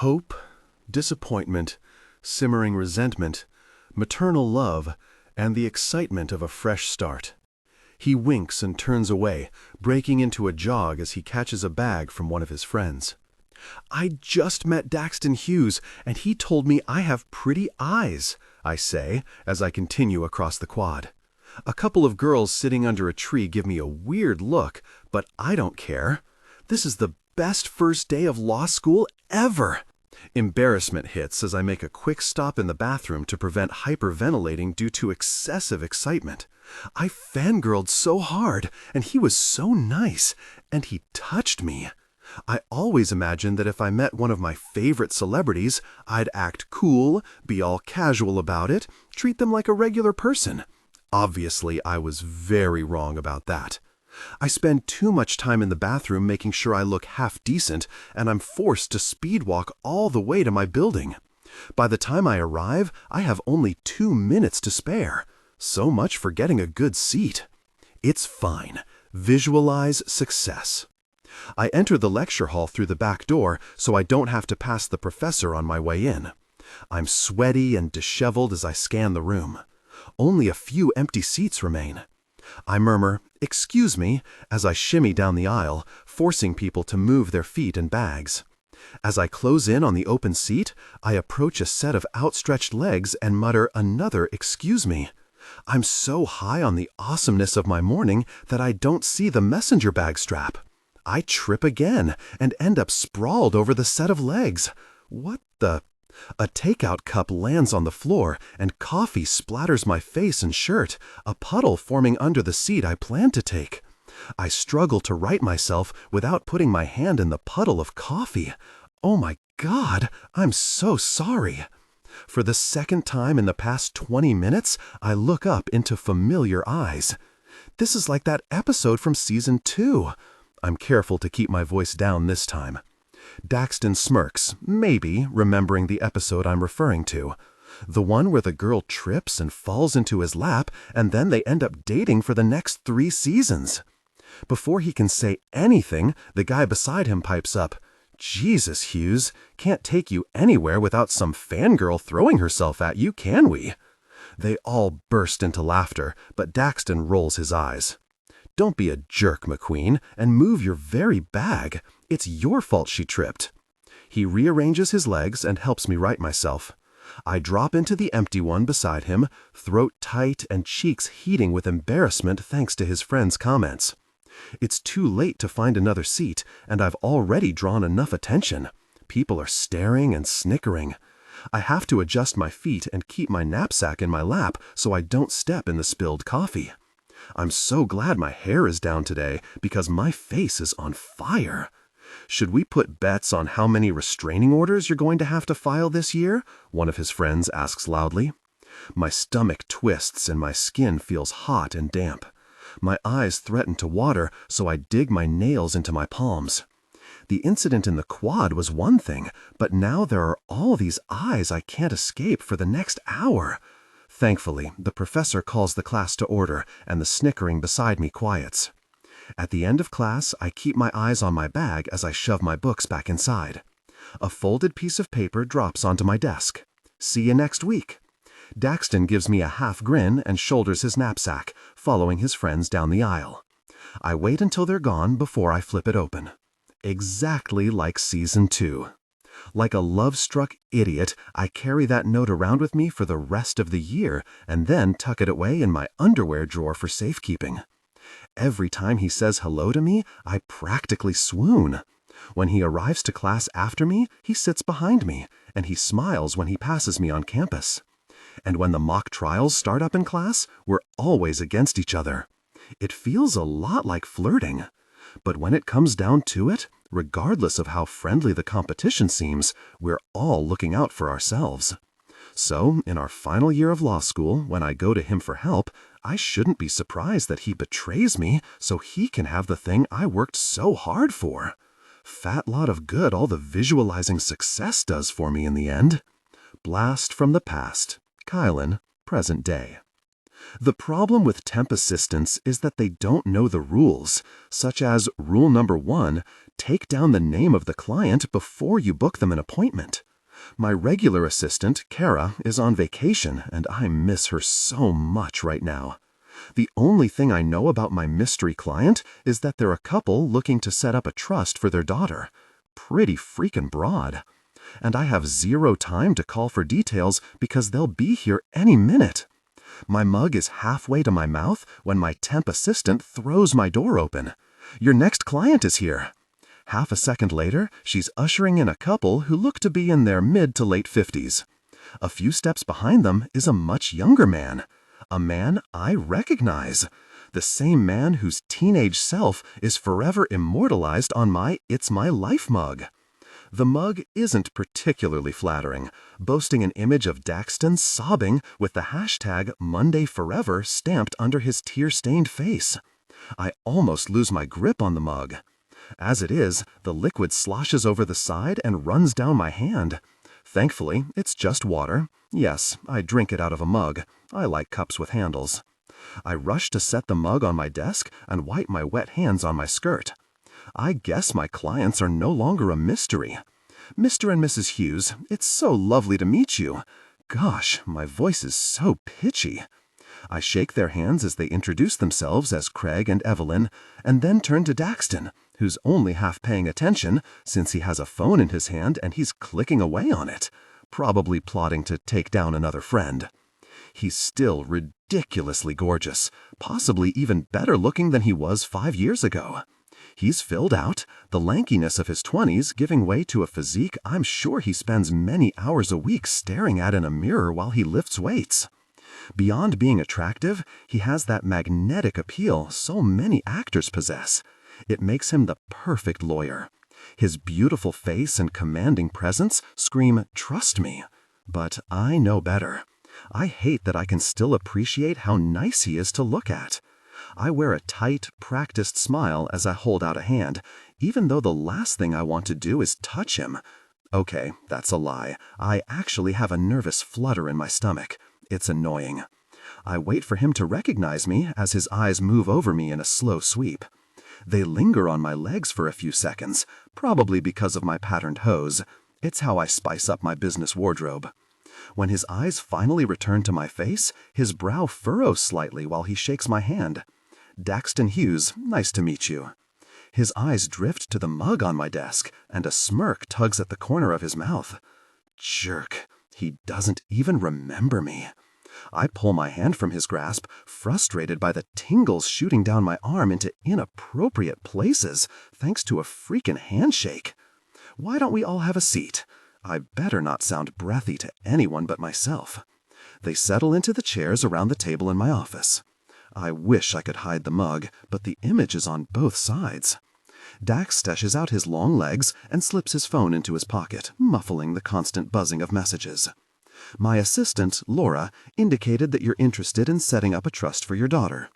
Hope, disappointment, simmering resentment, maternal love, and the excitement of a fresh start. He winks and turns away, breaking into a jog as he catches a bag from one of his friends. "I just met Daxton Hughes, and he told me I have pretty eyes," I say, as I continue across the quad. A couple of girls sitting under a tree give me a weird look, but I don't care. This is the best first day of law school ever. Embarrassment hits as I make a quick stop in the bathroom to prevent hyperventilating due to excessive excitement. I fangirled so hard, and he was so nice, and he touched me. I always imagined that if I met one of my favorite celebrities, I'd act cool, be all casual about it, treat them like a regular person. Obviously, I was very wrong about that. I spend too much time in the bathroom making sure I look half decent, and I'm forced to speed walk all the way to my building. By the time I arrive, I have only 2 minutes to spare. So much for getting a good seat. It's fine. Visualize success. I enter the lecture hall through the back door so I don't have to pass the professor on my way in. I'm sweaty and disheveled as I scan the room. Only a few empty seats remain. I murmur, "Excuse me," as I shimmy down the aisle, forcing people to move their feet and bags. As I close in on the open seat, I approach a set of outstretched legs and mutter another "excuse me." I'm so high on the awesomeness of my morning that I don't see the messenger bag strap. I trip again and end up sprawled over the set of legs. What the? A takeout cup lands on the floor and coffee splatters my face and shirt, a puddle forming under the seat I planned to take. I struggle to right myself without putting my hand in the puddle of coffee. Oh my God, I'm so sorry. For the second time in the past 20 minutes, I look up into familiar eyes. This is like that episode from season 2. I'm careful to keep my voice down this time. Daxton smirks, maybe remembering the episode I'm referring to. The one where the girl trips and falls into his lap, and then they end up dating for the next 3 seasons. Before he can say anything, the guy beside him pipes up, "Jesus, Hughes, can't take you anywhere without some fangirl throwing herself at you, can we?" They all burst into laughter, but Daxton rolls his eyes. "Don't be a jerk, McQueen, and move your very bag. It's your fault she tripped." He rearranges his legs and helps me right myself. I drop into the empty one beside him, throat tight and cheeks heating with embarrassment thanks to his friend's comments. It's too late to find another seat, and I've already drawn enough attention. People are staring and snickering. I have to adjust my feet and keep my knapsack in my lap so I don't step in the spilled coffee. I'm so glad my hair is down today because my face is on fire. "Should we put bets on how many restraining orders you're going to have to file this year?" one of his friends asks loudly. My stomach twists and my skin feels hot and damp. My eyes threaten to water, so I dig my nails into my palms. The incident in the quad was one thing, but now there are all these eyes I can't escape for the next hour. Thankfully, the professor calls the class to order, and the snickering beside me quiets. At the end of class, I keep my eyes on my bag as I shove my books back inside. A folded piece of paper drops onto my desk. "See you next week." Daxton gives me a half grin and shoulders his knapsack, following his friends down the aisle. I wait until they're gone before I flip it open. Exactly like season 2. Like a love-struck idiot, I carry that note around with me for the rest of the year and then tuck it away in my underwear drawer for safekeeping. Every time he says hello to me, I practically swoon. When he arrives to class after me, he sits behind me, and he smiles when he passes me on campus. And when the mock trials start up in class, we're always against each other. It feels a lot like flirting. But when it comes down to it, regardless of how friendly the competition seems, we're all looking out for ourselves. So, in our final year of law school, when I go to him for help, I shouldn't be surprised that he betrays me so he can have the thing I worked so hard for. Fat lot of good all the visualizing success does for me in the end. Blast from the past. Kailyn, present day. The problem with temp assistants is that they don't know the rules, such as rule number 1, take down the name of the client before you book them an appointment. My regular assistant, Kara, is on vacation, and I miss her so much right now. The only thing I know about my mystery client is that they're a couple looking to set up a trust for their daughter. Pretty freaking broad. And I have zero time to call for details because they'll be here any minute. My mug is halfway to my mouth when my temp assistant throws my door open. "Your next client is here." Half a second later, she's ushering in a couple who look to be in their mid to late 50s. A few steps behind them is a much younger man. A man I recognize. The same man whose teenage self is forever immortalized on my It's My Life mug. The mug isn't particularly flattering, boasting an image of Daxton sobbing with the hashtag #MondayForever stamped under his tear-stained face. I almost lose my grip on the mug. As it is, the liquid sloshes over the side and runs down my hand. Thankfully, it's just water. Yes, I drink it out of a mug. I like cups with handles. I rush to set the mug on my desk and wipe my wet hands on my skirt. I guess my clients are no longer a mystery. "Mr. and Mrs. Hughes, it's so lovely to meet you." Gosh, my voice is so pitchy. I shake their hands as they introduce themselves as Craig and Evelyn, and then turn to Daxton, who's only half paying attention since he has a phone in his hand and he's clicking away on it, probably plotting to take down another friend. He's still ridiculously gorgeous, possibly even better looking than he was 5 years ago. He's filled out, the lankiness of his 20s giving way to a physique I'm sure he spends many hours a week staring at in a mirror while he lifts weights. Beyond being attractive, he has that magnetic appeal so many actors possess. It makes him the perfect lawyer. His beautiful face and commanding presence scream, "Trust me." But I know better. I hate that I can still appreciate how nice he is to look at. I wear a tight, practiced smile as I hold out a hand, even though the last thing I want to do is touch him. Okay, that's a lie. I actually have a nervous flutter in my stomach. It's annoying. I wait for him to recognize me as his eyes move over me in a slow sweep. They linger on my legs for a few seconds, probably because of my patterned hose. It's how I spice up my business wardrobe. When his eyes finally return to my face, his brow furrows slightly while he shakes my hand. "Daxton Hughes, nice to meet you." His eyes drift to the mug on my desk, and a smirk tugs at the corner of his mouth. Jerk, he doesn't even remember me. I pull my hand from his grasp, frustrated by the tingles shooting down my arm into inappropriate places, thanks to a freaking handshake. Why don't we all have a seat? I better not sound breathy to anyone but myself. They settle into the chairs around the table in my office. I wish I could hide the mug, but the image is on both sides. Dax stretches out his long legs and slips his phone into his pocket, muffling the constant buzzing of messages. My assistant, Laura, indicated that you're interested in setting up a trust for your daughter.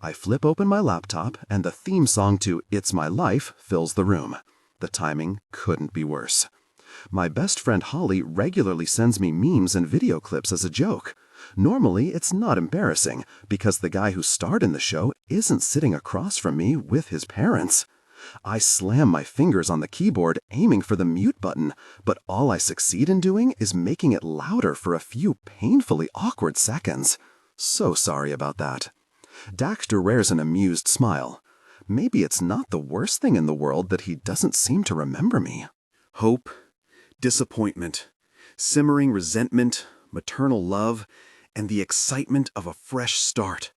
I flip open my laptop, and the theme song to It's My Life fills the room. The timing couldn't be worse. My best friend Holly regularly sends me memes and video clips as a joke. Normally, it's not embarrassing, because the guy who starred in the show isn't sitting across from me with his parents. I slam my fingers on the keyboard, aiming for the mute button, but all I succeed in doing is making it louder for a few painfully awkward seconds. So sorry about that. Daxter wears an amused smile. Maybe it's not the worst thing in the world that he doesn't seem to remember me. Hope, disappointment, simmering resentment, maternal love, and the excitement of a fresh start.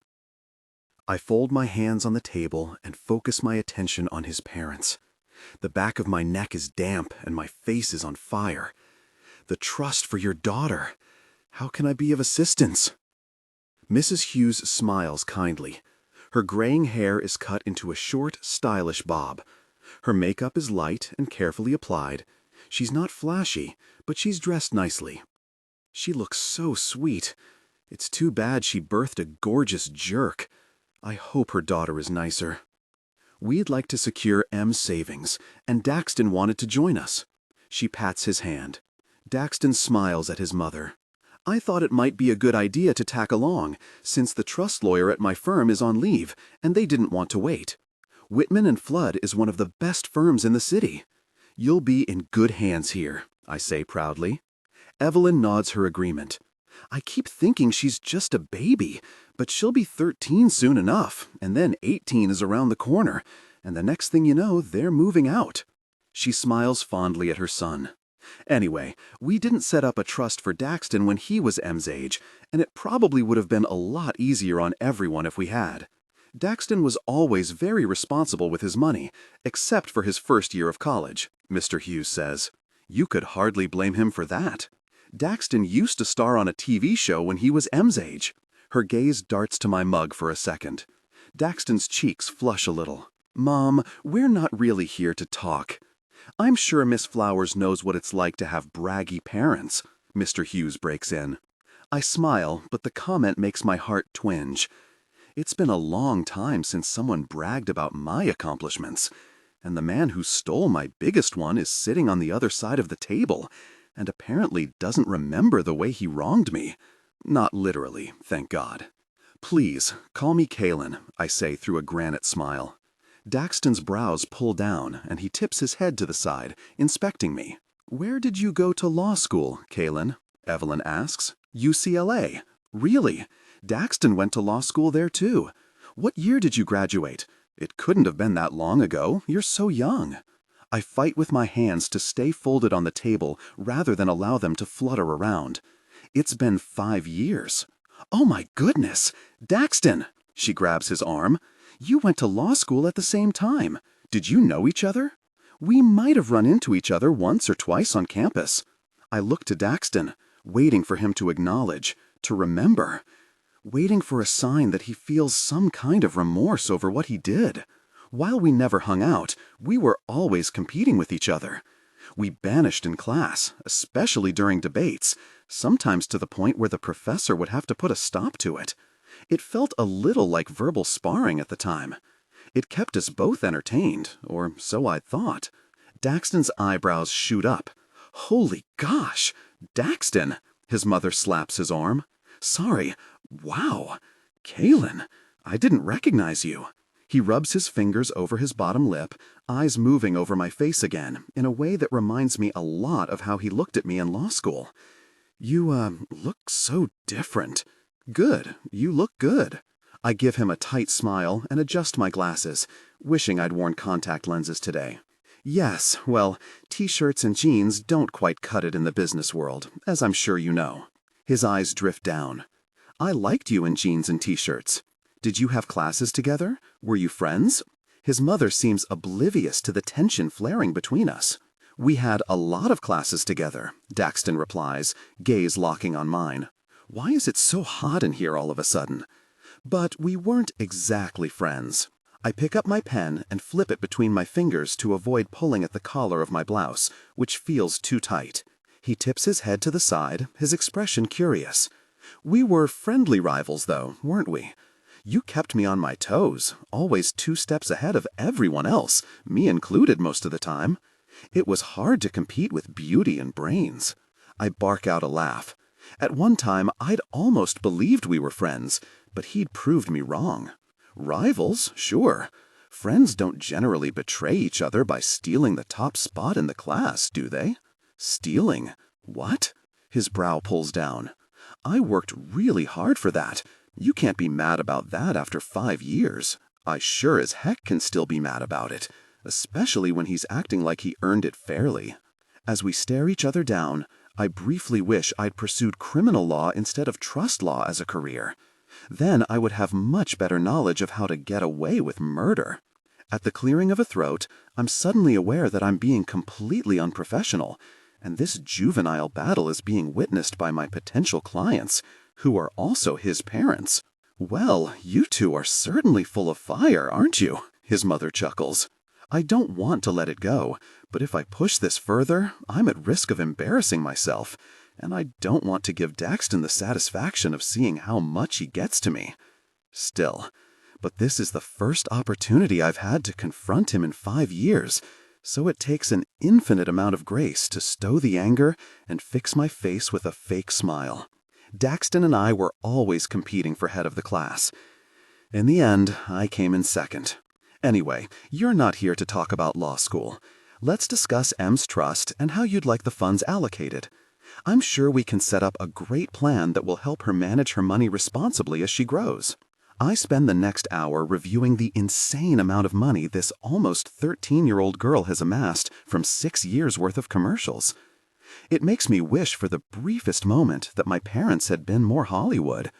I fold my hands on the table and focus my attention on his parents. The back of my neck is damp and my face is on fire. The trust for your daughter. How can I be of assistance? Mrs. Hughes smiles kindly. Her graying hair is cut into a short, stylish bob. Her makeup is light and carefully applied. She's not flashy, but she's dressed nicely. She looks so sweet. It's too bad she birthed a gorgeous jerk. I hope her daughter is nicer. We'd like to secure M's savings, and Daxton wanted to join us. She pats his hand. Daxton smiles at his mother. I thought it might be a good idea to tag along, since the trust lawyer at my firm is on leave, and they didn't want to wait. Whitman and Flood is one of the best firms in the city. You'll be in good hands here, I say proudly. Evelyn nods her agreement. I keep thinking she's just a baby, but she'll be 13 soon enough, and then 18 is around the corner, and the next thing you know, they're moving out. She smiles fondly at her son. Anyway, we didn't set up a trust for Daxton when he was M's age, and it probably would have been a lot easier on everyone if we had. Daxton was always very responsible with his money, except for his first year of college, Mr. Hughes says. You could hardly blame him for that. Daxton used to star on a TV show when he was M's age. Her gaze darts to my mug for a second. Daxton's cheeks flush a little. Mom, we're not really here to talk. I'm sure Miss Flowers knows what it's like to have braggy parents, Mr. Hughes breaks in. I smile, but the comment makes my heart twinge. It's been a long time since someone bragged about my accomplishments, and the man who stole my biggest one is sitting on the other side of the table, and apparently doesn't remember the way he wronged me. Not literally, thank God. Please, call me Kailyn, I say through a granite smile. Daxton's brows pull down, and he tips his head to the side, inspecting me. Where did you go to law school, Kailyn? Evelyn asks. UCLA. Really? Daxton went to law school there too. What year did you graduate? It couldn't have been that long ago. You're so young. I fight with my hands to stay folded on the table rather than allow them to flutter around. It's been 5 years. Oh my goodness! Daxton! She grabs his arm. You went to law school at the same time. Did you know each other? We might have run into each other once or twice on campus. I look to Daxton, waiting for him to acknowledge, to remember, waiting for a sign that he feels some kind of remorse over what he did. While we never hung out, we were always competing with each other. We banished in class, especially during debates, sometimes to the point where the professor would have to put a stop to it. It felt a little like verbal sparring at the time. It kept us both entertained, or so I thought. Daxton's eyebrows shoot up. Holy gosh! Daxton! His mother slaps his arm. Sorry. Wow. Kailyn, I didn't recognize you. He rubs his fingers over his bottom lip, eyes moving over my face again, in a way that reminds me a lot of how he looked at me in law school. You, look so different. Good. You look good. I give him a tight smile and adjust my glasses, wishing I'd worn contact lenses today. Yes, well, t-shirts and jeans don't quite cut it in the business world, as I'm sure you know. His eyes drift down. I liked you in jeans and t-shirts. Did you have classes together? Were you friends? His mother seems oblivious to the tension flaring between us. We had a lot of classes together, Daxton replies, gaze locking on mine. Why is it so hot in here all of a sudden? But we weren't exactly friends. I pick up my pen and flip it between my fingers to avoid pulling at the collar of my blouse, which feels too tight. He tips his head to the side, his expression curious. We were friendly rivals, though, weren't we? You kept me on my toes, always 2 steps ahead of everyone else, me included most of the time. It was hard to compete with beauty and brains. I bark out a laugh. At one time, I'd almost believed we were friends, but he'd proved me wrong. Rivals, sure. Friends don't generally betray each other by stealing the top spot in the class, do they? Stealing? What? His brow pulls down. I worked really hard for that. You can't be mad about that after 5 years. I sure as heck can still be mad about it, especially when he's acting like he earned it fairly. As we stare each other down, I briefly wish I'd pursued criminal law instead of trust law as a career. Then I would have much better knowledge of how to get away with murder. At the clearing of a throat, I'm suddenly aware that I'm being completely unprofessional, and this juvenile battle is being witnessed by my potential clients, who are also his parents. Well, you two are certainly full of fire, aren't you? His mother chuckles. I don't want to let it go, but if I push this further, I'm at risk of embarrassing myself, and I don't want to give Daxton the satisfaction of seeing how much he gets to me. Still, but this is the first opportunity I've had to confront him in 5 years, so it takes an infinite amount of grace to stow the anger and fix my face with a fake smile. Daxton and I were always competing for head of the class. In the end, I came in second. Anyway, you're not here to talk about law school. Let's discuss M's trust and how you'd like the funds allocated. I'm sure we can set up a great plan that will help her manage her money responsibly as she grows. I spend the next hour reviewing the insane amount of money this almost 13-year-old girl has amassed from 6 years' worth of commercials. It makes me wish for the briefest moment that my parents had been more Hollywood.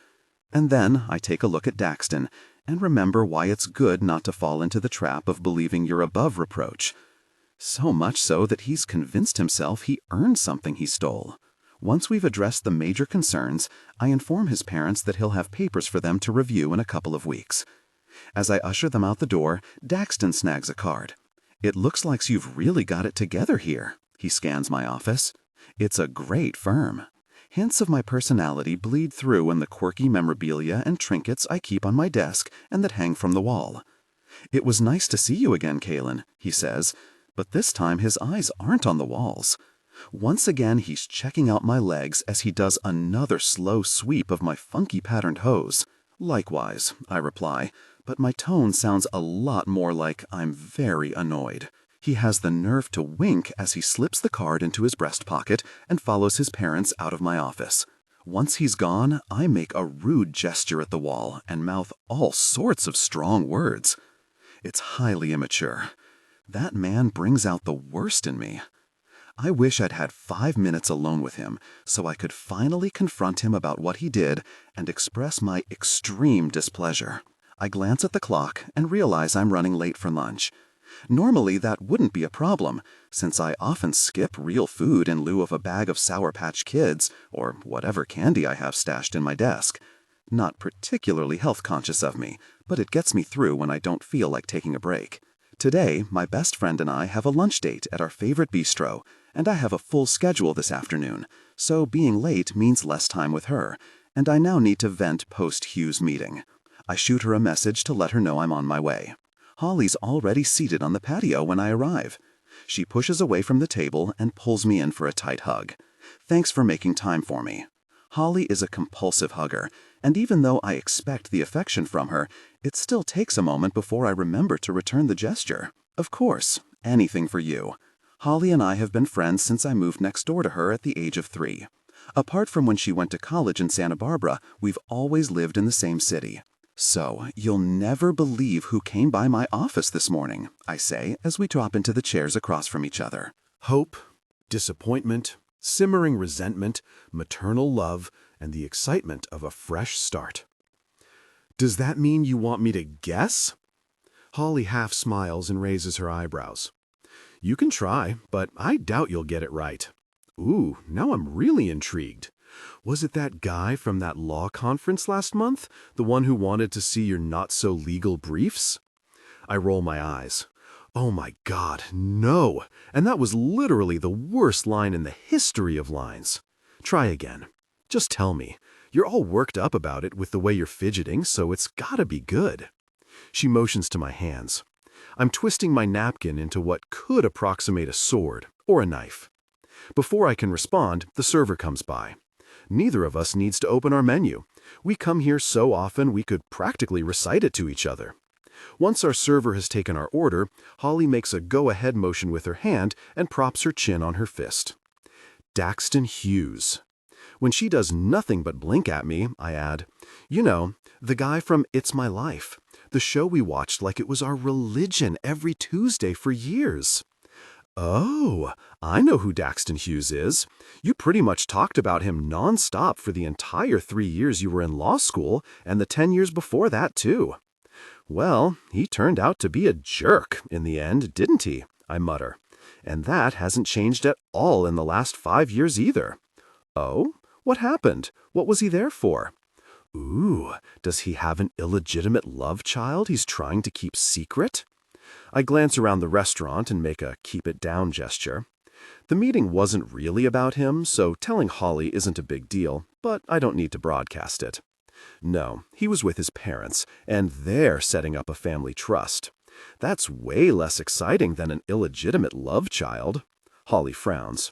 And then I take a look at Daxton and remember why it's good not to fall into the trap of believing you're above reproach. So much so that he's convinced himself he earned something he stole. Once we've addressed the major concerns, I inform his parents that he'll have papers for them to review in a couple of weeks. As I usher them out the door, Daxton snags a card. "It looks like you've really got it together here." He scans my office. "It's a great firm." Hints of my personality bleed through in the quirky memorabilia and trinkets I keep on my desk and that hang from the wall. "It was nice to see you again, Kailyn," he says, but this time his eyes aren't on the walls. Once again, he's checking out my legs as he does another slow sweep of my funky patterned hose. "Likewise," I reply, but my tone sounds a lot more like I'm very annoyed. He has the nerve to wink as he slips the card into his breast pocket and follows his parents out of my office. Once he's gone, I make a rude gesture at the wall and mouth all sorts of strong words. It's highly immature. That man brings out the worst in me. I wish I'd had 5 minutes alone with him so I could finally confront him about what he did and express my extreme displeasure. I glance at the clock and realize I'm running late for lunch. Normally that wouldn't be a problem, since I often skip real food in lieu of a bag of Sour Patch Kids or whatever candy I have stashed in my desk. Not particularly health conscious of me, but it gets me through when I don't feel like taking a break. Today, my best friend and I have a lunch date at our favorite bistro, and I have a full schedule this afternoon, so being late means less time with her, and I now need to vent post-Hughes meeting. I shoot her a message to let her know I'm on my way. Holly's already seated on the patio when I arrive. She pushes away from the table and pulls me in for a tight hug. "Thanks for making time for me." Holly is a compulsive hugger, and even though I expect the affection from her, it still takes a moment before I remember to return the gesture. "Of course, anything for you." Holly and I have been friends since I moved next door to her at the age of 3. Apart from when she went to college in Santa Barbara, we've always lived in the same city. "So, you'll never believe who came by my office this morning," I say as we drop into the chairs across from each other. Hope, disappointment, simmering resentment, maternal love, and the excitement of a fresh start. Does that mean you want me to guess? Holly half smiles and raises her eyebrows. You can try, but I doubt you'll get it right. Ooh, now I'm really intrigued. Was it that guy from that law conference last month? The one who wanted to see your not-so-legal briefs? I roll my eyes. Oh my God, no! And that was literally the worst line in the history of lines. Try again. Just tell me. You're all worked up about it with the way you're fidgeting, so it's gotta be good. She motions to my hands. I'm twisting my napkin into what could approximate a sword or a knife. Before I can respond, the server comes by. Neither of us needs to open our menu. We come here so often we could practically recite it to each other. Once our server has taken our order, Holly makes a go-ahead motion with her hand and props her chin on her fist. Daxton Hughes. When she does nothing but blink at me, I add, "You know, the guy from It's My Life, the show we watched like it was our religion every Tuesday for years." Oh, I know who Daxton Hughes is. You pretty much talked about him non-stop for the entire 3 years you were in law school and the 10 years before that, too. Well, he turned out to be a jerk in the end, didn't he? I mutter. And that hasn't changed at all in the last 5 years either. Oh? What happened? What was he there for? Ooh, does he have an illegitimate love child he's trying to keep secret? I glance around the restaurant and make a keep-it-down gesture. The meeting wasn't really about him, so telling Holly isn't a big deal, but I don't need to broadcast it. No, he was with his parents, and they're setting up a family trust. That's way less exciting than an illegitimate love child. Holly frowns.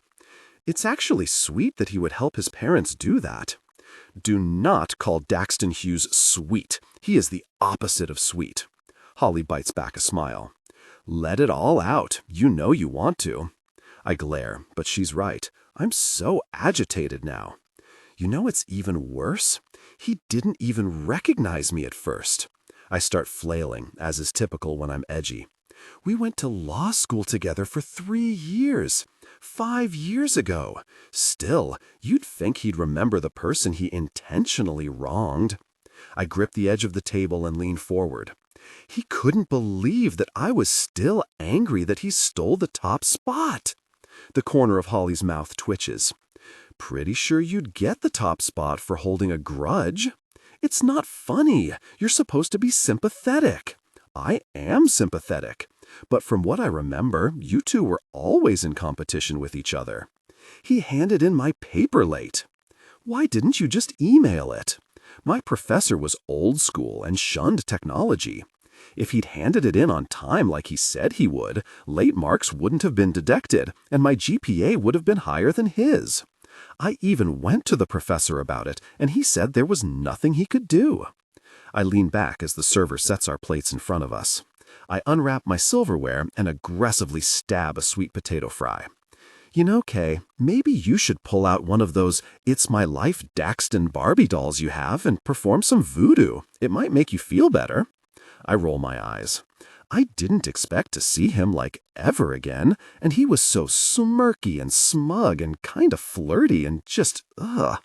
It's actually sweet that he would help his parents do that. Do not call Daxton Hughes sweet. He is the opposite of sweet. Holly bites back a smile. Let it all out. You know you want to. I glare, but she's right. I'm so agitated now. You know what's even worse? He didn't even recognize me at first. I start flailing, as is typical when I'm edgy. We went to law school together for 3 years. 5 years ago. Still, you'd think he'd remember the person he intentionally wronged. I grip the edge of the table and lean forward. He couldn't believe that I was still angry that he stole the top spot. The corner of Holly's mouth twitches. Pretty sure you'd get the top spot for holding a grudge. It's not funny. You're supposed to be sympathetic. I am sympathetic. But from what I remember, you two were always in competition with each other. He handed in my paper late. Why didn't you just email it? My professor was old school and shunned technology. If he'd handed it in on time like he said he would, late marks wouldn't have been deducted, and my GPA would have been higher than his. I even went to the professor about it, and he said there was nothing he could do. I lean back as the server sets our plates in front of us. I unwrap my silverware and aggressively stab a sweet potato fry. You know, Kay, maybe you should pull out one of those It's My Life Daxton Barbie dolls you have and perform some voodoo. It might make you feel better. I roll my eyes. I didn't expect to see him like ever again, and he was so smirky and smug and kind of flirty and just, ugh.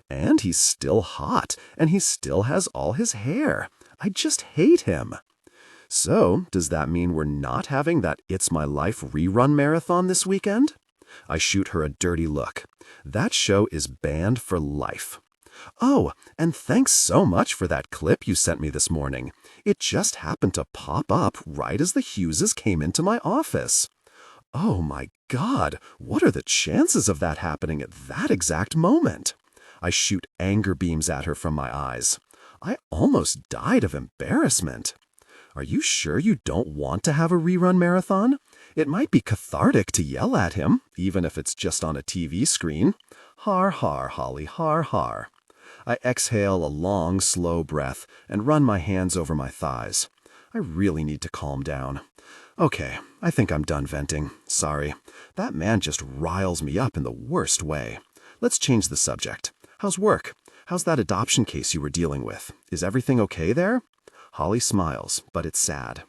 And he's still hot, and he still has all his hair. I just hate him. So, does that mean we're not having that It's My Life rerun marathon this weekend? I shoot her a dirty look. That show is banned for life. Oh, and thanks so much for that clip you sent me this morning. It just happened to pop up right as the Hugheses came into my office. Oh my God, what are the chances of that happening at that exact moment? I shoot anger beams at her from my eyes. I almost died of embarrassment. Are you sure you don't want to have a rerun marathon? It might be cathartic to yell at him, even if it's just on a TV screen. Har har, Holly, har har. I exhale a long, slow breath and run my hands over my thighs. I really need to calm down. Okay, I think I'm done venting. Sorry. That man just riles me up in the worst way. Let's change the subject. How's work? How's that adoption case you were dealing with? Is everything okay there? Holly smiles, but it's sad.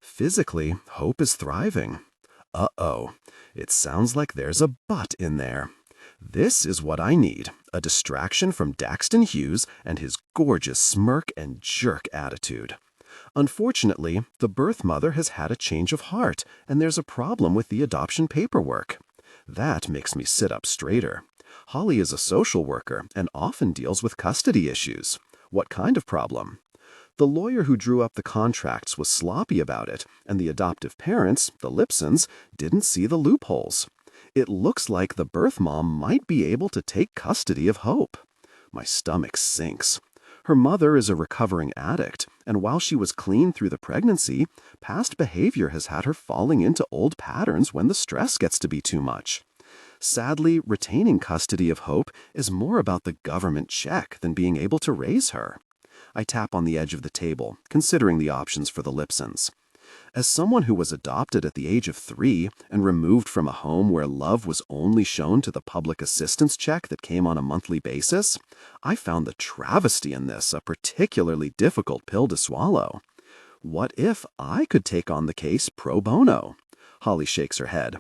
Physically, Hope is thriving. Uh-oh. It sounds like there's a but in there. This is what I need, a distraction from Daxton Hughes and his gorgeous smirk and jerk attitude. Unfortunately, the birth mother has had a change of heart, and there's a problem with the adoption paperwork. That makes me sit up straighter. Holly is a social worker and often deals with custody issues. What kind of problem? The lawyer who drew up the contracts was sloppy about it, and the adoptive parents, the Lipsons, didn't see the loopholes. It looks like the birth mom might be able to take custody of Hope. My stomach sinks. Her mother is a recovering addict, and while she was clean through the pregnancy, past behavior has had her falling into old patterns when the stress gets to be too much. Sadly, retaining custody of Hope is more about the government check than being able to raise her. I tap on the edge of the table, considering the options for the Lipsons. As someone who was adopted at the age of 3 and removed from a home where love was only shown to the public assistance check that came on a monthly basis, I found the travesty in this a particularly difficult pill to swallow. What if I could take on the case pro bono? Holly shakes her head.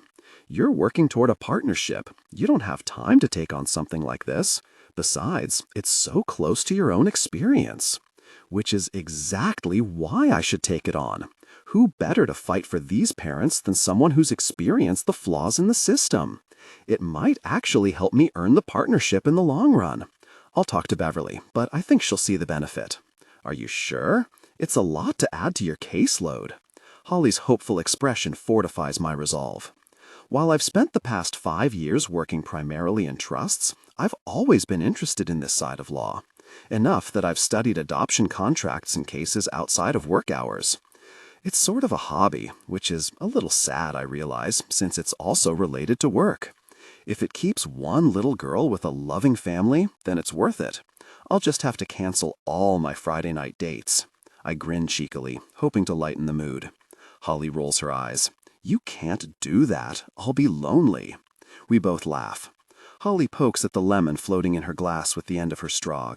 You're working toward a partnership. You don't have time to take on something like this. Besides, it's so close to your own experience. Which is exactly why I should take it on. Who better to fight for these parents than someone who's experienced the flaws in the system? It might actually help me earn the partnership in the long run. I'll talk to Beverly, but I think she'll see the benefit. Are you sure? It's a lot to add to your caseload. Holly's hopeful expression fortifies my resolve. While I've spent the past 5 years working primarily in trusts, I've always been interested in this side of law. Enough that I've studied adoption contracts and cases outside of work hours. It's sort of a hobby, which is a little sad, I realize, since it's also related to work. If it keeps one little girl with a loving family, then it's worth it. I'll just have to cancel all my Friday night dates. I grin cheekily, hoping to lighten the mood. Holly rolls her eyes. You can't do that. I'll be lonely. We both laugh. Holly pokes at the lemon floating in her glass with the end of her straw.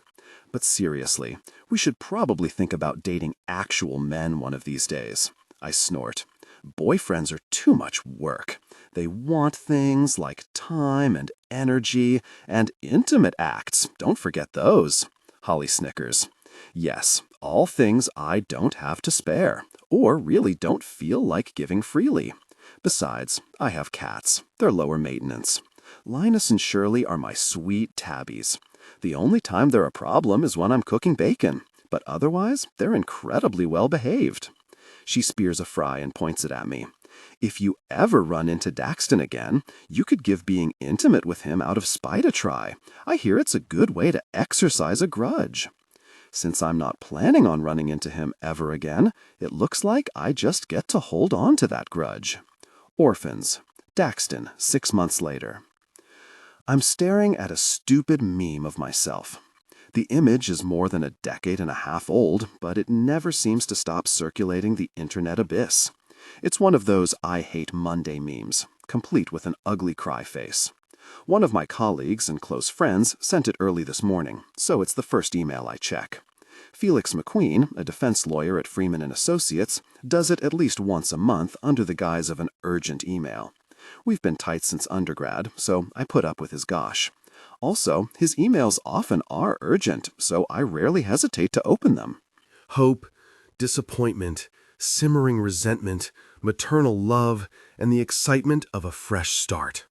But seriously, we should probably think about dating actual men one of these days. I snort. Boyfriends are too much work. They want things like time and energy and intimate acts. Don't forget those. Holly snickers. Yes, all things I don't have to spare, or really don't feel like giving freely. Besides, I have cats. They're lower maintenance. Linus and Shirley are my sweet tabbies. The only time they're a problem is when I'm cooking bacon, but otherwise, they're incredibly well behaved. She spears a fry and points it at me. If you ever run into Daxton again, you could give being intimate with him out of spite a try. I hear it's a good way to exercise a grudge. Since I'm not planning on running into him ever again, it looks like I just get to hold on to that grudge. Orphans. Daxton, 6 months later. I'm staring at a stupid meme of myself. The image is more than a decade and a half old, but it never seems to stop circulating the internet abyss. It's one of those I hate Monday memes, complete with an ugly cry face. One of my colleagues and close friends sent it early this morning, so it's the first email I check. Felix McQueen, a defense lawyer at Freeman & Associates, does it at least once a month under the guise of an urgent email. We've been tight since undergrad, so I put up with his gosh. Also, his emails often are urgent, so I rarely hesitate to open them. Hope, disappointment, simmering resentment, maternal love, and the excitement of a fresh start.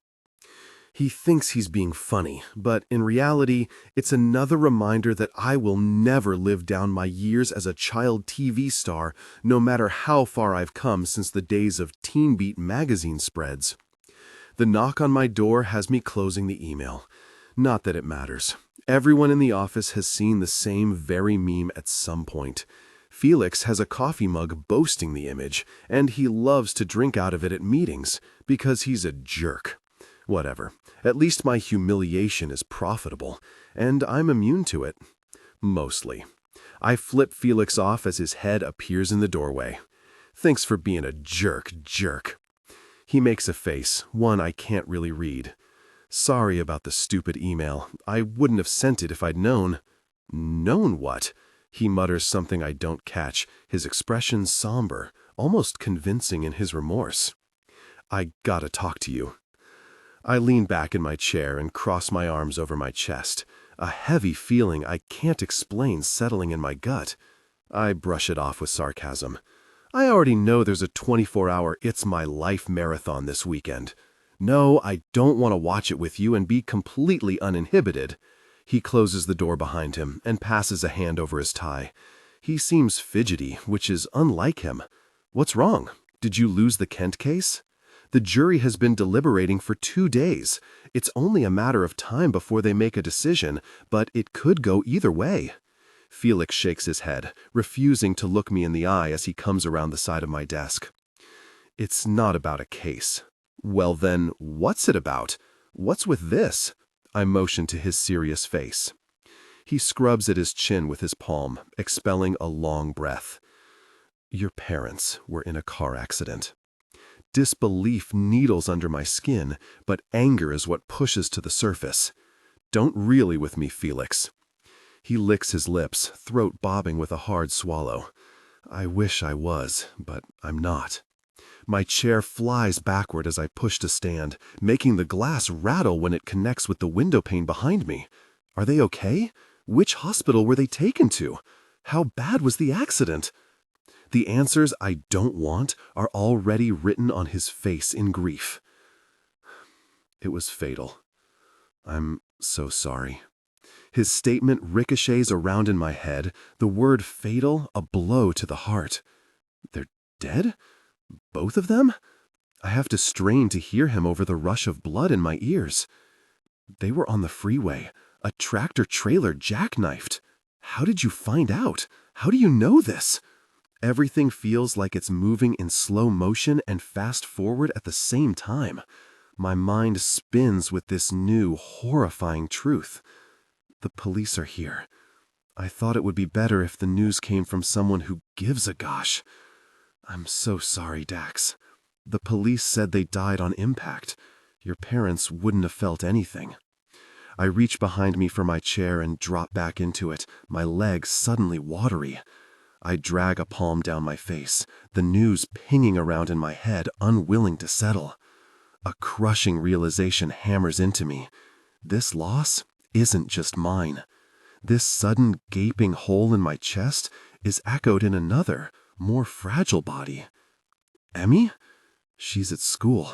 He thinks he's being funny, but in reality, it's another reminder that I will never live down my years as a child TV star, no matter how far I've come since the days of Teen Beat magazine spreads. The knock on my door has me closing the email. Not that it matters. Everyone in the office has seen the same very meme at some point. Felix has a coffee mug boasting the image, and he loves to drink out of it at meetings, because he's a jerk. Whatever. At least my humiliation is profitable, and I'm immune to it. Mostly. I flip Felix off as his head appears in the doorway. Thanks for being a jerk. He makes a face, one I can't really read. Sorry about the stupid email. I wouldn't have sent it if I'd known. Known what? He mutters something I don't catch, his expression somber, almost convincing in his remorse. I gotta talk to you. I lean back in my chair and cross my arms over my chest, a heavy feeling I can't explain settling in my gut. I brush it off with sarcasm. I already know there's a 24-hour It's My Life marathon this weekend. No, I don't want to watch it with you and be completely uninhibited. He closes the door behind him and passes a hand over his tie. He seems fidgety, which is unlike him. What's wrong? Did you lose the Kent case? The jury has been deliberating for 2 days. It's only a matter of time before they make a decision, but it could go either way. Felix shakes his head, refusing to look me in the eye as he comes around the side of my desk. It's not about a case. Well then, what's it about? What's with this? I motion to his serious face. He scrubs at his chin with his palm, expelling a long breath. Your parents were in a car accident. Disbelief needles under my skin, but anger is what pushes to the surface. Don't really with me, Felix. He licks his lips, throat bobbing with a hard swallow. I wish I was, but I'm not. My chair flies backward as I push to stand, making the glass rattle when it connects with the window pane behind me. Are they okay? Which hospital were they taken to? How bad was the accident? The answers I don't want are already written on his face in grief. It was fatal. I'm so sorry. His statement ricochets around in my head, the word fatal a blow to the heart. They're dead? Both of them? I have to strain to hear him over the rush of blood in my ears. They were on the freeway. A tractor-trailer jackknifed. How did you find out? How do you know this? Everything feels like it's moving in slow motion and fast forward at the same time. My mind spins with this new, horrifying truth. The police are here. I thought it would be better if the news came from someone who gives a gosh. I'm so sorry, Dax. The police said they died on impact. Your parents wouldn't have felt anything. I reach behind me for my chair and drop back into it, my legs suddenly watery. I drag a palm down my face, the news pinging around in my head, unwilling to settle. A crushing realization hammers into me. This loss isn't just mine. This sudden gaping hole in my chest is echoed in another, more fragile body. Emmy? She's at school.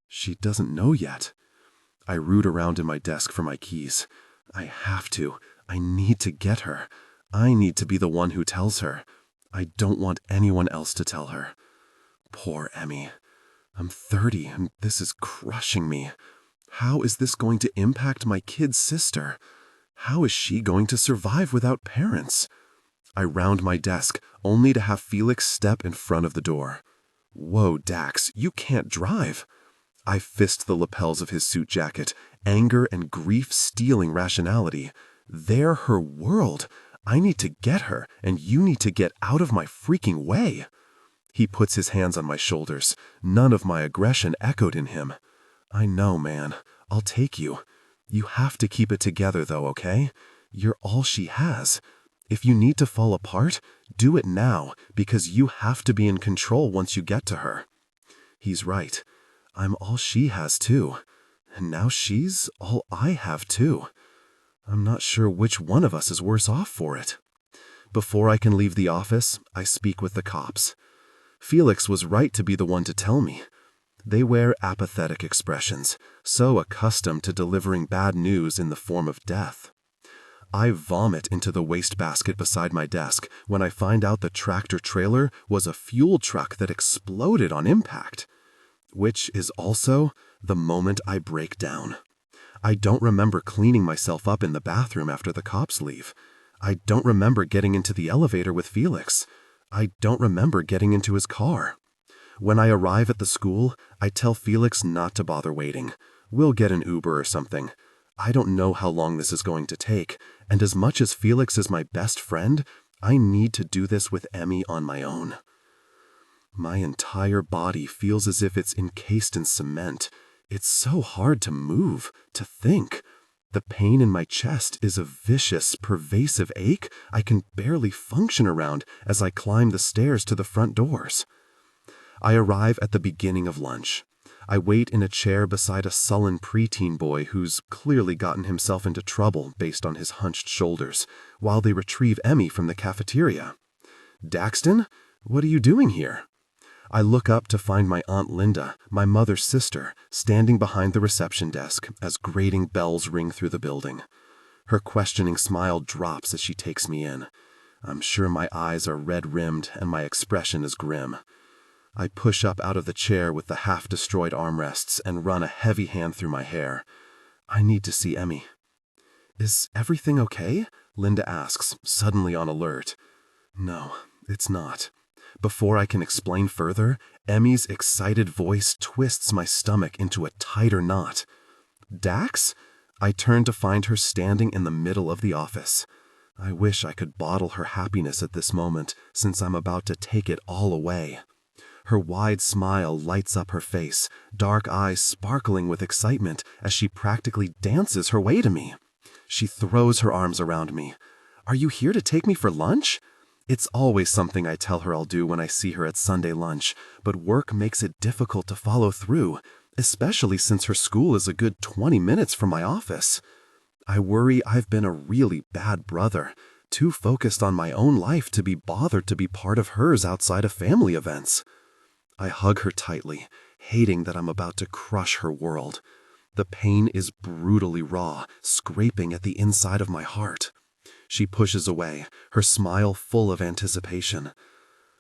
She doesn't know yet. I root around in my desk for my keys. I have to. I need to get her. I need to be the one who tells her. I don't want anyone else to tell her. Poor Emmy. I'm 30 and this is crushing me. How is this going to impact my kid sister? How is she going to survive without parents? I round my desk, only to have Felix step in front of the door. Whoa, Dax, you can't drive. I fist the lapels of his suit jacket, anger and grief stealing rationality. They're her world. I need to get her, and you need to get out of my freaking way. He puts his hands on my shoulders. None of my aggression echoed in him. I know, man. I'll take you. You have to keep it together, though, okay? You're all she has. If you need to fall apart, do it now, because you have to be in control once you get to her. He's right. I'm all she has, too. And now she's all I have, too. I'm not sure which one of us is worse off for it. Before I can leave the office, I speak with the cops. Felix was right to be the one to tell me. They wear apathetic expressions, so accustomed to delivering bad news in the form of death. I vomit into the wastebasket beside my desk when I find out the tractor-trailer was a fuel truck that exploded on impact. Which is also the moment I break down. I don't remember cleaning myself up in the bathroom after the cops leave. I don't remember getting into the elevator with Felix. I don't remember getting into his car. When I arrive at the school, I tell Felix not to bother waiting. We'll get an Uber or something. I don't know how long this is going to take, and as much as Felix is my best friend, I need to do this with Emmy on my own. My entire body feels as if it's encased in cement. It's so hard to move, to think. The pain in my chest is a vicious, pervasive ache I can barely function around as I climb the stairs to the front doors. I arrive at the beginning of lunch. I wait in a chair beside a sullen preteen boy who's clearly gotten himself into trouble based on his hunched shoulders, while they retrieve Emmy from the cafeteria. Daxton, what are you doing here? I look up to find my Aunt Linda, my mother's sister, standing behind the reception desk as grating bells ring through the building. Her questioning smile drops as she takes me in. I'm sure my eyes are red-rimmed and my expression is grim. I push up out of the chair with the half-destroyed armrests and run a heavy hand through my hair. I need to see Emmy. Is everything okay? Linda asks, suddenly on alert. No, it's not. Before I can explain further, Emmy's excited voice twists my stomach into a tighter knot. Dax? I turn to find her standing in the middle of the office. I wish I could bottle her happiness at this moment, since I'm about to take it all away. Her wide smile lights up her face, dark eyes sparkling with excitement as she practically dances her way to me. She throws her arms around me. Are you here to take me for lunch? It's always something I tell her I'll do when I see her at Sunday lunch, but work makes it difficult to follow through, especially since her school is a good 20 minutes from my office. I worry I've been a really bad brother, too focused on my own life to be bothered to be part of hers outside of family events. I hug her tightly, hating that I'm about to crush her world. The pain is brutally raw, scraping at the inside of my heart. She pushes away, her smile full of anticipation.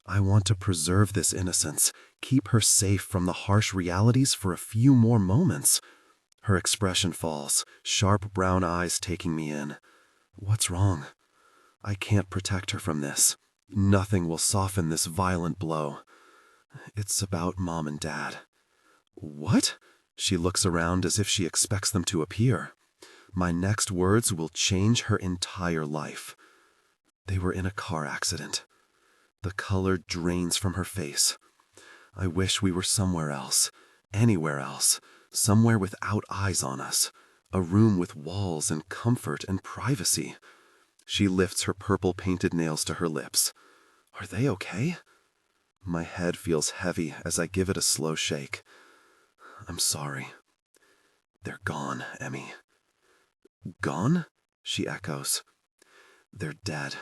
I want to preserve this innocence, keep her safe from the harsh realities for a few more moments. Her expression falls, sharp brown eyes taking me in. What's wrong? I can't protect her from this. Nothing will soften this violent blow. It's about Mom and Dad. What? She looks around as if she expects them to appear. My next words will change her entire life. They were in a car accident. The color drains from her face. I wish we were somewhere else, anywhere else, somewhere without eyes on us, a room with walls and comfort and privacy. She lifts her purple painted nails to her lips. Are they okay? My head feels heavy as I give it a slow shake. I'm sorry. They're gone, Emmy. Gone? She echoes. They're dead.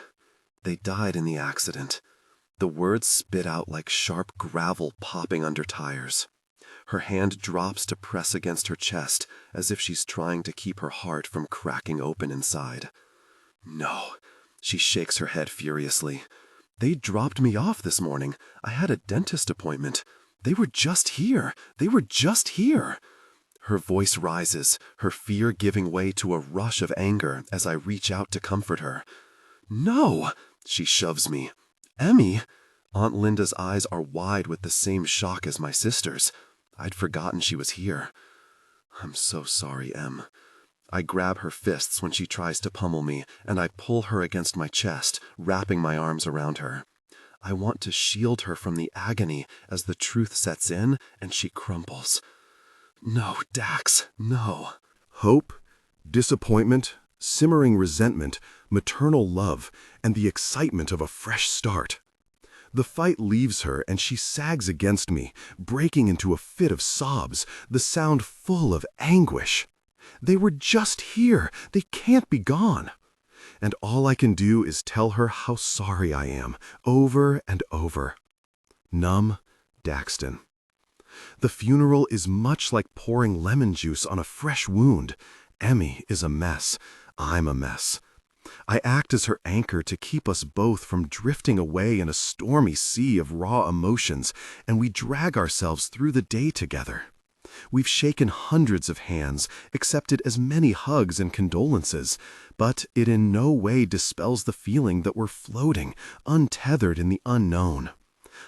They died in the accident. The words spit out like sharp gravel popping under tires. Her hand drops to press against her chest as if she's trying to keep her heart from cracking open inside. No. She shakes her head furiously. They dropped me off this morning. I had a dentist appointment. They were just here. They were just here. Her voice rises, her fear giving way to a rush of anger as I reach out to comfort her. No! She shoves me. Emmy! Aunt Linda's eyes are wide with the same shock as my sister's. I'd forgotten she was here. I'm so sorry, Em. I grab her fists when she tries to pummel me, and I pull her against my chest, wrapping my arms around her. I want to shield her from the agony as the truth sets in and she crumples. No, Dax, no. Hope, disappointment, simmering resentment, maternal love, and the excitement of a fresh start. The fight leaves her and she sags against me, breaking into a fit of sobs, the sound full of anguish. They were just here. They can't be gone. And all I can do is tell her how sorry I am, over and over. Numb, Daxton. The funeral is much like pouring lemon juice on a fresh wound. Emmy is a mess. I'm a mess. I act as her anchor to keep us both from drifting away in a stormy sea of raw emotions, and we drag ourselves through the day together. We've shaken hundreds of hands, accepted as many hugs and condolences, but it in no way dispels the feeling that we're floating, untethered in the unknown.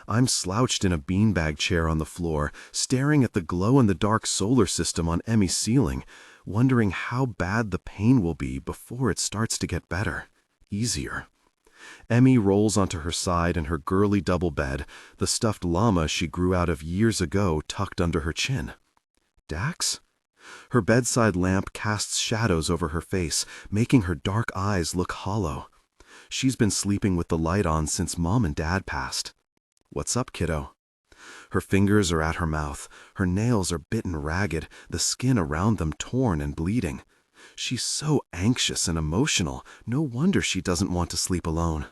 I'm slouched in a beanbag chair on the floor, staring at the glow-in-the-dark solar system on Emmy's ceiling, wondering how bad the pain will be before it starts to get better, easier. Emmy rolls onto her side in her girly double bed, the stuffed llama she grew out of years ago tucked under her chin. Dax? Her bedside lamp casts shadows over her face, making her dark eyes look hollow. She's been sleeping with the light on since Mom and Dad passed. What's up, kiddo? Her fingers are at her mouth. Her nails are bitten ragged, the skin around them torn and bleeding. She's so anxious and emotional. No wonder she doesn't want to sleep alone.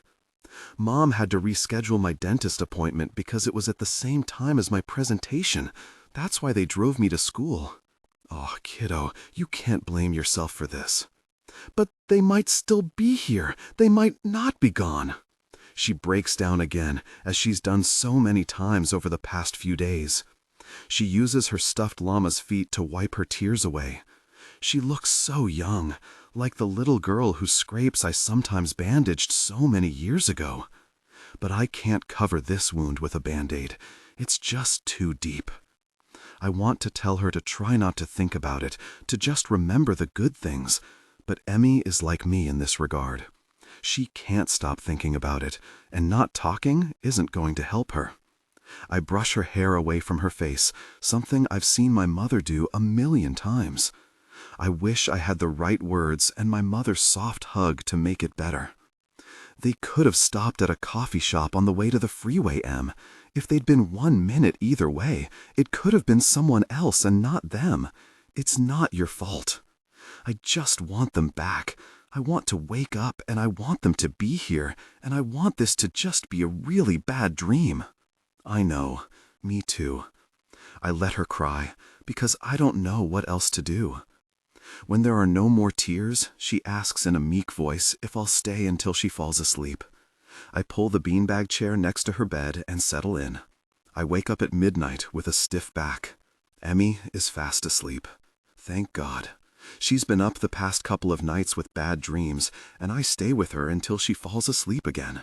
Mom had to reschedule my dentist appointment because it was at the same time as my presentation. That's why they drove me to school. Oh, kiddo, you can't blame yourself for this. But they might still be here. They might not be gone. She breaks down again, as she's done so many times over the past few days. She uses her stuffed llama's feet to wipe her tears away. She looks so young, like the little girl whose scrapes I sometimes bandaged so many years ago. But I can't cover this wound with a Band-Aid. It's just too deep. I want to tell her to try not to think about it, to just remember the good things, but Emmy is like me in this regard. She can't stop thinking about it, and not talking isn't going to help her. I brush her hair away from her face, something I've seen my mother do 1,000,000 times. I wish I had the right words and my mother's soft hug to make it better. They could have stopped at a coffee shop on the way to the freeway, Em. If they'd been 1 minute either way, it could have been someone else and not them. It's not your fault. I just want them back. I want to wake up and I want them to be here, and I want this to just be a really bad dream. I know, me too. I let her cry because I don't know what else to do. When there are no more tears, she asks in a meek voice if I'll stay until she falls asleep. I pull the beanbag chair next to her bed and settle in. I wake up at midnight with a stiff back. Emmy is fast asleep. Thank God. She's been up the past couple of nights with bad dreams, and I stay with her until she falls asleep again.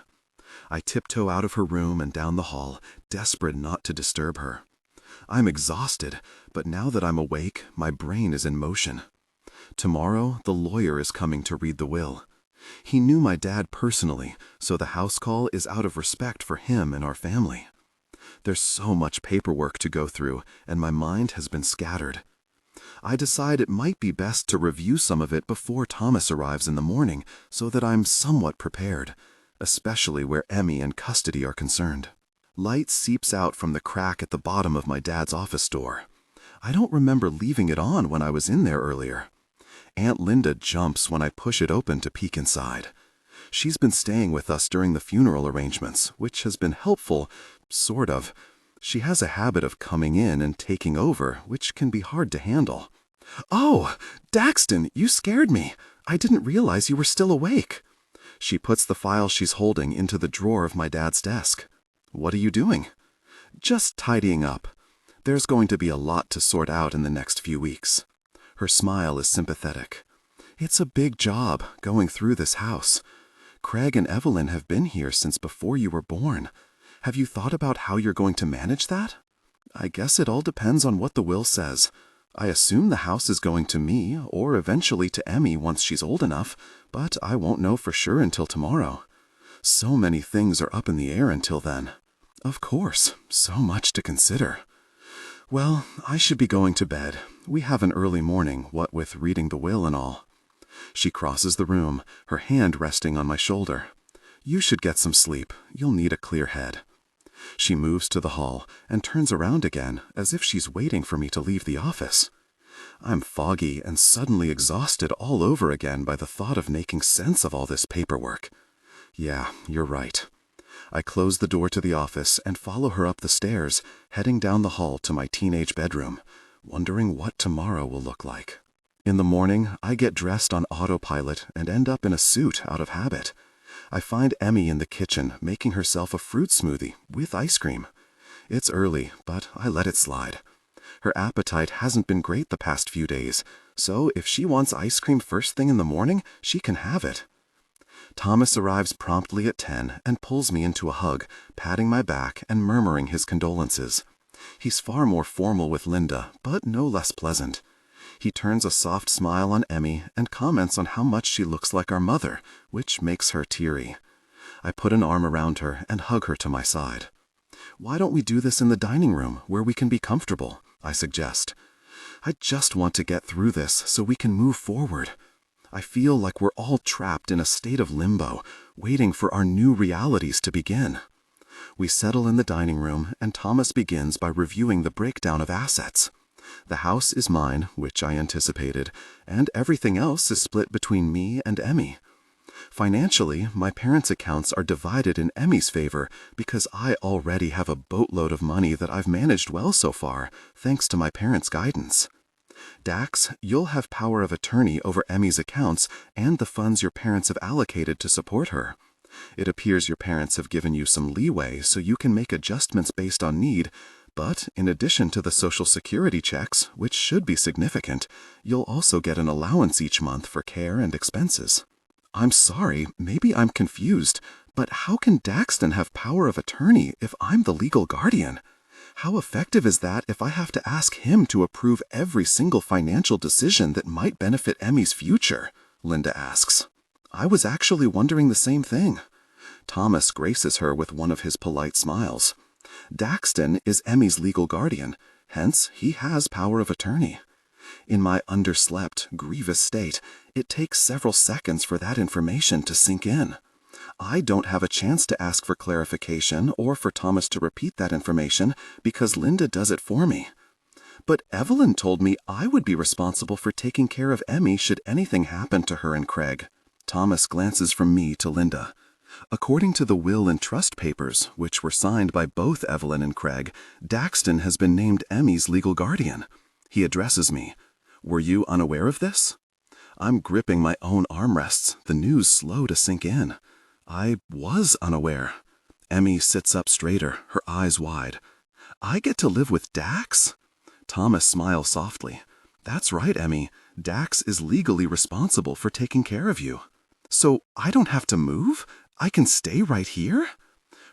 I tiptoe out of her room and down the hall, desperate not to disturb her. I'm exhausted, but now that I'm awake, my brain is in motion. Tomorrow, the lawyer is coming to read the will. He knew my dad personally, so the house call is out of respect for him and our family. There's so much paperwork to go through, and my mind has been scattered. I decide it might be best to review some of it before Thomas arrives in the morning so that I'm somewhat prepared, especially where Emmy and custody are concerned. Light seeps out from the crack at the bottom of my dad's office door. I don't remember leaving it on when I was in there earlier. Aunt Linda jumps when I push it open to peek inside. She's been staying with us during the funeral arrangements, which has been helpful, sort of. She has a habit of coming in and taking over, which can be hard to handle. "Oh, Daxton, you scared me. I didn't realize you were still awake." She puts the file she's holding into the drawer of my dad's desk. "What are you doing?" "Just tidying up. There's going to be a lot to sort out in the next few weeks." Her smile is sympathetic. "It's a big job, going through this house. Craig and Evelyn have been here since before you were born. Have you thought about how you're going to manage that?" "I guess it all depends on what the will says. I assume the house is going to me, or eventually to Emmy once she's old enough, but I won't know for sure until tomorrow. So many things are up in the air until then. Of course, so much to consider. Well, I should be going to bed. We have an early morning, what with reading the will and all." She crosses the room, her hand resting on my shoulder. "You should get some sleep. You'll need a clear head." She moves to the hall and turns around again as if she's waiting for me to leave the office. I'm foggy and suddenly exhausted all over again by the thought of making sense of all this paperwork. Yeah, you're right. I close the door to the office and follow her up the stairs, heading down the hall to my teenage bedroom, wondering what tomorrow will look like. In the morning, I get dressed on autopilot and end up in a suit out of habit. I find Emmy in the kitchen making herself a fruit smoothie with ice cream. It's early, but I let it slide. Her appetite hasn't been great the past few days, so if she wants ice cream first thing in the morning, she can have it. Thomas arrives promptly at 10 and pulls me into a hug, patting my back and murmuring his condolences. He's far more formal with Linda, but no less pleasant. He turns a soft smile on Emmy and comments on how much she looks like our mother, which makes her teary. I put an arm around her and hug her to my side. "Why don't we do this in the dining room, where we can be comfortable?" I suggest. "I just want to get through this so we can move forward. I feel like we're all trapped in a state of limbo, waiting for our new realities to begin." We settle in the dining room, and Thomas begins by reviewing the breakdown of assets. The house is mine, which I anticipated, and everything else is split between me and Emmy. Financially, my parents' accounts are divided in Emmy's favor because I already have a boatload of money that I've managed well so far, thanks to my parents' guidance. "Dax, you'll have power of attorney over Emmy's accounts and the funds your parents have allocated to support her. It appears your parents have given you some leeway so you can make adjustments based on need, but in addition to the Social Security checks, which should be significant, you'll also get an allowance each month for care and expenses." "I'm sorry, maybe I'm confused, but how can Daxton have power of attorney if I'm the legal guardian? How effective is that if I have to ask him to approve every single financial decision that might benefit Emmy's future?" Linda asks. I was actually wondering the same thing. Thomas graces her with one of his polite smiles. Daxton is Emmy's legal guardian, hence he has power of attorney. In my underslept, grievous state, it takes several seconds for that information to sink in. I don't have a chance to ask for clarification or for Thomas to repeat that information because Linda does it for me. But Evelyn told me I would be responsible for taking care of Emmy should anything happen to her and Craig. Thomas glances from me to Linda. According to the will and trust papers, which were signed by both Evelyn and Craig, Daxton has been named Emmy's legal guardian. He addresses me. "Were you unaware of this?" I'm gripping my own armrests, the news slow to sink in. I was unaware. Emmy sits up straighter, her eyes wide. "I get to live with Dax?" Thomas smiles softly. "That's right, Emmy. Dax is legally responsible for taking care of you. So I don't have to move? I can stay right here?"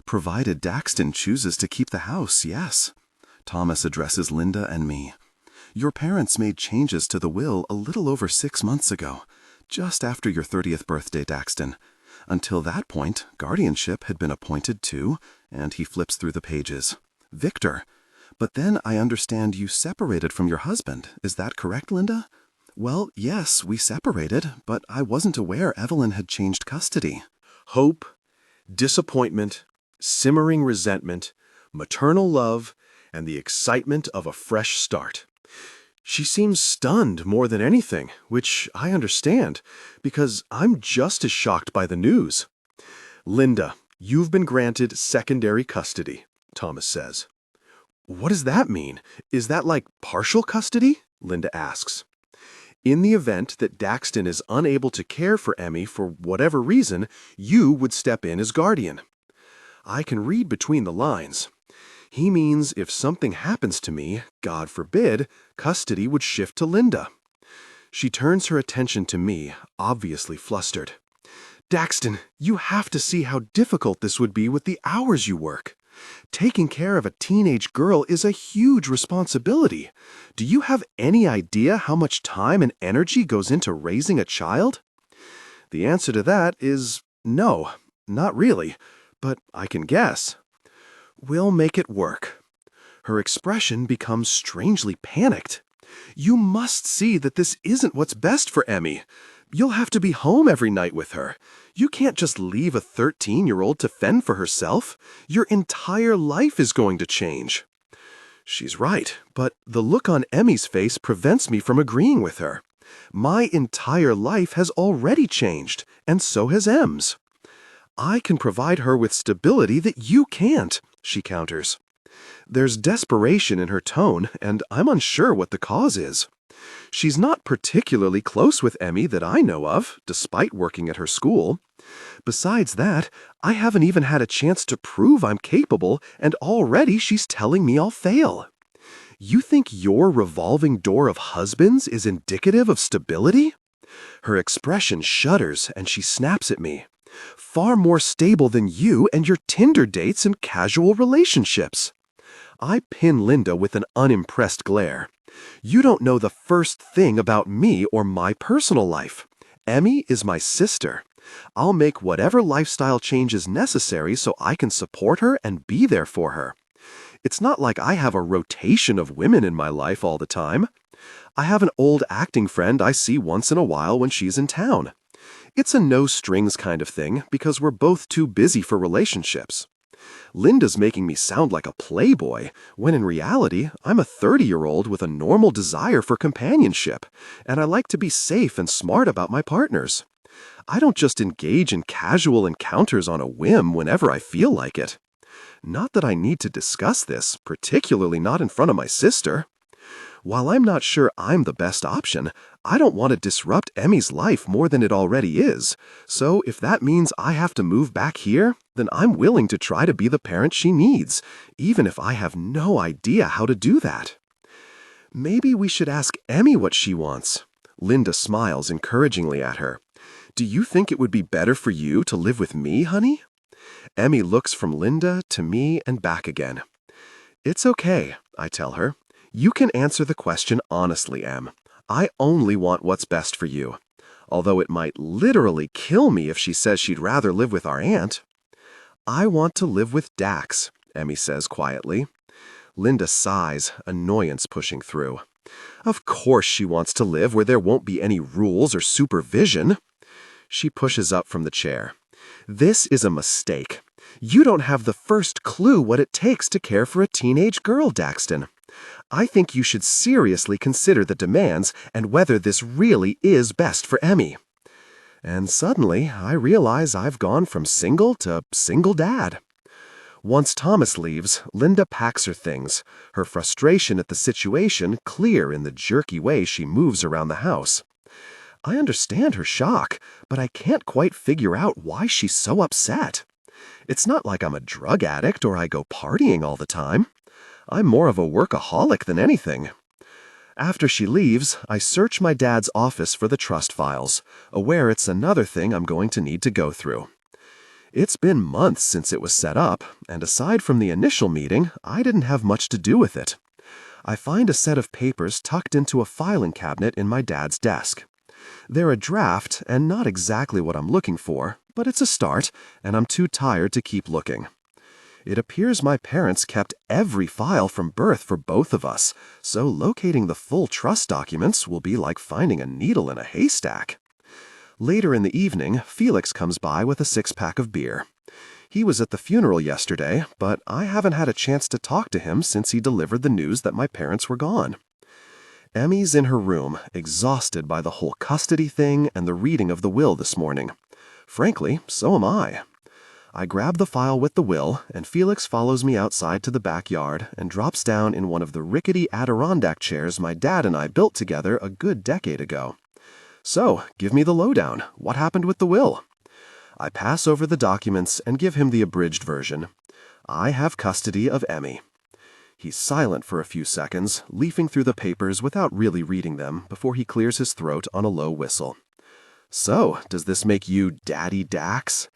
"Provided Daxton chooses to keep the house, yes." Thomas addresses Linda and me. "Your parents made changes to the will a little over 6 months ago. just after your 30th birthday, Daxton. Until that point, guardianship had been appointed to, and he flips through the pages, Victor. But then I understand you separated from your husband. Is that correct, Linda? Well, yes, we separated, but I wasn't aware Evelyn had changed custody. Hope, disappointment, simmering resentment, maternal love, and the excitement of a fresh start. She seems stunned more than anything, which I understand, because I'm just as shocked by the news. Linda, you've been granted secondary custody, Thomas says. What does that mean? Is that like partial custody? Linda asks. In the event that Daxton is unable to care for Emmy for whatever reason, you would step in as guardian. I can read between the lines. He means if something happens to me, God forbid, custody would shift to Linda. She turns her attention to me, obviously flustered. Daxton, you have to see how difficult this would be with the hours you work. Taking care of a teenage girl is a huge responsibility. Do you have any idea how much time and energy goes into raising a child? The answer to that is no, not really, but I can guess. We'll make it work. Her expression becomes strangely panicked. You must see that this isn't what's best for Emmy. You'll have to be home every night with her. You can't just leave a 13-year-old to fend for herself. Your entire life is going to change. She's right, but the look on Emmy's face prevents me from agreeing with her. My entire life has already changed, and so has Em's. I can provide her with stability that you can't, she counters. There's desperation in her tone, and I'm unsure what the cause is. She's not particularly close with Emmy that I know of, despite working at her school. Besides that, I haven't even had a chance to prove I'm capable, and already she's telling me I'll fail. You think your revolving door of husbands is indicative of stability? Her expression shudders, and she snaps at me. Far more stable than you and your Tinder dates and casual relationships. I pin Linda with an unimpressed glare. You don't know the first thing about me or my personal life. Emmy is my sister. I'll make whatever lifestyle changes necessary so I can support her and be there for her. It's not like I have a rotation of women in my life all the time. I have an old acting friend I see once in a while when she's in town. It's a no-strings kind of thing because we're both too busy for relationships. Linda's making me sound like a playboy, when in reality, I'm a 30-year-old with a normal desire for companionship, and I like to be safe and smart about my partners. I don't just engage in casual encounters on a whim whenever I feel like it. Not that I need to discuss this, particularly not in front of my sister. While I'm not sure I'm the best option, I don't want to disrupt Emmy's life more than it already is. So if that means I have to move back here, then I'm willing to try to be the parent she needs, even if I have no idea how to do that. Maybe we should ask Emmy what she wants. Linda smiles encouragingly at her. Do you think it would be better for you to live with me, honey? Emmy looks from Linda to me and back again. It's okay, I tell her. You can answer the question honestly, Em. I only want what's best for you. Although it might literally kill me if she says she'd rather live with our aunt. I want to live with Dax, Emmy says quietly. Linda sighs, annoyance pushing through. Of course she wants to live where there won't be any rules or supervision. She pushes up from the chair. This is a mistake. You don't have the first clue what it takes to care for a teenage girl, Daxton. I think you should seriously consider the demands and whether this really is best for Emmy. And suddenly, I realize I've gone from single to single dad. Once Thomas leaves, Linda packs her things, her frustration at the situation clear in the jerky way she moves around the house. I understand her shock, but I can't quite figure out why she's so upset. It's not like I'm a drug addict or I go partying all the time. I'm more of a workaholic than anything. After she leaves, I search my dad's office for the trust files, aware it's another thing I'm going to need to go through. It's been months since it was set up, and aside from the initial meeting, I didn't have much to do with it. I find a set of papers tucked into a filing cabinet in my dad's desk. They're a draft and not exactly what I'm looking for, but it's a start, and I'm too tired to keep looking. It appears my parents kept every file from birth for both of us, so locating the full trust documents will be like finding a needle in a haystack. Later in the evening, Felix comes by with a 6-pack of beer. He was at the funeral yesterday, but I haven't had a chance to talk to him since he delivered the news that my parents were gone. Emmy's in her room, exhausted by the whole custody thing and the reading of the will this morning. Frankly, so am I. I grab the file with the will, and Felix follows me outside to the backyard and drops down in one of the rickety Adirondack chairs my dad and I built together a good decade ago. So, give me the lowdown. What happened with the will? I pass over the documents and give him the abridged version. I have custody of Emmy. He's silent for a few seconds, leafing through the papers without really reading them before he clears his throat on a low whistle. So, does this make you Daddy Dax?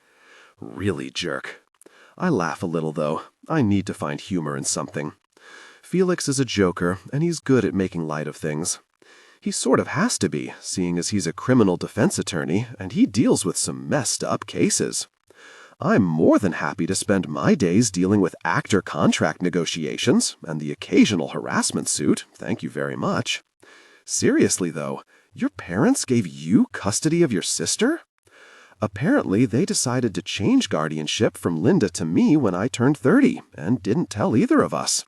Really, jerk. I laugh a little, though. I need to find humor in something. Felix is a joker, and he's good at making light of things. He sort of has to be, seeing as he's a criminal defense attorney, and he deals with some messed up cases. I'm more than happy to spend my days dealing with actor contract negotiations and the occasional harassment suit, thank you very much. Seriously, though, your parents gave you custody of your sister? Apparently, they decided to change guardianship from Linda to me when I turned 30, and didn't tell either of us.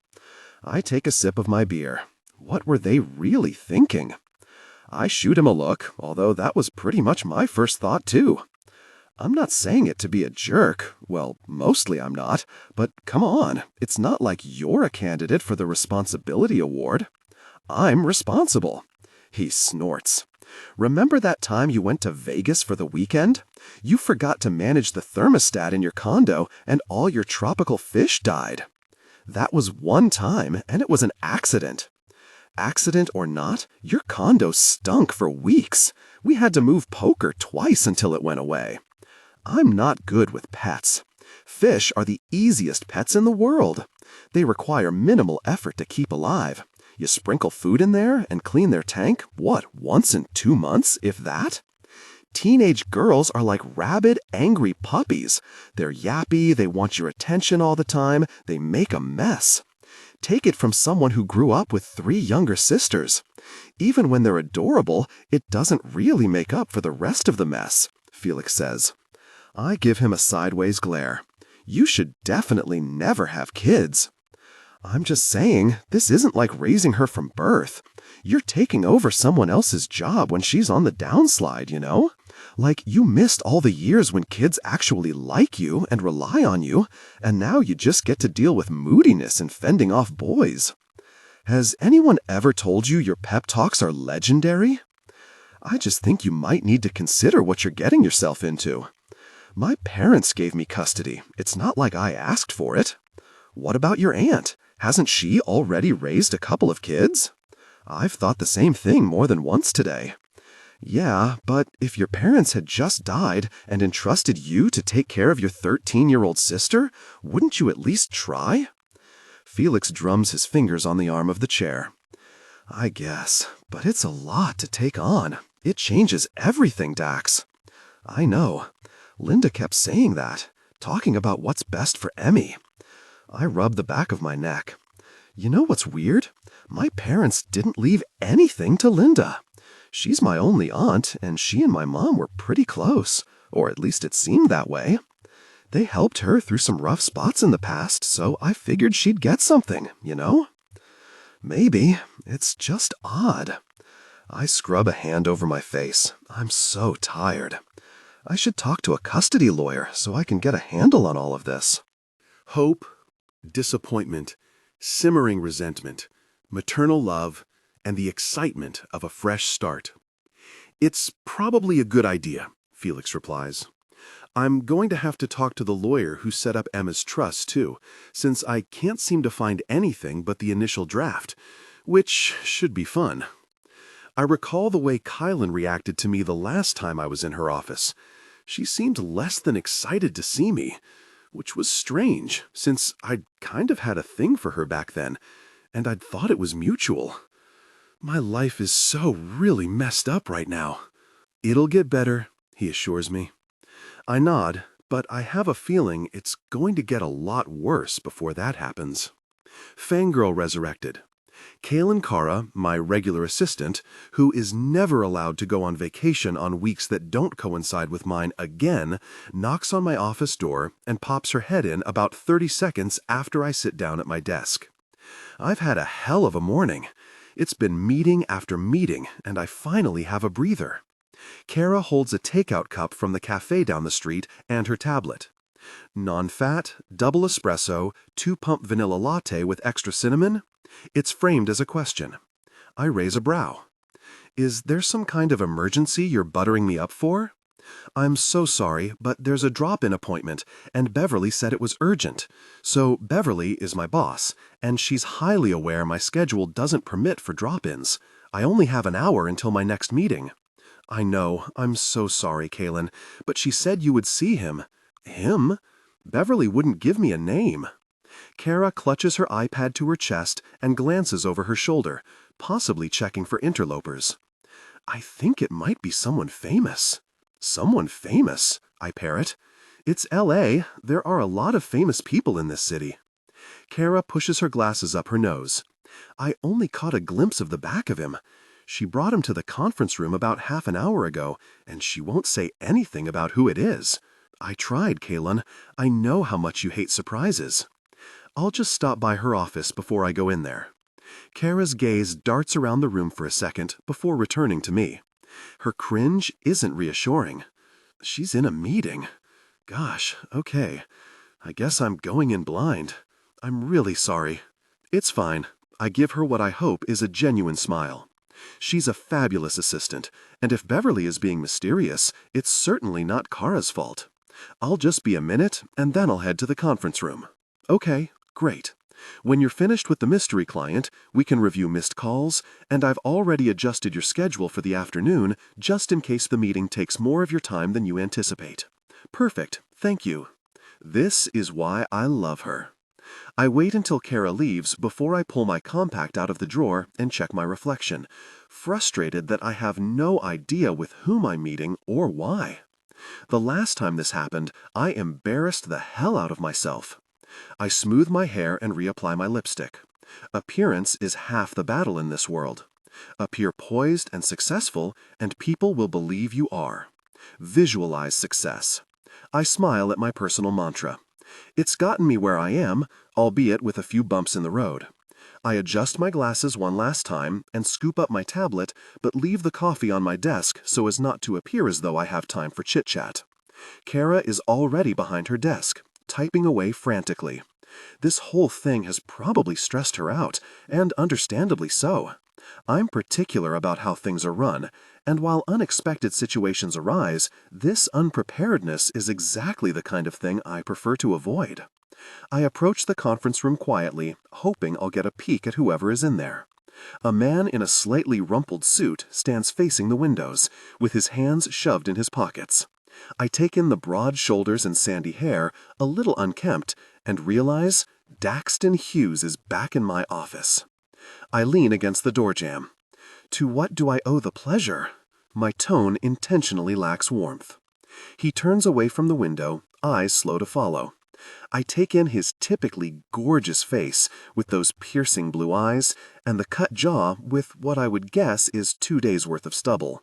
I take a sip of my beer. What were they really thinking? I shoot him a look, although that was pretty much my first thought, too. I'm not saying it to be a jerk. Well, mostly I'm not. But come on, it's not like you're a candidate for the responsibility award. I'm responsible. He snorts. Remember that time you went to Vegas for the weekend? You forgot to manage the thermostat in your condo, and all your tropical fish died. That was one time, and it was an accident. Accident or not, your condo stunk for weeks. We had to move poker twice until it went away. I'm not good with pets. Fish are the easiest pets in the world. They require minimal effort to keep alive. You sprinkle food in there and clean their tank, once in 2 months, if that? Teenage girls are like rabid, angry puppies. They're yappy, they want your attention all the time, they make a mess. Take it from someone who grew up with 3 younger sisters. Even when they're adorable, it doesn't really make up for the rest of the mess, Felix says. I give him a sideways glare. You should definitely never have kids. I'm just saying, this isn't like raising her from birth. You're taking over someone else's job when she's on the downslide, you know? Like you missed all the years when kids actually like you and rely on you, and now you just get to deal with moodiness and fending off boys. Has anyone ever told you your pep talks are legendary? I just think you might need to consider what you're getting yourself into. My parents gave me custody. It's not like I asked for it. What about your aunt? Hasn't she already raised a couple of kids? I've thought the same thing more than once today. Yeah, but if your parents had just died and entrusted you to take care of your 13-year-old sister, wouldn't you at least try? Felix drums his fingers on the arm of the chair. I guess, but it's a lot to take on. It changes everything, Dax. I know. Linda kept saying that, talking about what's best for Emmy. I rub the back of my neck. You know what's weird? My parents didn't leave anything to Linda. She's my only aunt, and she and my mom were pretty close, or at least it seemed that way. They helped her through some rough spots in the past, so I figured she'd get something, you know? Maybe. It's just odd. I scrub a hand over my face. I'm so tired. I should talk to a custody lawyer so I can get a handle on all of this. Hope, disappointment, simmering resentment, maternal love, and the excitement of a fresh start. It's probably a good idea, Felix replies. I'm going to have to talk to the lawyer who set up Emma's trust, too, since I can't seem to find anything but the initial draft, which should be fun. I recall the way Kailyn reacted to me the last time I was in her office. She seemed less than excited to see me, which was strange, since I'd kind of had a thing for her back then, and I'd thought it was mutual. My life is so really messed up right now. "It'll get better," he assures me. I nod, but I have a feeling it's going to get a lot worse before that happens. Fangirl resurrected. Kailyn Kara, my regular assistant, who is never allowed to go on vacation on weeks that don't coincide with mine again, knocks on my office door and pops her head in about 30 seconds after I sit down at my desk. I've had a hell of a morning. It's been meeting after meeting, and I finally have a breather. Kara holds a takeout cup from the cafe down the street and her tablet. Non-fat, double espresso, 2-pump vanilla latte with extra cinnamon? It's framed as a question. I raise a brow. Is there some kind of emergency you're buttering me up for? I'm so sorry, but there's a drop-in appointment, and Beverly said it was urgent. So Beverly is my boss, and she's highly aware my schedule doesn't permit for drop-ins. I only have an hour until my next meeting. I know, I'm so sorry, Kailyn, but she said you would see him. Him? Beverly wouldn't give me a name. Kara clutches her iPad to her chest and glances over her shoulder, possibly checking for interlopers. I think it might be someone famous. Someone famous, I parrot. It's L.A. There are a lot of famous people in this city. Kara pushes her glasses up her nose. I only caught a glimpse of the back of him. She brought him to the conference room about half an hour ago, and she won't say anything about who it is. I tried, Kailyn. I know how much you hate surprises. I'll just stop by her office before I go in there. Kara's gaze darts around the room for a second before returning to me. Her cringe isn't reassuring. She's in a meeting. Gosh, okay. I guess I'm going in blind. I'm really sorry. It's fine. I give her what I hope is a genuine smile. She's a fabulous assistant, and if Beverly is being mysterious, it's certainly not Kara's fault. I'll just be a minute, and then I'll head to the conference room. Okay, great. When you're finished with the mystery client, we can review missed calls, and I've already adjusted your schedule for the afternoon just in case the meeting takes more of your time than you anticipate. Perfect, thank you. This is why I love her. I wait until Kara leaves before I pull my compact out of the drawer and check my reflection, frustrated that I have no idea with whom I'm meeting or why. The last time this happened, I embarrassed the hell out of myself. I smooth my hair and reapply my lipstick. Appearance is half the battle in this world. Appear poised and successful, and people will believe you are. Visualize success. I smile at my personal mantra. It's gotten me where I am, albeit with a few bumps in the road. I adjust my glasses one last time and scoop up my tablet, but leave the coffee on my desk so as not to appear as though I have time for chit-chat. Kara is already behind her desk, typing away frantically. This whole thing has probably stressed her out, and understandably so. I'm particular about how things are run, and while unexpected situations arise, this unpreparedness is exactly the kind of thing I prefer to avoid. I approach the conference room quietly, hoping I'll get a peek at whoever is in there. A man in a slightly rumpled suit stands facing the windows, with his hands shoved in his pockets. I take in the broad shoulders and sandy hair, a little unkempt, and realize Daxton Hughes is back in my office. I lean against the door jamb. To what do I owe the pleasure? My tone intentionally lacks warmth. He turns away from the window, eyes slow to follow. I take in his typically gorgeous face with those piercing blue eyes and the cut jaw with what I would guess is 2 days' worth of stubble.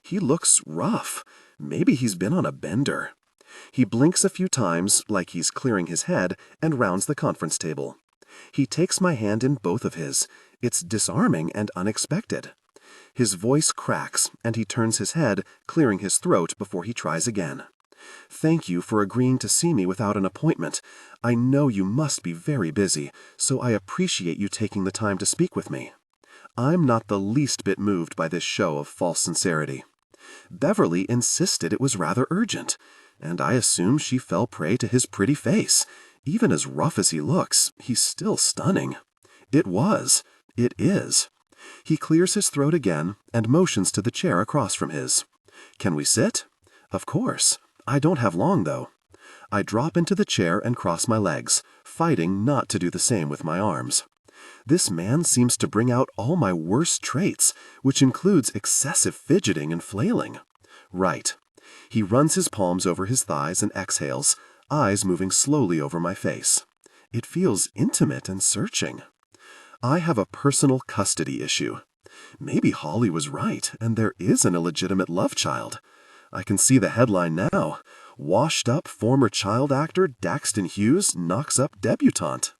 He looks rough. Maybe he's been on a bender. He blinks a few times like he's clearing his head and rounds the conference table. He takes my hand in both of his. It's disarming and unexpected. His voice cracks and he turns his head, clearing his throat before he tries again. Thank you for agreeing to see me without an appointment. I know you must be very busy, so I appreciate you taking the time to speak with me. I'm not the least bit moved by this show of false sincerity. Beverly insisted it was rather urgent, and I assume she fell prey to his pretty face. Even as rough as he looks, he's still stunning. It was. It is. He clears his throat again and motions to the chair across from his. Can we sit? Of course. I don't have long, though. I drop into the chair and cross my legs, fighting not to do the same with my arms. This man seems to bring out all my worst traits, which includes excessive fidgeting and flailing. Right. He runs his palms over his thighs and exhales, eyes moving slowly over my face. It feels intimate and searching. I have a personal custody issue. Maybe Holly was right, and there is an illegitimate love child. I can see the headline now. Washed-up former child actor Daxton Hughes knocks up debutante.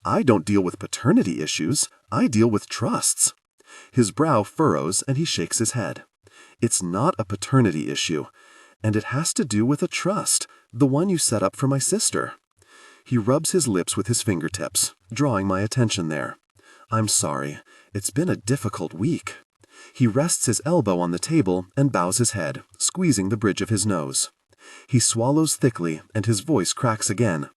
I don't deal with paternity issues. I deal with trusts. His brow furrows and he shakes his head. It's not a paternity issue, and it has to do with a trust, the one you set up for my sister. He rubs his lips with his fingertips, drawing my attention there. I'm sorry. It's been a difficult week. He rests his elbow on the table and bows his head, squeezing the bridge of his nose. He swallows thickly and his voice cracks again.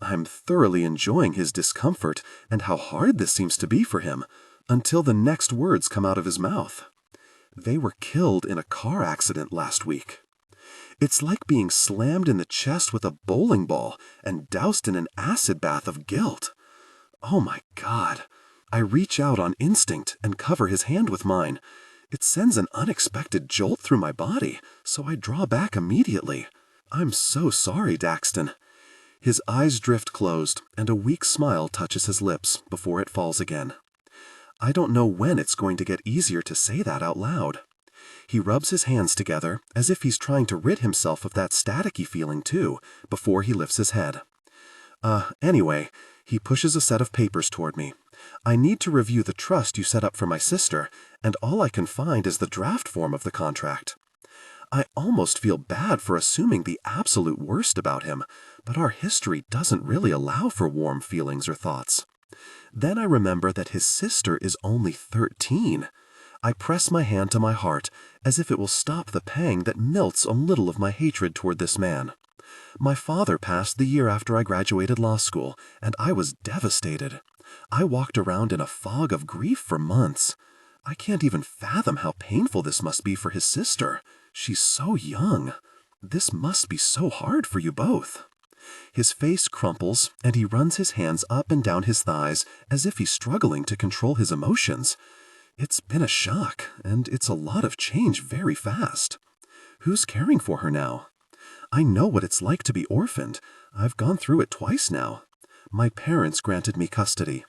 I'm thoroughly enjoying his discomfort and how hard this seems to be for him, until the next words come out of his mouth. They were killed in a car accident last week. It's like being slammed in the chest with a bowling ball and doused in an acid bath of guilt. Oh my God. I reach out on instinct and cover his hand with mine. It sends an unexpected jolt through my body, so I draw back immediately. I'm so sorry, Daxton. His eyes drift closed, and a weak smile touches his lips before it falls again. I don't know when it's going to get easier to say that out loud. He rubs his hands together as if he's trying to rid himself of that staticky feeling too, before he lifts his head. Anyway, he pushes a set of papers toward me. I need to review the trust you set up for my sister, and all I can find is the draft form of the contract. I almost feel bad for assuming the absolute worst about him, but our history doesn't really allow for warm feelings or thoughts. Then I remember that his sister is only 13. I press my hand to my heart, as if it will stop the pang that melts a little of my hatred toward this man. My father passed the year after I graduated law school, and I was devastated. I walked around in a fog of grief for months. I can't even fathom how painful this must be for his sister. She's so young. This must be so hard for you both. His face crumples, and he runs his hands up and down his thighs as if he's struggling to control his emotions. It's been a shock, and it's a lot of change very fast. Who's caring for her now? I know what it's like to be orphaned. I've gone through it twice now. My parents granted me custody.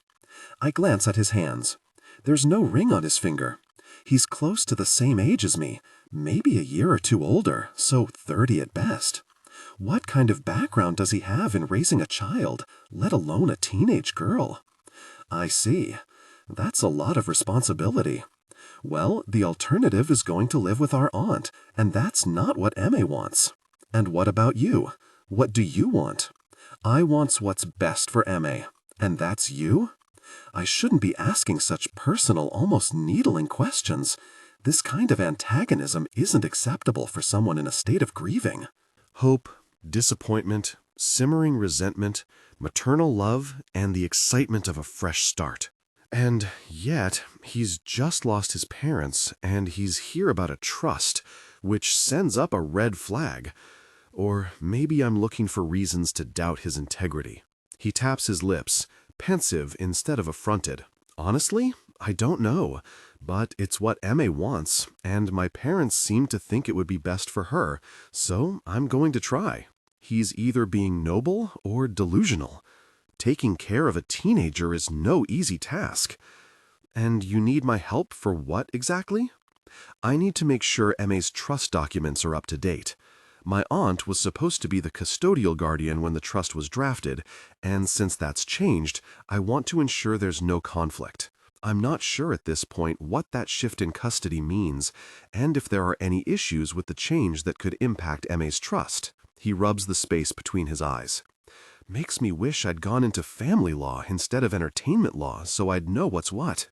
I glance at his hands. There's no ring on his finger. He's close to the same age as me, maybe a year or two older, so 30 at best. What kind of background does he have in raising a child, let alone a teenage girl? I see. That's a lot of responsibility. Well, the alternative is going to live with our aunt, and that's not what Emma wants. And what about you? What do you want? I want what's best for Emma, and that's you? I shouldn't be asking such personal, almost needling questions. This kind of antagonism isn't acceptable for someone in a state of grieving. Hope, disappointment, simmering resentment, maternal love, and the excitement of a fresh start. And yet, he's just lost his parents, and he's here about a trust, which sends up a red flag. Or maybe I'm looking for reasons to doubt his integrity. He taps his lips, pensive instead of affronted. Honestly, I don't know, but it's what Emma wants, and my parents seem to think it would be best for her, so I'm going to try. He's either being noble or delusional. Taking care of a teenager is no easy task. And you need my help for what exactly? I need to make sure Emma's trust documents are up to date. My aunt was supposed to be the custodial guardian when the trust was drafted, and since that's changed, I want to ensure there's no conflict. I'm not sure at this point what that shift in custody means, and if there are any issues with the change that could impact Emma's trust. He rubs the space between his eyes. Makes me wish I'd gone into family law instead of entertainment law so I'd know what's what.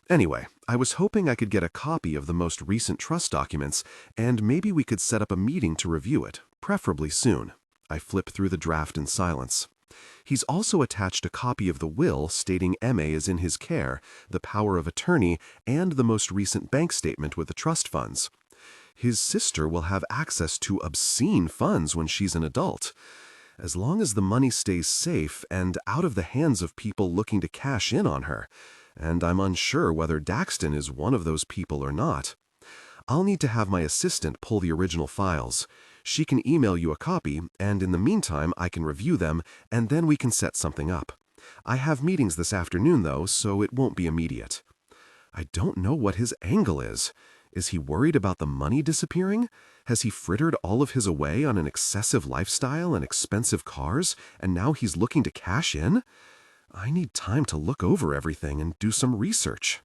Anyway, I was hoping I could get a copy of the most recent trust documents, and maybe we could set up a meeting to review it, preferably soon. I flip through the draft in silence. He's also attached a copy of the will stating Emma is in his care, the power of attorney, and the most recent bank statement with the trust funds. His sister will have access to obscene funds when she's an adult. As long as the money stays safe and out of the hands of people looking to cash in on her, and I'm unsure whether Daxton is one of those people or not. I'll need to have my assistant pull the original files. She can email you a copy, and in the meantime I can review them, and then we can set something up. I have meetings this afternoon, though, so it won't be immediate. I don't know what his angle is. Is he worried about the money disappearing? Has he frittered all of his away on an excessive lifestyle and expensive cars, and now he's looking to cash in? I need time to look over everything and do some research.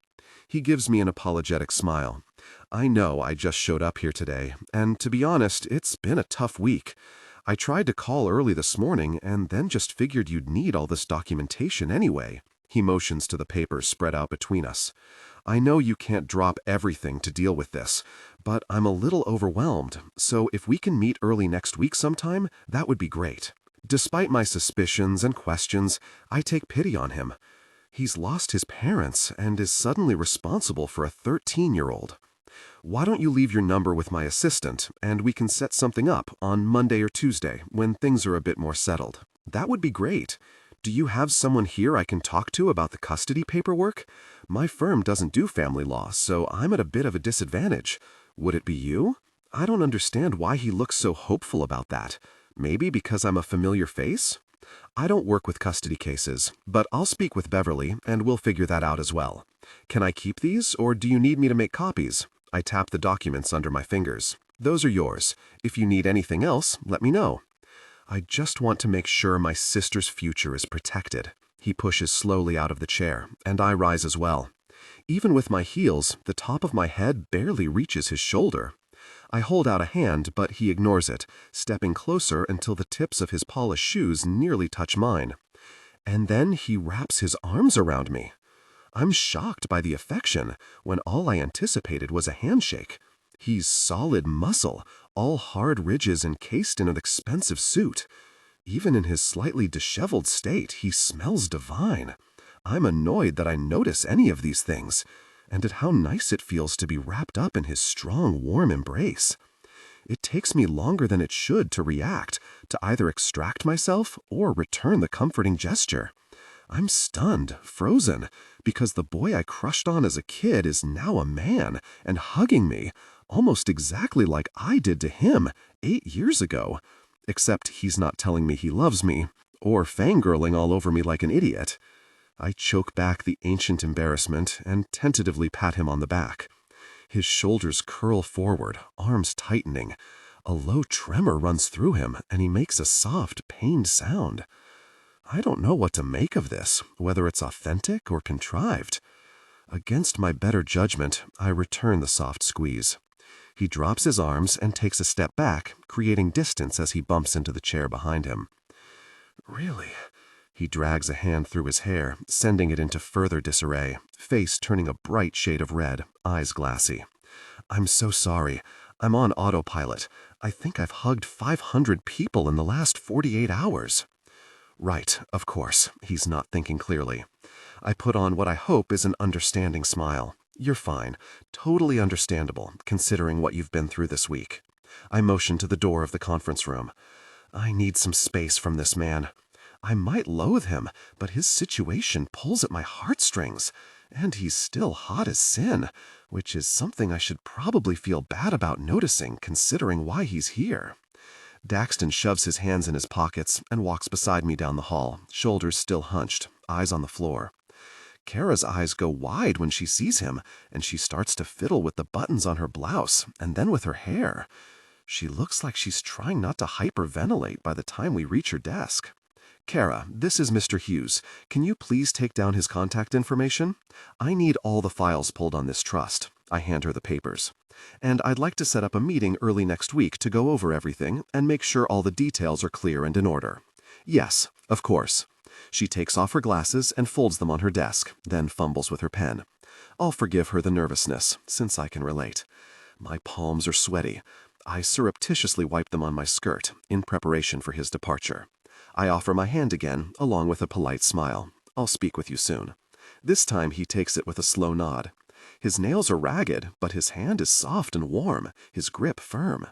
He gives me an apologetic smile. I know I just showed up here today, and to be honest, it's been a tough week. I tried to call early this morning and then just figured you'd need all this documentation anyway. He motions to the papers spread out between us. I know you can't drop everything to deal with this, but I'm a little overwhelmed, so if we can meet early next week sometime, that would be great. Despite my suspicions and questions, I take pity on him. He's lost his parents and is suddenly responsible for a 13-year-old. Why don't you leave your number with my assistant, and we can set something up on Monday or Tuesday when things are a bit more settled? That would be great. Do you have someone here I can talk to about the custody paperwork? My firm doesn't do family law, so I'm at a bit of a disadvantage. Would it be you? I don't understand why he looks so hopeful about that. Maybe because I'm a familiar face? I don't work with custody cases, but I'll speak with Beverly and we'll figure that out as well. Can I keep these, or do you need me to make copies? I tap the documents under my fingers. Those are yours. If you need anything else, let me know. I just want to make sure my sister's future is protected. He pushes slowly out of the chair, and I rise as well. Even with my heels, the top of my head barely reaches his shoulder. I hold out a hand, but he ignores it, stepping closer until the tips of his polished shoes nearly touch mine. And then he wraps his arms around me. I'm shocked by the affection, when all I anticipated was a handshake. He's solid muscle, all hard ridges encased in an expensive suit. Even in his slightly disheveled state, he smells divine. I'm annoyed that I notice any of these things, and at how nice it feels to be wrapped up in his strong, warm embrace. It takes me longer than it should to react, to either extract myself or return the comforting gesture. I'm stunned, frozen, because the boy I crushed on as a kid is now a man and hugging me, almost exactly like I did to him 8 years ago. Except he's not telling me he loves me, or fangirling all over me like an idiot. I choke back the ancient embarrassment and tentatively pat him on the back. His shoulders curl forward, arms tightening. A low tremor runs through him, and he makes a soft, pained sound. I don't know what to make of this, whether it's authentic or contrived. Against my better judgment, I return the soft squeeze. He drops his arms and takes a step back, creating distance as he bumps into the chair behind him. Really? He drags a hand through his hair, sending it into further disarray, face turning a bright shade of red, eyes glassy. I'm so sorry. I'm on autopilot. I think I've hugged 500 people in the last 48 hours. Right, of course. He's not thinking clearly. I put on what I hope is an understanding smile. You're fine. Totally understandable, considering what you've been through this week. I motion to the door of the conference room. I need some space from this man. I might loathe him, but his situation pulls at my heartstrings, and he's still hot as sin, which is something I should probably feel bad about noticing, considering why he's here. Daxton shoves his hands in his pockets and walks beside me down the hall, shoulders still hunched, eyes on the floor. Kara's eyes go wide when she sees him, and she starts to fiddle with the buttons on her blouse, and then with her hair. She looks like she's trying not to hyperventilate by the time we reach her desk. Kara, this is Mr. Hughes. Can you please take down his contact information? I need all the files pulled on this trust. I hand her the papers. And I'd like to set up a meeting early next week to go over everything and make sure all the details are clear and in order. Yes, of course. She takes off her glasses and folds them on her desk, then fumbles with her pen. I'll forgive her the nervousness, since I can relate. My palms are sweaty. I surreptitiously wipe them on my skirt, in preparation for his departure. I offer my hand again, along with a polite smile. I'll speak with you soon. This time he takes it with a slow nod. His nails are ragged, but his hand is soft and warm, his grip firm.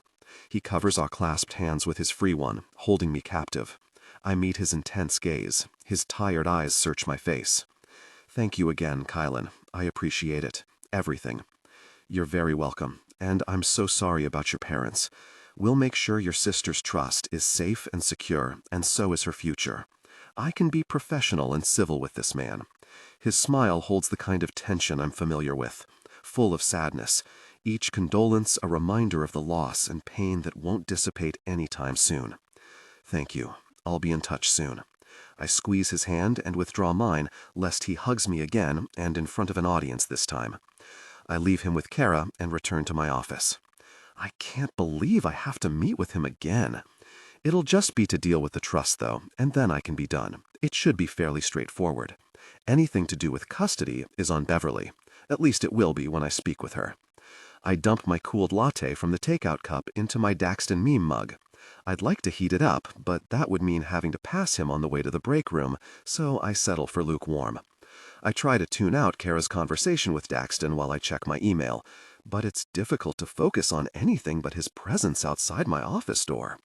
He covers our clasped hands with his free one, holding me captive. I meet his intense gaze. His tired eyes search my face. Thank you again, Kailyn. I appreciate it. Everything. You're very welcome. and I'm so sorry about your parents. We'll make sure your sister's trust is safe and secure, and so is her future. I can be professional and civil with this man. His smile holds the kind of tension I'm familiar with, full of sadness, each condolence a reminder of the loss and pain that won't dissipate anytime soon. Thank you. I'll be in touch soon. I squeeze his hand and withdraw mine, lest he hugs me again, and in front of an audience this time. I leave him with Kara and return to my office. I can't believe I have to meet with him again. It'll just be to deal with the trust, though, and then I can be done. It should be fairly straightforward. Anything to do with custody is on Beverly. At least it will be when I speak with her. I dump my cooled latte from the takeout cup into my Daxton meme mug. I'd like to heat it up, but that would mean having to pass him on the way to the break room, so I settle for lukewarm. I try to tune out Kara's conversation with Daxton while I check my email, but it's difficult to focus on anything but his presence outside my office door.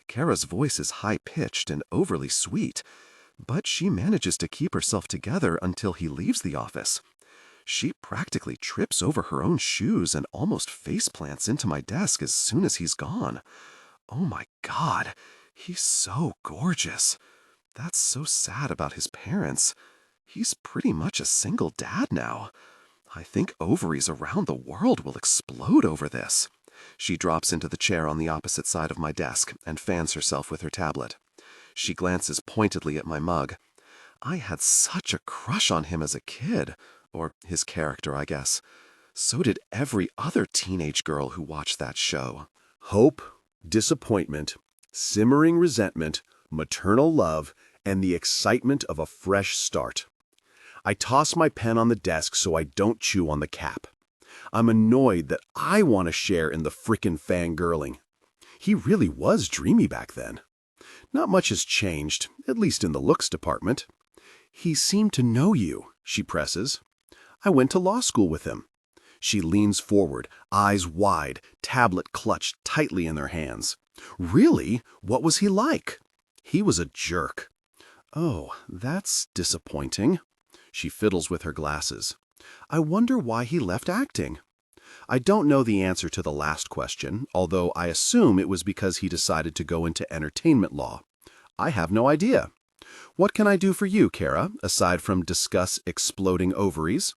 Kara's voice is high-pitched and overly sweet, but she manages to keep herself together until he leaves the office. She practically trips over her own shoes and almost faceplants into my desk as soon as he's gone. Oh my God, he's so gorgeous. That's so sad about his parents. He's pretty much a single dad now. I think ovaries around the world will explode over this. She drops into the chair on the opposite side of my desk and fans herself with her tablet. She glances pointedly at my mug. I had such a crush on him as a kid, or his character, I guess. So did every other teenage girl who watched that show. Hope, disappointment, simmering resentment, maternal love, and the excitement of a fresh start. I toss my pen on the desk so I don't chew on the cap. I'm annoyed that I want to share in the frickin' fangirling. He really was dreamy back then. Not much has changed, at least in the looks department. He seemed to know you, she presses. I went to law school with him. She leans forward, eyes wide, tablet clutched tightly in their hands. Really? What was he like? He was a jerk. Oh, that's disappointing. She fiddles with her glasses. I wonder why he left acting. I don't know the answer to the last question, although I assume it was because he decided to go into entertainment law. I have no idea. What can I do for you, Kara, aside from discuss exploding ovaries?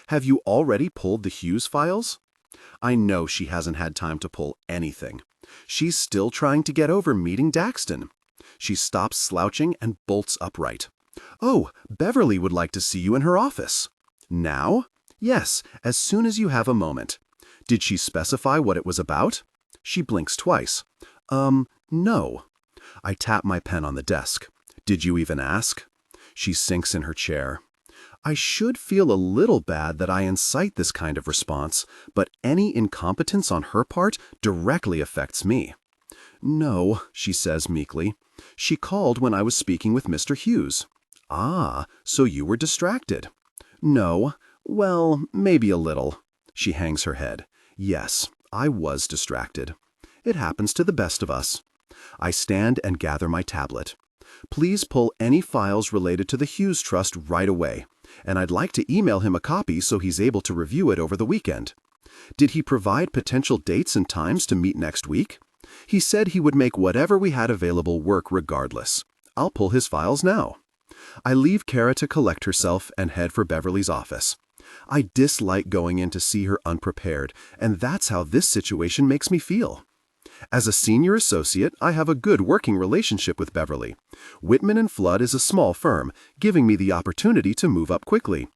Have you already pulled the Hughes files? I know she hasn't had time to pull anything. She's still trying to get over meeting Daxton. She stops slouching and bolts upright. Oh, Beverly would like to see you in her office. Now? Yes, as soon as you have a moment. Did she specify what it was about? She blinks twice. No. I tap my pen on the desk. Did you even ask? She sinks in her chair. I should feel a little bad that I incite this kind of response, but any incompetence on her part directly affects me. No, she says meekly. She called when I was speaking with Mr. Hughes. Ah, so you were distracted. No, well, maybe a little. She hangs her head. Yes, I was distracted. It happens to the best of us. I stand and gather my tablet. Please pull any files related to the Hughes Trust right away, and I'd like to email him a copy so he's able to review it over the weekend. Did he provide potential dates and times to meet next week? He said he would make whatever we had available work regardless. I'll pull his files now. I leave Kara to collect herself and head for Beverly's office. I dislike going in to see her unprepared, and that's how this situation makes me feel. As a senior associate, I have a good working relationship with Beverly. Whitman & Flood is a small firm, giving me the opportunity to move up quickly.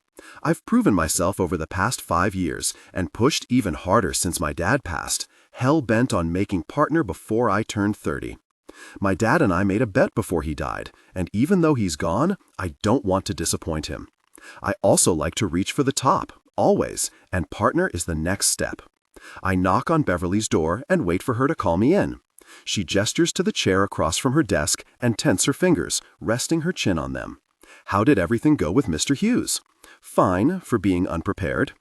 I've proven myself over the past 5 years and pushed even harder since my dad passed, hell-bent on making partner before I turned 30. My dad and I made a bet before he died, and even though he's gone, I don't want to disappoint him. I also like to reach for the top, always, and partner is the next step. I knock on Beverly's door and wait for her to call me in. She gestures to the chair across from her desk and tense her fingers, resting her chin on them. How did everything go with Mr. Hughes? Fine, for being unprepared.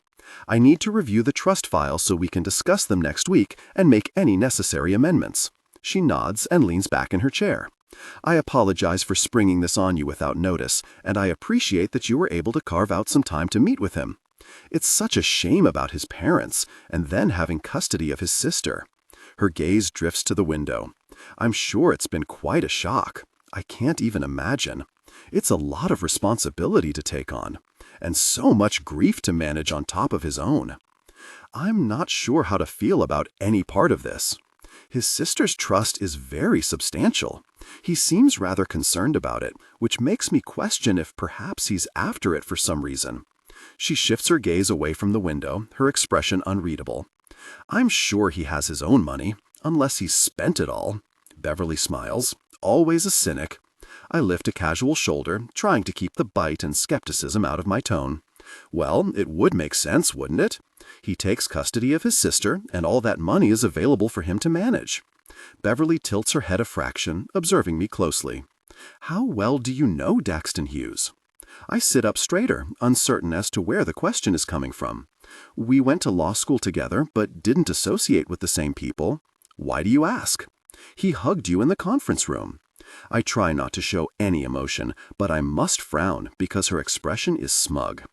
I need to review the trust files so we can discuss them next week and make any necessary amendments. She nods and leans back in her chair. I apologize for springing this on you without notice, and I appreciate that you were able to carve out some time to meet with him. It's such a shame about his parents, and then having custody of his sister. Her gaze drifts to the window. I'm sure it's been quite a shock. I can't even imagine. It's a lot of responsibility to take on, and so much grief to manage on top of his own. I'm not sure how to feel about any part of this. His sister's trust is very substantial. He seems rather concerned about it, which makes me question if perhaps he's after it for some reason. She shifts her gaze away from the window, her expression unreadable. I'm sure he has his own money, unless he's spent it all. Beverly smiles, always a cynic. I lift a casual shoulder, trying to keep the bite and skepticism out of my tone. Well, it would make sense, wouldn't it? He takes custody of his sister, and all that money is available for him to manage. Beverly tilts her head a fraction, observing me closely. How well do you know Daxton Hughes? I sit up straighter, uncertain as to where the question is coming from. We went to law school together, but didn't associate with the same people. Why do you ask? He hugged you in the conference room. I try not to show any emotion, but I must frown because her expression is smug.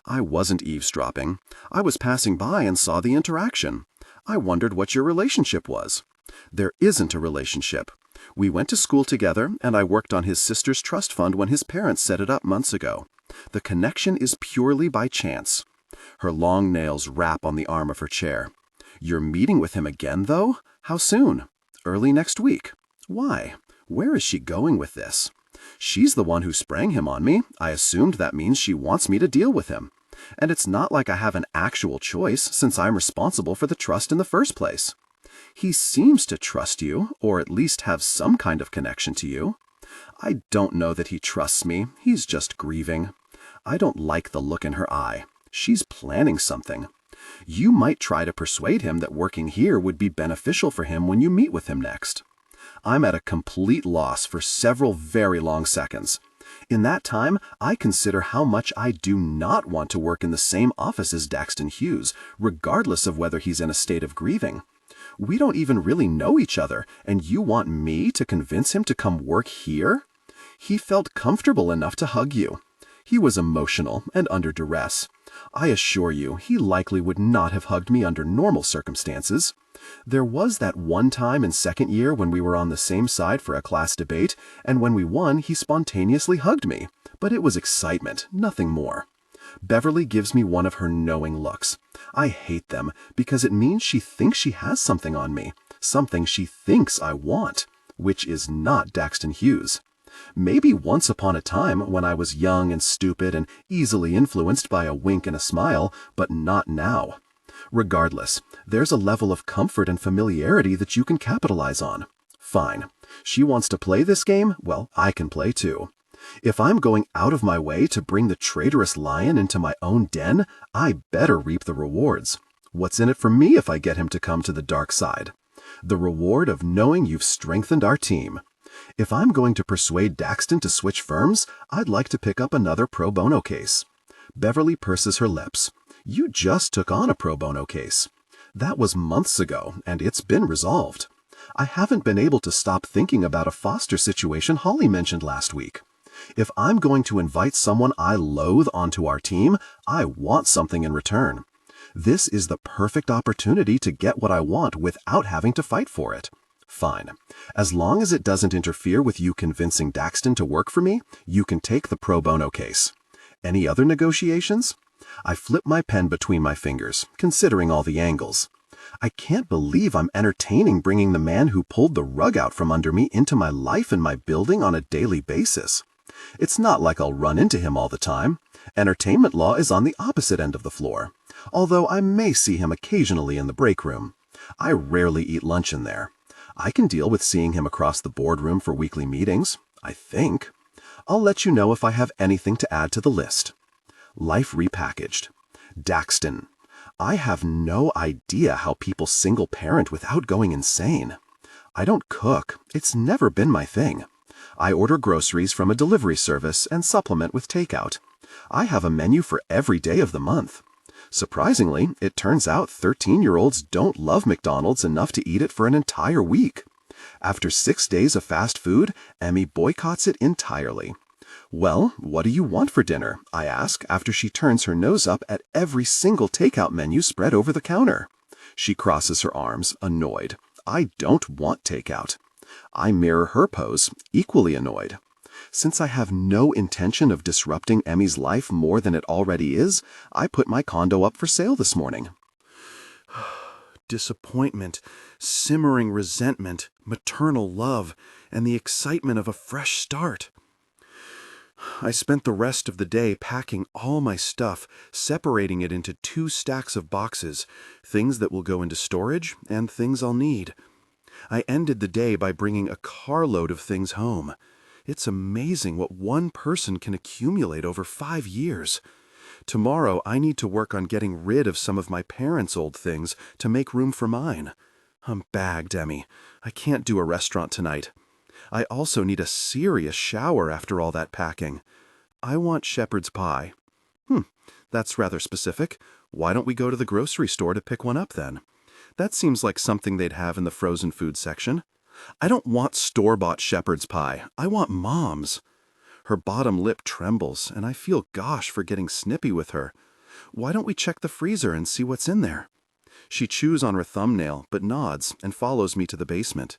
I wasn't eavesdropping. I was passing by and saw the interaction. I wondered what your relationship was. There isn't a relationship. We went to school together, and I worked on his sister's trust fund when his parents set it up months ago. The connection is purely by chance. Her long nails rap on the arm of her chair. You're meeting with him again, though? How soon? Early next week. Why? Where is she going with this? She's the one who sprang him on me. I assumed that means she wants me to deal with him. And it's not like I have an actual choice since I'm responsible for the trust in the first place. He seems to trust you, or at least have some kind of connection to you. I don't know that he trusts me. He's just grieving. I don't like the look in her eye. She's planning something. You might try to persuade him that working here would be beneficial for him when you meet with him next. I'm at a complete loss for several very long seconds. In that time, I consider how much I do not want to work in the same office as Daxton Hughes, regardless of whether he's in a state of grieving. We don't even really know each other, and you want me to convince him to come work here? He felt comfortable enough to hug you. He was emotional and under duress. I assure you, he likely would not have hugged me under normal circumstances. There was that one time in second year when we were on the same side for a class debate, and when we won, he spontaneously hugged me. But it was excitement, nothing more. Beverly gives me one of her knowing looks. I hate them because it means she thinks she has something on me, something she thinks I want, which is not Daxton Hughes. Maybe once upon a time when I was young and stupid and easily influenced by a wink and a smile, but not now. Regardless, there's a level of comfort and familiarity that you can capitalize on. Fine. She wants to play this game? Well, I can play too. If I'm going out of my way to bring the traitorous lion into my own den, I better reap the rewards. What's in it for me if I get him to come to the dark side? The reward of knowing you've strengthened our team. If I'm going to persuade Daxton to switch firms, I'd like to pick up another pro bono case. Beverly purses her lips. You just took on a pro bono case. That was months ago, and it's been resolved. I haven't been able to stop thinking about a foster situation Holly mentioned last week. If I'm going to invite someone I loathe onto our team, I want something in return. This is the perfect opportunity to get what I want without having to fight for it. Fine. As long as it doesn't interfere with you convincing Daxton to work for me, you can take the pro bono case. Any other negotiations? I flip my pen between my fingers, considering all the angles. I can't believe I'm entertaining bringing the man who pulled the rug out from under me into my life and my building on a daily basis. It's not like I'll run into him all the time. Entertainment law is on the opposite end of the floor, although I may see him occasionally in the break room. I rarely eat lunch in there. I can deal with seeing him across the boardroom for weekly meetings, I think. I'll let you know if I have anything to add to the list. Life repackaged. Daxton. I have no idea how people single parent without going insane. I don't cook. It's never been my thing. I order groceries from a delivery service and supplement with takeout. I have a menu for every day of the month. Surprisingly, it turns out 13-year-olds don't love McDonald's enough to eat it for an entire week. After 6 days of fast food, Emmy boycotts it entirely. Well, what do you want for dinner? I ask after she turns her nose up at every single takeout menu spread over the counter. She crosses her arms, annoyed. I don't want takeout. I mirror her pose, equally annoyed. Since I have no intention of disrupting Emmy's life more than it already is, I put my condo up for sale this morning. Disappointment, simmering resentment, maternal love, and the excitement of a fresh start. I spent the rest of the day packing all my stuff, separating it into 2 stacks of boxes, things that will go into storage and things I'll need. I ended the day by bringing a carload of things home. It's amazing what one person can accumulate over 5 years. Tomorrow I need to work on getting rid of some of my parents' old things to make room for mine. I'm bagged, Emmy. I can't do a restaurant tonight. I also need a serious shower after all that packing. I want shepherd's pie. That's rather specific. Why don't we go to the grocery store to pick one up then? That seems like something they'd have in the frozen food section. I don't want store-bought shepherd's pie. I want Mom's. Her bottom lip trembles, and I feel gosh for getting snippy with her. Why don't we check the freezer and see what's in there? She chews on her thumbnail, but nods and follows me to the basement.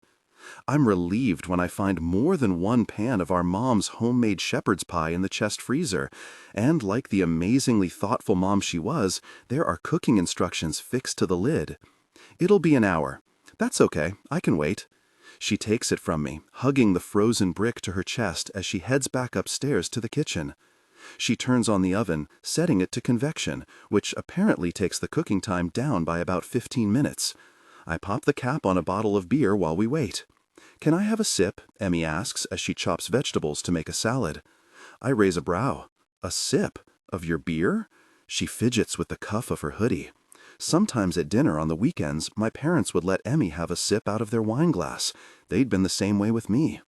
I'm relieved when I find more than one pan of our Mom's homemade shepherd's pie in the chest freezer, and like the amazingly thoughtful mom she was, there are cooking instructions fixed to the lid. It'll be an hour. That's okay, I can wait. She takes it from me, hugging the frozen brick to her chest as she heads back upstairs to the kitchen. She turns on the oven, setting it to convection, which apparently takes the cooking time down by about 15 minutes. I pop the cap on a bottle of beer while we wait. "Can I have a sip?" Emmy asks as she chops vegetables to make a salad. I raise a brow. "A sip? Of your beer?" She fidgets with the cuff of her hoodie. Sometimes at dinner on the weekends, my parents would let Emmy have a sip out of their wine glass. They'd been the same way with me.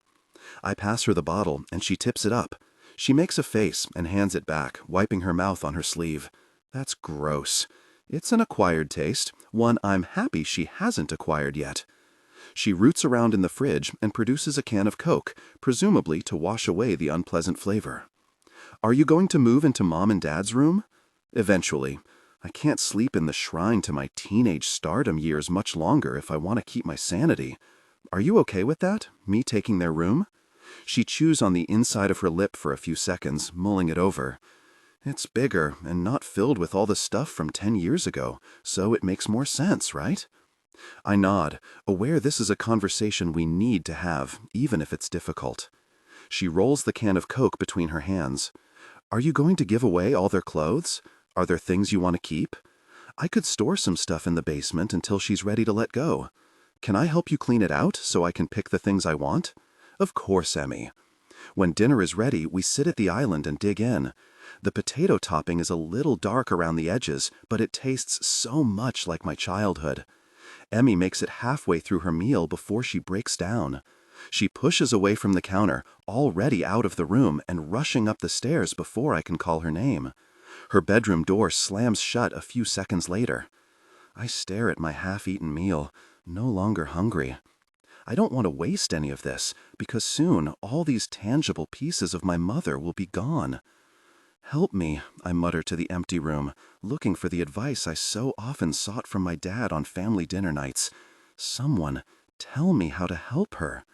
I pass her the bottle, and she tips it up. She makes a face and hands it back, wiping her mouth on her sleeve. That's gross. It's an acquired taste, one I'm happy she hasn't acquired yet. She roots around in the fridge and produces a can of Coke, presumably to wash away the unpleasant flavor. "Are you going to move into Mom and Dad's room?" "Eventually. I can't sleep in the shrine to my teenage stardom years much longer if I want to keep my sanity. Are you okay with that, me taking their room?" She chews on the inside of her lip for a few seconds, mulling it over. "It's bigger and not filled with all the stuff from 10 years ago, so it makes more sense, right?" I nod, aware this is a conversation we need to have, even if it's difficult. She rolls the can of Coke between her hands. "Are you going to give away all their clothes? Are there things you want to keep? I could store some stuff in the basement until she's ready to let go. Can I help you clean it out so I can pick the things I want?" "Of course, Emmy." When dinner is ready, we sit at the island and dig in. The potato topping is a little dark around the edges, but it tastes so much like my childhood. Emmy makes it halfway through her meal before she breaks down. She pushes away from the counter, already out of the room and rushing up the stairs before I can call her name. Her bedroom door slams shut a few seconds later. I stare at my half-eaten meal, no longer hungry. I don't want to waste any of this, because soon all these tangible pieces of my mother will be gone. "Help me," I mutter to the empty room, looking for the advice I so often sought from my dad on family dinner nights. Someone, tell me how to help her.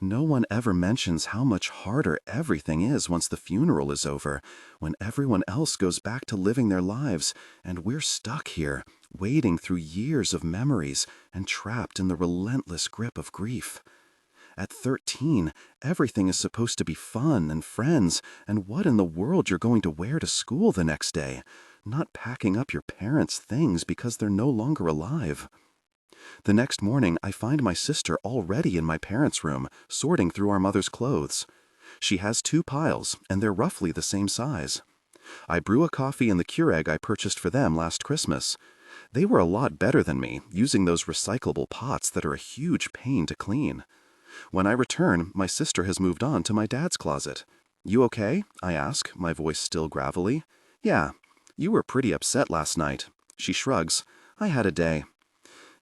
No one ever mentions how much harder everything is once the funeral is over, when everyone else goes back to living their lives, and we're stuck here, wading through years of memories and trapped in the relentless grip of grief. At 13, everything is supposed to be fun and friends, and what in the world you're going to wear to school the next day, not packing up your parents' things because they're no longer alive. The next morning, I find my sister already in my parents' room, sorting through our mother's clothes. She has 2 piles, and they're roughly the same size. I brew a coffee in the Keurig I purchased for them last Christmas. They were a lot better than me, using those recyclable pots that are a huge pain to clean. When I return, my sister has moved on to my dad's closet. "You okay?" I ask, my voice still gravelly. "Yeah. You were pretty upset last night." She shrugs. "I had a day."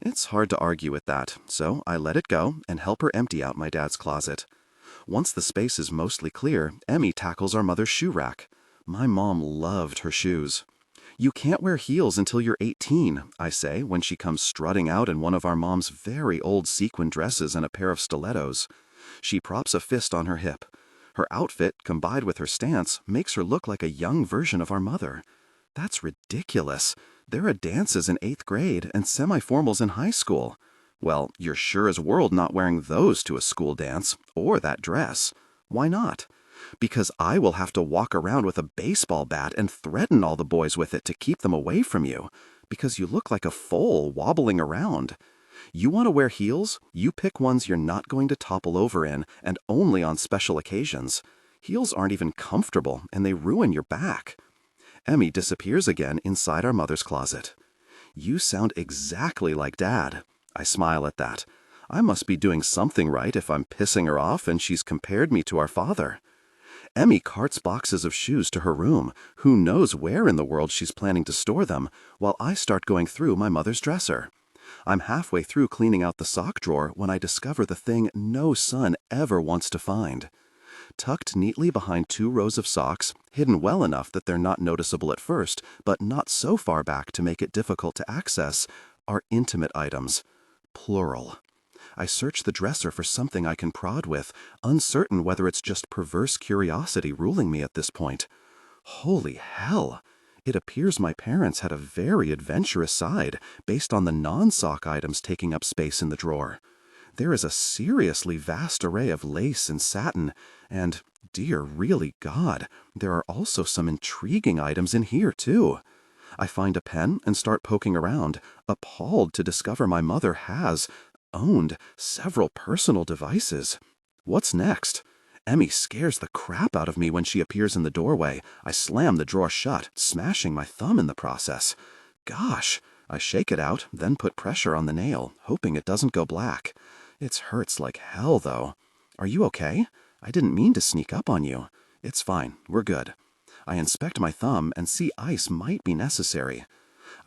It's hard to argue with that, so I let it go and help her empty out my dad's closet. Once the space is mostly clear, Emmy tackles our mother's shoe rack. My mom loved her shoes. "You can't wear heels until you're 18, I say when she comes strutting out in one of our mom's very old sequin dresses and a pair of stilettos. She props a fist on her hip. Her outfit, combined with her stance, makes her look like a young version of our mother. That's ridiculous. There are dances in 8th grade and semi-formals in high school. Well, you're sure as world not wearing those to a school dance, or that dress. Why not? Because I will have to walk around with a baseball bat and threaten all the boys with it to keep them away from you, because you look like a foal wobbling around. You want to wear heels? You pick ones you're not going to topple over in, and only on special occasions. Heels aren't even comfortable, and they ruin your back." Emmy disappears again inside our mother's closet. "You sound exactly like Dad." I smile at that. I must be doing something right if I'm pissing her off and she's compared me to our father. Emmy carts boxes of shoes to her room. Who knows where in the world she's planning to store them, while I start going through my mother's dresser. I'm halfway through cleaning out the sock drawer when I discover the thing no son ever wants to find. Tucked neatly behind 2 rows of socks, hidden well enough that they're not noticeable at first, but not so far back to make it difficult to access, are intimate items. Plural. I search the dresser for something I can prod with, uncertain whether it's just perverse curiosity ruling me at this point. Holy hell! It appears my parents had a very adventurous side based on the non-sock items taking up space in the drawer. There is a seriously vast array of lace and satin, and, dear really God, there are also some intriguing items in here too. I find a pen and start poking around, appalled to discover my mother has owned several personal devices. What's next? Emmy scares the crap out of me when she appears in the doorway. I slam the drawer shut, smashing my thumb in the process. Gosh! I shake it out, then put pressure on the nail, hoping it doesn't go black. It hurts like hell, though. "Are you okay? I didn't mean to sneak up on you." "It's fine. We're good." I inspect my thumb and see ice might be necessary.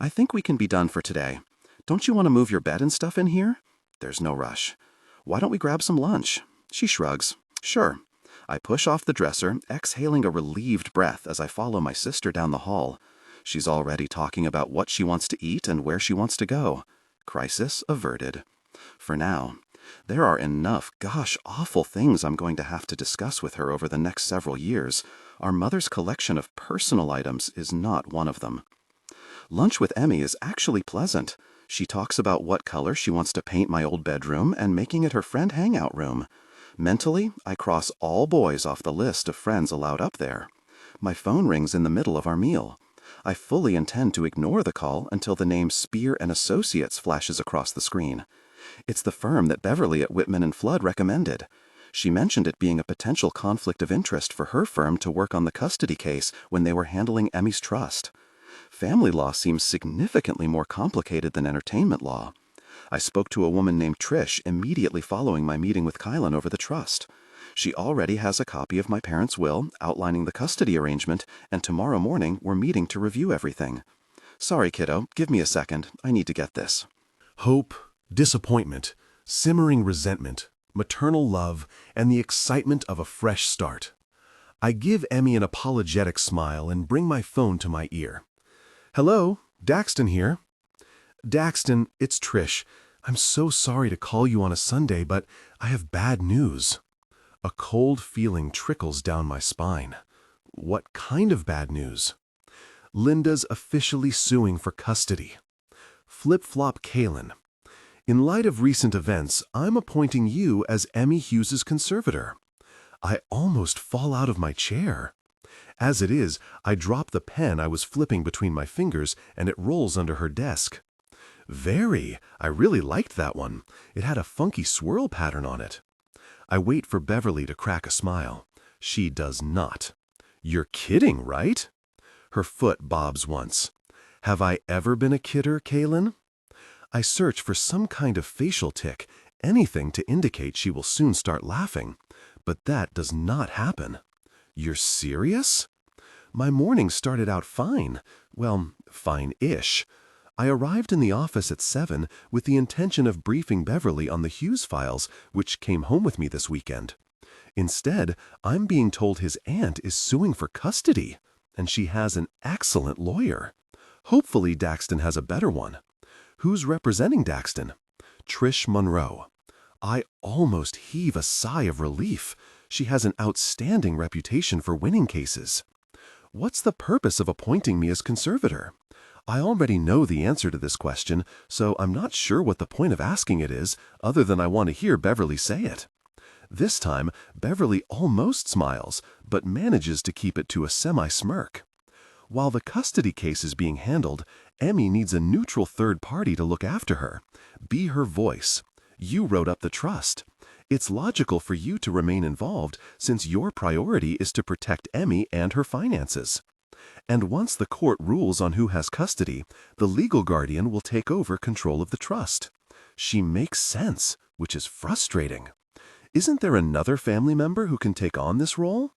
"I think we can be done for today. Don't you want to move your bed and stuff in here?" There's no rush. "Why don't we grab some lunch?" She shrugs. "Sure." I push off the dresser, exhaling a relieved breath as I follow my sister down the hall. She's already talking about what she wants to eat and where she wants to go. Crisis averted. For now. There are enough gosh awful things I'm going to have to discuss with her over the next several years. Our mother's collection of personal items is not one of them. Lunch with Emmy is actually pleasant. She talks about what color she wants to paint my old bedroom and making it her friend hangout room. Mentally, I cross all boys off the list of friends allowed up there. My phone rings in the middle of our meal. I fully intend to ignore the call until the name Spear and Associates flashes across the screen. It's the firm that Beverly at Whitman and Flood recommended. She mentioned it being a potential conflict of interest for her firm to work on the custody case when they were handling Emmy's trust. Family law seems significantly more complicated than entertainment law. I spoke to a woman named Trish immediately following my meeting with Kailyn over the trust. She already has a copy of my parents' will outlining the custody arrangement, and tomorrow morning we're meeting to review everything. "Sorry, kiddo, give me a second. I need to get this." Hope, disappointment, simmering resentment, maternal love, and the excitement of a fresh start. I give Emmy an apologetic smile and bring my phone to my ear. "Hello, Daxton here." "Daxton, it's Trish. I'm so sorry to call you on a Sunday, but I have bad news." A cold feeling trickles down my spine. What kind of bad news? Linda's officially suing for custody. Flip-flop Kailyn. In light of recent events, I'm appointing you as Emmy Hughes's conservator. I almost fall out of my chair. As it is, I drop the pen I was flipping between my fingers and it rolls under her desk. I really liked that one. It had a funky swirl pattern on it. I wait for Beverly to crack a smile. She does not. "You're kidding, right?" Her foot bobs once. "Have I ever been a kidder, Kailyn?" I search for some kind of facial tic, anything to indicate she will soon start laughing. But that does not happen. "You're serious?" My morning started out fine. Well, fine-ish. I arrived in the office at 7 with the intention of briefing Beverly on the Hughes files, which came home with me this weekend. Instead, I'm being told his aunt is suing for custody, and she has an excellent lawyer. Hopefully Daxton has a better one. Who's representing Daxton? Trish Monroe. I almost heave a sigh of relief. She has an outstanding reputation for winning cases. What's the purpose of appointing me as conservator? I already know the answer to this question, so I'm not sure what the point of asking it is, other than I want to hear Beverly say it. This time, Beverly almost smiles, but manages to keep it to a semi-smirk. While the custody case is being handled, Emmy needs a neutral third party to look after her. Be her voice. You wrote up the trust. It's logical for you to remain involved since your priority is to protect Emmy and her finances. And once the court rules on who has custody, the legal guardian will take over control of the trust. She makes sense, which is frustrating. Isn't there another family member who can take on this role?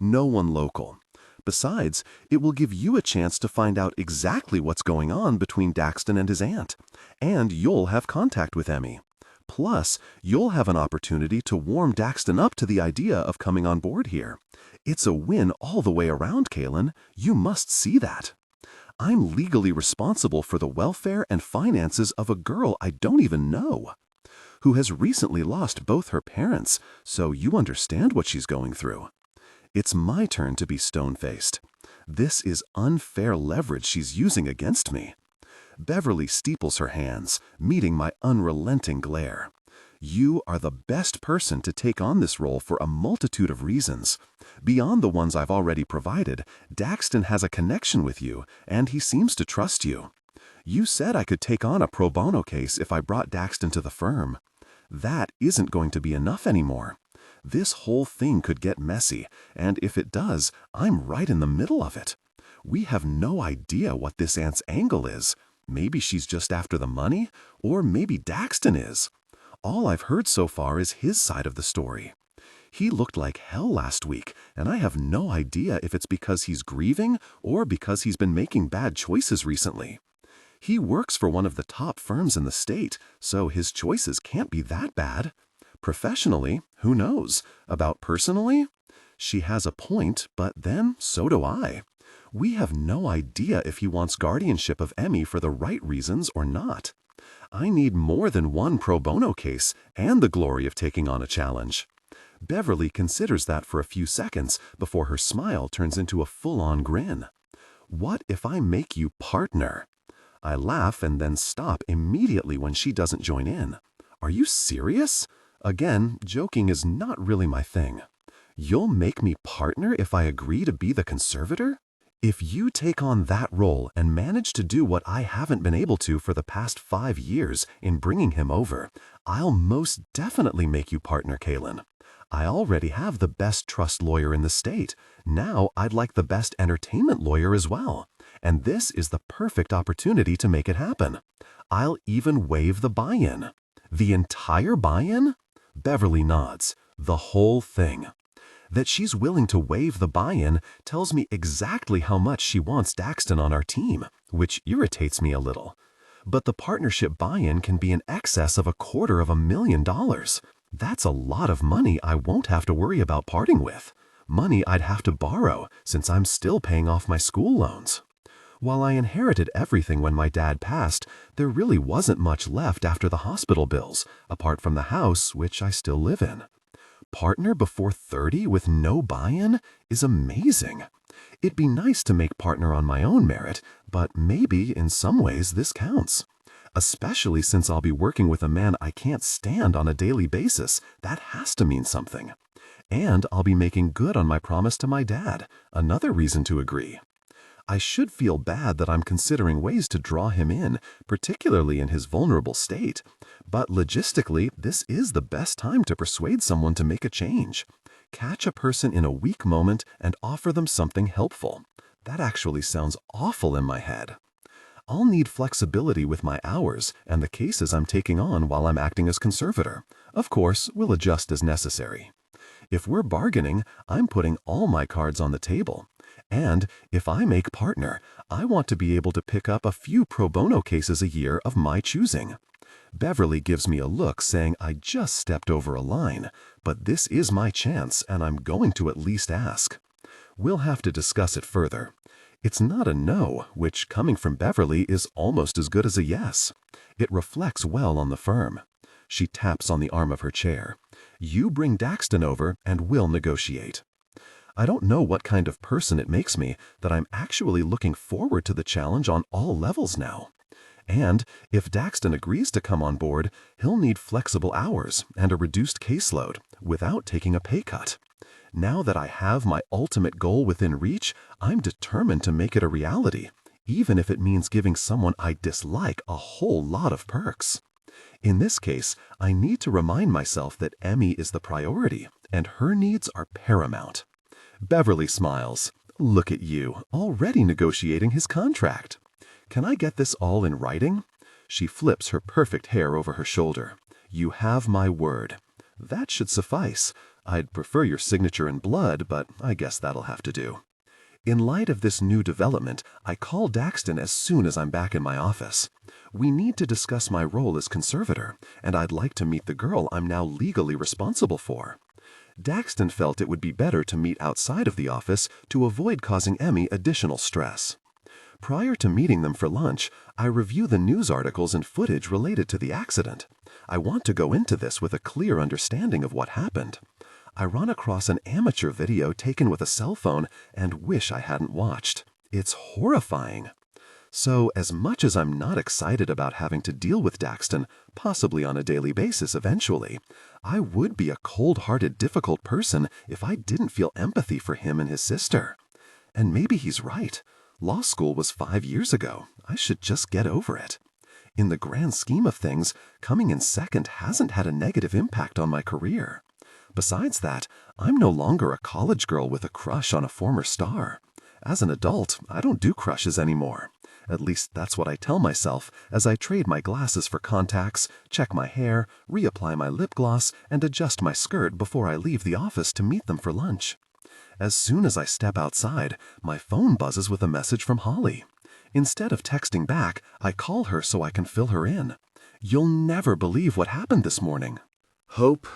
No one local. Besides, it will give you a chance to find out exactly what's going on between Daxton and his aunt, and you'll have contact with Emmy. Plus, you'll have an opportunity to warm Daxton up to the idea of coming on board here. It's a win all the way around, Kailyn. You must see that. I'm legally responsible for the welfare and finances of a girl I don't even know, who has recently lost both her parents, so you understand what she's going through. It's my turn to be stone-faced. This is unfair leverage she's using against me. Beverly steeples her hands, meeting my unrelenting glare. You are the best person to take on this role for a multitude of reasons. Beyond the ones I've already provided, Daxton has a connection with you, and he seems to trust you. You said I could take on a pro bono case if I brought Daxton to the firm. That isn't going to be enough anymore. This whole thing could get messy, and if it does, I'm right in the middle of it. We have no idea what this aunt's angle is. Maybe she's just after the money, or maybe Daxton is. All I've heard so far is his side of the story. He looked like hell last week, and I have no idea if it's because he's grieving or because he's been making bad choices recently. He works for one of the top firms in the state, so his choices can't be that bad. Professionally, who knows? About personally? She has a point, but then so do I. We have no idea if he wants guardianship of Emmy for the right reasons or not. I need more than one pro bono case and the glory of taking on a challenge. Beverly considers that for a few seconds before her smile turns into a full-on grin. What if I make you partner? I laugh and then stop immediately when she doesn't join in. Are you serious? Again, joking is not really my thing. You'll make me partner if I agree to be the conservator? If you take on that role and manage to do what I haven't been able to for the past 5 years in bringing him over, I'll most definitely make you partner, Kailyn. I already have the best trust lawyer in the state. Now I'd like the best entertainment lawyer as well. And this is the perfect opportunity to make it happen. I'll even waive the buy-in. The entire buy-in? Beverly nods. The whole thing. That she's willing to waive the buy-in tells me exactly how much she wants Daxton on our team, which irritates me a little. But the partnership buy-in can be in excess of $250,000. That's a lot of money I won't have to worry about parting with. Money I'd have to borrow since I'm still paying off my school loans. While I inherited everything when my dad passed, there really wasn't much left after the hospital bills, apart from the house, which I still live in. Partner before 30 with no buy-in is amazing. It'd be nice to make partner on my own merit, but maybe in some ways this counts. Especially since I'll be working with a man I can't stand on a daily basis. That has to mean something. And I'll be making good on my promise to my dad. Another reason to agree. I should feel bad that I'm considering ways to draw him in, particularly in his vulnerable state. But logistically, this is the best time to persuade someone to make a change. Catch a person in a weak moment and offer them something helpful. That actually sounds awful in my head. I'll need flexibility with my hours and the cases I'm taking on while I'm acting as conservator. Of course, we'll adjust as necessary. If we're bargaining, I'm putting all my cards on the table. And if I make partner, I want to be able to pick up a few pro bono cases a year of my choosing. Beverly gives me a look saying I just stepped over a line, but this is my chance and I'm going to at least ask. We'll have to discuss it further. It's not a no, which coming from Beverly is almost as good as a yes. It reflects well on the firm. She taps on the arm of her chair. You bring Daxton over and we'll negotiate. I don't know what kind of person it makes me that I'm actually looking forward to the challenge on all levels now. And if Daxton agrees to come on board, he'll need flexible hours and a reduced caseload without taking a pay cut. Now that I have my ultimate goal within reach, I'm determined to make it a reality, even if it means giving someone I dislike a whole lot of perks. In this case, I need to remind myself that Emmy is the priority, and her needs are paramount. Beverly smiles. Look at you, already negotiating his contract. Can I get this all in writing? She flips her perfect hair over her shoulder. You have my word. That should suffice. I'd prefer your signature in blood, but I guess that'll have to do. In light of this new development, I call Daxton as soon as I'm back in my office. We need to discuss my role as conservator, and I'd like to meet the girl I'm now legally responsible for. Daxton felt it would be better to meet outside of the office to avoid causing Emmy additional stress. Prior to meeting them for lunch, I review the news articles and footage related to the accident. I want to go into this with a clear understanding of what happened. I run across an amateur video taken with a cell phone and wish I hadn't watched. It's horrifying. So, as much as I'm not excited about having to deal with Daxton, possibly on a daily basis eventually, I would be a cold-hearted, difficult person if I didn't feel empathy for him and his sister. And maybe he's right. Law school was 5 years ago. I should just get over it. In the grand scheme of things, coming in second hasn't had a negative impact on my career. Besides that, I'm no longer a college girl with a crush on a former star. As an adult, I don't do crushes anymore. At least that's what I tell myself as I trade my glasses for contacts, check my hair, reapply my lip gloss, and adjust my skirt before I leave the office to meet them for lunch. As soon as I step outside, my phone buzzes with a message from Holly. Instead of texting back, I call her so I can fill her in. You'll never believe what happened this morning. Hope,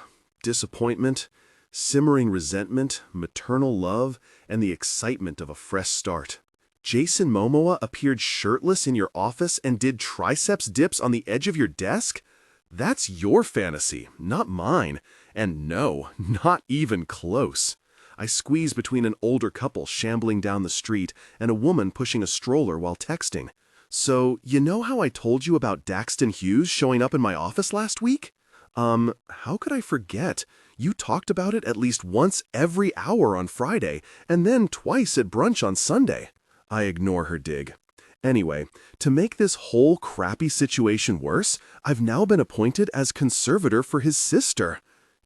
disappointment, simmering resentment, maternal love, and the excitement of a fresh start. Jason Momoa appeared shirtless in your office and did triceps dips on the edge of your desk? That's your fantasy, not mine. And no, not even close. I squeeze between an older couple shambling down the street and a woman pushing a stroller while texting. So, you know how I told you about Daxton Hughes showing up in my office last week? How could I forget? You talked about it at least once every hour on Friday, and then twice at brunch on Sunday. I ignore her dig. Anyway, to make this whole crappy situation worse, I've now been appointed as conservator for his sister.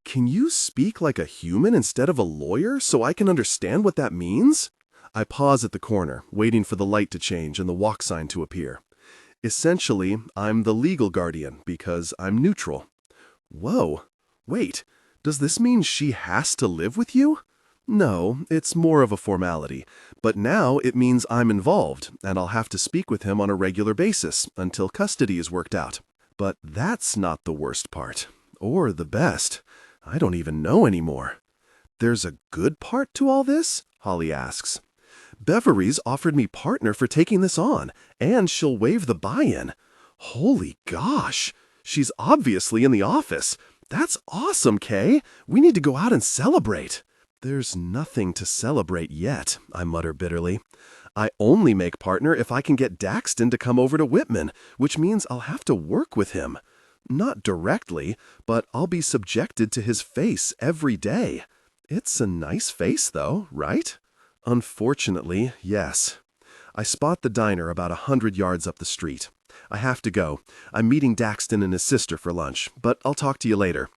Can you speak like a human instead of a lawyer so I can understand what that means? I pause at the corner, waiting for the light to change and the walk sign to appear. Essentially, I'm the legal guardian because I'm neutral. Whoa, wait, does this mean she has to live with you? No, it's more of a formality, but now it means I'm involved, and I'll have to speak with him on a regular basis until custody is worked out. But that's not the worst part, or the best. I don't even know anymore. There's a good part to all this? Holly asks. Beverly's offered me partner for taking this on, and she'll waive the buy-in. Holy gosh, she's obviously in the office. That's awesome, Kay. We need to go out and celebrate. There's nothing to celebrate yet, I mutter bitterly. I only make partner if I can get Daxton to come over to Whitman, which means I'll have to work with him. Not directly, but I'll be subjected to his face every day. It's a nice face, though, right? Unfortunately, yes. I spot the diner about 100 yards up the street. I have to go. I'm meeting Daxton and his sister for lunch, but I'll talk to you later.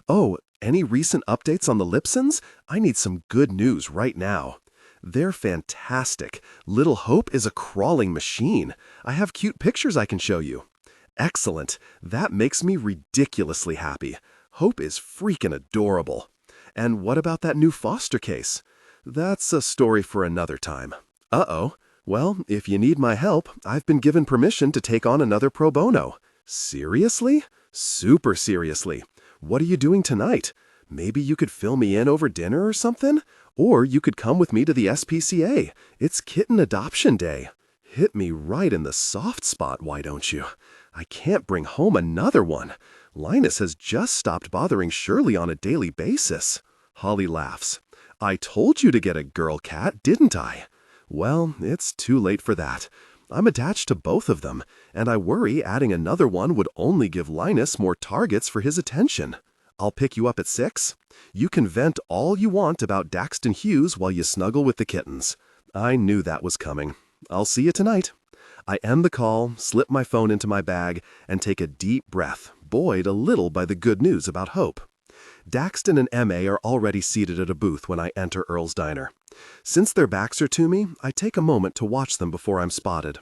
Oh, any recent updates on the Lipsons? I need some good news right now. They're fantastic. Little Hope is a crawling machine. I have cute pictures I can show you. Excellent. That makes me ridiculously happy. Hope is freaking adorable. And what about that new foster case? That's a story for another time. Uh-oh. Well, if you need my help, I've been given permission to take on another pro bono. Seriously? Super seriously. What are you doing tonight? Maybe you could fill me in over dinner or something? Or you could come with me to the SPCA. It's kitten adoption day. Hit me right in the soft spot, why don't you? I can't bring home another one. Linus has just stopped bothering Shirley on a daily basis. Holly laughs. I told you to get a girl cat, didn't I? Well, it's too late for that. I'm attached to both of them, and I worry adding another one would only give Linus more targets for his attention. I'll pick you up at 6. You can vent all you want about Daxton Hughes while you snuggle with the kittens. I knew that was coming. I'll see you tonight. I end the call, slip my phone into my bag, and take a deep breath, buoyed a little by the good news about Hope. Daxton and M.A. are already seated at a booth when I enter Earl's Diner. Since their backs are to me, I take a moment to watch them before I'm spotted.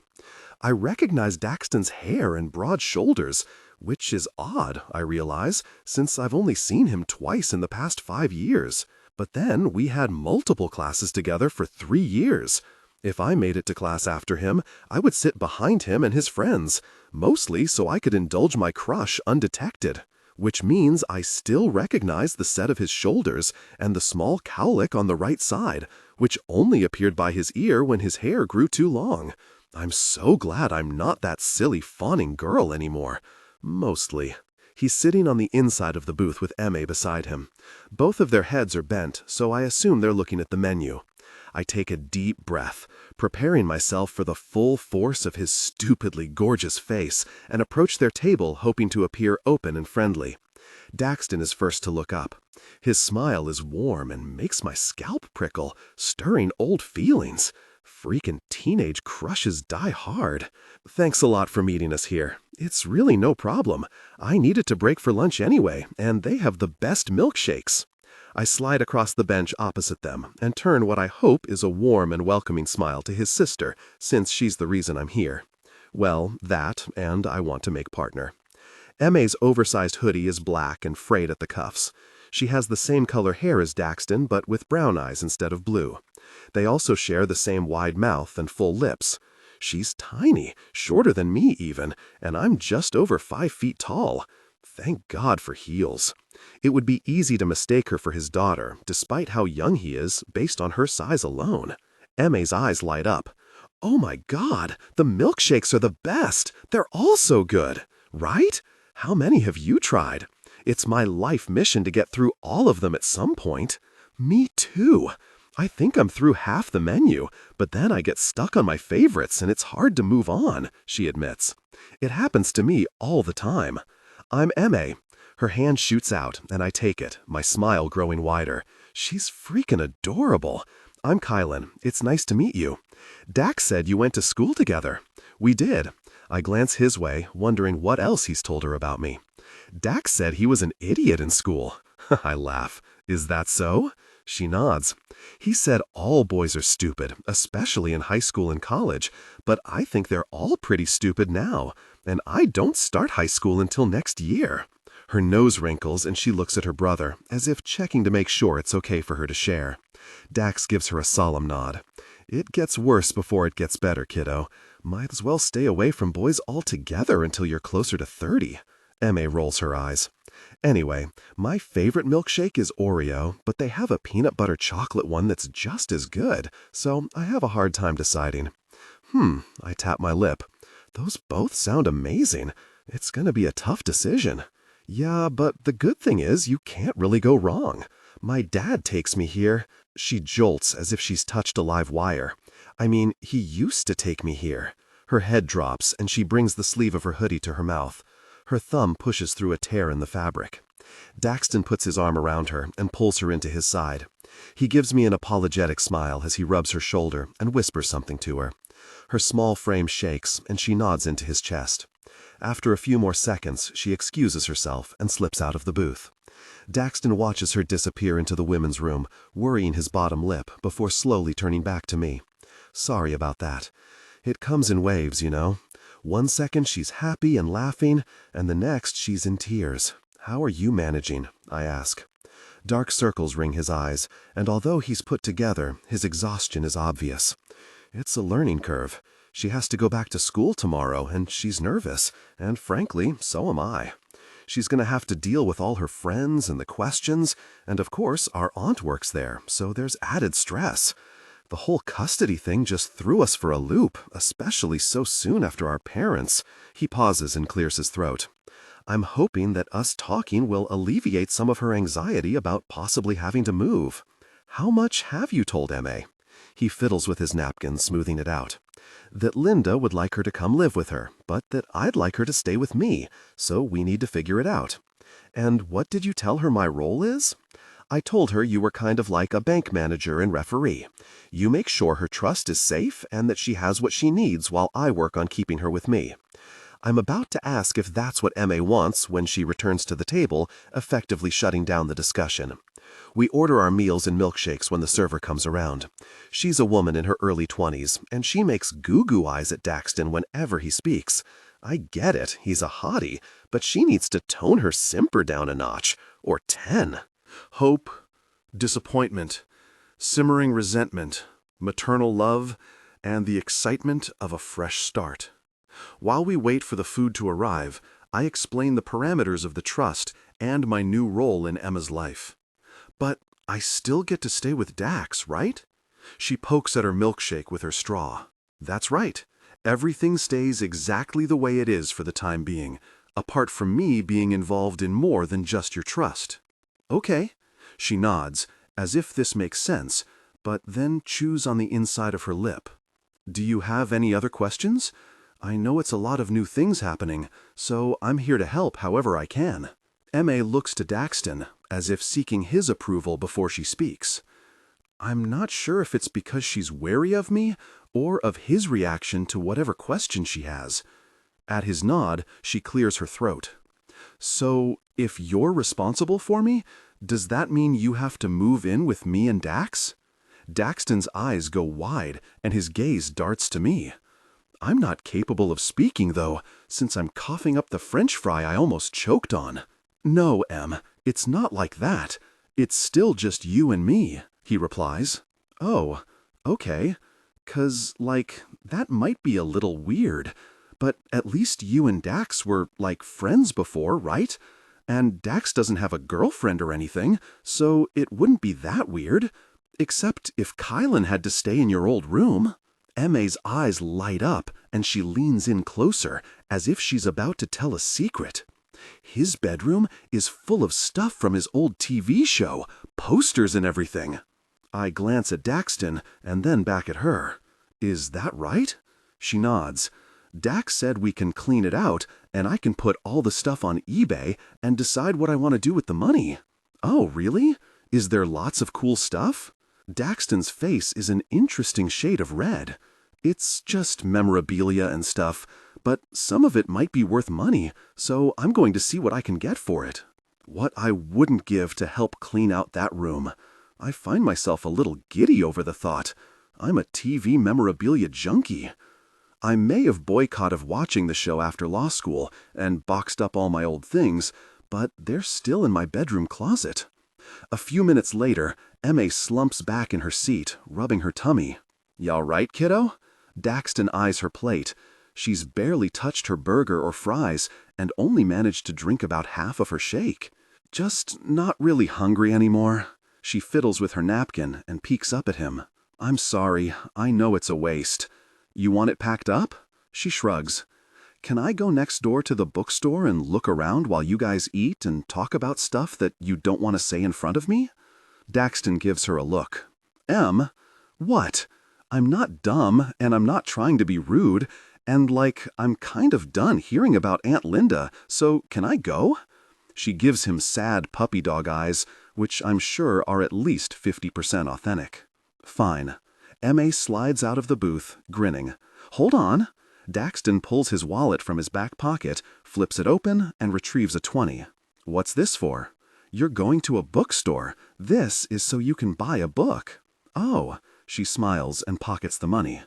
I recognize Daxton's hair and broad shoulders, which is odd, I realize, since I've only seen him twice in the past 5 years. But then we had multiple classes together for 3 years. If I made it to class after him, I would sit behind him and his friends, mostly so I could indulge my crush undetected. Which means I still recognize the set of his shoulders and the small cowlick on the right side, which only appeared by his ear when his hair grew too long. I'm so glad I'm not that silly fawning girl anymore. Mostly. He's sitting on the inside of the booth with M.A. beside him. Both of their heads are bent, so I assume they're looking at the menu. I take a deep breath, preparing myself for the full force of his stupidly gorgeous face, and approach their table hoping to appear open and friendly. Daxton is first to look up. His smile is warm and makes my scalp prickle, stirring old feelings. Freaking teenage crushes die hard. Thanks a lot for meeting us here. It's really no problem. I needed to break for lunch anyway, and they have the best milkshakes. I slide across the bench opposite them and turn what I hope is a warm and welcoming smile to his sister, since she's the reason I'm here. Well, that, and I want to make partner. M.A.'s oversized hoodie is black and frayed at the cuffs. She has the same color hair as Daxton, but with brown eyes instead of blue. They also share the same wide mouth and full lips. She's tiny, shorter than me even, and I'm just over 5 feet tall. Thank God for heels. It would be easy to mistake her for his daughter, despite how young he is, based on her size alone. M.A.'s eyes light up. Oh my God, the milkshakes are the best. They're all so good, right? How many have you tried? It's my life mission to get through all of them at some point. Me too. I think I'm through half the menu, but then I get stuck on my favorites and it's hard to move on, she admits. It happens to me all the time. I'm M.A. Her hand shoots out, and I take it, my smile growing wider. She's freaking adorable. I'm Kailyn. It's nice to meet you. Dax said you went to school together. We did. I glance his way, wondering what else he's told her about me. Dax said he was an idiot in school. I laugh. Is that so? She nods. He said all boys are stupid, especially in high school and college, but I think they're all pretty stupid now, and I don't start high school until next year. Her nose wrinkles and she looks at her brother, as if checking to make sure it's okay for her to share. Dax gives her a solemn nod. It gets worse before it gets better, kiddo. Might as well stay away from boys altogether until you're closer to 30. M.A. rolls her eyes. Anyway, my favorite milkshake is Oreo, but they have a peanut butter chocolate one that's just as good, so I have a hard time deciding. I tap my lip. Those both sound amazing. It's gonna be a tough decision. Yeah, but the good thing is you can't really go wrong. My dad takes me here. She jolts as if she's touched a live wire. I mean, he used to take me here. Her head drops and she brings the sleeve of her hoodie to her mouth. Her thumb pushes through a tear in the fabric. Daxton puts his arm around her and pulls her into his side. He gives me an apologetic smile as he rubs her shoulder and whispers something to her. Her small frame shakes and she nods into his chest. After a few more seconds, she excuses herself and slips out of the booth. Daxton watches her disappear into the women's room, worrying his bottom lip before slowly turning back to me. Sorry about that. It comes in waves, you know. One second she's happy and laughing, and the next she's in tears. How are you managing? I ask. Dark circles ring his eyes, and although he's put together, his exhaustion is obvious. It's a learning curve. She has to go back to school tomorrow, and she's nervous, and frankly, so am I. She's going to have to deal with all her friends and the questions, and of course, our aunt works there, so there's added stress. The whole custody thing just threw us for a loop, especially so soon after our parents. He pauses and clears his throat. I'm hoping that us talking will alleviate some of her anxiety about possibly having to move. How much have you told M.A.? He fiddles with his napkin, smoothing it out. That Linda would like her to come live with her, but that I'd like her to stay with me, so we need to figure it out. And what did you tell her my role is? I told her you were kind of like a bank manager and referee. You make sure her trust is safe and that she has what she needs while I work on keeping her with me. I'm about to ask if that's what M.A. wants when she returns to the table, effectively shutting down the discussion. We order our meals and milkshakes when the server comes around. She's a woman in her early 20s, and she makes goo-goo eyes at Daxton whenever he speaks. I get it, he's a hottie, but she needs to tone her simper down a notch, or 10. Hope, disappointment, simmering resentment, maternal love, and the excitement of a fresh start. While we wait for the food to arrive, I explain the parameters of the trust and my new role in Emma's life. But I still get to stay with Dax, right? She pokes at her milkshake with her straw. That's right. Everything stays exactly the way it is for the time being, apart from me being involved in more than just your trust. Okay. She nods, as if this makes sense, but then chews on the inside of her lip. Do you have any other questions? I know it's a lot of new things happening, so I'm here to help however I can. M.A. looks to Daxton, as if seeking his approval before she speaks. I'm not sure if it's because she's wary of me, or of his reaction to whatever question she has. At his nod, she clears her throat. So, if you're responsible for me, does that mean you have to move in with me and Dax? Daxton's eyes go wide, and his gaze darts to me. I'm not capable of speaking, though, since I'm coughing up the French fry I almost choked on. No, Em, it's not like that. It's still just you and me, he replies. Oh, okay. 'Cause, that might be a little weird. But at least you and Dax were, friends before, right? And Dax doesn't have a girlfriend or anything, so it wouldn't be that weird. Except if Kailyn had to stay in your old room. M.A.'s eyes light up, and she leans in closer, as if she's about to tell a secret. His bedroom is full of stuff from his old TV show, posters and everything. I glance at Daxton, and then back at her. Is that right? She nods. Dax said we can clean it out, and I can put all the stuff on eBay and decide what I want to do with the money. Oh, really? Is there lots of cool stuff? Daxton's face is an interesting shade of red. It's just memorabilia and stuff, but some of it might be worth money, so I'm going to see what I can get for it. What I wouldn't give to help clean out that room. I find myself a little giddy over the thought. I'm a TV memorabilia junkie. I may have boycotted watching the show after law school and boxed up all my old things, but they're still in my bedroom closet. A few minutes later, M.A. slumps back in her seat, rubbing her tummy. "You all right, kiddo?" Daxton eyes her plate. She's barely touched her burger or fries and only managed to drink about half of her shake. Just not really hungry anymore. She fiddles with her napkin and peeks up at him. "I'm sorry, I know it's a waste. You want it packed up?" She shrugs. "Can I go next door to the bookstore and look around while you guys eat and talk about stuff that you don't want to say in front of me?" Daxton gives her a look. "Em, what? I'm not dumb, and I'm not trying to be rude, and I'm kind of done hearing about Aunt Linda, so can I go?" She gives him sad puppy dog eyes, which I'm sure are at least 50% authentic. Fine. M.A. slides out of the booth, grinning. "Hold on." Daxton pulls his wallet from his back pocket, flips it open, and retrieves a 20. "What's this for?" "You're going to a bookstore. This is so you can buy a book." "Oh." She smiles and pockets the money.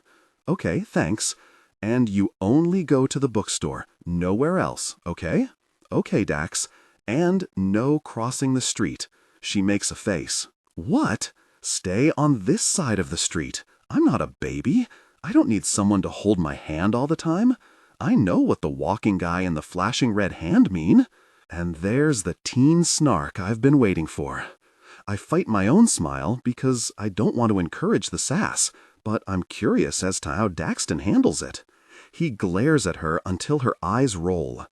"Okay, thanks. And you only go to the bookstore, nowhere else, okay?" "Okay, Dax. And no crossing the street." She makes a face. What? Stay on this side of the street. I'm not a baby. I don't need someone to hold my hand all the time. I know what the walking guy and the flashing red hand mean. And there's the teen snark I've been waiting for. I fight my own smile because I don't want to encourage the sass, but I'm curious as to how Daxton handles it. He glares at her until her eyes roll.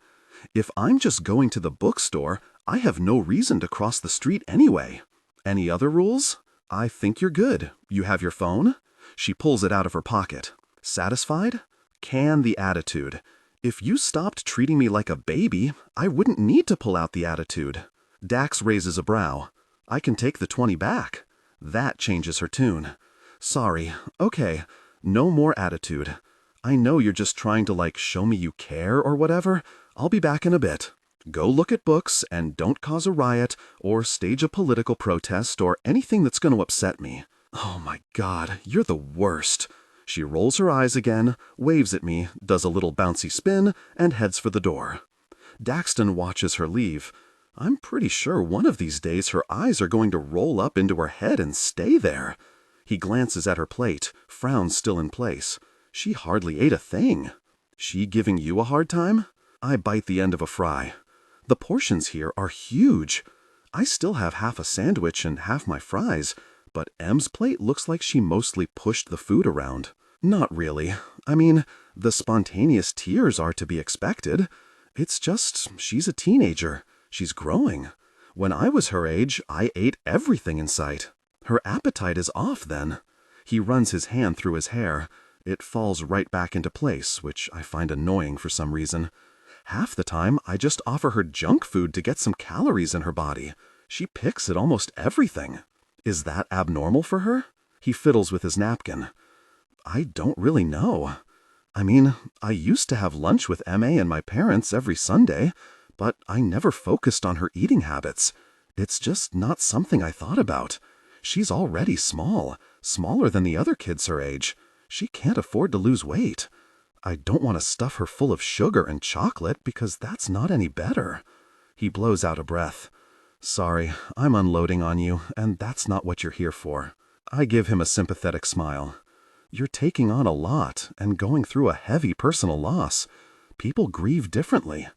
If I'm just going to the bookstore, I have no reason to cross the street anyway. Any other rules? I think you're good. You have your phone? She pulls it out of her pocket. Satisfied? Can the attitude. If you stopped treating me like a baby, I wouldn't need to pull out the attitude. Dax raises a brow. I can take the 20 back. That changes her tune. Sorry. Okay. No more attitude. I know you're just trying to show me you care or whatever. I'll be back in a bit. Go look at books and don't cause a riot or stage a political protest or anything that's going to upset me. Oh my God, you're the worst. She rolls her eyes again, waves at me, does a little bouncy spin, and heads for the door. Daxton watches her leave. I'm pretty sure one of these days her eyes are going to roll up into her head and stay there. He glances at her plate, frowns still in place. She hardly ate a thing. She giving you a hard time? I bite the end of a fry. The portions here are huge. I still have half a sandwich and half my fries, but M's plate looks like she mostly pushed the food around. Not really. I mean, the spontaneous tears are to be expected. It's just, she's a teenager. She's growing. When I was her age, I ate everything in sight. Her appetite is off then. He runs his hand through his hair. It falls right back into place, which I find annoying for some reason. Half the time, I just offer her junk food to get some calories in her body. She picks at almost everything. Is that abnormal for her? He fiddles with his napkin. I don't really know. I mean, I used to have lunch with M.A. and my parents every Sunday, but I never focused on her eating habits. It's just not something I thought about. She's already small, smaller than the other kids her age. She can't afford to lose weight. I don't want to stuff her full of sugar and chocolate because that's not any better. He blows out a breath. Sorry, I'm unloading on you, and that's not what you're here for. I give him a sympathetic smile. You're taking on a lot and going through a heavy personal loss. People grieve differently.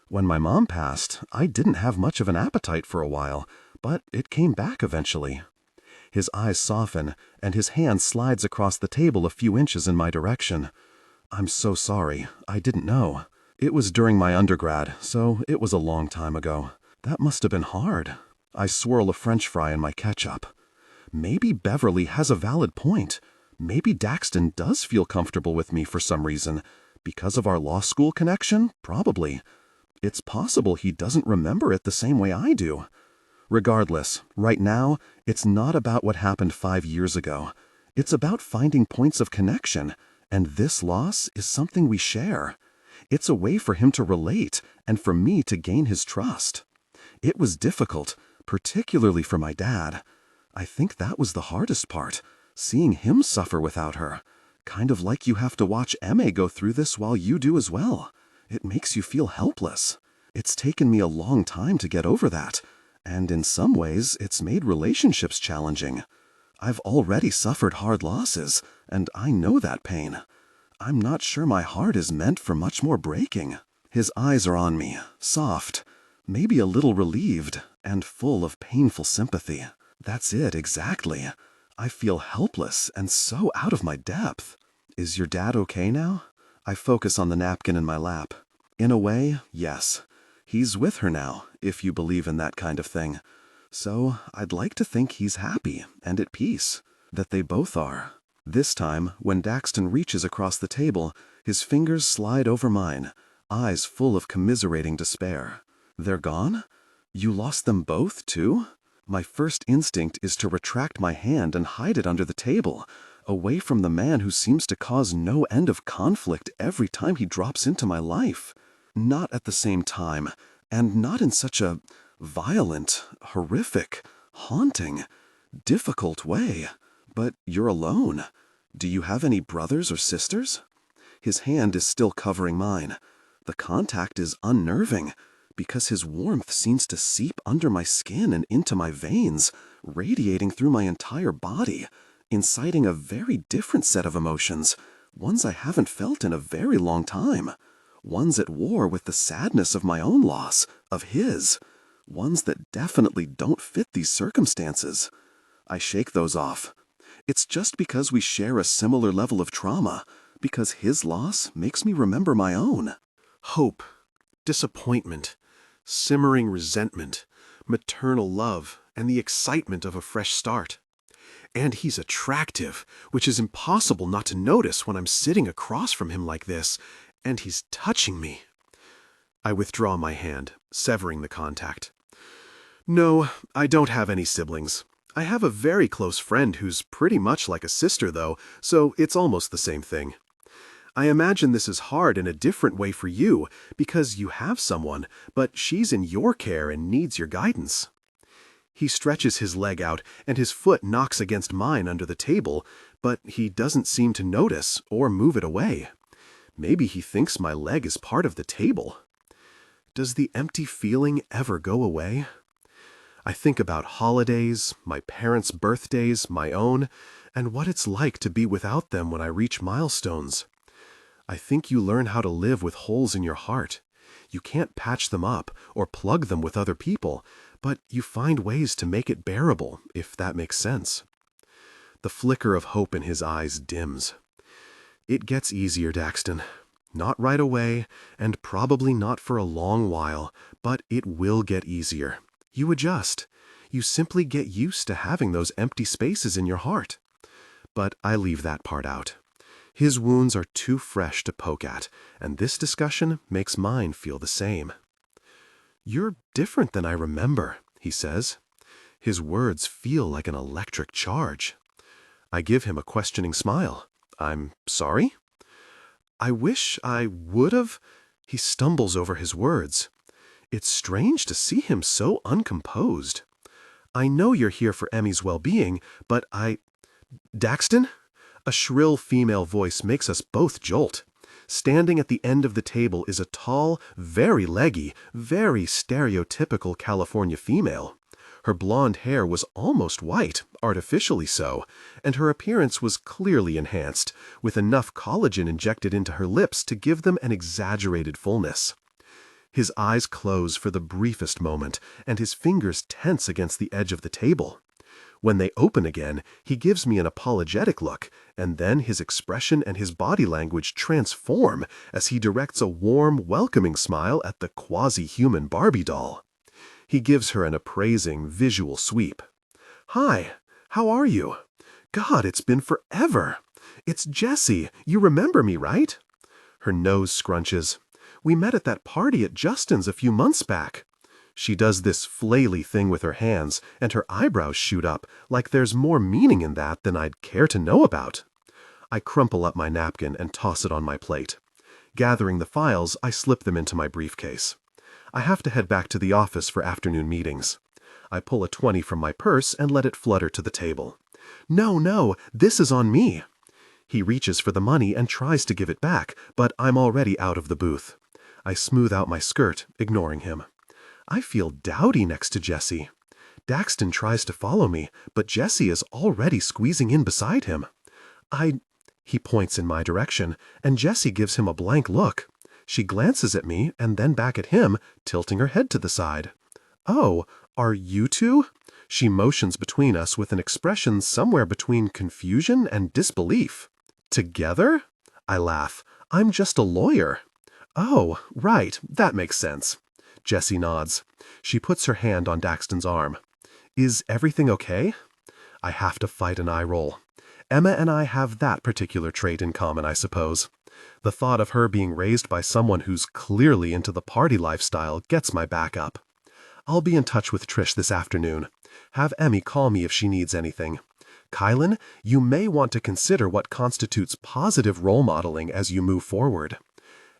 When my mom passed, I didn't have much of an appetite for a while, but it came back eventually. His eyes soften, and his hand slides across the table a few inches in my direction. I'm so sorry. I didn't know. It was during my undergrad, so it was a long time ago. That must have been hard. I swirl a French fry in my ketchup. Maybe Beverly has a valid point. Maybe Daxton does feel comfortable with me for some reason. Because of our law school connection? Probably. It's possible he doesn't remember it the same way I do. Regardless, right now, it's not about what happened 5 years ago. It's about finding points of connection, and this loss is something we share. It's a way for him to relate and for me to gain his trust. It was difficult, particularly for my dad. I think that was the hardest part, seeing him suffer without her. Kind of like you have to watch M.A. go through this while you do as well. It makes you feel helpless. It's taken me a long time to get over that, and in some ways, it's made relationships challenging. I've already suffered hard losses, and I know that pain. I'm not sure my heart is meant for much more breaking. His eyes are on me, soft, maybe a little relieved, and full of painful sympathy. That's it, exactly. I feel helpless and so out of my depth. Is your dad okay now? I focus on the napkin in my lap. In a way, yes. He's with her now, if you believe in that kind of thing. So I'd like to think he's happy and at peace, that they both are. This time, when Daxton reaches across the table, his fingers slide over mine, eyes full of commiserating despair. They're gone? You lost them both, too? My first instinct is to retract my hand and hide it under the table, away from the man who seems to cause no end of conflict every time he drops into my life. Not at the same time, and not in such a violent, horrific, haunting, difficult way. But you're alone. Do you have any brothers or sisters? His hand is still covering mine. The contact is unnerving, because his warmth seems to seep under my skin and into my veins, radiating through my entire body, inciting a very different set of emotions, ones I haven't felt in a very long time, ones at war with the sadness of my own loss, of his, ones that definitely don't fit these circumstances. I shake those off. It's just because we share a similar level of trauma, because his loss makes me remember my own. Hope, disappointment, simmering resentment, maternal love, and the excitement of a fresh start. And he's attractive, which is impossible not to notice when I'm sitting across from him like this, and he's touching me. I withdraw my hand, severing the contact. No, I don't have any siblings. I have a very close friend who's pretty much like a sister, though, so it's almost the same thing. I imagine this is hard in a different way for you, because you have someone, but she's in your care and needs your guidance. He stretches his leg out, and his foot knocks against mine under the table, but he doesn't seem to notice or move it away. Maybe he thinks my leg is part of the table. Does the empty feeling ever go away? I think about holidays, my parents' birthdays, my own, and what it's like to be without them when I reach milestones. I think you learn how to live with holes in your heart. You can't patch them up or plug them with other people, but you find ways to make it bearable, if that makes sense. The flicker of hope in his eyes dims. It gets easier, Daxton. Not right away, and probably not for a long while, but it will get easier. You adjust. You simply get used to having those empty spaces in your heart. But I leave that part out. His wounds are too fresh to poke at, and this discussion makes mine feel the same. You're different than I remember, he says. His words feel like an electric charge. I give him a questioning smile. I'm sorry? I wish I would've. He stumbles over his words. It's strange to see him so uncomposed. I know you're here for Emmy's well-being, but Daxton? A shrill female voice makes us both jolt. Standing at the end of the table is a tall, very leggy, very stereotypical California female. Her blonde hair was almost white, artificially so, and her appearance was clearly enhanced, with enough collagen injected into her lips to give them an exaggerated fullness. His eyes close for the briefest moment, and his fingers tense against the edge of the table. When they open again, he gives me an apologetic look, and then his expression and his body language transform as he directs a warm, welcoming smile at the quasi-human Barbie doll. He gives her an appraising, visual sweep. Hi, how are you? God, it's been forever. It's Jessie. You remember me, right? Her nose scrunches. We met at that party at Justin's a few months back. She does this flaily thing with her hands, and her eyebrows shoot up, like there's more meaning in that than I'd care to know about. I crumple up my napkin and toss it on my plate. Gathering the files, I slip them into my briefcase. I have to head back to the office for afternoon meetings. I pull a 20 from my purse and let it flutter to the table. No, this is on me. He reaches for the money and tries to give it back, but I'm already out of the booth. I smooth out my skirt, ignoring him. I feel dowdy next to Jessie. Daxton tries to follow me, but Jessie is already squeezing in beside him. He points in my direction, and Jessie gives him a blank look. She glances at me and then back at him, tilting her head to the side. Oh, are you two? She motions between us with an expression somewhere between confusion and disbelief. Together? I laugh. I'm just a lawyer. Oh, right, that makes sense. Jessie nods. She puts her hand on Daxton's arm. Is everything okay? I have to fight an eye roll. Emma and I have that particular trait in common, I suppose. The thought of her being raised by someone who's clearly into the party lifestyle gets my back up. I'll be in touch with Trish this afternoon. Have Emmy call me if she needs anything. Kailyn, you may want to consider what constitutes positive role modeling as you move forward.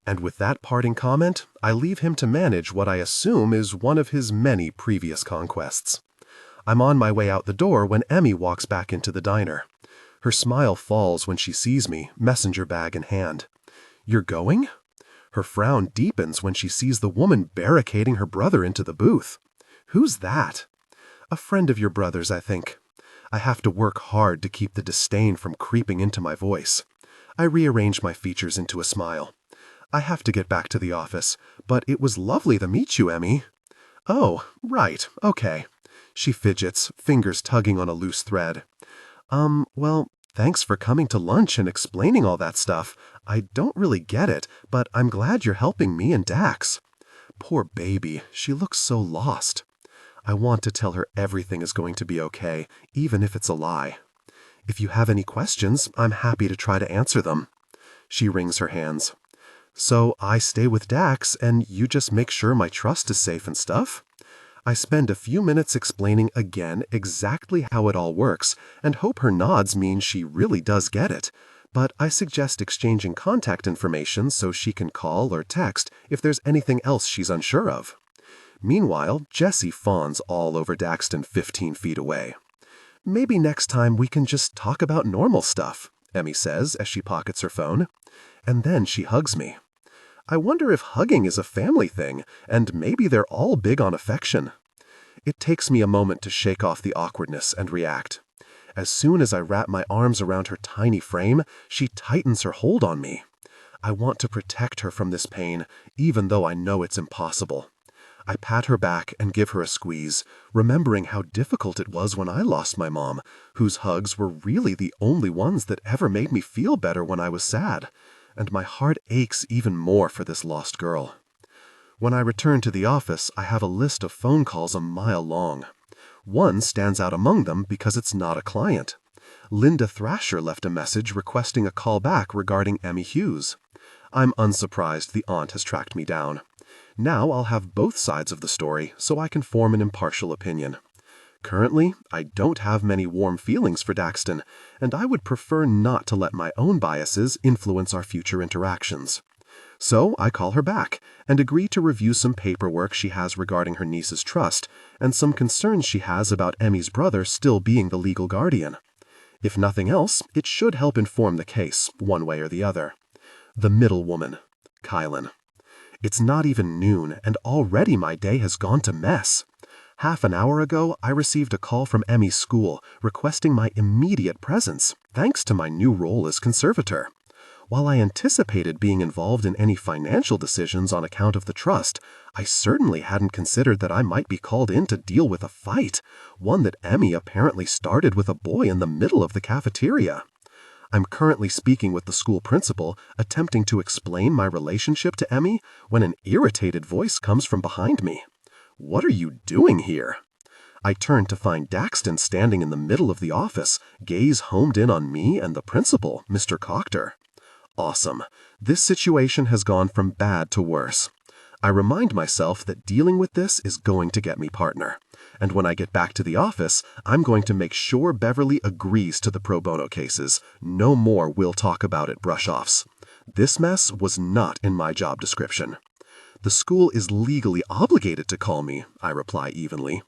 And with that parting comment, I leave him to manage what I assume is one of his many previous conquests. I'm on my way out the door when Emmy walks back into the diner. Her smile falls when she sees me, messenger bag in hand. You're going? Her frown deepens when she sees the woman barricading her brother into the booth. Who's that? A friend of your brother's, I think. I have to work hard to keep the disdain from creeping into my voice. I rearrange my features into a smile. I have to get back to the office, but it was lovely to meet you, Emmy. Oh, right, okay. She fidgets, fingers tugging on a loose thread. Well, thanks for coming to lunch and explaining all that stuff. I don't really get it, but I'm glad you're helping me and Dax. Poor baby, she looks so lost. I want to tell her everything is going to be okay, even if it's a lie. If you have any questions, I'm happy to try to answer them. She wrings her hands. So I stay with Dax, and you just make sure my trust is safe and stuff? I spend a few minutes explaining again exactly how it all works, and hope her nods mean she really does get it. But I suggest exchanging contact information so she can call or text if there's anything else she's unsure of. Meanwhile, Jessie fawns all over Daxton 15 feet away. Maybe next time we can just talk about normal stuff, Emmy says as she pockets her phone. And then she hugs me. I wonder if hugging is a family thing, and maybe they're all big on affection. It takes me a moment to shake off the awkwardness and react. As soon as I wrap my arms around her tiny frame, she tightens her hold on me. I want to protect her from this pain, even though I know it's impossible. I pat her back and give her a squeeze, remembering how difficult it was when I lost my mom, whose hugs were really the only ones that ever made me feel better when I was sad, and my heart aches even more for this lost girl. When I return to the office, I have a list of phone calls a mile long. One stands out among them because it's not a client. Linda Thrasher left a message requesting a call back regarding Emmy Hughes. I'm unsurprised the aunt has tracked me down. Now I'll have both sides of the story so I can form an impartial opinion. Currently, I don't have many warm feelings for Daxton, and I would prefer not to let my own biases influence our future interactions. So I call her back and agree to review some paperwork she has regarding her niece's trust and some concerns she has about Emmy's brother still being the legal guardian. If nothing else, it should help inform the case, one way or the other. The middle woman, Kailyn. It's not even noon, and already my day has gone to mess. Half an hour ago, I received a call from Emmy's school requesting my immediate presence, thanks to my new role as conservator. While I anticipated being involved in any financial decisions on account of the trust, I certainly hadn't considered that I might be called in to deal with a fight, one that Emmy apparently started with a boy in the middle of the cafeteria. I'm currently speaking with the school principal, attempting to explain my relationship to Emmy, when an irritated voice comes from behind me. What are you doing here? I turn to find Daxton standing in the middle of the office, gaze homed in on me and the principal, Mr. Cochter. Awesome. This situation has gone from bad to worse. I remind myself that dealing with this is going to get me partner. And when I get back to the office, I'm going to make sure Beverly agrees to the pro bono cases. No more we'll talk about it brush-offs. This mess was not in my job description. The school is legally obligated to call me, I reply evenly.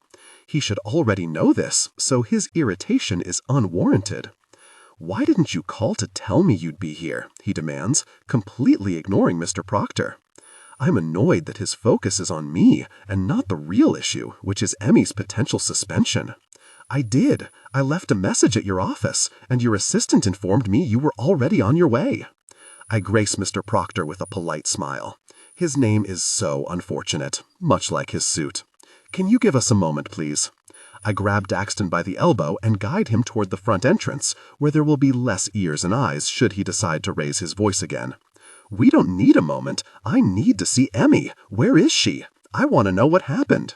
He should already know this, so his irritation is unwarranted. Why didn't you call to tell me you'd be here? He demands, completely ignoring Mr. Proctor. I'm annoyed that his focus is on me and not the real issue, which is Emmy's potential suspension. I did. I left a message at your office, and your assistant informed me you were already on your way. I grace Mr. Proctor with a polite smile. His name is so unfortunate, much like his suit. Can you give us a moment, please? I grab Daxton by the elbow and guide him toward the front entrance, where there will be less ears and eyes should he decide to raise his voice again. We don't need a moment. I need to see Emmy. Where is she? I want to know what happened.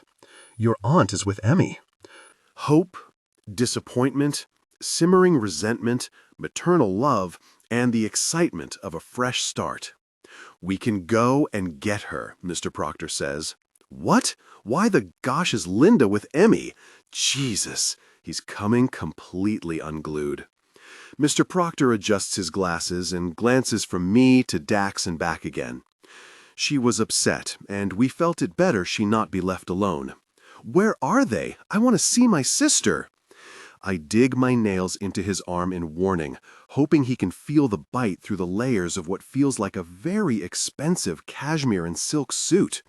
Your aunt is with Emmy. Hope, disappointment, simmering resentment, maternal love, and the excitement of a fresh start. We can go and get her, Mr. Proctor says. What? Why the gosh is Linda with Emmy? Jesus, he's coming completely unglued. Mr. Proctor adjusts his glasses and glances from me to Dax and back again. She was upset, and we felt it better she not be left alone. Where are they? I want to see my sister. I dig my nails into his arm in warning, hoping he can feel the bite through the layers of what feels like a very expensive cashmere and silk suit.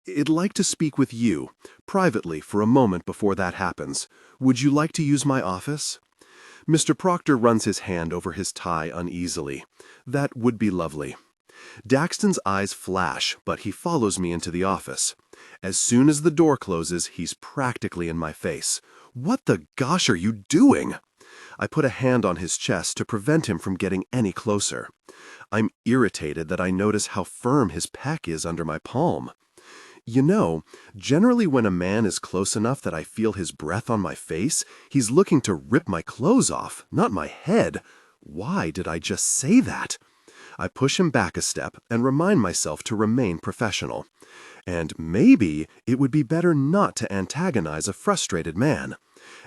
I'd like to speak with you, privately, for a moment before that happens. Would you like to use my office? Mr. Proctor runs his hand over his tie uneasily. That would be lovely. Daxton's eyes flash, but he follows me into the office. As soon as the door closes, he's practically in my face. What the gosh are you doing? I put a hand on his chest to prevent him from getting any closer. I'm irritated that I notice how firm his pec is under my palm. You know, generally when a man is close enough that I feel his breath on my face, he's looking to rip my clothes off, not my head. Why did I just say that? I push him back a step and remind myself to remain professional. And maybe it would be better not to antagonize a frustrated man.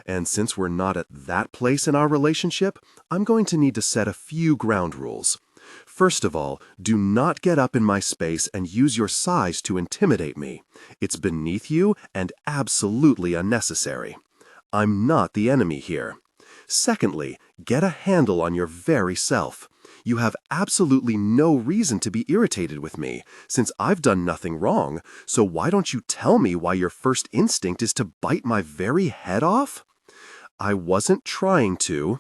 And since we're not at that place in our relationship, I'm going to need to set a few ground rules. First of all, do not get up in my space and use your size to intimidate me. It's beneath you and absolutely unnecessary. I'm not the enemy here. Secondly, get a handle on your very self. You have absolutely no reason to be irritated with me, since I've done nothing wrong, so why don't you tell me why your first instinct is to bite my very head off? I wasn't trying to.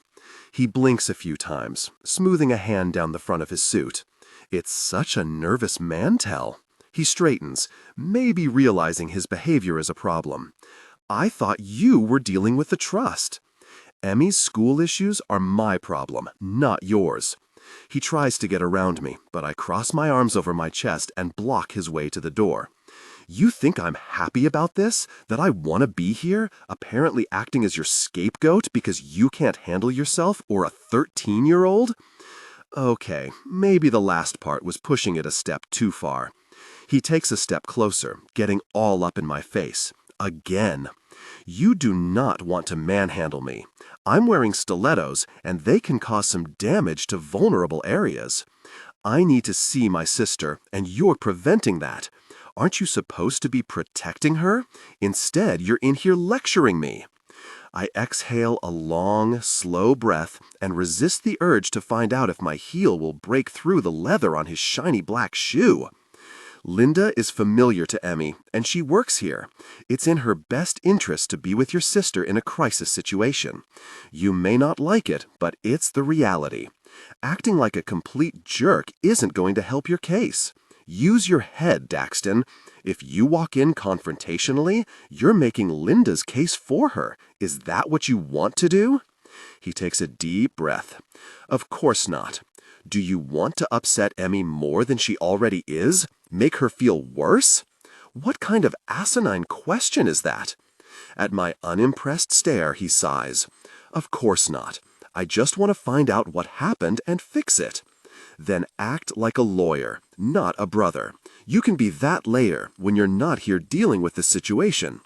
He blinks a few times, smoothing a hand down the front of his suit. It's such a nervous man-tell. He straightens, maybe realizing his behavior is a problem. I thought you were dealing with the trust. Emmy's school issues are my problem, not yours. He tries to get around me, but I cross my arms over my chest and block his way to the door. You think I'm happy about this? That I want to be here, apparently acting as your scapegoat because you can't handle yourself or a 13-year-old? Okay, maybe the last part was pushing it a step too far. He takes a step closer, getting all up in my face. Again. You do not want to manhandle me. I'm wearing stilettos, and they can cause some damage to vulnerable areas. I need to see my sister, and you're preventing that. Aren't you supposed to be protecting her? Instead, you're in here lecturing me. I exhale a long, slow breath and resist the urge to find out if my heel will break through the leather on his shiny black shoe. Linda is familiar to Emmy, and she works here. It's in her best interest to be with your sister in a crisis situation. You may not like it, but it's the reality. Acting like a complete jerk isn't going to help your case. Use your head, Daxton. If you walk in confrontationally, you're making Linda's case for her. Is that what you want to do? He takes a deep breath. Of course not. Do you want to upset Emmy more than she already is? Make her feel worse? What kind of asinine question is that? At my unimpressed stare, he sighs. Of course not. I just want to find out what happened and fix it. Then act like a lawyer, not a brother. You can be that later when you're not here dealing with the situation.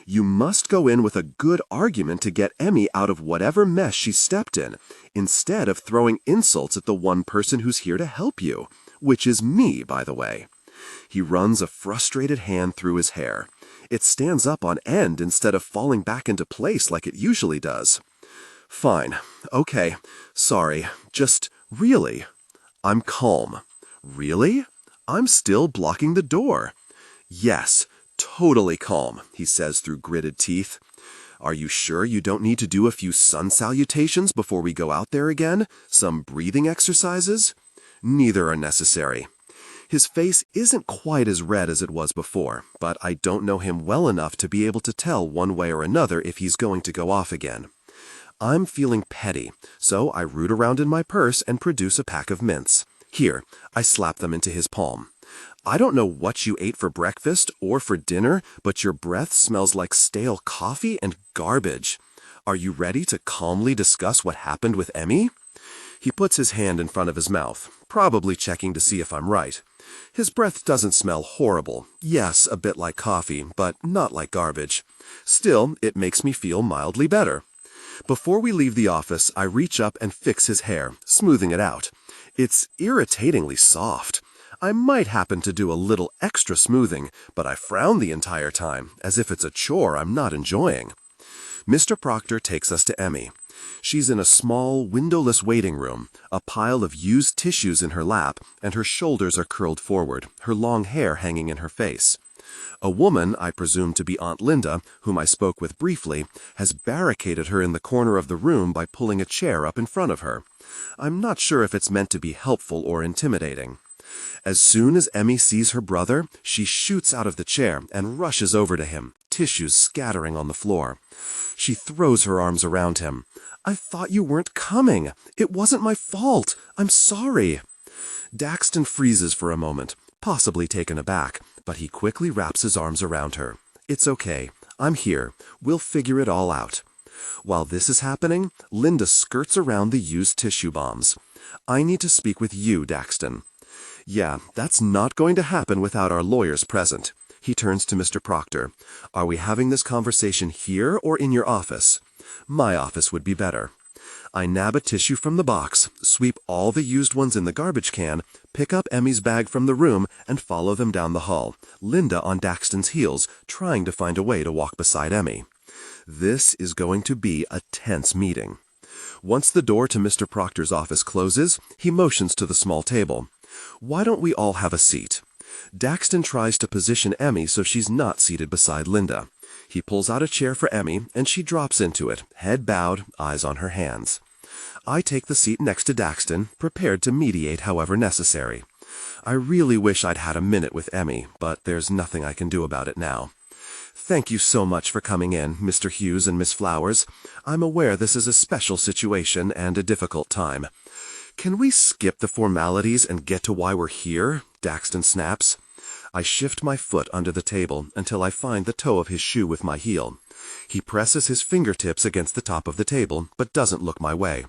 You must go in with a good argument to get Emmy out of whatever mess she stepped in, instead of throwing insults at the one person who's here to help you, which is me, by the way. He runs a frustrated hand through his hair. It stands up on end instead of falling back into place like it usually does. Fine. Okay. Sorry. Just really. I'm calm. Really? I'm still blocking the door. Yes, totally calm, he says through gritted teeth. Are you sure you don't need to do a few sun salutations before we go out there again? Some breathing exercises? Neither are necessary. His face isn't quite as red as it was before, but I don't know him well enough to be able to tell one way or another if he's going to go off again. I'm feeling petty, so I root around in my purse and produce a pack of mints. Here, I slap them into his palm. I don't know what you ate for breakfast or for dinner, but your breath smells like stale coffee and garbage. Are you ready to calmly discuss what happened with Emmy? He puts his hand in front of his mouth, probably checking to see if I'm right. His breath doesn't smell horrible. Yes, a bit like coffee, but not like garbage. Still, it makes me feel mildly better. Before we leave the office, I reach up and fix his hair, smoothing it out. It's irritatingly soft. I might happen to do a little extra smoothing, but I frown the entire time, as if it's a chore I'm not enjoying. Mr. Proctor takes us to Emmy. She's in a small, windowless waiting room, a pile of used tissues in her lap, and her shoulders are curled forward, her long hair hanging in her face. A woman, I presume to be Aunt Linda, whom I spoke with briefly, has barricaded her in the corner of the room by pulling a chair up in front of her. I'm not sure if it's meant to be helpful or intimidating. As soon as Emmy sees her brother, she shoots out of the chair and rushes over to him, tissues scattering on the floor. She throws her arms around him. "I thought you weren't coming. It wasn't my fault. I'm sorry." Daxton freezes for a moment, possibly taken aback, but he quickly wraps his arms around her. "It's okay. I'm here. We'll figure it all out." While this is happening, Linda skirts around the used tissue bombs. "I need to speak with you, Daxton." "Yeah, that's not going to happen without our lawyers present." He turns to Mr. Proctor. "Are we having this conversation here or in your office?" "My office would be better." I nab a tissue from the box, sweep all the used ones in the garbage can, pick up Emmy's bag from the room, and follow them down the hall, Linda on Daxton's heels, trying to find a way to walk beside Emmy. This is going to be a tense meeting. Once the door to Mr. Proctor's office closes, he motions to the small table. "Why don't we all have a seat?" Daxton tries to position Emmy so she's not seated beside Linda. He pulls out a chair for Emmy, and she drops into it, head bowed, eyes on her hands. I take the seat next to Daxton, prepared to mediate however necessary. I really wish I'd had a minute with Emmy, but there's nothing I can do about it now. "Thank you so much for coming in, Mr. Hughes and Miss Flowers. I'm aware this is a special situation and a difficult time." "Can we skip the formalities and get to why we're here?" Daxton snaps. I shift my foot under the table until I find the toe of his shoe with my heel. He presses his fingertips against the top of the table, but doesn't look my way.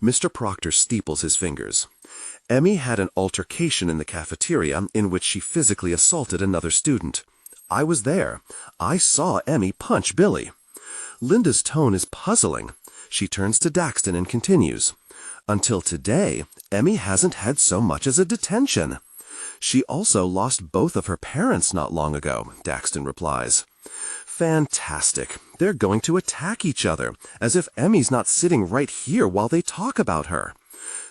Mr. Proctor steeples his fingers. "Emmy had an altercation in the cafeteria in which she physically assaulted another student. I was there. I saw Emmy punch Billy." Linda's tone is puzzling. She turns to Daxton and continues. "Until today, Emmy hasn't had so much as a detention." "She also lost both of her parents not long ago," Daxton replies. "Fantastic. They're going to attack each other, as if Emmy's not sitting right here while they talk about her.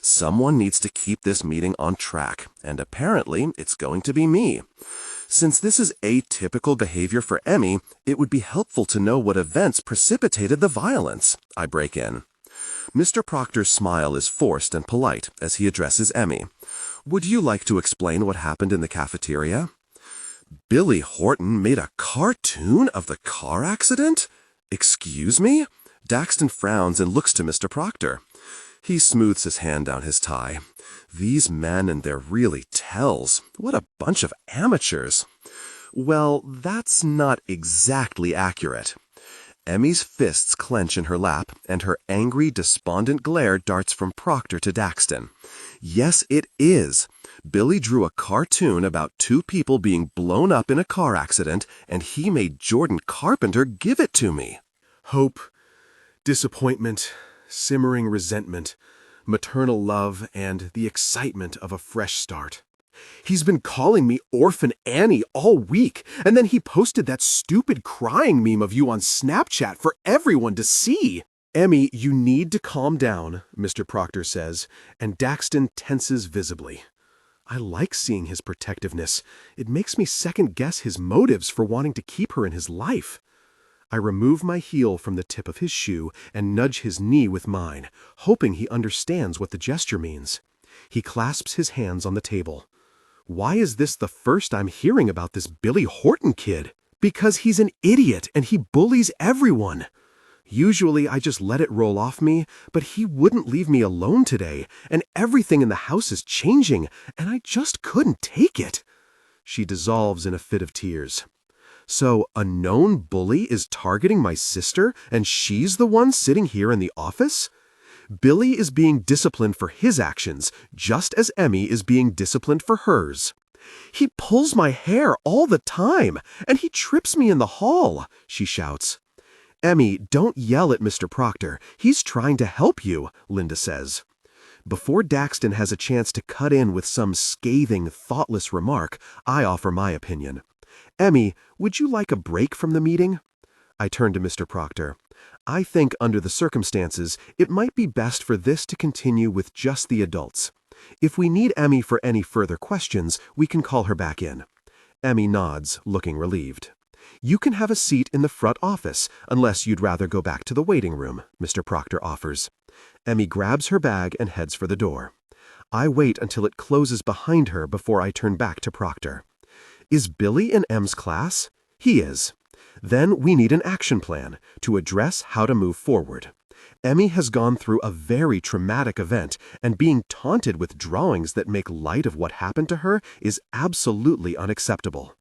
Someone needs to keep this meeting on track, and apparently it's going to be me. Since this is atypical behavior for Emmy, it would be helpful to know what events precipitated the violence." I break in. Mr. Proctor's smile is forced and polite as he addresses Emmy. "Would you like to explain what happened in the cafeteria?" "Billy Horton made a cartoon of the car accident? Excuse me?" Daxton frowns and looks to Mr. Proctor. He smooths his hand down his tie. "These men and their really tells. What a bunch of amateurs." "Well, that's not exactly accurate." Emmy's fists clench in her lap, and her angry, despondent glare darts from Proctor to Daxton. "Yes, it is. Billy drew a cartoon about two people being blown up in a car accident, and he made Jordan Carpenter give it to me." Hope, disappointment, simmering resentment, maternal love, and the excitement of a fresh start. He's been calling me Orphan Annie all week, and then he posted that stupid crying meme of you on Snapchat for everyone to see. "Emmy, you need to calm down," Mr. Proctor says, and Daxton tenses visibly. I like seeing his protectiveness. It makes me second-guess his motives for wanting to keep her in his life. I remove my heel from the tip of his shoe and nudge his knee with mine, hoping he understands what the gesture means. He clasps his hands on the table. "Why is this the first I'm hearing about this Billy Horton kid?" "Because he's an idiot and he bullies everyone. Usually I just let it roll off me, but he wouldn't leave me alone today, and everything in the house is changing, and I just couldn't take it." She dissolves in a fit of tears. "So a known bully is targeting my sister, and she's the one sitting here in the office? Billy is being disciplined for his actions, just as Emmy is being disciplined for hers. He pulls my hair all the time, and he trips me in the hall," she shouts. "Emmy, don't yell at Mr. Proctor. He's trying to help you," Linda says. Before Daxton has a chance to cut in with some scathing, thoughtless remark, I offer my opinion. "Emmy, would you like a break from the meeting?" I turn to Mr. Proctor. I think under the circumstances, it might be best for this to continue with just the adults. If we need Emmy for any further questions, we can call her back in. Emmy nods, looking relieved. You can have a seat in the front office, unless you'd rather go back to the waiting room, Mr. Proctor offers. Emmy grabs her bag and heads for the door. I wait until it closes behind her before I turn back to Proctor. Is Billy in M's class? He is. Then we need an action plan to address how to move forward. Emmy has gone through a very traumatic event, and being taunted with drawings that make light of what happened to her is absolutely unacceptable.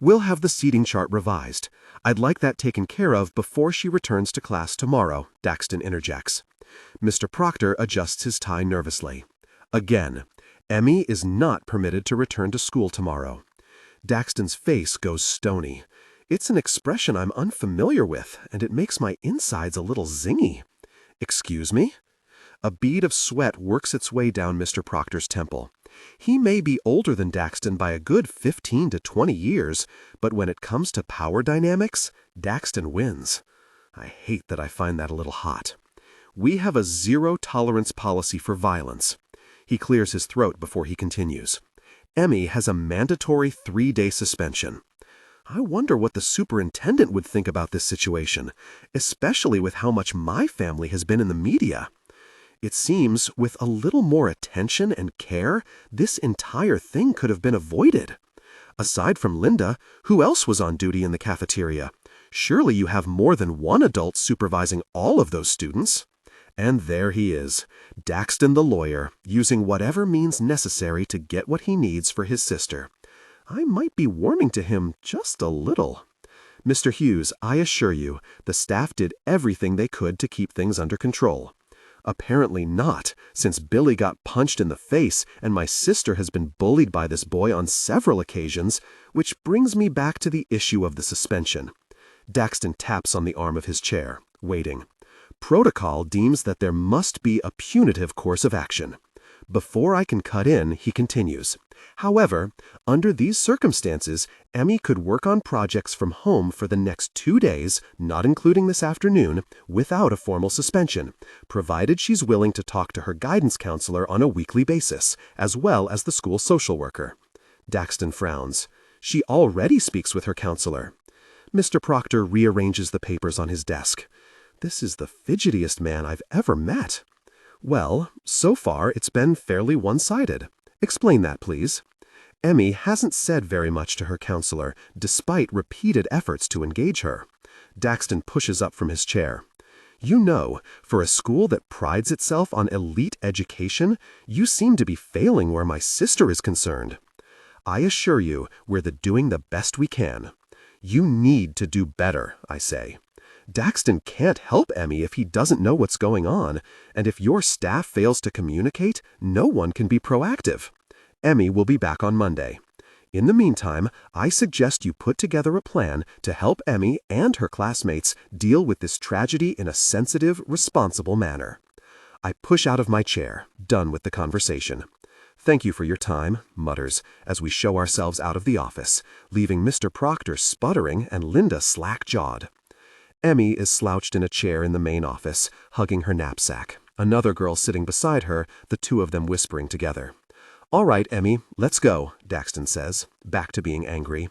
We'll have the seating chart revised. I'd like that taken care of before she returns to class tomorrow, Daxton interjects. Mr. Proctor adjusts his tie nervously. Again, Emmy is not permitted to return to school tomorrow. Daxton's face goes stony. It's an expression I'm unfamiliar with, and it makes my insides a little zingy. Excuse me? A bead of sweat works its way down Mr. Proctor's temple. He may be older than Daxton by a good 15 to 20 years, but when it comes to power dynamics, Daxton wins. I hate that I find that a little hot. We have a zero-tolerance policy for violence. He clears his throat before he continues. Emmy has a mandatory 3-day suspension. I wonder what the superintendent would think about this situation, especially with how much my family has been in the media. It seems, with a little more attention and care, this entire thing could have been avoided. Aside from Linda, who else was on duty in the cafeteria? Surely you have more than one adult supervising all of those students. And there he is, Daxton the lawyer, using whatever means necessary to get what he needs for his sister. I might be warming to him just a little. Mr. Hughes, I assure you, the staff did everything they could to keep things under control. Apparently not, since Billy got punched in the face and my sister has been bullied by this boy on several occasions, which brings me back to the issue of the suspension. Daxton taps on the arm of his chair, waiting. Protocol deems that there must be a punitive course of action. Before I can cut in, he continues. However, under these circumstances, Emmy could work on projects from home for the next 2 days, not including this afternoon, without a formal suspension, provided she's willing to talk to her guidance counselor on a weekly basis, as well as the school social worker. Daxton frowns. She already speaks with her counselor. Mr. Proctor rearranges the papers on his desk. This is the fidgetiest man I've ever met. Well, so far it's been fairly one-sided. Explain that, please. Emmy hasn't said very much to her counselor, despite repeated efforts to engage her. Daxton pushes up from his chair. You know, for a school that prides itself on elite education, you seem to be failing where my sister is concerned. I assure you, we're doing the best we can. You need to do better, I say. Daxton can't help Emmy if he doesn't know what's going on, and if your staff fails to communicate, no one can be proactive. Emmy will be back on Monday. In the meantime, I suggest you put together a plan to help Emmy and her classmates deal with this tragedy in a sensitive, responsible manner. I push out of my chair, done with the conversation. Thank you for your time, mutters, as we show ourselves out of the office, leaving Mr. Proctor sputtering and Linda slack-jawed. Emmy is slouched in a chair in the main office, hugging her knapsack. Another girl sitting beside her, the two of them whispering together. All right, Emmy, let's go, Daxton says, back to being angry.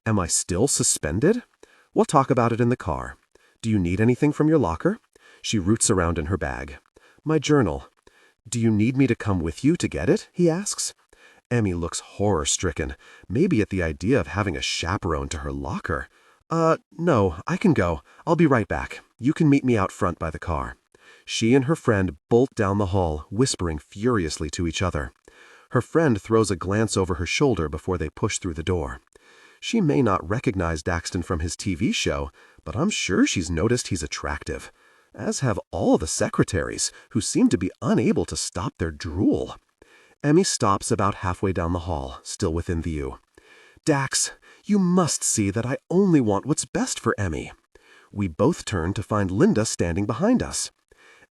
Am I still suspended? We'll talk about it in the car. Do you need anything from your locker? She roots around in her bag. My journal. Do you need me to come with you to get it? He asks. Emmy looks horror-stricken, maybe at the idea of having a chaperone to her locker. No, I can go. I'll be right back. You can meet me out front by the car. She and her friend bolt down the hall, whispering furiously to each other. Her friend throws a glance over her shoulder before they push through the door. She may not recognize Daxton from his TV show, but I'm sure she's noticed he's attractive, as have all the secretaries, who seem to be unable to stop their drool. Emmy stops about halfway down the hall, still within view. Dax, you must see that I only want what's best for Emmy. We both turn to find Linda standing behind us.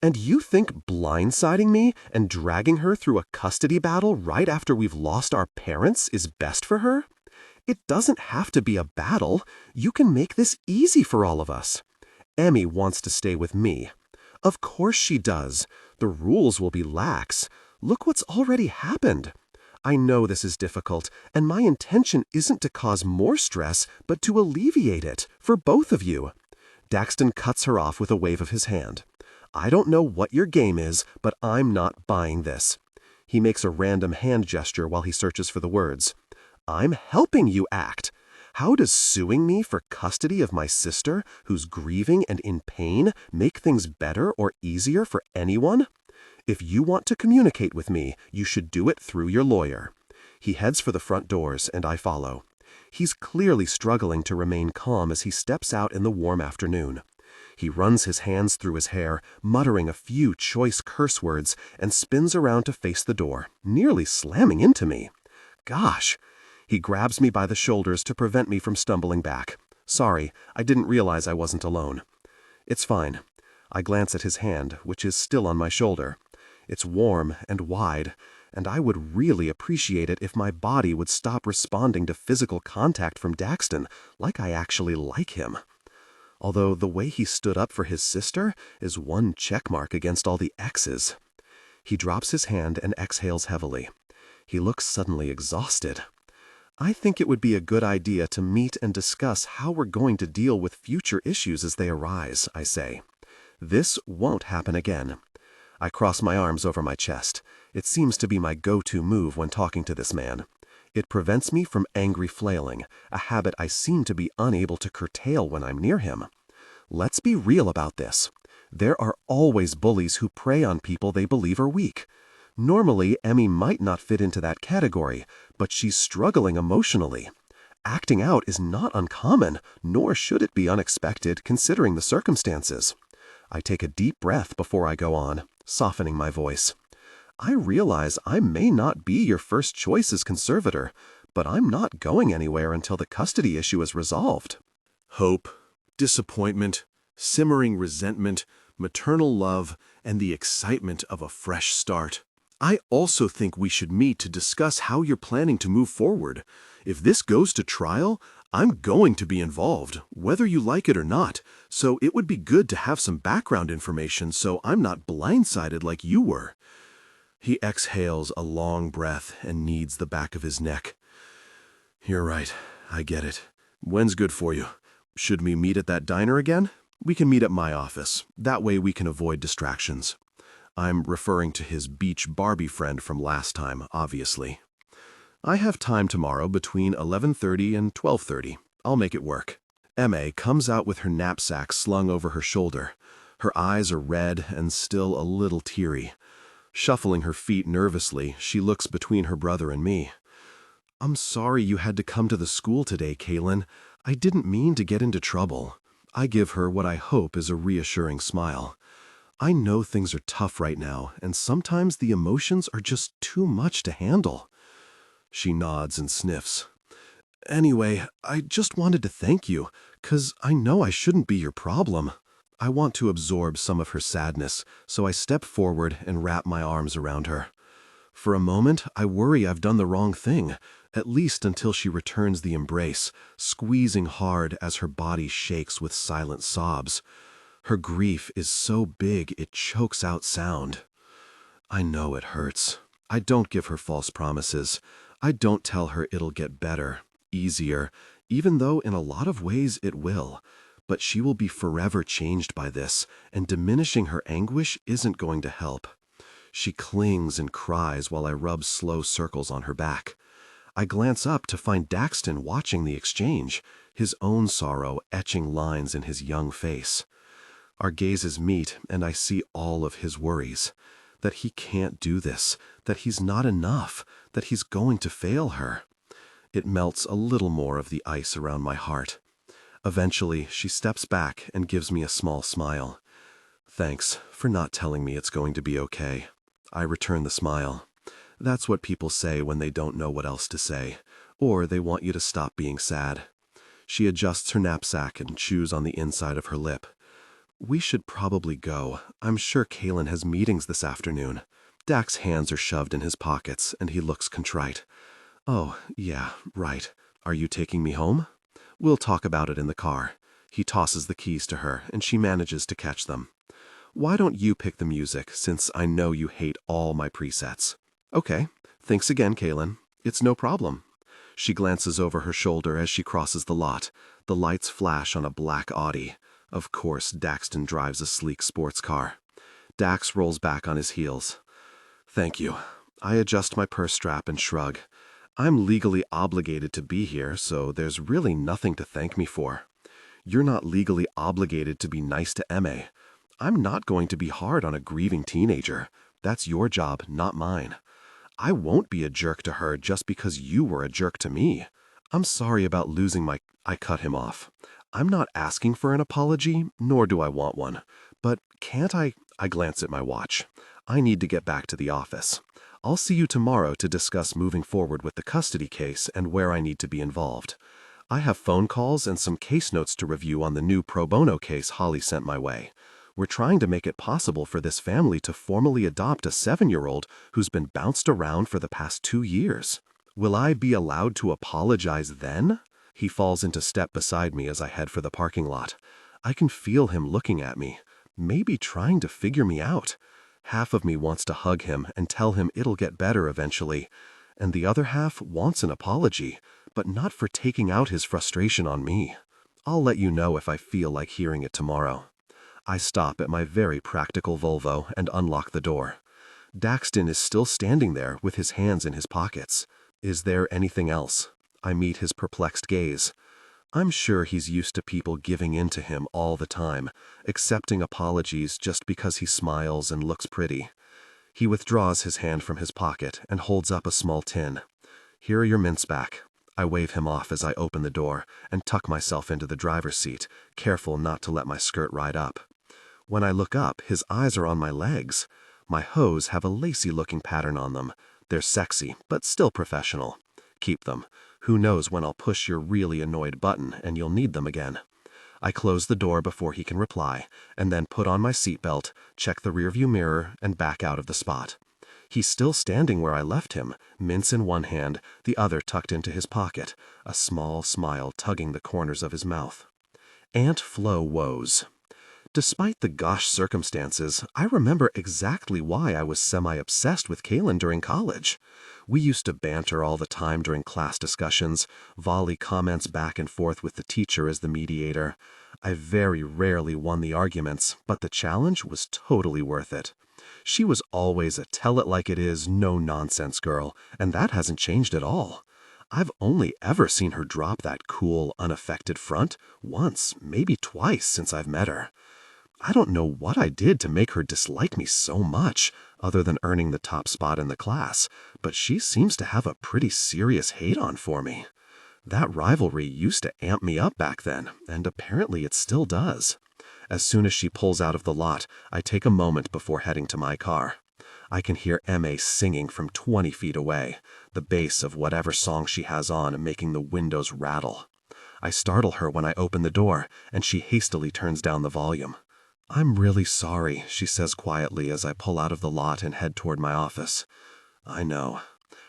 And you think blindsiding me and dragging her through a custody battle right after we've lost our parents is best for her? It doesn't have to be a battle. You can make this easy for all of us. Emmy wants to stay with me. Of course she does. The rules will be lax. Look what's already happened. I know this is difficult, and my intention isn't to cause more stress, but to alleviate it, for both of you. Daxton cuts her off with a wave of his hand. I don't know what your game is, but I'm not buying this. He makes a random hand gesture while he searches for the words. I'm helping you act. How does suing me for custody of my sister, who's grieving and in pain, make things better or easier for anyone? If you want to communicate with me, you should do it through your lawyer. He heads for the front doors, and I follow. He's clearly struggling to remain calm as he steps out in the warm afternoon. He runs his hands through his hair, muttering a few choice curse words, and spins around to face the door, nearly slamming into me. Gosh! He grabs me by the shoulders to prevent me from stumbling back. Sorry, I didn't realize I wasn't alone. It's fine. I glance at his hand, which is still on my shoulder. It's warm and wide, and I would really appreciate it if my body would stop responding to physical contact from Daxton like I actually like him. Although the way he stood up for his sister is one checkmark against all the X's. He drops his hand and exhales heavily. He looks suddenly exhausted. I think it would be a good idea to meet and discuss how we're going to deal with future issues as they arise, I say. This won't happen again. I cross my arms over my chest. It seems to be my go-to move when talking to this man. It prevents me from angry flailing, a habit I seem to be unable to curtail when I'm near him. Let's be real about this. There are always bullies who prey on people they believe are weak. Normally, Emmy might not fit into that category, but she's struggling emotionally. Acting out is not uncommon, nor should it be unexpected considering the circumstances. I take a deep breath before I go on, softening my voice. I realize I may not be your first choice as conservator, but I'm not going anywhere until the custody issue is resolved. Hope, disappointment, simmering resentment, maternal love, and the excitement of a fresh start. I also think we should meet to discuss how you're planning to move forward. If this goes to trial, I'm going to be involved, whether you like it or not, so it would be good to have some background information so I'm not blindsided like you were. He exhales a long breath and kneads the back of his neck. You're right, I get it. When's good for you? Should we meet at that diner again? We can meet at my office. That way we can avoid distractions. I'm referring to his beach Barbie friend from last time, obviously. I have time tomorrow between 11:30 and 12:30. I'll make it work. Emma comes out with her knapsack slung over her shoulder. Her eyes are red and still a little teary. Shuffling her feet nervously, she looks between her brother and me. I'm sorry you had to come to the school today, Kailyn. I didn't mean to get into trouble. I give her what I hope is a reassuring smile. I know things are tough right now, and sometimes the emotions are just too much to handle. She nods and sniffs. Anyway, I just wanted to thank you, 'cause I know I shouldn't be your problem. I want to absorb some of her sadness, so I step forward and wrap my arms around her. For a moment, I worry I've done the wrong thing, at least until she returns the embrace, squeezing hard as her body shakes with silent sobs. Her grief is so big it chokes out sound. I know it hurts. I don't give her false promises. I don't tell her it'll get better, easier, even though in a lot of ways it will. But she will be forever changed by this, and diminishing her anguish isn't going to help. She clings and cries while I rub slow circles on her back. I glance up to find Daxton watching the exchange, his own sorrow etching lines in his young face. Our gazes meet, and I see all of his worries. That he can't do this, that he's not enough, that he's going to fail her. It melts a little more of the ice around my heart. Eventually, she steps back and gives me a small smile. Thanks for not telling me it's going to be okay. I return the smile. That's what people say when they don't know what else to say, or they want you to stop being sad. She adjusts her knapsack and chews on the inside of her lip. We should probably go. I'm sure Kailyn has meetings this afternoon. Dax's hands are shoved in his pockets, and he looks contrite. Oh, yeah, right. Are you taking me home? We'll talk about it in the car. He tosses the keys to her, and she manages to catch them. Why don't you pick the music, since I know you hate all my presets? Okay, thanks again, Kailyn. It's no problem. She glances over her shoulder as she crosses the lot. The lights flash on a black Audi. Of course, Daxton drives a sleek sports car. Dax rolls back on his heels. Thank you. I adjust my purse strap and shrug. I'm legally obligated to be here, so there's really nothing to thank me for. You're not legally obligated to be nice to Emma. I'm not going to be hard on a grieving teenager. That's your job, not mine. I won't be a jerk to her just because you were a jerk to me. I'm sorry about losing my... I cut him off. I'm not asking for an apology, nor do I want one. But can't I glance at my watch. I need to get back to the office. I'll see you tomorrow to discuss moving forward with the custody case and where I need to be involved. I have phone calls and some case notes to review on the new pro bono case Holly sent my way. We're trying to make it possible for this family to formally adopt a 7-year-old who's been bounced around for the past 2 years. Will I be allowed to apologize then? He falls into step beside me as I head for the parking lot. I can feel him looking at me, maybe trying to figure me out. Half of me wants to hug him and tell him it'll get better eventually, and the other half wants an apology, but not for taking out his frustration on me. I'll let you know if I feel like hearing it tomorrow. I stop at my very practical Volvo and unlock the door. Daxton is still standing there with his hands in his pockets. Is there anything else? I meet his perplexed gaze. I'm sure he's used to people giving in to him all the time, accepting apologies just because he smiles and looks pretty. He withdraws his hand from his pocket and holds up a small tin. Here are your mints back. I wave him off as I open the door and tuck myself into the driver's seat, careful not to let my skirt ride up. When I look up, his eyes are on my legs. My hose have a lacy-looking pattern on them. They're sexy, but still professional. Keep them. Who knows when I'll push your really annoyed button and you'll need them again. I close the door before he can reply, and then put on my seatbelt, check the rearview mirror, and back out of the spot. He's still standing where I left him, mints in one hand, the other tucked into his pocket, a small smile tugging the corners of his mouth. Aunt Flo woes. Despite the gosh circumstances, I remember exactly why I was semi-obsessed with Kailyn during college. We used to banter all the time during class discussions, volley comments back and forth with the teacher as the mediator. I very rarely won the arguments, but the challenge was totally worth it. She was always a tell-it-like-it-is, no-nonsense girl, and that hasn't changed at all. I've only ever seen her drop that cool, unaffected front once, maybe twice since I've met her. I don't know what I did to make her dislike me so much, other than earning the top spot in the class, but she seems to have a pretty serious hate-on for me. That rivalry used to amp me up back then, and apparently it still does. As soon as she pulls out of the lot, I take a moment before heading to my car. I can hear Emma singing from 20 feet away, the bass of whatever song she has on making the windows rattle. I startle her when I open the door, and she hastily turns down the volume. "I'm really sorry," she says quietly as I pull out of the lot and head toward my office. "I know.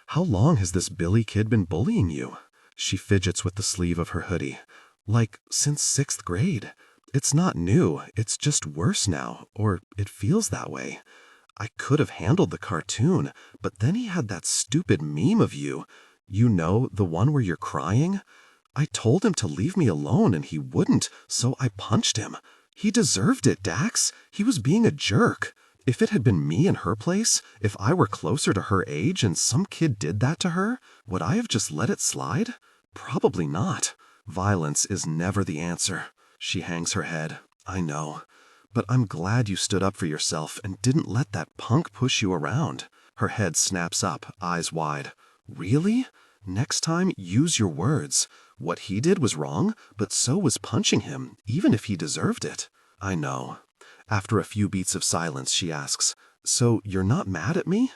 How long has this Billy kid been bullying you?" She fidgets with the sleeve of her hoodie. "Like, since 6th grade. It's not new, it's just worse now, or it feels that way. I could have handled the cartoon, but then he had that stupid meme of you. You know, the one where you're crying? I told him to leave me alone and he wouldn't, so I punched him. He deserved it, Dax. He was being a jerk. If it had been me in her place, if I were closer to her age and some kid did that to her, would I have just let it slide? Probably not. Violence is never the answer." She hangs her head. "I know. But I'm glad you stood up for yourself and didn't let that punk push you around." Her head snaps up, eyes wide. "Really? Next time, use your words. What he did was wrong, but so was punching him, even if he deserved it." "I know." After a few beats of silence, she asks, "So you're not mad at me?"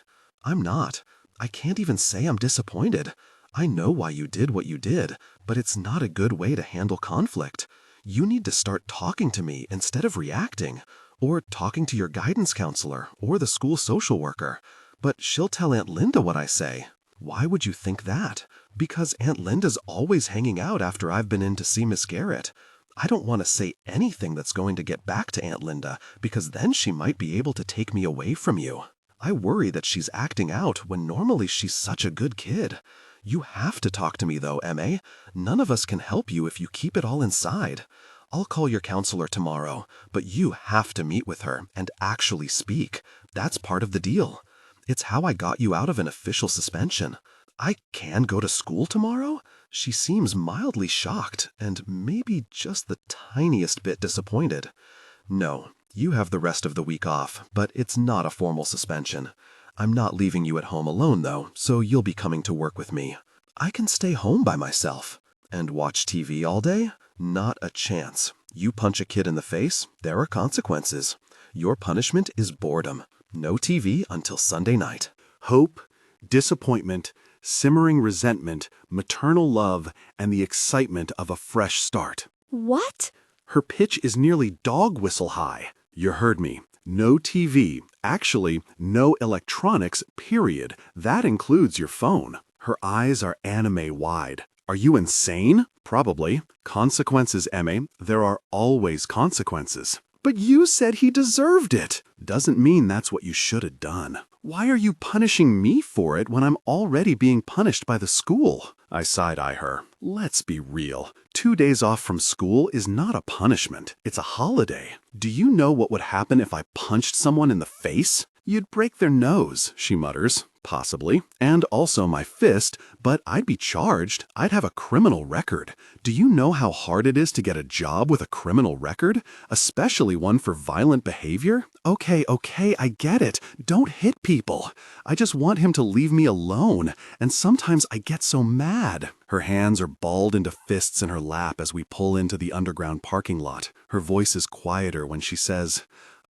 "I'm not. I can't even say I'm disappointed. I know why you did what you did, but it's not a good way to handle conflict. You need to start talking to me instead of reacting, or talking to your guidance counselor or the school social worker. But she'll tell Aunt Linda what I say." "Why would you think that?" "Because Aunt Linda's always hanging out after I've been in to see Miss Garrett. I don't want to say anything that's going to get back to Aunt Linda, because then she might be able to take me away from you. I worry that she's acting out when normally she's such a good kid. You have to talk to me though, M.A. None of us can help you if you keep it all inside. I'll call your counselor tomorrow, but you have to meet with her and actually speak. That's part of the deal. It's how I got you out of an official suspension. I can go to school tomorrow? She seems mildly shocked and maybe just the tiniest bit disappointed. No, you have the rest of the week off, but it's not a formal suspension. I'm not leaving you at home alone though, so you'll be coming to work with me. I can stay home by myself. And watch TV all day? Not a chance. You punch a kid in the face, there are consequences. Your punishment is boredom. No TV until Sunday night. Hope, disappointment, simmering resentment, maternal love, and the excitement of a fresh start. What? Her pitch is nearly dog whistle high. You heard me. No TV. Actually, no electronics, period. That includes your phone. Her eyes are anime wide. Are you insane? Probably. Consequences, Emma. There are always consequences. But you said he deserved it. Doesn't mean that's what you should have done. Why are you punishing me for it when I'm already being punished by the school? I side-eye her. Let's be real. 2 days off from school is not a punishment. It's a holiday. Do you know what would happen if I punched someone in the face? You'd break their nose, she mutters. Possibly. And also my fist, but I'd be charged. I'd have a criminal record. Do you know how hard it is to get a job with a criminal record? Especially one for violent behavior? Okay, I get it. Don't hit people. I just want him to leave me alone, and sometimes I get so mad. Her hands are balled into fists in her lap as we pull into the underground parking lot. Her voice is quieter when she says,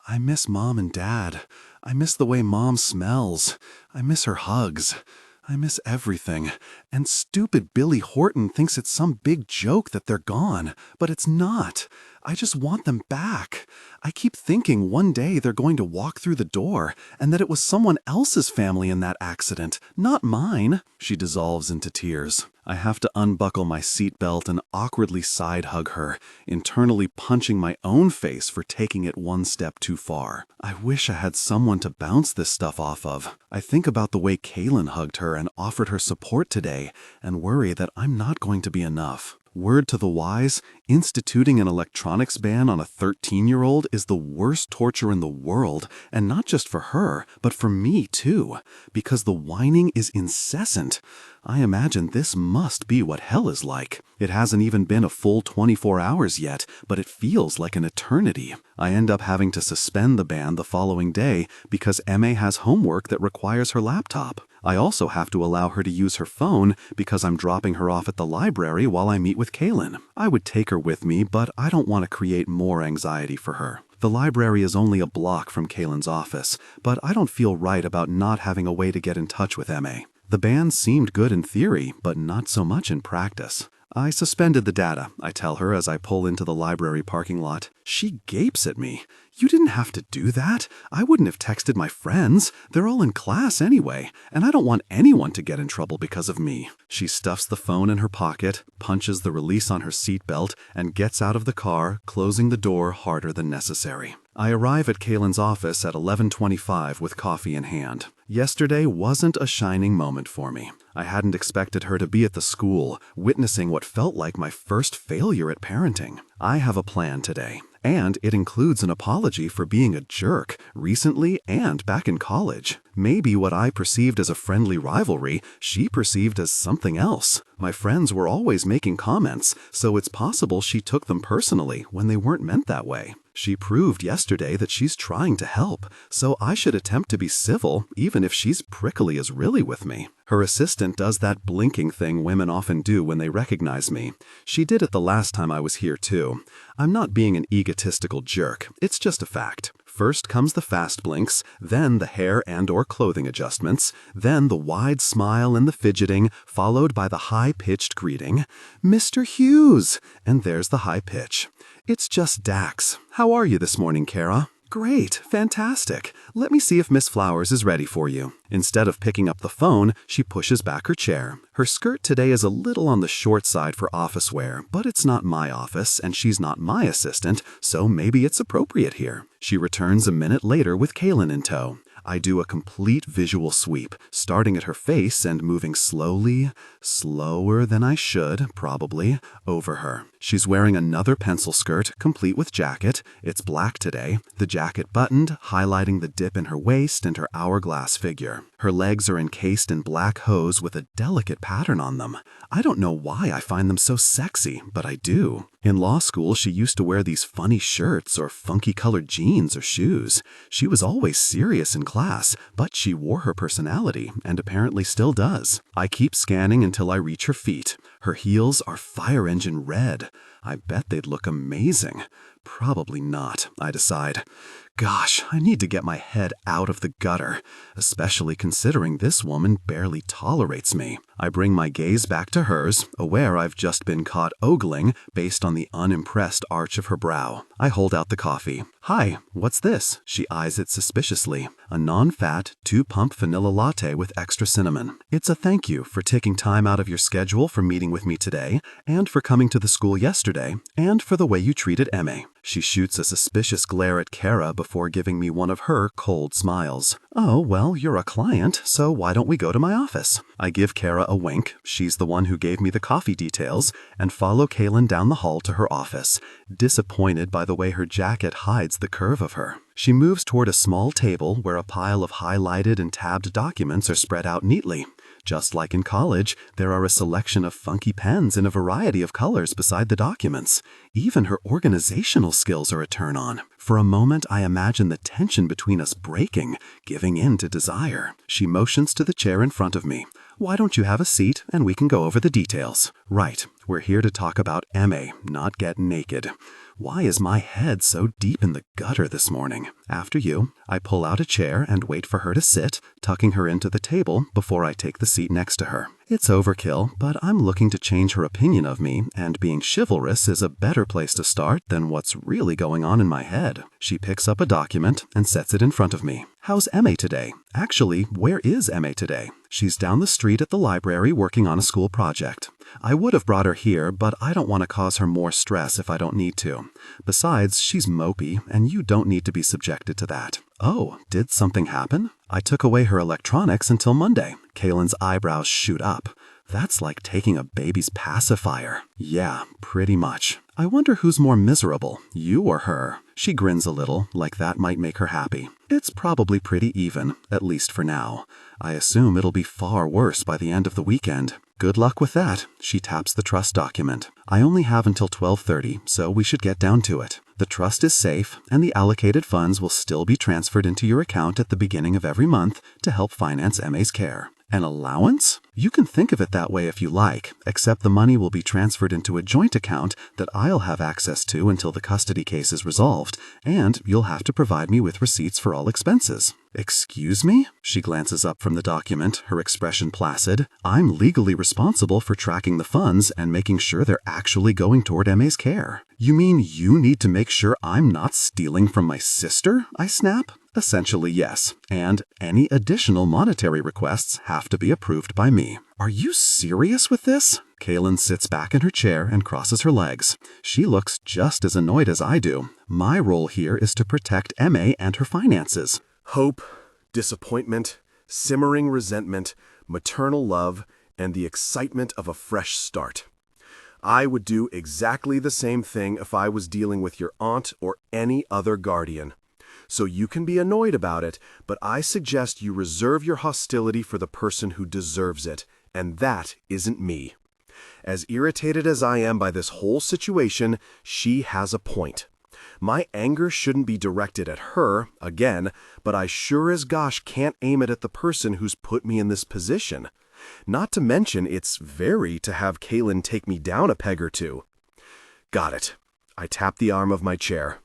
I miss Mom and Dad. I miss the way Mom smells. I miss her hugs. I miss everything. And stupid Billy Horton thinks it's some big joke that they're gone, but it's not. I just want them back. I keep thinking one day they're going to walk through the door and that it was someone else's family in that accident, not mine. She dissolves into tears. I have to unbuckle my seatbelt and awkwardly side hug her, internally punching my own face for taking it one step too far. I wish I had someone to bounce this stuff off of. I think about the way Kailyn hugged her and offered her support today and worry that I'm not going to be enough. Word to the wise, instituting an electronics ban on a 13-year-old is the worst torture in the world, and not just for her, but for me too, because the whining is incessant. I imagine this must be what hell is like. It hasn't even been a full 24 hours yet, but it feels like an eternity. I end up having to suspend the ban the following day because Emma has homework that requires her laptop. I also have to allow her to use her phone because I'm dropping her off at the library while I meet with Kailyn. I would take her with me, but I don't want to create more anxiety for her. The library is only a block from Kailyn's office, but I don't feel right about not having a way to get in touch with Emma. The ban seemed good in theory, but not so much in practice. I suspended the data, I tell her as I pull into the library parking lot. She gapes at me. You didn't have to do that. I wouldn't have texted my friends. They're all in class anyway, and I don't want anyone to get in trouble because of me. She stuffs the phone in her pocket, punches the release on her seatbelt, and gets out of the car, closing the door harder than necessary. I arrive at Kailyn's office at 11:25 with coffee in hand. Yesterday wasn't a shining moment for me. I hadn't expected her to be at the school, witnessing what felt like my first failure at parenting. I have a plan today, and it includes an apology for being a jerk, recently and back in college. Maybe what I perceived as a friendly rivalry, she perceived as something else. My friends were always making comments, so it's possible she took them personally when they weren't meant that way. She proved yesterday that she's trying to help, so I should attempt to be civil even if she's prickly as really with me. Her assistant does that blinking thing women often do when they recognize me. She did it the last time I was here too. I'm not being an egotistical jerk, it's just a fact. First comes the fast blinks, then the hair and/or clothing adjustments, then the wide smile and the fidgeting, followed by the high-pitched greeting, Mr. Hughes, and there's the high pitch. It's just Dax. How are you this morning, Kara? Great, fantastic. Let me see if Miss Flowers is ready for you. Instead of picking up the phone, she pushes back her chair. Her skirt today is a little on the short side for office wear, but it's not my office and she's not my assistant, so maybe it's appropriate here. She returns a minute later with Kailyn in tow. I do a complete visual sweep, starting at her face and moving slowly, slower than I should, probably, over her. She's wearing another pencil skirt, complete with jacket. It's black today, the jacket buttoned, highlighting the dip in her waist and her hourglass figure. Her legs are encased in black hose with a delicate pattern on them. I don't know why I find them so sexy, but I do. In law school, she used to wear these funny shirts or funky colored jeans or shoes. She was always serious in class, but she wore her personality and apparently still does. I keep scanning until I reach her feet. Her heels are fire engine red. I bet they'd look amazing. Probably not, I decide. Gosh, I need to get my head out of the gutter, especially considering this woman barely tolerates me. I bring my gaze back to hers, aware I've just been caught ogling based on the unimpressed arch of her brow. I hold out the coffee. Hi, what's this? She eyes it suspiciously. A non-fat, 2-pump vanilla latte with extra cinnamon. It's a thank you for taking time out of your schedule for meeting with me today, and for coming to the school yesterday, and for the way you treated Emma. She shoots a suspicious glare at Kara before giving me one of her cold smiles. Oh, well, you're a client, so why don't we go to my office? I give Kara a wink, she's the one who gave me the coffee details, and follow Kailyn down the hall to her office, disappointed by the way her jacket hides the curve of her. She moves toward a small table where a pile of highlighted and tabbed documents are spread out neatly. Just like in college, there are a selection of funky pens in a variety of colors beside the documents. Even her organizational skills are a turn-on. For a moment, I imagine the tension between us breaking, giving in to desire. She motions to the chair in front of me. Why don't you have a seat and we can go over the details? Right, we're here to talk about Emma, not get naked. Why is my head so deep in the gutter this morning? After you, I pull out a chair and wait for her to sit, tucking her into the table before I take the seat next to her. It's overkill, but I'm looking to change her opinion of me, and being chivalrous is a better place to start than what's really going on in my head. She picks up a document and sets it in front of me. How's Emma today? Actually, where is Emma today? She's down the street at the library working on a school project. I would have brought her here, but I don't want to cause her more stress if I don't need to. Besides, she's mopey, and you don't need to be subjected to that. Oh, did something happen? I took away her electronics until Monday. Kailyn's eyebrows shoot up. That's like taking a baby's pacifier. Yeah, pretty much. I wonder who's more miserable, you or her. She grins a little, like that might make her happy. It's probably pretty even, at least for now. I assume it'll be far worse by the end of the weekend. Good luck with that. She taps the trust document. I only have until 12:30, so we should get down to it. The trust is safe, and the allocated funds will still be transferred into your account at the beginning of every month to help finance Emma's care. An allowance? You can think of it that way if you like, except the money will be transferred into a joint account that I'll have access to until the custody case is resolved, and you'll have to provide me with receipts for all expenses. Excuse me? She glances up from the document, her expression placid. I'm legally responsible for tracking the funds and making sure they're actually going toward Emma's care. You mean you need to make sure I'm not stealing from my sister? I snap. Essentially, yes, and any additional monetary requests have to be approved by me. Are you serious with this? Kailyn sits back in her chair and crosses her legs. She looks just as annoyed as I do. My role here is to protect Emma and her finances. Hope, disappointment, simmering resentment, maternal love, and the excitement of a fresh start. I would do exactly the same thing if I was dealing with your aunt or any other guardian. So you can be annoyed about it, but I suggest you reserve your hostility for the person who deserves it, and that isn't me. As irritated as I am by this whole situation, she has a point. My anger shouldn't be directed at her, again, but I sure as gosh can't aim it at the person who's put me in this position. Not to mention it's very to have Kailyn take me down a peg or two. Got it. I tap the arm of my chair.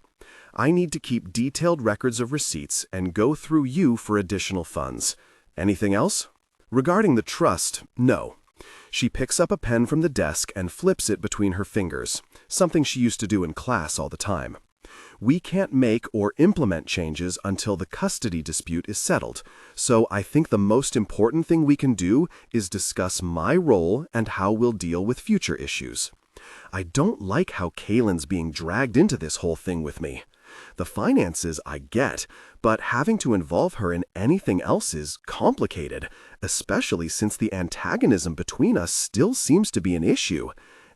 I need to keep detailed records of receipts and go through you for additional funds. Anything else? Regarding the trust, no. She picks up a pen from the desk and flips it between her fingers, something she used to do in class all the time. We can't make or implement changes until the custody dispute is settled, so I think the most important thing we can do is discuss my role and how we'll deal with future issues. I don't like how Kailyn's being dragged into this whole thing with me. The finances I get, but having to involve her in anything else is complicated, especially since the antagonism between us still seems to be an issue.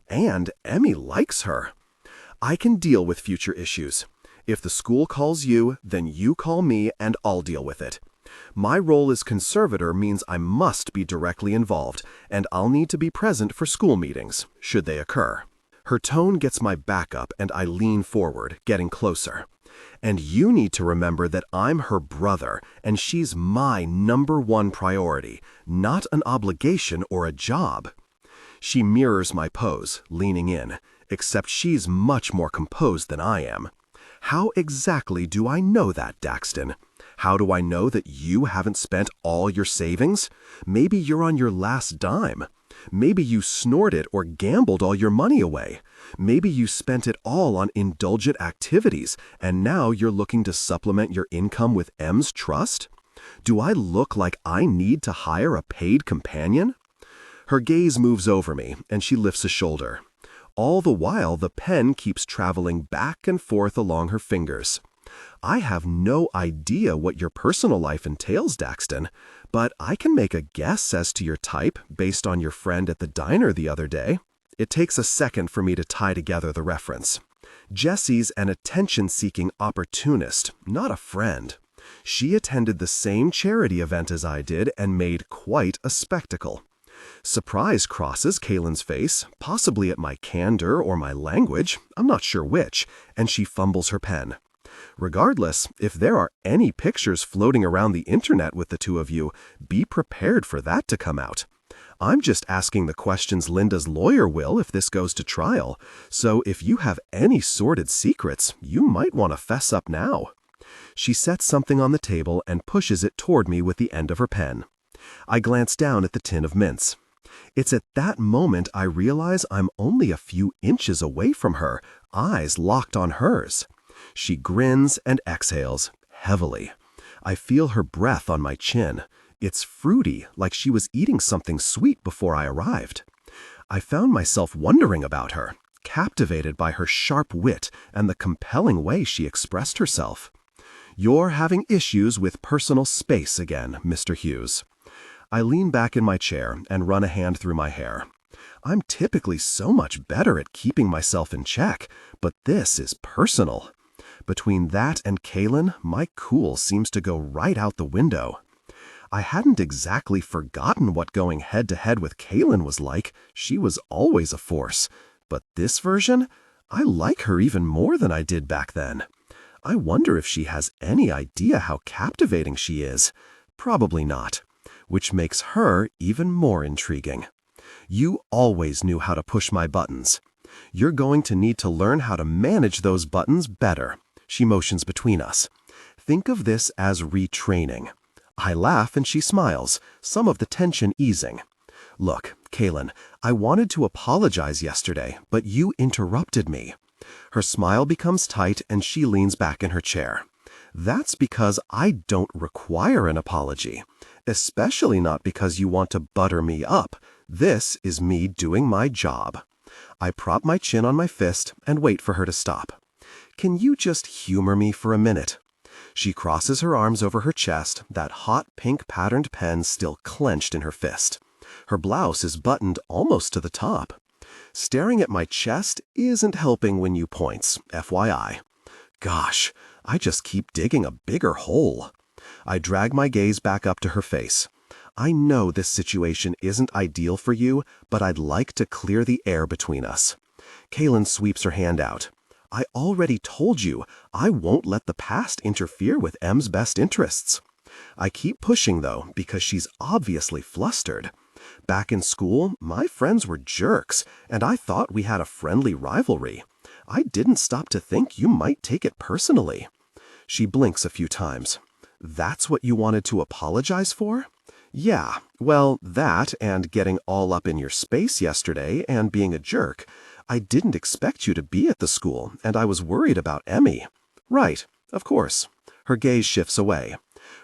And Emmy likes her. I can deal with future issues. If the school calls you, then you call me and I'll deal with it. My role as conservator means I must be directly involved, and I'll need to be present for school meetings, should they occur. Her tone gets my back up and I lean forward, getting closer. And you need to remember that I'm her brother, and she's my #1 priority, not an obligation or a job. She mirrors my pose, leaning in, except she's much more composed than I am. How exactly do I know that, Daxton? How do I know that you haven't spent all your savings? Maybe you're on your last dime. Maybe you snorted or gambled all your money away. Maybe you spent it all on indulgent activities, and now you're looking to supplement your income with M's trust? Do I look like I need to hire a paid companion? Her gaze moves over me, and she lifts a shoulder. All the while, the pen keeps traveling back and forth along her fingers. I have no idea what your personal life entails, Daxton, but I can make a guess as to your type based on your friend at the diner the other day. It takes a second for me to tie together the reference. Jessie's an attention-seeking opportunist, not a friend. She attended the same charity event as I did and made quite a spectacle. Surprise crosses Kailyn's face, possibly at my candor or my language, I'm not sure which, and she fumbles her pen. Regardless, if there are any pictures floating around the internet with the two of you, be prepared for that to come out. I'm just asking the questions Linda's lawyer will if this goes to trial, so if you have any sordid secrets, you might want to fess up now. She sets something on the table and pushes it toward me with the end of her pen. I glance down at the tin of mints. It's at that moment I realize I'm only a few inches away from her, eyes locked on hers. She grins and exhales, heavily. I feel her breath on my chin. It's fruity, like she was eating something sweet before I arrived. I found myself wondering about her, captivated by her sharp wit and the compelling way she expressed herself. You're having issues with personal space again, Mr. Hughes. I lean back in my chair and run a hand through my hair. I'm typically so much better at keeping myself in check, but this is personal. Between that and Kailyn, my cool seems to go right out the window. I hadn't exactly forgotten what going head-to-head with Kailyn was like. She was always a force. But this version? I like her even more than I did back then. I wonder if she has any idea how captivating she is. Probably not. Which makes her even more intriguing. You always knew how to push my buttons. You're going to need to learn how to manage those buttons better. She motions between us. Think of this as retraining. I laugh and she smiles, some of the tension easing. Look, Kailyn, I wanted to apologize yesterday, but you interrupted me. Her smile becomes tight and she leans back in her chair. That's because I don't require an apology, especially not because you want to butter me up. This is me doing my job. I prop my chin on my fist and wait for her to stop. Can you just humor me for a minute? She crosses her arms over her chest, that hot pink patterned pen still clenched in her fist. Her blouse is buttoned almost to the top. Staring at my chest isn't helping when you points, FYI. Gosh, I just keep digging a bigger hole. I drag my gaze back up to her face. I know this situation isn't ideal for you, but I'd like to clear the air between us. Kailyn sweeps her hand out. I already told you, I won't let the past interfere with M's best interests. I keep pushing, though, because she's obviously flustered. Back in school, my friends were jerks, and I thought we had a friendly rivalry. I didn't stop to think you might take it personally. She blinks a few times. That's what you wanted to apologize for? Yeah, well, that and getting all up in your space yesterday and being a jerk. I didn't expect you to be at the school, and I was worried about Emmy. Right, of course. Her gaze shifts away.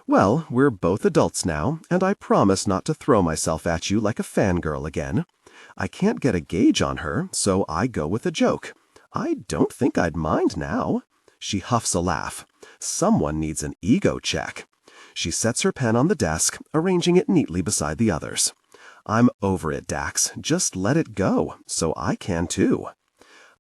Well, we're both adults now, and I promise not to throw myself at you like a fangirl again. I can't get a gauge on her, so I go with a joke. I don't think I'd mind now. She huffs a laugh. Someone needs an ego check. She sets her pen on the desk, arranging it neatly beside the others. I'm over it, Dax. Just let it go, so I can too.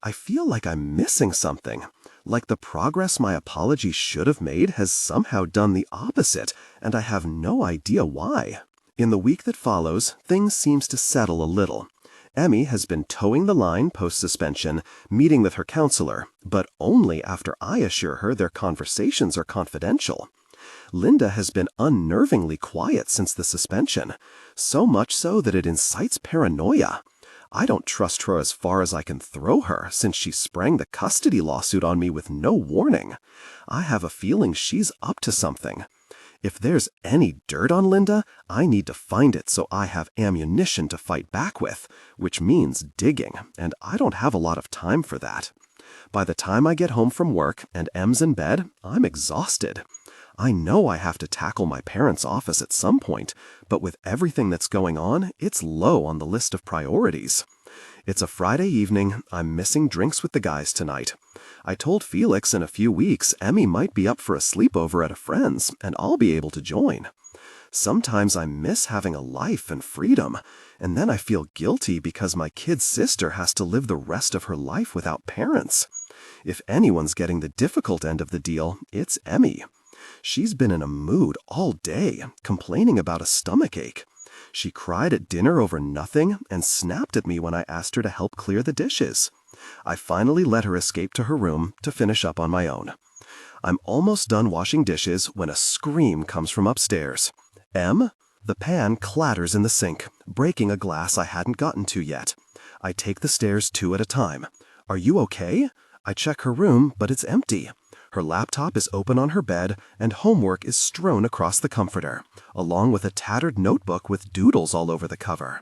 I feel like I'm missing something. Like the progress my apology should have made has somehow done the opposite, and I have no idea why. In the week that follows, things seems to settle a little. Emmy has been towing the line post-suspension, meeting with her counselor, but only after I assure her their conversations are confidential. Linda has been unnervingly quiet since the suspension, so much so that it incites paranoia. I don't trust her as far as I can throw her since she sprang the custody lawsuit on me with no warning. I have a feeling she's up to something. If there's any dirt on Linda, I need to find it so I have ammunition to fight back with, which means digging, and I don't have a lot of time for that. By the time I get home from work and Em's in bed, I'm exhausted. I know I have to tackle my parents' office at some point, but with everything that's going on, it's low on the list of priorities. It's a Friday evening. I'm missing drinks with the guys tonight. I told Felix in a few weeks Emmy might be up for a sleepover at a friend's, and I'll be able to join. Sometimes I miss having a life and freedom, and then I feel guilty because my kid's sister has to live the rest of her life without parents. If anyone's getting the difficult end of the deal, it's Emmy. She's been in a mood all day, complaining about a stomachache. She cried at dinner over nothing and snapped at me when I asked her to help clear the dishes. I finally let her escape to her room to finish up on my own. I'm almost done washing dishes when a scream comes from upstairs. Em? The pan clatters in the sink, breaking a glass I hadn't gotten to yet. I take the stairs 2 at a time. Are you okay? I check her room, but it's empty. Her laptop is open on her bed, and homework is strewn across the comforter, along with a tattered notebook with doodles all over the cover.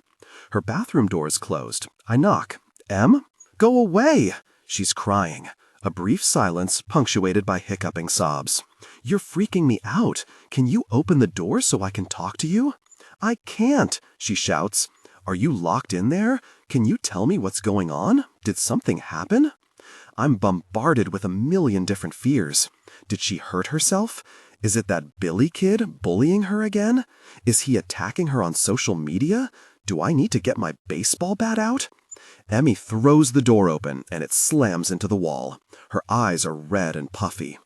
Her bathroom door is closed. I knock. Em? Go away! She's crying. A brief silence punctuated by hiccuping sobs. You're freaking me out. Can you open the door so I can talk to you? I can't, she shouts. Are you locked in there? Can you tell me what's going on? Did something happen? I'm bombarded with a million different fears. Did she hurt herself? Is it that Billy kid bullying her again? Is he attacking her on social media? Do I need to get my baseball bat out? Emmy throws the door open and it slams into the wall. Her eyes are red and puffy.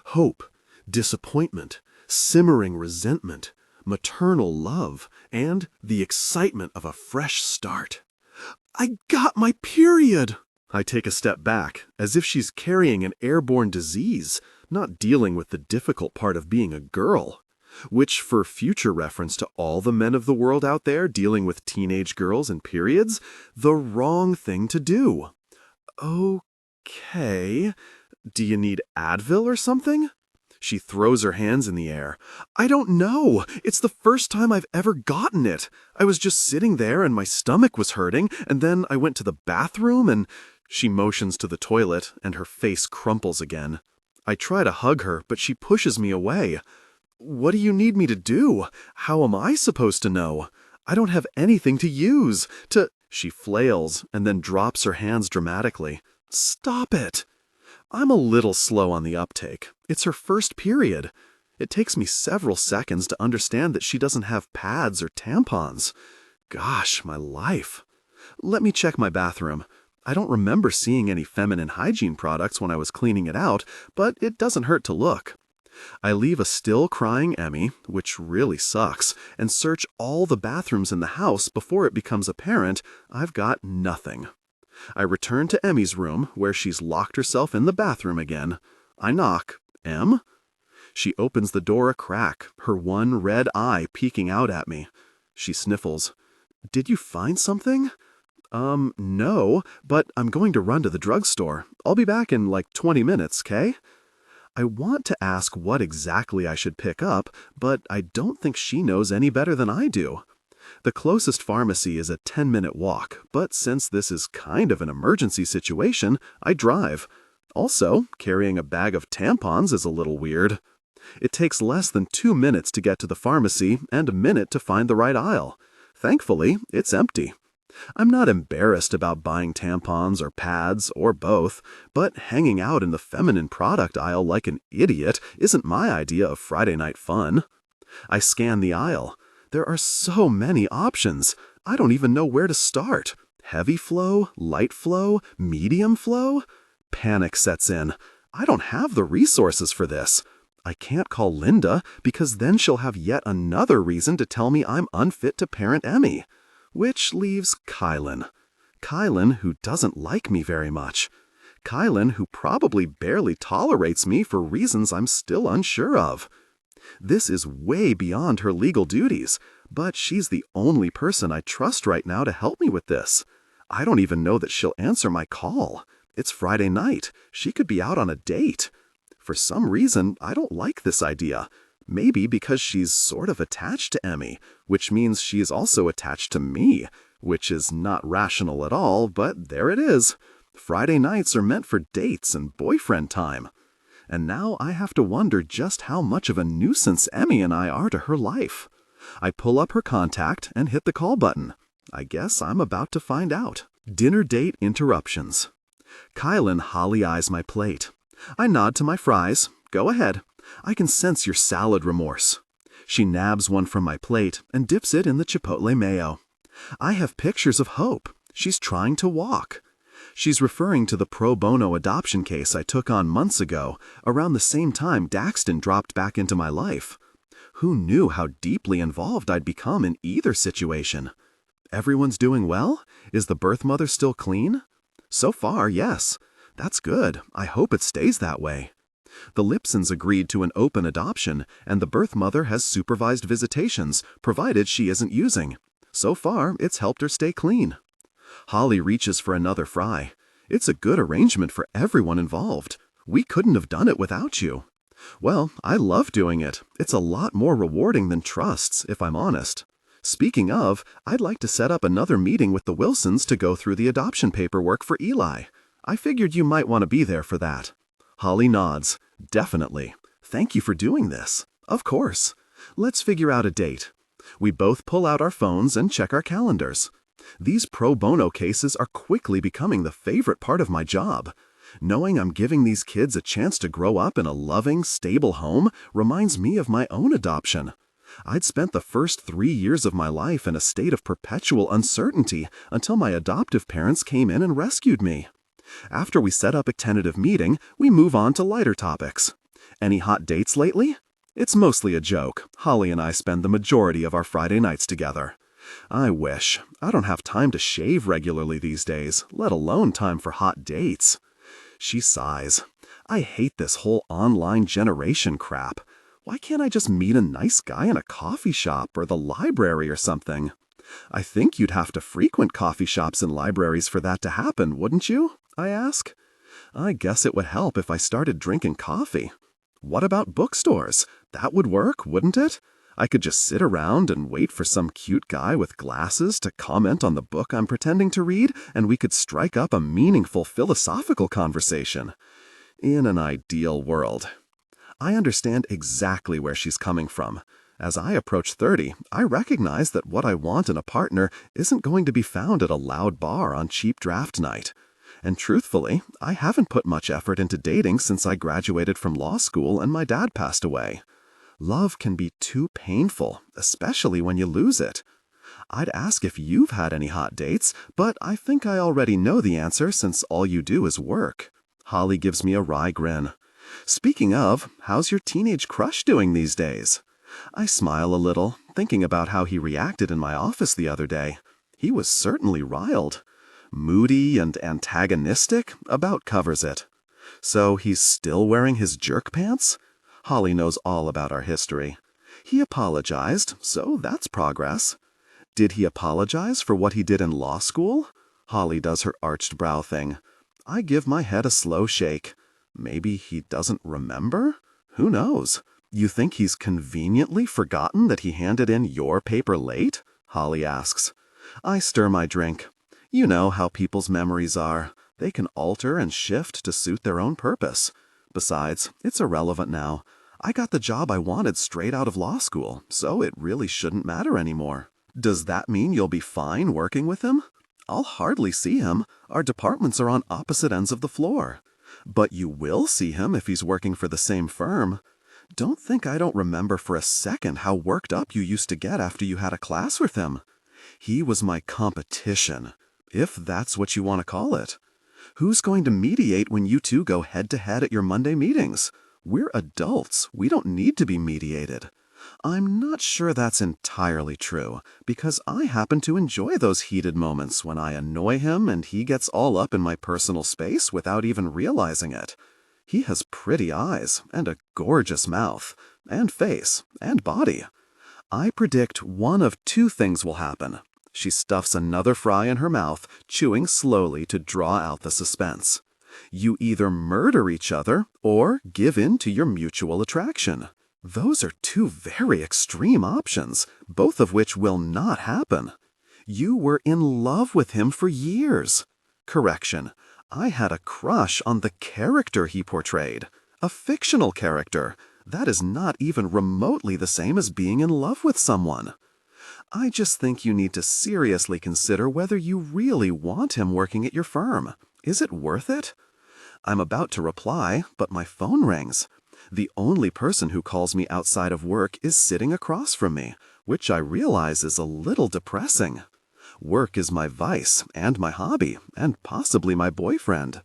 Hope, disappointment, simmering resentment, maternal love, and the excitement of a fresh start. I got my period! I take a step back, as if she's carrying an airborne disease, not dealing with the difficult part of being a girl. Which, for future reference to all the men of the world out there dealing with teenage girls and periods, the wrong thing to do. Okay. Do you need Advil or something? She throws her hands in the air. I don't know. It's the first time I've ever gotten it. I was just sitting there and my stomach was hurting, and then I went to the bathroom and... She motions to the toilet, and her face crumples again. I try to hug her, but she pushes me away. What do you need me to do? How am I supposed to know? I don't have anything to use. She flails, and then drops her hands dramatically. Stop it! I'm a little slow on the uptake. It's her first period. It takes me several seconds to understand that she doesn't have pads or tampons. Gosh, my life. Let me check my bathroom. I don't remember seeing any feminine hygiene products when I was cleaning it out, but it doesn't hurt to look. I leave a still crying Emmy, which really sucks, and search all the bathrooms in the house before it becomes apparent I've got nothing. I return to Emmy's room, where she's locked herself in the bathroom again. I knock. Em? She opens the door a crack, her one red eye peeking out at me. She sniffles. Did you find something? No, but I'm going to run to the drugstore. I'll be back in like 20 minutes, 'kay? I want to ask what exactly I should pick up, but I don't think she knows any better than I do. The closest pharmacy is a 10-minute walk, but since this is kind of an emergency situation, I drive. Also, carrying a bag of tampons is a little weird. It takes less than 2 minutes to get to the pharmacy and a minute to find the right aisle. Thankfully, it's empty. I'm not embarrassed about buying tampons or pads or both, but hanging out in the feminine product aisle like an idiot isn't my idea of Friday night fun. I scan the aisle. There are so many options. I don't even know where to start. Heavy flow, light flow, medium flow? Panic sets in. I don't have the resources for this. I can't call Linda because then she'll have yet another reason to tell me I'm unfit to parent Emmy. Which leaves Kailyn. Kailyn, who doesn't like me very much. Kailyn, who probably barely tolerates me for reasons I'm still unsure of. This is way beyond her legal duties, but she's the only person I trust right now to help me with this. I don't even know that she'll answer my call. It's Friday night. She could be out on a date. For some reason, I don't like this idea. Maybe because she's sort of attached to Emmy, which means she is also attached to me, which is not rational at all, but there it is. Friday nights are meant for dates and boyfriend time. And now I have to wonder just how much of a nuisance Emmy and I are to her life. I pull up her contact and hit the call button. I guess I'm about to find out. Dinner date interruptions. Kailyn holly-eyes my plate. I nod to my fries. Go ahead. I can sense your salad remorse. She nabs one from my plate and dips it in the chipotle mayo. I have pictures of hope. She's trying to walk. She's referring to the pro bono adoption case I took on months ago, around the same time Daxton dropped back into my life. Who knew how deeply involved I'd become in either situation? Everyone's doing well? Is the birth mother still clean? So far, yes. That's good. I hope it stays that way. The Lipsons agreed to an open adoption, and the birth mother has supervised visitations, provided she isn't using. So far, it's helped her stay clean. Holly reaches for another fry. It's a good arrangement for everyone involved. We couldn't have done it without you. Well, I love doing it. It's a lot more rewarding than trusts, if I'm honest. Speaking of, I'd like to set up another meeting with the Wilsons to go through the adoption paperwork for Eli. I figured you might want to be there for that. Holly nods. Definitely. Thank you for doing this. Of course. Let's figure out a date. We both pull out our phones and check our calendars. These pro bono cases are quickly becoming the favorite part of my job. Knowing I'm giving these kids a chance to grow up in a loving, stable home reminds me of my own adoption. I'd spent the first 3 years of my life in a state of perpetual uncertainty until my adoptive parents came in and rescued me. After we set up a tentative meeting, we move on to lighter topics. Any hot dates lately? It's mostly a joke. Holly and I spend the majority of our Friday nights together. I wish. I don't have time to shave regularly these days, let alone time for hot dates. She sighs. I hate this whole online generation crap. Why can't I just meet a nice guy in a coffee shop or the library or something? I think you'd have to frequent coffee shops and libraries for that to happen, wouldn't you? I ask. I guess it would help if I started drinking coffee. What about bookstores? That would work, wouldn't it? I could just sit around and wait for some cute guy with glasses to comment on the book I'm pretending to read, and we could strike up a meaningful philosophical conversation. In an ideal world. I understand exactly where she's coming from. As I approach 30, I recognize that what I want in a partner isn't going to be found at a loud bar on cheap draft night. And truthfully, I haven't put much effort into dating since I graduated from law school and my dad passed away. Love can be too painful, especially when you lose it. I'd ask if you've had any hot dates, but I think I already know the answer since all you do is work. Holly gives me a wry grin. Speaking of, how's your teenage crush doing these days? I smile a little, thinking about how he reacted in my office the other day. He was certainly riled. Moody and antagonistic about covers it. So he's still wearing his jerk pants? Holly knows all about our history. He apologized, so that's progress. Did he apologize for what he did in law school? Holly does her arched brow thing. I give my head a slow shake. Maybe he doesn't remember? Who knows? You think he's conveniently forgotten that he handed in your paper late? Holly asks. I stir my drink. You know how people's memories are. They can alter and shift to suit their own purpose. Besides, it's irrelevant now. I got the job I wanted straight out of law school, so it really shouldn't matter anymore. Does that mean you'll be fine working with him? I'll hardly see him. Our departments are on opposite ends of the floor. But you will see him if he's working for the same firm. Don't think I don't remember for a second how worked up you used to get after you had a class with him. He was my competition, if that's what you want to call it. Who's going to mediate when you two go head-to-head at your Monday meetings? We're adults. We don't need to be mediated. I'm not sure that's entirely true, because I happen to enjoy those heated moments when I annoy him and he gets all up in my personal space without even realizing it. He has pretty eyes, and a gorgeous mouth, and face, and body. I predict one of two things will happen. She stuffs another fry in her mouth, chewing slowly to draw out the suspense. You either murder each other or give in to your mutual attraction. Those are two very extreme options, both of which will not happen. You were in love with him for years. Correction, I had a crush on the character he portrayed. A fictional character. That is not even remotely the same as being in love with someone. I just think you need to seriously consider whether you really want him working at your firm. Is it worth it? I'm about to reply, but my phone rings. The only person who calls me outside of work is sitting across from me, which I realize is a little depressing. Work is my vice and my hobby, and possibly my boyfriend.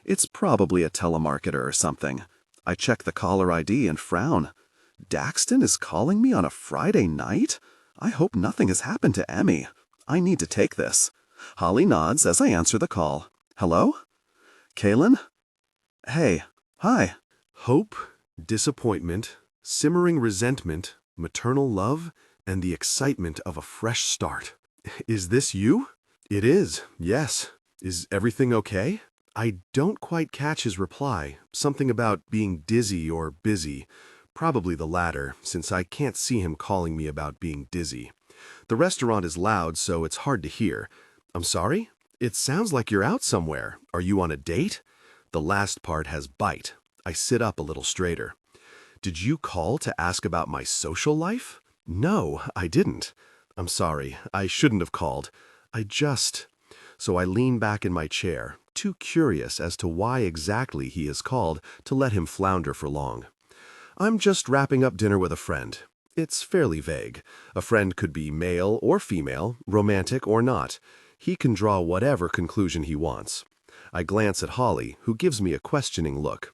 It's probably a telemarketer or something. I check the caller ID and frown. Daxton is calling me on a Friday night? I hope nothing has happened to Emmy. I need to take this. Holly nods as I answer the call. Hello? Kailyn? Hey. Hi. Hope, disappointment, simmering resentment, maternal love, and the excitement of a fresh start. Is this you? It is, yes. Is everything okay? I don't quite catch his reply. Something about being dizzy or busy. Probably the latter, since I can't see him calling me about being dizzy. The restaurant is loud, so it's hard to hear. I'm sorry? It sounds like you're out somewhere. Are you on a date? The last part has bite. I sit up a little straighter. Did you call to ask about my social life? No, I didn't. I'm sorry. I shouldn't have called. So I lean back in my chair, too curious as to why exactly he has called to let him flounder for long. I'm just wrapping up dinner with a friend. It's fairly vague. A friend could be male or female, romantic or not. He can draw whatever conclusion he wants. I glance at Holly, who gives me a questioning look.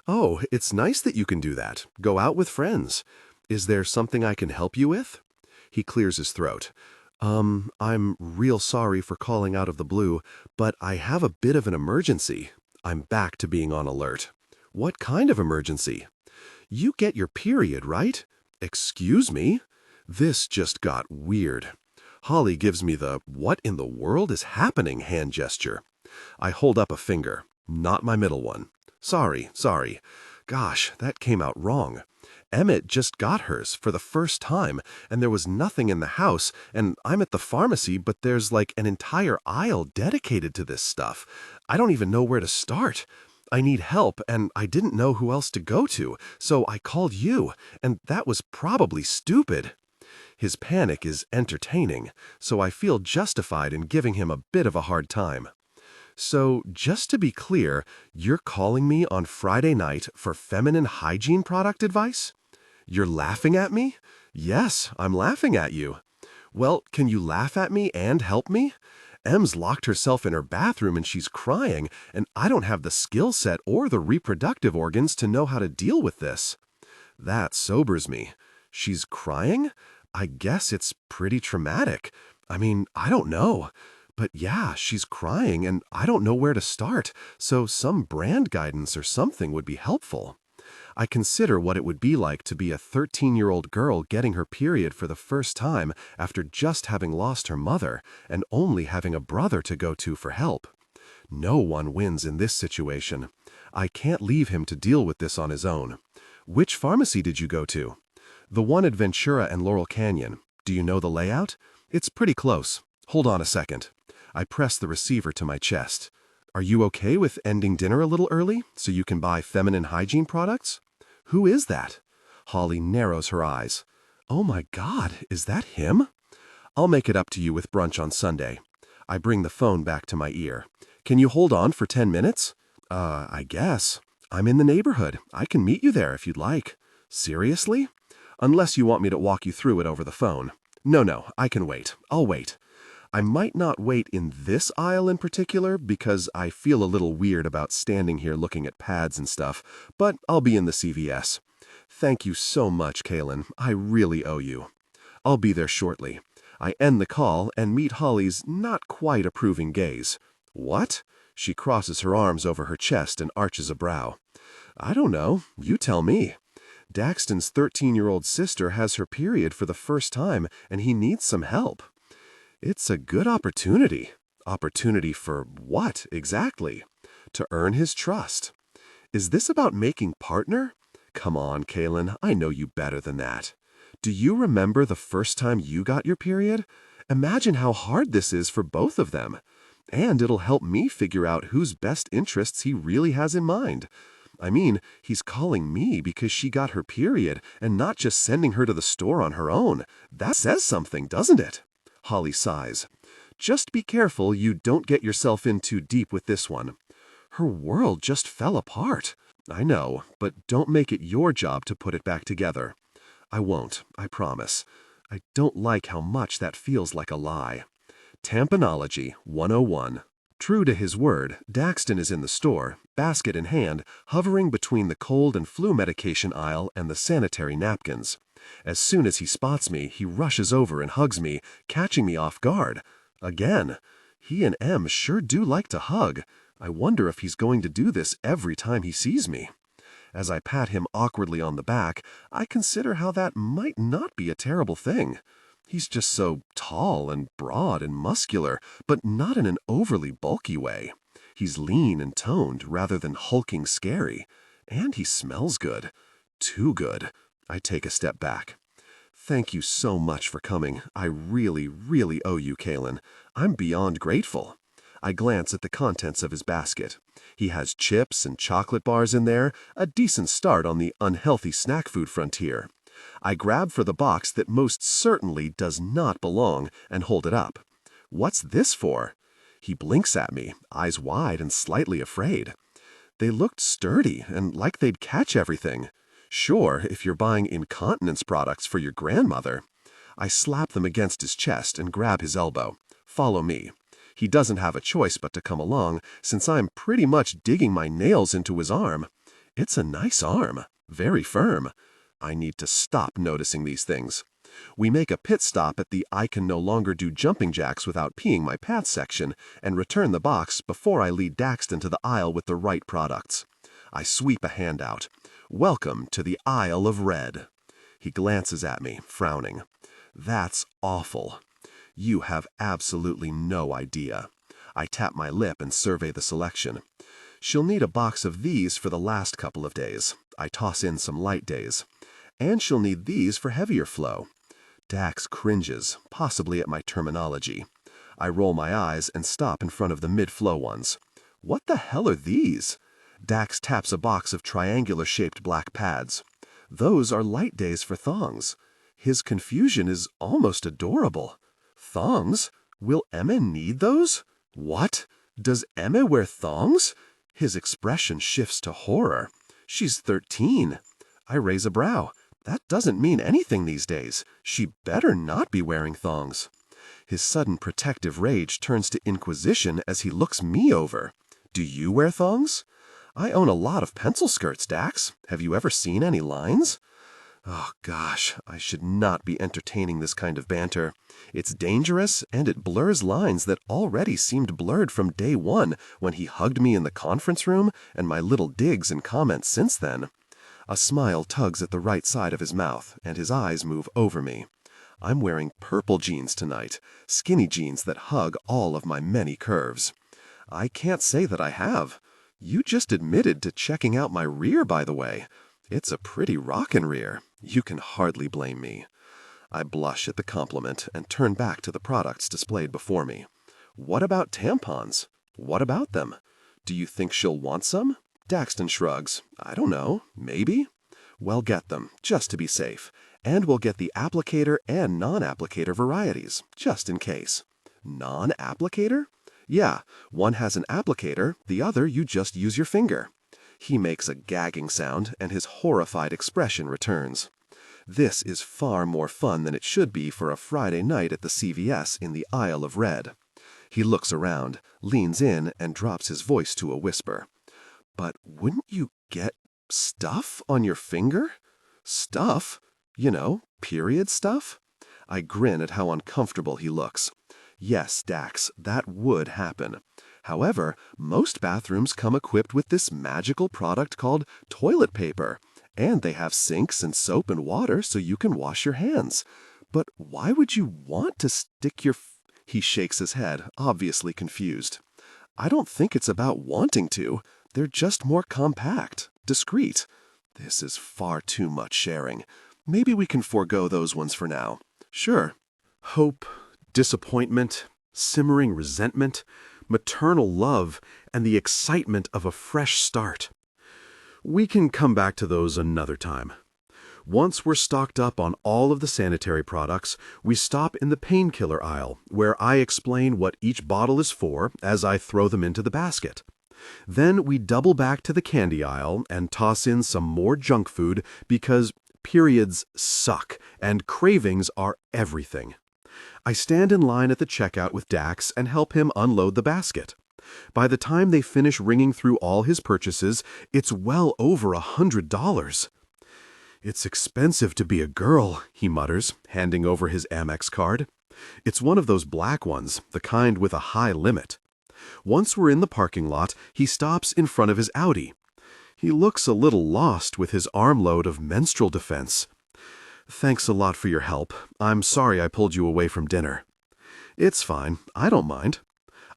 Oh, it's nice that you can do that. Go out with friends. Is there something I can help you with? He clears his throat. I'm real sorry for calling out of the blue, but I have a bit of an emergency. I'm back to being on alert. What kind of emergency? You get your period, right? Excuse me? This just got weird. Holly gives me the "what in the world is happening" hand gesture. I hold up a finger, not my middle one. Sorry. Gosh, that came out wrong. Emmett just got hers for the first time, and there was nothing in the house, and I'm at the pharmacy, but there's like an entire aisle dedicated to this stuff. I don't even know where to start. I need help, and I didn't know who else to go to, so I called you, and that was probably stupid. His panic is entertaining, so I feel justified in giving him a bit of a hard time. So, just to be clear, you're calling me on Friday night for feminine hygiene product advice? You're laughing at me? Yes, I'm laughing at you. Well, can you laugh at me and help me? Em's locked herself in her bathroom and she's crying, and I don't have the skill set or the reproductive organs to know how to deal with this. That sobers me. She's crying? I guess it's pretty traumatic. I mean, I don't know. But yeah, she's crying and I don't know where to start, so some brand guidance or something would be helpful. I consider what it would be like to be a 13-year-old girl getting her period for the first time after just having lost her mother and only having a brother to go to for help. No one wins in this situation. I can't leave him to deal with this on his own. Which pharmacy did you go to? The one at Ventura and Laurel Canyon. Do you know the layout? It's pretty close. Hold on a second. I press the receiver to my chest. Are you okay with ending dinner a little early so you can buy feminine hygiene products? Who is that? Holly narrows her eyes. Oh my God, is that him? I'll make it up to you with brunch on Sunday. I bring the phone back to my ear. Can you hold on for 10 minutes? I guess. I'm in the neighborhood. I can meet you there if you'd like. Seriously? Unless you want me to walk you through it over the phone. No, I can wait. I'll wait. I might not wait in this aisle in particular because I feel a little weird about standing here looking at pads and stuff, but I'll be in the CVS. Thank you so much, Kailyn. I really owe you. I'll be there shortly. I end the call and meet Holly's not quite approving gaze. What? She crosses her arms over her chest and arches a brow. I don't know. You tell me. Daxton's 13-year-old sister has her period for the first time and he needs some help. It's a good opportunity. Opportunity for what, exactly? To earn his trust. Is this about making partner? Come on, Kailyn, I know you better than that. Do you remember the first time you got your period? Imagine how hard this is for both of them. And it'll help me figure out whose best interests he really has in mind. I mean, he's calling me because she got her period and not just sending her to the store on her own. That says something, doesn't it? Holly sighs. Just be careful you don't get yourself in too deep with this one. Her world just fell apart. I know, but don't make it your job to put it back together. I won't, I promise. I don't like how much that feels like a lie. Tamponology 101. True to his word, Daxton is in the store, basket in hand, hovering between the cold and flu medication aisle and the sanitary napkins. As soon as he spots me, he rushes over and hugs me, catching me off guard. Again. He and Em sure do like to hug. I wonder if he's going to do this every time he sees me. As I pat him awkwardly on the back, I consider how that might not be a terrible thing. He's just so tall and broad and muscular, but not in an overly bulky way. He's lean and toned rather than hulking scary. And he smells good. Too good. I take a step back. Thank you so much for coming. I really, really owe you, Kailyn. I'm beyond grateful. I glance at the contents of his basket. He has chips and chocolate bars in there, a decent start on the unhealthy snack food frontier. I grab for the box that most certainly does not belong and hold it up. What's this for? He blinks at me, eyes wide and slightly afraid. They looked sturdy and like they'd catch everything. Sure, if you're buying incontinence products for your grandmother. I slap them against his chest and grab his elbow. Follow me. He doesn't have a choice but to come along, since I'm pretty much digging my nails into his arm. It's a nice arm, very firm. I need to stop noticing these things. We make a pit stop at the I can no longer do jumping jacks without peeing my pants section and return the box before I lead Daxton to the aisle with the right products. I sweep a hand out. Welcome to the Isle of Red. He glances at me, frowning. That's awful. You have absolutely no idea. I tap my lip and survey the selection. She'll need a box of these for the last couple of days. I toss in some light days. And she'll need these for heavier flow. Dax cringes, possibly at my terminology. I roll my eyes and stop in front of the mid-flow ones. What the hell are these? Dax taps a box of triangular-shaped black pads. Those are light days for thongs. His confusion is almost adorable. Thongs? Will Emma need those? What? Does Emma wear thongs? His expression shifts to horror. She's 13. I raise a brow. That doesn't mean anything these days. She better not be wearing thongs. His sudden protective rage turns to inquisition as he looks me over. Do you wear thongs? I own a lot of pencil skirts, Dax. Have you ever seen any lines? Oh gosh, I should not be entertaining this kind of banter. It's dangerous, and it blurs lines that already seemed blurred from day one when he hugged me in the conference room and my little digs and comments since then. A smile tugs at the right side of his mouth, and his eyes move over me. I'm wearing purple jeans tonight, skinny jeans that hug all of my many curves. I can't say that I have. You just admitted to checking out my rear, by the way. It's a pretty rockin' rear. You can hardly blame me. I blush at the compliment and turn back to the products displayed before me. What about tampons? What about them? Do you think she'll want some? Daxton shrugs. I don't know. Maybe? Well, get them, just to be safe. And we'll get the applicator and non-applicator varieties, just in case. Non-applicator? Yeah, one has an applicator, the other you just use your finger. He makes a gagging sound, and his horrified expression returns. This is far more fun than it should be for a Friday night at the CVS in the Isle of Red. He looks around, leans in, and drops his voice to a whisper. But wouldn't you get stuff on your finger? Stuff? You know, period stuff? I grin at how uncomfortable he looks. Yes, Dax, that would happen. However, most bathrooms come equipped with this magical product called toilet paper, and they have sinks and soap and water so you can wash your hands. But why would you want to stick your... He shakes his head, obviously confused. I don't think it's about wanting to. They're just more compact, discreet. This is far too much sharing. Maybe we can forego those ones for now. Sure. Hope, disappointment, simmering resentment, maternal love, and the excitement of a fresh start. We can come back to those another time. Once we're stocked up on all of the sanitary products, we stop in the painkiller aisle, where I explain what each bottle is for as I throw them into the basket. Then we double back to the candy aisle and toss in some more junk food because periods suck and cravings are everything. I stand in line at the checkout with Dax and help him unload the basket. By the time they finish ringing through all his purchases, it's well over $100. It's expensive to be a girl, he mutters, handing over his Amex card. It's one of those black ones, the kind with a high limit. Once we're in the parking lot, he stops in front of his Audi. He looks a little lost with his armload of menstrual defense. Thanks a lot for your help. I'm sorry I pulled you away from dinner. It's fine. I don't mind.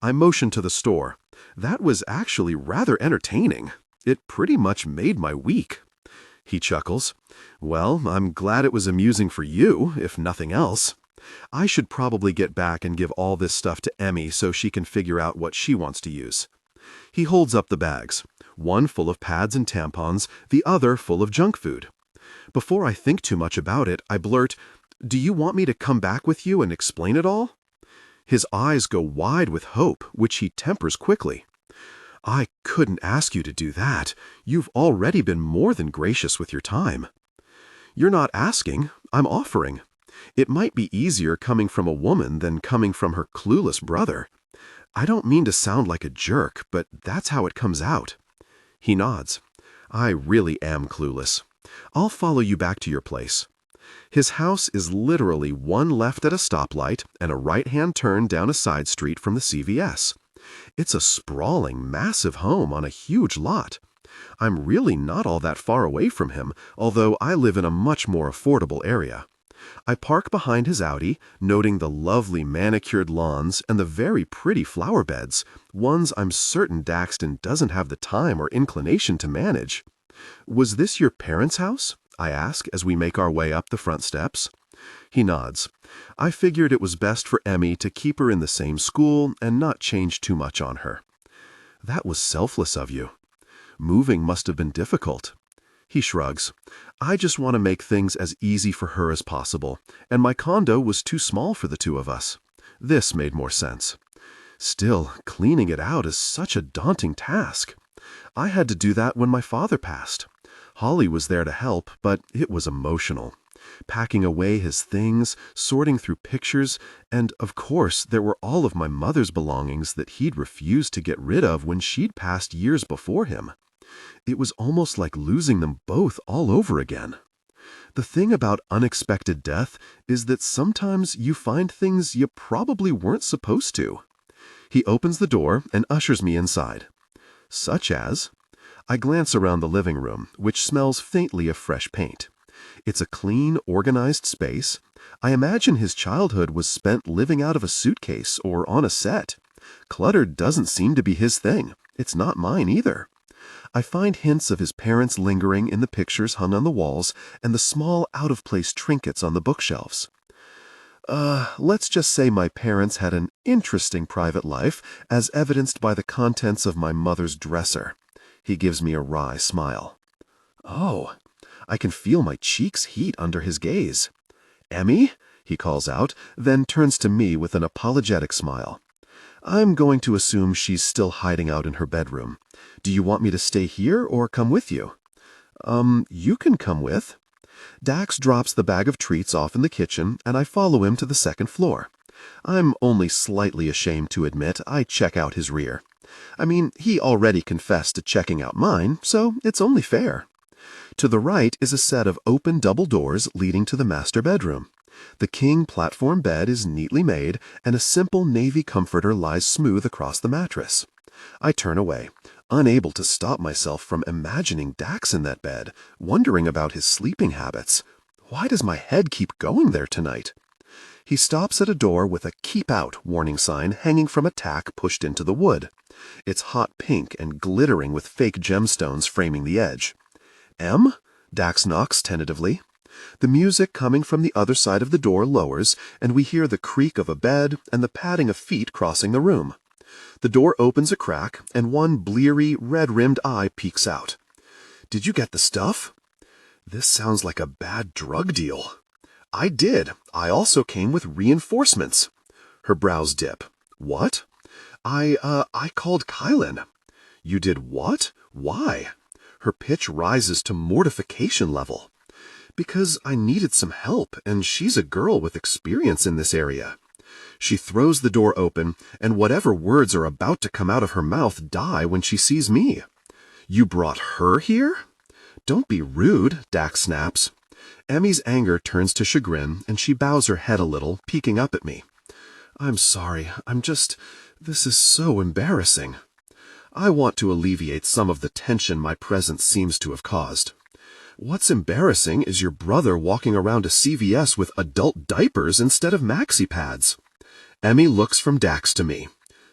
I motion to the store. That was actually rather entertaining. It pretty much made my week. He chuckles. Well, I'm glad it was amusing for you, if nothing else. I should probably get back and give all this stuff to Emmy so she can figure out what she wants to use. He holds up the bags, one full of pads and tampons, the other full of junk food. Before I think too much about it, I blurt, "Do you want me to come back with you and explain it all?" His eyes go wide with hope, which he tempers quickly. I couldn't ask you to do that. You've already been more than gracious with your time. You're not asking, I'm offering. It might be easier coming from a woman than coming from her clueless brother. I don't mean to sound like a jerk, but that's how it comes out. He nods. I really am clueless. I'll follow you back to your place. His house is literally one left at a stoplight and a right-hand turn down a side street from the CVS. It's a sprawling, massive home on a huge lot. I'm really not all that far away from him, although I live in a much more affordable area. I park behind his Audi, noting the lovely manicured lawns and the very pretty flower beds, ones I'm certain Daxton doesn't have the time or inclination to manage. Was this your parents' house? I ask as we make our way up the front steps. He nods. I figured it was best for Emmy to keep her in the same school and not change too much on her. That was selfless of you. Moving must have been difficult. He shrugs. I just want to make things as easy for her as possible, and my condo was too small for the two of us. This made more sense. Still, cleaning it out is such a daunting task. I had to do that when my father passed. Holly was there to help, but it was emotional. Packing away his things, sorting through pictures, and, of course, there were all of my mother's belongings that he'd refused to get rid of when she'd passed years before him. It was almost like losing them both all over again. The thing about unexpected death is that sometimes you find things you probably weren't supposed to. He opens the door and ushers me inside. Such as? I glance around the living room, which smells faintly of fresh paint. It's a clean, organized space. I imagine his childhood was spent living out of a suitcase or on a set. Cluttered doesn't seem to be his thing. It's not mine either. I find hints of his parents lingering in the pictures hung on the walls and the small, out-of-place trinkets on the bookshelves. Let's just say my parents had an interesting private life, as evidenced by the contents of my mother's dresser. He gives me a wry smile. Oh, I can feel my cheeks heat under his gaze. Emmy? He calls out, then turns to me with an apologetic smile. I'm going to assume she's still hiding out in her bedroom. Do you want me to stay here or come with you? You can come with. Dax drops the bag of treats off in the kitchen, and I follow him to the second floor. I'm only slightly ashamed to admit I check out his rear. I mean, he already confessed to checking out mine, so it's only fair. To the right is a set of open double doors leading to the master bedroom. The king platform bed is neatly made, and a simple navy comforter lies smooth across the mattress. I turn away, unable to stop myself from imagining Dax in that bed, wondering about his sleeping habits. Why does my head keep going there tonight? He stops at a door with a "Keep Out" warning sign hanging from a tack pushed into the wood. It's hot pink and glittering with fake gemstones framing the edge. "Em?" Dax knocks tentatively. The music coming from the other side of the door lowers, and we hear the creak of a bed and the padding of feet crossing the room. The door opens a crack, and one bleary, red-rimmed eye peeks out. "Did you get the stuff?" This sounds like a bad drug deal. "I did. I also came with reinforcements." Her brows dip. "What?" I called Kailyn." "You did what? Why?" Her pitch rises to mortification level. "Because I needed some help, and she's a girl with experience in this area." She throws the door open, and whatever words are about to come out of her mouth die when she sees me. "You brought her here?" "Don't be rude," Dax snaps. Emmy's anger turns to chagrin, and she bows her head a little, peeking up at me. "I'm sorry. This is so embarrassing." I want to alleviate some of the tension my presence seems to have caused. "What's embarrassing is your brother walking around a CVS with adult diapers instead of maxi pads." Emmy looks from Dax to me.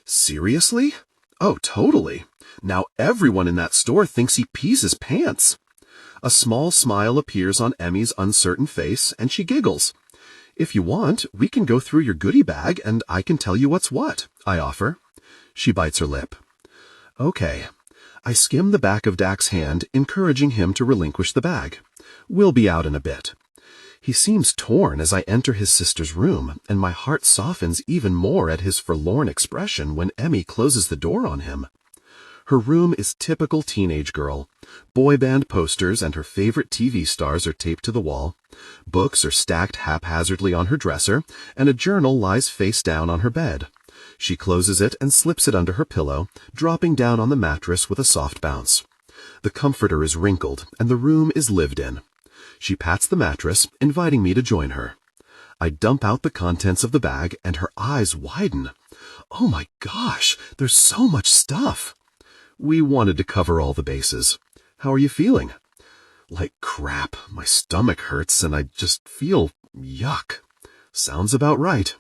"Seriously?" "Oh, totally. Now everyone in that store thinks he pees his pants." A small smile appears on Emmy's uncertain face, and she giggles. "If you want, we can go through your goodie bag, and I can tell you what's what," I offer. She bites her lip. "Okay." I skim the back of Dax's hand, encouraging him to relinquish the bag. "We'll be out in a bit." He seems torn as I enter his sister's room, and my heart softens even more at his forlorn expression when Emmy closes the door on him. Her room is typical teenage girl. Boy band posters and her favorite TV stars are taped to the wall. Books are stacked haphazardly on her dresser, and a journal lies face down on her bed. She closes it and slips it under her pillow, dropping down on the mattress with a soft bounce. The comforter is wrinkled, and the room is lived in. She pats the mattress, inviting me to join her. I dump out the contents of the bag, and her eyes widen. "Oh my gosh, there's so much stuff." "We wanted to cover all the bases. How are you feeling?" "Like crap. My stomach hurts, and I just feel yuck." Sounds about right.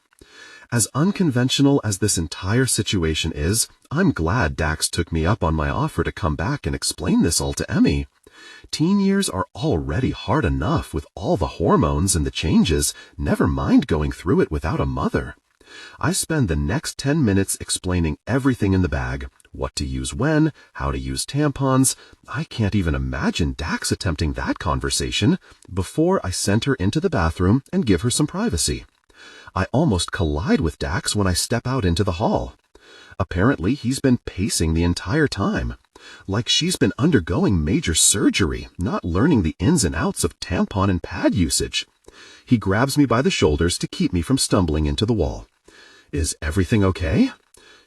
As unconventional as this entire situation is, I'm glad Dax took me up on my offer to come back and explain this all to Emmy. Teen years are already hard enough with all the hormones and the changes, never mind going through it without a mother. I spend the next 10 minutes explaining everything in the bag, what to use when, how to use tampons. I can't even imagine Dax attempting that conversation before I send her into the bathroom and give her some privacy. I almost collide with Dax when I step out into the hall. Apparently, he's been pacing the entire time, like she's been undergoing major surgery, not learning the ins and outs of tampon and pad usage. He grabs me by the shoulders to keep me from stumbling into the wall. "Is everything okay?"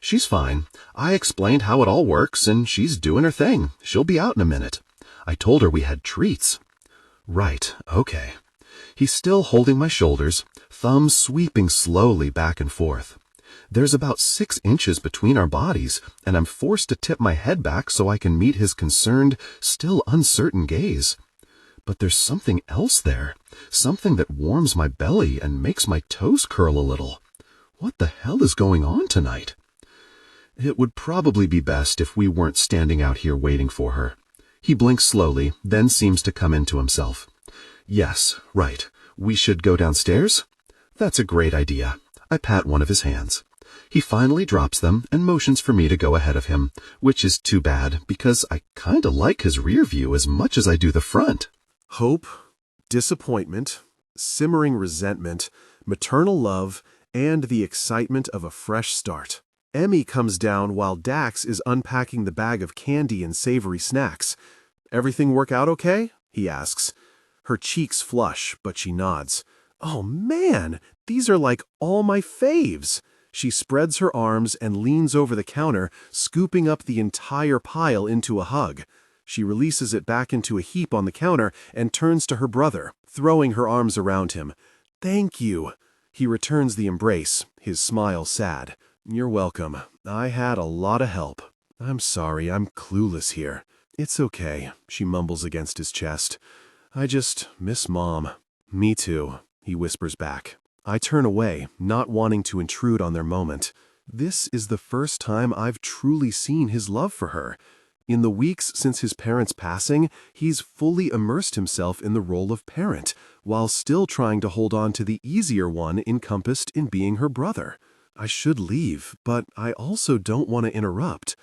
"She's fine. I explained how it all works, and she's doing her thing. She'll be out in a minute. I told her we had treats." "Right, okay." He's still holding my shoulders, thumbs sweeping slowly back and forth. There's about 6 inches between our bodies, and I'm forced to tip my head back so I can meet his concerned, still uncertain gaze. But there's something else there, something that warms my belly and makes my toes curl a little. What the hell is going on tonight? It would probably be best if we weren't standing out here waiting for her. He blinks slowly, then seems to come into himself. "Yes, right. We should go downstairs?" That's a great idea. I pat one of his hands. He finally drops them and motions for me to go ahead of him, which is too bad because I kinda like his rear view as much as I do the front. Hope, disappointment, simmering resentment, maternal love, and the excitement of a fresh start. Emmy comes down while Dax is unpacking the bag of candy and savory snacks. "Everything work out okay?" he asks. Her cheeks flush, but she nods. "Oh man, these are like all my faves." She spreads her arms and leans over the counter, scooping up the entire pile into a hug. She releases it back into a heap on the counter and turns to her brother, throwing her arms around him. "Thank you." He returns the embrace, his smile sad. "You're welcome. I had a lot of help. I'm sorry, I'm clueless here." "It's okay," she mumbles against his chest. "I just miss Mom." "Me too," he whispers back. I turn away, not wanting to intrude on their moment. This is the first time I've truly seen his love for her. In the weeks since his parents' passing, he's fully immersed himself in the role of parent, while still trying to hold on to the easier one encompassed in being her brother. I should leave, but I also don't want to interrupt.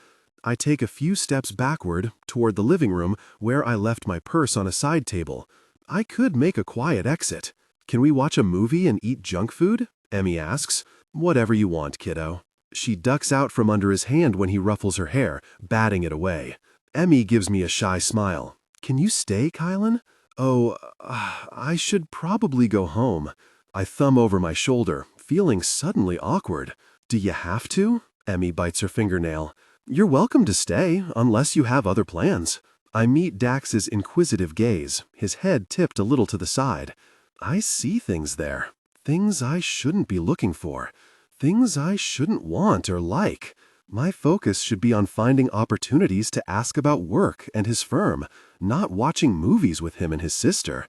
I take a few steps backward, toward the living room, where I left my purse on a side table. I could make a quiet exit. "Can we watch a movie and eat junk food?" Emmy asks. "Whatever you want, kiddo." She ducks out from under his hand when he ruffles her hair, batting it away. Emmy gives me a shy smile. "Can you stay, Kailyn?" "Oh, I should probably go home." I thumb over my shoulder, feeling suddenly awkward. "Do you have to?" Emmy bites her fingernail. "You're welcome to stay, unless you have other plans." I meet Dax's inquisitive gaze, his head tipped a little to the side. I see things there. Things I shouldn't be looking for. Things I shouldn't want or like. My focus should be on finding opportunities to ask about work and his firm, not watching movies with him and his sister.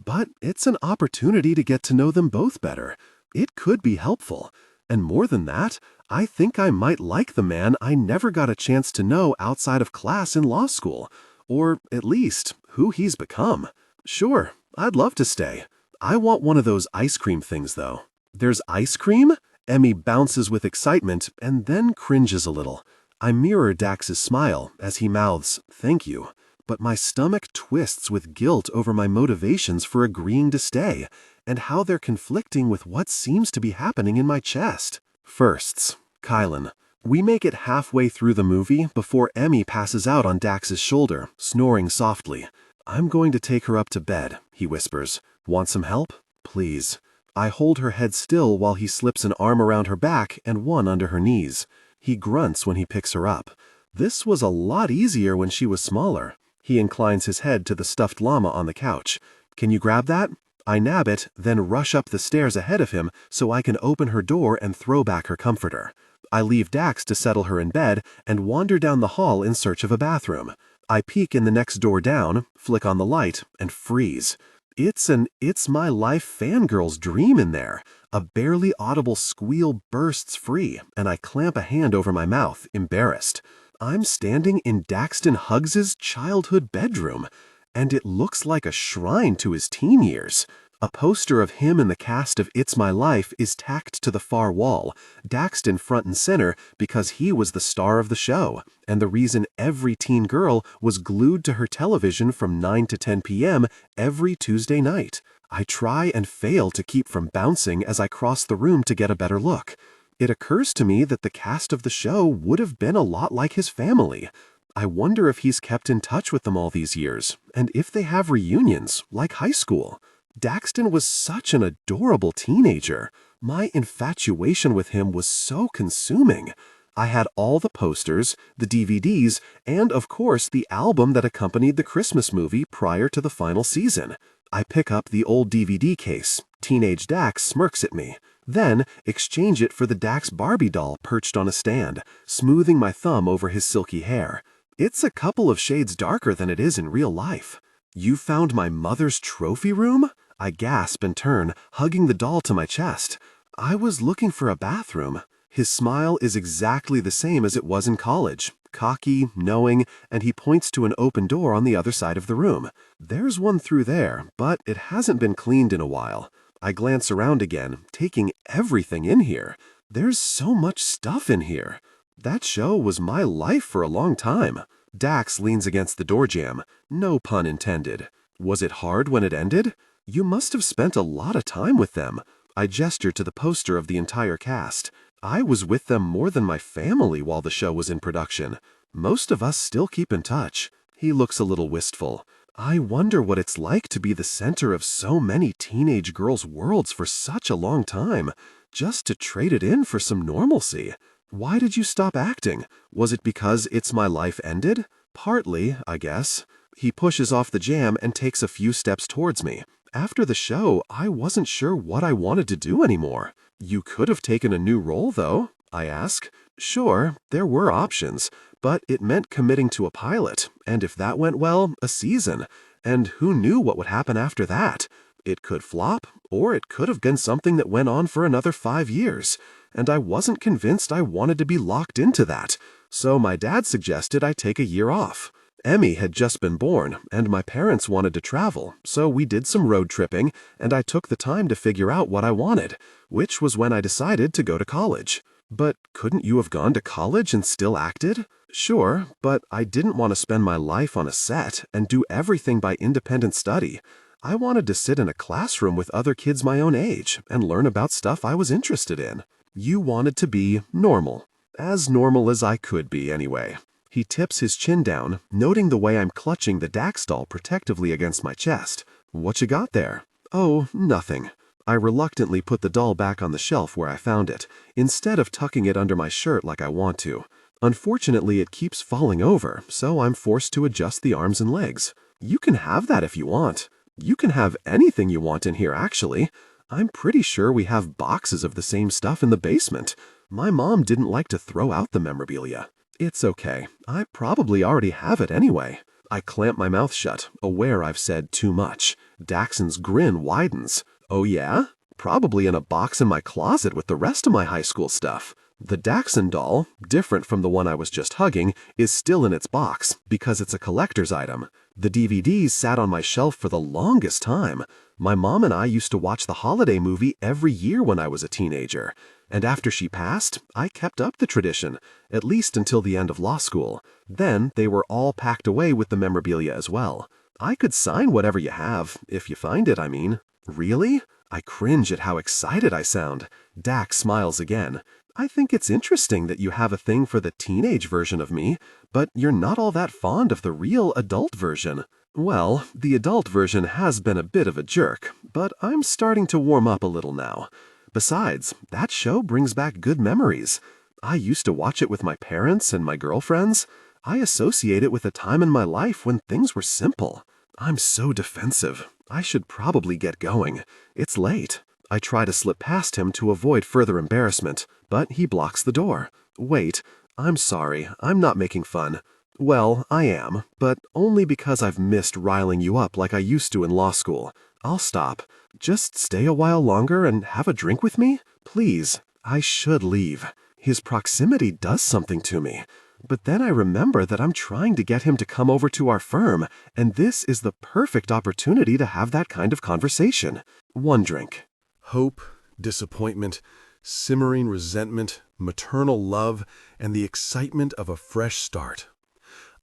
But it's an opportunity to get to know them both better. It could be helpful. And more than that, I think I might like the man I never got a chance to know outside of class in law school. Or, at least, who he's become. Sure, I'd love to stay. I want one of those ice cream things, though. "There's ice cream?" Emmy bounces with excitement and then cringes a little. I mirror Dax's smile as he mouths, "Thank you." But my stomach twists with guilt over my motivations for agreeing to stay, and how they're conflicting with what seems to be happening in my chest. Firsts, Kailyn. We make it halfway through the movie before Emmy passes out on Dax's shoulder, snoring softly. "I'm going to take her up to bed," he whispers. "Want some help? Please." I hold her head still while he slips an arm around her back and one under her knees. He grunts when he picks her up. This was a lot easier when she was smaller. He inclines his head to the stuffed llama on the couch. "Can you grab that?" I nab it, then rush up the stairs ahead of him so I can open her door and throw back her comforter. I leave Dax to settle her in bed and wander down the hall in search of a bathroom. I peek in the next door down, flick on the light, and freeze. It's an It's My Life fangirl's dream in there. A barely audible squeal bursts free, and I clamp a hand over my mouth, embarrassed. I'm standing in Daxton Hughes' childhood bedroom, and it looks like a shrine to his teen years. A poster of him in the cast of It's My Life is tacked to the far wall, Daxton front and center because he was the star of the show, and the reason every teen girl was glued to her television from 9 to 10 p.m. every Tuesday night. I try and fail to keep from bouncing as I cross the room to get a better look. It occurs to me that the cast of the show would have been a lot like his family. I wonder if he's kept in touch with them all these years, and if they have reunions, like high school. Daxton was such an adorable teenager. My infatuation with him was so consuming. I had all the posters, the DVDs, and of course the album that accompanied the Christmas movie prior to the final season. I pick up the old DVD case. Teenage Dax smirks at me. Then exchange it for the Dax Barbie doll perched on a stand, smoothing my thumb over his silky hair. It's a couple of shades darker than it is in real life. "You found my mother's trophy room?" I gasp and turn, hugging the doll to my chest. "I was looking for a bathroom." His smile is exactly the same as it was in college, cocky, knowing, and he points to an open door on the other side of the room. "There's one through there, but it hasn't been cleaned in a while." I glance around again, taking everything in here. There's so much stuff in here. That show was my life for a long time. Dax leans against the door jamb. No pun intended. Was it hard when it ended? You must have spent a lot of time with them. I gesture to the poster of the entire cast. I was with them more than my family while the show was in production. Most of us still keep in touch. He looks a little wistful. I wonder what it's like to be the center of so many teenage girls' worlds for such a long time, just to trade it in for some normalcy. Why did you stop acting? Was it because It's My Life ended? Partly, I guess. He pushes off the jam and takes a few steps towards me. After the show, I wasn't sure what I wanted to do anymore. You could have taken a new role, though, I ask. Sure, there were options, but it meant committing to a pilot, and if that went well, a season. And who knew what would happen after that? It could flop, or it could have been something that went on for another 5 years. And I wasn't convinced I wanted to be locked into that. So my dad suggested I take a year off. Emmy had just been born, and my parents wanted to travel, so we did some road tripping, and I took the time to figure out what I wanted, which was when I decided to go to college. But couldn't you have gone to college and still acted? Sure, but I didn't want to spend my life on a set and do everything by independent study. I wanted to sit in a classroom with other kids my own age and learn about stuff I was interested in. You wanted to be normal. As normal as I could be, anyway. He tips his chin down, noting the way I'm clutching the Dax doll protectively against my chest. What you got there? Oh, nothing. I reluctantly put the doll back on the shelf where I found it, instead of tucking it under my shirt like I want to. Unfortunately, it keeps falling over, so I'm forced to adjust the arms and legs. You can have that if you want. You can have anything you want in here, actually. I'm pretty sure we have boxes of the same stuff in the basement. My mom didn't like to throw out the memorabilia. It's okay. I probably already have it anyway. I clamp my mouth shut, aware I've said too much. Daxton's grin widens. Oh yeah? Probably in a box in my closet with the rest of my high school stuff. The Daxton doll, different from the one I was just hugging, is still in its box because it's a collector's item. The DVDs sat on my shelf for the longest time. My mom and I used to watch the holiday movie every year when I was a teenager. And after she passed, I kept up the tradition, at least until the end of law school. Then they were all packed away with the memorabilia as well. I could sign whatever you have, if you find it, I mean. Really? I cringe at how excited I sound. Dax smiles again. I think it's interesting that you have a thing for the teenage version of me, but you're not all that fond of the real adult version. Well, the adult version has been a bit of a jerk, but I'm starting to warm up a little now. Besides, that show brings back good memories. I used to watch it with my parents and my girlfriends. I associate it with a time in my life when things were simple. I'm so defensive. I should probably get going. It's late. I try to slip past him to avoid further embarrassment, but he blocks the door. Wait, I'm sorry. I'm not making fun. Well, I am, but only because I've missed riling you up like I used to in law school. I'll stop. Just stay a while longer and have a drink with me? Please. I should leave. His proximity does something to me. But then I remember that I'm trying to get him to come over to our firm, and this is the perfect opportunity to have that kind of conversation. One drink. Hope, disappointment, simmering resentment, maternal love, and the excitement of a fresh start.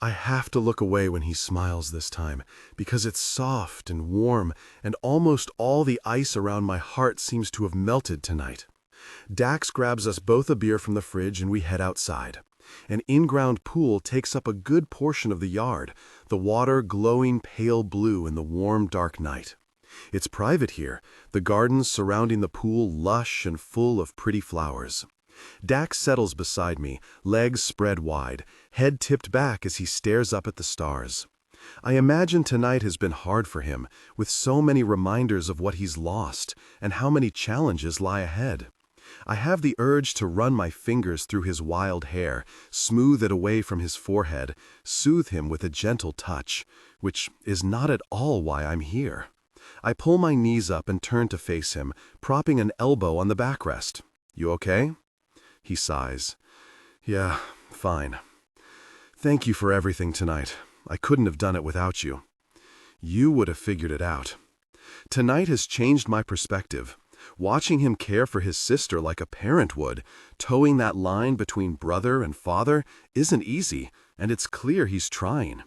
I have to look away when he smiles this time, because it's soft and warm, and almost all the ice around my heart seems to have melted tonight. Dax grabs us both a beer from the fridge and we head outside. An in-ground pool takes up a good portion of the yard, the water glowing pale blue in the warm, dark night. It's private here, the gardens surrounding the pool lush and full of pretty flowers. Dax settles beside me, legs spread wide, head tipped back as he stares up at the stars. I imagine tonight has been hard for him, with so many reminders of what he's lost and how many challenges lie ahead. I have the urge to run my fingers through his wild hair, smooth it away from his forehead, soothe him with a gentle touch, which is not at all why I'm here. I pull my knees up and turn to face him, propping an elbow on the backrest. You okay? He sighs. Yeah, fine. Thank you for everything tonight. I couldn't have done it without you. You would have figured it out. Tonight has changed my perspective. Watching him care for his sister like a parent would, towing that line between brother and father, isn't easy, and it's clear he's trying.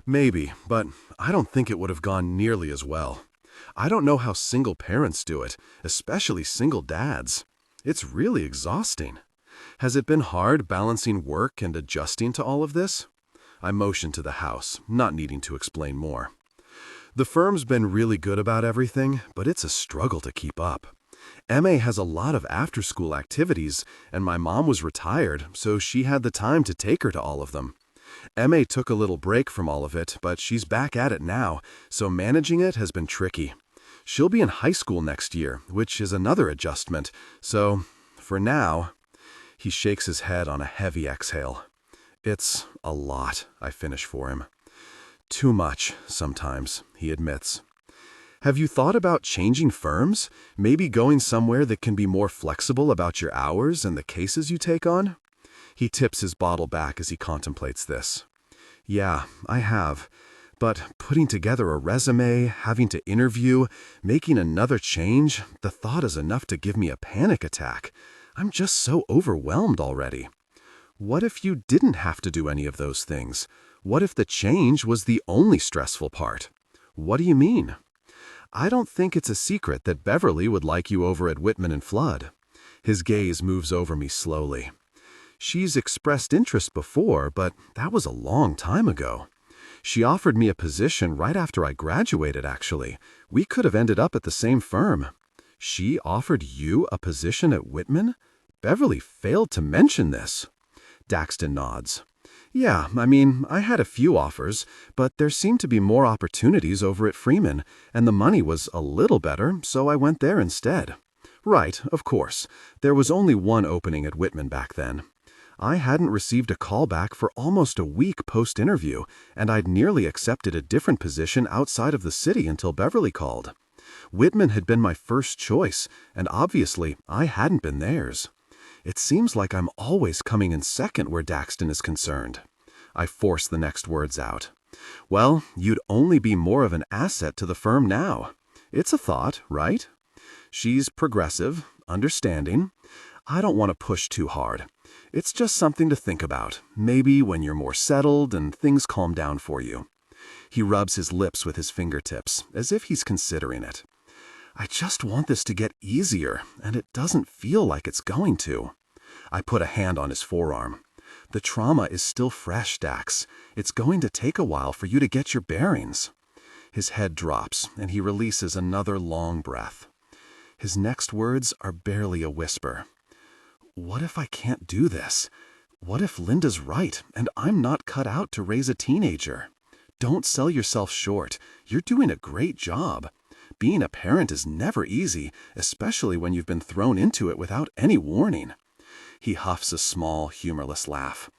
Maybe, but I don't think it would have gone nearly as well. I don't know how single parents do it, especially single dads. It's really exhausting. Has it been hard balancing work and adjusting to all of this? I motioned to the house, not needing to explain more. The firm's been really good about everything, but it's a struggle to keep up. MA has a lot of after-school activities, and my mom was retired, so she had the time to take her to all of them. MA took a little break from all of it, but she's back at it now, so managing it has been tricky. She'll be in high school next year, which is another adjustment, so for now... He shakes his head on a heavy exhale. It's a lot, I finish for him. Too much, sometimes, he admits. Have you thought about changing firms? Maybe going somewhere that can be more flexible about your hours and the cases you take on? He tips his bottle back as he contemplates this. Yeah, I have. But putting together a resume, having to interview, making another change, the thought is enough to give me a panic attack. I'm just so overwhelmed already. What if you didn't have to do any of those things? What if the change was the only stressful part? What do you mean? I don't think it's a secret that Beverly would like you over at Whitman and Flood. His gaze moves over me slowly. She's expressed interest before, but that was a long time ago. She offered me a position right after I graduated, actually. We could have ended up at the same firm. She offered you a position at Whitman? Beverly failed to mention this. Daxton nods. Yeah, I had a few offers, but there seemed to be more opportunities over at Freeman, and the money was a little better, so I went there instead. Right, of course. There was only one opening at Whitman back then. I hadn't received a call back for almost a week post-interview, and I'd nearly accepted a different position outside of the city until Beverly called. Whitman had been my first choice, and obviously I hadn't been theirs. It seems like I'm always coming in second where Daxton is concerned. I force the next words out. Well, you'd only be more of an asset to the firm now. It's a thought, right? She's progressive, understanding. I don't want to push too hard. It's just something to think about, maybe when you're more settled and things calm down for you. He rubs his lips with his fingertips, as if he's considering it. I just want this to get easier, and it doesn't feel like it's going to. I put a hand on his forearm. The trauma is still fresh, Dax. It's going to take a while for you to get your bearings. His head drops, and he releases another long breath. His next words are barely a whisper. What if I can't do this? What if Linda's right, and I'm not cut out to raise a teenager? Don't sell yourself short. You're doing a great job. Being a parent is never easy, especially when you've been thrown into it without any warning. He huffs a small, humorless laugh.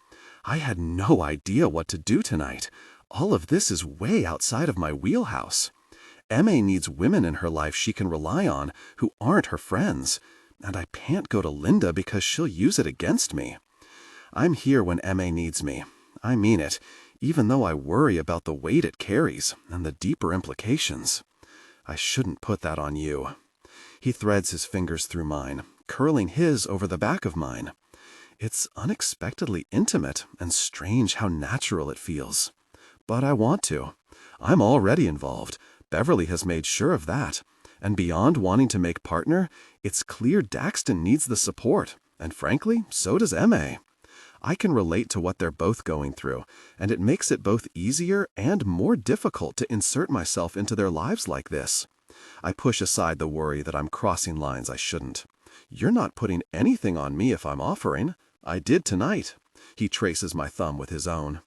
I had no idea what to do tonight. All of this is way outside of my wheelhouse. MA needs women in her life she can rely on who aren't her friends, and I can't go to Linda because she'll use it against me. I'm here when MA needs me. I mean it, even though I worry about the weight it carries and the deeper implications. I shouldn't put that on you. He threads his fingers through mine, curling his over the back of mine. It's unexpectedly intimate and strange how natural it feels. But I want to. I'm already involved. Beverly has made sure of that. And beyond wanting to make partner, it's clear Daxton needs the support. And frankly, so does MA. I can relate to what they're both going through, and it makes it both easier and more difficult to insert myself into their lives like this. I push aside the worry that I'm crossing lines I shouldn't. You're not putting anything on me if I'm offering. I did tonight. He traces my thumb with his own.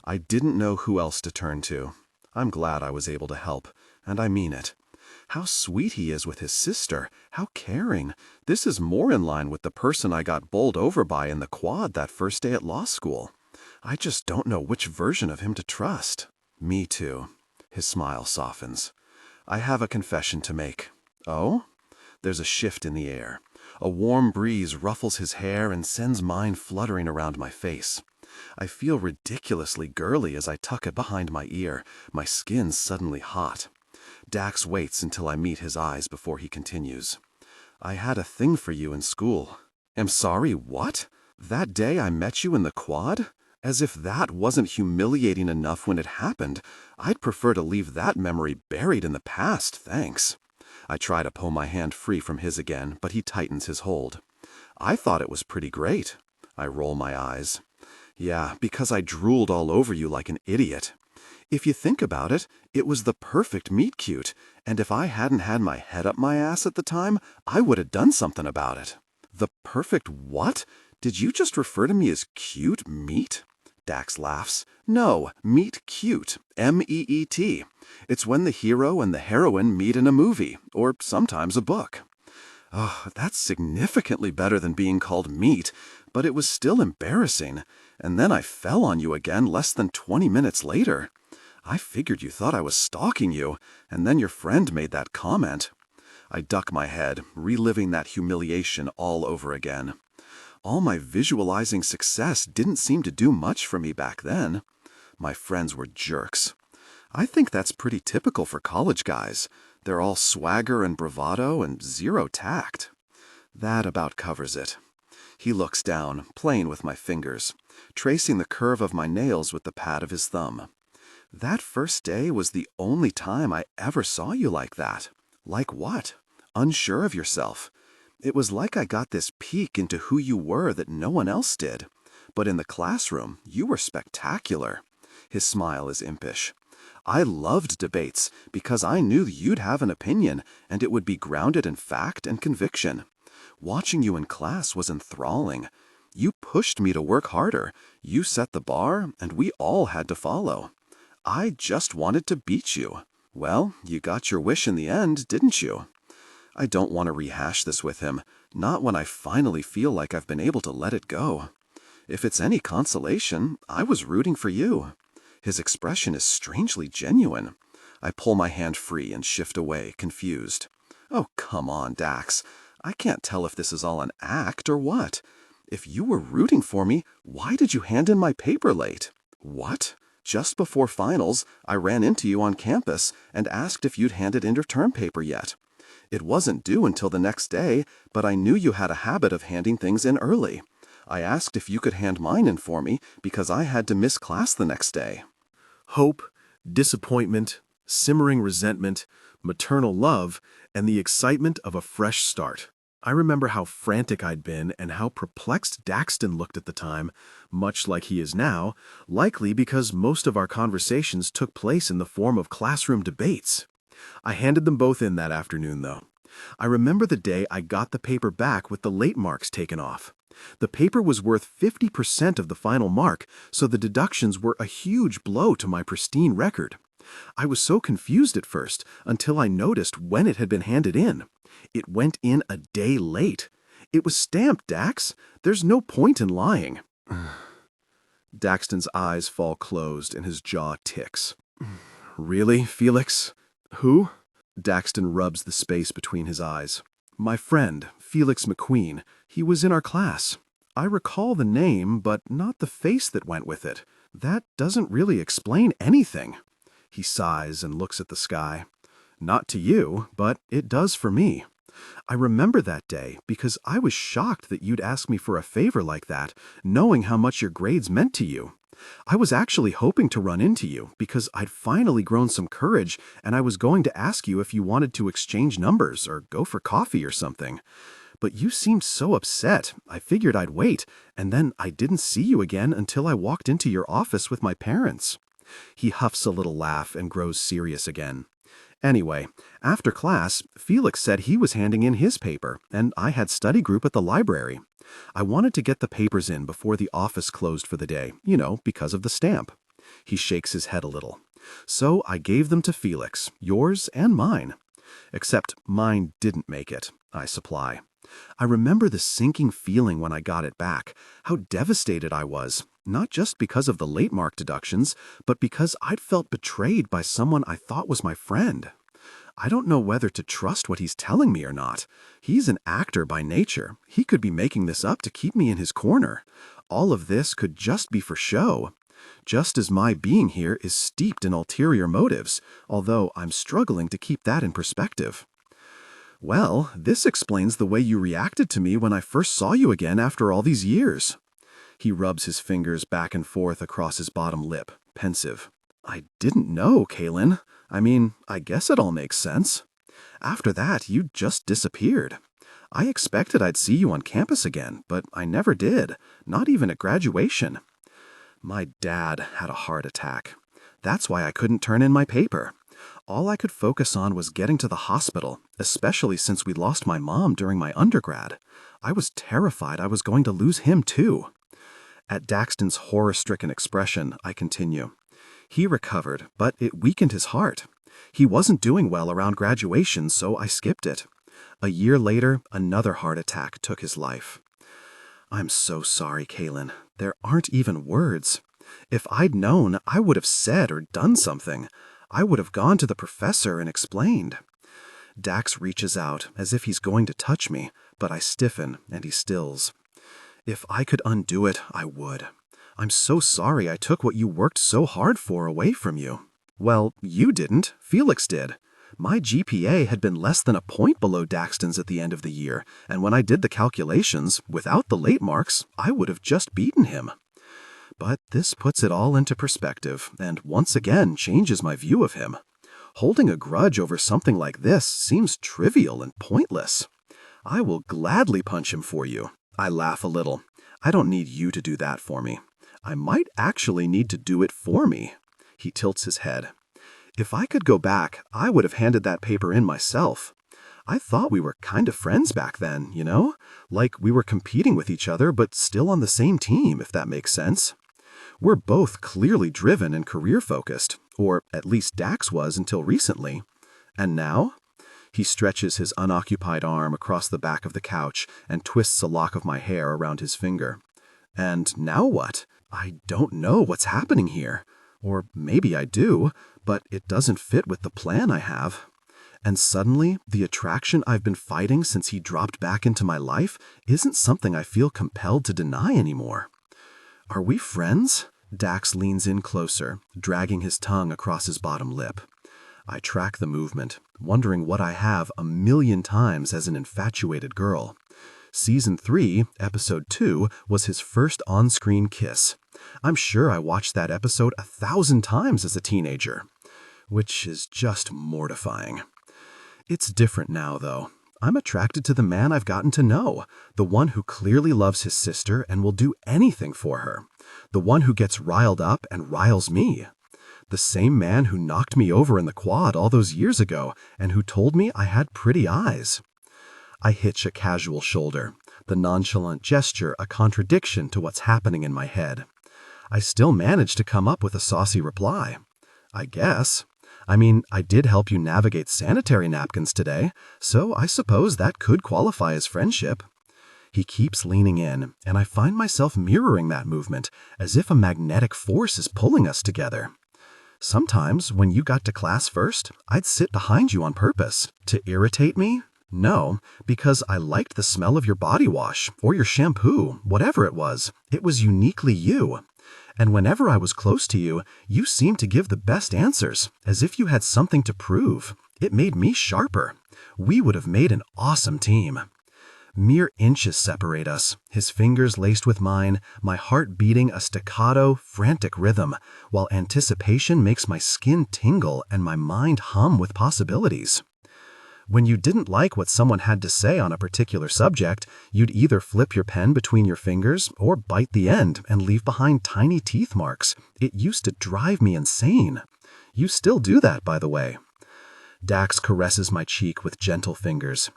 I didn't know who else to turn to. I'm glad I was able to help, and I mean it. How sweet he is with his sister. How caring. This is more in line with the person I got bowled over by in the quad that first day at law school. I just don't know which version of him to trust. Me too. His smile softens. I have a confession to make. Oh? There's a shift in the air. A warm breeze ruffles his hair and sends mine fluttering around my face. I feel ridiculously girly as I tuck it behind my ear, my skin suddenly hot. Dax waits until I meet his eyes before he continues. I had a thing for you in school. Am sorry, what? That day I met you in the quad? As if that wasn't humiliating enough when it happened, I'd prefer to leave that memory buried in the past, thanks. I try to pull my hand free from his again, but he tightens his hold. I thought it was pretty great. I roll my eyes. Yeah, because I drooled all over you like an idiot. If you think about it, it was the perfect meet-cute, and if I hadn't had my head up my ass at the time, I would have done something about it. The perfect what? Did you just refer to me as cute meat? Dax laughs. No, meet cute. M-E-E-T. It's when the hero and the heroine meet in a movie, or sometimes a book. Oh, that's significantly better than being called meat, but it was still embarrassing. And then I fell on you again less than 20 minutes later. I figured you thought I was stalking you, and then your friend made that comment. I duck my head, reliving that humiliation all over again. All my visualizing success didn't seem to do much for me back then. My friends were jerks. I think that's pretty typical for college guys. They're all swagger and bravado and zero tact. That about covers it. He looks down, playing with my fingers, tracing the curve of my nails with the pad of his thumb. That first day was the only time I ever saw you like that. Like what? Unsure of yourself. It was like I got this peek into who you were that no one else did. But in the classroom, you were spectacular. His smile is impish. I loved debates because I knew you'd have an opinion and it would be grounded in fact and conviction. Watching you in class was enthralling. You pushed me to work harder. You set the bar, and we all had to follow. I just wanted to beat you. Well, you got your wish in the end, didn't you? I don't want to rehash this with him, not when I finally feel like I've been able to let it go. If it's any consolation, I was rooting for you. His expression is strangely genuine. I pull my hand free and shift away, confused. Oh, come on, Dax. I can't tell if this is all an act or what. If you were rooting for me, why did you hand in my paper late? What? Just before finals, I ran into you on campus and asked if you'd handed in your term paper yet. It wasn't due until the next day, but I knew you had a habit of handing things in early. I asked if you could hand mine in for me because I had to miss class the next day. Hope, disappointment, simmering resentment, maternal love, and the excitement of a fresh start. I remember how frantic I'd been and how perplexed Daxton looked at the time, much like he is now, likely because most of our conversations took place in the form of classroom debates. I handed them both in that afternoon, though. I remember the day I got the paper back with the late marks taken off. The paper was worth 50% of the final mark, so the deductions were a huge blow to my pristine record. I was so confused at first until I noticed when it had been handed in. It went in a day late. It was stamped, Dax. There's no point in lying. Daxton's eyes fall closed and his jaw ticks. Really, Felix? Who? Daxton rubs the space between his eyes. My friend, Felix McQueen. He was in our class. I recall the name, but not the face that went with it. That doesn't really explain anything. He sighs and looks at the sky. Not to you, but it does for me. I remember that day because I was shocked that you'd ask me for a favor like that, knowing how much your grades meant to you. I was actually hoping to run into you because I'd finally grown some courage and I was going to ask you if you wanted to exchange numbers or go for coffee or something. But you seemed so upset, I figured I'd wait, and then I didn't see you again until I walked into your office with my parents. He huffs a little laugh and grows serious again. Anyway, after class, Felix said he was handing in his paper, and I had study group at the library. I wanted to get the papers in before the office closed for the day, because of the stamp. He shakes his head a little. So I gave them to Felix, yours and mine. Except mine didn't make it, I supply. I remember the sinking feeling when I got it back, how devastated I was, not just because of the late mark deductions, but because I'd felt betrayed by someone I thought was my friend. I don't know whether to trust what he's telling me or not. He's an actor by nature. He could be making this up to keep me in his corner. All of this could just be for show. just as my being here is steeped in ulterior motives, although I'm struggling to keep that in perspective. Well, this explains the way you reacted to me when I first saw you again after all these years. He rubs his fingers back and forth across his bottom lip, pensive. I didn't know, Kailyn. I mean, I guess it all makes sense. After that, you just disappeared. I expected I'd see you on campus again, but I never did, not even at graduation. My dad had a heart attack. That's why I couldn't turn in my paper. All I could focus on was getting to the hospital, especially since we lost my mom during my undergrad. I was terrified I was going to lose him too. At Daxton's horror-stricken expression, I continue. He recovered, but it weakened his heart. He wasn't doing well around graduation, so I skipped it. A year later, another heart attack took his life. I'm so sorry, Kailyn. There aren't even words. If I'd known, I would have said or done something. I would have gone to the professor and explained. Dax reaches out, as if he's going to touch me, but I stiffen and he stills. If I could undo it, I would. I'm so sorry I took what you worked so hard for away from you. Well, you didn't. Felix did. My GPA had been less than a point below Daxton's at the end of the year, and when I did the calculations, without the late marks, I would have just beaten him. But this puts it all into perspective, and once again changes my view of him. Holding a grudge over something like this seems trivial and pointless. I will gladly punch him for you. I laugh a little. I don't need you to do that for me. I might actually need to do it for me. He tilts his head. If I could go back, I would have handed that paper in myself. I thought we were kind of friends back then, you know? Like we were competing with each other, but still on the same team, if that makes sense. We're both clearly driven and career-focused, or at least Dax was until recently. And now? He stretches his unoccupied arm across the back of the couch and twists a lock of my hair around his finger. And now what? I don't know what's happening here. Or maybe I do, but it doesn't fit with the plan I have. And suddenly, the attraction I've been fighting since he dropped back into my life isn't something I feel compelled to deny anymore. Are we friends? Dax leans in closer, dragging his tongue across his bottom lip. I track the movement, wondering what I have 1,000,000 times as an infatuated girl. Season 3, Episode 2, was his first on-screen kiss. I'm sure I watched that episode 1,000 times as a teenager, which is just mortifying. It's different now, though. I'm attracted to the man I've gotten to know, the one who clearly loves his sister and will do anything for her, the one who gets riled up and riles me. The same man who knocked me over in the quad all those years ago and who told me I had pretty eyes. I hitch a casual shoulder, the nonchalant gesture a contradiction to what's happening in my head. I still manage to come up with a saucy reply. I guess. I mean, I did help you navigate sanitary napkins today, so I suppose that could qualify as friendship. He keeps leaning in, and I find myself mirroring that movement, as if a magnetic force is pulling us together. Sometimes, when you got to class first, I'd sit behind you on purpose. To irritate me? No, because I liked the smell of your body wash, or your shampoo, whatever it was. It was uniquely you. And whenever I was close to you, you seemed to give the best answers, as if you had something to prove. It made me sharper. We would have made an awesome team. Mere inches separate us, his fingers laced with mine, my heart beating a staccato, frantic rhythm, while anticipation makes my skin tingle and my mind hum with possibilities. When you didn't like what someone had to say on a particular subject, you'd either flip your pen between your fingers or bite the end and leave behind tiny teeth marks. It used to drive me insane. You still do that, by the way. Dax caresses my cheek with gentle fingers.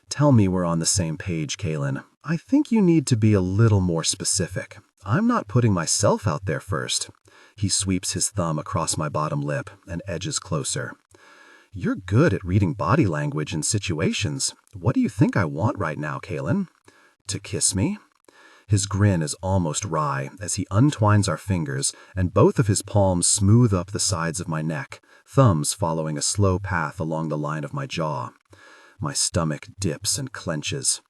Tell me we're on the same page, Kailyn. I think you need to be a little more specific. I'm not putting myself out there first. He sweeps his thumb across my bottom lip and edges closer. You're good at reading body language in situations. What do you think I want right now, Kailyn? To kiss me? His grin is almost wry as he untwines our fingers and both of his palms smooth up the sides of my neck, thumbs following a slow path along the line of my jaw. My stomach dips and clenches.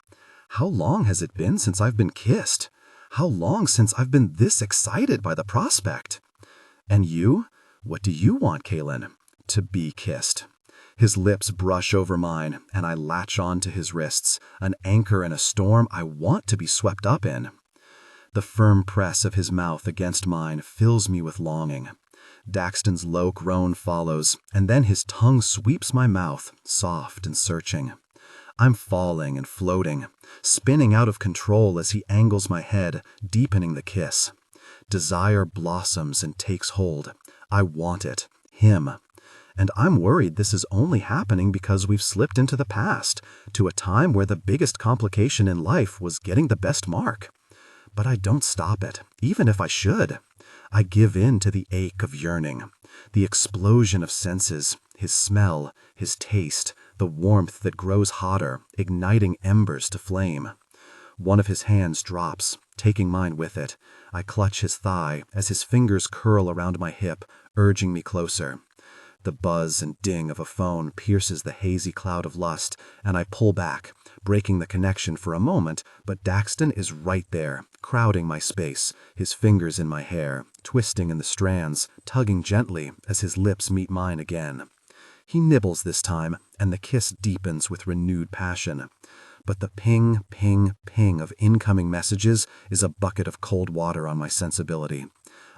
How long has it been since I've been kissed? How long since I've been this excited by the prospect? And you? What do you want, Kailyn? To be kissed. His lips brush over mine, and I latch on to his wrists, an anchor in a storm I want to be swept up in. The firm press of his mouth against mine fills me with longing. Daxton's low groan follows, and then his tongue sweeps my mouth, soft and searching. I'm falling and floating, spinning out of control as he angles my head, deepening the kiss. Desire blossoms and takes hold. I want it, him. And I'm worried this is only happening because we've slipped into the past, to a time where the biggest complication in life was getting the best mark. But I don't stop it, even if I should. I give in to the ache of yearning, the explosion of senses, his smell, his taste, the warmth that grows hotter, igniting embers to flame. One of his hands drops, taking mine with it. I clutch his thigh as his fingers curl around my hip, urging me closer. The buzz and ding of a phone pierces the hazy cloud of lust, and I pull back, breaking the connection for a moment, but Daxton is right there, crowding my space, his fingers in my hair, twisting in the strands, tugging gently as his lips meet mine again. He nibbles this time, and the kiss deepens with renewed passion. But the ping, ping, ping of incoming messages is a bucket of cold water on my sensibility.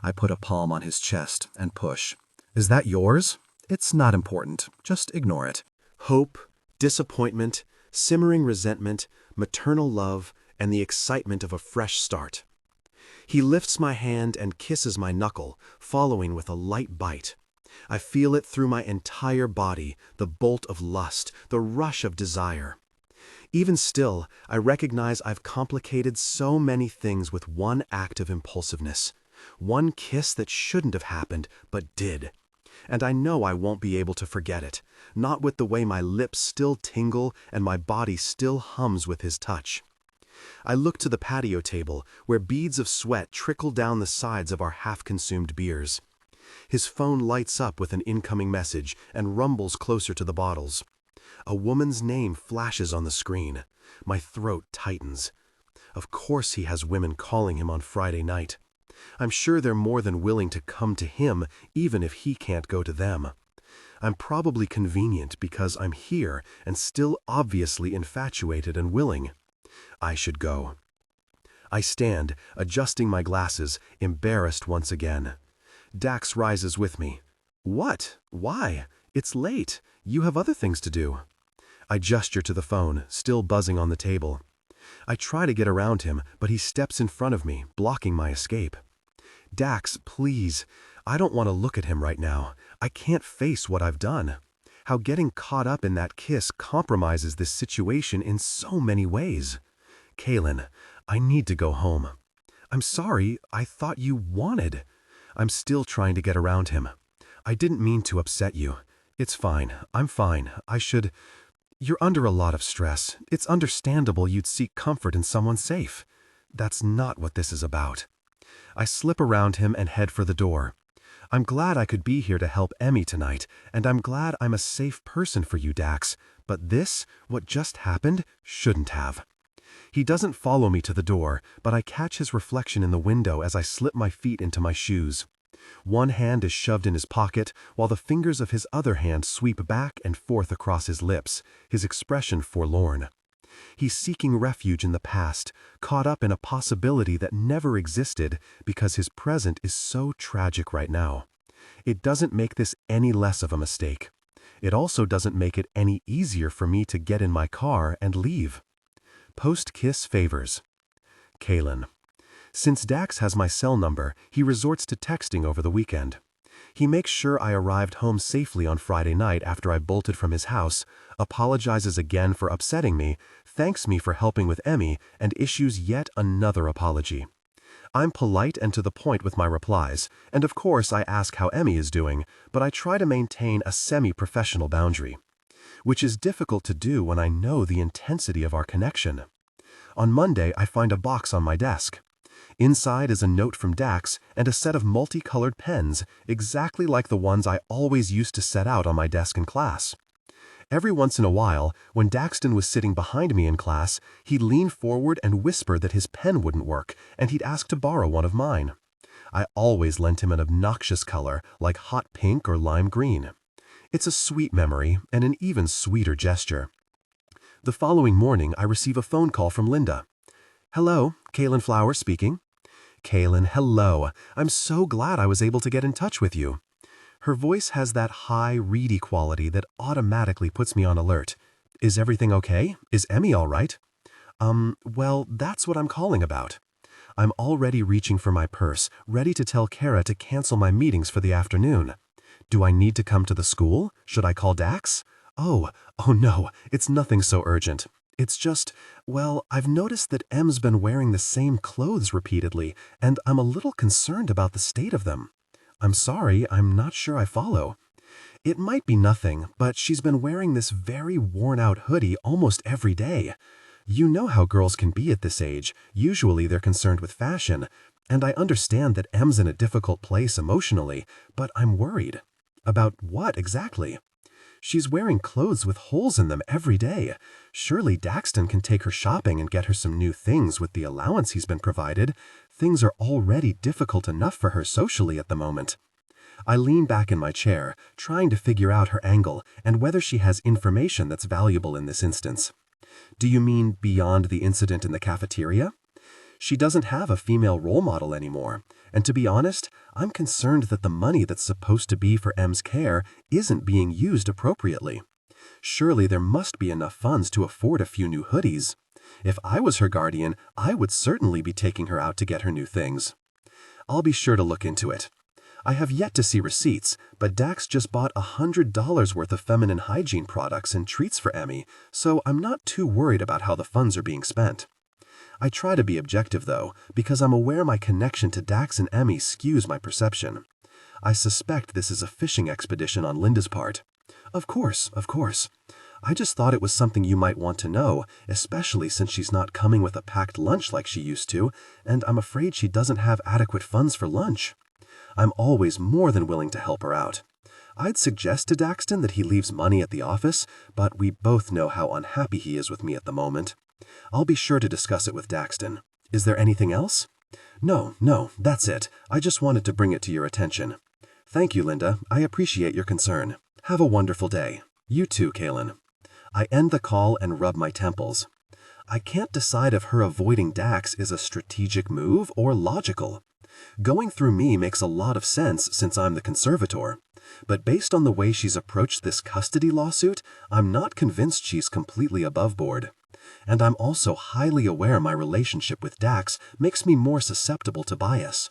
I put a palm on his chest and push. Is that yours? It's not important. Just ignore it. Hope, disappointment, simmering resentment, maternal love, and the excitement of a fresh start. He lifts my hand and kisses my knuckle, following with a light bite. I feel it through my entire body, the bolt of lust, the rush of desire. Even still, I recognize I've complicated so many things with one act of impulsiveness. One kiss that shouldn't have happened, but did. And I know I won't be able to forget it, not with the way my lips still tingle and my body still hums with his touch. I look to the patio table, where beads of sweat trickle down the sides of our half-consumed beers. His phone lights up with an incoming message and rumbles closer to the bottles. A woman's name flashes on the screen. My throat tightens. Of course he has women calling him on Friday night. I'm sure they're more than willing to come to him, even if he can't go to them. I'm probably convenient because I'm here and still obviously infatuated and willing. I should go. I stand, adjusting my glasses, embarrassed once again. Dax rises with me. What? Why? It's late. You have other things to do. I gesture to the phone, still buzzing on the table. I try to get around him, but he steps in front of me, blocking my escape. Dax, please. I don't want to look at him right now. I can't face what I've done. How getting caught up in that kiss compromises this situation in so many ways. Kailyn, I need to go home. I'm sorry, I thought you wanted. I'm still trying to get around him. I didn't mean to upset you. It's fine. I'm fine. You're under a lot of stress. It's understandable you'd seek comfort in someone safe. That's not what this is about. I slip around him and head for the door. I'm glad I could be here to help Emmy tonight, and I'm glad I'm a safe person for you, Dax. But this, what just happened, shouldn't have. He doesn't follow me to the door, but I catch his reflection in the window as I slip my feet into my shoes. One hand is shoved in his pocket, while the fingers of his other hand sweep back and forth across his lips, his expression forlorn. He's seeking refuge in the past, caught up in a possibility that never existed because his present is so tragic right now. It doesn't make this any less of a mistake. It also doesn't make it any easier for me to get in my car and leave. Post-kiss favors. Kailyn. Since Dax has my cell number, he resorts to texting over the weekend. He makes sure I arrived home safely on Friday night after I bolted from his house, apologizes again for upsetting me, thanks me for helping with Emmy, and issues yet another apology. I'm polite and to the point with my replies, and of course I ask how Emmy is doing, but I try to maintain a semi-professional boundary, which is difficult to do when I know the intensity of our connection. On Monday, I find a box on my desk. Inside is a note from Dax and a set of multicolored pens, exactly like the ones I always used to set out on my desk in class. Every once in a while, when Daxton was sitting behind me in class, he'd lean forward and whisper that his pen wouldn't work, and he'd ask to borrow one of mine. I always lent him an obnoxious color, like hot pink or lime green. It's a sweet memory, and an even sweeter gesture. The following morning, I receive a phone call from Linda. "Hello, Kailyn Flowers speaking." "Kailyn, hello. I'm so glad I was able to get in touch with you." Her voice has that high, reedy quality that automatically puts me on alert. "Is everything okay? Is Emmy all right?" Well, that's what I'm calling about. I'm already reaching for my purse, ready to tell Kara to cancel my meetings for the afternoon. Do I need to come to the school? Should I call Dax? Oh no, it's nothing so urgent. It's just, well, I've noticed that M's been wearing the same clothes repeatedly, and I'm a little concerned about the state of them. I'm sorry, I'm not sure I follow. It might be nothing, but she's been wearing this very worn-out hoodie almost every day. You know how girls can be at this age. Usually they're concerned with fashion, and I understand that M's in a difficult place emotionally, but I'm worried. About what exactly? She's wearing clothes with holes in them every day. Surely Daxton can take her shopping and get her some new things with the allowance he's been provided. Things are already difficult enough for her socially at the moment. I lean back in my chair, trying to figure out her angle and whether she has information that's valuable in this instance. Do you mean beyond the incident in the cafeteria? She doesn't have a female role model anymore, and to be honest, I'm concerned that the money that's supposed to be for M's care isn't being used appropriately. Surely there must be enough funds to afford a few new hoodies. If I was her guardian, I would certainly be taking her out to get her new things. I'll be sure to look into it. I have yet to see receipts, but Dax just bought $100 worth of feminine hygiene products and treats for Emmy, so I'm not too worried about how the funds are being spent. I try to be objective, though, because I'm aware my connection to Dax and Emmy skews my perception. I suspect this is a fishing expedition on Linda's part. Of course. I just thought it was something you might want to know, especially since she's not coming with a packed lunch like she used to, and I'm afraid she doesn't have adequate funds for lunch. I'm always more than willing to help her out. I'd suggest to Daxton that he leaves money at the office, but we both know how unhappy he is with me at the moment. I'll be sure to discuss it with Daxton. Is there anything else? No, that's it. I just wanted to bring it to your attention. Thank you, Linda. I appreciate your concern. Have a wonderful day. You too, Kailyn. I end the call and rub my temples. I can't decide if her avoiding Dax is a strategic move or logical. Going through me makes a lot of sense since I'm the conservator. But based on the way she's approached this custody lawsuit, I'm not convinced she's completely above board. And I'm also highly aware my relationship with Dax makes me more susceptible to bias.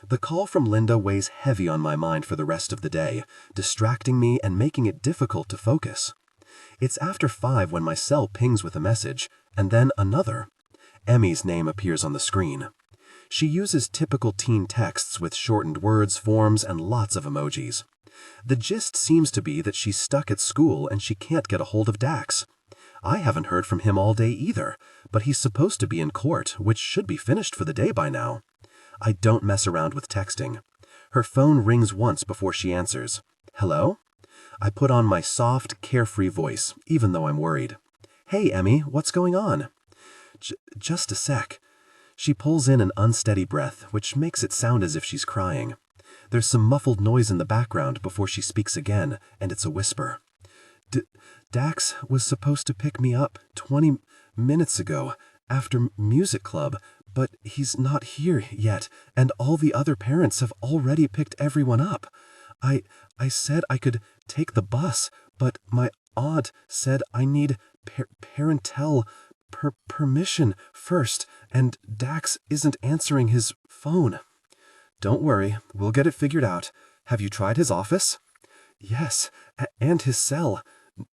The call from Linda weighs heavy on my mind for the rest of the day, distracting me and making it difficult to focus. It's after 5 when my cell pings with a message, and then another. Emmy's name appears on the screen. She uses typical teen texts with shortened words, forms, and lots of emojis. The gist seems to be that she's stuck at school and she can't get a hold of Dax. I haven't heard from him all day either, but he's supposed to be in court, which should be finished for the day by now. I don't mess around with texting. Her phone rings once before she answers. Hello? I put on my soft, carefree voice, even though I'm worried. Hey, Emmy, what's going on? Just a sec. She pulls in an unsteady breath, which makes it sound as if she's crying. There's some muffled noise in the background before she speaks again, and it's a whisper. Dax was supposed to pick me up 20 minutes ago after music club, but he's not here yet, and all the other parents have already picked everyone up. I said I could take the bus, but my aunt said I need parental permission first, and Dax isn't answering his phone. Don't worry, we'll get it figured out. Have you tried his office? Yes, and his cell.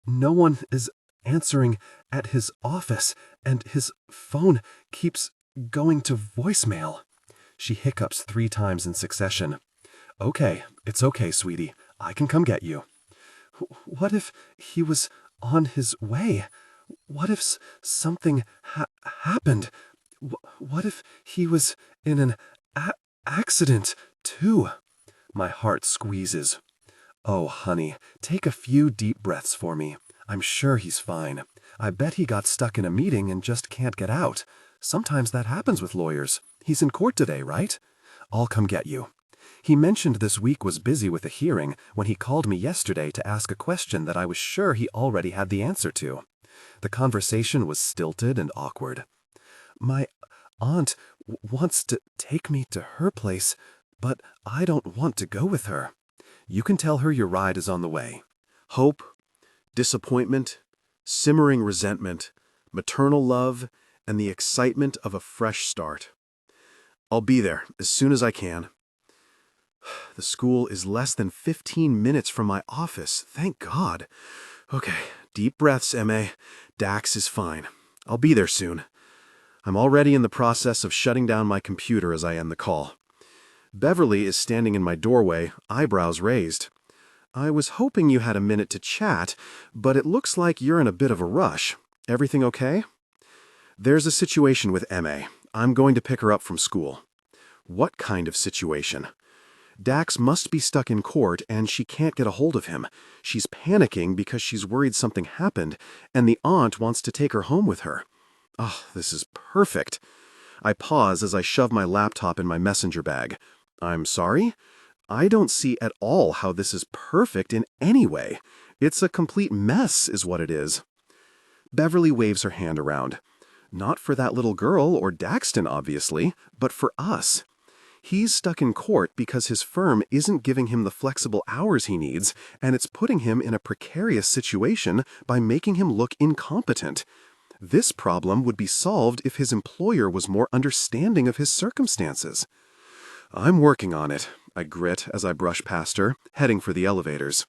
No one is answering at his office, and his phone keeps going to voicemail. She hiccups 3 times in succession. Okay, it's okay, sweetie. I can come get you. What if he was on his way? What if something happened? What if he was in an accident, too? My heart squeezes. Oh, honey, take a few deep breaths for me. I'm sure he's fine. I bet he got stuck in a meeting and just can't get out. Sometimes that happens with lawyers. He's in court today, right? I'll come get you. He mentioned this week was busy with a hearing when he called me yesterday to ask a question that I was sure he already had the answer to. The conversation was stilted and awkward. My aunt wants to take me to her place, but I don't want to go with her. You can tell her your ride is on the way. Hope, disappointment, simmering resentment, maternal love, and the excitement of a fresh start. I'll be there as soon as I can. The school is less than 15 minutes from my office, thank God. Okay, deep breaths, M.A. Dax is fine. I'll be there soon. I'm already in the process of shutting down my computer as I end the call. Beverly is standing in my doorway, eyebrows raised. I was hoping you had a minute to chat, but it looks like you're in a bit of a rush. Everything okay? There's a situation with M.A. I'm going to pick her up from school. What kind of situation? Dax must be stuck in court and she can't get a hold of him. She's panicking because she's worried something happened, and the aunt wants to take her home with her. Oh, this is perfect. I pause as I shove my laptop in my messenger bag. I'm sorry? I don't see at all how this is perfect in any way. It's a complete mess, is what it is. Beverly waves her hand around. Not for that little girl or Daxton, obviously, but for us. He's stuck in court because his firm isn't giving him the flexible hours he needs, and it's putting him in a precarious situation by making him look incompetent. This problem would be solved if his employer was more understanding of his circumstances. I'm working on it, I grit as I brush past her, heading for the elevators.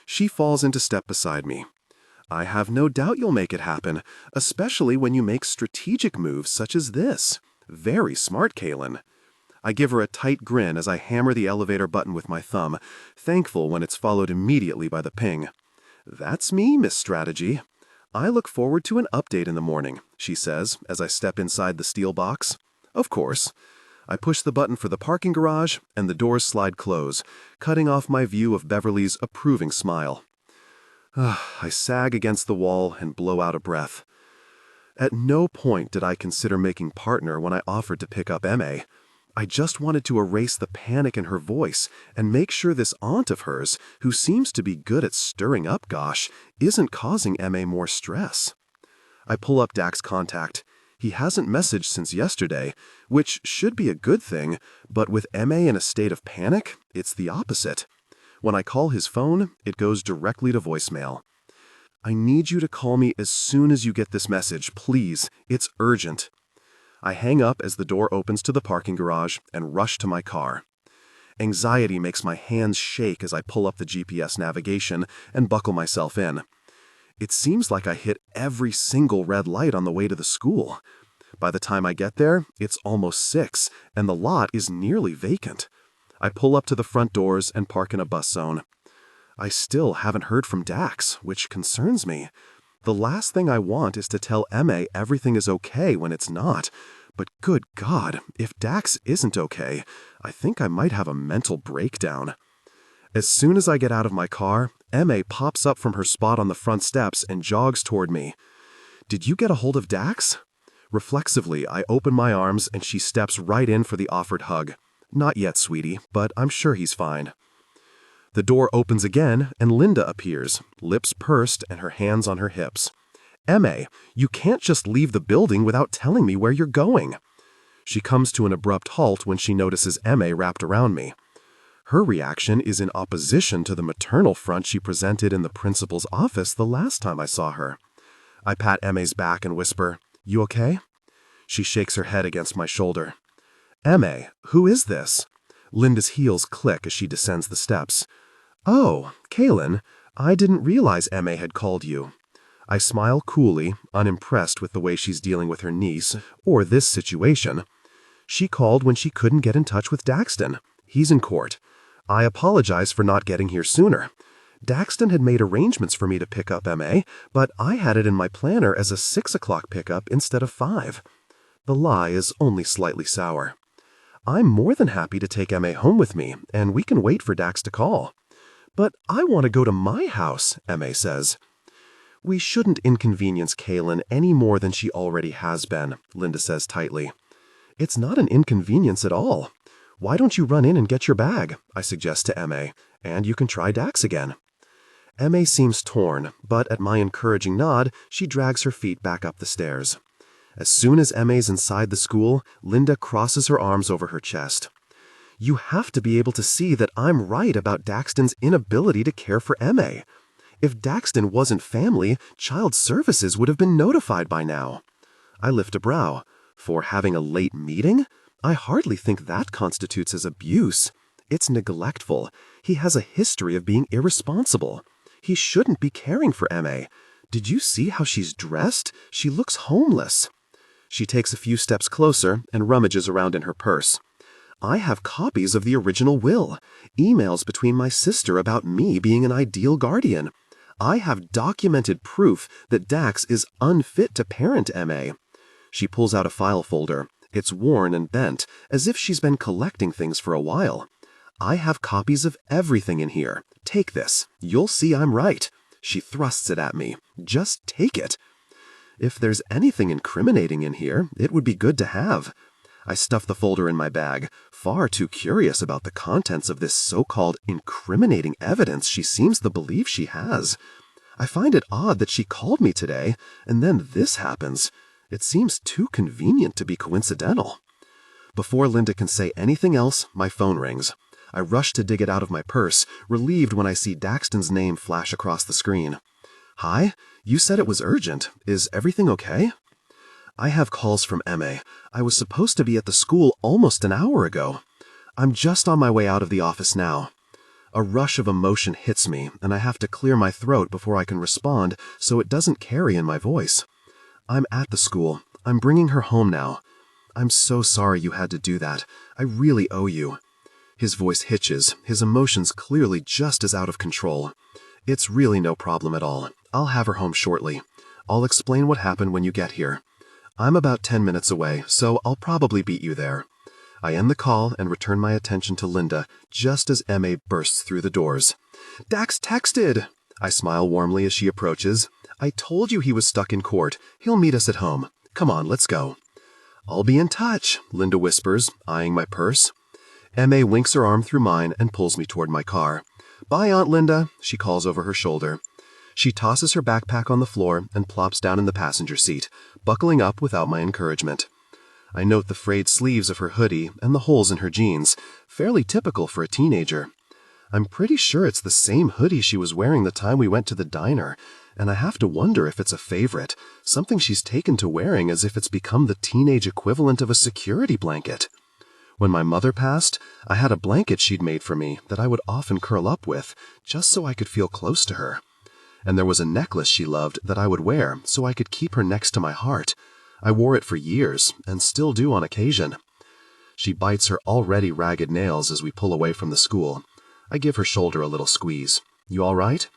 She falls into step beside me. I have no doubt you'll make it happen, especially when you make strategic moves such as this. Very smart, Kailyn. I give her a tight grin as I hammer the elevator button with my thumb, thankful when it's followed immediately by the ping. That's me, Miss Strategy. I look forward to an update in the morning, she says as I step inside the steel box. Of course. I push the button for the parking garage, and the doors slide close, cutting off my view of Beverly's approving smile. I sag against the wall and blow out a breath. At no point did I consider making partner when I offered to pick up M.A. I just wanted to erase the panic in her voice and make sure this aunt of hers, who seems to be good at stirring up gosh, isn't causing M.A. more stress. I pull up Dax's contact. He hasn't messaged since yesterday, which should be a good thing, but with M.A. in a state of panic, it's the opposite. When I call his phone, it goes directly to voicemail. I need you to call me as soon as you get this message, please. It's urgent. I hang up as the door opens to the parking garage and rush to my car. Anxiety makes my hands shake as I pull up the GPS navigation and buckle myself in. It seems like I hit every single red light on the way to the school. By the time I get there, it's almost 6, and the lot is nearly vacant. I pull up to the front doors and park in a bus zone. I still haven't heard from Dax, which concerns me. The last thing I want is to tell M.A. everything is okay when it's not. But good God, if Dax isn't okay, I think I might have a mental breakdown. As soon as I get out of my car, M.A. pops up from her spot on the front steps and jogs toward me. Did you get a hold of Dax? Reflexively, I open my arms and she steps right in for the offered hug. Not yet, sweetie, but I'm sure he's fine. The door opens again and Linda appears, lips pursed and her hands on her hips. M.A., you can't just leave the building without telling me where you're going. She comes to an abrupt halt when she notices M.A. wrapped around me. Her reaction is in opposition to the maternal front she presented in the principal's office the last time I saw her. I pat M.A.'s back and whisper, "You okay?" She shakes her head against my shoulder. "M.A., who is this?" Linda's heels click as she descends the steps. "Oh, Kailyn, I didn't realize M.A. had called you." I smile coolly, unimpressed with the way she's dealing with her niece, or this situation. She called when she couldn't get in touch with Daxton. He's in court. I apologize for not getting here sooner. Daxton had made arrangements for me to pick up M.A., but I had it in my planner as a 6 o'clock pickup instead of 5. The lie is only slightly sour. I'm more than happy to take M.A. home with me, and we can wait for Dax to call. But I want to go to my house, M.A. says. We shouldn't inconvenience Kailyn any more than she already has been, Linda says tightly. It's not an inconvenience at all. Why don't you run in and get your bag, I suggest to M.A., and you can try Dax again. M.A. seems torn, but at my encouraging nod, she drags her feet back up the stairs. As soon as M.A.'s inside the school, Linda crosses her arms over her chest. You have to be able to see that I'm right about Daxton's inability to care for M.A. If Daxton wasn't family, Child Services would have been notified by now. I lift a brow. For having a late meeting? I hardly think that constitutes as abuse. It's neglectful. He has a history of being irresponsible. He shouldn't be caring for M.A. Did you see how she's dressed? She looks homeless. She takes a few steps closer and rummages around in her purse. I have copies of the original will, emails between my sister about me being an ideal guardian. I have documented proof that Dax is unfit to parent M.A. She pulls out a file folder. It's worn and bent, as if she's been collecting things for a while. I have copies of everything in here. Take this. You'll see I'm right. She thrusts it at me. Just take it. If there's anything incriminating in here, it would be good to have. I stuff the folder in my bag, far too curious about the contents of this so-called incriminating evidence she seems to believe she has. I find it odd that she called me today, and then this happens. It seems too convenient to be coincidental. Before Linda can say anything else, my phone rings. I rush to dig it out of my purse, relieved when I see Daxton's name flash across the screen. Hi, you said it was urgent. Is everything okay? I have calls from M.A. I was supposed to be at the school almost an hour ago. I'm just on my way out of the office now. A rush of emotion hits me, and I have to clear my throat before I can respond so it doesn't carry in my voice. I'm at the school. I'm bringing her home now. I'm so sorry you had to do that. I really owe you. His voice hitches, his emotions clearly just as out of control. It's really no problem at all. I'll have her home shortly. I'll explain what happened when you get here. I'm about 10 minutes away, so I'll probably beat you there. I end the call and return my attention to Linda just as M.A. bursts through the doors. Dax texted! I smile warmly as she approaches. I told you he was stuck in court. He'll meet us at home. Come on, let's go. I'll be in touch, Linda whispers, eyeing my purse. M.A. winks her arm through mine and pulls me toward my car. Bye, Aunt Linda, she calls over her shoulder. She tosses her backpack on the floor and plops down in the passenger seat, buckling up without my encouragement. I note the frayed sleeves of her hoodie and the holes in her jeans, fairly typical for a teenager. I'm pretty sure it's the same hoodie she was wearing the time we went to the diner, and I have to wonder if it's a favorite, something she's taken to wearing as if it's become the teenage equivalent of a security blanket. When my mother passed, I had a blanket she'd made for me that I would often curl up with, just so I could feel close to her. And there was a necklace she loved that I would wear so I could keep her next to my heart. I wore it for years, and still do on occasion. She bites her already ragged nails as we pull away from the school. I give her shoulder a little squeeze. You all right?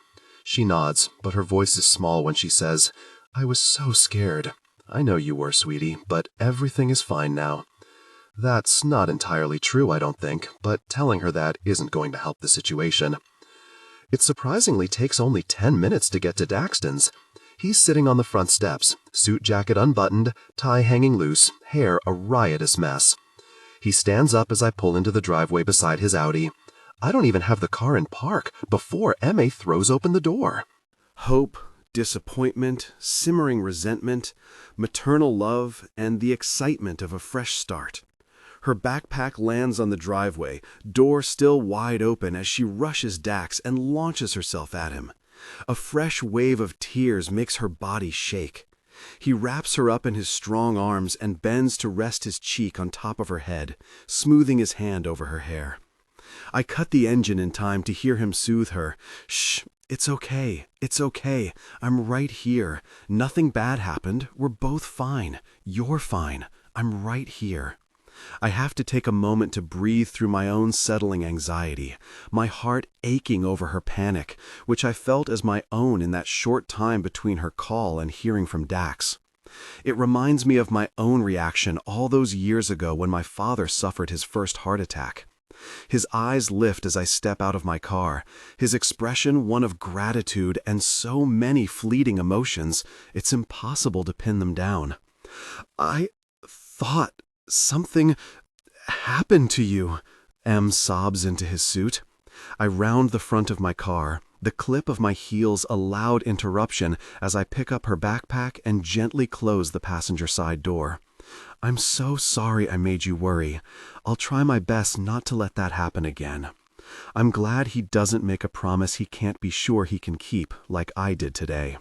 She nods, but her voice is small when she says, I was so scared. I know you were, sweetie, but everything is fine now. That's not entirely true, I don't think, but telling her that isn't going to help the situation. It surprisingly takes only 10 minutes to get to Daxton's. He's sitting on the front steps, suit jacket unbuttoned, tie hanging loose, hair a riotous mess. He stands up as I pull into the driveway beside his Audi. I don't even have the car in park before M.A. throws open the door. Hope, disappointment, simmering resentment, maternal love, and the excitement of a fresh start. Her backpack lands on the driveway, door still wide open as she rushes Dax and launches herself at him. A fresh wave of tears makes her body shake. He wraps her up in his strong arms and bends to rest his cheek on top of her head, smoothing his hand over her hair. I cut the engine in time to hear him soothe her. Shh, it's okay. It's okay. I'm right here. Nothing bad happened. We're both fine. You're fine. I'm right here. I have to take a moment to breathe through my own settling anxiety, my heart aching over her panic, which I felt as my own in that short time between her call and hearing from Dax. It reminds me of my own reaction all those years ago when my father suffered his first heart attack. His eyes lift as I step out of my car, his expression one of gratitude and so many fleeting emotions, it's impossible to pin them down. "I thought something happened to you," M sobs into his suit. I round the front of my car, the clip of my heels a loud interruption as I pick up her backpack and gently close the passenger side door. "I'm so sorry I made you worry. I'll try my best not to let that happen again." I'm glad he doesn't make a promise he can't be sure he can keep, like I did today.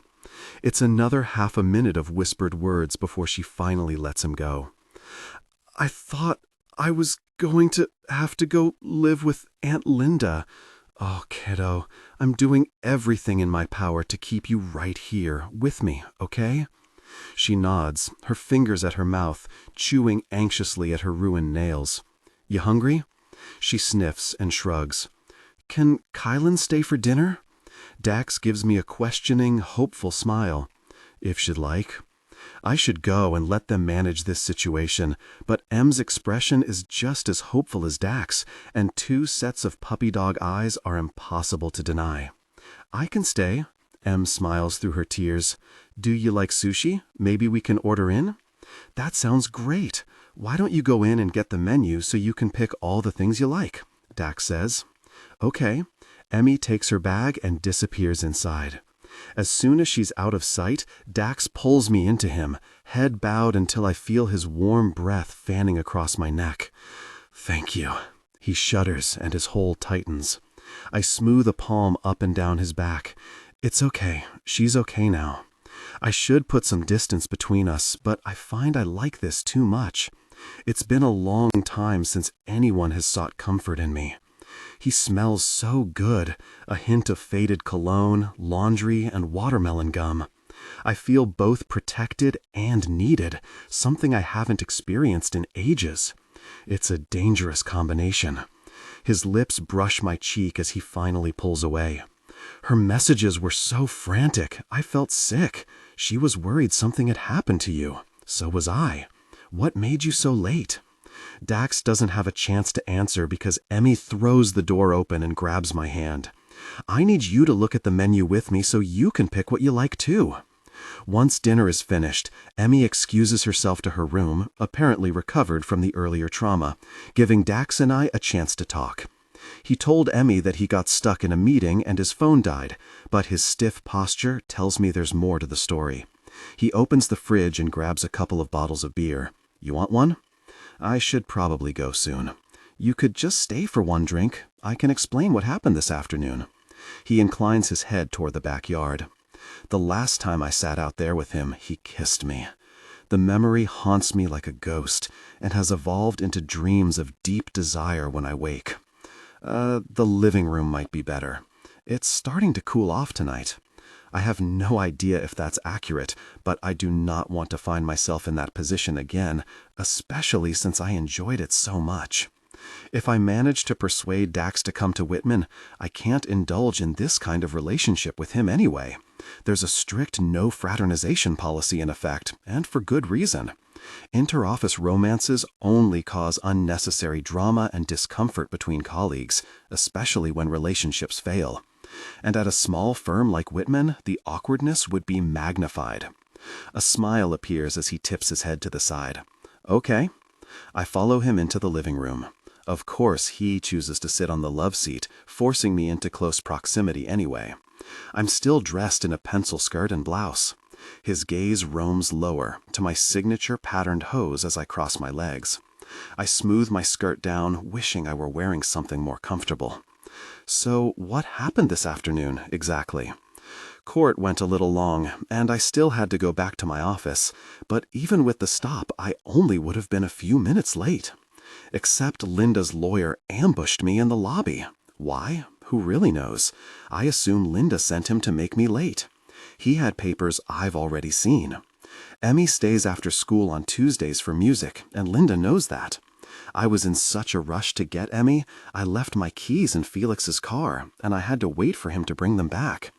It's another half a minute of whispered words before she finally lets him go. "I thought I was going to have to go live with Aunt Linda. Oh, kiddo, I'm doing everything in my power to keep you right here with me, okay?" She nods, her fingers at her mouth, chewing anxiously at her ruined nails. "You hungry?" She sniffs and shrugs. "Can Kailyn stay for dinner?" Dax gives me a questioning, hopeful smile. "If she'd like." I should go and let them manage this situation, but M's expression is just as hopeful as Dax, and 2 sets of puppy dog eyes are impossible to deny. "I can stay." M smiles through her tears. "Do you like sushi? Maybe we can order in?" "That sounds great. Why don't you go in and get the menu so you can pick all the things you like?" Dax says. "Okay." Emmy takes her bag and disappears inside. As soon as she's out of sight, Dax pulls me into him, head bowed until I feel his warm breath fanning across my neck. "Thank you." He shudders and his hold tightens. I smooth a palm up and down his back. "It's okay. She's okay now." I should put some distance between us, but I find I like this too much. It's been a long time since anyone has sought comfort in me. He smells so good, a hint of faded cologne, laundry, and watermelon gum. I feel both protected and needed, something I haven't experienced in ages. It's a dangerous combination. His lips brush my cheek as he finally pulls away. Her messages were so frantic, I felt sick. She was worried something had happened to you. So was I. What made you so late? Dax doesn't have a chance to answer because Emmy throws the door open and grabs my hand. "I need you to look at the menu with me so you can pick what you like too." Once dinner is finished, Emmy excuses herself to her room, apparently recovered from the earlier trauma, giving Dax and I a chance to talk. He told Emmy that he got stuck in a meeting and his phone died, but his stiff posture tells me there's more to the story. He opens the fridge and grabs a couple of bottles of beer. "You want one?" "I should probably go soon." "You could just stay for one drink. I can explain what happened this afternoon." He inclines his head toward the backyard. "The last time I sat out there with him, he kissed me. The memory haunts me like a ghost and has evolved into dreams of deep desire when I wake. The living room might be better. It's starting to cool off tonight." I have no idea if that's accurate, but I do not want to find myself in that position again, especially since I enjoyed it so much. If I manage to persuade Dax to come to Whitman, I can't indulge in this kind of relationship with him anyway. There's a strict no fraternization policy in effect, and for good reason. Interoffice romances only cause unnecessary drama and discomfort between colleagues, especially when relationships fail. And at a small firm like Whitman, the awkwardness would be magnified. A smile appears as he tips his head to the side. "Okay." I follow him into the living room. Of course, he chooses to sit on the love seat, forcing me into close proximity anyway. I'm still dressed in a pencil skirt and blouse. His gaze roams lower, to my signature patterned hose as I cross my legs. I smooth my skirt down, wishing I were wearing something more comfortable. "So, what happened this afternoon, exactly?" Court went a little long, and I still had to go back to my office, but even with the stop, I only would have been a few minutes late. Except Linda's lawyer ambushed me in the lobby. Why? Who really knows? I assume Linda sent him to make me late. He had papers I've already seen. Emmy stays after school on Tuesdays for music, and Linda knows that. I was in such a rush to get Emmy, I left my keys in Felix's car, and I had to wait for him to bring them back.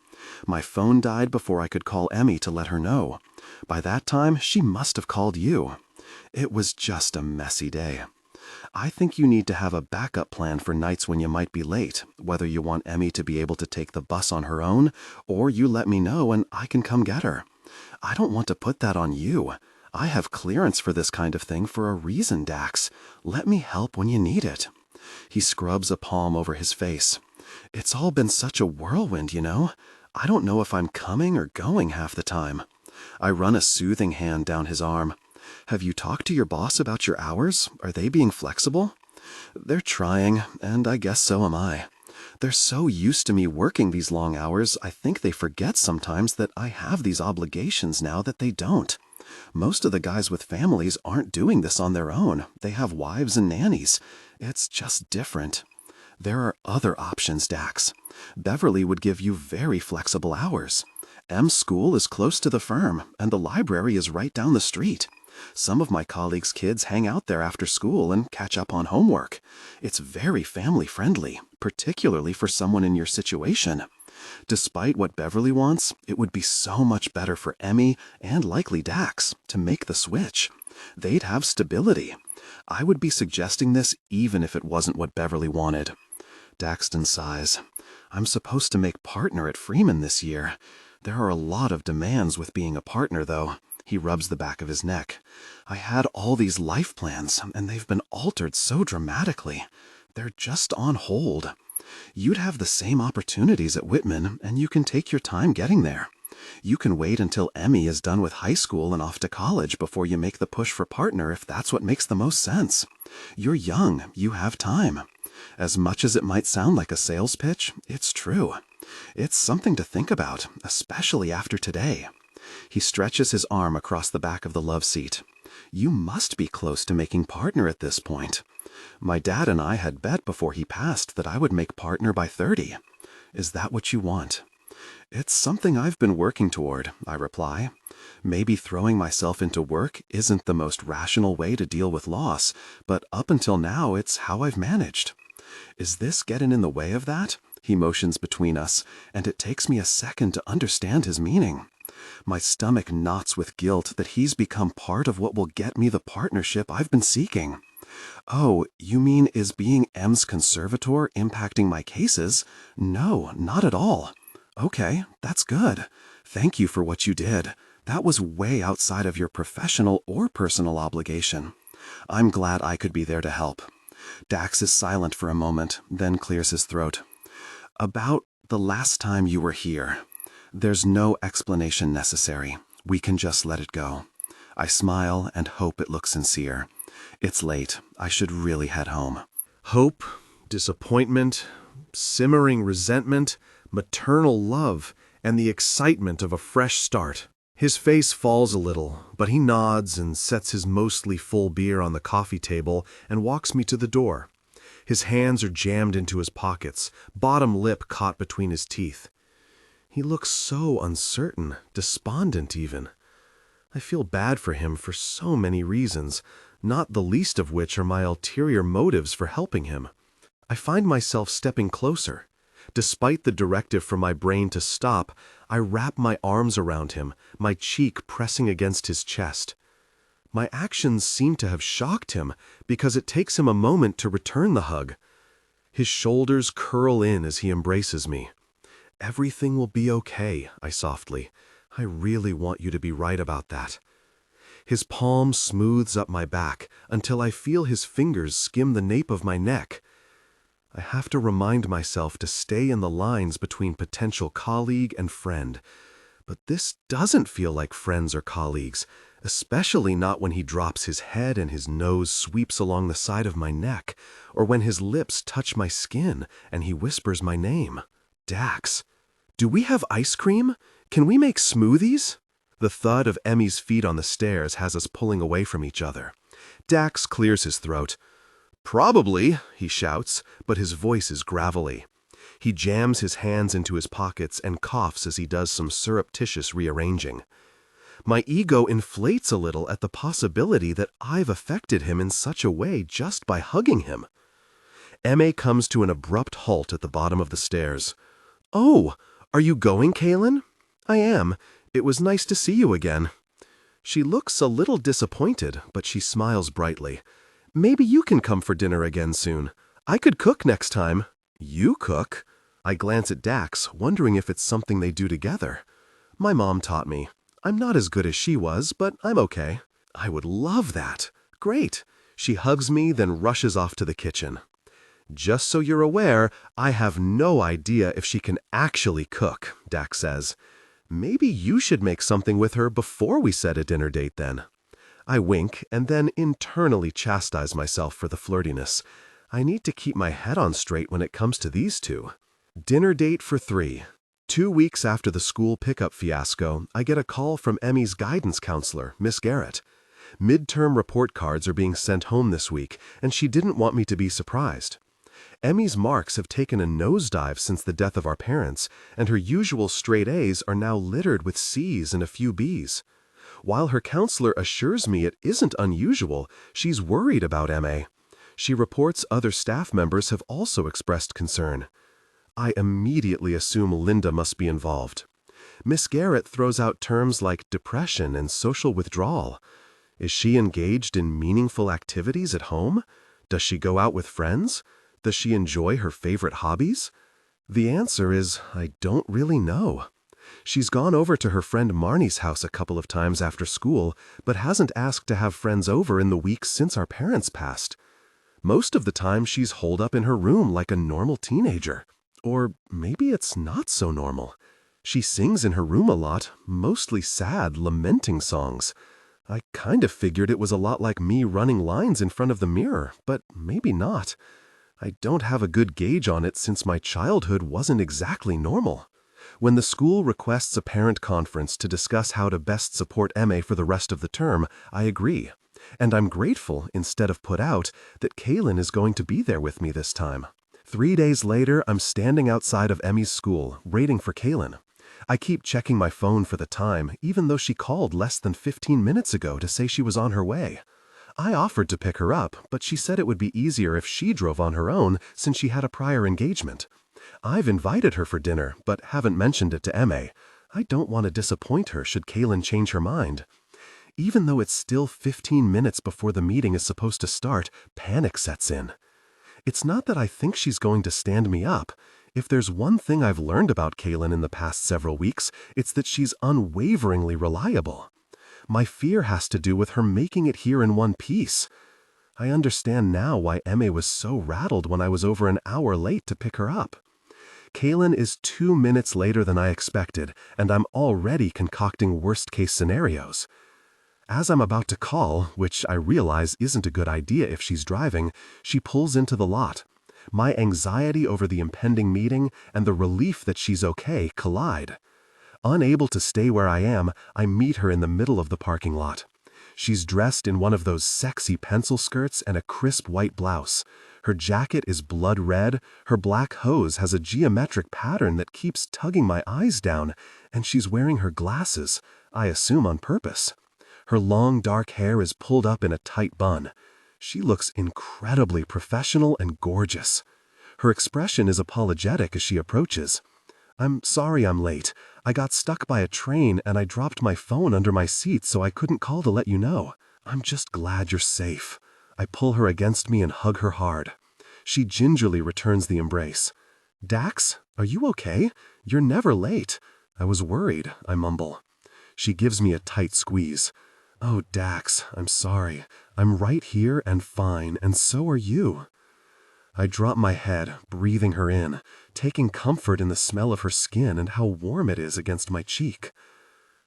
My phone died before I could call Emmy to let her know. By that time, she must have called you. It was just a messy day. I think you need to have a backup plan for nights when you might be late, whether you want Emmy to be able to take the bus on her own, or you let me know and I can come get her. I don't want to put that on you. I have clearance for this kind of thing for a reason, Dax. Let me help when you need it. He scrubs a palm over his face. It's all been such a whirlwind, you know. I don't know if I'm coming or going half the time. I run a soothing hand down his arm. Have you talked to your boss about your hours? Are they being flexible? They're trying, and I guess so am I. They're so used to me working these long hours, I think they forget sometimes that I have these obligations now that they don't. Most of the guys with families aren't doing this on their own. They have wives and nannies. It's just different. There are other options, Dax. Beverly would give you very flexible hours. M's school is close to the firm, and the library is right down the street. Some of my colleagues' kids hang out there after school and catch up on homework. It's very family-friendly, particularly for someone in your situation. Despite what Beverly wants, it would be so much better for Emmy and likely Dax to make the switch. They'd have stability. I would be suggesting this even if it wasn't what Beverly wanted. Daxton sighs. I'm supposed to make partner at Freeman this year. There are a lot of demands with being a partner, though. He rubs the back of his neck. I had all these life plans, and they've been altered so dramatically. They're just on hold. You'd have the same opportunities at Whitman, and you can take your time getting there. You can wait until Emmy is done with high school and off to college before you make the push for partner if that's what makes the most sense. You're young. You have time. As much as it might sound like a sales pitch, it's true. It's something to think about, especially after today. He stretches his arm across the back of the love seat. You must be close to making partner at this point. My dad and I had bet before he passed that I would make partner by 30. Is that what you want? It's something I've been working toward, I reply. Maybe throwing myself into work isn't the most rational way to deal with loss, but up until now it's how I've managed. Is this getting in the way of that? He motions between us, and it takes me a second to understand his meaning. My stomach knots with guilt that he's become part of what will get me the partnership I've been seeking. Oh, you mean is being M's conservator impacting my cases? No, not at all. Okay, that's good. Thank you for what you did. That was way outside of your professional or personal obligation. I'm glad I could be there to help. Dax is silent for a moment, then clears his throat. About the last time you were here. There's no explanation necessary. We can just let it go. I smile and hope it looks sincere. It's late. I should really head home. Hope, disappointment, simmering resentment, maternal love, and the excitement of a fresh start. His face falls a little, but he nods and sets his mostly full beer on the coffee table and walks me to the door. His hands are jammed into his pockets, bottom lip caught between his teeth. He looks so uncertain, despondent even. I feel bad for him for so many reasons, not the least of which are my ulterior motives for helping him. I find myself stepping closer. Despite the directive from my brain to stop, I wrap my arms around him, my cheek pressing against his chest. My actions seem to have shocked him because it takes him a moment to return the hug. His shoulders curl in as he embraces me. Everything will be okay, I softly. I really want you to be right about that. His palm smooths up my back until I feel his fingers skim the nape of my neck. I have to remind myself to stay in the lines between potential colleague and friend. But this doesn't feel like friends or colleagues, especially not when he drops his head and his nose sweeps along the side of my neck, or when his lips touch my skin and he whispers my name. Dax. Do we have ice cream? Can we make smoothies? The thud of Emmy's feet on the stairs has us pulling away from each other. Dax clears his throat. Probably, he shouts, but his voice is gravelly. He jams his hands into his pockets and coughs as he does some surreptitious rearranging. My ego inflates a little at the possibility that I've affected him in such a way just by hugging him. Emma comes to an abrupt halt at the bottom of the stairs. Oh, are you going, Kailyn? I am. It was nice to see you again. She looks a little disappointed, but she smiles brightly. Maybe you can come for dinner again soon. I could cook next time. You cook? I glance at Dax, wondering if it's something they do together. My mom taught me. I'm not as good as she was, but I'm okay. I would love that. Great. She hugs me, then rushes off to the kitchen. Just so you're aware, I have no idea if she can actually cook, Dax says. Maybe you should make something with her before we set a dinner date then. I wink and then internally chastise myself for the flirtiness. I need to keep my head on straight when it comes to these two. Dinner date for 3. 2 weeks after the school pickup fiasco, I get a call from Emmy's guidance counselor, Miss Garrett. Midterm report cards are being sent home this week, and she didn't want me to be surprised. Emmy's marks have taken a nosedive since the death of our parents, and her usual straight A's are now littered with C's and a few B's. While her counselor assures me it isn't unusual, she's worried about Emma. She reports other staff members have also expressed concern. I immediately assume Linda must be involved. Miss Garrett throws out terms like depression and social withdrawal. Is she engaged in meaningful activities at home? Does she go out with friends? Does she enjoy her favorite hobbies? The answer is, I don't really know. She's gone over to her friend Marnie's house a couple of times after school, but hasn't asked to have friends over in the weeks since our parents passed. Most of the time she's holed up in her room like a normal teenager. Or maybe it's not so normal. She sings in her room a lot, mostly sad, lamenting songs. I kind of figured it was a lot like me running lines in front of the mirror, but maybe not. I don't have a good gauge on it since my childhood wasn't exactly normal. When the school requests a parent conference to discuss how to best support Emma for the rest of the term, I agree. And I'm grateful, instead of put out, that Kailyn is going to be there with me this time. 3 days later, I'm standing outside of Emmy's school, waiting for Kailyn. I keep checking my phone for the time, even though she called less than 15 minutes ago to say she was on her way. I offered to pick her up, but she said it would be easier if she drove on her own since she had a prior engagement. I've invited her for dinner, but haven't mentioned it to Emma. I don't want to disappoint her should Kailyn change her mind. Even though it's still 15 minutes before the meeting is supposed to start, panic sets in. It's not that I think she's going to stand me up. If there's one thing I've learned about Kailyn in the past several weeks, it's that she's unwaveringly reliable. My fear has to do with her making it here in one piece. I understand now why Emma was so rattled when I was over an hour late to pick her up. Kailyn is 2 minutes later than I expected, and I'm already concocting worst-case scenarios. As I'm about to call, which I realize isn't a good idea if she's driving, she pulls into the lot. My anxiety over the impending meeting and the relief that she's okay collide. Unable to stay where I am, I meet her in the middle of the parking lot. She's dressed in one of those sexy pencil skirts and a crisp white blouse. Her jacket is blood red, her black hose has a geometric pattern that keeps tugging my eyes down, and she's wearing her glasses, I assume on purpose. Her long dark hair is pulled up in a tight bun. She looks incredibly professional and gorgeous. Her expression is apologetic as she approaches. "I'm sorry I'm late. I got stuck by a train and I dropped my phone under my seat so I couldn't call to let you know. I'm just glad you're safe." I pull her against me and hug her hard. She gingerly returns the embrace. "Dax, are you okay? You're never late." "I was worried," I mumble. She gives me a tight squeeze. "Oh, Dax, I'm sorry. I'm right here and fine, and so are you." I drop my head, breathing her in, taking comfort in the smell of her skin and how warm it is against my cheek.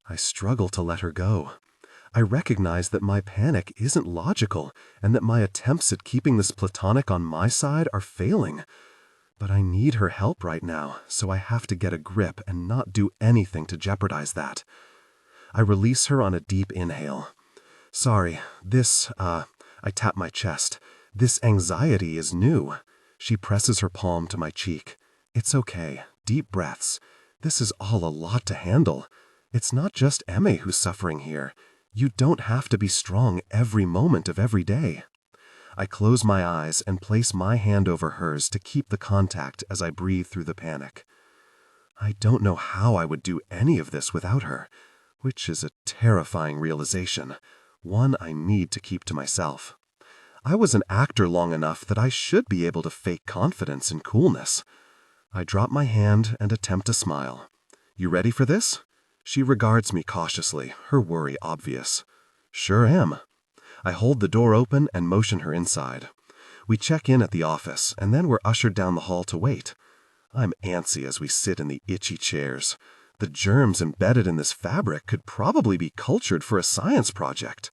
I struggle to let her go. I recognize that my panic isn't logical and that my attempts at keeping this platonic on my side are failing. But I need her help right now, so I have to get a grip and not do anything to jeopardize that. I release her on a deep inhale. "Sorry, I tap my chest. "This anxiety is new." She presses her palm to my cheek. "It's okay. Deep breaths. This is all a lot to handle. It's not just Emma who's suffering here. You don't have to be strong every moment of every day." I close my eyes and place my hand over hers to keep the contact as I breathe through the panic. I don't know how I would do any of this without her, which is a terrifying realization, one I need to keep to myself. I was an actor long enough that I should be able to fake confidence and coolness. I drop my hand and attempt to smile. You ready for this? She regards me cautiously, her worry obvious. Sure am. I hold the door open and motion her inside. We check in at the office, and then we're ushered down the hall to wait. I'm antsy as we sit in the itchy chairs. The germs embedded in this fabric could probably be cultured for a science project.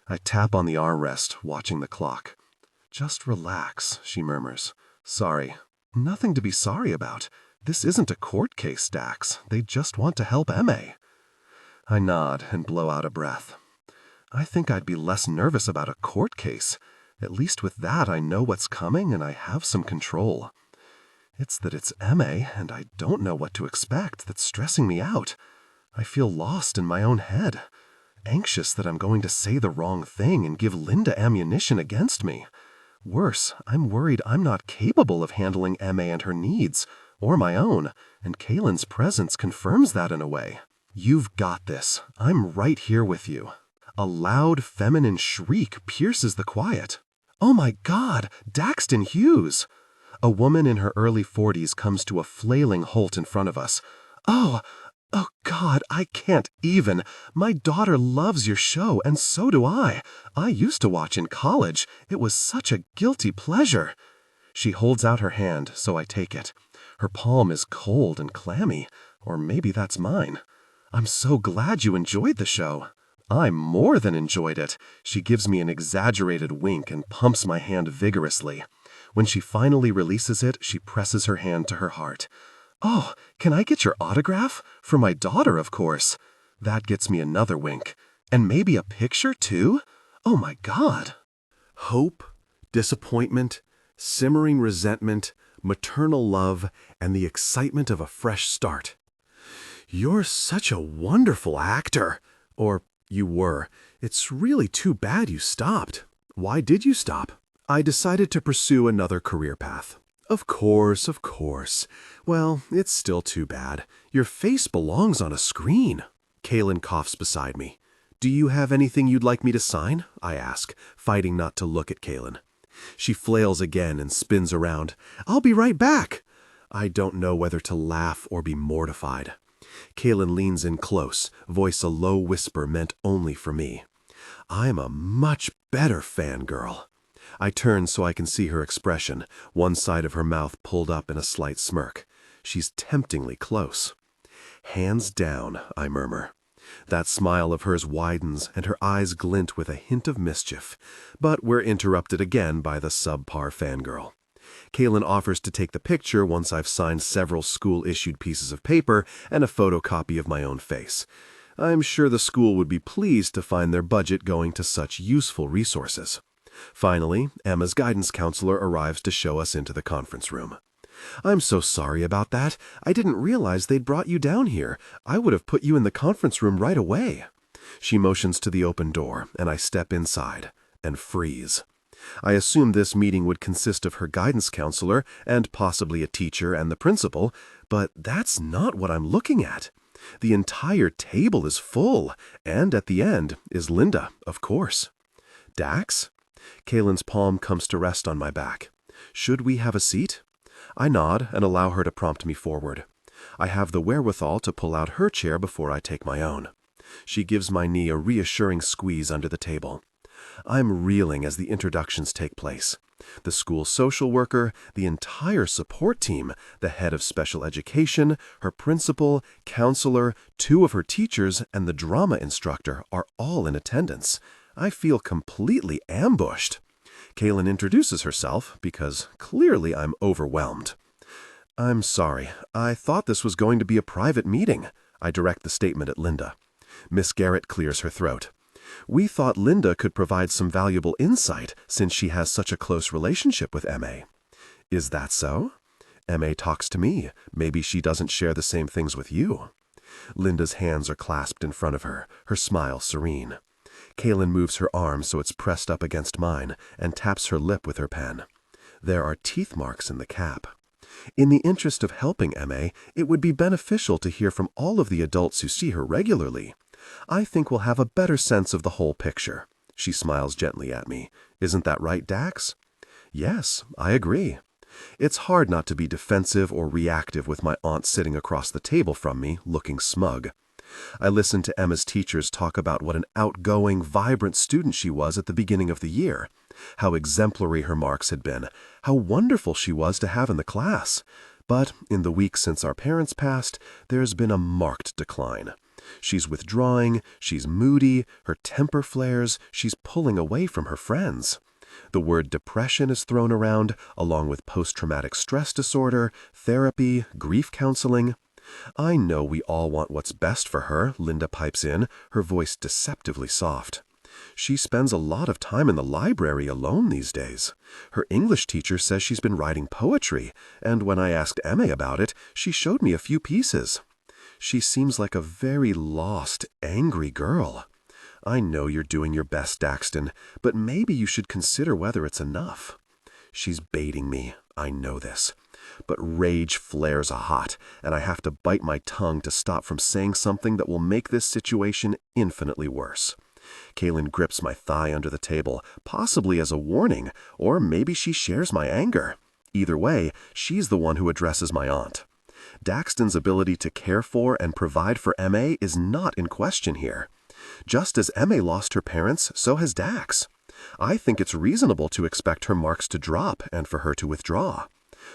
I tap on the armrest, watching the clock. Just relax, she murmurs. Sorry. Nothing to be sorry about. This isn't a court case, Dax. They just want to help M.A. I nod and blow out a breath. I think I'd be less nervous about a court case. At least with that I know what's coming and I have some control. It's that it's M.A. and I don't know what to expect that's stressing me out. I feel lost in my own head. Anxious that I'm going to say the wrong thing and give Linda ammunition against me. Worse, I'm worried I'm not capable of handling M.A. and her needs, or my own, and Kailyn's presence confirms that in a way. You've got this. I'm right here with you. A loud, feminine shriek pierces the quiet. Oh my God, Daxton Hughes! A woman in her early 40s comes to a flailing halt in front of us. Oh God, I can't even. My daughter loves your show, and so do I. I used to watch in college. It was such a guilty pleasure. She holds out her hand, so I take it. Her palm is cold and clammy, or maybe that's mine. I'm so glad you enjoyed the show. I more than enjoyed it. She gives me an exaggerated wink and pumps my hand vigorously. When she finally releases it, she presses her hand to her heart. Oh, can I get your autograph? For my daughter, of course. That gets me another wink. And maybe a picture, too? Oh my God. Hope, disappointment, simmering resentment, maternal love, and the excitement of a fresh start. You're such a wonderful actor. Or you were. It's really too bad you stopped. Why did you stop? I decided to pursue another career path. Of course, of course. Well, it's still too bad. Your face belongs on a screen. Kailyn coughs beside me. Do you have anything you'd like me to sign? I ask, fighting not to look at Kailyn. She flails again and spins around. I'll be right back. I don't know whether to laugh or be mortified. Kailyn leans in close, voice a low whisper meant only for me. I'm a much better fangirl. I turn so I can see her expression, one side of her mouth pulled up in a slight smirk. She's temptingly close. Hands down, I murmur. That smile of hers widens and her eyes glint with a hint of mischief, but we're interrupted again by the subpar fangirl. Kailyn offers to take the picture once I've signed several school-issued pieces of paper and a photocopy of my own face. I'm sure the school would be pleased to find their budget going to such useful resources. Finally, Emma's guidance counselor arrives to show us into the conference room. I'm so sorry about that. I didn't realize they'd brought you down here. I would have put you in the conference room right away. She motions to the open door, and I step inside and freeze. I assumed this meeting would consist of her guidance counselor and possibly a teacher and the principal, but that's not what I'm looking at. The entire table is full, and at the end is Linda, of course. Dax? Kailyn's palm comes to rest on my back. Should we have a seat? I nod and allow her to prompt me forward. I have the wherewithal to pull out her chair before I take my own. She gives my knee a reassuring squeeze under the table. I'm reeling as the introductions take place. The school social worker, the entire support team, the head of special education, her principal, counselor, 2 of her teachers, and the drama instructor are all in attendance. I feel completely ambushed. Kailyn introduces herself because clearly I'm overwhelmed. I'm sorry. I thought this was going to be a private meeting. I direct the statement at Linda. Miss Garrett clears her throat. We thought Linda could provide some valuable insight since she has such a close relationship with M.A. Is that so? M.A. talks to me. Maybe she doesn't share the same things with you. Linda's hands are clasped in front of her, her smile serene. Kailyn moves her arm so it's pressed up against mine and taps her lip with her pen. There are teeth marks in the cap. In the interest of helping M.A., it would be beneficial to hear from all of the adults who see her regularly. I think we'll have a better sense of the whole picture. She smiles gently at me. Isn't that right, Dax? Yes, I agree. It's hard not to be defensive or reactive with my aunt sitting across the table from me, looking smug. I listened to Emma's teachers talk about what an outgoing, vibrant student she was at the beginning of the year, how exemplary her marks had been, how wonderful she was to have in the class. But in the weeks since our parents passed, there's been a marked decline. She's withdrawing, she's moody, her temper flares, she's pulling away from her friends. The word depression is thrown around, along with post-traumatic stress disorder, therapy, grief counseling. I know we all want what's best for her, Linda pipes in, her voice deceptively soft. She spends a lot of time in the library alone these days. Her English teacher says she's been writing poetry, and when I asked Emma about it, she showed me a few pieces. She seems like a very lost, angry girl. I know you're doing your best, Daxton, but maybe you should consider whether it's enough. She's baiting me, I know this. But rage flares hot, and I have to bite my tongue to stop from saying something that will make this situation infinitely worse. Kailyn grips my thigh under the table, possibly as a warning, or maybe she shares my anger. Either way, she's the one who addresses my aunt. Daxton's ability to care for and provide for M.A. is not in question here. Just as M.A. lost her parents, so has Dax. I think it's reasonable to expect her marks to drop and for her to withdraw.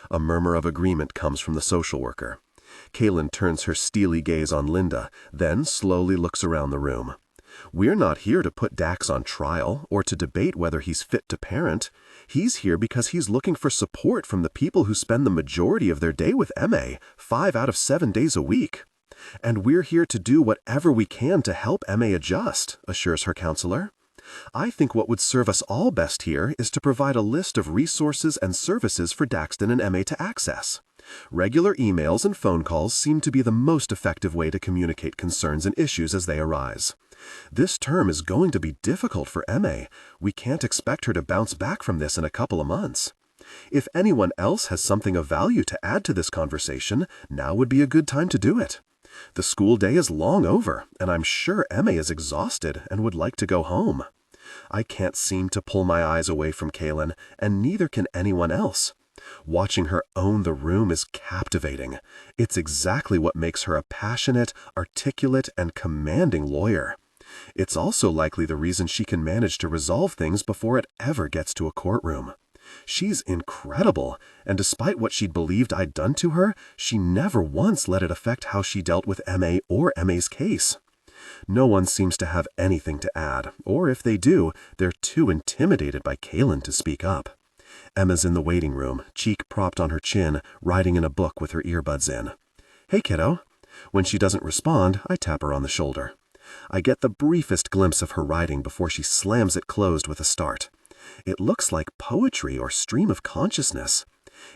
A murmur of agreement comes from the social worker. Kailyn turns her steely gaze on Linda, then slowly looks around the room. We're not here to put Dax on trial or to debate whether he's fit to parent. He's here because he's looking for support from the people who spend the majority of their day with M.A., 5 out of 7 days a week. And we're here to do whatever we can to help M.A. adjust, assures her counselor. I think what would serve us all best here is to provide a list of resources and services for Daxton and M.A. to access. Regular emails and phone calls seem to be the most effective way to communicate concerns and issues as they arise. This term is going to be difficult for M.A. We can't expect her to bounce back from this in a couple of months. If anyone else has something of value to add to this conversation, now would be a good time to do it. The school day is long over, and I'm sure M.A. is exhausted and would like to go home. I can't seem to pull my eyes away from Kailyn, and neither can anyone else. Watching her own the room is captivating. It's exactly what makes her a passionate, articulate, and commanding lawyer. It's also likely the reason she can manage to resolve things before it ever gets to a courtroom. She's incredible, and despite what she'd believed I'd done to her, she never once let it affect how she dealt with M.A. or M.A.'s case. No one seems to have anything to add, or if they do, they're too intimidated by Kailyn to speak up. Emma's in the waiting room, cheek propped on her chin, writing in a book with her earbuds in. "Hey, kiddo." When she doesn't respond, I tap her on the shoulder. I get the briefest glimpse of her writing before she slams it closed with a start. It looks like poetry or stream of consciousness.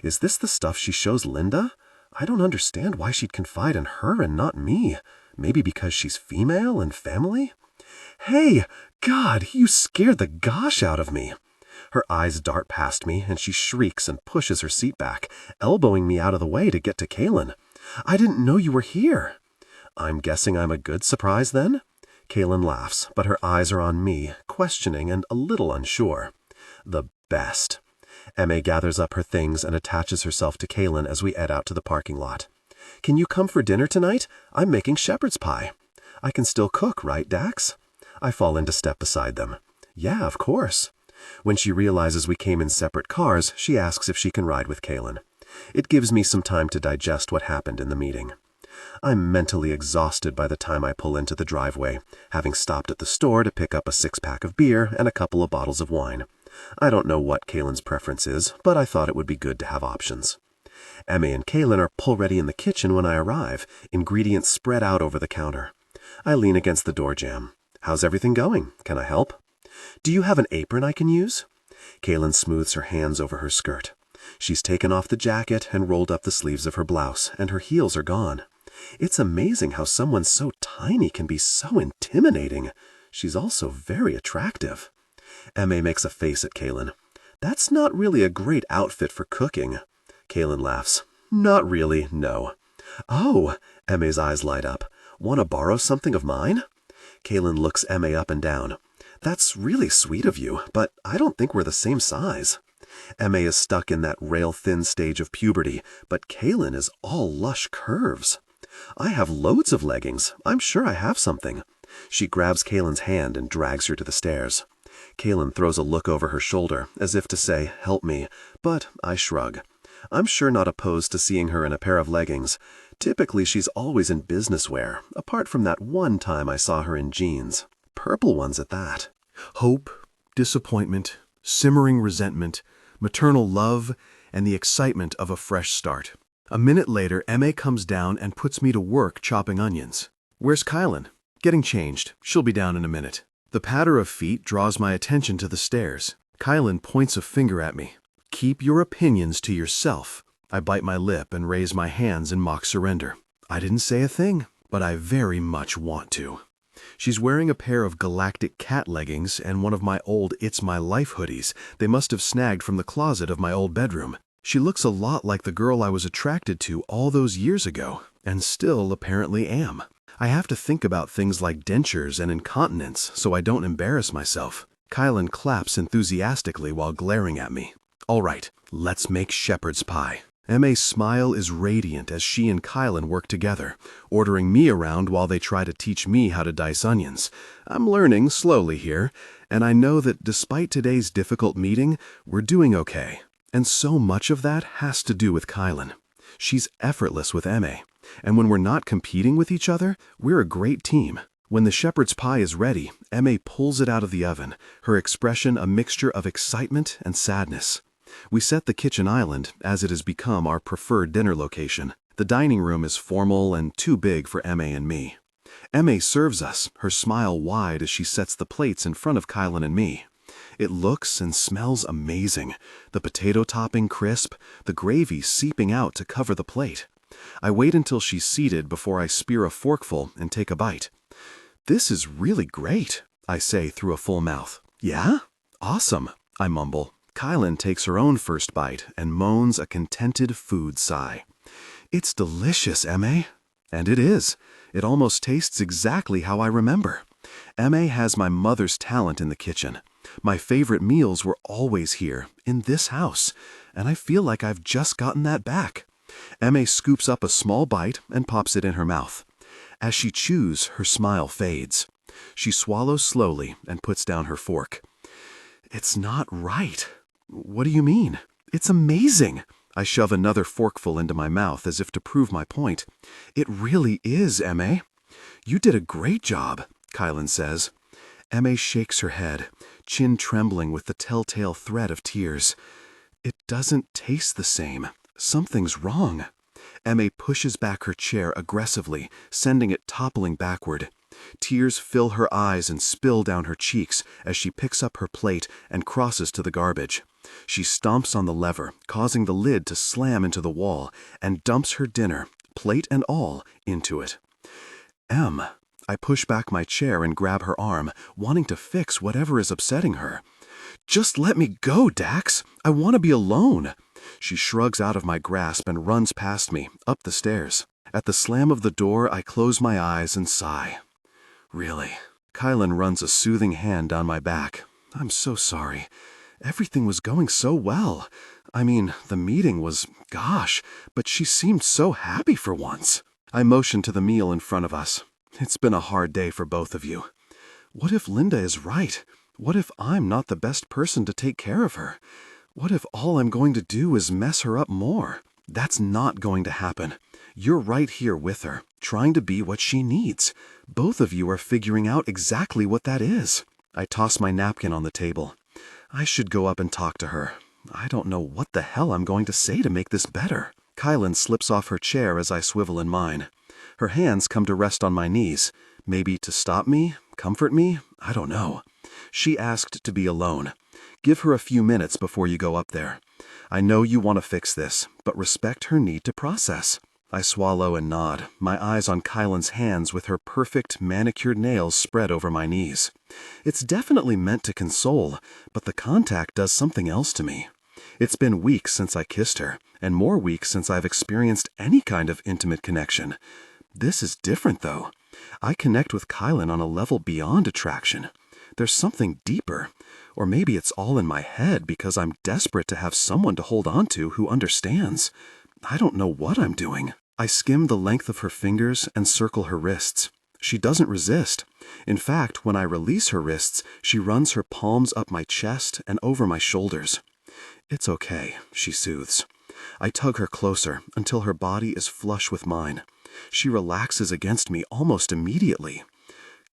Is this the stuff she shows Linda? I don't understand why she'd confide in her and not me. Maybe because she's female and family? Hey, God, you scared the gosh out of me. Her eyes dart past me, and she shrieks and pushes her seat back, elbowing me out of the way to get to Kailyn. "I didn't know you were here." "I'm guessing I'm a good surprise, then?" Kailyn laughs, but her eyes are on me, questioning and a little unsure. The best. M.A. gathers up her things and attaches herself to Kailyn as we head out to the parking lot. "Can you come for dinner tonight? I'm making shepherd's pie." "I can still cook, right, Dax?" I fall into step beside them. "Yeah, of course." When she realizes we came in separate cars, she asks if she can ride with Kailyn. It gives me some time to digest what happened in the meeting. I'm mentally exhausted by the time I pull into the driveway, having stopped at the store to pick up a 6-pack of beer and a couple of bottles of wine. I don't know what Kailyn's preference is, but I thought it would be good to have options. Emma and Kailyn are pull-ready in the kitchen when I arrive, ingredients spread out over the counter. I lean against the door jamb. "How's everything going? Can I help?" "Do you have an apron I can use?" Kailyn smooths her hands over her skirt. She's taken off the jacket and rolled up the sleeves of her blouse, and her heels are gone. It's amazing how someone so tiny can be so intimidating. She's also very attractive. Emma makes a face at Kailyn. "That's not really a great outfit for cooking." Kailyn laughs. "Not really, no." "Oh," Emma's eyes light up. "Want to borrow something of mine?" Kailyn looks Emma up and down. That's really sweet of you, but I don't think we're the same size. Emma is stuck in that rail-thin stage of puberty, but Kailyn is all lush curves. I have loads of leggings. I'm sure I have something. She grabs Kailyn's hand and drags her to the stairs. Kailyn throws a look over her shoulder, as if to say, "Help me," but I shrug. I'm sure not opposed to seeing her in a pair of leggings. Typically, she's always in business wear, apart from that one time I saw her in jeans. Purple ones at that. Hope, disappointment, simmering resentment, maternal love, and the excitement of a fresh start. A minute later, M.A. comes down and puts me to work chopping onions. "Where's Kailyn?" "Getting changed. She'll be down in a minute." The patter of feet draws my attention to the stairs. Kailyn points a finger at me. "Keep your opinions to yourself." I bite my lip and raise my hands in mock surrender. I didn't say a thing, but I very much want to. She's wearing a pair of galactic cat leggings and one of my old It's My Life hoodies they must have snagged from the closet of my old bedroom. She looks a lot like the girl I was attracted to all those years ago, and still apparently am. I have to think about things like dentures and incontinence so I don't embarrass myself. Kailyn claps enthusiastically while glaring at me. "All right, let's make shepherd's pie." M.A.'s smile is radiant as she and Kailyn work together, ordering me around while they try to teach me how to dice onions. I'm learning slowly here, and I know that despite today's difficult meeting, we're doing okay. And so much of that has to do with Kailyn. She's effortless with M.A., and when we're not competing with each other, we're a great team. When the shepherd's pie is ready, M.A. pulls it out of the oven, her expression a mixture of excitement and sadness. We set the kitchen island, as it has become our preferred dinner location. The dining room is formal and too big for M.A. and me. M.A. serves us, her smile wide as she sets the plates in front of Kailyn and me. It looks and smells amazing, the potato topping crisp, the gravy seeping out to cover the plate. I wait until she's seated before I spear a forkful and take a bite. "This is really great," I say through a full mouth. "Yeah? Awesome," I mumble. Kailyn takes her own first bite and moans a contented food sigh. "It's delicious, M.A." And it is. It almost tastes exactly how I remember. M.A. has my mother's talent in the kitchen. My favorite meals were always here, in this house, and I feel like I've just gotten that back. M.A. scoops up a small bite and pops it in her mouth. As she chews, her smile fades. She swallows slowly and puts down her fork. "It's not right." "What do you mean?" "It's amazing." I shove another forkful into my mouth as if to prove my point. "It really is, M.A." "You did a great job," Kailyn says. M.A. shakes her head, chin trembling with the telltale thread of tears. "It doesn't taste the same. Something's wrong." M.A. pushes back her chair aggressively, sending it toppling backward. Tears fill her eyes and spill down her cheeks as she picks up her plate and crosses to the garbage. She stomps on the lever, causing the lid to slam into the wall, and dumps her dinner, plate and all, into it. "Em." I push back my chair and grab her arm, wanting to fix whatever is upsetting her. "Just let me go, Dax. I want to be alone." She shrugs out of my grasp and runs past me, up the stairs. At the slam of the door, I close my eyes and sigh. "Really?" Kailyn runs a soothing hand down my back. "I'm so sorry. Everything was going so well. I mean, the meeting was, gosh, but she seemed so happy for once." I motion to the meal in front of us. "It's been a hard day for both of you. What if Linda is right? What if I'm not the best person to take care of her? What if all I'm going to do is mess her up more? That's not going to happen. You're right here with her, trying to be what she needs. Both of you are figuring out exactly what that is." I toss my napkin on the table. I should go up and talk to her. I don't know what the hell I'm going to say to make this better. Kailyn slips off her chair as I swivel in mine. Her hands come to rest on my knees, maybe to stop me, comfort me, I don't know. She asked to be alone. Give her a few minutes before you go up there. I know you want to fix this, but respect her need to process. I swallow and nod, my eyes on Kailyn's hands with her perfect, manicured nails spread over my knees. It's definitely meant to console, but the contact does something else to me. It's been weeks since I kissed her, and more weeks since I've experienced any kind of intimate connection. This is different, though. I connect with Kailyn on a level beyond attraction. There's something deeper. Or maybe it's all in my head because I'm desperate to have someone to hold on to who understands. I don't know what I'm doing. I skim the length of her fingers and circle her wrists. She doesn't resist. In fact, when I release her wrists, she runs her palms up my chest and over my shoulders. "It's okay," she soothes. I tug her closer until her body is flush with mine. She relaxes against me almost immediately.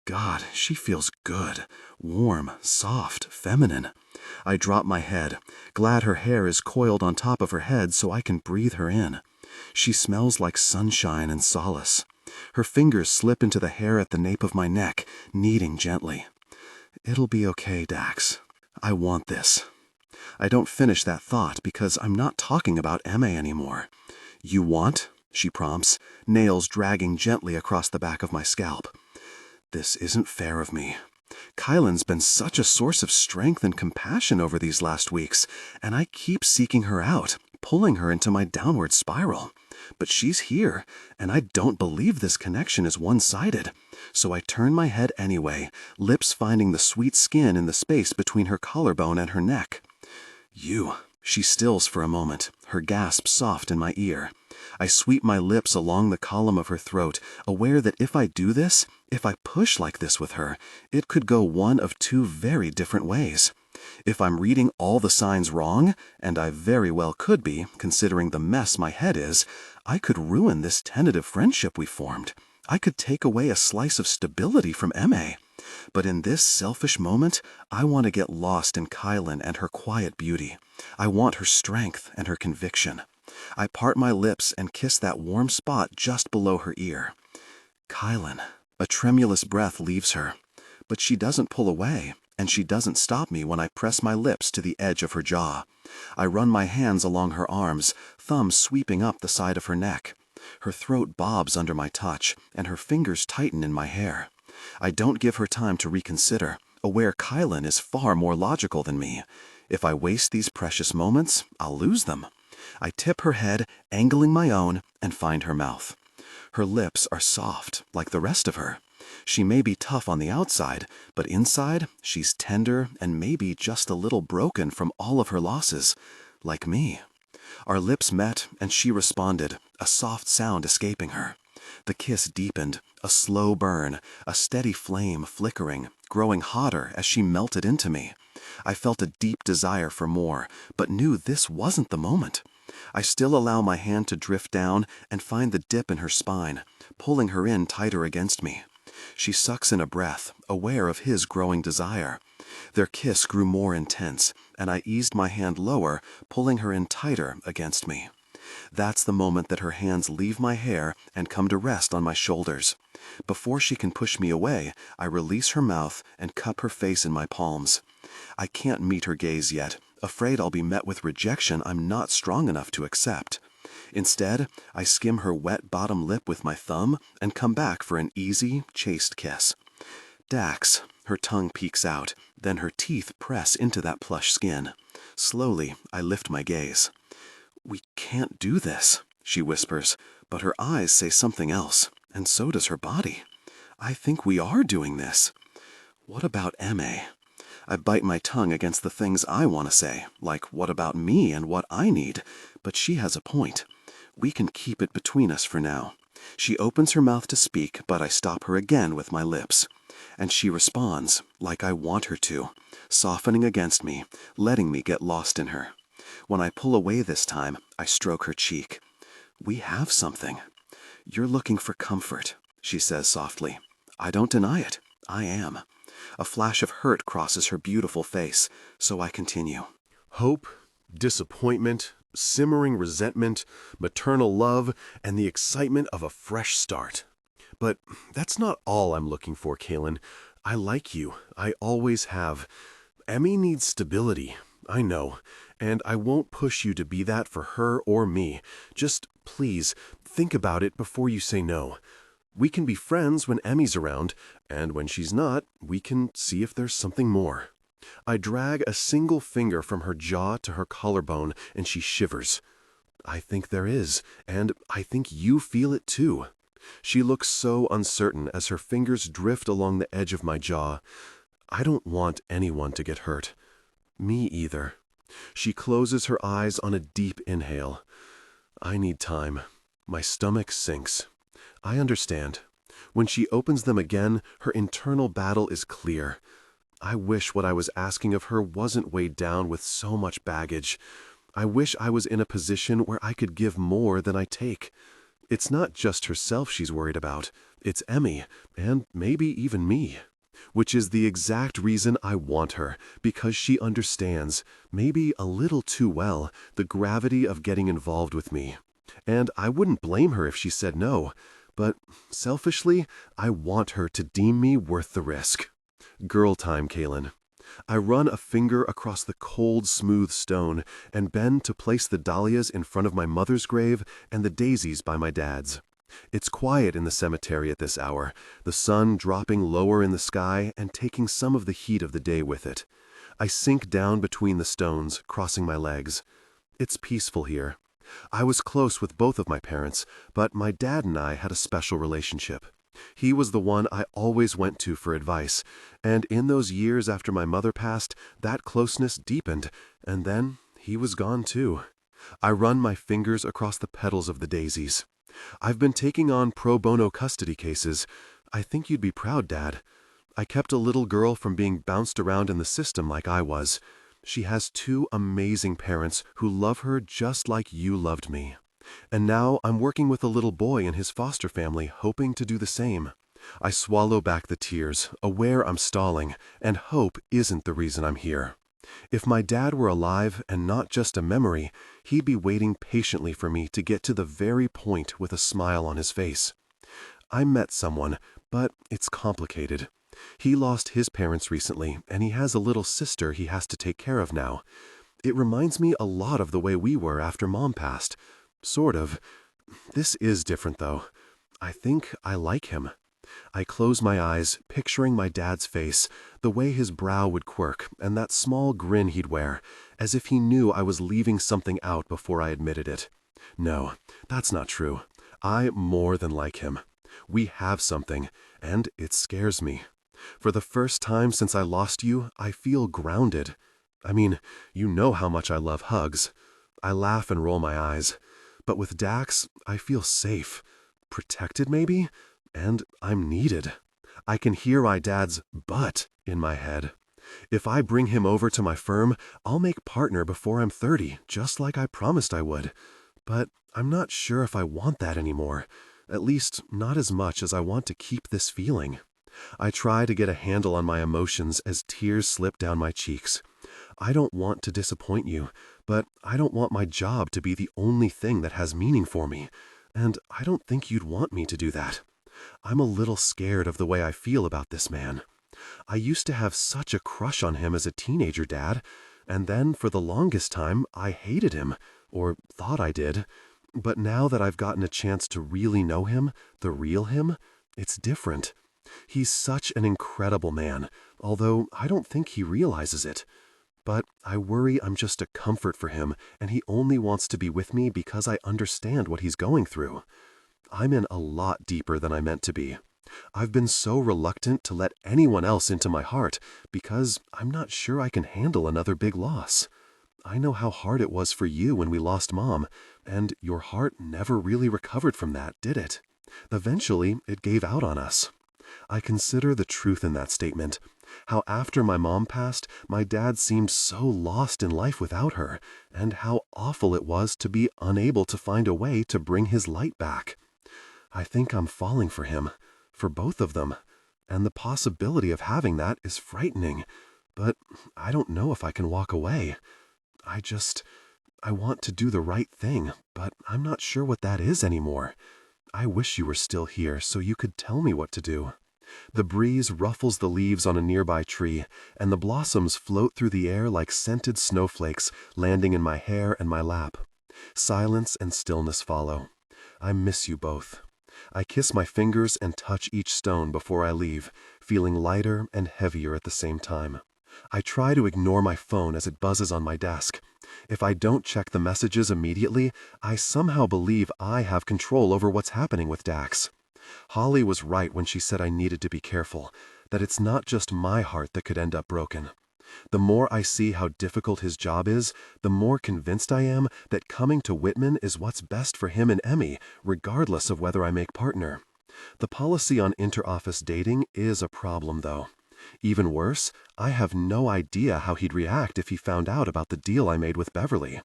God, she feels good, warm, soft, feminine. I drop my head, glad her hair is coiled on top of her head so I can breathe her in. She smells like sunshine and solace. Her fingers slip into the hair at the nape of my neck, kneading gently. "It'll be okay, Dax. I want this." I don't finish that thought because I'm not talking about Emma anymore. "You want?" she prompts, nails dragging gently across the back of my scalp. This isn't fair of me. Kailyn's been such a source of strength and compassion over these last weeks, and I keep seeking her out, pulling her into my downward spiral. But she's here, and I don't believe this connection is one-sided. So I turn my head anyway, lips finding the sweet skin in the space between her collarbone and her neck. "You." She stills for a moment, her gasp soft in my ear. I sweep my lips along the column of her throat, aware that if I do this, if I push like this with her, it could go one of two very different ways. If I'm reading all the signs wrong, and I very well could be, considering the mess my head is, I could ruin this tentative friendship we formed. I could take away a slice of stability from Emma. But in this selfish moment, I want to get lost in Kailyn and her quiet beauty. I want her strength and her conviction. I part my lips and kiss that warm spot just below her ear. "Kailyn." A tremulous breath leaves her. But she doesn't pull away, and she doesn't stop me when I press my lips to the edge of her jaw. I run my hands along her arms, thumbs sweeping up the side of her neck. Her throat bobs under my touch, and her fingers tighten in my hair. I don't give her time to reconsider, aware Kailyn is far more logical than me. If I waste these precious moments, I'll lose them. I tip her head, angling my own, and find her mouth. Her lips are soft, like the rest of her. She may be tough on the outside, but inside, she's tender and maybe just a little broken from all of her losses, like me. Our lips met, and she responded, a soft sound escaping her. The kiss deepened, a slow burn, a steady flame flickering, growing hotter as she melted into me. I felt a deep desire for more, but knew this wasn't the moment. I still allow my hand to drift down and find the dip in her spine, pulling her in tighter against me. She sucks in a breath, aware of his growing desire. Their kiss grew more intense, and I eased my hand lower, pulling her in tighter against me. That's the moment that her hands leave my hair and come to rest on my shoulders. Before she can push me away, I release her mouth and cup her face in my palms. I can't meet her gaze yet, afraid I'll be met with rejection I'm not strong enough to accept. Instead, I skim her wet bottom lip with my thumb and come back for an easy, chaste kiss. "Dax," her tongue peeks out, then her teeth press into that plush skin. Slowly, I lift my gaze. "We can't do this," she whispers, but her eyes say something else, and so does her body. "I think we are doing this." "What about Emma?" I bite my tongue against the things I want to say, like what about me and what I need, but she has a point. We can keep it between us for now. She opens her mouth to speak, but I stop her again with my lips. And she responds, like I want her to, softening against me, letting me get lost in her. When I pull away this time, I stroke her cheek. "We have something." "You're looking for comfort," she says softly. I don't deny it. I am. A flash of hurt crosses her beautiful face, so I continue. Hope, disappointment, simmering resentment, maternal love, and the excitement of a fresh start. But that's not all I'm looking for, Kailyn. I like you. I always have. Emmy needs stability. I know. And I won't push you to be that for her or me. Just, please, think about it before you say no. We can be friends when Emmy's around, and when she's not, we can see if there's something more. I drag a single finger from her jaw to her collarbone, and she shivers. I think there is, and I think you feel it too. She looks so uncertain as her fingers drift along the edge of my jaw. I don't want anyone to get hurt. Me either. She closes her eyes on a deep inhale. I need time. My stomach sinks. I understand. When she opens them again, her internal battle is clear. I wish what I was asking of her wasn't weighed down with so much baggage. I wish I was in a position where I could give more than I take. It's not just herself she's worried about. It's Emmy, and maybe even me. Which is the exact reason I want her, because she understands, maybe a little too well, the gravity of getting involved with me. And I wouldn't blame her if she said no, but selfishly, I want her to deem me worth the risk. Girl time, Kailyn. I run a finger across the cold, smooth stone and bend to place the dahlias in front of my mother's grave and the daisies by my dad's. It's quiet in the cemetery at this hour, the sun dropping lower in the sky and taking some of the heat of the day with it. I sink down between the stones, crossing my legs. It's peaceful here. I was close with both of my parents, but my dad and I had a special relationship. He was the one I always went to for advice, and in those years after my mother passed, that closeness deepened, and then he was gone too. I run my fingers across the petals of the daisies. I've been taking on pro bono custody cases. I think you'd be proud, Dad. I kept a little girl from being bounced around in the system like I was. She has 2 amazing parents who love her just like you loved me. And now I'm working with a little boy and his foster family, hoping to do the same. I swallow back the tears, aware I'm stalling, and hope isn't the reason I'm here. If my dad were alive and not just a memory, he'd be waiting patiently for me to get to the very point with a smile on his face. I met someone, but it's complicated. He lost his parents recently, and he has a little sister he has to take care of now. It reminds me a lot of the way we were after Mom passed. Sort of. This is different, though. I think I like him. I close my eyes, picturing my dad's face, the way his brow would quirk, and that small grin he'd wear, as if he knew I was leaving something out before I admitted it. No, that's not true. I more than like him. We have something, and it scares me. For the first time since I lost you, I feel grounded. I mean, you know how much I love hugs. I laugh and roll my eyes. But with Dax, I feel safe. Protected, maybe? And I'm needed. I can hear my dad's "but" in my head. If I bring him over to my firm, I'll make partner before I'm 30, just like I promised I would. But I'm not sure if I want that anymore. At least, not as much as I want to keep this feeling. I try to get a handle on my emotions as tears slip down my cheeks. I don't want to disappoint you, but I don't want my job to be the only thing that has meaning for me, and I don't think you'd want me to do that. I'm a little scared of the way I feel about this man. I used to have such a crush on him as a teenager, Dad, and then for the longest time I hated him, or thought I did. But now that I've gotten a chance to really know him, the real him, it's different. He's such an incredible man, although I don't think he realizes it. But I worry I'm just a comfort for him, and he only wants to be with me because I understand what he's going through. I'm in a lot deeper than I meant to be. I've been so reluctant to let anyone else into my heart because I'm not sure I can handle another big loss. I know how hard it was for you when we lost Mom, and your heart never really recovered from that, did it? Eventually, it gave out on us. I consider the truth in that statement. How after my mom passed, my dad seemed so lost in life without her, and how awful it was to be unable to find a way to bring his light back. I think I'm falling for him, for both of them, and the possibility of having that is frightening, but I don't know if I can walk away. I want to do the right thing, but I'm not sure what that is anymore. I wish you were still here so you could tell me what to do. The breeze ruffles the leaves on a nearby tree, and the blossoms float through the air like scented snowflakes, landing in my hair and my lap. Silence and stillness follow. I miss you both. I kiss my fingers and touch each stone before I leave, feeling lighter and heavier at the same time. I try to ignore my phone as it buzzes on my desk. If I don't check the messages immediately, I somehow believe I have control over what's happening with Dax. Holly was right when she said I needed to be careful. that it's not just my heart that could end up broken. The more I see how difficult his job is, the more convinced I am that coming to Whitman is what's best for him and Emmy, regardless of whether I make partner. The policy on interoffice dating is a problem, though. Even worse, I have no idea how he'd react if he found out about the deal I made with Beverly.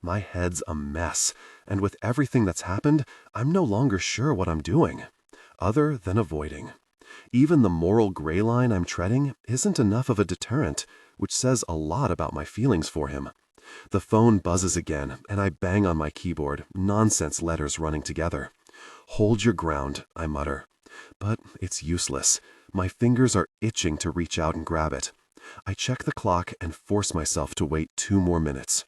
My head's a mess, and with everything that's happened, I'm no longer sure what I'm doing, other than avoiding. Even the moral gray line I'm treading isn't enough of a deterrent, which says a lot about my feelings for him. The phone buzzes again, and I bang on my keyboard, nonsense letters running together. "Hold your ground," I mutter. But it's useless. My fingers are itching to reach out and grab it. I check the clock and force myself to wait 2 more minutes.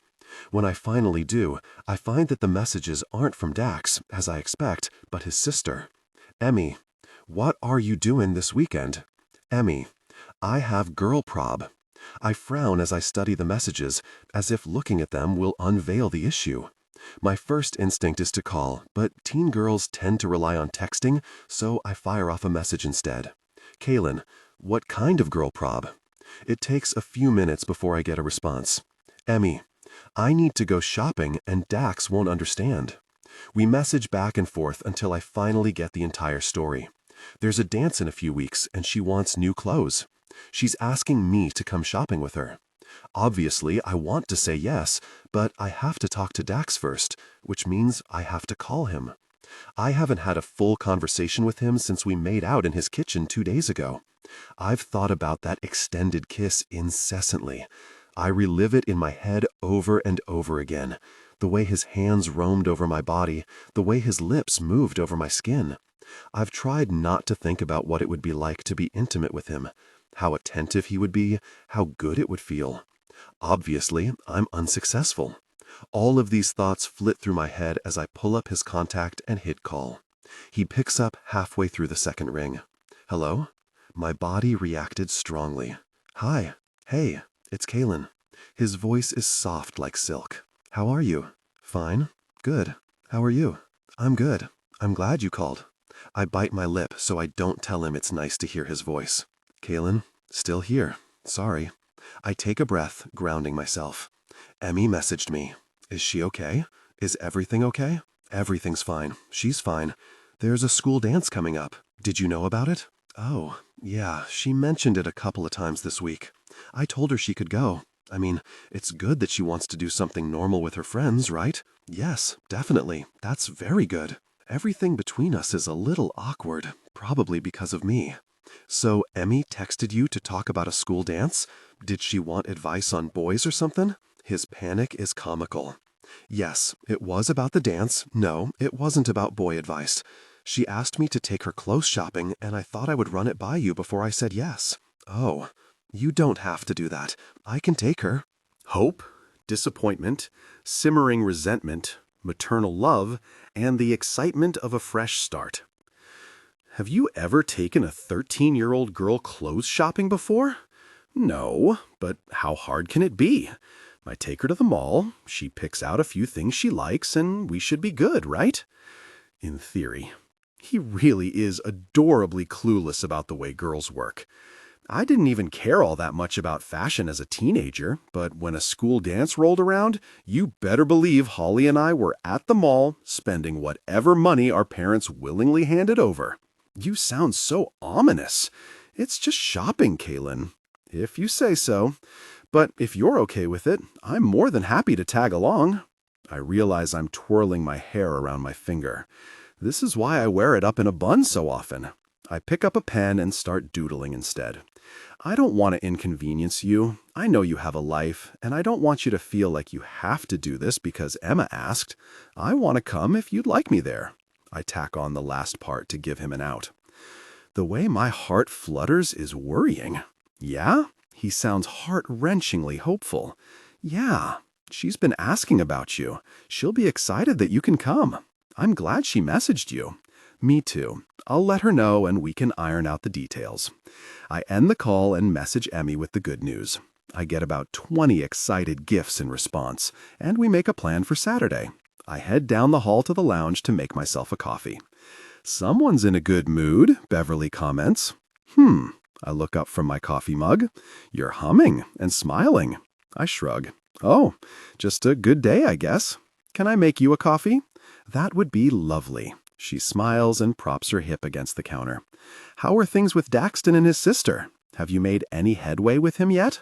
When I finally do, I find that the messages aren't from Dax, as I expect, but his sister. "Emmy, what are you doing this weekend?" "Emmy, I have girl prob." I frown as I study the messages, as if looking at them will unveil the issue. My first instinct is to call, but teen girls tend to rely on texting, so I fire off a message instead. "Kailyn, what kind of girl prob?" It takes a few minutes before I get a response. "Emmy, I need to go shopping and Dax won't understand." We message back and forth until I finally get the entire story. There's a dance in a few weeks and she wants new clothes. She's asking me to come shopping with her. Obviously, I want to say yes, but I have to talk to Dax first, which means I have to call him. I haven't had a full conversation with him since we made out in his kitchen 2 days ago. I've thought about that extended kiss incessantly. I relive it in my head over and over again. The way his hands roamed over my body, the way his lips moved over my skin. I've tried not to think about what it would be like to be intimate with him, how attentive he would be, how good it would feel. Obviously, I'm unsuccessful. All of these thoughts flit through my head as I pull up his contact and hit call. He picks up halfway through the second ring. "Hello?" My body reacted strongly. "Hi. Hey, it's Kailyn." His voice is soft like silk. "How are you?" "Fine. Good. How are you?" "I'm good. I'm glad you called." I bite my lip so I don't tell him it's nice to hear his voice. "Kailyn, still here. Sorry." I take a breath, grounding myself. "Emmy messaged me. Is she okay? Is everything okay?" "Everything's fine. She's fine. There's a school dance coming up. Did you know about it?" "Oh, yeah, she mentioned it a couple of times this week. I told her she could go. I mean, it's good that she wants to do something normal with her friends, right?" "Yes, definitely. That's very good. Everything between us is a little awkward, probably because of me." "So Emmy texted you to talk about a school dance? Did she want advice on boys or something?" His panic is comical. "Yes, it was about the dance. No, it wasn't about boy advice. She asked me to take her clothes shopping, and I thought I would run it by you before I said yes." "Oh, you don't have to do that. I can take her." Hope, disappointment, simmering resentment, maternal love, and the excitement of a fresh start. Have you ever taken a 13-year-old girl clothes shopping before? No, but how hard can it be? I take her to the mall, she picks out a few things she likes, and we should be good, right? In theory. He really is adorably clueless about the way girls work. I didn't even care all that much about fashion as a teenager, but when a school dance rolled around, you better believe Holly and I were at the mall, spending whatever money our parents willingly handed over. You sound so ominous. It's just shopping, Kailyn. If you say so. But if you're okay with it, I'm more than happy to tag along. I realize I'm twirling my hair around my finger. This is why I wear it up in a bun so often. I pick up a pen and start doodling instead. I don't want to inconvenience you. I know you have a life, and I don't want you to feel like you have to do this because Emma asked. I want to come if you'd like me there. I tack on the last part to give him an out. The way my heart flutters is worrying. Yeah? He sounds heart-wrenchingly hopeful. Yeah, she's been asking about you. She'll be excited that you can come. I'm glad she messaged you. Me too. I'll let her know and we can iron out the details. I end the call and message Emmy with the good news. I get about 20 excited gifs in response, and we make a plan for Saturday. I head down the hall to the lounge to make myself a coffee. Someone's in a good mood, Beverly comments. I look up from my coffee mug. You're humming and smiling. I shrug. Oh, just a good day, I guess. Can I make you a coffee? That would be lovely. She smiles and props her hip against the counter. How are things with Daxton and his sister? Have you made any headway with him yet?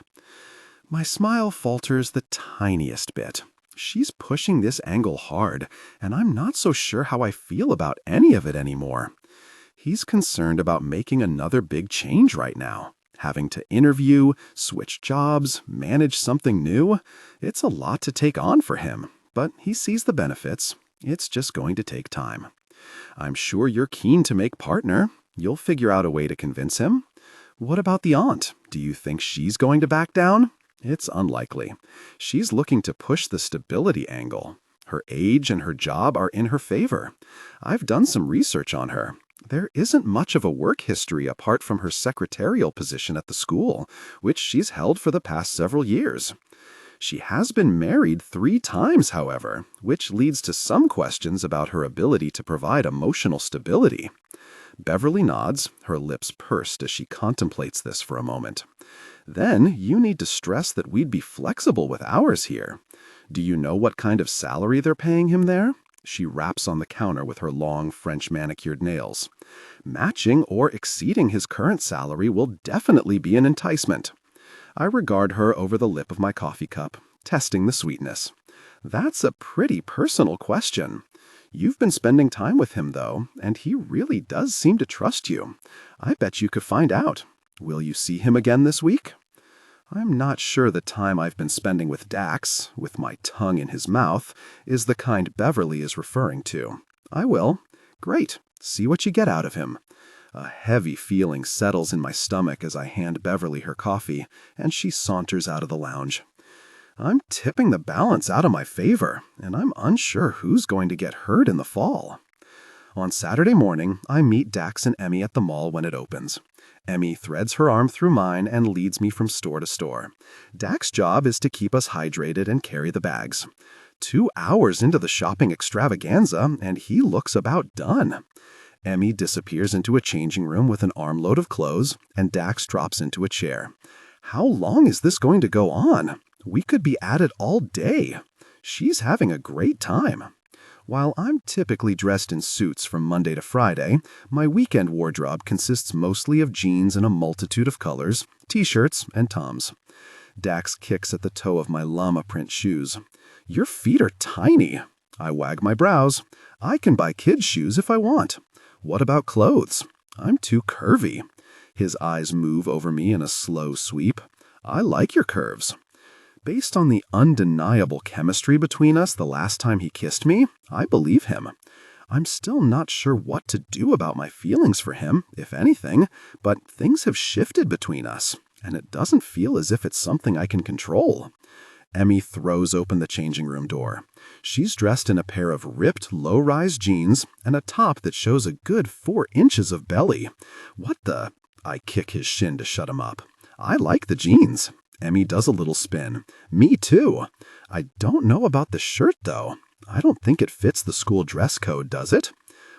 My smile falters the tiniest bit. She's pushing this angle hard, and I'm not so sure how I feel about any of it anymore. He's concerned about making another big change right now. Having to interview, switch jobs, manage something new. It's a lot to take on for him, but he sees the benefits. It's just going to take time. I'm sure you're keen to make partner. You'll figure out a way to convince him. What about the aunt? Do you think she's going to back down? It's unlikely. She's looking to push the stability angle. Her age and her job are in her favor. I've done some research on her. There isn't much of a work history apart from her secretarial position at the school, which she's held for the past several years. She has been married 3 times, however, which leads to some questions about her ability to provide emotional stability. Beverly nods, her lips pursed as she contemplates this for a moment. Then you need to stress that we'd be flexible with hours here. Do you know what kind of salary they're paying him there? She raps on the counter with her long French manicured nails. Matching or exceeding his current salary will definitely be an enticement. I regard her over the lip of my coffee cup, testing the sweetness. That's a pretty personal question. You've been spending time with him, though, and he really does seem to trust you. I bet you could find out. Will you see him again this week? I'm not sure the time I've been spending with Dax, with my tongue in his mouth, is the kind Beverly is referring to. I will. Great. See what you get out of him. A heavy feeling settles in my stomach as I hand Beverly her coffee, and she saunters out of the lounge. I'm tipping the balance out of my favor, and I'm unsure who's going to get hurt in the fall. On Saturday morning, I meet Dax and Emmy at the mall when it opens. Emmy threads her arm through mine and leads me from store to store. Dax's job is to keep us hydrated and carry the bags. 2 hours into the shopping extravaganza, and he looks about done. Emmy disappears into a changing room with an armload of clothes, and Dax drops into a chair. How long is this going to go on? We could be at it all day. She's having a great time. While I'm typically dressed in suits from Monday to Friday, my weekend wardrobe consists mostly of jeans in a multitude of colors, t-shirts, and Toms. Dax kicks at the toe of my llama print shoes. Your feet are tiny. I wag my brows. I can buy kids' shoes if I want. What about clothes? I'm too curvy. His eyes move over me in a slow sweep. I like your curves. Based on the undeniable chemistry between us the last time he kissed me, I believe him. I'm still not sure what to do about my feelings for him, if anything, but things have shifted between us, and it doesn't feel as if it's something I can control. Emmy throws open the changing room door. She's dressed in a pair of ripped, low-rise jeans and a top that shows a good 4 inches of belly. What the? I kick his shin to shut him up. I like the jeans. Emmy does a little spin. Me too. I don't know about the shirt, though. I don't think it fits the school dress code, does it?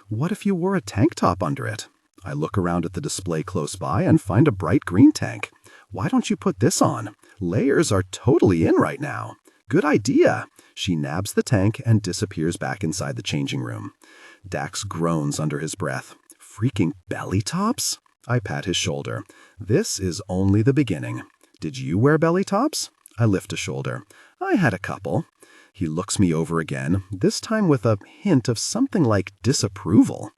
What if you wore a tank top under it? I look around at the display close by and find a bright green tank. Why don't you put this on? Layers are totally in right now. Good idea. She nabs the tank and disappears back inside the changing room. Dax groans under his breath. Freaking belly tops? I pat his shoulder. This is only the beginning. Did you wear belly tops? I lift a shoulder. I had a couple. He looks me over again, this time with a hint of something like disapproval.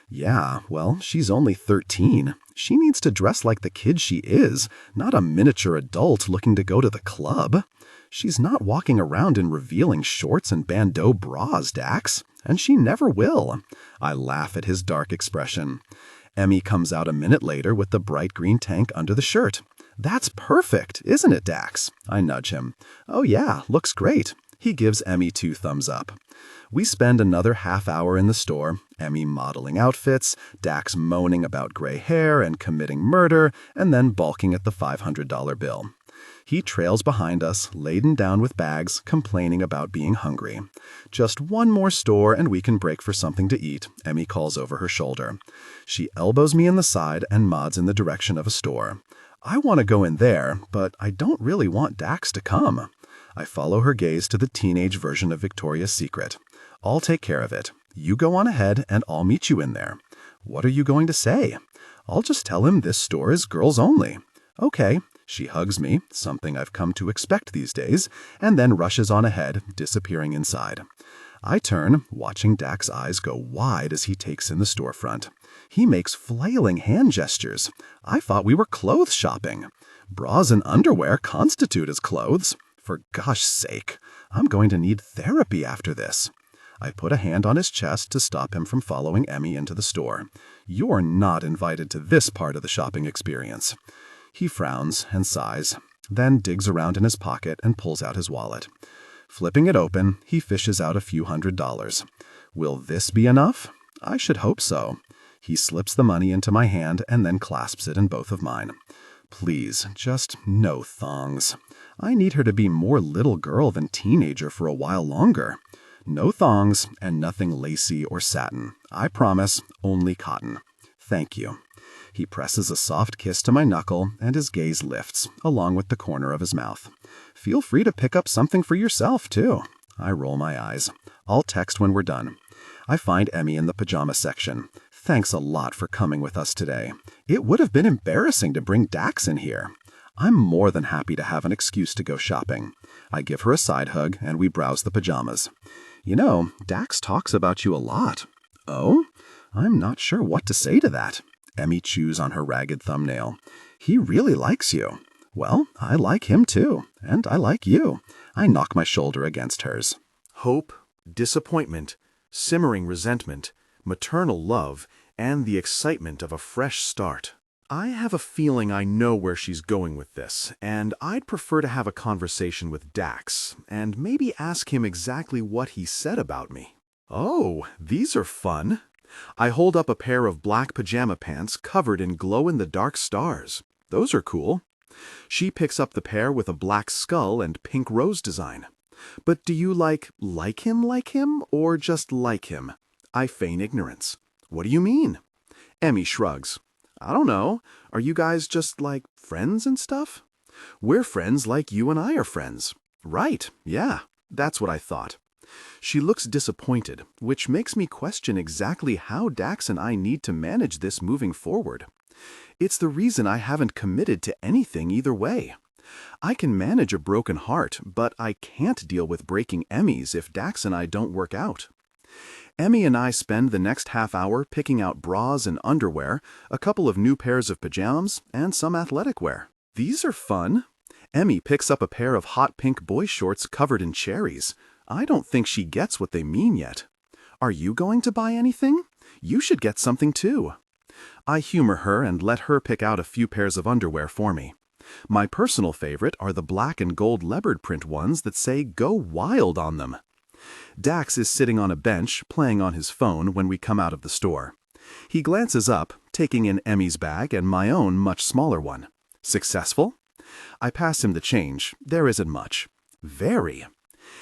Yeah, well, she's only 13. She needs to dress like the kid she is, not a miniature adult looking to go to the club. She's not walking around in revealing shorts and bandeau bras, Dax, and she never will. I laugh at his dark expression. Emmy comes out a minute later with the bright green tank under the shirt. That's perfect, isn't it, Dax? I nudge him. Oh yeah, looks great. He gives Emmy 2 thumbs up. We spend another half hour in the store, Emmy modeling outfits, Dax moaning about gray hair and committing murder, and then balking at the $500 bill. He trails behind us, laden down with bags, complaining about being hungry. Just one more store and we can break for something to eat, Emmy calls over her shoulder. She elbows me in the side and nods in the direction of a store. I want to go in there, but I don't really want Dax to come. I follow her gaze to the teenage version of Victoria's Secret. I'll take care of it. You go on ahead and I'll meet you in there. What are you going to say? I'll just tell him this store is girls only. Okay. She hugs me, something I've come to expect these days, and then rushes on ahead, disappearing inside. I turn, watching Dax's eyes go wide as he takes in the storefront. He makes flailing hand gestures. I thought we were clothes shopping. Bras and underwear constitute as clothes. For gosh sake, I'm going to need therapy after this. I put a hand on his chest to stop him from following Emmy into the store. You're not invited to this part of the shopping experience. He frowns and sighs, then digs around in his pocket and pulls out his wallet. Flipping it open, he fishes out a few $100s. Will this be enough? I should hope so. He slips the money into my hand and then clasps it in both of mine. Please, just no thongs. I need her to be more little girl than teenager for a while longer. No thongs and nothing lacy or satin. I promise, only cotton. Thank you. He presses a soft kiss to my knuckle, and his gaze lifts, along with the corner of his mouth. Feel free to pick up something for yourself, too. I roll my eyes. I'll text when we're done. I find Emmy in the pajama section. Thanks a lot for coming with us today. It would have been embarrassing to bring Dax in here. I'm more than happy to have an excuse to go shopping. I give her a side hug, and we browse the pajamas. You know, Dax talks about you a lot. Oh? I'm not sure what to say to that. Emmy chews on her ragged thumbnail. He really likes you. Well, I like him too, and I like you. I knock my shoulder against hers. Hope, disappointment, simmering resentment, maternal love, and the excitement of a fresh start. I have a feeling I know where she's going with this, and I'd prefer to have a conversation with Dax, and maybe ask him exactly what he said about me. Oh, these are fun. I hold up a pair of black pajama pants covered in glow-in-the-dark stars. Those are cool. She picks up the pair with a black skull and pink rose design. But do you like him, or just like him? I feign ignorance. What do you mean? Emmy shrugs. I don't know. Are you guys just like friends and stuff? We're friends like you and I are friends. Right, yeah, that's what I thought. She looks disappointed, which makes me question exactly how Dax and I need to manage this moving forward. It's the reason I haven't committed to anything either way. I can manage a broken heart, but I can't deal with breaking Emmy's if Dax and I don't work out. Emmy and I spend the next half hour picking out bras and underwear, a couple of new pairs of pajamas, and some athletic wear. These are fun. Emmy picks up a pair of hot pink boy shorts covered in cherries. I don't think she gets what they mean yet. Are you going to buy anything? You should get something too. I humor her and let her pick out a few pairs of underwear for me. My personal favorite are the black and gold leopard print ones that say "Go Wild" on them. Dax is sitting on a bench, playing on his phone when we come out of the store. He glances up, taking in Emmy's bag and my own much smaller one. Successful? I pass him the change. There isn't much. Very.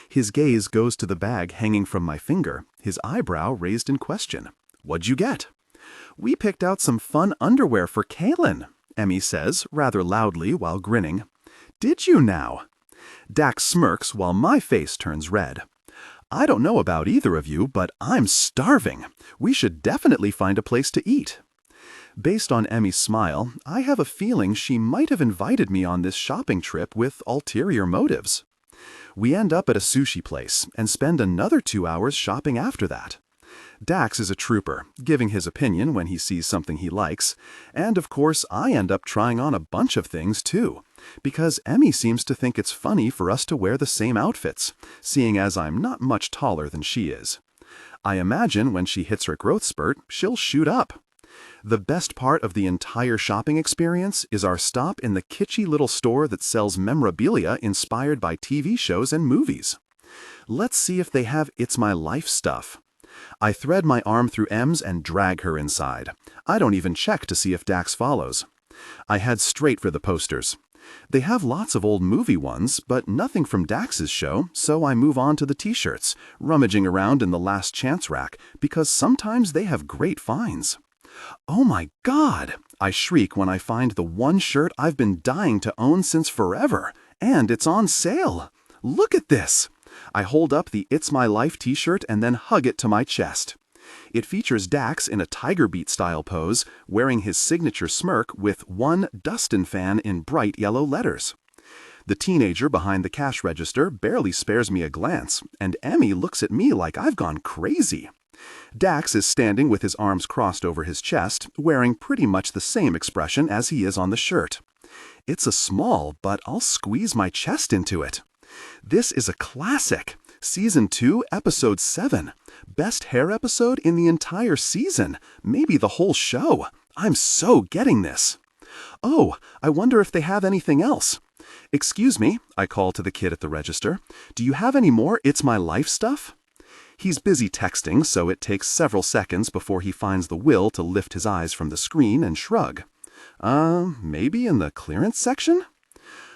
His gaze goes to the bag hanging from my finger, his eyebrow raised in question. What'd you get? We picked out some fun underwear for Kailyn, Emmy says, rather loudly while grinning. Did you now? Dax smirks while my face turns red. I don't know about either of you, but I'm starving. We should definitely find a place to eat. Based on Emmy's smile, I have a feeling she might have invited me on this shopping trip with ulterior motives. We end up at a sushi place and spend another 2 hours shopping after that. Dax is a trooper, giving his opinion when he sees something he likes, and of course I end up trying on a bunch of things too, because Emmy seems to think it's funny for us to wear the same outfits, seeing as I'm not much taller than she is. I imagine when she hits her growth spurt, she'll shoot up. The best part of the entire shopping experience is our stop in the kitschy little store that sells memorabilia inspired by TV shows and movies. Let's see if they have It's My Life stuff. I thread my arm through Em's and drag her inside. I don't even check to see if Dax follows. I head straight for the posters. They have lots of old movie ones, but nothing from Dax's show, so I move on to the t-shirts, rummaging around in the last chance rack, because sometimes they have great finds. Oh my God! I shriek when I find the one shirt I've been dying to own since forever, and it's on sale! Look at this! I hold up the It's My Life t-shirt and then hug it to my chest. It features Dax in a Tiger Beat style pose, wearing his signature smirk with "One Dustin Fan" in bright yellow letters. The teenager behind the cash register barely spares me a glance, and Emmy looks at me like I've gone crazy. Dax is standing with his arms crossed over his chest, wearing pretty much the same expression as he is on the shirt. It's a small, but I'll squeeze my chest into it. This is a classic. Season 2, Episode 7. Best hair episode in the entire season, maybe the whole show. I'm so getting this. Oh, I wonder if they have anything else. Excuse me, I call to the kid at the register. Do you have any more It's My Life stuff? He's busy texting, so it takes several seconds before he finds the will to lift his eyes from the screen and shrug. Maybe in the clearance section?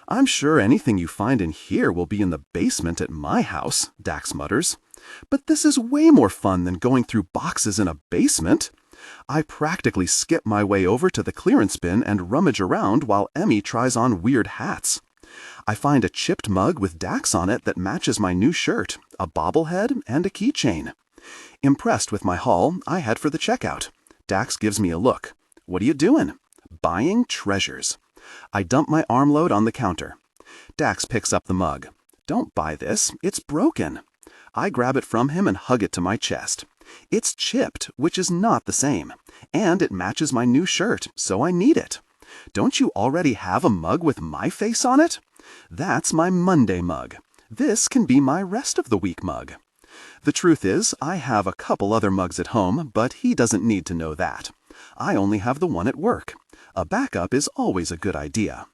I'm sure anything you find in here will be in the basement at my house, Dax mutters. But this is way more fun than going through boxes in a basement. I practically skip my way over to the clearance bin and rummage around while Emmy tries on weird hats. I find a chipped mug with Dax on it that matches my new shirt, a bobblehead, and a keychain. Impressed with my haul, I head for the checkout. Dax gives me a look. What are you doing? Buying treasures. I dump my armload on the counter. Dax picks up the mug. Don't buy this, it's broken. I grab it from him and hug it to my chest. It's chipped, which is not the same, and it matches my new shirt, so I need it. Don't you already have a mug with my face on it? That's my Monday mug. This can be my rest of the week mug. The truth is, I have a couple other mugs at home, but he doesn't need to know that. I only have the one at work. A backup is always a good idea.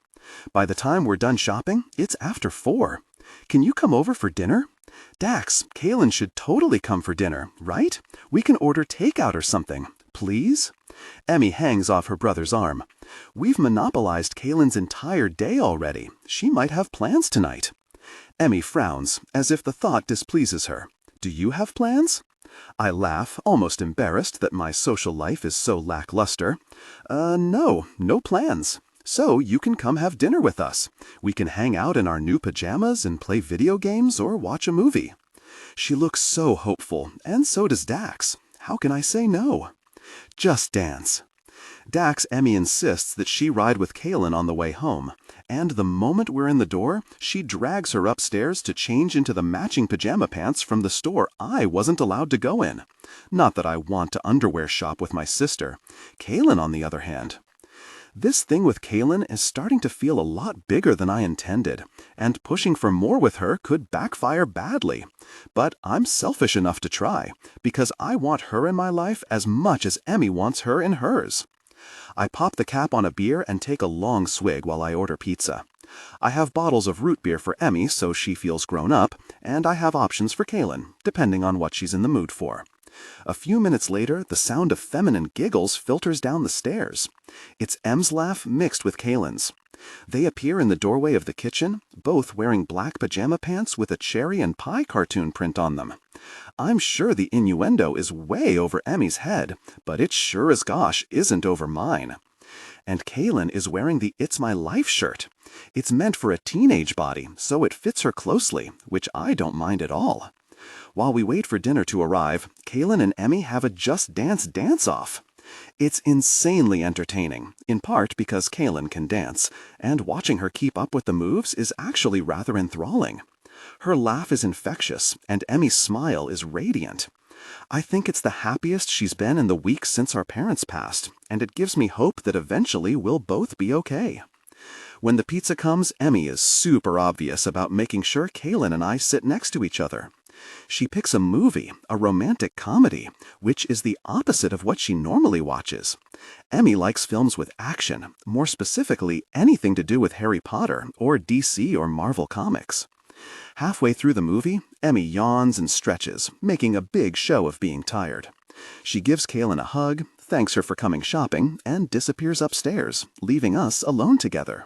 By the time we're done shopping, it's after 4. Can you come over for dinner? Dax, Kailyn should totally come for dinner, right? We can order takeout or something. Please? Emmy hangs off her brother's arm. We've monopolized Kailyn's entire day already. She might have plans tonight. Emmy frowns, as if the thought displeases her. Do you have plans? I laugh, almost embarrassed that my social life is so lackluster. No plans. So you can come have dinner with us. We can hang out in our new pajamas and play video games or watch a movie. She looks so hopeful, and so does Dax. How can I say no? Just dance. Dax Emmy insists that she ride with Kailyn on the way home, and the moment we're in the door, she drags her upstairs to change into the matching pajama pants from the store I wasn't allowed to go in. Not that I want to underwear shop with my sister. Kailyn, on the other hand. This thing with Kailyn is starting to feel a lot bigger than I intended, and pushing for more with her could backfire badly. But I'm selfish enough to try, because I want her in my life as much as Emmy wants her in hers. I pop the cap on a beer and take a long swig while I order pizza. I have bottles of root beer for Emmy so she feels grown up, and I have options for Kailyn, depending on what she's in the mood for. A few minutes later, the sound of feminine giggles filters down the stairs. It's Em's laugh mixed with Kailyn's. They appear in the doorway of the kitchen, both wearing black pajama pants with a cherry and pie cartoon print on them. I'm sure the innuendo is way over Emmy's head, but it sure as gosh isn't over mine. And Kailyn is wearing the It's My Life shirt. It's meant for a teenage body, so it fits her closely, which I don't mind at all. While we wait for dinner to arrive, Kailyn and Emmy have a Just Dance dance-off. It's insanely entertaining, in part because Kailyn can dance, and watching her keep up with the moves is actually rather enthralling. Her laugh is infectious, and Emmy's smile is radiant. I think it's the happiest she's been in the weeks since our parents passed, and it gives me hope that eventually we'll both be okay. When the pizza comes, Emmy is super obvious about making sure Kailyn and I sit next to each other. She picks a movie, a romantic comedy, which is the opposite of what she normally watches. Emmy likes films with action, more specifically anything to do with Harry Potter or DC or Marvel Comics. Halfway through the movie, Emmy yawns and stretches, making a big show of being tired. She gives Kailyn a hug, thanks her for coming shopping, and disappears upstairs, leaving us alone together.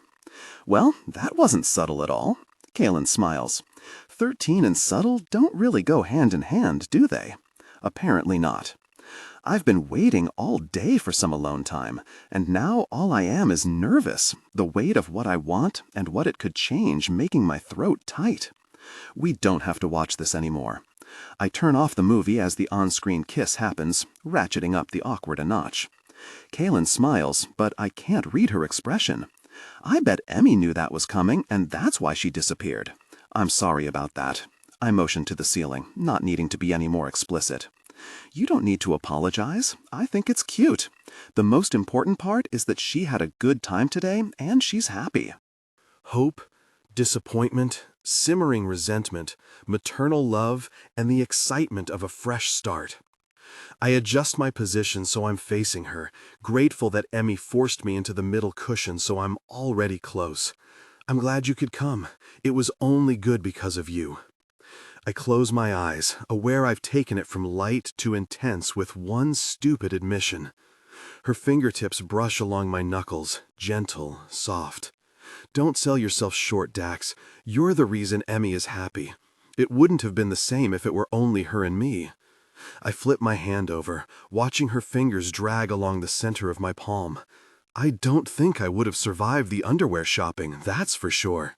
Well, that wasn't subtle at all. Kailyn smiles. 13 and subtle don't really go hand in hand, do they? Apparently not. I've been waiting all day for some alone time, and now all I am is nervous, the weight of what I want and what it could change making my throat tight. We don't have to watch this anymore. I turn off the movie as the on-screen kiss happens, ratcheting up the awkward a notch. Kailyn smiles, but I can't read her expression. I bet Emmy knew that was coming, and that's why she disappeared. I'm sorry about that. I motion to the ceiling, not needing to be any more explicit. You don't need to apologize. I think it's cute. The most important part is that she had a good time today, and she's happy. Hope, disappointment, simmering resentment, maternal love, and the excitement of a fresh start. I adjust my position so I'm facing her, grateful that Emmy forced me into the middle cushion so I'm already close. I'm glad you could come. It was only good because of you. I close my eyes, aware I've taken it from light to intense with one stupid admission. Her fingertips brush along my knuckles, gentle, soft. Don't sell yourself short, Dax. You're the reason Emmy is happy. It wouldn't have been the same if it were only her and me. I flip my hand over, watching her fingers drag along the center of my palm. I don't think I would have survived the underwear shopping, that's for sure.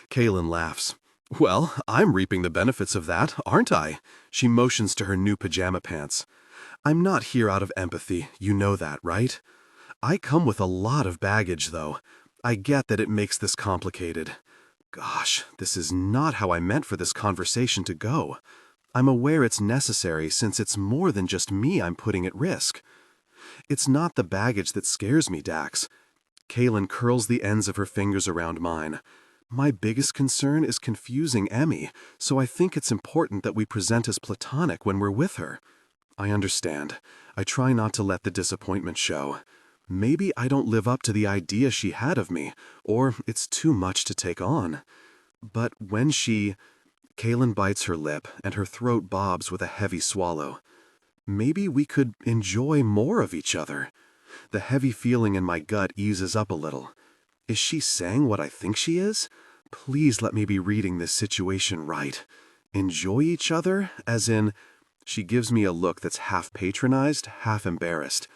Kailyn laughs. Well, I'm reaping the benefits of that, aren't I? She motions to her new pajama pants. I'm not here out of empathy, you know that, right? I come with a lot of baggage, though. I get that it makes this complicated. Gosh, this is not how I meant for this conversation to go. I'm aware it's necessary since it's more than just me I'm putting at risk. It's not the baggage that scares me, Dax. Kailyn curls the ends of her fingers around mine. My biggest concern is confusing Emmy, so I think it's important that we present as platonic when we're with her. I understand. I try not to let the disappointment show. Maybe I don't live up to the idea she had of me, or it's too much to take on. But when Kailyn bites her lip, and her throat bobs with a heavy swallow. Maybe we could enjoy more of each other. The heavy feeling in my gut eases up a little. Is she saying what I think she is? Please let me be reading this situation right. Enjoy each other, as in, she gives me a look that's half patronized, half embarrassed.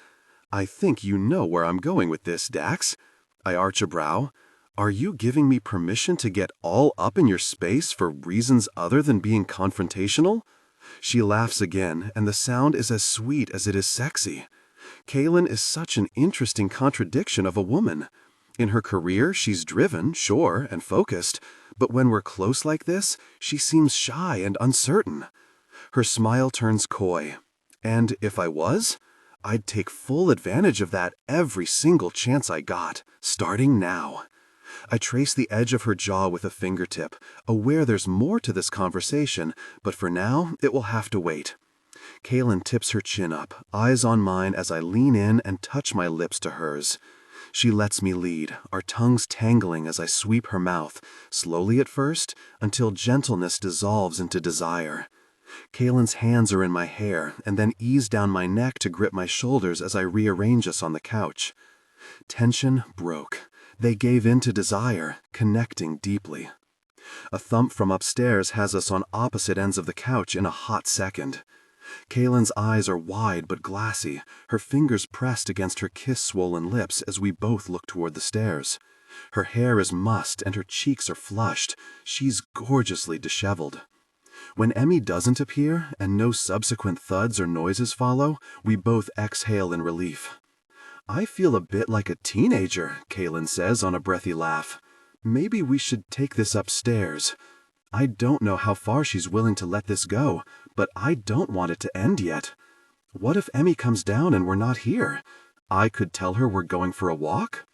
I think you know where I'm going with this, Dax. I arch a brow. Are you giving me permission to get all up in your space for reasons other than being confrontational? She laughs again, and the sound is as sweet as it is sexy. Kailyn is such an interesting contradiction of a woman. In her career, she's driven, sure, and focused, but when we're close like this, she seems shy and uncertain. Her smile turns coy. And if I was, I'd take full advantage of that every single chance I got, starting now. I trace the edge of her jaw with a fingertip, aware there's more to this conversation, but for now, it will have to wait. Kailyn tips her chin up, eyes on mine as I lean in and touch my lips to hers. She lets me lead, our tongues tangling as I sweep her mouth, slowly at first, until gentleness dissolves into desire. Kailyn's hands are in my hair, and then ease down my neck to grip my shoulders as I rearrange us on the couch. Tension broke. They gave in to desire, connecting deeply. A thump from upstairs has us on opposite ends of the couch in a hot second. Kailyn's eyes are wide but glassy, her fingers pressed against her kiss-swollen lips as we both look toward the stairs. Her hair is mussed and her cheeks are flushed. She's gorgeously disheveled. When Emmy doesn't appear and no subsequent thuds or noises follow, we both exhale in relief. I feel a bit like a teenager, Kailyn says on a breathy laugh. Maybe we should take this upstairs. I don't know how far she's willing to let this go, but I don't want it to end yet. What if Emmy comes down and we're not here? I could tell her we're going for a walk?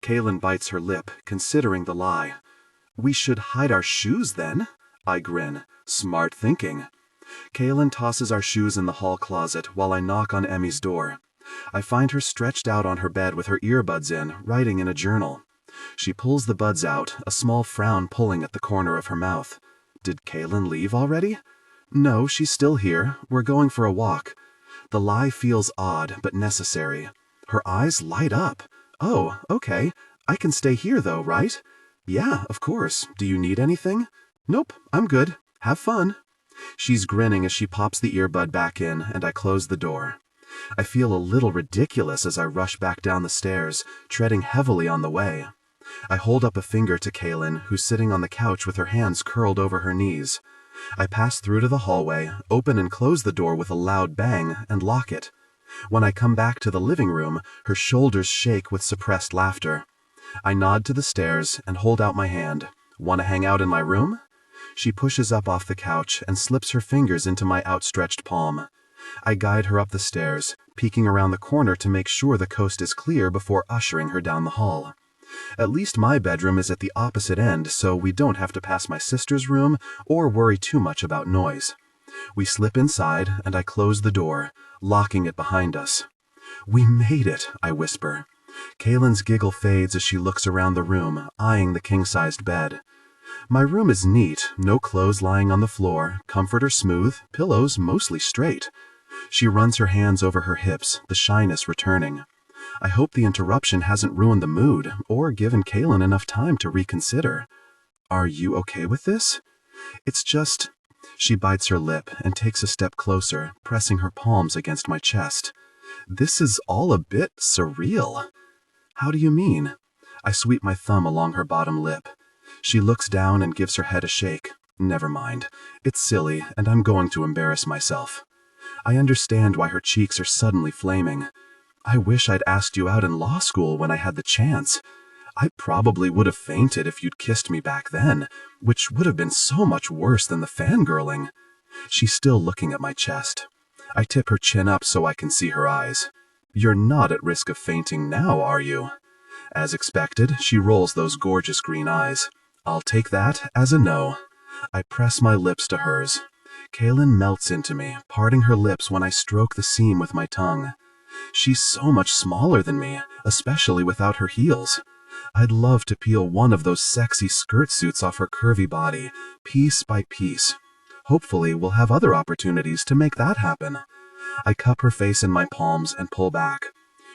Kailyn bites her lip, considering the lie. We should hide our shoes then? I grin. Smart thinking. Kailyn tosses our shoes in the hall closet while I knock on Emmy's door. I find her stretched out on her bed with her earbuds in, writing in a journal. She pulls the buds out, a small frown pulling at the corner of her mouth. Did Kailyn leave already? No, she's still here. We're going for a walk. The lie feels odd, but necessary. Her eyes light up. Oh, okay. I can stay here though, right? Yeah, of course. Do you need anything? Nope, I'm good. Have fun. She's grinning as she pops the earbud back in, and I close the door. I feel a little ridiculous as I rush back down the stairs, treading heavily on the way. I hold up a finger to Kailyn, who's sitting on the couch with her hands curled over her knees. I pass through to the hallway, open and close the door with a loud bang, and lock it. When I come back to the living room, her shoulders shake with suppressed laughter. I nod to the stairs and hold out my hand. Want to hang out in my room? She pushes up off the couch and slips her fingers into my outstretched palm. I guide her up the stairs, peeking around the corner to make sure the coast is clear before ushering her down the hall. At least my bedroom is at the opposite end, so we don't have to pass my sister's room or worry too much about noise. We slip inside, and I close the door, locking it behind us. We made it, I whisper. Kailyn's giggle fades as she looks around the room, eyeing the king-sized bed. My room is neat, no clothes lying on the floor, comforter smooth, pillows mostly straight. She runs her hands over her hips, the shyness returning. I hope the interruption hasn't ruined the mood, or given Kailyn enough time to reconsider. Are you okay with this? It's just... She bites her lip and takes a step closer, pressing her palms against my chest. This is all a bit surreal. How do you mean? I sweep my thumb along her bottom lip. She looks down and gives her head a shake. Never mind. It's silly, and I'm going to embarrass myself. I understand why her cheeks are suddenly flaming. I wish I'd asked you out in law school when I had the chance. I probably would have fainted if you'd kissed me back then, which would have been so much worse than the fangirling. She's still looking at my chest. I tip her chin up so I can see her eyes. You're not at risk of fainting now, are you? As expected, she rolls those gorgeous green eyes. I'll take that as a no. I press my lips to hers. Kailyn melts into me, parting her lips when I stroke the seam with my tongue. She's so much smaller than me, especially without her heels. I'd love to peel one of those sexy skirt suits off her curvy body, piece by piece. Hopefully, we'll have other opportunities to make that happen. I cup her face in my palms and pull back.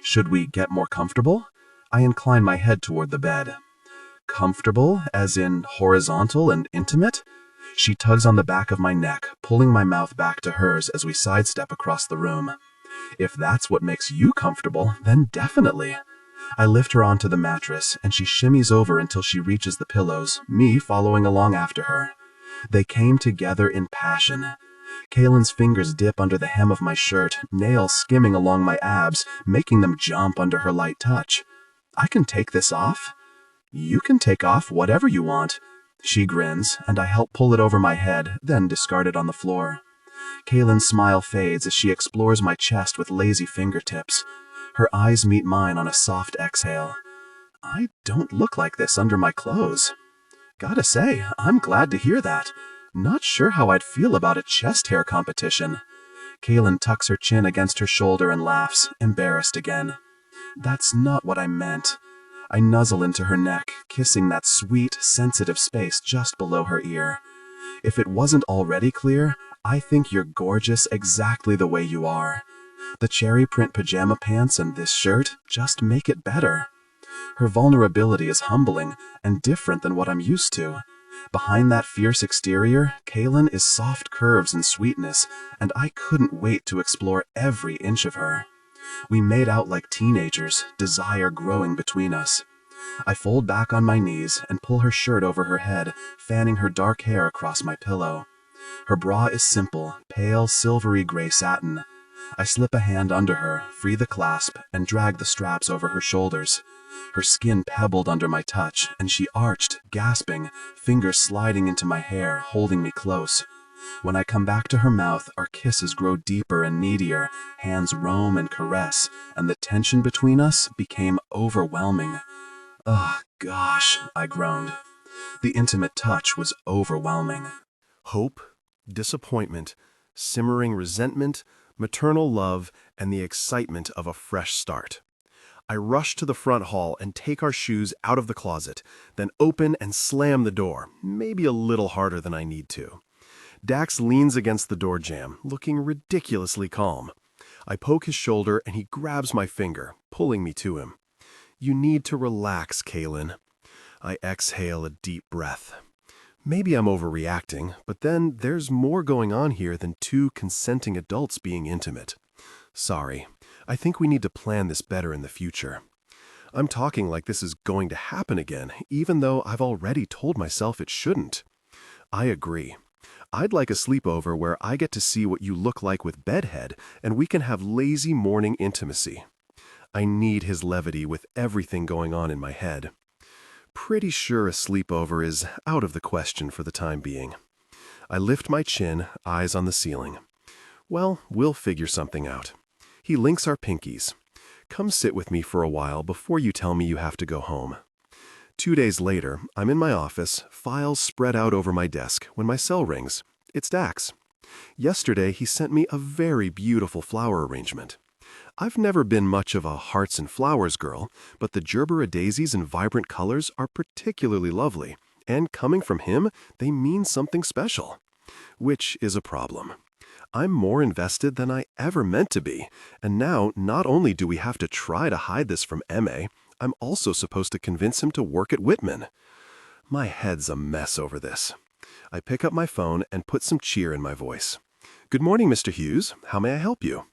Should we get more comfortable? I incline my head toward the bed. Comfortable, as in horizontal and intimate? She tugs on the back of my neck, pulling my mouth back to hers as we sidestep across the room. If that's what makes you comfortable, then definitely. I lift her onto the mattress, and she shimmies over until she reaches the pillows, me following along after her. They came together in passion. Kailyn's fingers dip under the hem of my shirt, nails skimming along my abs, making them jump under her light touch. I can take this off? You can take off whatever you want. She grins, and I help pull it over my head, then discard it on the floor. Kailyn's smile fades as she explores my chest with lazy fingertips. Her eyes meet mine on a soft exhale. I don't look like this under my clothes. Gotta say, I'm glad to hear that. Not sure how I'd feel about a chest hair competition. Kailyn tucks her chin against her shoulder and laughs, embarrassed again. That's not what I meant. I nuzzle into her neck, kissing that sweet, sensitive space just below her ear. If it wasn't already clear, I think you're gorgeous exactly the way you are. The cherry print pajama pants and this shirt just make it better. Her vulnerability is humbling and different than what I'm used to. Behind that fierce exterior, Kailyn is soft curves and sweetness, and I couldn't wait to explore every inch of her. We made out like teenagers, desire growing between us. I fold back on my knees and pull her shirt over her head, fanning her dark hair across my pillow. Her bra is simple, pale silvery gray satin. I slip a hand under her, free the clasp, and drag the straps over her shoulders. Her skin pebbled under my touch, and she arched, gasping, fingers sliding into my hair, holding me close. When I come back to her mouth, our kisses grow deeper and needier, hands roam and caress, and the tension between us became overwhelming. Ugh, gosh, I groaned. The intimate touch was overwhelming. Hope, disappointment, simmering resentment, maternal love, and the excitement of a fresh start. I rush to the front hall and take our shoes out of the closet, then open and slam the door, maybe a little harder than I need to. Dax leans against the door jamb, looking ridiculously calm. I poke his shoulder and he grabs my finger, pulling me to him. You need to relax, Kailyn. I exhale a deep breath. Maybe I'm overreacting, but then there's more going on here than two consenting adults being intimate. Sorry, I think we need to plan this better in the future. I'm talking like this is going to happen again, even though I've already told myself it shouldn't. I agree. I'd like a sleepover where I get to see what you look like with bedhead, and we can have lazy morning intimacy. I need his levity with everything going on in my head. Pretty sure a sleepover is out of the question for the time being. I lift my chin, eyes on the ceiling. Well, we'll figure something out. He links our pinkies. Come sit with me for a while before you tell me you have to go home. 2 days later, I'm in my office, files spread out over my desk, when my cell rings. It's Dax. Yesterday, he sent me a very beautiful flower arrangement. I've never been much of a hearts and flowers girl, but the gerbera daisies in vibrant colors are particularly lovely, and coming from him, they mean something special. Which is a problem. I'm more invested than I ever meant to be, and now not only do we have to try to hide this from MA, I'm also supposed to convince him to work at Whitman. My head's a mess over this. I pick up my phone and put some cheer in my voice. Good morning, Mr. Hughes. How may I help you?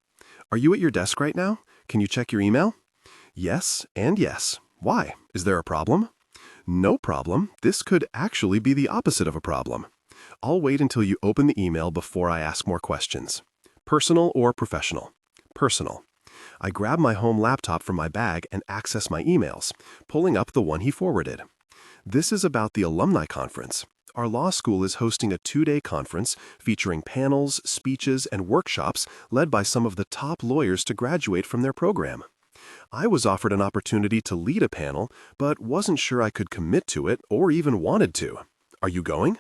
Are you at your desk right now? Can you check your email? Yes and yes. Why? Is there a problem? No problem. This could actually be the opposite of a problem. I'll wait until you open the email before I ask more questions. Personal or professional? Personal. I grab my home laptop from my bag and access my emails, pulling up the one he forwarded. This is about the alumni conference. Our law school is hosting a 2-day conference featuring panels, speeches, and workshops led by some of the top lawyers to graduate from their program. I was offered an opportunity to lead a panel, but wasn't sure I could commit to it or even wanted to. Are you going?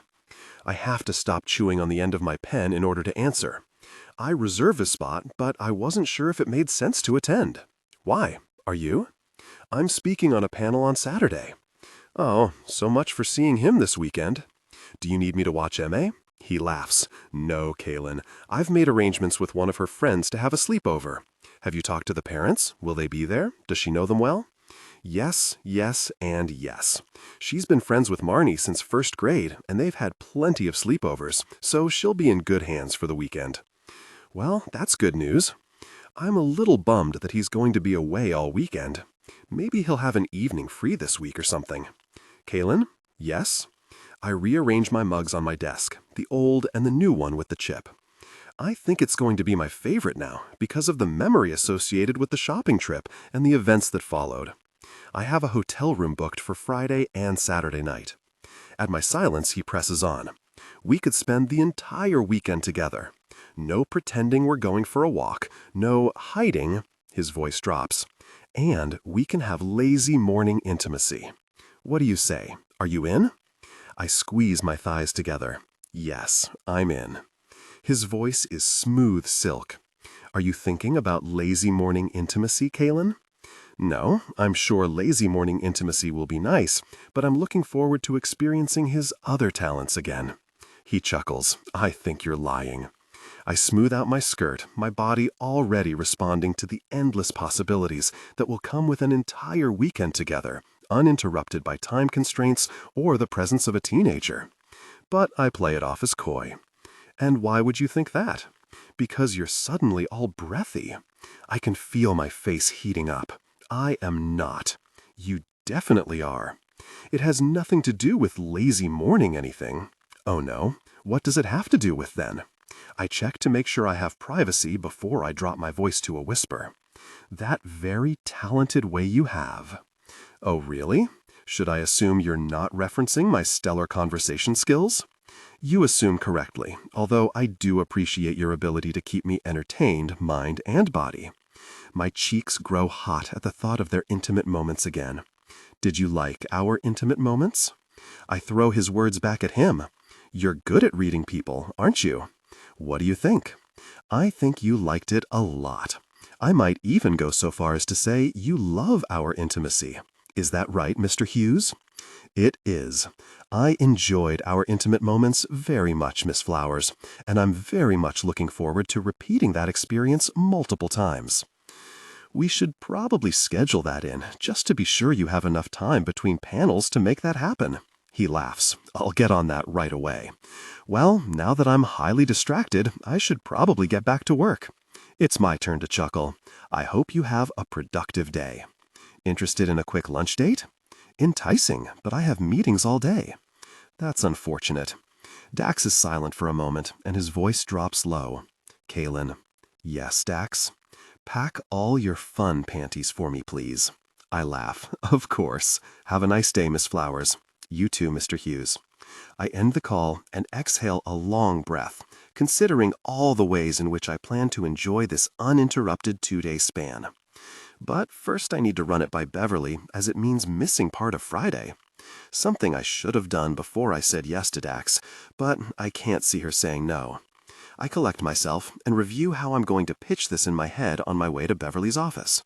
I have to stop chewing on the end of my pen in order to answer. I reserved a spot, but I wasn't sure if it made sense to attend. Why? Are you? I'm speaking on a panel on Saturday. Oh, so much for seeing him this weekend. Do you need me to watch MA? He laughs. No, Kailyn. I've made arrangements with one of her friends to have a sleepover. Have you talked to the parents? Will they be there? Does she know them well? Yes, yes, and yes. She's been friends with Marnie since first grade, and they've had plenty of sleepovers, so she'll be in good hands for the weekend. Well, that's good news. I'm a little bummed that he's going to be away all weekend. Maybe he'll have an evening free this week or something. Kailyn? Yes? I rearrange my mugs on my desk, the old and the new one with the chip. I think it's going to be my favorite now because of the memory associated with the shopping trip and the events that followed. I have a hotel room booked for Friday and Saturday night. At my silence, he presses on. We could spend the entire weekend together. No pretending we're going for a walk, no hiding, his voice drops, and we can have lazy morning intimacy. What do you say? Are you in? I squeeze my thighs together. Yes, I'm in. His voice is smooth silk. Are you thinking about lazy morning intimacy, Kailyn? No, I'm sure lazy morning intimacy will be nice, but I'm looking forward to experiencing his other talents again. He chuckles. I think you're lying. I smooth out my skirt, my body already responding to the endless possibilities that will come with an entire weekend together, uninterrupted by time constraints or the presence of a teenager. But I play it off as coy. And why would you think that? Because you're suddenly all breathy. I can feel my face heating up. I am not. You definitely are. It has nothing to do with lazy morning anything. Oh no, what does it have to do with then? I check to make sure I have privacy before I drop my voice to a whisper. That very talented way you have. Oh really? Should I assume you're not referencing my stellar conversation skills? You assume correctly, although I do appreciate your ability to keep me entertained, mind and body. My cheeks grow hot at the thought of their intimate moments again. Did you like our intimate moments? I throw his words back at him. You're good at reading people, aren't you? What do you think? I think you liked it a lot. I might even go so far as to say you love our intimacy. Is that right, Mr. Hughes? It is. I enjoyed our intimate moments very much, Miss Flowers, and I'm very much looking forward to repeating that experience multiple times. We should probably schedule that in, just to be sure you have enough time between panels to make that happen. He laughs. I'll get on that right away. Well, now that I'm highly distracted, I should probably get back to work. It's my turn to chuckle. I hope you have a productive day. Interested in a quick lunch date? Enticing, but I have meetings all day. That's unfortunate. Dax is silent for a moment, and his voice drops low. Kailyn. Yes, Dax? Pack all your fun panties for me, please. I laugh. Of course. Have a nice day, Miss Flowers. You too, Mr. Hughes. I end the call and exhale a long breath, considering all the ways in which I plan to enjoy this uninterrupted 2-day span. But first I need to run it by Beverly, as it means missing part of Friday. Something I should have done before I said yes to Dax, but I can't see her saying no. I collect myself and review how I'm going to pitch this in my head on my way to Beverly's office.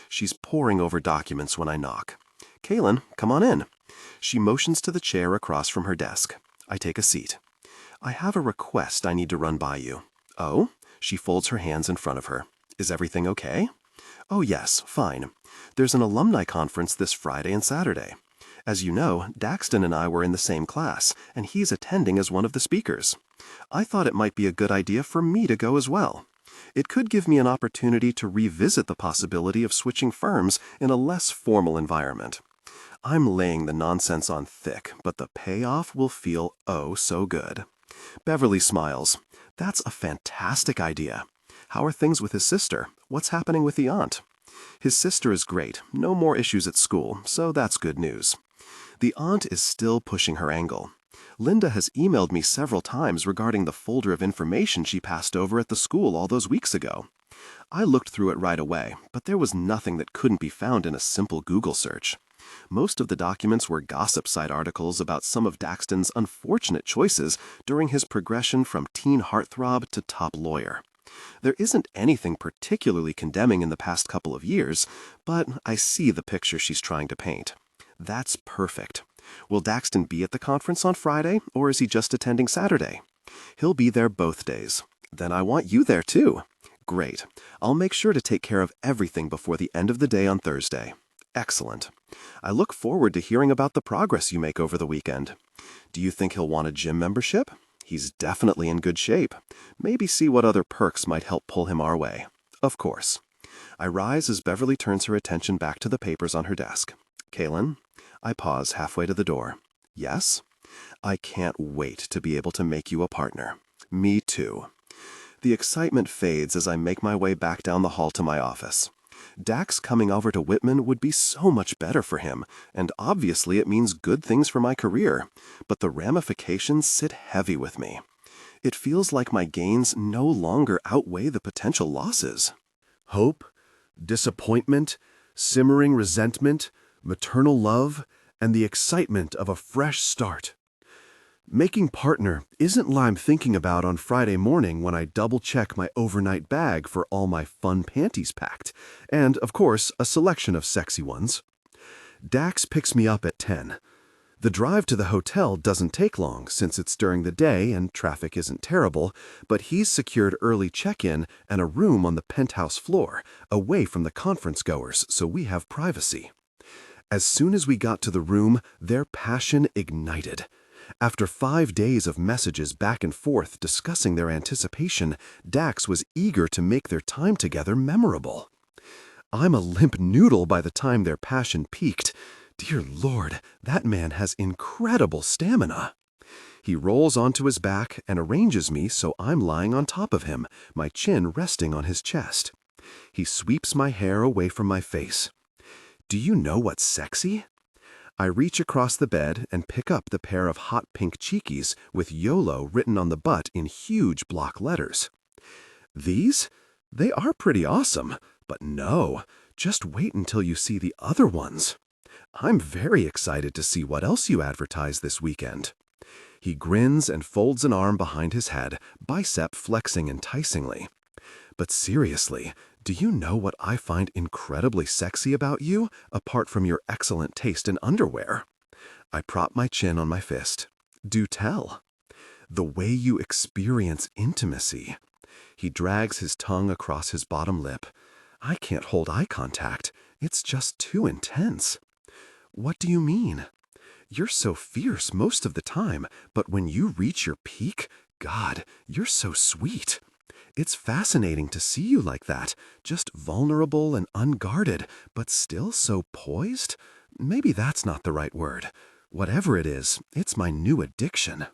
She's poring over documents when I knock. Kailyn, come on in. She motions to the chair across from her desk. I take a seat. I have a request I need to run by you. Oh? She folds her hands in front of her. Is everything okay? Oh yes, fine. There's an alumni conference this Friday and Saturday. As you know, Daxton and I were in the same class, and he's attending as one of the speakers. I thought it might be a good idea for me to go as well. It could give me an opportunity to revisit the possibility of switching firms in a less formal environment. I'm laying the nonsense on thick, but the payoff will feel oh so good. Beverly smiles. That's a fantastic idea. How are things with his sister? What's happening with the aunt? His sister is great, no more issues at school, so that's good news. The aunt is still pushing her angle. Linda has emailed me several times regarding the folder of information she passed over at the school all those weeks ago. I looked through it right away, but there was nothing that couldn't be found in a simple Google search. Most of the documents were gossip site articles about some of Daxton's unfortunate choices during his progression from teen heartthrob to top lawyer. There isn't anything particularly condemning in the past couple of years, but I see the picture she's trying to paint. That's perfect. Will Daxton be at the conference on Friday, or is he just attending Saturday? He'll be there both days. Then I want you there too. Great. I'll make sure to take care of everything before the end of the day on Thursday. Excellent. I look forward to hearing about the progress you make over the weekend. Do you think he'll want a gym membership? He's definitely in good shape. Maybe see what other perks might help pull him our way. Of course. I rise as Beverly turns her attention back to the papers on her desk. Kailyn? I pause halfway to the door. Yes? I can't wait to be able to make you a partner. Me too. The excitement fades as I make my way back down the hall to my office. Dax coming over to Whitman would be so much better for him, and obviously it means good things for my career, but the ramifications sit heavy with me. It feels like my gains no longer outweigh the potential losses. Hope, disappointment, simmering resentment, maternal love, and the excitement of a fresh start. Making partner isn't what I'm thinking about on Friday morning when I double-check my overnight bag for all my fun panties packed, and, of course, a selection of sexy ones. Dax picks me up at 10. The drive to the hotel doesn't take long since it's during the day and traffic isn't terrible, but he's secured early check-in and a room on the penthouse floor, away from the conference goers, so we have privacy. As soon as we got to the room, their passion ignited. After 5 days of messages back and forth discussing their anticipation, Dax was eager to make their time together memorable. I'm a limp noodle by the time their passion peaked. Dear Lord, that man has incredible stamina. He rolls onto his back and arranges me so I'm lying on top of him, my chin resting on his chest. He sweeps my hair away from my face. Do you know what's sexy? I reach across the bed and pick up the pair of hot pink cheekies with YOLO written on the butt in huge block letters. These? They are pretty awesome, but no, just wait until you see the other ones. I'm very excited to see what else you advertise this weekend. He grins and folds an arm behind his head, bicep flexing enticingly. But seriously, do you know what I find incredibly sexy about you, apart from your excellent taste in underwear? I prop my chin on my fist. Do tell. The way you experience intimacy. He drags his tongue across his bottom lip. I can't hold eye contact. It's just too intense. What do you mean? You're so fierce most of the time, but when you reach your peak, God, you're so sweet. It's fascinating to see you like that, just vulnerable and unguarded, but still so poised. Maybe that's not the right word. Whatever it is, it's my new addiction.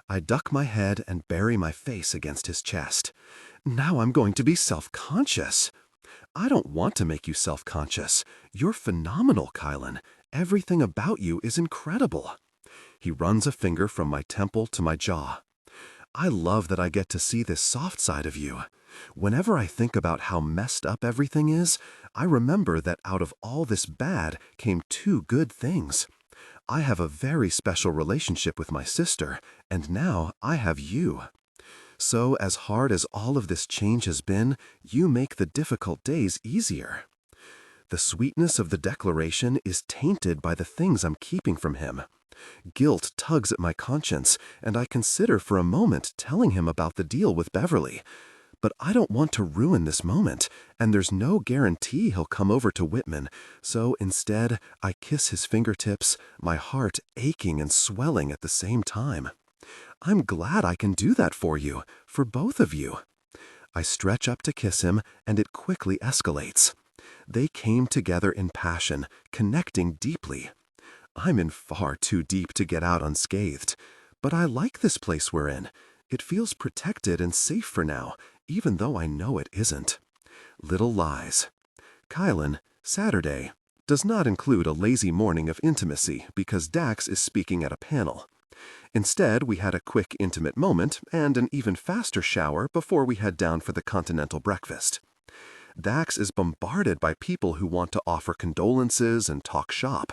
I duck my head and bury my face against his chest. Now I'm going to be self-conscious. I don't want to make you self-conscious. You're phenomenal, Kailyn. Everything about you is incredible. He runs a finger from my temple to my jaw. I love that I get to see this soft side of you. Whenever I think about how messed up everything is, I remember that out of all this bad came two good things. I have a very special relationship with my sister, and now I have you. So as hard as all of this change has been, you make the difficult days easier. The sweetness of the declaration is tainted by the things I'm keeping from him. Guilt tugs at my conscience, and I consider for a moment telling him about the deal with Beverly. But I don't want to ruin this moment, and there's no guarantee he'll come over to Whitman, so instead I kiss his fingertips, my heart aching and swelling at the same time. I'm glad I can do that for you, for both of you. I stretch up to kiss him, and it quickly escalates. They came together in passion, connecting deeply. I'm in far too deep to get out unscathed, but I like this place we're in. It feels protected and safe for now, even though I know it isn't. Little lies. Kailyn, Saturday does not include a lazy morning of intimacy because Dax is speaking at a panel. Instead, we had a quick intimate moment and an even faster shower before we head down for the continental breakfast. Dax is bombarded by people who want to offer condolences and talk shop.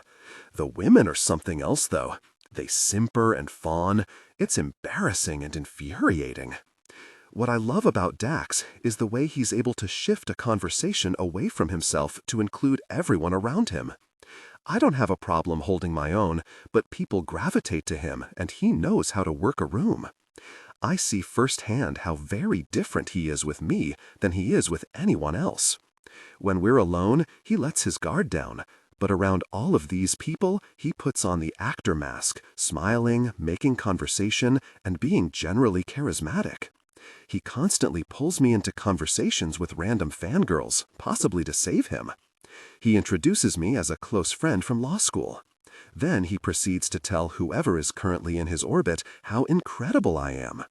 The women are something else, though. They simper and fawn. It's embarrassing and infuriating. What I love about Dax is the way he's able to shift a conversation away from himself to include everyone around him. I don't have a problem holding my own, but people gravitate to him, and he knows how to work a room. I see firsthand how very different he is with me than he is with anyone else. When we're alone, he lets his guard down, but around all of these people, he puts on the actor mask, smiling, making conversation, and being generally charismatic. He constantly pulls me into conversations with random fangirls, possibly to save him. He introduces me as a close friend from law school. Then he proceeds to tell whoever is currently in his orbit how incredible I am.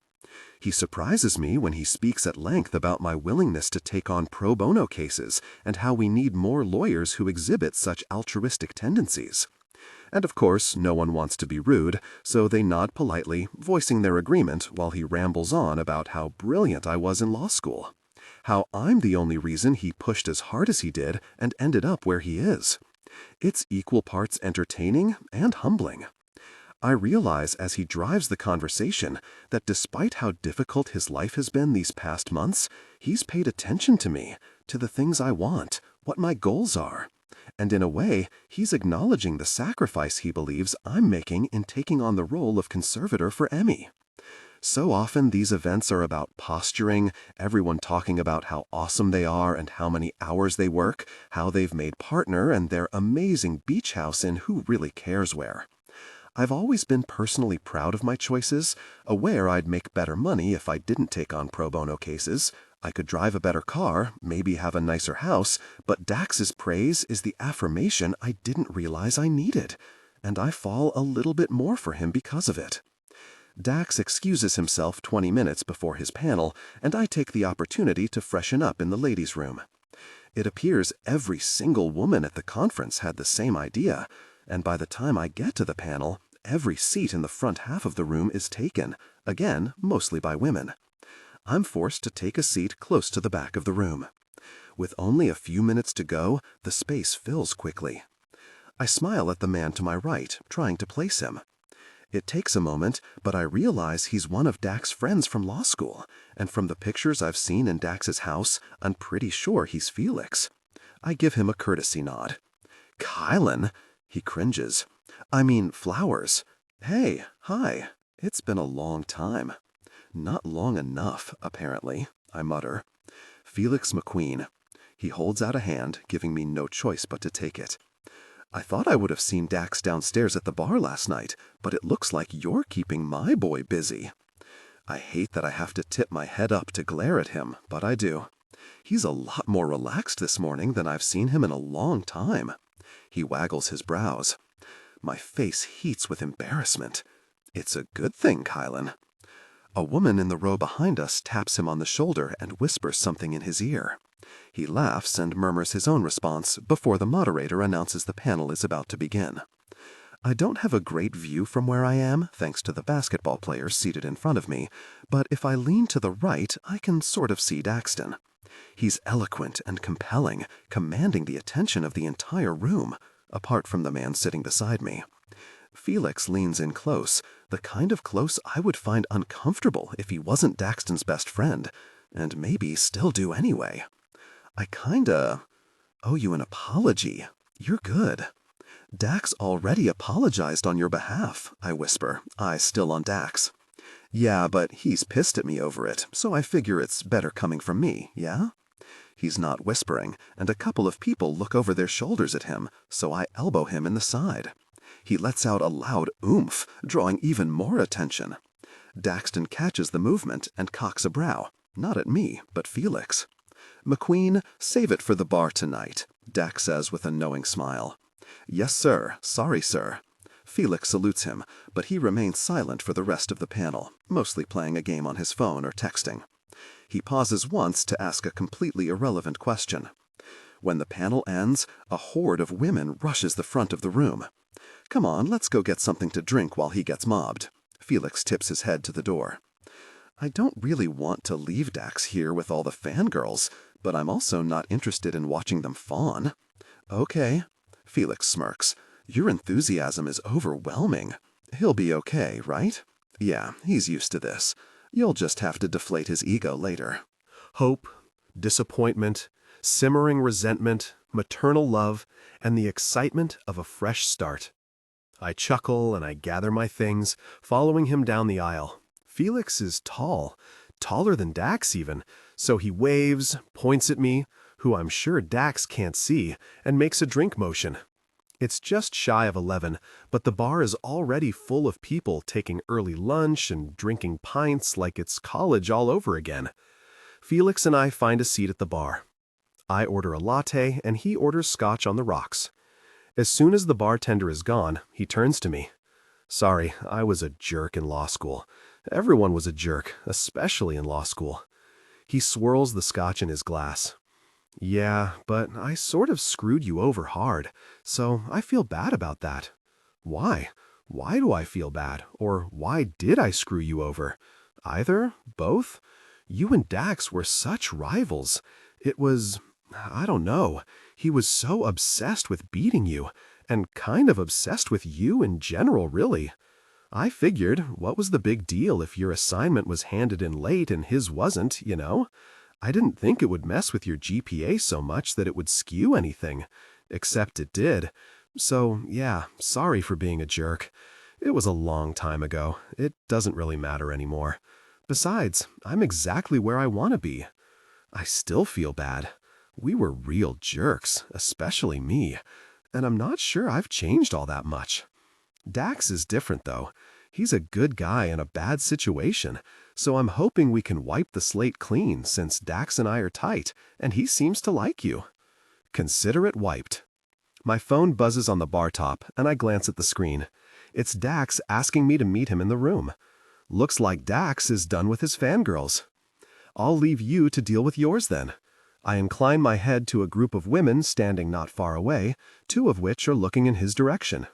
He surprises me when he speaks at length about my willingness to take on pro bono cases and how we need more lawyers who exhibit such altruistic tendencies. And of course, no one wants to be rude, so they nod politely, voicing their agreement while he rambles on about how brilliant I was in law school. How I'm the only reason he pushed as hard as he did and ended up where he is. It's equal parts entertaining and humbling. I realize as he drives the conversation that despite how difficult his life has been these past months, he's paid attention to me, to the things I want, what my goals are. And in a way, he's acknowledging the sacrifice he believes I'm making in taking on the role of conservator for Emmy. So often these events are about posturing, everyone talking about how awesome they are and how many hours they work, how they've made partner and their amazing beach house in who really cares where. I've always been personally proud of my choices, aware I'd make better money if I didn't take on pro bono cases. I could drive a better car, maybe have a nicer house, but Dax's praise is the affirmation I didn't realize I needed, and I fall a little bit more for him because of it. Dax excuses himself 20 minutes before his panel, and I take the opportunity to freshen up in the ladies' room. It appears every single woman at the conference had the same idea, and by the time I get to the panel, every seat in the front half of the room is taken, again, mostly by women. I'm forced to take a seat close to the back of the room. With only a few minutes to go, the space fills quickly. I smile at the man to my right, trying to place him. It takes a moment, but I realize he's one of Dax's friends from law school, and from the pictures I've seen in Dax's house, I'm pretty sure he's Felix. I give him a courtesy nod. Kailyn? He cringes. I mean, Flowers. Hey, hi. It's been a long time. Not long enough, apparently, I mutter. Felix McQueen. He holds out a hand, giving me no choice but to take it. I thought I would have seen Dax downstairs at the bar last night, but it looks like you're keeping my boy busy. I hate that I have to tip my head up to glare at him, but I do. He's a lot more relaxed this morning than I've seen him in a long time. He waggles his brows. My face heats with embarrassment. It's a good thing, Kailyn. A woman in the row behind us taps him on the shoulder and whispers something in his ear. He laughs and murmurs his own response before the moderator announces the panel is about to begin. I don't have a great view from where I am, thanks to the basketball players seated in front of me, but if I lean to the right, I can sort of see Daxton. He's eloquent and compelling, commanding the attention of the entire room, apart from the man sitting beside me. Felix leans in close, the kind of close I would find uncomfortable if he wasn't Daxton's best friend, and maybe still do anyway. I kinda owe you an apology. You're good. Dax already apologized on your behalf, I whisper, eyes still on Dax. Yeah, but he's pissed at me over it, so I figure it's better coming from me, yeah? He's not whispering, and a couple of people look over their shoulders at him, so I elbow him in the side. He lets out a loud oomph, drawing even more attention. Daxton catches the movement and cocks a brow, not at me, but Felix. McQueen, save it for the bar tonight, Dax says with a knowing smile. Yes, sir. Sorry, sir. Felix salutes him, but he remains silent for the rest of the panel, mostly playing a game on his phone or texting. He pauses once to ask a completely irrelevant question. When the panel ends, a horde of women rushes the front of the room. Come on, let's go get something to drink while he gets mobbed. Felix tips his head to the door. I don't really want to leave Dax here with all the fangirls, but I'm also not interested in watching them fawn. Okay. Felix smirks. Your enthusiasm is overwhelming. He'll be okay, right? Yeah, he's used to this. You'll just have to deflate his ego later. Hope, disappointment, simmering resentment, maternal love, and the excitement of a fresh start. I chuckle and I gather my things, following him down the aisle. Felix is tall, taller than Dax even, so he waves, points at me, who I'm sure Dax can't see, and makes a drink motion. It's just shy of 11, but the bar is already full of people taking early lunch and drinking pints like it's college all over again. Felix and I find a seat at the bar. I order a latte and he orders scotch on the rocks. As soon as the bartender is gone, he turns to me. Sorry, I was a jerk in law school. Everyone was a jerk, especially in law school. He swirls the scotch in his glass. Yeah, but I sort of screwed you over hard, so I feel bad about that. Why? Why do I feel bad? Or why did I screw you over? Either? Both? You and Dax were such rivals. It was, I don't know, he was so obsessed with beating you, and kind of obsessed with you in general, really. I figured, what was the big deal if your assignment was handed in late and his wasn't, you know? I didn't think it would mess with your GPA so much that it would skew anything, except it did. So, yeah, sorry for being a jerk. It was a long time ago. It doesn't really matter anymore. Besides, I'm exactly where I want to be. I still feel bad. We were real jerks, especially me, and I'm not sure I've changed all that much. Dax is different, though. He's a good guy in a bad situation, so I'm hoping we can wipe the slate clean since Dax and I are tight, and he seems to like you. Consider it wiped. My phone buzzes on the bar top, and I glance at the screen. It's Dax asking me to meet him in the room. Looks like Dax is done with his fangirls. I'll leave you to deal with yours then. I incline my head to a group of women standing not far away, 2 of which are looking in his direction.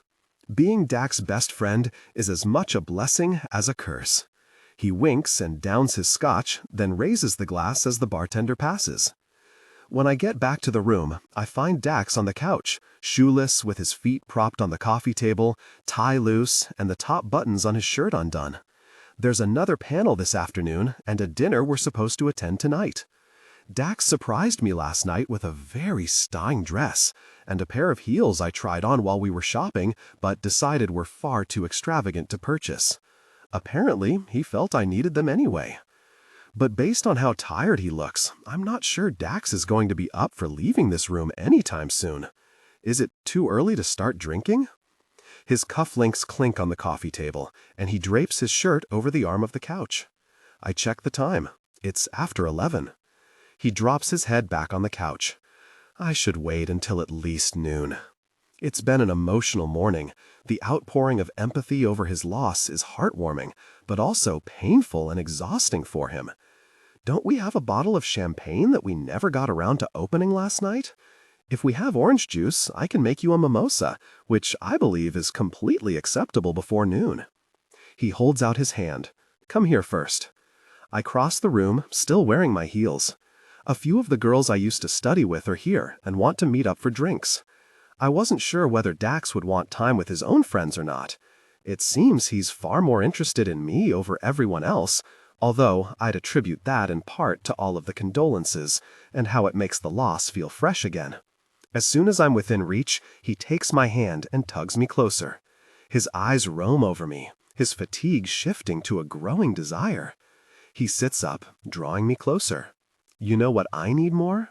Being Dax's best friend is as much a blessing as a curse. He winks and downs his scotch, then raises the glass as the bartender passes. When I get back to the room, I find Dax on the couch, shoeless with his feet propped on the coffee table, tie loose, and the top buttons on his shirt undone. There's another panel this afternoon and a dinner we're supposed to attend tonight. Dax surprised me last night with a very styling dress and a pair of heels I tried on while we were shopping but decided were far too extravagant to purchase. Apparently, he felt I needed them anyway. But based on how tired he looks, I'm not sure Dax is going to be up for leaving this room anytime soon. Is it too early to start drinking? His cufflinks clink on the coffee table, and he drapes his shirt over the arm of the couch. I check the time. It's after 11. He drops his head back on the couch. I should wait until at least noon. It's been an emotional morning. The outpouring of empathy over his loss is heartwarming, but also painful and exhausting for him. Don't we have a bottle of champagne that we never got around to opening last night? If we have orange juice, I can make you a mimosa, which I believe is completely acceptable before noon. He holds out his hand. Come here first. I cross the room, still wearing my heels. A few of the girls I used to study with are here and want to meet up for drinks. I wasn't sure whether Dax would want time with his own friends or not. It seems he's far more interested in me over everyone else, although I'd attribute that in part to all of the condolences and how it makes the loss feel fresh again. As soon as I'm within reach, he takes my hand and tugs me closer. His eyes roam over me, his fatigue shifting to a growing desire. He sits up, drawing me closer. You know what I need more?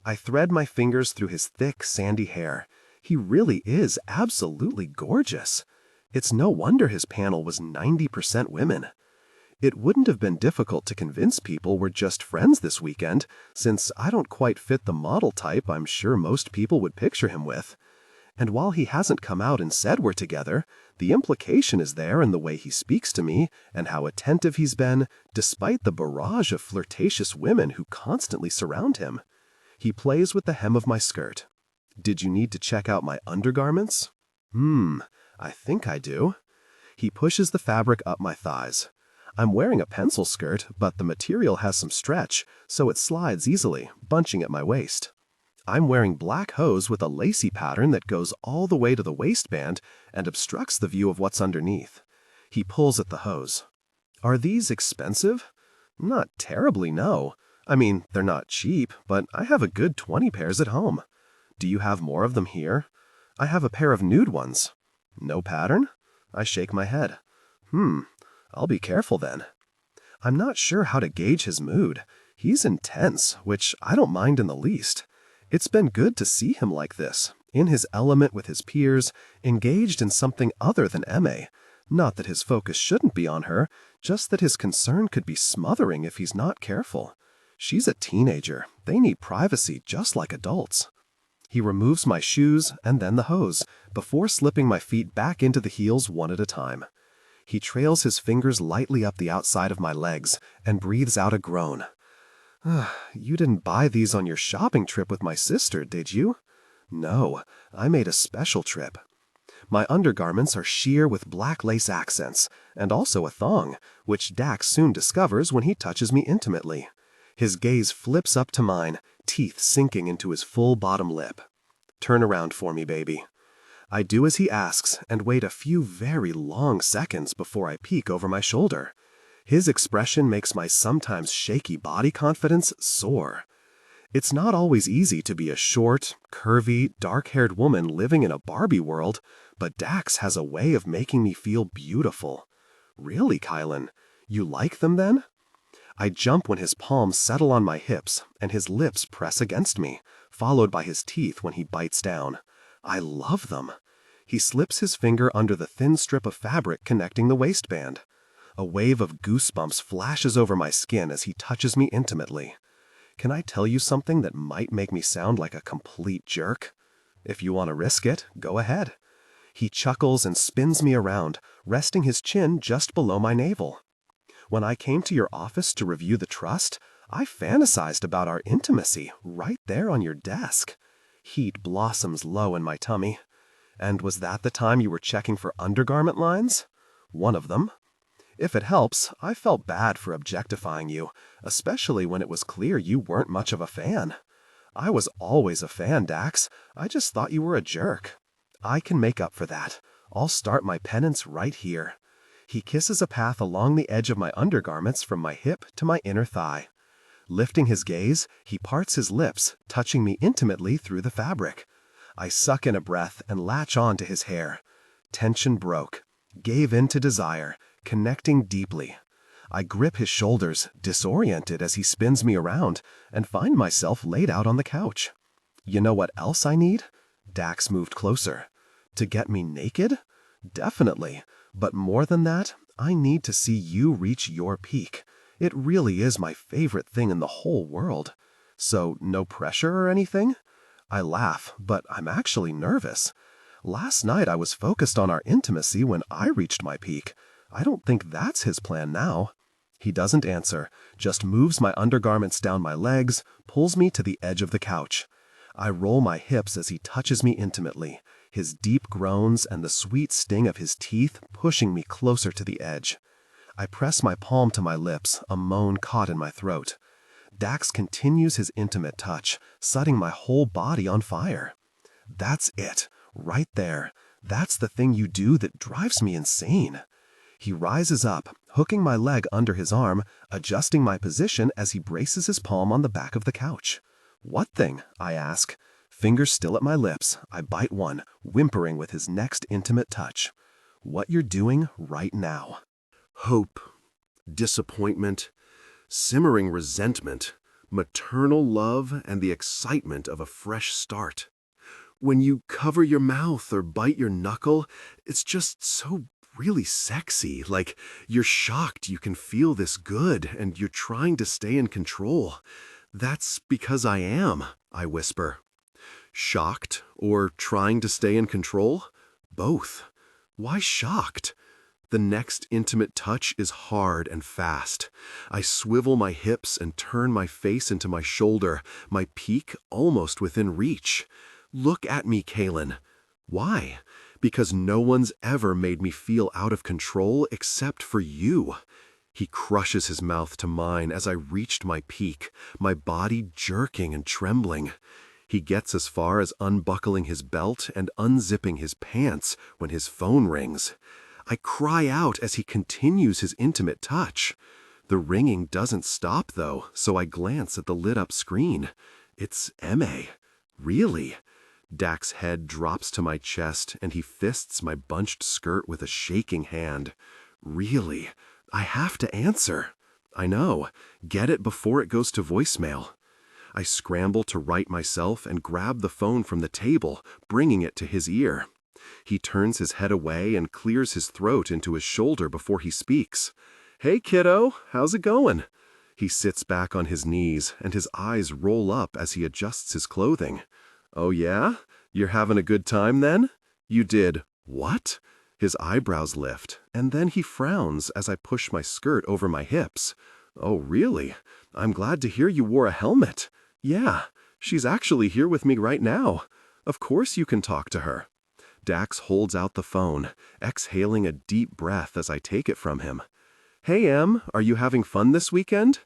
I thread my fingers through his thick, sandy hair. He really is absolutely gorgeous. It's no wonder his panel was 90% women. It wouldn't have been difficult to convince people we're just friends this weekend, since I don't quite fit the model type I'm sure most people would picture him with. And while he hasn't come out and said we're together, the implication is there in the way he speaks to me and how attentive he's been, despite the barrage of flirtatious women who constantly surround him. He plays with the hem of my skirt. Did you need to check out my undergarments? I think I do. He pushes the fabric up my thighs. I'm wearing a pencil skirt, but the material has some stretch, so it slides easily, bunching at my waist. I'm wearing black hose with a lacy pattern that goes all the way to the waistband and obstructs the view of what's underneath. He pulls at the hose. Are these expensive? Not terribly, no. I mean, they're not cheap, but I have a good 20 pairs at home. Do you have more of them here? I have a pair of nude ones. No pattern? I shake my head. I'll be careful then. I'm not sure how to gauge his mood. He's intense, which I don't mind in the least. It's been good to see him like this, in his element with his peers, engaged in something other than MA. Not that his focus shouldn't be on her, just that his concern could be smothering if he's not careful. She's a teenager. They need privacy just like adults. He removes my shoes and then the hose, before slipping my feet back into the heels one at a time. He trails his fingers lightly up the outside of my legs and breathes out a groan. You didn't buy these on your shopping trip with my sister, did you? No, I made a special trip. My undergarments are sheer with black lace accents, and also a thong, which Dax soon discovers when he touches me intimately. His gaze flips up to mine, teeth sinking into his full bottom lip. Turn around for me, baby. I do as he asks and wait a few very long seconds before I peek over my shoulder. His expression makes my sometimes shaky body confidence soar. It's not always easy to be a short, curvy, dark-haired woman living in a Barbie world, but Dax has a way of making me feel beautiful. Really, Kailyn? You like them then? I jump when his palms settle on my hips and his lips press against me, followed by his teeth when he bites down. I love them. He slips his finger under the thin strip of fabric connecting the waistband. A wave of goosebumps flashes over my skin as he touches me intimately. Can I tell you something that might make me sound like a complete jerk? If you want to risk it, go ahead. He chuckles and spins me around, resting his chin just below my navel. When I came to your office to review the trust, I fantasized about our intimacy right there on your desk. Heat blossoms low in my tummy. And was that the time you were checking for undergarment lines? One of them. If it helps, I felt bad for objectifying you, especially when it was clear you weren't much of a fan. I was always a fan, Dax. I just thought you were a jerk. I can make up for that. I'll start my penance right here. He kisses a path along the edge of my undergarments from my hip to my inner thigh. Lifting his gaze, he parts his lips, touching me intimately through the fabric. I suck in a breath and latch on to his hair. Tension broke. Gave in to desire, connecting deeply. I grip his shoulders, disoriented as he spins me around, and find myself laid out on the couch. You know what else I need? Dax moved closer. To get me naked? Definitely. But more than that, I need to see you reach your peak. It really is my favorite thing in the whole world. So, no pressure or anything? I laugh, but I'm actually nervous. Last night I was focused on our intimacy when I reached my peak. I don't think that's his plan now. He doesn't answer, just moves my undergarments down my legs, pulls me to the edge of the couch. I roll my hips as he touches me intimately, his deep groans and the sweet sting of his teeth pushing me closer to the edge. I press my palm to my lips, a moan caught in my throat. Dax continues his intimate touch, setting my whole body on fire. That's it, right there. That's the thing you do that drives me insane. He rises up, hooking my leg under his arm, adjusting my position as he braces his palm on the back of the couch. What thing? I ask. Fingers still at my lips, I bite one, whimpering with his next intimate touch. What you're doing right now. Hope, disappointment, simmering resentment, maternal love, and the excitement of a fresh start. When you cover your mouth or bite your knuckle, it's just so really sexy, like you're shocked you can feel this good and you're trying to stay in control. That's because I am, I whisper. Shocked or trying to stay in control? Both. Why shocked? The next intimate touch is hard and fast. I swivel my hips and turn my face into my shoulder, my peak almost within reach. Look at me, Kailyn. Why? Because no one's ever made me feel out of control except for you. He crushes his mouth to mine as I reached my peak, my body jerking and trembling. He gets as far as unbuckling his belt and unzipping his pants when his phone rings. I cry out as he continues his intimate touch. The ringing doesn't stop, though, so I glance at the lit-up screen. It's Emma. Really? Dax's head drops to my chest, and he fists my bunched skirt with a shaking hand. Really? I have to answer. I know. Get it before it goes to voicemail. I scramble to right myself and grab the phone from the table, bringing it to his ear. He turns his head away and clears his throat into his shoulder before he speaks. Hey, kiddo, how's it going? He sits back on his knees, and his eyes roll up as he adjusts his clothing. Oh yeah? You're having a good time then? You did what? His eyebrows lift, and then he frowns as I push my skirt over my hips. Oh really? I'm glad to hear you wore a helmet. Yeah, she's actually here with me right now. Of course you can talk to her. Dax holds out the phone, exhaling a deep breath as I take it from him. Hey Em, are you having fun this weekend?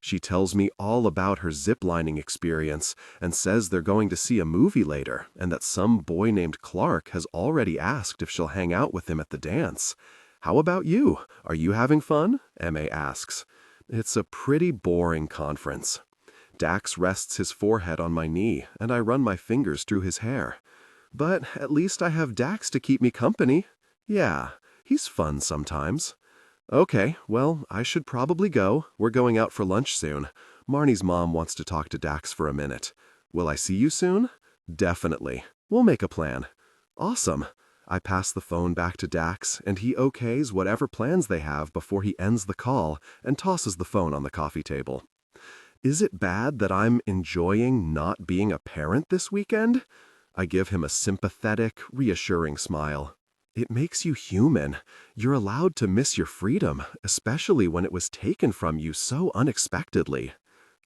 She tells me all about her ziplining experience and says they're going to see a movie later and that some boy named Clark has already asked if she'll hang out with him at the dance. How about you? Are you having fun? Emma asks. It's a pretty boring conference. Dax rests his forehead on my knee and I run my fingers through his hair. But at least I have Dax to keep me company. Yeah, he's fun sometimes. Okay, well, I should probably go. We're going out for lunch soon. Marnie's mom wants to talk to Dax for a minute. Will I see you soon? Definitely. We'll make a plan. Awesome. I pass the phone back to Dax, and he okays whatever plans they have before he ends the call and tosses the phone on the coffee table. Is it bad that I'm enjoying not being a parent this weekend? I give him a sympathetic, reassuring smile. It makes you human. You're allowed to miss your freedom, especially when it was taken from you so unexpectedly.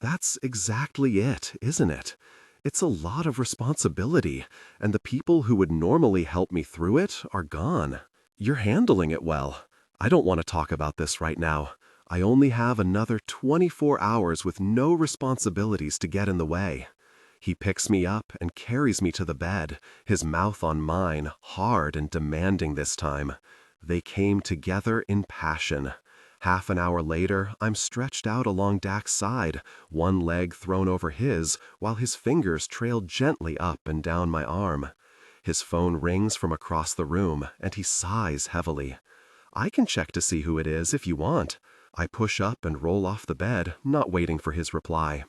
That's exactly it, isn't it? It's a lot of responsibility, and the people who would normally help me through it are gone. You're handling it well. I don't want to talk about this right now. I only have another 24 hours with no responsibilities to get in the way. He picks me up and carries me to the bed, his mouth on mine, hard and demanding this time. They came together in passion. Half an hour later, I'm stretched out along Dax's side, one leg thrown over his, while his fingers trail gently up and down my arm. His phone rings from across the room, and he sighs heavily. I can check to see who it is if you want. I push up and roll off the bed, not waiting for his reply.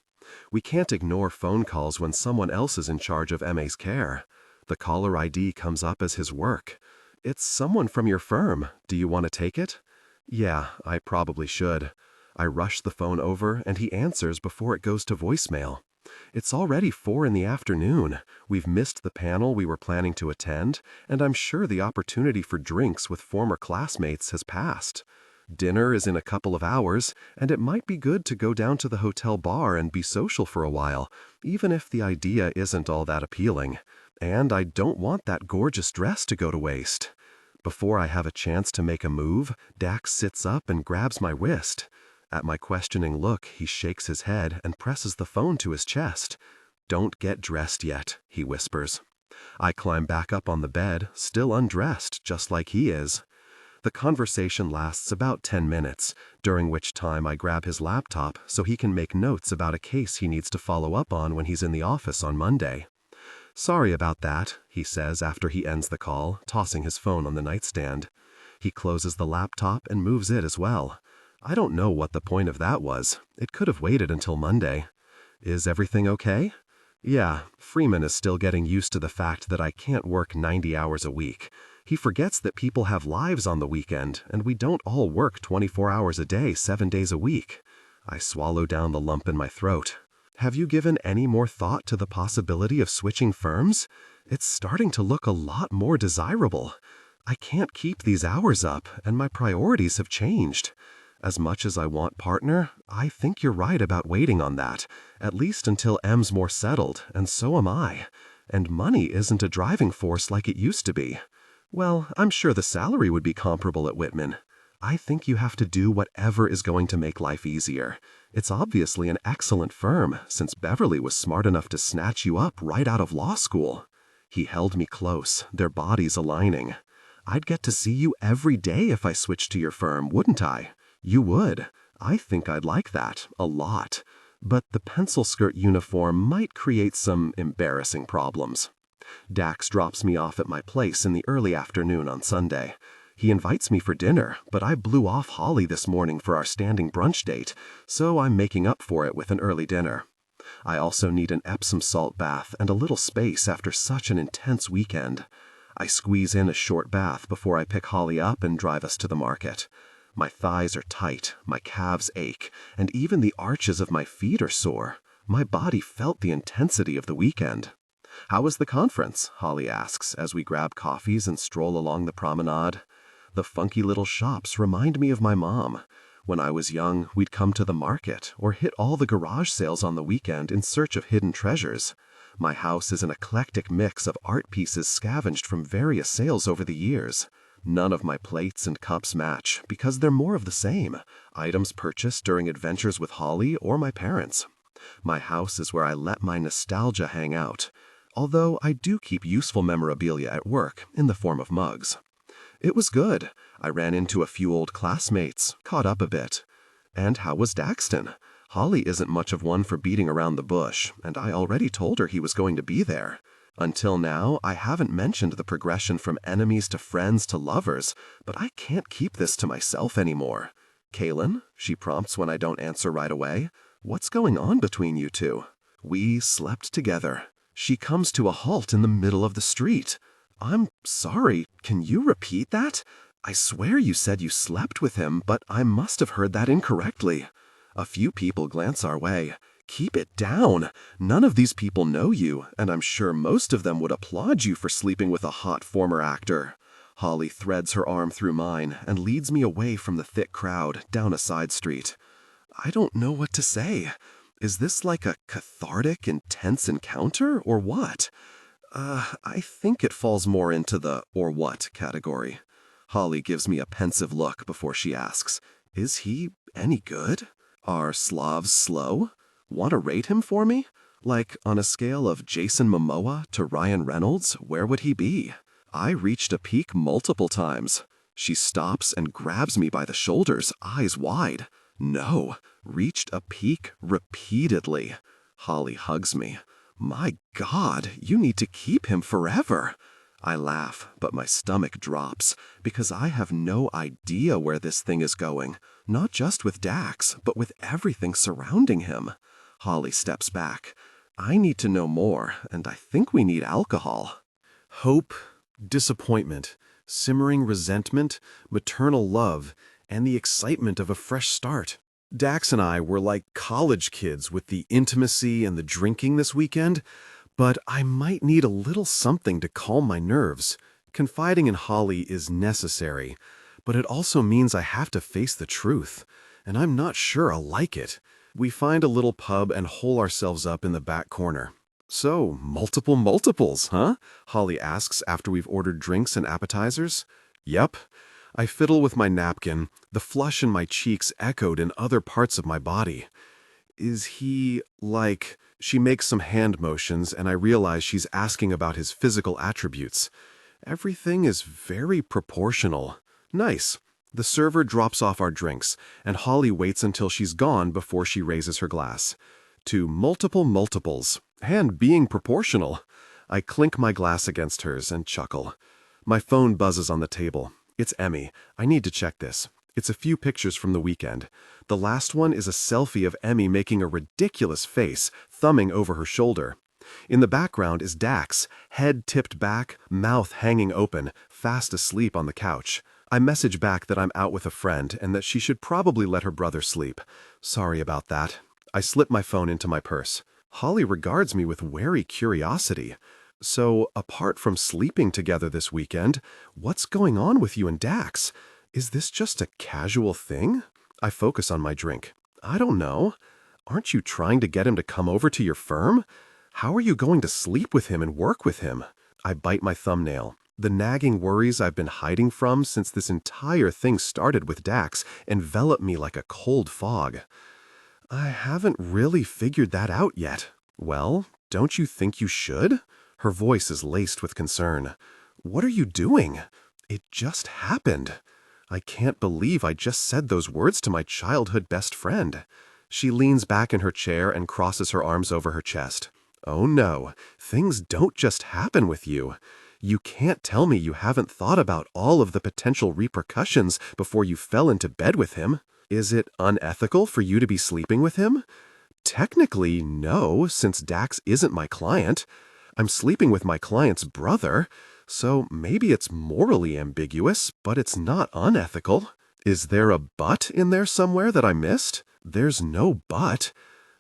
We can't ignore phone calls when someone else is in charge of MA's care. The caller ID comes up as his work. "It's someone from your firm. Do you want to take it?" Yeah, I probably should. I rush the phone over and he answers before it goes to voicemail. It's already 4 in the afternoon. We've missed the panel we were planning to attend, and I'm sure the opportunity for drinks with former classmates has passed. Dinner is in a couple of hours, and it might be good to go down to the hotel bar and be social for a while, even if the idea isn't all that appealing. And I don't want that gorgeous dress to go to waste. Before I have a chance to make a move, Dax sits up and grabs my wrist. At my questioning look, he shakes his head and presses the phone to his chest. "Don't get dressed yet," he whispers. I climb back up on the bed, still undressed, just like he is. The conversation lasts about 10 minutes, during which time I grab his laptop so he can make notes about a case he needs to follow up on when he's in the office on Monday. "Sorry about that," he says after he ends the call, tossing his phone on the nightstand. He closes the laptop and moves it as well. I don't know what the point of that was. It could have waited until Monday. "Is everything okay?" Yeah, Freeman is still getting used to the fact that I can't work 90 hours a week. He forgets that people have lives on the weekend, and we don't all work 24 hours a day, 7 days a week. I swallow down the lump in my throat. "Have you given any more thought to the possibility of switching firms? It's starting to look a lot more desirable. I can't keep these hours up, and my priorities have changed. As much as I want partner, I think you're right about waiting on that, at least until M's more settled, and so am I. And money isn't a driving force like it used to be. Well, I'm sure the salary would be comparable at Whitman. I think you have to do whatever is going to make life easier. It's obviously an excellent firm, since Beverly was smart enough to snatch you up right out of law school." He held me close, their bodies aligning. "I'd get to see you every day if I switched to your firm, wouldn't I?" "You would. I think I'd like that, a lot. But the pencil skirt uniform might create some embarrassing problems." Dax drops me off at my place in the early afternoon on Sunday. He invites me for dinner, but I blew off Holly this morning for our standing brunch date, so I'm making up for it with an early dinner. I also need an Epsom salt bath and a little space after such an intense weekend. I squeeze in a short bath before I pick Holly up and drive us to the market. My thighs are tight, my calves ache, and even the arches of my feet are sore. My body felt the intensity of the weekend. "How was the conference?" Holly asks as we grab coffees and stroll along the promenade. The funky little shops remind me of my mom. When I was young, we'd come to the market or hit all the garage sales on the weekend in search of hidden treasures. My house is an eclectic mix of art pieces scavenged from various sales over the years. None of my plates and cups match because they're more of the same, items purchased during adventures with Holly or my parents. My house is where I let my nostalgia hang out, although I do keep useful memorabilia at work in the form of mugs. It was good. I ran into a few old classmates, caught up a bit. And how was Daxton? Holly isn't much of one for beating around the bush, and I already told her he was going to be there. Until now, I haven't mentioned the progression from enemies to friends to lovers, but I can't keep this to myself anymore. "Kailyn?" she prompts when I don't answer right away. "What's going on between you two?" "We slept together." She comes to a halt in the middle of the street. "I'm sorry, can you repeat that? I swear you said you slept with him, but I must have heard that incorrectly." A few people glance our way. "Keep it down. None of these people know you, and I'm sure most of them would applaud you for sleeping with a hot former actor." Holly threads her arm through mine and leads me away from the thick crowd down a side street. I don't know what to say. Is this like a cathartic, intense encounter, or what? I think it falls more into the or what category. Holly gives me a pensive look before she asks, "Is he any good? Are Slavs slow? Want to rate him for me? Like, on a scale of Jason Momoa to Ryan Reynolds, where would he be?" I reached a peak multiple times. She stops and grabs me by the shoulders, eyes wide. No, reached a peak repeatedly. Holly hugs me. "My God, you need to keep him forever." I laugh, but my stomach drops, because I have no idea where this thing is going, not just with Dax, but with everything surrounding him. Holly steps back. I need to know more, and I think we need alcohol. Hope, disappointment, simmering resentment, maternal love, and the excitement of a fresh start. Dax and I were like college kids with the intimacy and the drinking this weekend, but I might need a little something to calm my nerves. Confiding in Holly is necessary, but it also means I have to face the truth, and I'm not sure I'll like it. We find a little pub and hole ourselves up in the back corner. So, multiples, huh? Holly asks after we've ordered drinks and appetizers. Yep. I fiddle with my napkin, the flush in my cheeks echoed in other parts of my body. Is he, like... She makes some hand motions, and I realize she's asking about his physical attributes. Everything is very proportional. Nice. The server drops off our drinks, and Holly waits until she's gone before she raises her glass. To multiples, and being proportional. I clink my glass against hers and chuckle. My phone buzzes on the table. It's Emmy. I need to check this. It's a few pictures from the weekend. The last one is a selfie of Emmy making a ridiculous face, thumbing over her shoulder. In the background is Dax, head tipped back, mouth hanging open, fast asleep on the couch. I message back that I'm out with a friend and that she should probably let her brother sleep. Sorry about that. I slip my phone into my purse. Holly regards me with wary curiosity. So, apart from sleeping together this weekend, what's going on with you and Dax? Is this just a casual thing? I focus on my drink. I don't know. Aren't you trying to get him to come over to your firm? How are you going to sleep with him and work with him? I bite my thumbnail. The nagging worries I've been hiding from since this entire thing started with Dax envelop me like a cold fog. I haven't really figured that out yet. Well, don't you think you should? Her voice is laced with concern. What are you doing? It just happened. I can't believe I just said those words to my childhood best friend. She leans back in her chair and crosses her arms over her chest. Oh no, things don't just happen with you. You can't tell me you haven't thought about all of the potential repercussions before you fell into bed with him. Is it unethical for you to be sleeping with him? Technically, no, since Dax isn't my client. I'm sleeping with my client's brother. So maybe it's morally ambiguous, but it's not unethical. Is there a but in there somewhere that I missed? There's no but.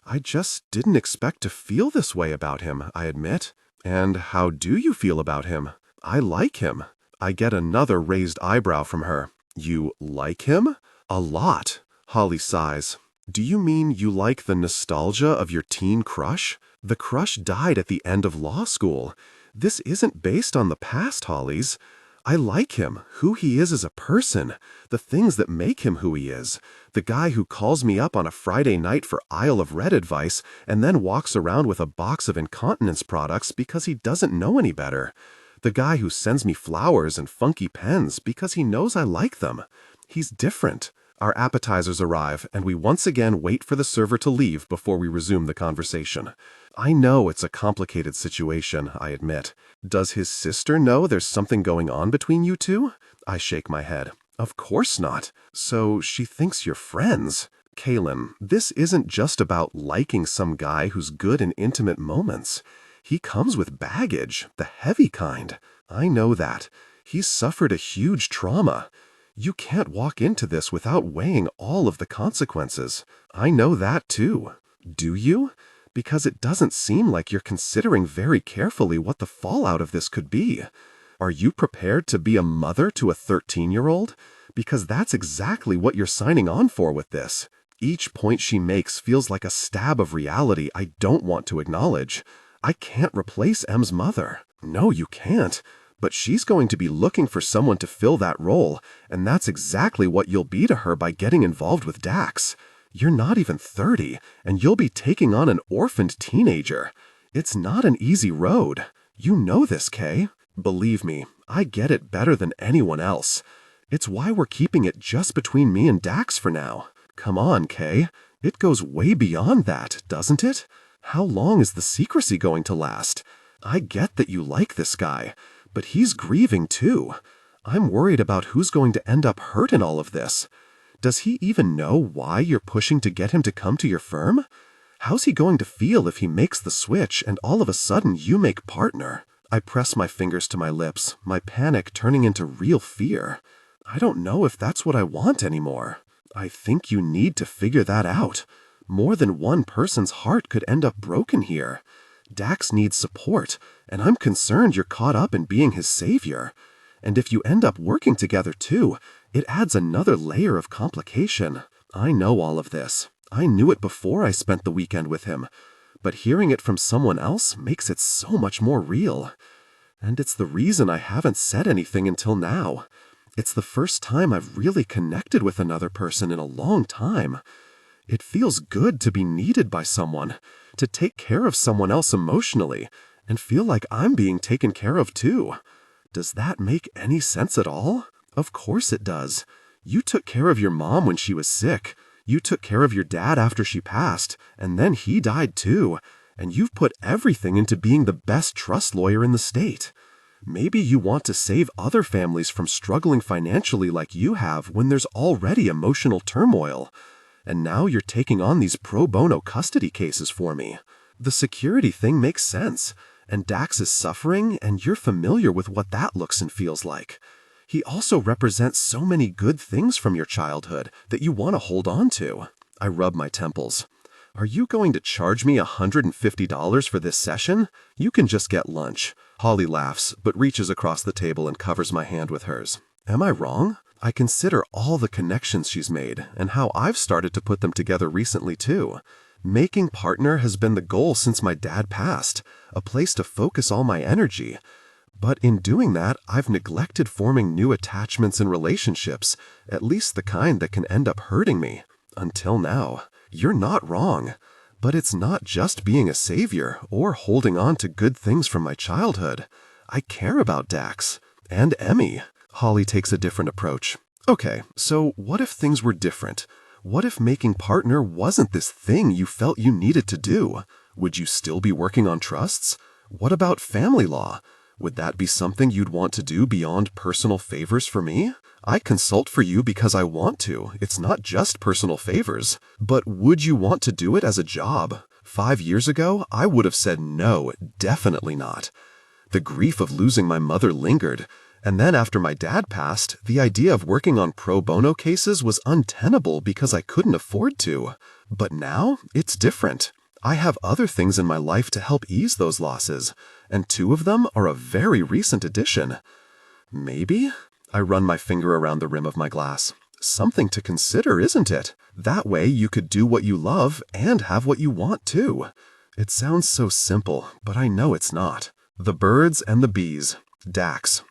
I just didn't expect to feel this way about him, I admit. And how do you feel about him? I like him. I get another raised eyebrow from her. You like him? A lot. Holly sighs. Do you mean you like the nostalgia of your teen crush? The crush died at the end of law school. This isn't based on the past, Hollies. I like him, who he is as a person, the things that make him who he is. The guy who calls me up on a Friday night for Isle of Red advice and then walks around with a box of incontinence products because he doesn't know any better. The guy who sends me flowers and funky pens because he knows I like them. He's different. Our appetizers arrive, and we once again wait for the server to leave before we resume the conversation. I know it's a complicated situation, I admit. Does his sister know there's something going on between you two? I shake my head. Of course not. So she thinks you're friends. Kailyn, this isn't just about liking some guy who's good in intimate moments. He comes with baggage, the heavy kind. I know that. He's suffered a huge trauma. You can't walk into this without weighing all of the consequences. I know that too. Do you? Because it doesn't seem like you're considering very carefully what the fallout of this could be. Are you prepared to be a mother to a 13-year-old? Because that's exactly what you're signing on for with this. Each point she makes feels like a stab of reality I don't want to acknowledge. I can't replace M's mother. No, you can't. But she's going to be looking for someone to fill that role, and that's exactly what you'll be to her by getting involved with Dax. You're not even 30, and you'll be taking on an orphaned teenager. It's not an easy road. You know this, Kay. Believe me, I get it better than anyone else. It's why we're keeping it just between me and Dax for now. Come on, Kay. It goes way beyond that, doesn't it? How long is the secrecy going to last? I get that you like this guy, But he's grieving too. I'm worried about who's going to end up hurt in all of this. Does he even know why you're pushing to get him to come to your firm? How's he going to feel if he makes the switch and all of a sudden you make partner? I press my fingers to my lips, my panic turning into real fear. I don't know if that's what I want anymore. I think you need to figure that out. More than one person's heart could end up broken here. Dax needs support, and I'm concerned you're caught up in being his savior. And if you end up working together too, it adds another layer of complication. I know all of this. I knew it before I spent the weekend with him. But hearing it from someone else makes it so much more real. And it's the reason I haven't said anything until now. It's the first time I've really connected with another person in a long time. It feels good to be needed by someone, to take care of someone else emotionally, and feel like I'm being taken care of too. Does that make any sense at all? Of course it does. You took care of your mom when she was sick. You took care of your dad after she passed, and then he died too. And you've put everything into being the best trust lawyer in the state. Maybe you want to save other families from struggling financially like you have when there's already emotional turmoil. And now you're taking on these pro bono custody cases for me. The security thing makes sense. And Dax is suffering, and you're familiar with what that looks and feels like. He also represents so many good things from your childhood that you want to hold on to. I rub my temples. Are you going to charge me $150 for this session? You can just get lunch. Holly laughs, but reaches across the table and covers my hand with hers. Am I wrong? I consider all the connections she's made and how I've started to put them together recently too. Making partner has been the goal since my dad passed, a place to focus all my energy. But in doing that, I've neglected forming new attachments and relationships, at least the kind that can end up hurting me. Until now. You're not wrong. But it's not just being a savior or holding on to good things from my childhood. I care about Dax. And Emmy. Holly takes a different approach. Okay, so what if things were different? What if making partner wasn't this thing you felt you needed to do? Would you still be working on trusts? What about family law? Would that be something you'd want to do beyond personal favors for me? I consult for you because I want to. It's not just personal favors. But would you want to do it as a job? 5 years ago, I would have said no, definitely not. The grief of losing my mother lingered. And then after my dad passed, the idea of working on pro bono cases was untenable because I couldn't afford to. But now, it's different. I have other things in my life to help ease those losses, and 2 of them are a very recent addition. Maybe? I run my finger around the rim of my glass. Something to consider, isn't it? That way you could do what you love and have what you want too. It sounds so simple, but I know it's not. The birds and the bees. Dax.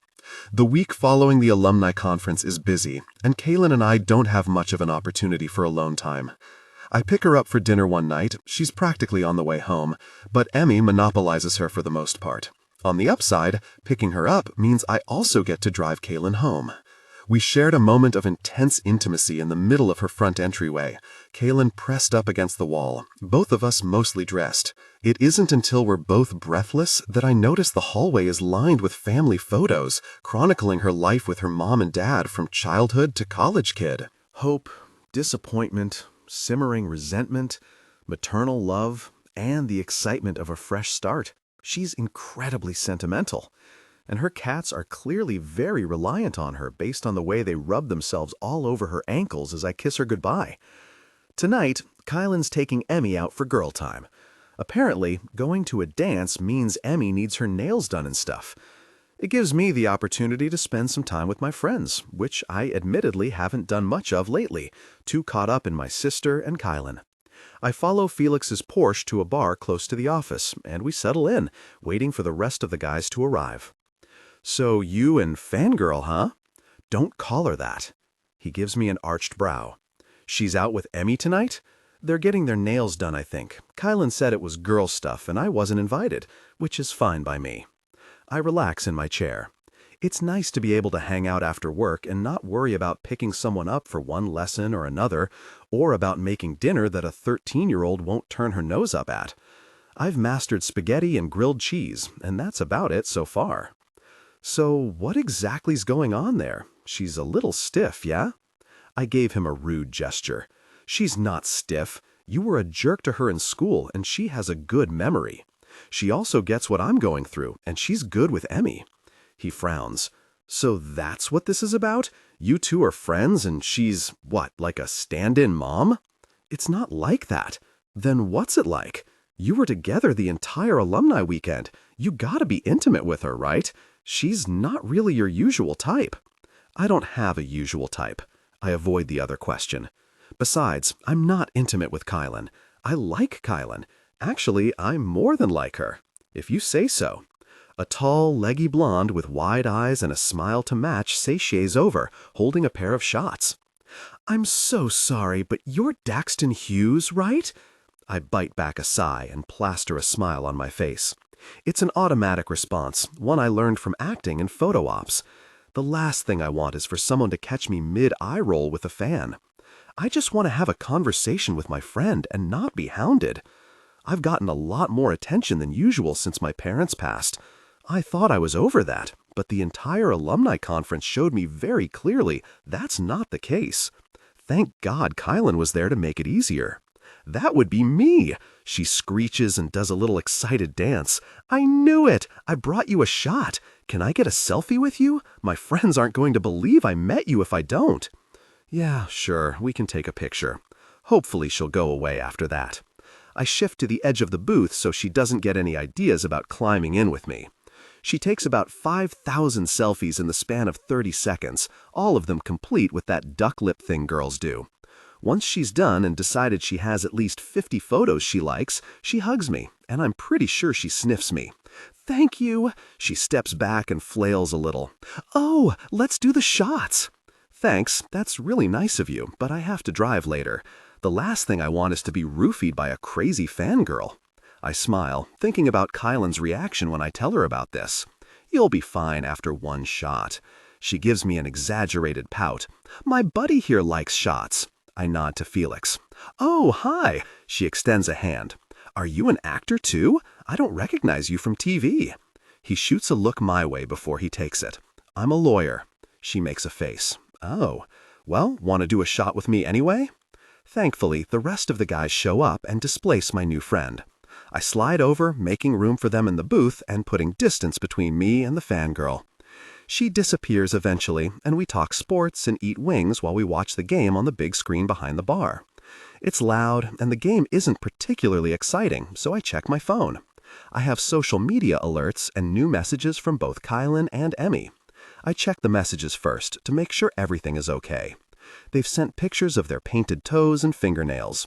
The week following the alumni conference is busy, and Kailyn and I don't have much of an opportunity for alone time. I pick her up for dinner one night. She's practically on the way home, but Emmy monopolizes her for the most part. On the upside, picking her up means I also get to drive Kailyn home. We shared a moment of intense intimacy in the middle of her front entryway, Kailyn pressed up against the wall, both of us mostly dressed. It isn't until we're both breathless that I notice the hallway is lined with family photos, chronicling her life with her mom and dad from childhood to college kid. Hope, disappointment, simmering resentment, maternal love, and the excitement of a fresh start. She's incredibly sentimental. And her cats are clearly very reliant on her based on the way they rub themselves all over her ankles as I kiss her goodbye. Tonight, Kailyn's taking Emmy out for girl time. Apparently, going to a dance means Emmy needs her nails done and stuff. It gives me the opportunity to spend some time with my friends, which I admittedly haven't done much of lately, too caught up in my sister and Kailyn. I follow Felix's Porsche to a bar close to the office, and we settle in, waiting for the rest of the guys to arrive. So you and Fangirl, huh? Don't call her that. He gives me an arched brow. She's out with Emmy tonight? They're getting their nails done, I think. Kailyn said it was girl stuff and I wasn't invited, which is fine by me. I relax in my chair. It's nice to be able to hang out after work and not worry about picking someone up for one lesson or another, or about making dinner that a 13-year-old won't turn her nose up at. I've mastered spaghetti and grilled cheese, and that's about it so far. So what exactly's going on there? She's a little stiff, yeah? I gave him a rude gesture. She's not stiff. You were a jerk to her in school, and she has a good memory. She also gets what I'm going through, and she's good with Emmy. He frowns. So that's what this is about? You two are friends, and she's, what, like a stand-in mom? It's not like that. Then what's it like? You were together the entire alumni weekend. You gotta be intimate with her, right? She's not really your usual type. I don't have a usual type. I avoid the other question. Besides, I'm not intimate with Kailyn. I like Kailyn. Actually, I'm more than like her, if you say so. A tall, leggy blonde with wide eyes and a smile to match satiates over, holding a pair of shots. I'm so sorry, but you're Daxton Hughes, right? I bite back a sigh and plaster a smile on my face. It's an automatic response, one I learned from acting and photo ops. The last thing I want is for someone to catch me mid-eye roll with a fan. I just want to have a conversation with my friend and not be hounded. I've gotten a lot more attention than usual since my parents passed. I thought I was over that, but the entire alumni conference showed me very clearly that's not the case. Thank God Kailyn was there to make it easier. That would be me. She screeches and does a little excited dance. I knew it! I brought you a shot. Can I get a selfie with you? My friends aren't going to believe I met you if I don't. Yeah, sure, we can take a picture. Hopefully she'll go away after that. I shift to the edge of the booth so she doesn't get any ideas about climbing in with me. She takes about 5,000 selfies in the span of 30 seconds, all of them complete with that duck lip thing girls do. Once she's done and decided she has at least 50 photos she likes, she hugs me, and I'm pretty sure she sniffs me. Thank you. She steps back and flails a little. Oh, let's do the shots. Thanks, that's really nice of you, but I have to drive later. The last thing I want is to be roofied by a crazy fangirl. I smile, thinking about Kailyn's reaction when I tell her about this. You'll be fine after one shot. She gives me an exaggerated pout. My buddy here likes shots. I nod to Felix. Oh, hi! She extends a hand. Are you an actor too? I don't recognize you from TV. He shoots a look my way before he takes it. I'm a lawyer. She makes a face. Oh, well, want to do a shot with me anyway? Thankfully, the rest of the guys show up and displace my new friend. I slide over, making room for them in the booth and putting distance between me and the fangirl. She disappears eventually, and we talk sports and eat wings while we watch the game on the big screen behind the bar. It's loud, and the game isn't particularly exciting, so I check my phone. I have social media alerts and new messages from both Kailyn and Emmy. I check the messages first to make sure everything is okay. They've sent pictures of their painted toes and fingernails.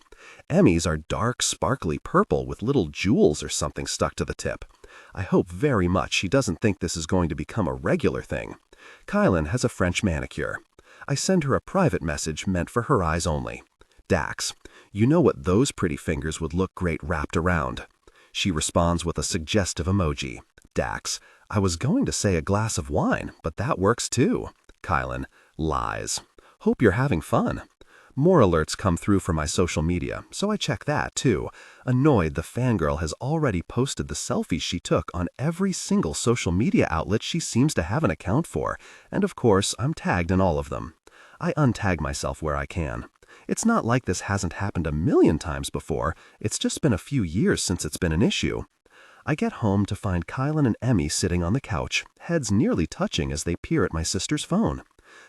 Emmy's are dark, sparkly purple with little jewels or something stuck to the tip. I hope very much she doesn't think this is going to become a regular thing. Kailyn has a French manicure. I send her a private message meant for her eyes only. Dax, you know what those pretty fingers would look great wrapped around. She responds with a suggestive emoji. Dax, I was going to say a glass of wine, but that works too. Kailyn, lies. Hope you're having fun. More alerts come through from my social media, so I check that too. Annoyed, the fangirl has already posted the selfies she took on every single social media outlet she seems to have an account for, and of course, I'm tagged in all of them. I untag myself where I can. It's not like this hasn't happened a million times before, it's just been a few years since it's been an issue. I get home to find Kailyn and Emmy sitting on the couch, heads nearly touching as they peer at my sister's phone.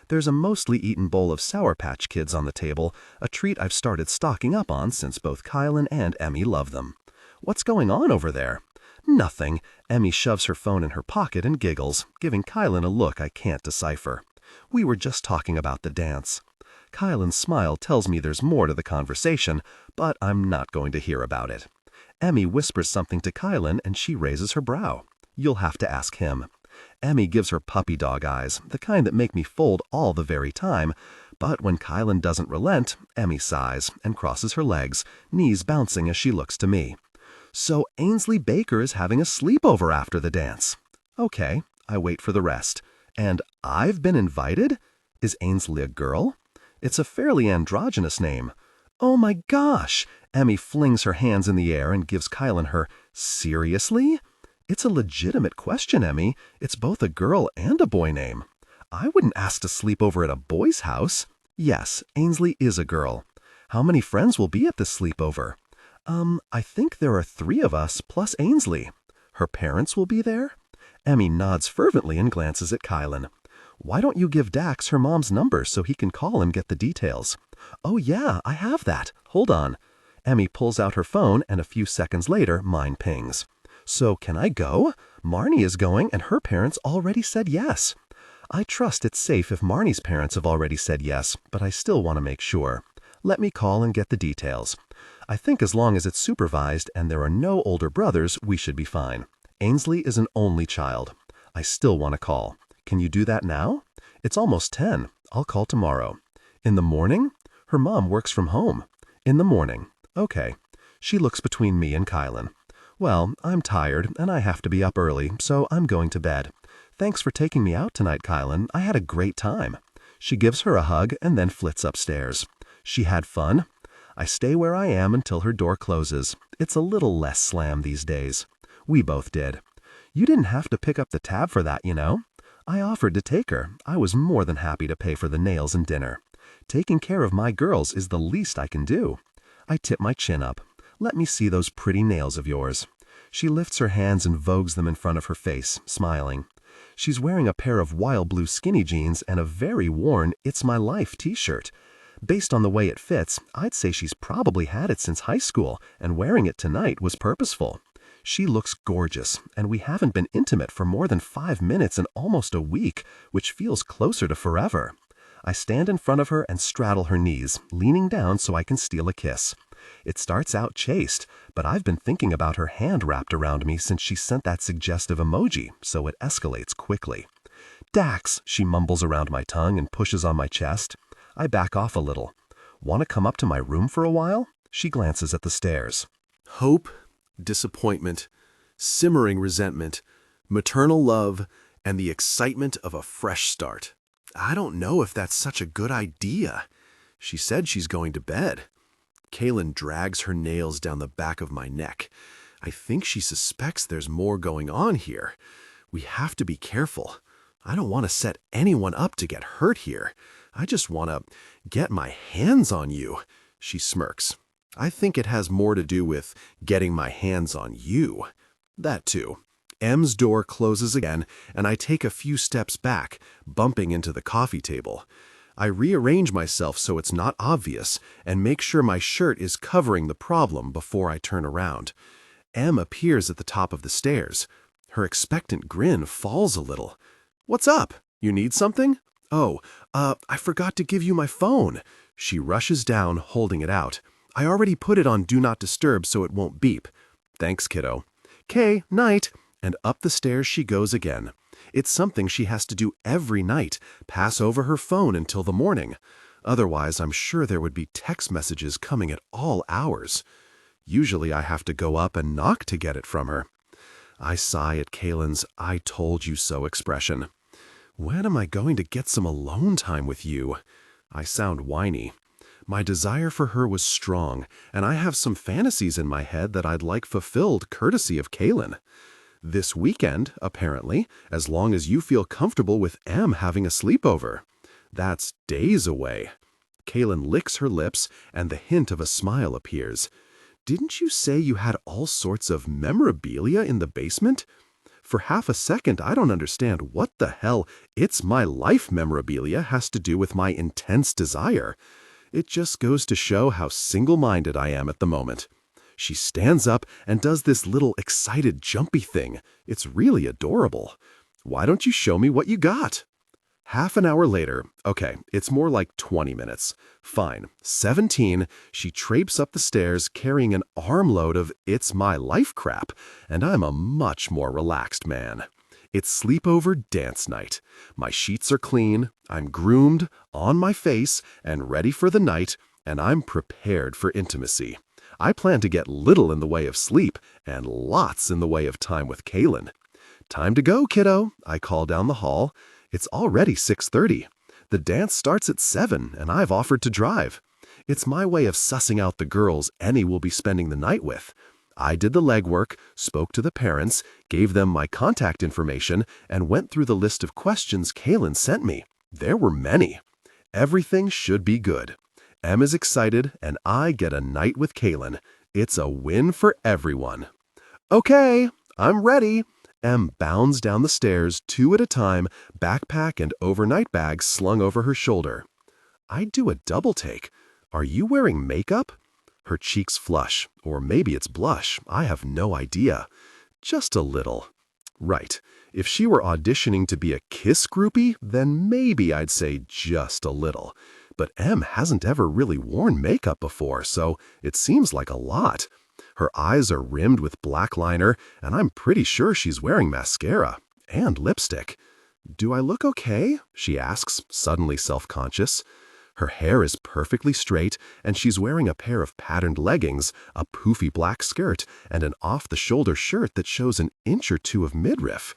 There's a mostly eaten bowl of Sour Patch Kids on the table, a treat I've started stocking up on since both Kailyn and Emmy love them. What's going on over there? Nothing. Emmy shoves her phone in her pocket and giggles, giving Kailyn a look I can't decipher. We were just talking about the dance. Kailyn's smile tells me there's more to the conversation, but I'm not going to hear about it. Emmy whispers something to Kailyn and she raises her brow. You'll have to ask him. Emmy gives her puppy dog eyes, the kind that make me fold all the very time, but when Kailyn doesn't relent, Emmy sighs and crosses her legs, knees bouncing as she looks to me. So Ainsley Baker is having a sleepover after the dance. Okay, I wait for the rest. And I've been invited? Is Ainsley a girl? It's a fairly androgynous name. Oh my gosh! Emmy flings her hands in the air and gives Kailyn her, seriously? It's a legitimate question, Emmy. It's both a girl and a boy name. I wouldn't ask to sleep over at a boy's house. Yes, Ainsley is a girl. How many friends will be at this sleepover? I think there are 3 of us plus Ainsley. Her parents will be there? Emmy nods fervently and glances at Kailyn. Why don't you give Dax her mom's number so he can call and get the details? Oh yeah, I have that. Hold on. Emmy pulls out her phone and a few seconds later, mine pings. So can I go? Marnie is going and her parents already said yes. I trust it's safe if Marnie's parents have already said yes, but I still want to make sure. Let me call and get the details. I think as long as it's supervised and there are no older brothers, we should be fine. Ainsley is an only child. I still want to call. Can you do that now? It's almost 10. I'll call tomorrow. In the morning? Her mom works from home. In the morning. Okay. She looks between me and Kailyn. Well, I'm tired and I have to be up early, so I'm going to bed. Thanks for taking me out tonight, Kailyn. I had a great time. She gives her a hug and then flits upstairs. She had fun. I stay where I am until her door closes. It's a little less slam these days. We both did. You didn't have to pick up the tab for that, you know. I offered to take her. I was more than happy to pay for the nails and dinner. Taking care of my girls is the least I can do. I tip my chin up. Let me see those pretty nails of yours. She lifts her hands and vogues them in front of her face, smiling. She's wearing a pair of wild blue skinny jeans and a very worn It's My Life t-shirt. Based on the way it fits, I'd say she's probably had it since high school, and wearing it tonight was purposeful. She looks gorgeous, and we haven't been intimate for more than 5 minutes in almost a week, which feels closer to forever. I stand in front of her and straddle her knees, leaning down so I can steal a kiss. It starts out chaste, but I've been thinking about her hand wrapped around me since she sent that suggestive emoji, so it escalates quickly. Dax, she mumbles around my tongue and pushes on my chest. I back off a little. Want to come up to my room for a while? She glances at the stairs. Hope, disappointment, simmering resentment, maternal love, and the excitement of a fresh start. I don't know if that's such a good idea. She said she's going to bed. Kailyn drags her nails down the back of my neck. I think she suspects there's more going on here. We have to be careful. I don't want to set anyone up to get hurt here. I just want to get my hands on you. She smirks. I think it has more to do with getting my hands on you. That too. M's door closes again, and I take a few steps back, bumping into the coffee table. I rearrange myself so it's not obvious and make sure my shirt is covering the problem before I turn around. M appears at the top of the stairs. Her expectant grin falls a little. What's up? You need something? Oh, I forgot to give you my phone. She rushes down, holding it out. I already put it on Do Not Disturb so it won't beep. Thanks, kiddo. Kay, night. And up the stairs she goes again. It's something she has to do every night, pass over her phone until the morning. Otherwise, I'm sure there would be text messages coming at all hours. Usually I have to go up and knock to get it from her. I sigh at Kailyn's "I told you so" expression. When am I going to get some alone time with you? I sound whiny. My desire for her was strong, and I have some fantasies in my head that I'd like fulfilled courtesy of Kailyn. This weekend, apparently, as long as you feel comfortable with M having a sleepover. That's days away. Kailyn licks her lips, and the hint of a smile appears. Didn't you say you had all sorts of memorabilia in the basement? For half a second, I don't understand what the hell It's My Life memorabilia has to do with my intense desire. It just goes to show how single-minded I am at the moment. She stands up and does this little excited jumpy thing. It's really adorable. Why don't you show me what you got? Half an hour later, okay, it's more like 20 minutes. Fine, 17, she traipses up the stairs carrying an armload of It's My Life crap, and I'm a much more relaxed man. It's sleepover dance night. My sheets are clean, I'm groomed, on my face, and ready for the night, and I'm prepared for intimacy. I plan to get little in the way of sleep and lots in the way of time with Kailyn. Time to go, kiddo, I call down the hall. It's already 6:30. The dance starts at 7, and I've offered to drive. It's my way of sussing out the girls Emmy will be spending the night with. I did the legwork, spoke to the parents, gave them my contact information, and went through the list of questions Kailyn sent me. There were many. Everything should be good. Em is excited, and I get a night with Kailyn. It's a win for everyone. Okay, I'm ready. Em bounds down the stairs, 2 at a time, backpack and overnight bag slung over her shoulder. I do a double take. Are you wearing makeup? Her cheeks flush, or maybe it's blush. I have no idea. Just a little. Right. If she were auditioning to be a Kiss groupie, then maybe I'd say just a little. But Em hasn't ever really worn makeup before, so it seems like a lot. Her eyes are rimmed with black liner, and I'm pretty sure she's wearing mascara and lipstick. Do I look okay? She asks, suddenly self-conscious. Her hair is perfectly straight, and she's wearing a pair of patterned leggings, a poofy black skirt, and an off-the-shoulder shirt that shows an inch or two of midriff.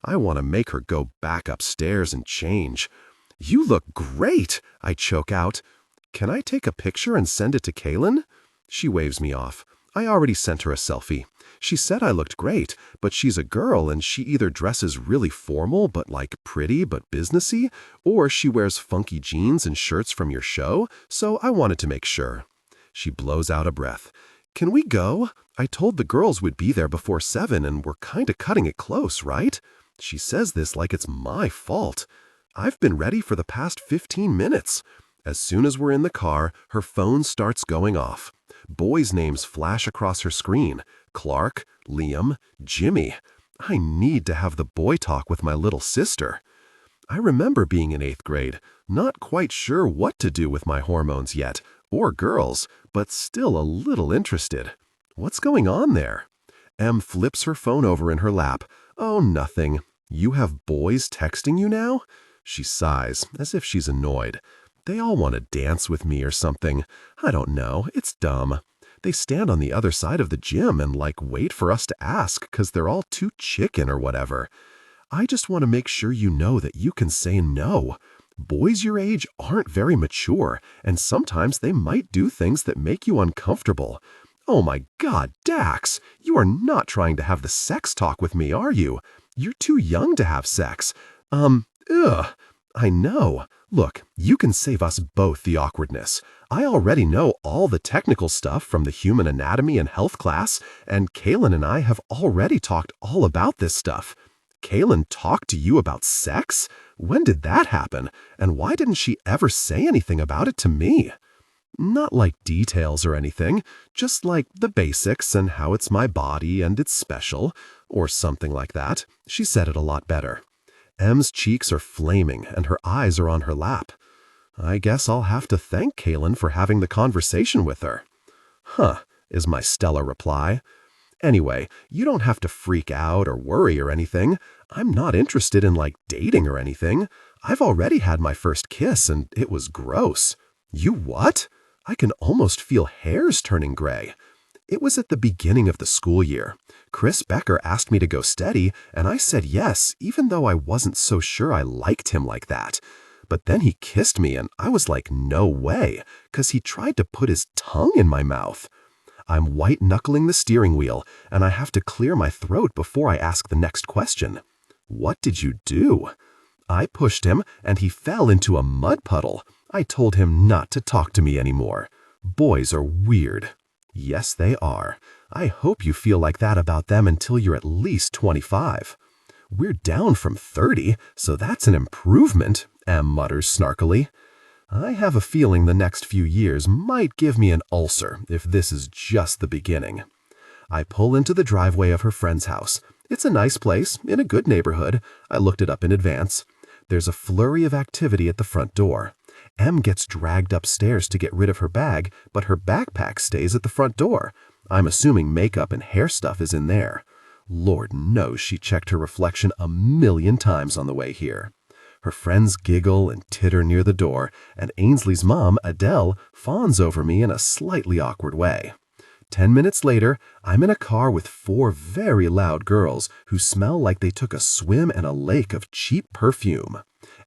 I want to make her go back upstairs and change. You look great, I choke out. Can I take a picture and send it to Kailyn? She waves me off. I already sent her a selfie. She said I looked great, but she's a girl and she either dresses really formal but like pretty but businessy, or she wears funky jeans and shirts from your show, so I wanted to make sure. She blows out a breath. Can we go? I told the girls we'd be there before 7 and we're kinda cutting it close, right? She says this like it's my fault. I've been ready for the past 15 minutes. As soon as we're in the car, her phone starts going off. Boys' names flash across her screen. Clark, Liam, Jimmy. I need to have the boy talk with my little sister. I remember being in 8th grade, not quite sure what to do with my hormones yet, or girls, but still a little interested. What's going on there? Em flips her phone over in her lap. Oh, nothing. You have boys texting you now? She sighs, as if she's annoyed. They all want to dance with me or something. I don't know, it's dumb. They stand on the other side of the gym and wait for us to ask because they're all too chicken or whatever. I just want to make sure you know that you can say no. Boys your age aren't very mature, and sometimes they might do things that make you uncomfortable. Oh my God, Dax, you are not trying to have the sex talk with me, are you? You're too young to have sex. I know. Look, you can save us both the awkwardness. I already know all the technical stuff from the human anatomy and health class, and Kailyn and I have already talked all about this stuff. Kailyn talked to you about sex? When did that happen? And why didn't she ever say anything about it to me? Not like details or anything, just like the basics and how it's my body and it's special, or something like that. She said it a lot better. Em's cheeks are flaming and her eyes are on her lap. I guess I'll have to thank Kailyn for having the conversation with her. Huh, is my stellar reply. Anyway, you don't have to freak out or worry or anything. I'm not interested in dating or anything. I've already had my first kiss and it was gross. You what? I can almost feel hairs turning gray. It was at the beginning of the school year. Chris Becker asked me to go steady, and I said yes, even though I wasn't so sure I liked him like that. But then he kissed me, and I was like, no way, 'cause he tried to put his tongue in my mouth. I'm white-knuckling the steering wheel, and I have to clear my throat before I ask the next question. What did you do? I pushed him, and he fell into a mud puddle. I told him not to talk to me anymore. Boys are weird. Yes, they are. I hope you feel like that about them until you're at least 25. We're down from 30, so that's an improvement, Em mutters snarkily. I have a feeling the next few years might give me an ulcer if this is just the beginning. I pull into the driveway of her friend's house. It's a nice place, in a good neighborhood. I looked it up in advance. There's a flurry of activity at the front door. Em gets dragged upstairs to get rid of her bag, but her backpack stays at the front door. I'm assuming makeup and hair stuff is in there. Lord knows she checked her reflection 1,000,000 times on the way here. Her friends giggle and titter near the door, and Ainsley's mom, Adele, fawns over me in a slightly awkward way. 10 minutes later, I'm in a car with 4 very loud girls who smell like they took a swim in a lake of cheap perfume.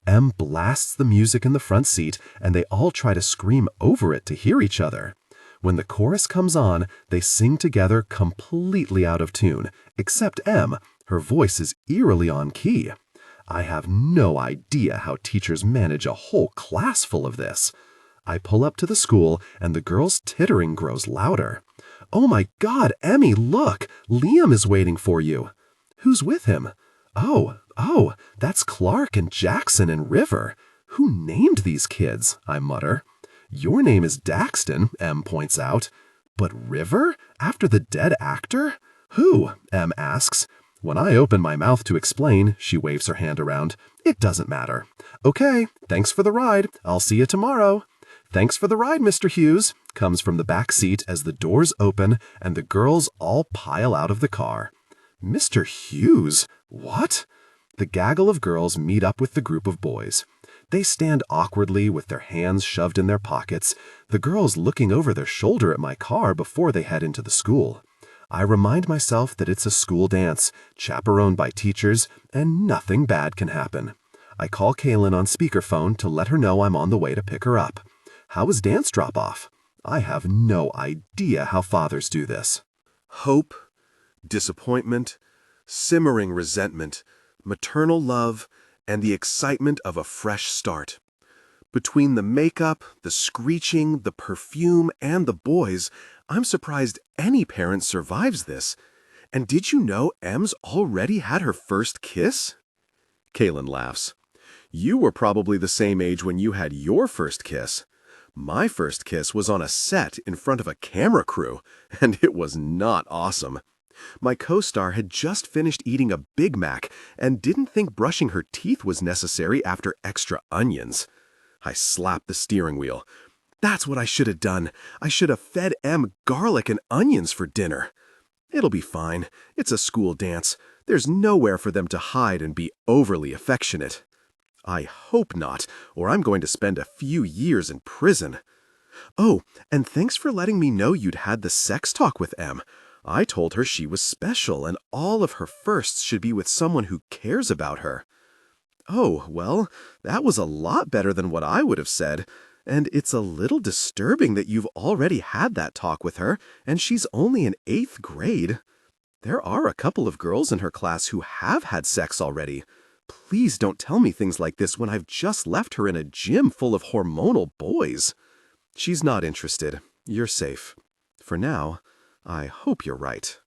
Em blasts the music in the front seat, and they all try to scream over it to hear each other. When the chorus comes on, they sing together completely out of tune, except Em. Her voice is eerily on key. I have no idea how teachers manage a whole class full of this. I pull up to the school, and the girls' tittering grows louder. "Oh my God, Emmy, look! Liam is waiting for you." "Who's with him?" Oh, that's Clark and Jackson and River. Who named these kids?" I mutter. "Your name is Daxton," Em points out. "But River? After the dead actor? Who?" Em asks. When I open my mouth to explain, she waves her hand around. "It doesn't matter." "Okay, thanks for the ride. I'll see you tomorrow." "Thanks for the ride, Mr. Hughes," comes from the back seat as the doors open and the girls all pile out of the car. "Mr. Hughes? What?" The gaggle of girls meet up with the group of boys. They stand awkwardly with their hands shoved in their pockets, the girls looking over their shoulder at my car before they head into the school. I remind myself that it's a school dance, chaperoned by teachers, and nothing bad can happen. I call Kailyn on speakerphone to let her know I'm on the way to pick her up. How was dance drop-off? I have no idea how fathers do this. Hope, disappointment, simmering resentment, maternal love, and the excitement of a fresh start. Between the makeup, the screeching, the perfume, and the boys, I'm surprised any parent survives this. And did you know Em's already had her first kiss? Kailyn laughs. You were probably the same age when you had your first kiss. My first kiss was on a set in front of a camera crew, and it was not awesome. My co-star had just finished eating a Big Mac and didn't think brushing her teeth was necessary after extra onions. I slapped the steering wheel. That's what I should have done. I should have fed Em garlic and onions for dinner. It'll be fine. It's a school dance. There's nowhere for them to hide and be overly affectionate. I hope not, or I'm going to spend a few years in prison. Oh, and thanks for letting me know you'd had the sex talk with Em. I told her she was special and all of her firsts should be with someone who cares about her. Oh, well, that was a lot better than what I would have said, and it's a little disturbing that you've already had that talk with her, and she's only in 8th grade. There are a couple of girls in her class who have had sex already. Please don't tell me things like this when I've just left her in a gym full of hormonal boys. She's not interested. You're safe. For now, I hope you're right.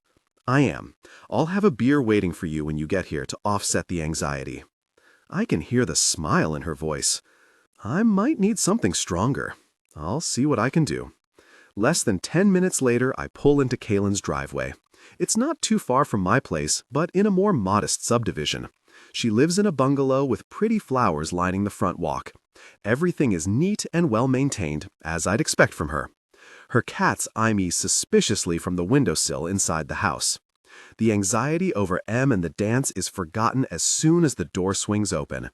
I am. I'll have a beer waiting for you when you get here to offset the anxiety. I can hear the smile in her voice. I might need something stronger. I'll see what I can do. Less than 10 minutes later, I pull into Kailyn's driveway. It's not too far from my place, but in a more modest subdivision. She lives in a bungalow with pretty flowers lining the front walk. Everything is neat and well-maintained, as I'd expect from her. Her cats eye me suspiciously from the windowsill inside the house. The anxiety over Em and the dance is forgotten as soon as the door swings open.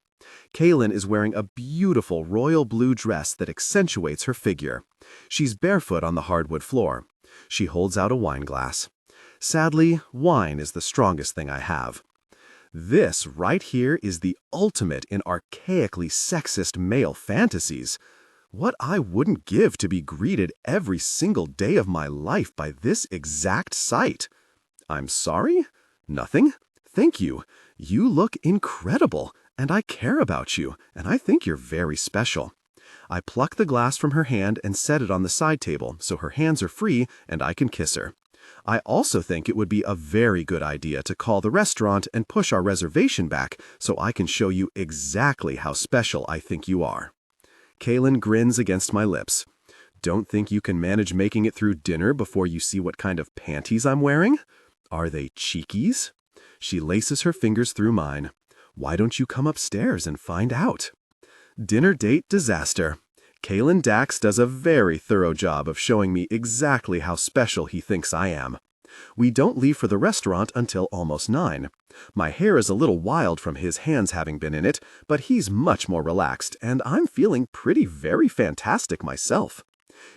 Kailyn is wearing a beautiful royal blue dress that accentuates her figure. She's barefoot on the hardwood floor. She holds out a wine glass. Sadly, wine is the strongest thing I have. This right here is the ultimate in archaically sexist male fantasies. What I wouldn't give to be greeted every single day of my life by this exact sight. I'm sorry? Nothing? Thank you. You look incredible, and I care about you, and I think you're very special. I pluck the glass from her hand and set it on the side table so her hands are free and I can kiss her. I also think it would be a very good idea to call the restaurant and push our reservation back so I can show you exactly how special I think you are. Kailyn grins against my lips. Don't think you can manage making it through dinner before you see what kind of panties I'm wearing? Are they cheekies? She laces her fingers through mine. Why don't you come upstairs and find out? Dinner date disaster. Kailyn Dax does a very thorough job of showing me exactly how special he thinks I am. We don't leave for the restaurant until almost 9. My hair is a little wild from his hands having been in it, but he's much more relaxed, and I'm feeling very fantastic myself.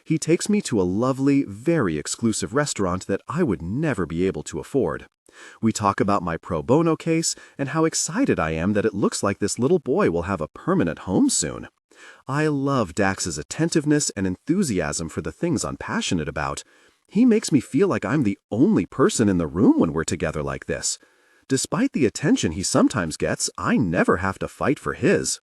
He takes me to a lovely, very exclusive restaurant that I would never be able to afford. We talk about my pro bono case and how excited I am that it looks like this little boy will have a permanent home soon. I love Dax's attentiveness and enthusiasm for the things I'm passionate about. He makes me feel like I'm the only person in the room when we're together like this. Despite the attention he sometimes gets, I never have to fight for his.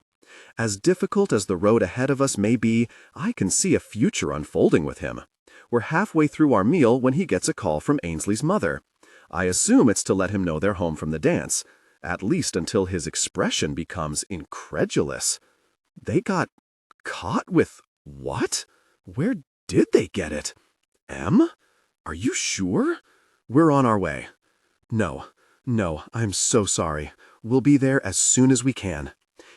As difficult as the road ahead of us may be, I can see a future unfolding with him. We're halfway through our meal when he gets a call from Ainsley's mother. I assume it's to let him know they're home from the dance, at least until his expression becomes incredulous. They got caught with what? Where did they get it? Em? Are you sure? We're on our way. No, I'm so sorry. We'll be there as soon as we can.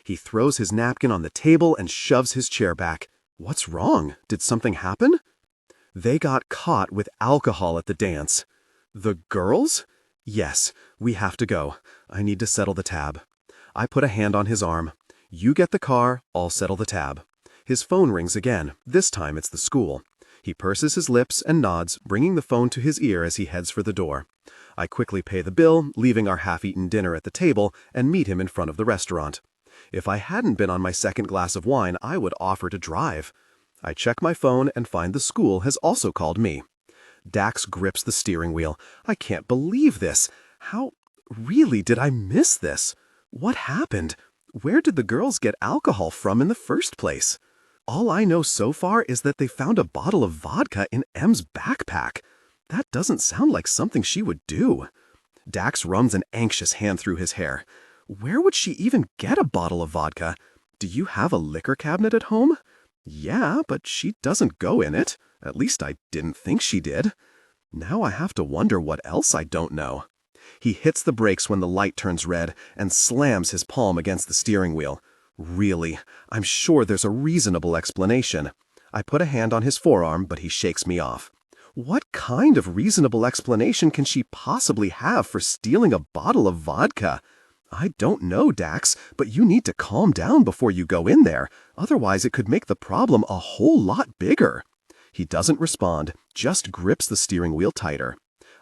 He throws his napkin on the table and shoves his chair back. What's wrong? Did something happen? They got caught with alcohol at the dance. The girls? Yes, we have to go. I need to settle the tab. I put a hand on his arm. You get the car, I'll settle the tab. His phone rings again. This time it's the school. He purses his lips and nods, bringing the phone to his ear as he heads for the door. I quickly pay the bill, leaving our half-eaten dinner at the table, and meet him in front of the restaurant. If I hadn't been on my second glass of wine, I would offer to drive. I check my phone and find the school has also called me. Dax grips the steering wheel. I can't believe this. How really did I miss this? What happened? Where did the girls get alcohol from in the first place? All I know so far is that they found a bottle of vodka in Em's backpack. That doesn't sound like something she would do. Dax runs an anxious hand through his hair. Where would she even get a bottle of vodka? Do you have a liquor cabinet at home? Yeah, but she doesn't go in it. At least I didn't think she did. Now I have to wonder what else I don't know. He hits the brakes when the light turns red and slams his palm against the steering wheel. Really, I'm sure there's a reasonable explanation. I put a hand on his forearm, but he shakes me off. What kind of reasonable explanation can she possibly have for stealing a bottle of vodka? I don't know, Dax, but you need to calm down before you go in there. Otherwise, it could make the problem a whole lot bigger. He doesn't respond, just grips the steering wheel tighter.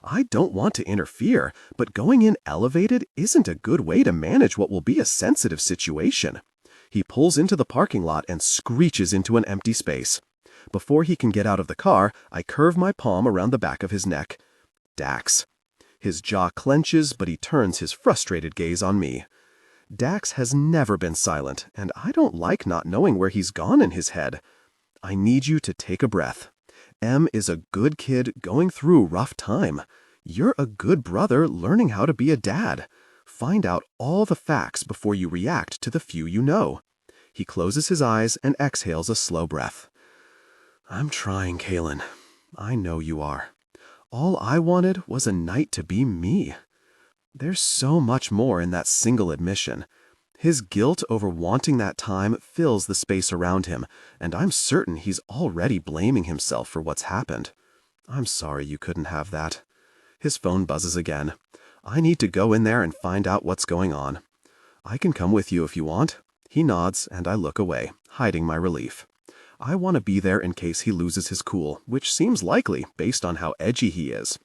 I don't want to interfere, but going in elevated isn't a good way to manage what will be a sensitive situation. He pulls into the parking lot and screeches into an empty space. Before he can get out of the car, I curve my palm around the back of his neck. Dax. His jaw clenches, but he turns his frustrated gaze on me. Dax has never been silent, and I don't like not knowing where he's gone in his head. I need you to take a breath. Em is a good kid going through a rough time. You're a good brother learning how to be a dad. Find out all the facts before you react to the few you know. He closes his eyes and exhales a slow breath. I'm trying, Kailyn. I know you are. All I wanted was a night to be me. There's so much more in that single admission. His guilt over wanting that time fills the space around him, and I'm certain he's already blaming himself for what's happened. I'm sorry you couldn't have that. His phone buzzes again. I need to go in there and find out what's going on. I can come with you if you want. He nods, and I look away, hiding my relief. I want to be there in case he loses his cool, which seems likely based on how edgy he is.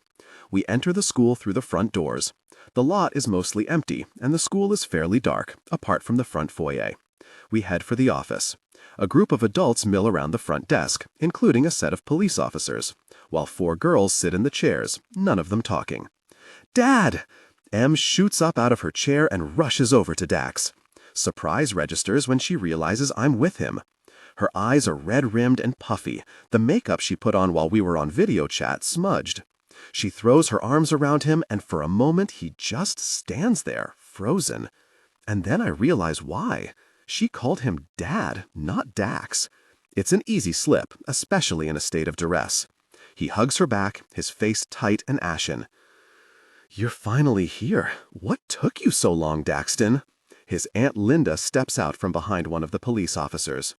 We enter the school through the front doors. The lot is mostly empty, and the school is fairly dark, apart from the front foyer. We head for the office. A group of adults mill around the front desk, including a set of police officers, while 4 girls sit in the chairs, none of them talking. Dad! Em shoots up out of her chair and rushes over to Dax. Surprise registers when she realizes I'm with him. Her eyes are red-rimmed and puffy, the makeup she put on while we were on video chat smudged. She throws her arms around him, and for a moment he just stands there, frozen. And then I realize why. She called him Dad, not Dax. It's an easy slip, especially in a state of duress. He hugs her back, his face tight and ashen. You're finally here. What took you so long, Daxton? His Aunt Linda steps out from behind one of the police officers.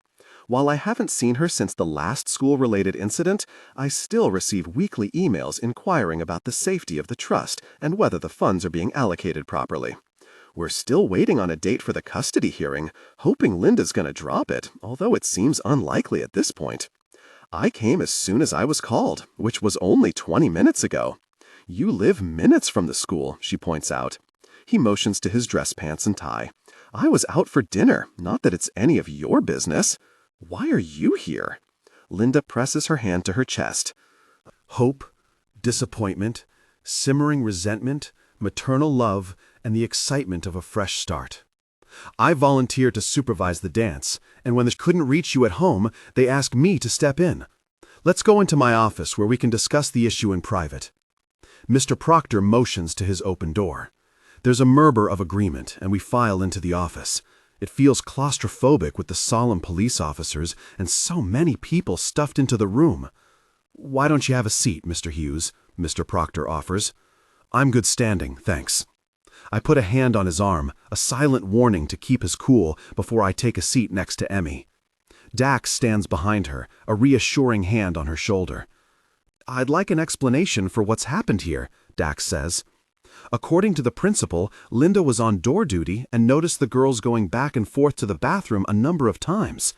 While I haven't seen her since the last school-related incident, I still receive weekly emails inquiring about the safety of the trust and whether the funds are being allocated properly. We're still waiting on a date for the custody hearing, hoping Linda's gonna drop it, although it seems unlikely at this point. I came as soon as I was called, which was only 20 minutes ago. You live minutes from the school, she points out. He motions to his dress pants and tie. I was out for dinner, not that it's any of your business. Why are you here? Linda presses her hand to her chest. Hope, disappointment, simmering resentment, maternal love, and the excitement of a fresh start. I volunteered to supervise the dance, and when they couldn't reach you at home, they asked me to step in. Let's go into my office where we can discuss the issue in private. Mr. Proctor motions to his open door. There's a murmur of agreement, and we file into the office. It feels claustrophobic with the solemn police officers and so many people stuffed into the room. "Why don't you have a seat, Mr. Hughes?" Mr. Proctor offers. "I'm good standing, thanks." I put a hand on his arm, a silent warning to keep his cool before I take a seat next to Emmy. Dax stands behind her, a reassuring hand on her shoulder. "I'd like an explanation for what's happened here," Dax says. According to the principal, Linda was on door duty and noticed the girls going back and forth to the bathroom a number of times.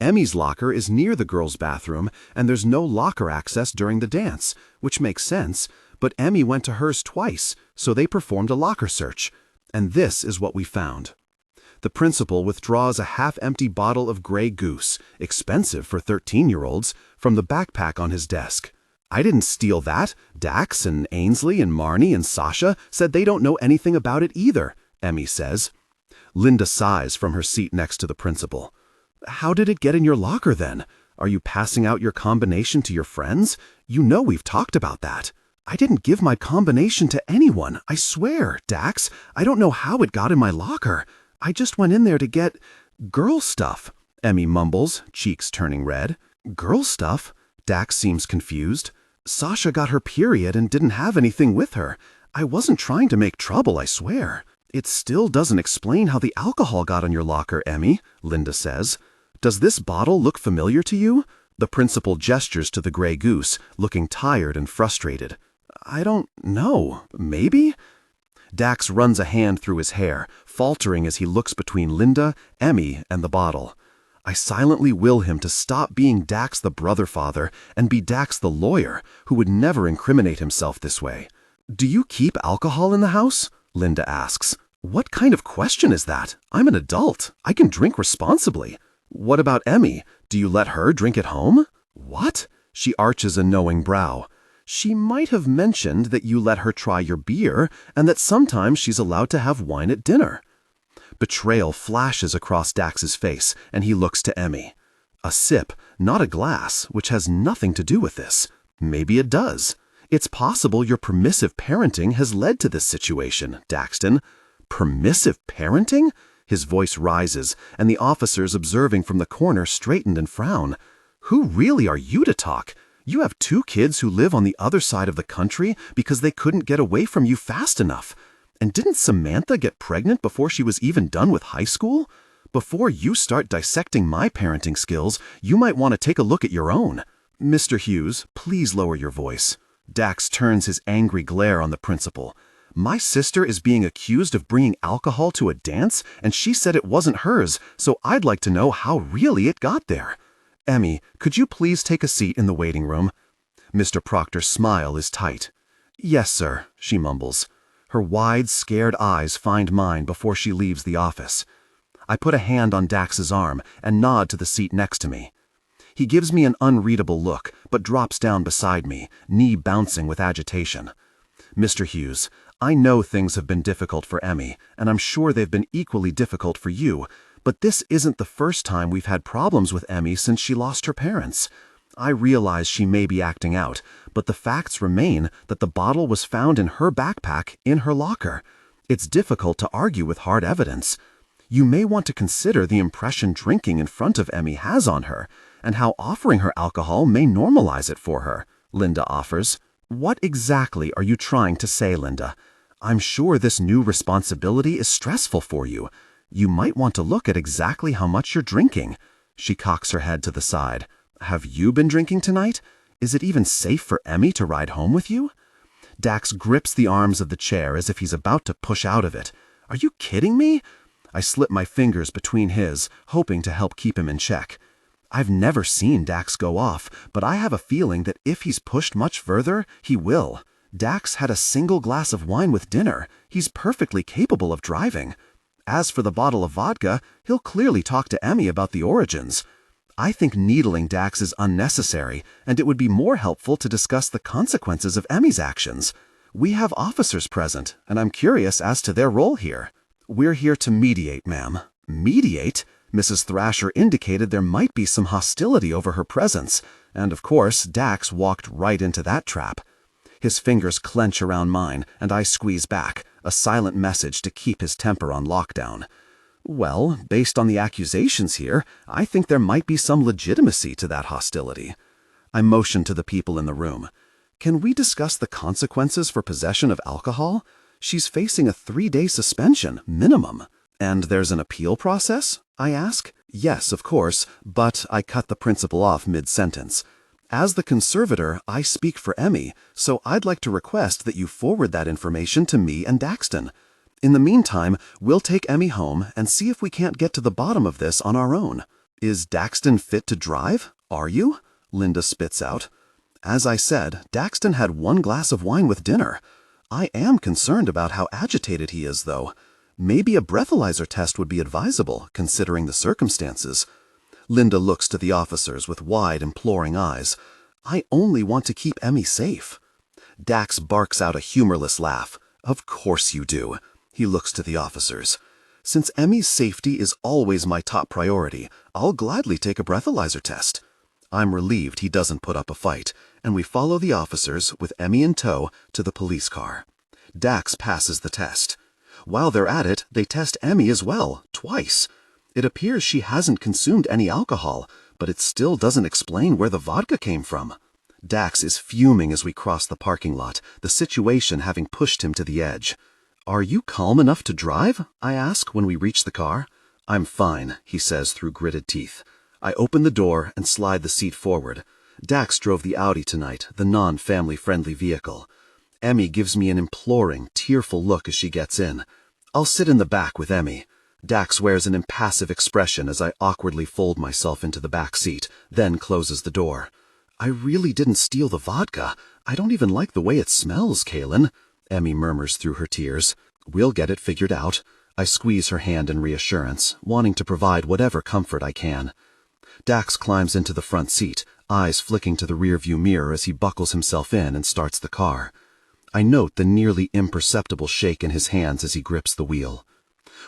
Emmy's locker is near the girls' bathroom, and there's no locker access during the dance, which makes sense, but Emmy went to hers twice, so they performed a locker search. And this is what we found. The principal withdraws a half-empty bottle of Grey Goose, expensive for 13-year-olds, from the backpack on his desk. "I didn't steal that. Dax and Ainsley and Marnie and Sasha said they don't know anything about it either," Emmy says. Linda sighs from her seat next to the principal. "How did it get in your locker then? Are you passing out your combination to your friends? You know we've talked about that." "I didn't give my combination to anyone, I swear, Dax. I don't know how it got in my locker. I just went in there to get girl stuff," Emmy mumbles, cheeks turning red. "Girl stuff?" Dax seems confused. "Sasha got her period and didn't have anything with her. I wasn't trying to make trouble, I swear." "It still doesn't explain how the alcohol got on your locker, Emmy," Linda says. "Does this bottle look familiar to you?" The principal gestures to the Grey Goose, looking tired and frustrated. "I don't know. Maybe?" Dax runs a hand through his hair, faltering as he looks between Linda, Emmy, and the bottle. I silently will him to stop being Dax the brother-father and be Dax the lawyer, who would never incriminate himself this way. "Do you keep alcohol in the house?" Linda asks. "What kind of question is that? I'm an adult. I can drink responsibly." "What about Emmy? Do you let her drink at home?" "What?" She arches a knowing brow. "She might have mentioned that you let her try your beer and that sometimes she's allowed to have wine at dinner." Betrayal flashes across Dax's face, and he looks to Emmy. "A sip, not a glass, which has nothing to do with this. Maybe it does. It's possible your permissive parenting has led to this situation, Daxton." "Permissive parenting?" His voice rises, and the officers observing from the corner straighten and frown. "Who really are you to talk? You have 2 kids who live on the other side of the country because they couldn't get away from you fast enough. And didn't Samantha get pregnant before she was even done with high school? Before you start dissecting my parenting skills, you might want to take a look at your own." "Mr. Hughes, please lower your voice." Dax turns his angry glare on the principal. "My sister is being accused of bringing alcohol to a dance, and she said it wasn't hers, so I'd like to know how really it got there. Emmy, could you please take a seat in the waiting room?" Mr. Proctor's smile is tight. "Yes, sir," she mumbles. Her wide, scared eyes find mine before she leaves the office. I put a hand on Dax's arm and nod to the seat next to me. He gives me an unreadable look, but drops down beside me, knee bouncing with agitation. "Mr. Hughes, I know things have been difficult for Emmy, and I'm sure they've been equally difficult for you, but this isn't the first time we've had problems with Emmy since she lost her parents. I realize she may be acting out, but the facts remain that the bottle was found in her backpack in her locker. It's difficult to argue with hard evidence. You may want to consider the impression drinking in front of Emmy has on her, and how offering her alcohol may normalize it for her," Linda offers. "What exactly are you trying to say, Linda? I'm sure this new responsibility is stressful for you. You might want to look at exactly how much you're drinking." She cocks her head to the side. "Have you been drinking tonight? Is it even safe for Emmy to ride home with you?" Dax grips the arms of the chair as if he's about to push out of it. "Are you kidding me?" I slip my fingers between his, hoping to help keep him in check. I've never seen Dax go off, but I have a feeling that if he's pushed much further, he will. Dax had a single glass of wine with dinner. He's perfectly capable of driving. As for the bottle of vodka, he'll clearly talk to Emmy about the origins. I think needling Dax is unnecessary, and it would be more helpful to discuss the consequences of Emmy's actions. We have officers present, and I'm curious as to their role here. We're here to mediate, ma'am. Mediate? Mrs. Thrasher indicated there might be some hostility over her presence, and of course, Dax walked right into that trap. His fingers clench around mine, and I squeeze back, a silent message to keep his temper on lockdown. Well, based on the accusations here, I think there might be some legitimacy to that hostility. I motion to the people in the room. Can we discuss the consequences for possession of alcohol? She's facing a 3-day suspension, minimum. And there's an appeal process? I ask. Yes, of course, but I cut the principal off mid-sentence. As the conservator, I speak for Emmy, so I'd like to request that you forward that information to me and Daxton. In the meantime, we'll take Emmy home and see if we can't get to the bottom of this on our own. Is Daxton fit to drive? Are you? Linda spits out. As I said, Daxton had 1 glass of wine with dinner. I am concerned about how agitated he is, though. Maybe a breathalyzer test would be advisable, considering the circumstances. Linda looks to the officers with wide, imploring eyes. I only want to keep Emmy safe. Dax barks out a humorless laugh. Of course you do. He looks to the officers. Since Emmy's safety is always my top priority, I'll gladly take a breathalyzer test. I'm relieved he doesn't put up a fight, and we follow the officers, with Emmy in tow, to the police car. Dax passes the test. While they're at it, they test Emmy as well, twice. It appears she hasn't consumed any alcohol, but it still doesn't explain where the vodka came from. Dax is fuming as we cross the parking lot, the situation having pushed him to the edge. Are you calm enough to drive? I ask when we reach the car. I'm fine, he says through gritted teeth. I open the door and slide the seat forward. Dax drove the Audi tonight, the non-family-friendly vehicle. Emmy gives me an imploring, tearful look as she gets in. I'll sit in the back with Emmy. Dax wears an impassive expression as I awkwardly fold myself into the back seat, then closes the door. I really didn't steal the vodka. I don't even like the way it smells, Kailyn. Emmy murmurs through her tears. We'll get it figured out. I squeeze her hand in reassurance, wanting to provide whatever comfort I can. Dax climbs into the front seat, eyes flicking to the rearview mirror as he buckles himself in and starts the car. I note the nearly imperceptible shake in his hands as he grips the wheel.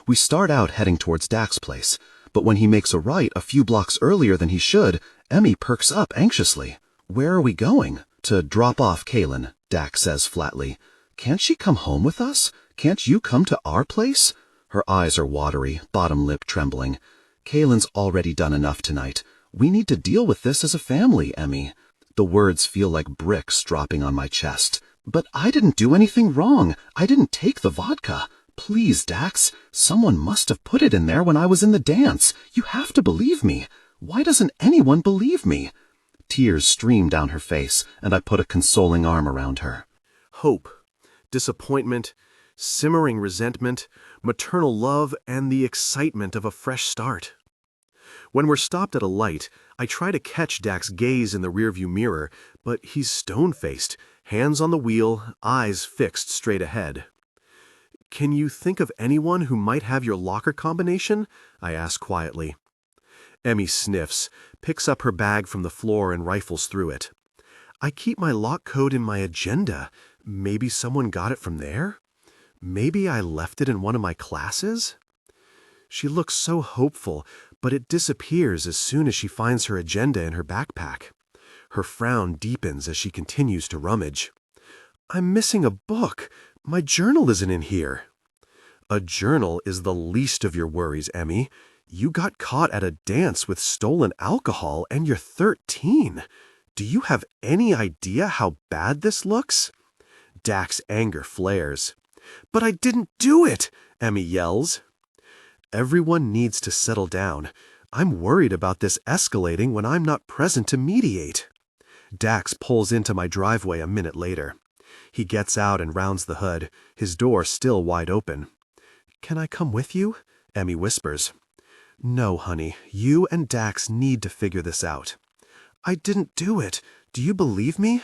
We start out heading towards Dax's place, but when he makes a right a few blocks earlier than he should, Emmy perks up anxiously. Where are we going? To drop off Kailyn, Dax says flatly. Can't she come home with us? Can't you come to our place? Her eyes are watery, bottom lip trembling. Kailyn's already done enough tonight. We need to deal with this as a family, Emmy. The words feel like bricks dropping on my chest. But I didn't do anything wrong. I didn't take the vodka. Please, Dax. Someone must have put it in there when I was in the dance. You have to believe me. Why doesn't anyone believe me? Tears stream down her face, and I put a consoling arm around her. Hope, disappointment, simmering resentment, maternal love, and the excitement of a fresh start. When we're stopped at a light, I try to catch Dax's gaze in the rearview mirror, but he's stone-faced, hands on the wheel, eyes fixed straight ahead. Can you think of anyone who might have your locker combination? I ask quietly. Emmy sniffs, picks up her bag from the floor and rifles through it. I keep my lock code in my agenda. Maybe someone got it from there? Maybe I left it in one of my classes? She looks so hopeful, but it disappears as soon as she finds her agenda in her backpack. Her frown deepens as she continues to rummage. I'm missing a book. My journal isn't in here. A journal is the least of your worries, Emmy. You got caught at a dance with stolen alcohol and you're 13. Do you have any idea how bad this looks? Dax's anger flares. But I didn't do it, Emmy yells. Everyone needs to settle down. I'm worried about this escalating when I'm not present to mediate. Dax pulls into my driveway a minute later. He gets out and rounds the hood, his door still wide open. Can I come with you? Emmy whispers. No, honey, you and Dax need to figure this out. I didn't do it. Do you believe me?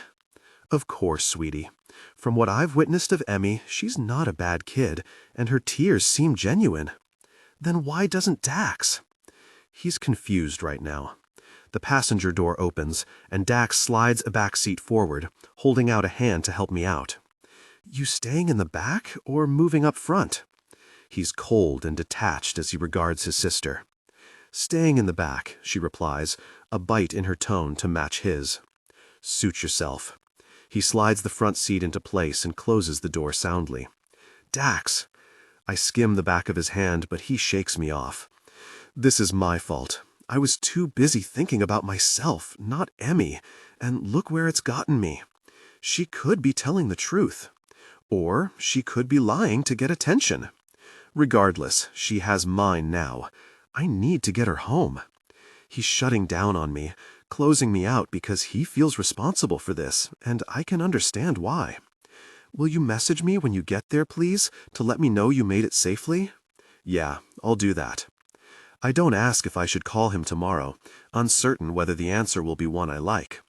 Of course, sweetie. From what I've witnessed of Emmy, she's not a bad kid, and her tears seem genuine. Then why doesn't Dax? He's confused right now. The passenger door opens, and Dax slides a back seat forward, holding out a hand to help me out. You staying in the back or moving up front? He's cold and detached as he regards his sister. Staying in the back, she replies, a bite in her tone to match his. Suit yourself. He slides the front seat into place and closes the door soundly. Dax! I skim the back of his hand, but he shakes me off. This is my fault. I was too busy thinking about myself, not Emmy, and look where it's gotten me. She could be telling the truth. Or she could be lying to get attention. Regardless, she has mine now. I need to get her home. He's shutting down on me, closing me out because he feels responsible for this, and I can understand why. Will you message me when you get there, please, to let me know you made it safely? Yeah, I'll do that. I don't ask if I should call him tomorrow, uncertain whether the answer will be one I like.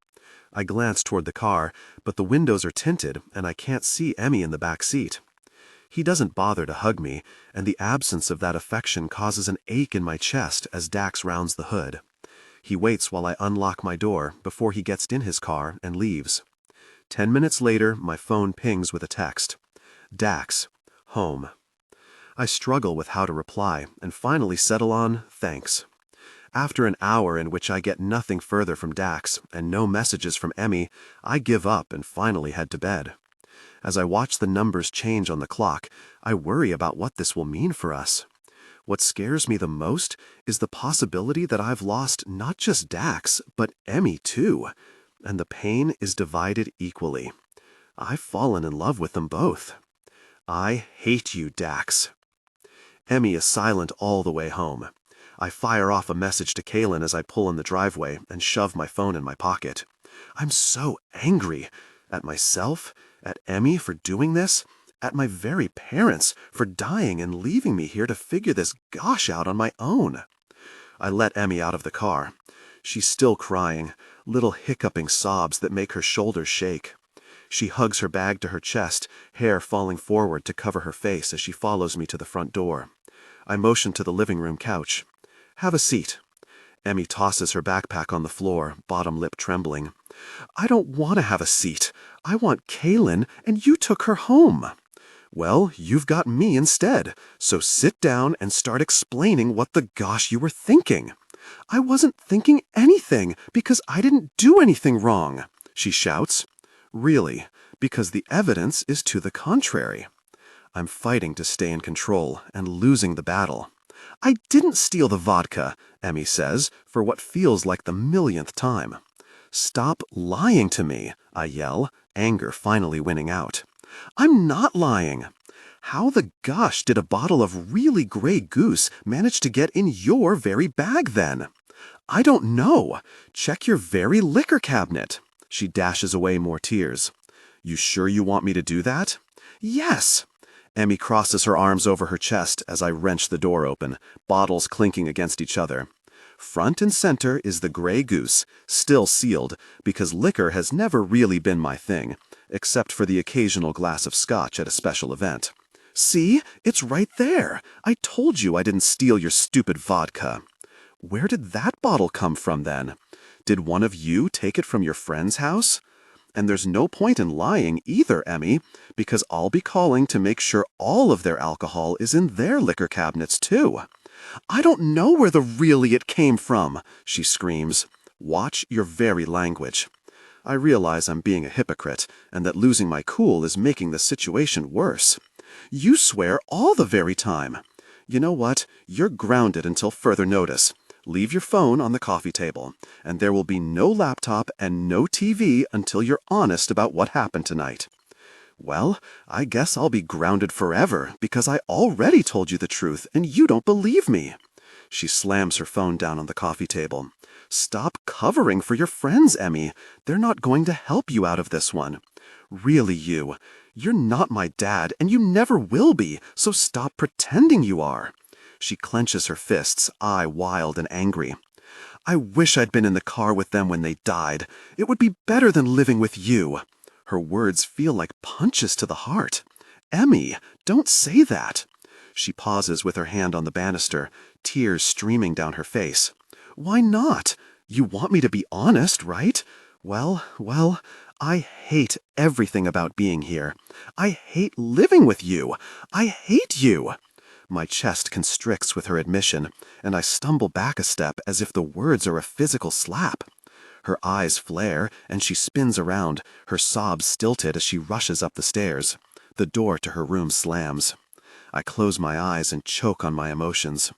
I glance toward the car, but the windows are tinted and I can't see Emmy in the back seat. He doesn't bother to hug me, and the absence of that affection causes an ache in my chest as Dax rounds the hood. He waits while I unlock my door before he gets in his car and leaves. 10 minutes later, my phone pings with a text. Dax, home. I struggle with how to reply and finally settle on thanks. After an hour in which I get nothing further from Dax and no messages from Emmy, I give up and finally head to bed. As I watch the numbers change on the clock, I worry about what this will mean for us. What scares me the most is the possibility that I've lost not just Dax, but Emmy too, and the pain is divided equally. I've fallen in love with them both. I hate you, Dax. Emmy is silent all the way home. I fire off a message to Kailyn as I pull in the driveway and shove my phone in my pocket. I'm so angry at myself, at Emmy for doing this, at my very parents for dying and leaving me here to figure this gosh out on my own. I let Emmy out of the car. She's still crying, little hiccuping sobs that make her shoulders shake. She hugs her bag to her chest, hair falling forward to cover her face as she follows me to the front door. I motion to the living room couch. Have a seat. Emmy tosses her backpack on the floor, bottom lip trembling. I don't want to have a seat. I want Kailyn, and you took her home. Well, you've got me instead, so sit down and start explaining what the gosh you were thinking. I wasn't thinking anything because I didn't do anything wrong, she shouts. Really, because the evidence is to the contrary. I'm fighting to stay in control and losing the battle. I didn't steal the vodka, Emmy says, for what feels like the millionth time. Stop lying to me, I yell, anger finally winning out. I'm not lying. How the gosh did a bottle of really Grey Goose manage to get in your very bag then? I don't know. Check your very liquor cabinet. She dashes away more tears. You sure you want me to do that? Yes. Emmy crosses her arms over her chest as I wrench the door open, bottles clinking against each other. Front and center is the Grey Goose, still sealed, because liquor has never really been my thing, except for the occasional glass of scotch at a special event. See? It's right there. I told you I didn't steal your stupid vodka. Where did that bottle come from then? Did one of you take it from your friend's house? And there's no point in lying either, Emmy, because I'll be calling to make sure all of their alcohol is in their liquor cabinets too. I don't know where the really it came from, she screams. Watch your very language. I realize I'm being a hypocrite and that losing my cool is making the situation worse. You swear all the very time. You know what? You're grounded until further notice. Leave your phone on the coffee table, and there will be no laptop and no TV until you're honest about what happened tonight. Well, I guess I'll be grounded forever because I already told you the truth and you don't believe me. She slams her phone down on the coffee table. Stop covering for your friends, Emmy. They're not going to help you out of this one. Really, you're not my dad and you never will be, so stop pretending you are. She clenches her fists, eye wild and angry. I wish I'd been in the car with them when they died. It would be better than living with you. Her words feel like punches to the heart. Emmy, don't say that. She pauses with her hand on the banister, tears streaming down her face. Why not? You want me to be honest, right? Well, I hate everything about being here. I hate living with you. I hate you. My chest constricts with her admission, and I stumble back a step as if the words are a physical slap. Her eyes flare, and she spins around, her sobs stilted as she rushes up the stairs. The door to her room slams. I close my eyes and choke on my emotions.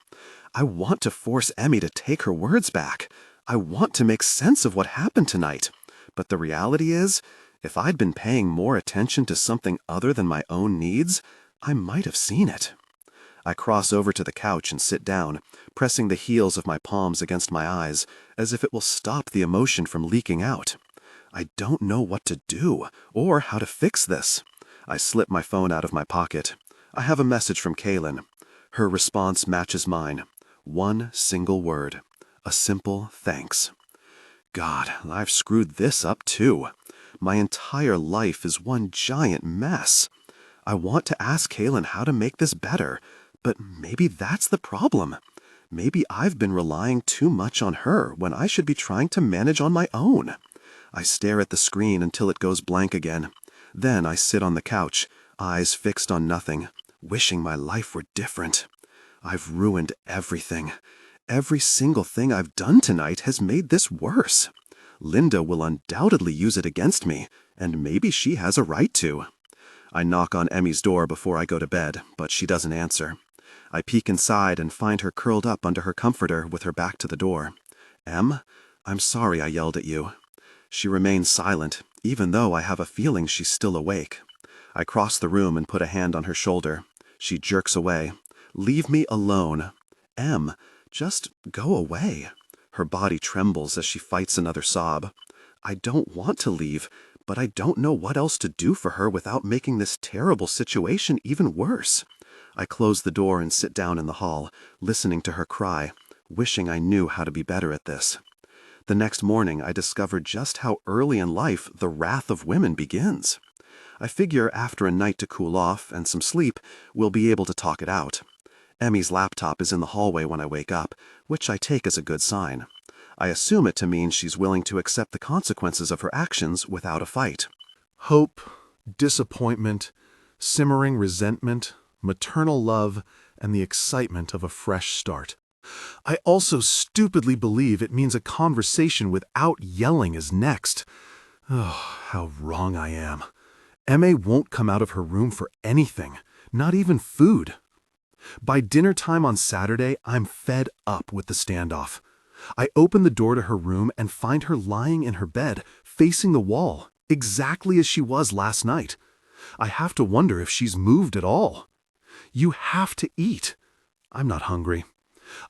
I want to force Emmy to take her words back. I want to make sense of what happened tonight. But the reality is, if I'd been paying more attention to something other than my own needs, I might have seen it. I cross over to the couch and sit down, pressing the heels of my palms against my eyes, as if it will stop the emotion from leaking out. I don't know what to do, or how to fix this. I slip my phone out of my pocket. I have a message from Kailyn. Her response matches mine. One single word. A simple thanks. God, I've screwed this up too. My entire life is one giant mess. I want to ask Kailyn how to make this better, but maybe that's the problem. Maybe I've been relying too much on her when I should be trying to manage on my own. I stare at the screen until it goes blank again. Then I sit on the couch, eyes fixed on nothing, wishing my life were different. I've ruined everything. Every single thing I've done tonight has made this worse. Linda will undoubtedly use it against me, and maybe she has a right to. I knock on Emmy's door before I go to bed, but she doesn't answer. I peek inside and find her curled up under her comforter with her back to the door. Em, I'm sorry I yelled at you. She remains silent, even though I have a feeling she's still awake. I cross the room and put a hand on her shoulder. She jerks away. Leave me alone. Em, just go away. Her body trembles as she fights another sob. I don't want to leave, but I don't know what else to do for her without making this terrible situation even worse. I close the door and sit down in the hall, listening to her cry, wishing I knew how to be better at this. The next morning, I discovered just how early in life the wrath of women begins. I figure after a night to cool off and some sleep, we'll be able to talk it out. Emmy's laptop is in the hallway when I wake up, which I take as a good sign. I assume it to mean she's willing to accept the consequences of her actions without a fight. Hope, disappointment, simmering resentment, maternal love, and the excitement of a fresh start. I also stupidly believe it means a conversation without yelling is next. Oh, how wrong I am. Emma won't come out of her room for anything, not even food. By dinner time on Saturday, I'm fed up with the standoff. I open the door to her room and find her lying in her bed, facing the wall, exactly as she was last night. I have to wonder if she's moved at all. You have to eat. I'm not hungry.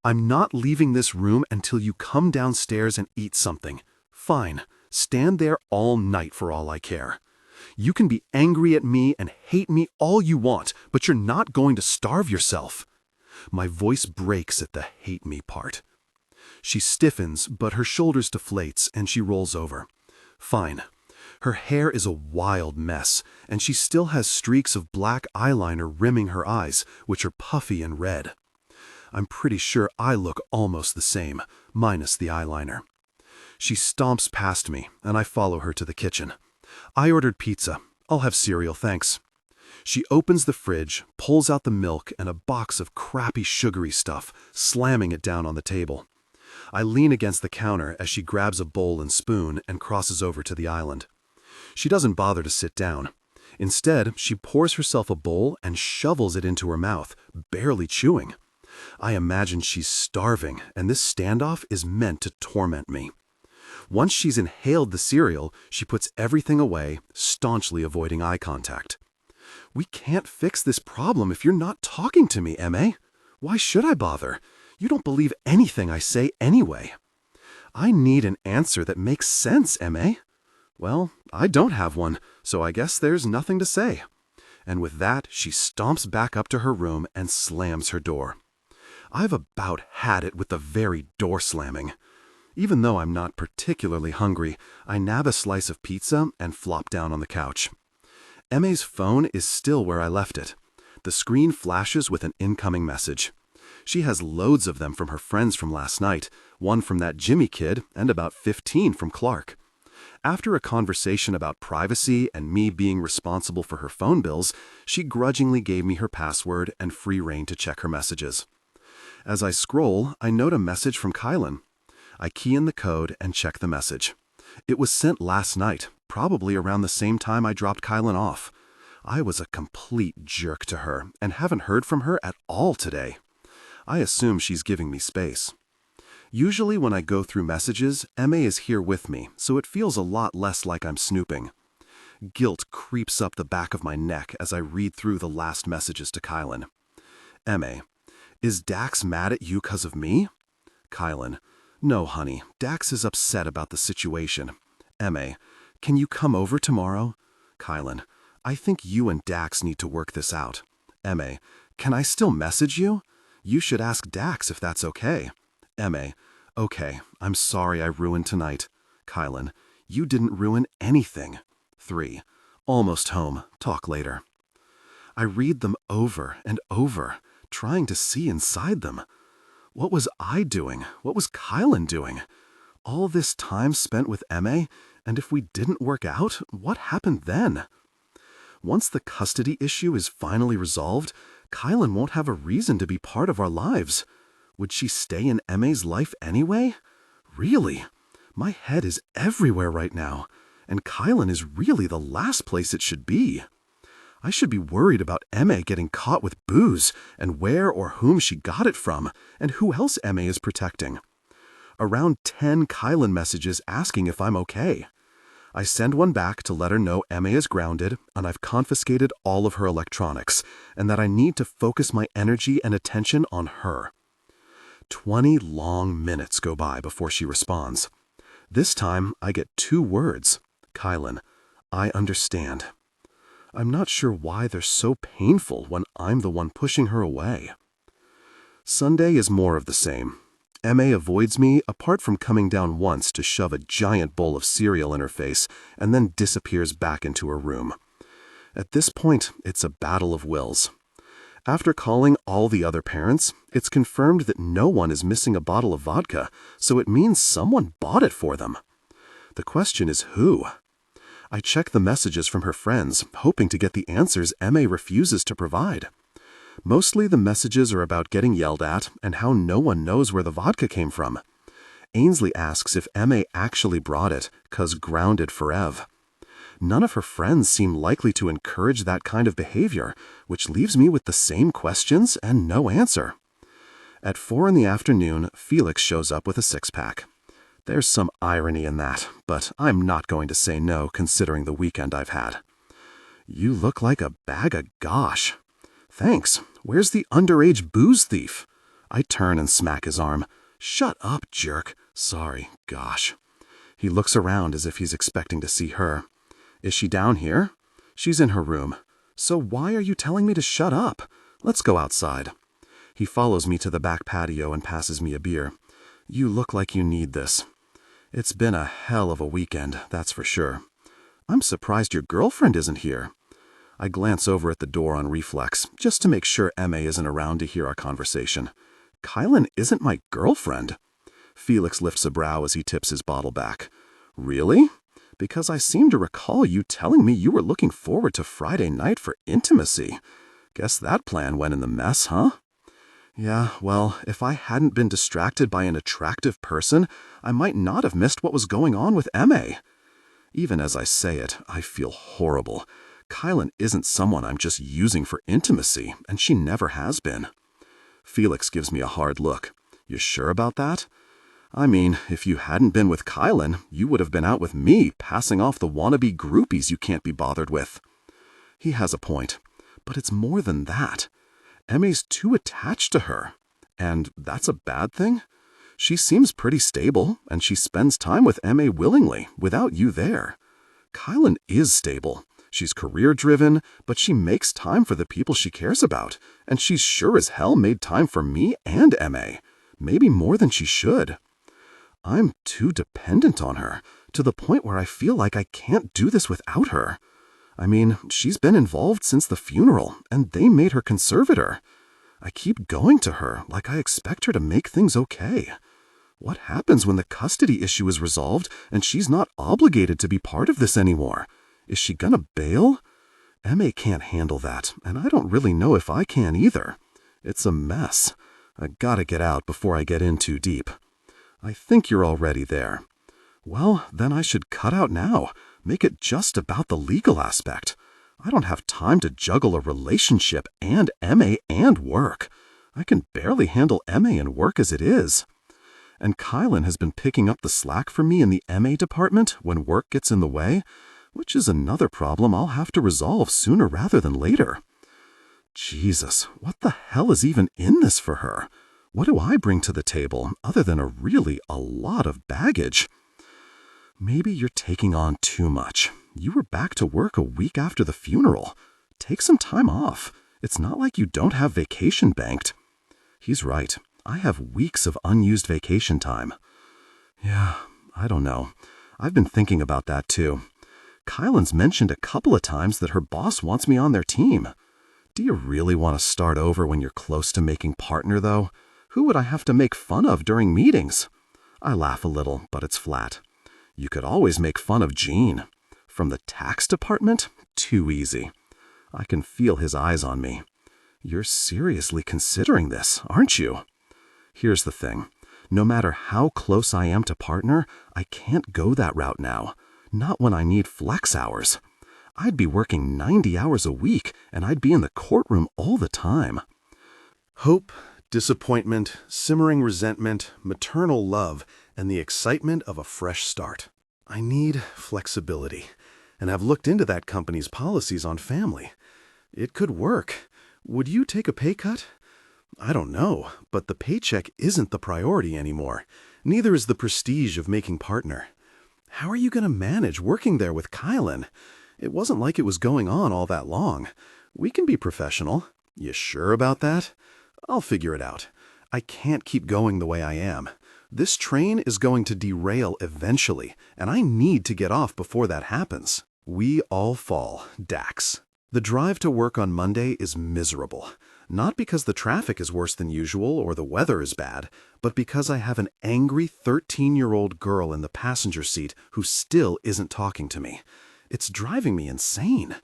I'm not leaving this room until you come downstairs and eat something. Fine, stand there all night for all I care. You can be angry at me and hate me all you want, but you're not going to starve yourself. My voice breaks at the hate me part. She stiffens, but her shoulders deflates and she rolls over. Fine. Her hair is a wild mess, and she still has streaks of black eyeliner rimming her eyes, which are puffy and red. I'm pretty sure I look almost the same, minus the eyeliner. She stomps past me, and I follow her to the kitchen. I ordered pizza. I'll have cereal, thanks. She opens the fridge, pulls out the milk and a box of crappy sugary stuff, slamming it down on the table. I lean against the counter as she grabs a bowl and spoon and crosses over to the island. She doesn't bother to sit down. Instead, she pours herself a bowl and shovels it into her mouth, barely chewing. I imagine she's starving, and this standoff is meant to torment me. Once she's inhaled the cereal, she puts everything away, staunchly avoiding eye contact. We can't fix this problem if you're not talking to me, Emma. Why should I bother? You don't believe anything I say anyway. I need an answer that makes sense, Emma. Well, I don't have one, so I guess there's nothing to say. And with that, she stomps back up to her room and slams her door. I've about had it with the very door slamming. Even though I'm not particularly hungry, I nab a slice of pizza and flop down on the couch. Emma's phone is still where I left it. The screen flashes with an incoming message. She has loads of them from her friends from last night, one from that Jimmy kid, and about 15 from Clark. After a conversation about privacy and me being responsible for her phone bills, she grudgingly gave me her password and free rein to check her messages. As I scroll, I note a message from Kailyn. I key in the code and check the message. It was sent last night, probably around the same time I dropped Kailyn off. I was a complete jerk to her and haven't heard from her at all today. I assume she's giving me space. Usually when I go through messages, MA is here with me, so it feels a lot less like I'm snooping. Guilt creeps up the back of my neck as I read through the last messages to Kailyn. MA: Is Dax mad at you 'cause of me? Kailyn: No, honey, Dax is upset about the situation. MA: Can you come over tomorrow? Kailyn: I think you and Dax need to work this out. MA: Can I still message you? You should ask Dax if that's okay. MA: Okay, I'm sorry I ruined tonight. Kailyn: You didn't ruin anything. 3. Almost home. Talk later. I read them over and over, trying to see inside them. What was I doing? What was Kailyn doing? All this time spent with MA, and if we didn't work out, what happened then? Once the custody issue is finally resolved, Kailyn won't have a reason to be part of our lives. Would she stay in MA's life anyway? Really? My head is everywhere right now, and Kailyn is really the last place it should be. I should be worried about MA getting caught with booze and where or whom she got it from and who else MA is protecting. Around 10 Kailyn messages asking if I'm okay. I send one back to let her know MA is grounded and I've confiscated all of her electronics and that I need to focus my energy and attention on her. 20 long minutes go by before she responds. This time I get 2 words. Kailyn: I understand. I'm not sure why they're so painful when I'm the one pushing her away. Sunday is more of the same. MA avoids me apart from coming down once to shove a giant bowl of cereal in her face and then disappears back into her room. At this point, it's a battle of wills. After calling all the other parents, it's confirmed that no one is missing a bottle of vodka, so it means someone bought it for them. The question is who? I check the messages from her friends, hoping to get the answers MA refuses to provide. Mostly the messages are about getting yelled at and how no one knows where the vodka came from. Ainsley asks if MA actually brought it, 'cause grounded forever. None of her friends seem likely to encourage that kind of behavior, which leaves me with the same questions and no answer. At 4 in the afternoon, Felix shows up with a 6-pack. There's some irony in that, but I'm not going to say no considering the weekend I've had. You look like a bag of gosh. Thanks. Where's the underage booze thief? I turn and smack his arm. Shut up, jerk. Sorry, gosh. He looks around as if he's expecting to see her. Is she down here? She's in her room. So why are you telling me to shut up? Let's go outside. He follows me to the back patio and passes me a beer. You look like you need this. It's been a hell of a weekend, that's for sure. I'm surprised your girlfriend isn't here. I glance over at the door on reflex, just to make sure MA isn't around to hear our conversation. Kailyn isn't my girlfriend. Felix lifts a brow as he tips his bottle back. Really? Because I seem to recall you telling me you were looking forward to Friday night for intimacy. Guess that plan went in the mess, huh? Yeah, well, if I hadn't been distracted by an attractive person, I might not have missed what was going on with MA. Even as I say it, I feel horrible. Kailyn isn't someone I'm just using for intimacy, and she never has been. Felix gives me a hard look. You sure about that? I mean, if you hadn't been with Kailyn, you would have been out with me, passing off the wannabe groupies you can't be bothered with. He has a point, but it's more than that. MA's too attached to her. And that's a bad thing? She seems pretty stable, and she spends time with MA willingly, without you there. Kailyn is stable. She's career-driven, but she makes time for the people she cares about, and she's sure as hell made time for me and MA, maybe more than she should. I'm too dependent on her, to the point where I feel like I can't do this without her. I mean, she's been involved since the funeral, and they made her conservator. I keep going to her like I expect her to make things okay. What happens when the custody issue is resolved and she's not obligated to be part of this anymore? Is she gonna bail? MA can't handle that, and I don't really know if I can either. It's a mess. I gotta get out before I get in too deep. I think you're already there. Well, then I should cut out now. Make it just about the legal aspect. I don't have time to juggle a relationship and MA and work. I can barely handle MA and work as it is. And Kailyn has been picking up the slack for me in the MA department when work gets in the way, which is another problem I'll have to resolve sooner rather than later. Jesus, what the hell is even in this for her? What do I bring to the table other than a lot of baggage? Maybe you're taking on too much. You were back to work a week after the funeral. Take some time off. It's not like you don't have vacation banked. He's right. I have weeks of unused vacation time. Yeah, I don't know. I've been thinking about that too. Kailyn's mentioned a couple of times that her boss wants me on their team. Do you really want to start over when you're close to making partner, though? Who would I have to make fun of during meetings? I laugh a little, but it's flat. You could always make fun of Gene. From the tax department? Too easy. I can feel his eyes on me. You're seriously considering this, aren't you? Here's the thing. No matter how close I am to partner, I can't go that route now. Not when I need flex hours. I'd be working 90 hours a week, and I'd be in the courtroom all the time. Hope, disappointment, simmering resentment, maternal love, and the excitement of a fresh start. I need flexibility, and have looked into that company's policies on family. It could work. Would you take a pay cut? I don't know, but the paycheck isn't the priority anymore. Neither is the prestige of making partner. How are you going to manage working there with Kailyn? It wasn't like it was going on all that long. We can be professional. You sure about that? I'll figure it out. I can't keep going the way I am. This train is going to derail eventually, and I need to get off before that happens. We all fall, Dax. The drive to work on Monday is miserable. Not because the traffic is worse than usual or the weather is bad, but because I have an angry 13-year-old girl in the passenger seat who still isn't talking to me. It's driving me insane.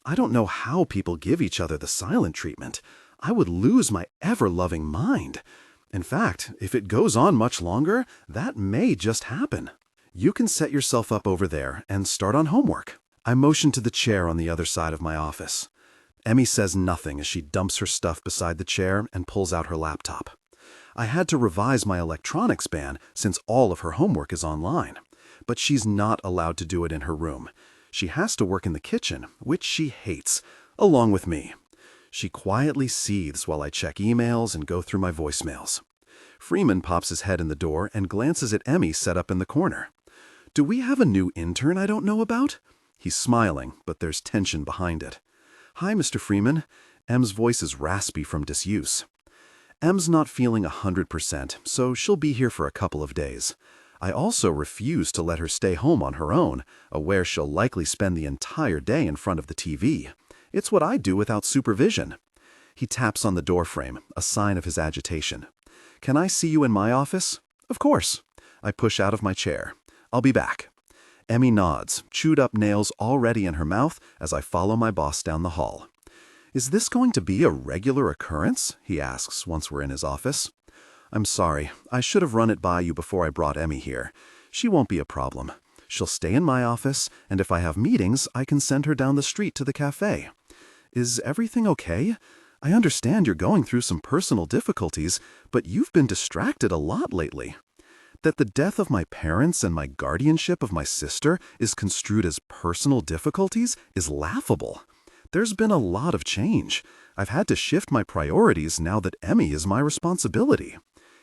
I don't know how people give each other the silent treatment. I would lose my ever-loving mind. In fact, if it goes on much longer, that may just happen. You can set yourself up over there and start on homework. I motion to the chair on the other side of my office. Emmy says nothing as she dumps her stuff beside the chair and pulls out her laptop. I had to revise my electronics ban since all of her homework is online. But she's not allowed to do it in her room. She has to work in the kitchen, which she hates, along with me. She quietly seethes while I check emails and go through my voicemails. Freeman pops his head in the door and glances at Emmy set up in the corner. Do we have a new intern I don't know about? He's smiling, but there's tension behind it. Hi, Mr. Freeman. Em's voice is raspy from disuse. Em's not feeling 100%, so she'll be here for a couple of days. I also refuse to let her stay home on her own, aware she'll likely spend the entire day in front of the TV. It's what I do without supervision. He taps on the doorframe, a sign of his agitation. Can I see you in my office? Of course. I push out of my chair. I'll be back. Emmy nods, chewed up nails already in her mouth as I follow my boss down the hall. Is this going to be a regular occurrence? He asks once we're in his office. I'm sorry. I should have run it by you before I brought Emmy here. She won't be a problem. She'll stay in my office, and if I have meetings, I can send her down the street to the cafe. Is everything okay? I understand you're going through some personal difficulties, but you've been distracted a lot lately. That the death of my parents and my guardianship of my sister is construed as personal difficulties is laughable. There's been a lot of change. I've had to shift my priorities now that Emmy is my responsibility.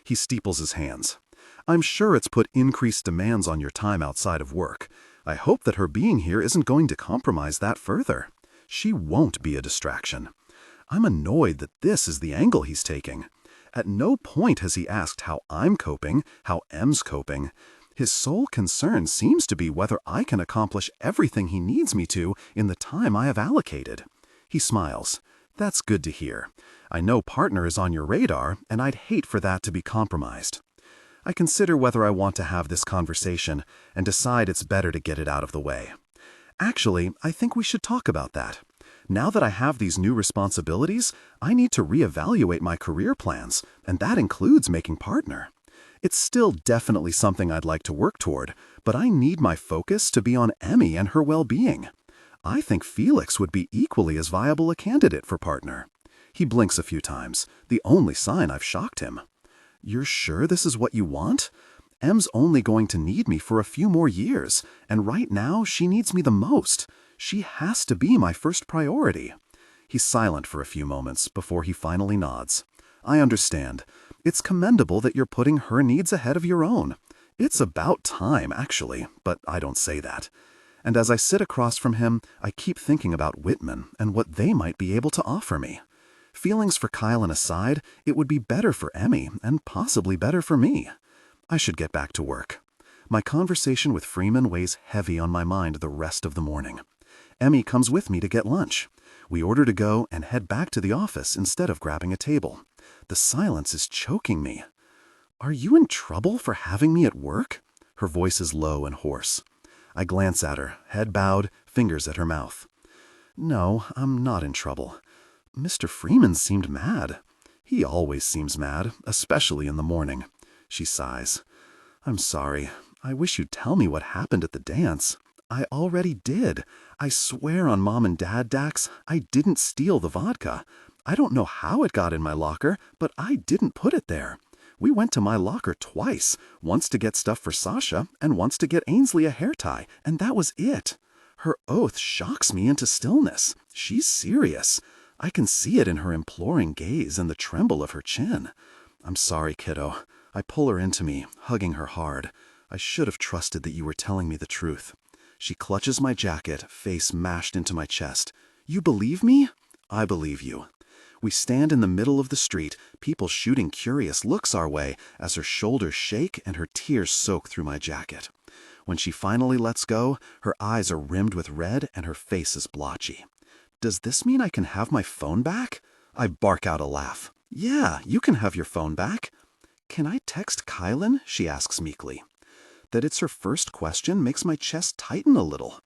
He steeples his hands. I'm sure it's put increased demands on your time outside of work. I hope that her being here isn't going to compromise that further. She won't be a distraction. I'm annoyed that this is the angle he's taking. At no point has he asked how I'm coping, how Em's coping. His sole concern seems to be whether I can accomplish everything he needs me to in the time I have allocated. He smiles. That's good to hear. I know partner is on your radar, and I'd hate for that to be compromised. I consider whether I want to have this conversation and decide it's better to get it out of the way. Actually, I think we should talk about that. Now that I have these new responsibilities, I need to reevaluate my career plans, and that includes making partner. It's still definitely something I'd like to work toward, but I need my focus to be on Emmy and her well-being. I think Felix would be equally as viable a candidate for partner. He blinks a few times, the only sign I've shocked him. You're sure this is what you want? Em's only going to need me for a few more years, and right now she needs me the most. She has to be my first priority. He's silent for a few moments before he finally nods. I understand. It's commendable that you're putting her needs ahead of your own. It's about time, actually, but I don't say that. And as I sit across from him, I keep thinking about Whitman and what they might be able to offer me. Feelings for Kailyn aside, it would be better for Emmy and possibly better for me. I should get back to work. My conversation with Freeman weighs heavy on my mind the rest of the morning. Emmy comes with me to get lunch. We order to go and head back to the office instead of grabbing a table. The silence is choking me. Are you in trouble for having me at work? Her voice is low and hoarse. I glance at her, head bowed, fingers at her mouth. No, I'm not in trouble. Mr. Freeman seemed mad. He always seems mad, especially in the morning. She sighs. I'm sorry. I wish you'd tell me what happened at the dance. I already did. I swear on Mom and Dad, Dax, I didn't steal the vodka. I don't know how it got in my locker, but I didn't put it there. We went to my locker twice, once to get stuff for Sasha and once to get Ainsley a hair tie, and that was it. Her oath shocks me into stillness. She's serious. I can see it in her imploring gaze and the tremble of her chin. I'm sorry, kiddo. I pull her into me, hugging her hard. I should have trusted that you were telling me the truth. She clutches my jacket, face mashed into my chest. You believe me? I believe you. We stand in the middle of the street, people shooting curious looks our way as her shoulders shake and her tears soak through my jacket. When she finally lets go, her eyes are rimmed with red and her face is blotchy. Does this mean I can have my phone back? I bark out a laugh. Yeah, you can have your phone back. Can I text Kailyn? She asks meekly. That it's her first question makes my chest tighten a little.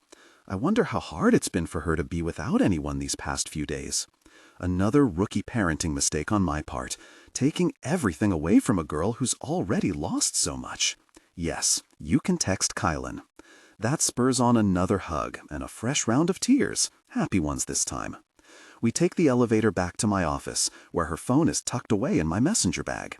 I wonder how hard it's been for her to be without anyone these past few days. Another rookie parenting mistake on my part, taking everything away from a girl who's already lost so much. Yes, you can text Kailyn. That spurs on another hug and a fresh round of tears, happy ones this time. We take the elevator back to my office, where her phone is tucked away in my messenger bag.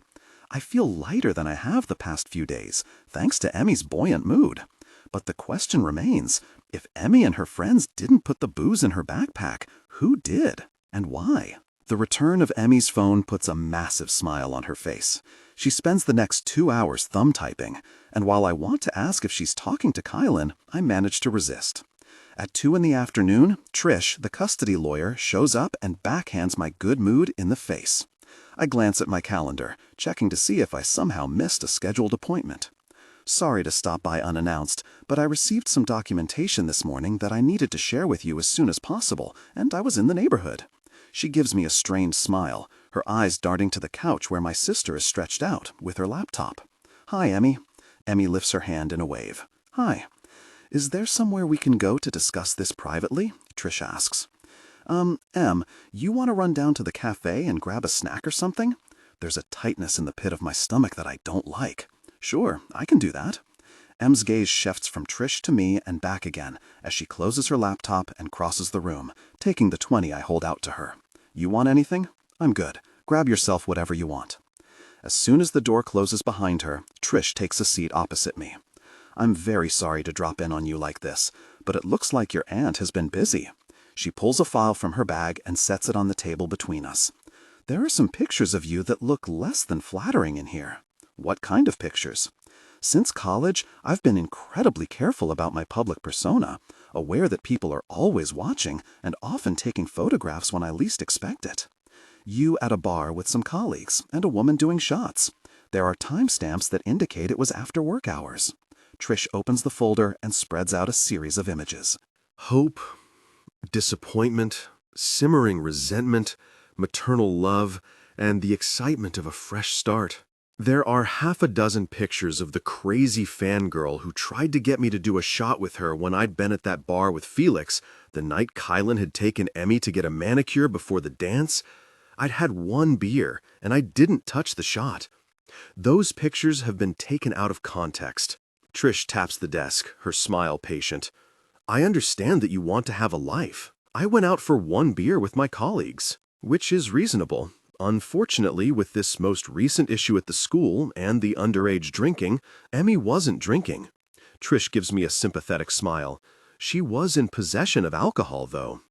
I feel lighter than I have the past few days, thanks to Emmy's buoyant mood. But the question remains, if Emmy and her friends didn't put the booze in her backpack, who did? And why? The return of Emmy's phone puts a massive smile on her face. She spends the next 2 hours thumb typing, and while I want to ask if she's talking to Kailyn, I manage to resist. At 2 in the afternoon, Trish, the custody lawyer, shows up and backhands my good mood in the face. I glance at my calendar, checking to see if I somehow missed a scheduled appointment. Sorry to stop by unannounced, but I received some documentation this morning that I needed to share with you as soon as possible, and I was in the neighborhood. She gives me a strained smile, her eyes darting to the couch where my sister is stretched out, with her laptop. Hi, Emmy. Emmy lifts her hand in a wave. Hi. Is there somewhere we can go to discuss this privately? Trish asks. Em, you want to run down to the cafe and grab a snack or something? There's a tightness in the pit of my stomach that I don't like. Sure, I can do that. Em's gaze shifts from Trish to me and back again as she closes her laptop and crosses the room, taking the 20 I hold out to her. You want anything? I'm good. Grab yourself whatever you want. As soon as the door closes behind her, Trish takes a seat opposite me. I'm very sorry to drop in on you like this, but it looks like your aunt has been busy. She pulls a file from her bag and sets it on the table between us. There are some pictures of you that look less than flattering in here. What kind of pictures? Since college, I've been incredibly careful about my public persona, aware that people are always watching and often taking photographs when I least expect it. You at a bar with some colleagues and a woman doing shots. There are timestamps that indicate it was after work hours. Trish opens the folder and spreads out a series of images. Hope, disappointment, simmering resentment, maternal love, and the excitement of a fresh start. There are half a dozen pictures of the crazy fangirl who tried to get me to do a shot with her when I'd been at that bar with Felix, the night Kailyn had taken Emmy to get a manicure before the dance. I'd had one beer, and I didn't touch the shot. Those pictures have been taken out of context. Trish taps the desk, her smile patient. I understand that you want to have a life. I went out for one beer with my colleagues, which is reasonable. Unfortunately, with this most recent issue at the school and the underage drinking, Emmy wasn't drinking. Trish gives me a sympathetic smile. She was in possession of alcohol, though.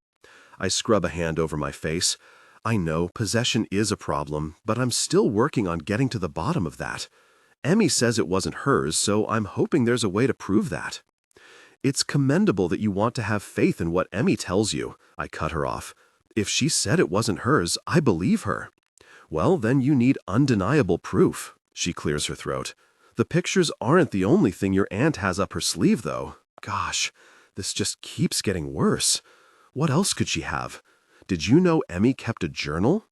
I scrub a hand over my face. I know possession is a problem, but I'm still working on getting to the bottom of that. Emmy says it wasn't hers, so I'm hoping there's a way to prove that. It's commendable that you want to have faith in what Emmy tells you. I cut her off. If she said it wasn't hers, I believe her. Well, then you need undeniable proof. She clears her throat. The pictures aren't the only thing your aunt has up her sleeve, though. Gosh, this just keeps getting worse. What else could she have? Did you know Emmy kept a journal?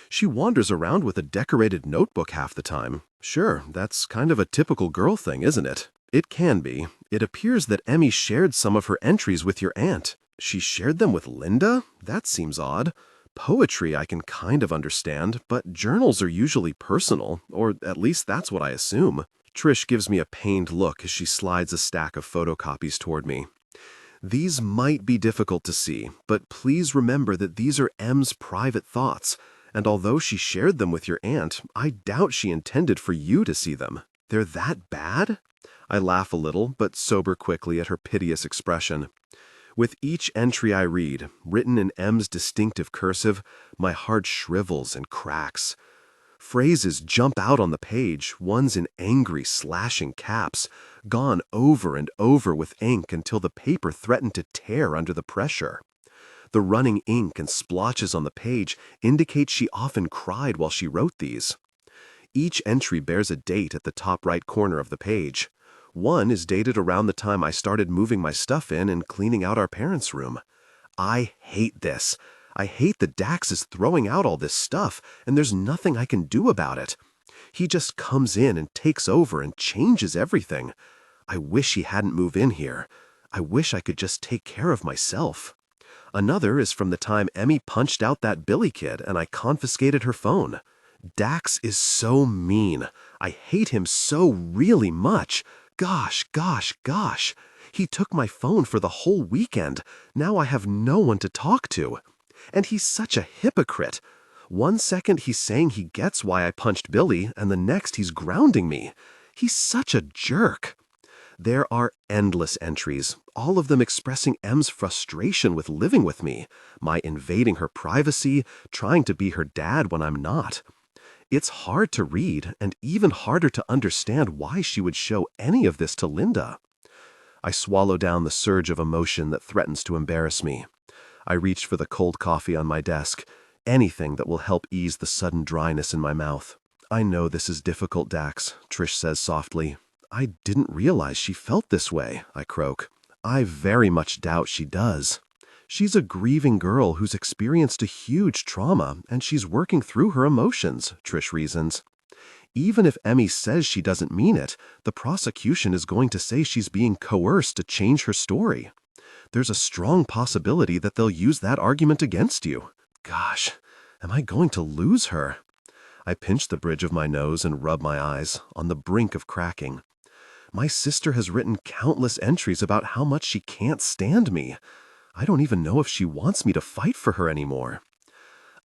She wanders around with a decorated notebook half the time. Sure, that's kind of a typical girl thing, isn't it? It can be. It appears that Emmy shared some of her entries with your aunt. She shared them with Linda? That seems odd. Poetry I can kind of understand, but journals are usually personal, or at least that's what I assume. Trish gives me a pained look as she slides a stack of photocopies toward me. These might be difficult to see, but please remember that these are M's private thoughts, and although she shared them with your aunt, I doubt she intended for you to see them. They're that bad? I laugh a little, but sober quickly at her piteous expression. With each entry I read, written in M's distinctive cursive, my heart shrivels and cracks. Phrases jump out on the page, ones in angry, slashing caps, gone over and over with ink until the paper threatened to tear under the pressure. The running ink and splotches on the page indicate she often cried while she wrote these. Each entry bears a date at the top right corner of the page. One is dated around the time I started moving my stuff in and cleaning out our parents' room. I hate this. I hate that Dax is throwing out all this stuff, and there's nothing I can do about it. He just comes in and takes over and changes everything. I wish he hadn't moved in here. I wish I could just take care of myself. Another is from the time Emmy punched out that Billy kid and I confiscated her phone. Dax is so mean. I hate him so really much. Gosh, gosh, gosh. He took my phone for the whole weekend. Now I have no one to talk to. And he's such a hypocrite. One second he's saying he gets why I punched Billy, and the next he's grounding me. He's such a jerk. There are endless entries, all of them expressing M's frustration with living with me, my invading her privacy, trying to be her dad when I'm not. It's hard to read, and even harder to understand why she would show any of this to Linda. I swallow down the surge of emotion that threatens to embarrass me. I reach for the cold coffee on my desk, anything that will help ease the sudden dryness in my mouth. I know this is difficult, Dax, Trish says softly. I didn't realize she felt this way, I croak. I very much doubt she does. She's a grieving girl who's experienced a huge trauma, and she's working through her emotions, Trish reasons. Even if Emmy says she doesn't mean it, the prosecution is going to say she's being coerced to change her story. There's a strong possibility that they'll use that argument against you. Gosh, am I going to lose her? I pinch the bridge of my nose and rub my eyes, on the brink of cracking. My sister has written countless entries about how much she can't stand me. I don't even know if she wants me to fight for her anymore.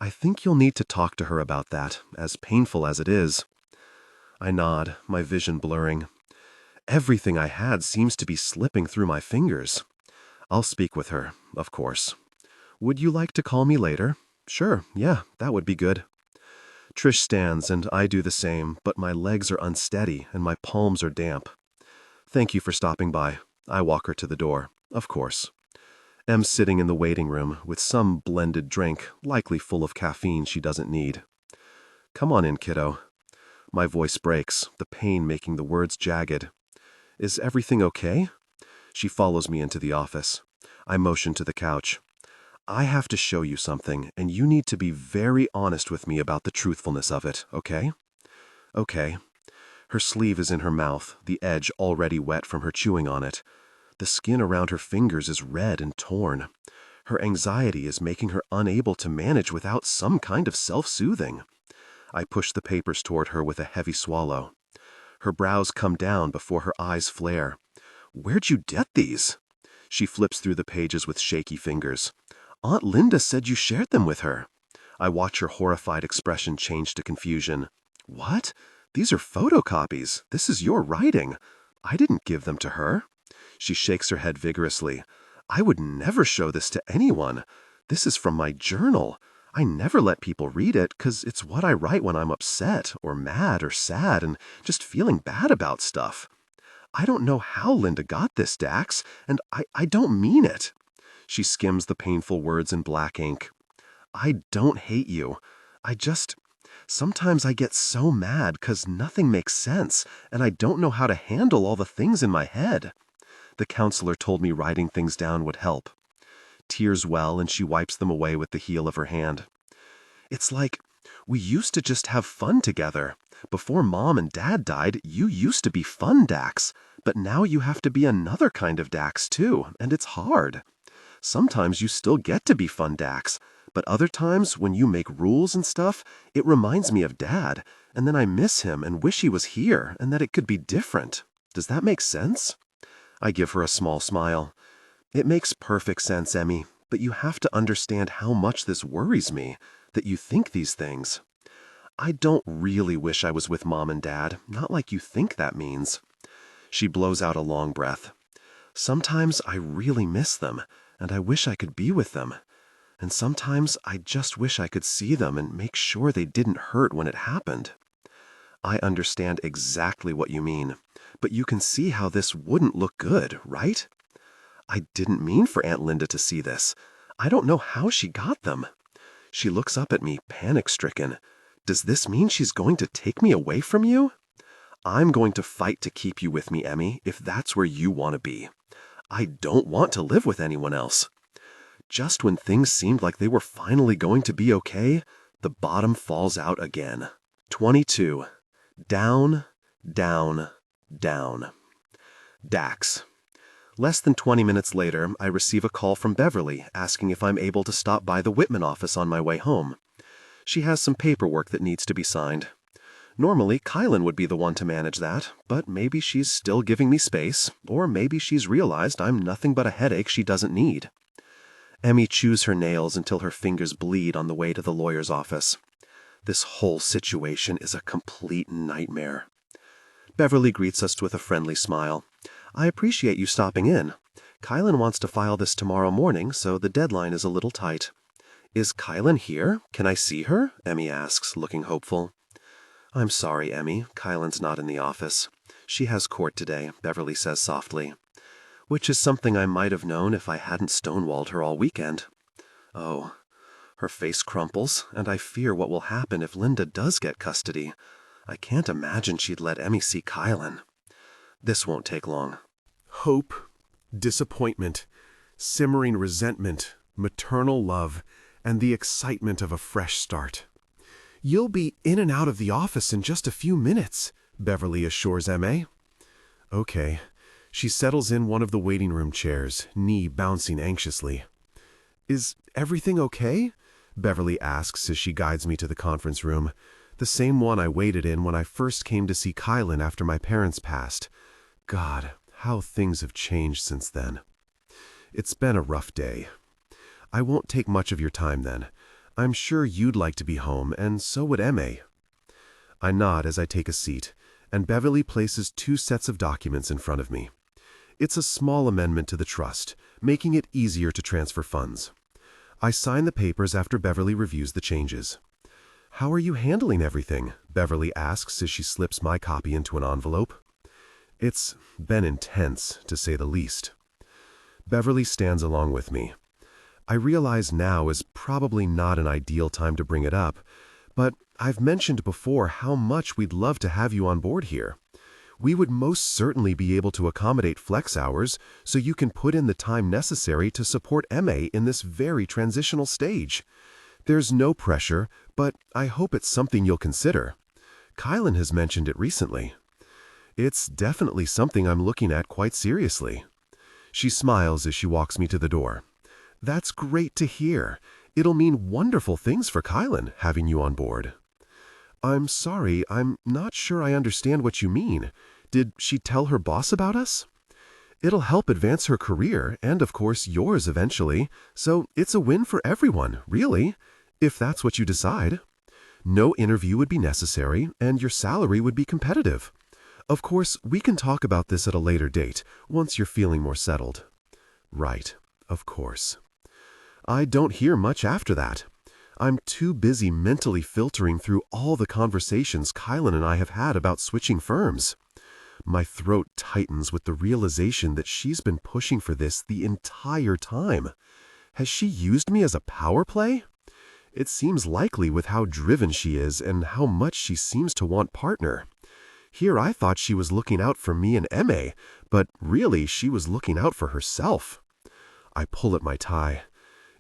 I think you'll need to talk to her about that, as painful as it is. I nod, my vision blurring. Everything I had seems to be slipping through my fingers. I'll speak with her, of course. Would you like to call me later? Sure, yeah, that would be good. Trish stands and I do the same, but my legs are unsteady and my palms are damp. Thank you for stopping by. I walk her to the door, of course. M's sitting in the waiting room with some blended drink, likely full of caffeine she doesn't need. Come on in, kiddo. My voice breaks, the pain making the words jagged. Is everything okay? She follows me into the office. I motion to the couch. I have to show you something, and you need to be very honest with me about the truthfulness of it, okay? Okay. Her sleeve is in her mouth, the edge already wet from her chewing on it. The skin around her fingers is red and torn. Her anxiety is making her unable to manage without some kind of self-soothing. I push the papers toward her with a heavy swallow. Her brows come down before her eyes flare. Where'd you get these? She flips through the pages with shaky fingers. Aunt Linda said you shared them with her. I watch her horrified expression change to confusion. What? These are photocopies. This is your writing. I didn't give them to her. She shakes her head vigorously. I would never show this to anyone. This is from my journal. I never let people read it because it's what I write when I'm upset or mad or sad and just feeling bad about stuff. I don't know how Linda got this, Dax, and I don't mean it. She skims the painful words in black ink. I don't hate you. Sometimes I get so mad because nothing makes sense, and I don't know how to handle all the things in my head. The counselor told me writing things down would help. Tears well, and she wipes them away with the heel of her hand. It's like, we used to just have fun together. Before Mom and Dad died, you used to be fun, Dax. But now you have to be another kind of Dax, too, and it's hard. Sometimes you still get to be fun, Dax. But other times, when you make rules and stuff, it reminds me of Dad, and then I miss him and wish he was here, and that it could be different. Does that make sense? I give her a small smile. It makes perfect sense, Emmy, but you have to understand how much this worries me, that you think these things. I don't really wish I was with Mom and Dad, not like you think that means. She blows out a long breath. Sometimes I really miss them, and I wish I could be with them. And sometimes I just wish I could see them and make sure they didn't hurt when it happened. I understand exactly what you mean, but you can see how this wouldn't look good, right? I didn't mean for Aunt Linda to see this. I don't know how she got them. She looks up at me, panic-stricken. Does this mean she's going to take me away from you? I'm going to fight to keep you with me, Emmy, if that's where you want to be. I don't want to live with anyone else. Just when things seemed like they were finally going to be okay, the bottom falls out again. 22. Down, down, down. Dax. Less than 20 minutes later, I receive a call from Beverly asking if I'm able to stop by the Whitman office on my way home. She has some paperwork that needs to be signed. Normally, Kailyn would be the one to manage that, but maybe she's still giving me space, or maybe she's realized I'm nothing but a headache she doesn't need. Emmy chews her nails until her fingers bleed on the way to the lawyer's office. This whole situation is a complete nightmare. Beverly greets us with a friendly smile. I appreciate you stopping in. Kailyn wants to file this tomorrow morning, so the deadline is a little tight. Is Kailyn here? Can I see her? Emmy asks, looking hopeful. I'm sorry, Emmy. Kailyn's not in the office. She has court today, Beverly says softly. Which is something I might have known if I hadn't stonewalled her all weekend. Oh. Her face crumples, and I fear what will happen if Linda does get custody. I can't imagine she'd let Emmy see Kailyn. This won't take long. Hope, disappointment, simmering resentment, maternal love, and the excitement of a fresh start. You'll be in and out of the office in just a few minutes, Beverly assures M.A. Okay. She settles in one of the waiting room chairs, knee bouncing anxiously. Is everything okay? Beverly asks as she guides me to the conference room, the same one I waited in when I first came to see Kailyn after my parents passed. God, how things have changed since then. It's been a rough day. I won't take much of your time then. I'm sure you'd like to be home, and so would M.A. I nod as I take a seat, and Beverly places 2 sets of documents in front of me. It's a small amendment to the trust, making it easier to transfer funds. I sign the papers after Beverly reviews the changes. How are you handling everything? Beverly asks as she slips my copy into an envelope. It's been intense, to say the least. Beverly stands along with me. I realize now is probably not an ideal time to bring it up, but I've mentioned before how much we'd love to have you on board here. We would most certainly be able to accommodate flex hours so you can put in the time necessary to support MA in this very transitional stage. There's no pressure, but I hope it's something you'll consider. Kailyn has mentioned it recently. It's definitely something I'm looking at quite seriously. She smiles as she walks me to the door. That's great to hear. It'll mean wonderful things for Kailyn, having you on board. I'm sorry, I'm not sure I understand what you mean. Did she tell her boss about us? It'll help advance her career, and of course yours eventually, so it's a win for everyone, really, if that's what you decide. No interview would be necessary, and your salary would be competitive. Of course, we can talk about this at a later date, once you're feeling more settled. Right, of course. I don't hear much after that. I'm too busy mentally filtering through all the conversations Kailyn and I have had about switching firms. My throat tightens with the realization that she's been pushing for this the entire time. Has she used me as a power play? It seems likely with how driven she is and how much she seems to want partner. Here I thought she was looking out for me and MA, but really she was looking out for herself. I pull at my tie.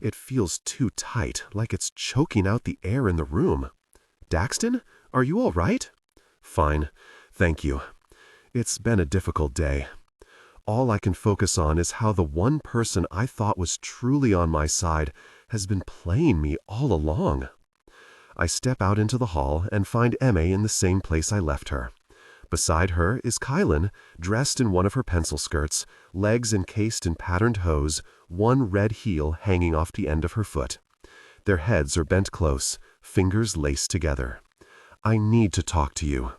It feels too tight, like it's choking out the air in the room. Daxton, are you all right? Fine, thank you. It's been a difficult day. All I can focus on is how the one person I thought was truly on my side has been playing me all along. I step out into the hall and find Emma in the same place I left her. Beside her is Kailyn, dressed in one of her pencil skirts, legs encased in patterned hose, one red heel hanging off the end of her foot. Their heads are bent close, fingers laced together. I need to talk to you.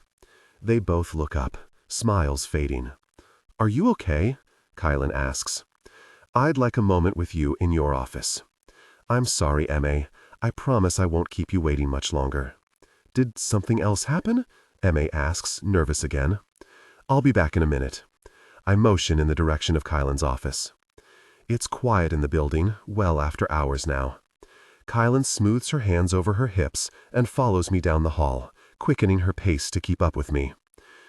They both look up, smiles fading. Are you okay? Kailyn asks. I'd like a moment with you in your office. I'm sorry, Emma. I promise I won't keep you waiting much longer. Did something else happen? Emma asks, nervous again. I'll be back in a minute. I motion in the direction of Kailyn's office. It's quiet in the building, well after hours now. Kailyn smooths her hands over her hips and follows me down the hall, quickening her pace to keep up with me.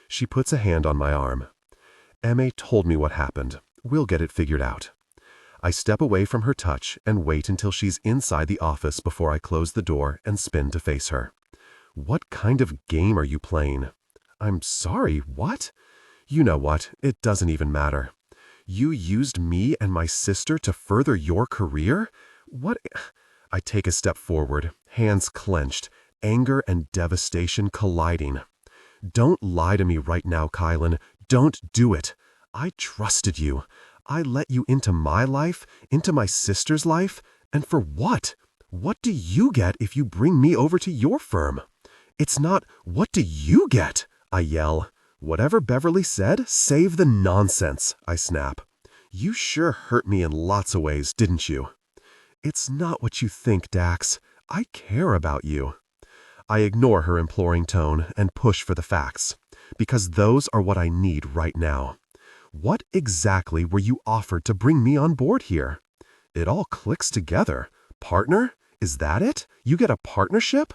She puts a hand on my arm. Emma told me what happened. We'll get it figured out. I step away from her touch and wait until she's inside the office before I close the door and spin to face her. What kind of game are you playing? I'm sorry, what? You know what, it doesn't even matter. You used me and my sister to further your career? What? I take a step forward, hands clenched, anger and devastation colliding. Don't lie to me right now, Kailyn. Don't do it. I trusted you. I let you into my life, into my sister's life, and for what? What do you get if you bring me over to your firm? It's not, what do you get? I yell. Whatever Beverly said, save the nonsense, I snap. You sure hurt me in lots of ways, didn't you? It's not what you think, Dax. I care about you. I ignore her imploring tone and push for the facts, because those are what I need right now. What exactly were you offered to bring me on board here? It all clicks together. Partner? Is that it? You get a partnership?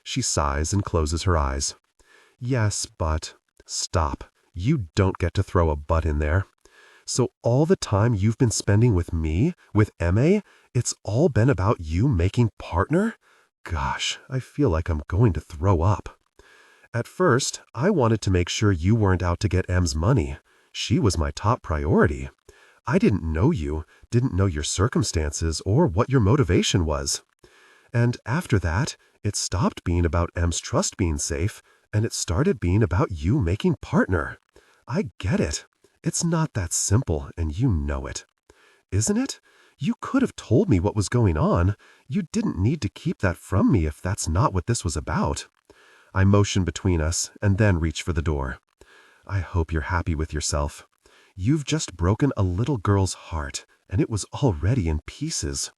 She sighs and closes her eyes. Yes, but... Stop. You don't get to throw a but in there. So all the time you've been spending with me, with Emma, it's all been about you making partner? Gosh, I feel like I'm going to throw up. At first, I wanted to make sure you weren't out to get Em's money. She was my top priority. I didn't know you, didn't know your circumstances or what your motivation was. And after that, it stopped being about Em's trust being safe, and it started being about you making partner. I get it. It's not that simple, and you know it. Isn't it? You could have told me what was going on. You didn't need to keep that from me if that's not what this was about. I motion between us and then reach for the door. I hope you're happy with yourself. You've just broken a little girl's heart, and it was already in pieces.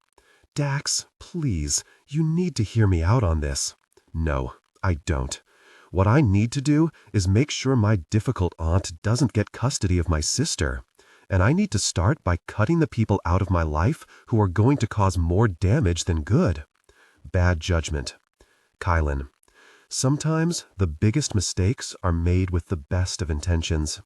Dax, please, you need to hear me out on this. No, I don't. What I need to do is make sure my difficult aunt doesn't get custody of my sister. And I need to start by cutting the people out of my life who are going to cause more damage than good. Bad judgment. Kailyn, Sometimes the biggest mistakes are made with the best of intentions.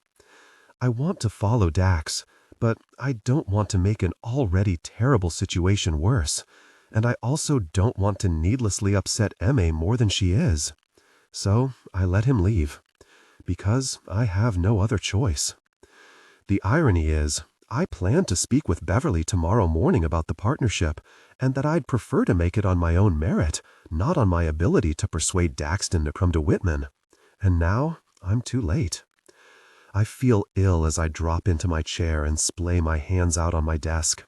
I want to follow Dax, but I don't want to make an already terrible situation worse, and I also don't want to needlessly upset Emma more than she is. So I let him leave, because I have no other choice. The irony is, I plan to speak with Beverly tomorrow morning about the partnership, and that I'd prefer to make it on my own merit, not on my ability to persuade Daxton to come to Whitman. And now I'm too late. I feel ill as I drop into my chair and splay my hands out on my desk.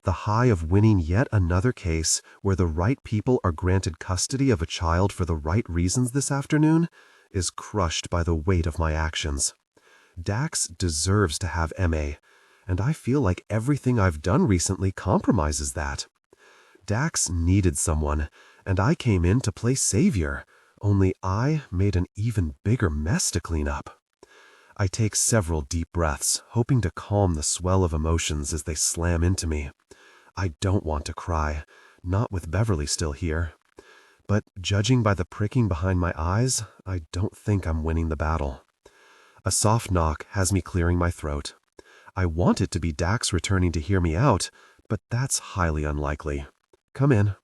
The high of winning yet another case where the right people are granted custody of a child for the right reasons this afternoon is crushed by the weight of my actions. Dax deserves to have Emma, and I feel like everything I've done recently compromises that. Dax needed someone, and I came in to play savior, only I made an even bigger mess to clean up. I take several deep breaths, hoping to calm the swell of emotions as they slam into me. I don't want to cry, not with Beverly still here. But judging by the pricking behind my eyes, I don't think I'm winning the battle. A soft knock has me clearing my throat. I want it to be Dax returning to hear me out, but that's highly unlikely. Come in.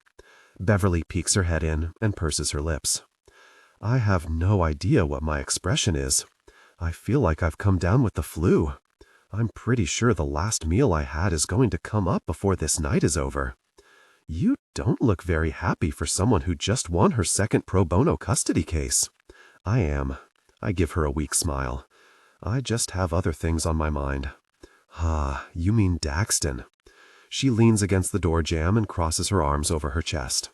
Beverly peeks her head in and purses her lips. I have no idea what my expression is. I feel like I've come down with the flu. I'm pretty sure the last meal I had is going to come up before this night is over. You don't look very happy for someone who just won her second pro bono custody case. I am. I give her a weak smile. I just have other things on my mind. Ah, you mean Daxton. She leans against the door jamb and crosses her arms over her chest.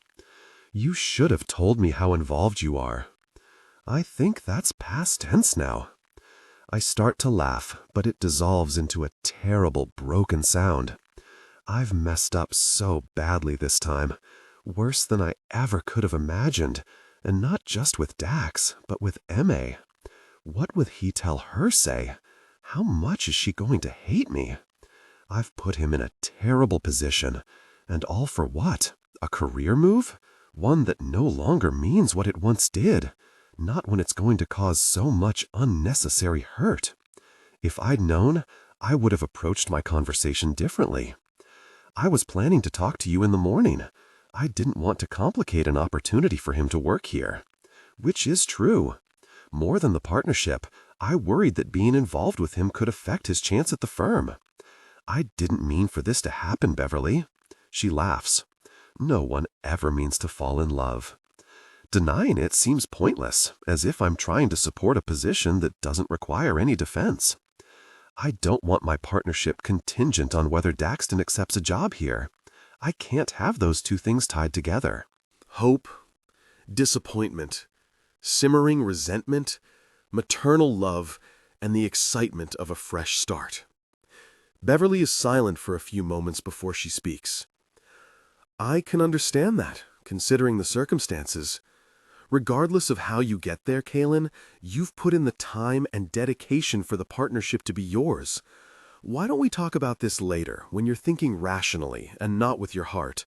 You should have told me how involved you are. I think that's past tense now. I start to laugh, but it dissolves into a terrible, broken sound. I've messed up so badly this time, worse than I ever could have imagined, and not just with Dax, but with Emma. What would he tell her say? How much is she going to hate me? I've put him in a terrible position, and all for what? A career move? One that no longer means what it once did, not when it's going to cause so much unnecessary hurt. If I'd known, I would have approached my conversation differently. I was planning to talk to you in the morning. I didn't want to complicate an opportunity for him to work here. Which is true. More than the partnership, I worried that being involved with him could affect his chance at the firm. I didn't mean for this to happen, Beverly. She laughs. No one ever means to fall in love. Denying it seems pointless, as if I'm trying to support a position that doesn't require any defense. I don't want my partnership contingent on whether Daxton accepts a job here. I can't have those two things tied together. Hope, disappointment, simmering resentment, maternal love, and the excitement of a fresh start. Beverly is silent for a few moments before she speaks. I can understand that, considering the circumstances. Regardless of how you get there, Kailyn, you've put in the time and dedication for the partnership to be yours. Why don't we talk about this later, when you're thinking rationally and not with your heart?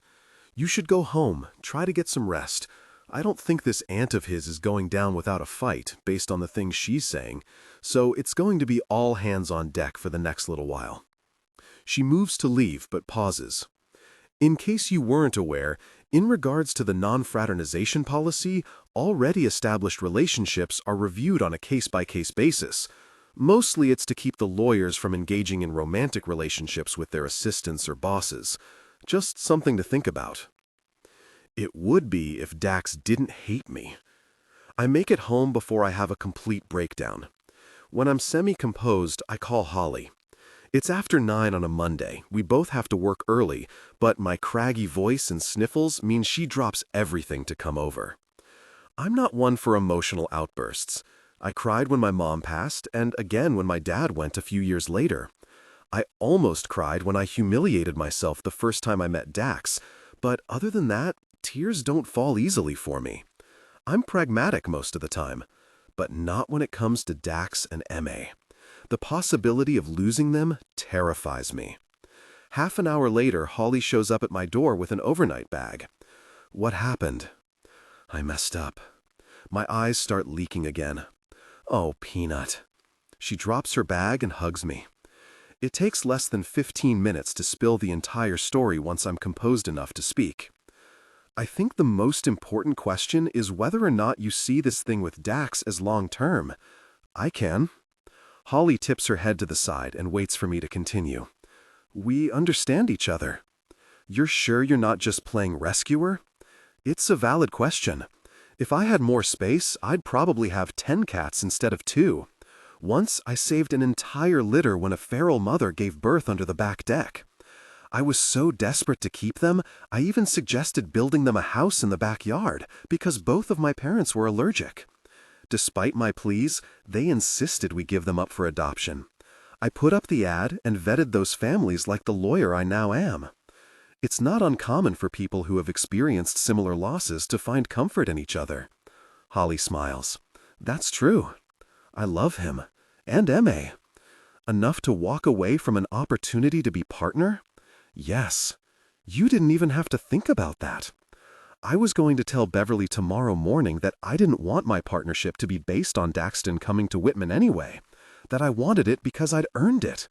You should go home, try to get some rest. I don't think this aunt of his is going down without a fight, based on the things she's saying, so it's going to be all hands on deck for the next little while. She moves to leave, but pauses. In case you weren't aware, in regards to the non-fraternization policy, already established relationships are reviewed on a case-by-case basis. Mostly it's to keep the lawyers from engaging in romantic relationships with their assistants or bosses. Just something to think about. It would be if Dax didn't hate me. I make it home before I have a complete breakdown. When I'm semi-composed, I call Holly. It's after 9 on a Monday. We both have to work early, but my craggy voice and sniffles mean she drops everything to come over. I'm not one for emotional outbursts. I cried when my mom passed, and again when my dad went a few years later. I almost cried when I humiliated myself the first time I met Dax, but other than that, tears don't fall easily for me. I'm pragmatic most of the time, but not when it comes to Dax and Emma. The possibility of losing them terrifies me. Half an hour later, Holly shows up at my door with an overnight bag. What happened? I messed up. My eyes start leaking again. Oh, Peanut. She drops her bag and hugs me. It takes less than 15 minutes to spill the entire story once I'm composed enough to speak. I think the most important question is whether or not you see this thing with Dax as long-term. I can. Holly tips her head to the side and waits for me to continue. We understand each other. You're sure you're not just playing rescuer? It's a valid question. If I had more space, I'd probably have 10 cats instead of 2. Once, I saved an entire litter when a feral mother gave birth under the back deck. I was so desperate to keep them, I even suggested building them a house in the backyard because both of my parents were allergic. Despite my pleas, they insisted we give them up for adoption. I put up the ad and vetted those families like the lawyer I now am. It's not uncommon for people who have experienced similar losses to find comfort in each other. Holly smiles. That's true. I love him. And Emma. Enough to walk away from an opportunity to be partner? Yes. You didn't even have to think about that. I was going to tell Beverly tomorrow morning that I didn't want my partnership to be based on Daxton coming to Whitman anyway, that I wanted it because I'd earned it.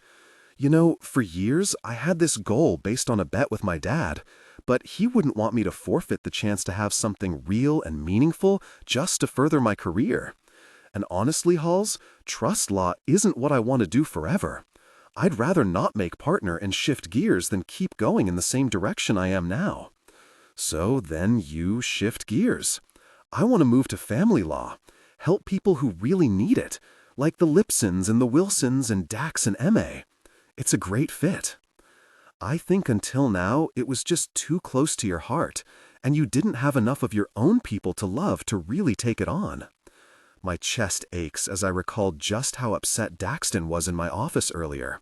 You know, for years, I had this goal based on a bet with my dad, but he wouldn't want me to forfeit the chance to have something real and meaningful just to further my career. And honestly, Halls, trust law isn't what I want to do forever. I'd rather not make partner and shift gears than keep going in the same direction I am now. So then you shift gears. I want to move to family law, help people who really need it, like the Lipsons and the Wilsons and Dax and Emma. It's a great fit. I think until now it was just too close to your heart, and you didn't have enough of your own people to love to really take it on. My chest aches as I recall just how upset Daxton was in my office earlier.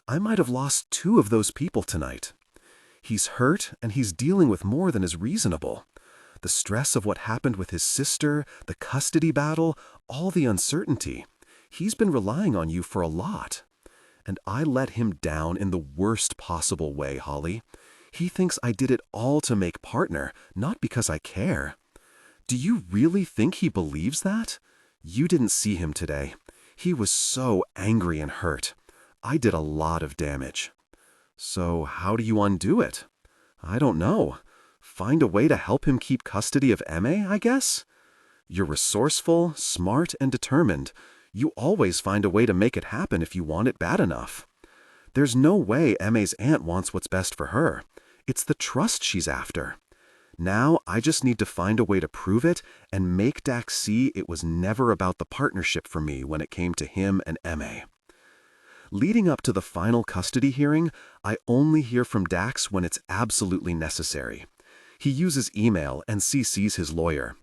I might have lost 2 of those people tonight. He's hurt, and he's dealing with more than is reasonable. The stress of what happened with his sister, the custody battle, all the uncertainty. He's been relying on you for a lot. And I let him down in the worst possible way, Holly. He thinks I did it all to make partner, not because I care. Do you really think he believes that? You didn't see him today. He was so angry and hurt. I did a lot of damage. So how do you undo it? I don't know. Find a way to help him keep custody of Emma, I guess? You're resourceful, smart, and determined. You always find a way to make it happen if you want it bad enough. There's no way Emma's aunt wants what's best for her. It's the trust she's after. Now I just need to find a way to prove it and make Dax see it was never about the partnership for me when it came to him and Emma. Leading up to the final custody hearing, I only hear from Dax when it's absolutely necessary. He uses email and CCs his lawyer.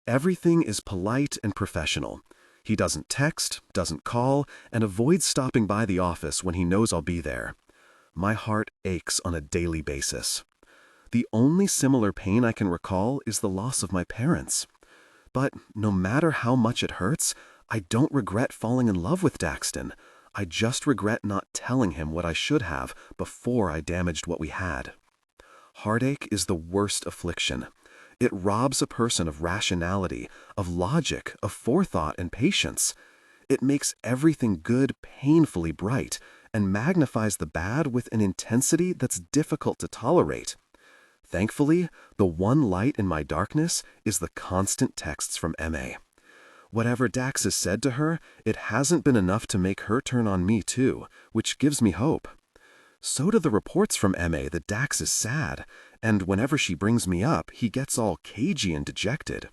Everything is polite and professional. He doesn't text, doesn't call, and avoids stopping by the office when he knows I'll be there. My heart aches on a daily basis. The only similar pain I can recall is the loss of my parents. But no matter how much it hurts, I don't regret falling in love with Daxton. I just regret not telling him what I should have before I damaged what we had. Heartache is the worst affliction. It robs a person of rationality, of logic, of forethought and patience. It makes everything good painfully bright and magnifies the bad with an intensity that's difficult to tolerate. Thankfully, the one light in my darkness is the constant texts from Emma. Whatever Dax has said to her, it hasn't been enough to make her turn on me too, which gives me hope. So do the reports from Emma that Dax is sad, and whenever she brings me up, he gets all cagey and dejected.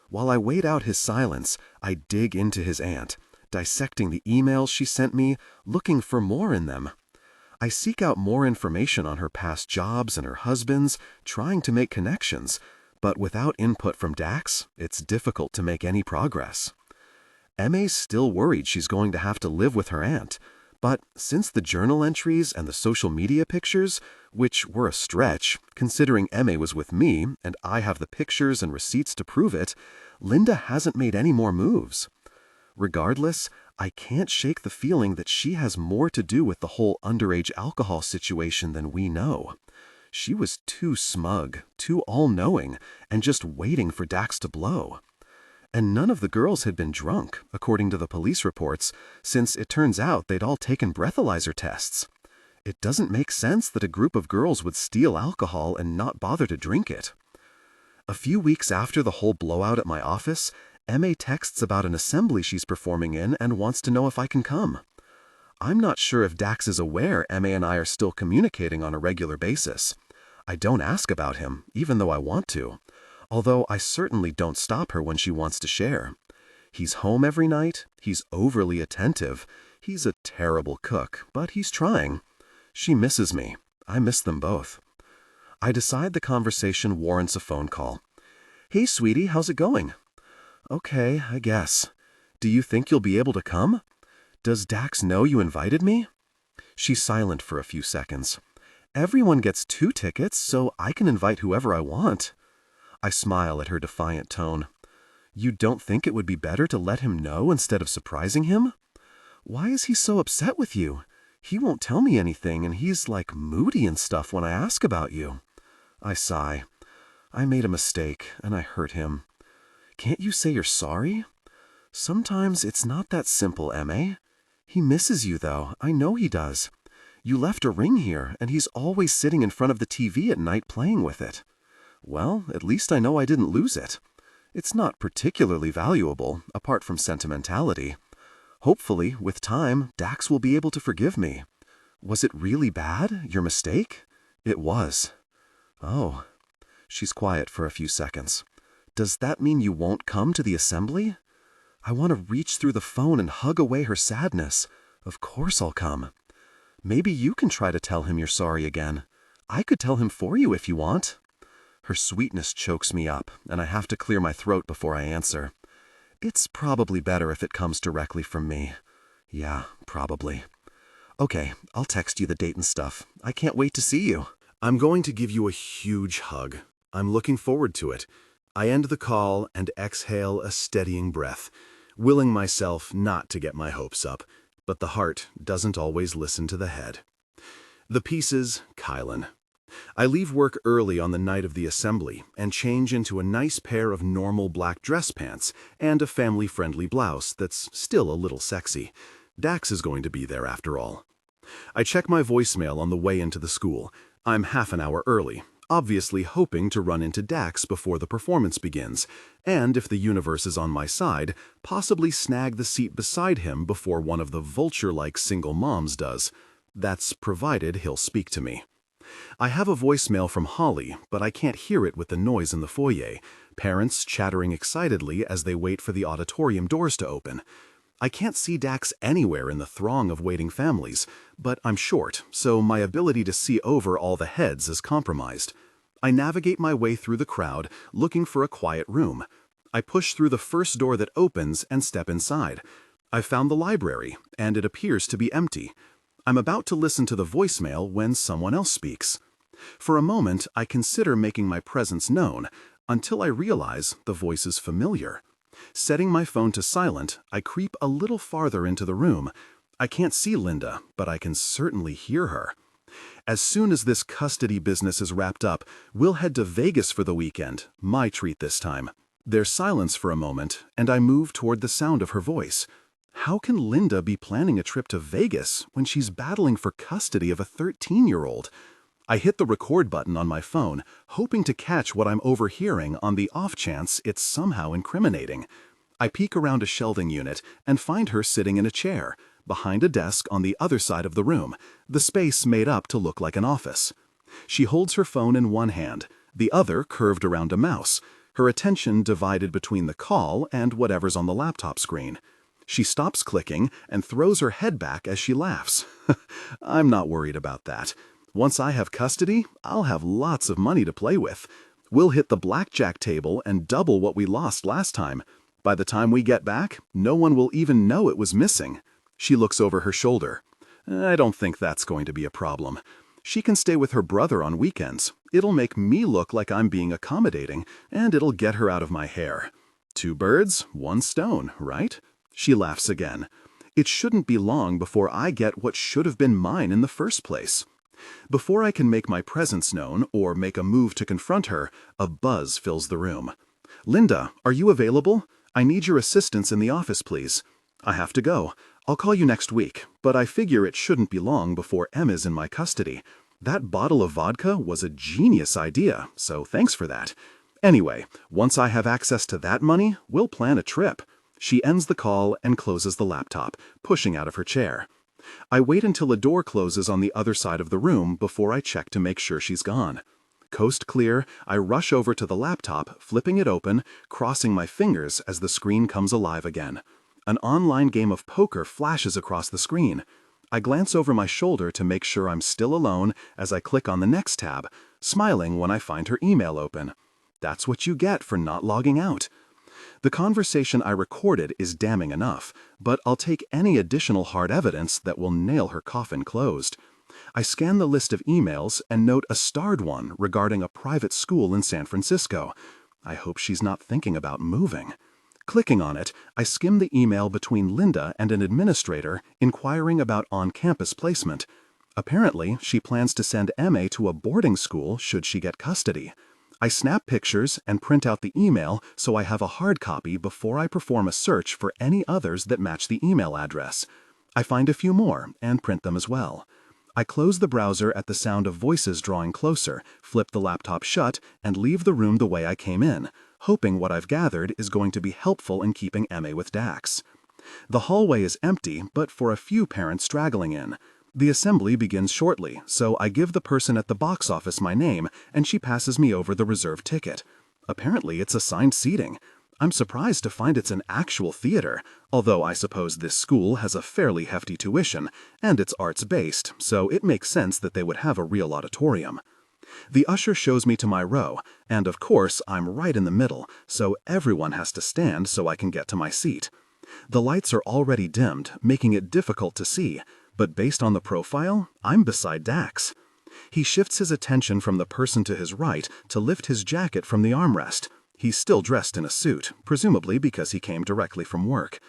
While I wait out his silence, I dig into his aunt, dissecting the emails she sent me, looking for more in them. I seek out more information on her past jobs and her husband's, trying to make connections, but without input from Dax, it's difficult to make any progress. Emma's still worried she's going to have to live with her aunt, but since the journal entries and the social media pictures, which were a stretch, considering Emma was with me and I have the pictures and receipts to prove it, Linda hasn't made any more moves. Regardless, I can't shake the feeling that she has more to do with the whole underage alcohol situation than we know. She was too smug, too all-knowing, and just waiting for Dax to blow. And none of the girls had been drunk, according to the police reports, since it turns out they'd all taken breathalyzer tests. It doesn't make sense that a group of girls would steal alcohol and not bother to drink it. A few weeks after the whole blowout at my office, Emma texts about an assembly she's performing in and wants to know if I can come. I'm not sure if Dax is aware Emma and I are still communicating on a regular basis. I don't ask about him, even though I want to, although I certainly don't stop her when she wants to share. He's home every night, he's overly attentive, he's a terrible cook, but he's trying. She misses me. I miss them both. I decide the conversation warrants a phone call. "Hey, sweetie, how's it going?" "Okay, I guess. Do you think you'll be able to come? Does Dax know you invited me?" She's silent for a few seconds. "Everyone gets 2 tickets, so I can invite whoever I want." I smile at her defiant tone. "You don't think it would be better to let him know instead of surprising him? Why is he so upset with you? He won't tell me anything, and he's like moody and stuff when I ask about you." I sigh. I made a mistake, and I hurt him. "Can't you say you're sorry?" "Sometimes it's not that simple, Emma. He misses you, though. I know he does. You left a ring here, and he's always sitting in front of the TV at night playing with it." "Well, at least I know I didn't lose it. It's not particularly valuable, apart from sentimentality. Hopefully, with time, Dax will be able to forgive me." "Was it really bad, your mistake?" "It was." "Oh." She's quiet for a few seconds. "Does that mean you won't come to the assembly?" I want to reach through the phone and hug away her sadness. "Of course I'll come." "Maybe you can try to tell him you're sorry again. I could tell him for you if you want." Her sweetness chokes me up, and I have to clear my throat before I answer. "It's probably better if it comes directly from me." "Yeah, probably." "Okay, I'll text you the date and stuff. I can't wait to see you." I'm going to give you a huge hug. I'm looking forward to it. I end the call and exhale a steadying breath, willing myself not to get my hopes up, but the heart doesn't always listen to the head. The pieces, Kailyn. I leave work early on the night of the assembly and change into a nice pair of normal black dress pants and a family-friendly blouse that's still a little sexy. Dax is going to be there after all. I check my voicemail on the way into the school. I'm half an hour early, obviously hoping to run into Dax before the performance begins, and if the universe is on my side, possibly snag the seat beside him before one of the vulture-like single moms does. That's provided he'll speak to me. I have a voicemail from Holly, but I can't hear it with the noise in the foyer, parents chattering excitedly as they wait for the auditorium doors to open. I can't see Dax anywhere in the throng of waiting families, but I'm short, so my ability to see over all the heads is compromised. I navigate my way through the crowd, looking for a quiet room. I push through the first door that opens and step inside. I've found the library, and it appears to be empty. I'm about to listen to the voicemail when someone else speaks. For a moment, I consider making my presence known, until I realize the voice is familiar. Setting my phone to silent, I creep a little farther into the room. I can't see Linda, but I can certainly hear her. As soon as this custody business is wrapped up, we'll head to Vegas for the weekend, my treat this time. There's silence for a moment, and I move toward the sound of her voice. How can Linda be planning a trip to Vegas when she's battling for custody of a 13-year-old? I hit the record button on my phone, hoping to catch what I'm overhearing on the off chance it's somehow incriminating. I peek around a shelving unit and find her sitting in a chair, behind a desk on the other side of the room, the space made up to look like an office. She holds her phone in one hand, the other curved around a mouse, her attention divided between the call and whatever's on the laptop screen. She stops clicking and throws her head back as she laughs. I'm not worried about that. Once I have custody, I'll have lots of money to play with. We'll hit the blackjack table and double what we lost last time. By the time we get back, no one will even know it was missing. She looks over her shoulder. I don't think that's going to be a problem. She can stay with her brother on weekends. It'll make me look like I'm being accommodating, and it'll get her out of my hair. 2 birds, 1 stone, right? She laughs again. It shouldn't be long before I get what should have been mine in the first place. Before I can make my presence known or make a move to confront her, a buzz fills the room. Linda, are you available? I need your assistance in the office, please. I have to go. I'll call you next week, but I figure it shouldn't be long before M is in my custody. That bottle of vodka was a genius idea, so thanks for that. Anyway, once I have access to that money, we'll plan a trip." She ends the call and closes the laptop, pushing out of her chair. I wait until a door closes on the other side of the room before I check to make sure she's gone. Coast clear, I rush over to the laptop, flipping it open, crossing my fingers as the screen comes alive again. An online game of poker flashes across the screen. I glance over my shoulder to make sure I'm still alone as I click on the next tab, smiling when I find her email open. That's what you get for not logging out. The conversation I recorded is damning enough, but I'll take any additional hard evidence that will nail her coffin closed. I scan the list of emails and note a starred one regarding a private school in San Francisco. I hope she's not thinking about moving. Clicking on it, I skim the email between Linda and an administrator inquiring about on-campus placement. Apparently, she plans to send Emma to a boarding school should she get custody. I snap pictures and print out the email so I have a hard copy before I perform a search for any others that match the email address. I find a few more and print them as well. I close the browser at the sound of voices drawing closer, flip the laptop shut, and leave the room the way I came in, hoping what I've gathered is going to be helpful in keeping Emma with Dax. The hallway is empty, but for a few parents straggling in. The assembly begins shortly, so I give the person at the box office my name, and she passes me over the reserved ticket. Apparently it's assigned seating. I'm surprised to find it's an actual theater, although I suppose this school has a fairly hefty tuition, and it's arts-based, so it makes sense that they would have a real auditorium. The usher shows me to my row, and of course I'm right in the middle, so everyone has to stand so I can get to my seat. The lights are already dimmed, making it difficult to see, but based on the profile, I'm beside Dax. He shifts his attention from the person to his right to lift his jacket from the armrest. He's still dressed in a suit, presumably because he came directly from work.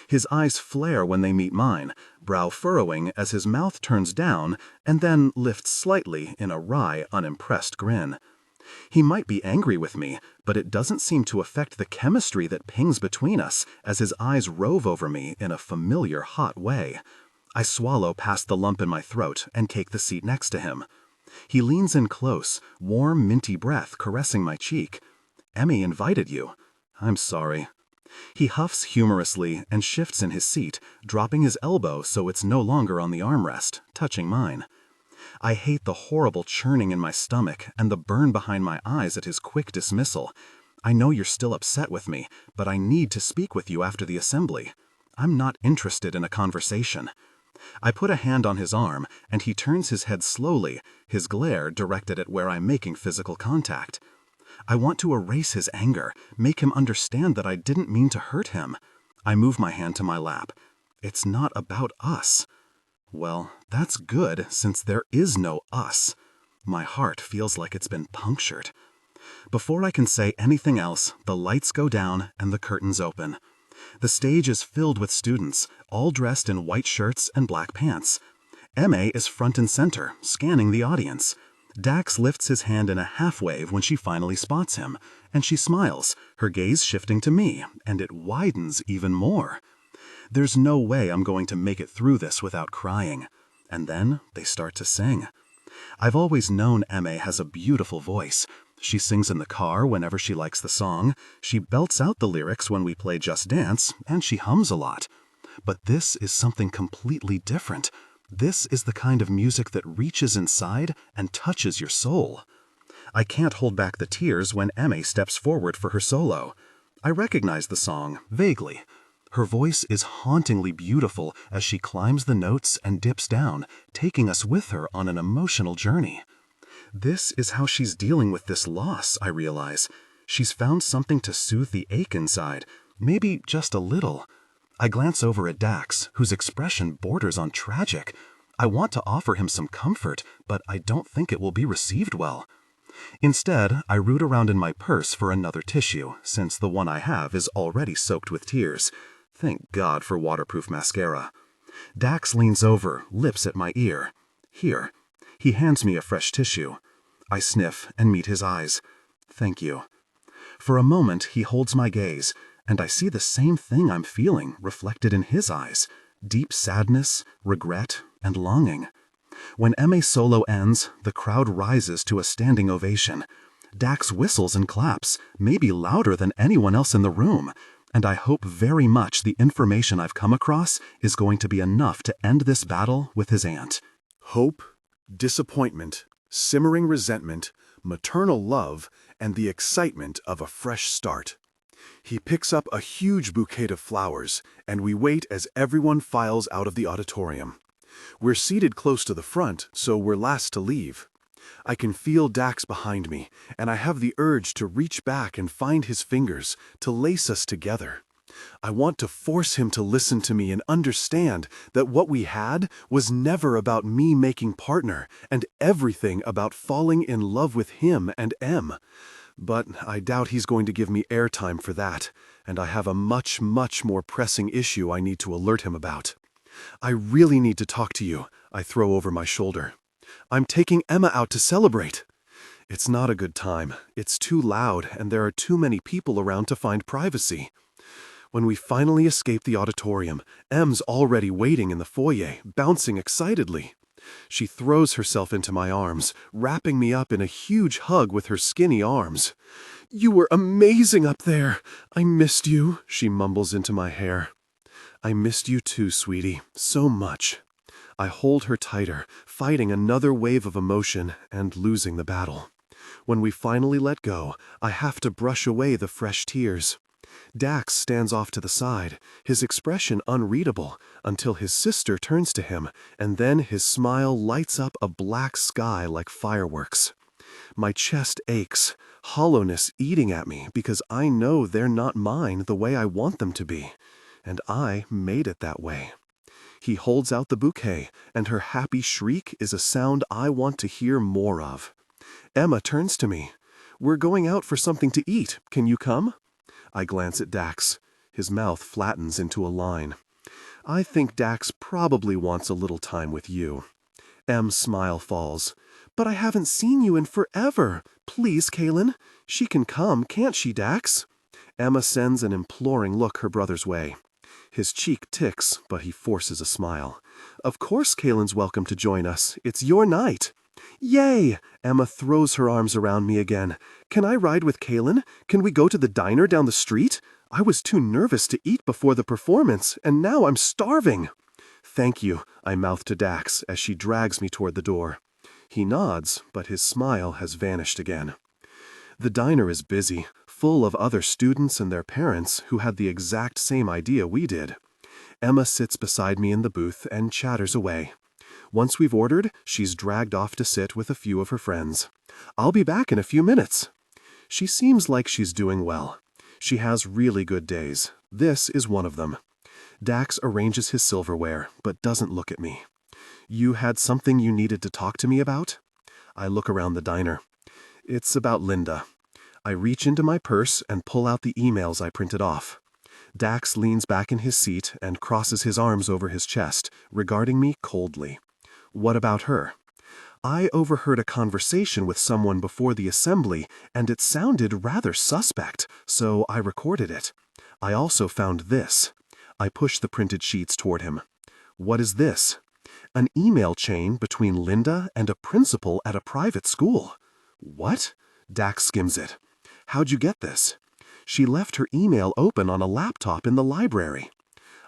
His eyes flare when they meet mine, brow furrowing as his mouth turns down and then lifts slightly in a wry, unimpressed grin. He might be angry with me, but it doesn't seem to affect the chemistry that pings between us as his eyes rove over me in a familiar, hot way. I swallow past the lump in my throat and take the seat next to him. He leans in close, warm, minty breath caressing my cheek. "Emmy invited you." "I'm sorry." He huffs humorously and shifts in his seat, dropping his elbow so it's no longer on the armrest, touching mine. I hate the horrible churning in my stomach and the burn behind my eyes at his quick dismissal. "I know you're still upset with me, but I need to speak with you after the assembly. I'm not interested in a conversation." I put a hand on his arm, and he turns his head slowly, his glare directed at where I'm making physical contact. I want to erase his anger, make him understand that I didn't mean to hurt him. I move my hand to my lap. "It's not about us." Well, that's good, since there is no us. My heart feels like it's been punctured. Before I can say anything else, the lights go down and the curtains open. The stage is filled with students, all dressed in white shirts and black pants. Emma is front and center, scanning the audience. Dax lifts his hand in a half-wave when she finally spots him, and she smiles, her gaze shifting to me, and it widens even more. There's no way I'm going to make it through this without crying. And then they start to sing. I've always known Emma has a beautiful voice. She sings in the car whenever she likes the song, she belts out the lyrics when we play Just Dance, and she hums a lot. But this is something completely different. This is the kind of music that reaches inside and touches your soul. I can't hold back the tears when Emma steps forward for her solo. I recognize the song, vaguely. Her voice is hauntingly beautiful as she climbs the notes and dips down, taking us with her on an emotional journey. This is how she's dealing with this loss, I realize. She's found something to soothe the ache inside, maybe just a little. I glance over at Dax, whose expression borders on tragic. I want to offer him some comfort, but I don't think it will be received well. Instead, I root around in my purse for another tissue, since the one I have is already soaked with tears. Thank God for waterproof mascara. Dax leans over, lips at my ear. "Here." He hands me a fresh tissue. I sniff and meet his eyes. "Thank you." For a moment, he holds my gaze, and I see the same thing I'm feeling reflected in his eyes: deep sadness, regret, and longing. When Emma's solo ends, the crowd rises to a standing ovation. Dax whistles and claps, maybe louder than anyone else in the room, and I hope very much the information I've come across is going to be enough to end this battle with his aunt. Hope, disappointment, simmering resentment, maternal love, and the excitement of a fresh start. He picks up a huge bouquet of flowers, and we wait as everyone files out of the auditorium. We're seated close to the front, so we're last to leave. I can feel Dax behind me, and I have the urge to reach back and find his fingers, to lace us together. I want to force him to listen to me and understand that what we had was never about me making partner and everything about falling in love with him and Em. But I doubt he's going to give me airtime for that, and I have a much more pressing issue I need to alert him about. I really need to talk to you, I throw over my shoulder. I'm taking Emma out to celebrate. It's not a good time. It's too loud, and there are too many people around to find privacy. When we finally escape the auditorium, Em's already waiting in the foyer, bouncing excitedly. She throws herself into my arms, wrapping me up in a huge hug with her skinny arms. "You were amazing up there. I missed you," she mumbles into my hair. "I missed you too, sweetie, so much." I hold her tighter, fighting another wave of emotion and losing the battle. When we finally let go, I have to brush away the fresh tears. Dax stands off to the side, his expression unreadable, until his sister turns to him, and then his smile lights up a black sky like fireworks. My chest aches, hollowness eating at me because I know they're not mine the way I want them to be, and I made it that way. He holds out the bouquet, and her happy shriek is a sound I want to hear more of. Emma turns to me. "We're going out for something to eat. Can you come?" I glance at Dax. His mouth flattens into a line. "I think Dax probably wants a little time with you." Em's smile falls. "But I haven't seen you in forever. Please, Kailyn. She can come, can't she, Dax?" Emma sends an imploring look her brother's way. His cheek ticks, but he forces a smile. "Of course Kailyn's welcome to join us. It's your night." "Yay!" Emma throws her arms around me again. "Can I ride with Kailyn? Can we go to the diner down the street? I was too nervous to eat before the performance, and now I'm starving." "Thank you," I mouth to Dax as she drags me toward the door. He nods, but his smile has vanished again. The diner is busy, full of other students and their parents who had the exact same idea we did. Emma sits beside me in the booth and chatters away. Once we've ordered, she's dragged off to sit with a few of her friends. "I'll be back in a few minutes." She seems like she's doing well. She has really good days. This is one of them. Dax arranges his silverware, but doesn't look at me. "You had something you needed to talk to me about?" I look around the diner. "It's about Linda." I reach into my purse and pull out the emails I printed off. Dax leans back in his seat and crosses his arms over his chest, regarding me coldly. "What about her?" "I overheard a conversation with someone before the assembly, and it sounded rather suspect, so I recorded it. I also found this." I push the printed sheets toward him. "What is this?" "An email chain between Linda and a principal at a private school." "What?" Dax skims it. "How'd you get this?" "She left her email open on a laptop in the library."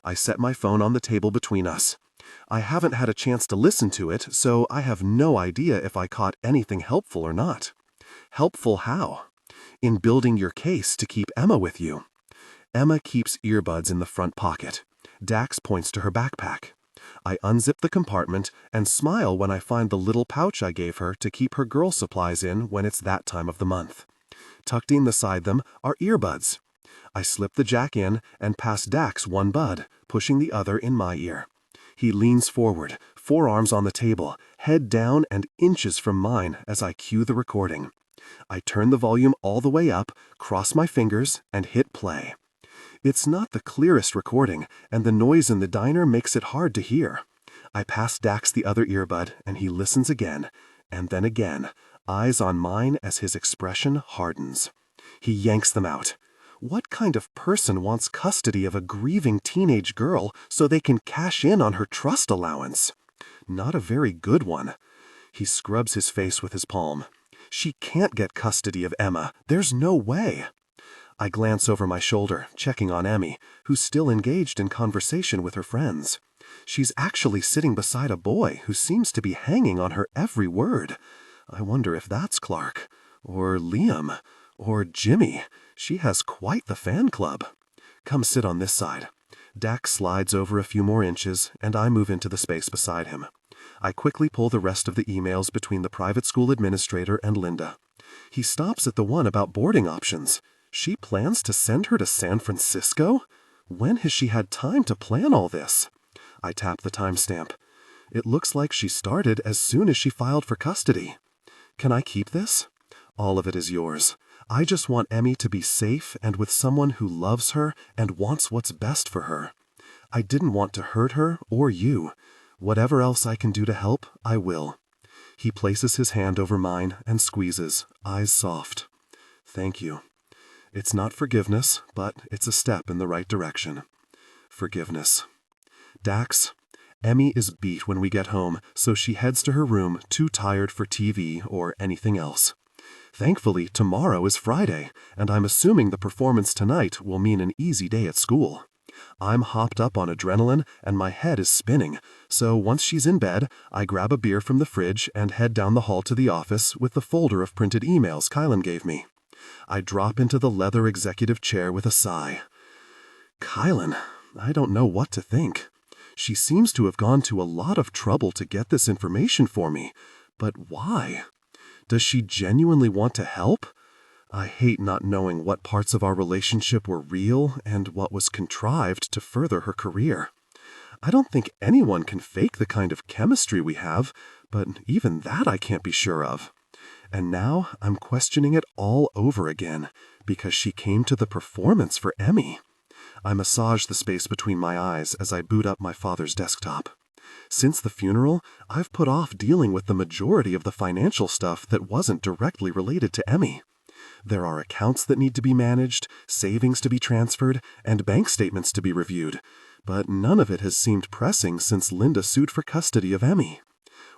I set my phone on the table between us. I haven't had a chance to listen to it, so I have no idea if I caught anything helpful or not. "Helpful how?" "In building your case to keep Emma with you." Emma keeps earbuds in the front pocket. Dax points to her backpack. I unzip the compartment and smile when I find the little pouch I gave her to keep her girl supplies in when it's that time of the month. Tucked in beside them are earbuds. I slip the jack in and pass Dax one bud, pushing the other in my ear. He leans forward, forearms on the table, head down and inches from mine as I cue the recording. I turn the volume all the way up, cross my fingers, and hit play. It's not the clearest recording, and the noise in the diner makes it hard to hear. I pass Dax the other earbud, and he listens again, and then again, eyes on mine as his expression hardens. He yanks them out. What kind of person wants custody of a grieving teenage girl so they can cash in on her trust allowance? Not a very good one. He scrubs his face with his palm. She can't get custody of Emma. There's no way. I glance over my shoulder, checking on Emmy, who's still engaged in conversation with her friends. She's actually sitting beside a boy who seems to be hanging on her every word. I wonder if that's Clark, or Liam, or Jimmy. She has quite the fan club. Come sit on this side. Dax slides over a few more inches, and I move into the space beside him. I quickly pull the rest of the emails between the private school administrator and Linda. He stops at the one about boarding options. She plans to send her to San Francisco? When has she had time to plan all this? I tap the timestamp. It looks like she started as soon as she filed for custody. Can I keep this? All of it is yours. I just want Emmy to be safe and with someone who loves her and wants what's best for her. I didn't want to hurt her or you. Whatever else I can do to help, I will. He places his hand over mine and squeezes, eyes soft. Thank you. It's not forgiveness, but it's a step in the right direction. Forgiveness. Dax, Emmy is beat when we get home, so she heads to her room too tired for TV or anything else. Thankfully, tomorrow is Friday, and I'm assuming the performance tonight will mean an easy day at school. I'm hopped up on adrenaline and my head is spinning, so once she's in bed, I grab a beer from the fridge and head down the hall to the office with the folder of printed emails Kailyn gave me. I drop into the leather executive chair with a sigh. Kailyn, I don't know what to think. She seems to have gone to a lot of trouble to get this information for me, but why? Does she genuinely want to help? I hate not knowing what parts of our relationship were real and what was contrived to further her career. I don't think anyone can fake the kind of chemistry we have, but even that I can't be sure of. And now I'm questioning it all over again, because she came to the performance for Emmy. I massage the space between my eyes as I boot up my father's desktop. Since the funeral, I've put off dealing with the majority of the financial stuff that wasn't directly related to Emmy. There are accounts that need to be managed, savings to be transferred, and bank statements to be reviewed, but none of it has seemed pressing since Linda sued for custody of Emmy.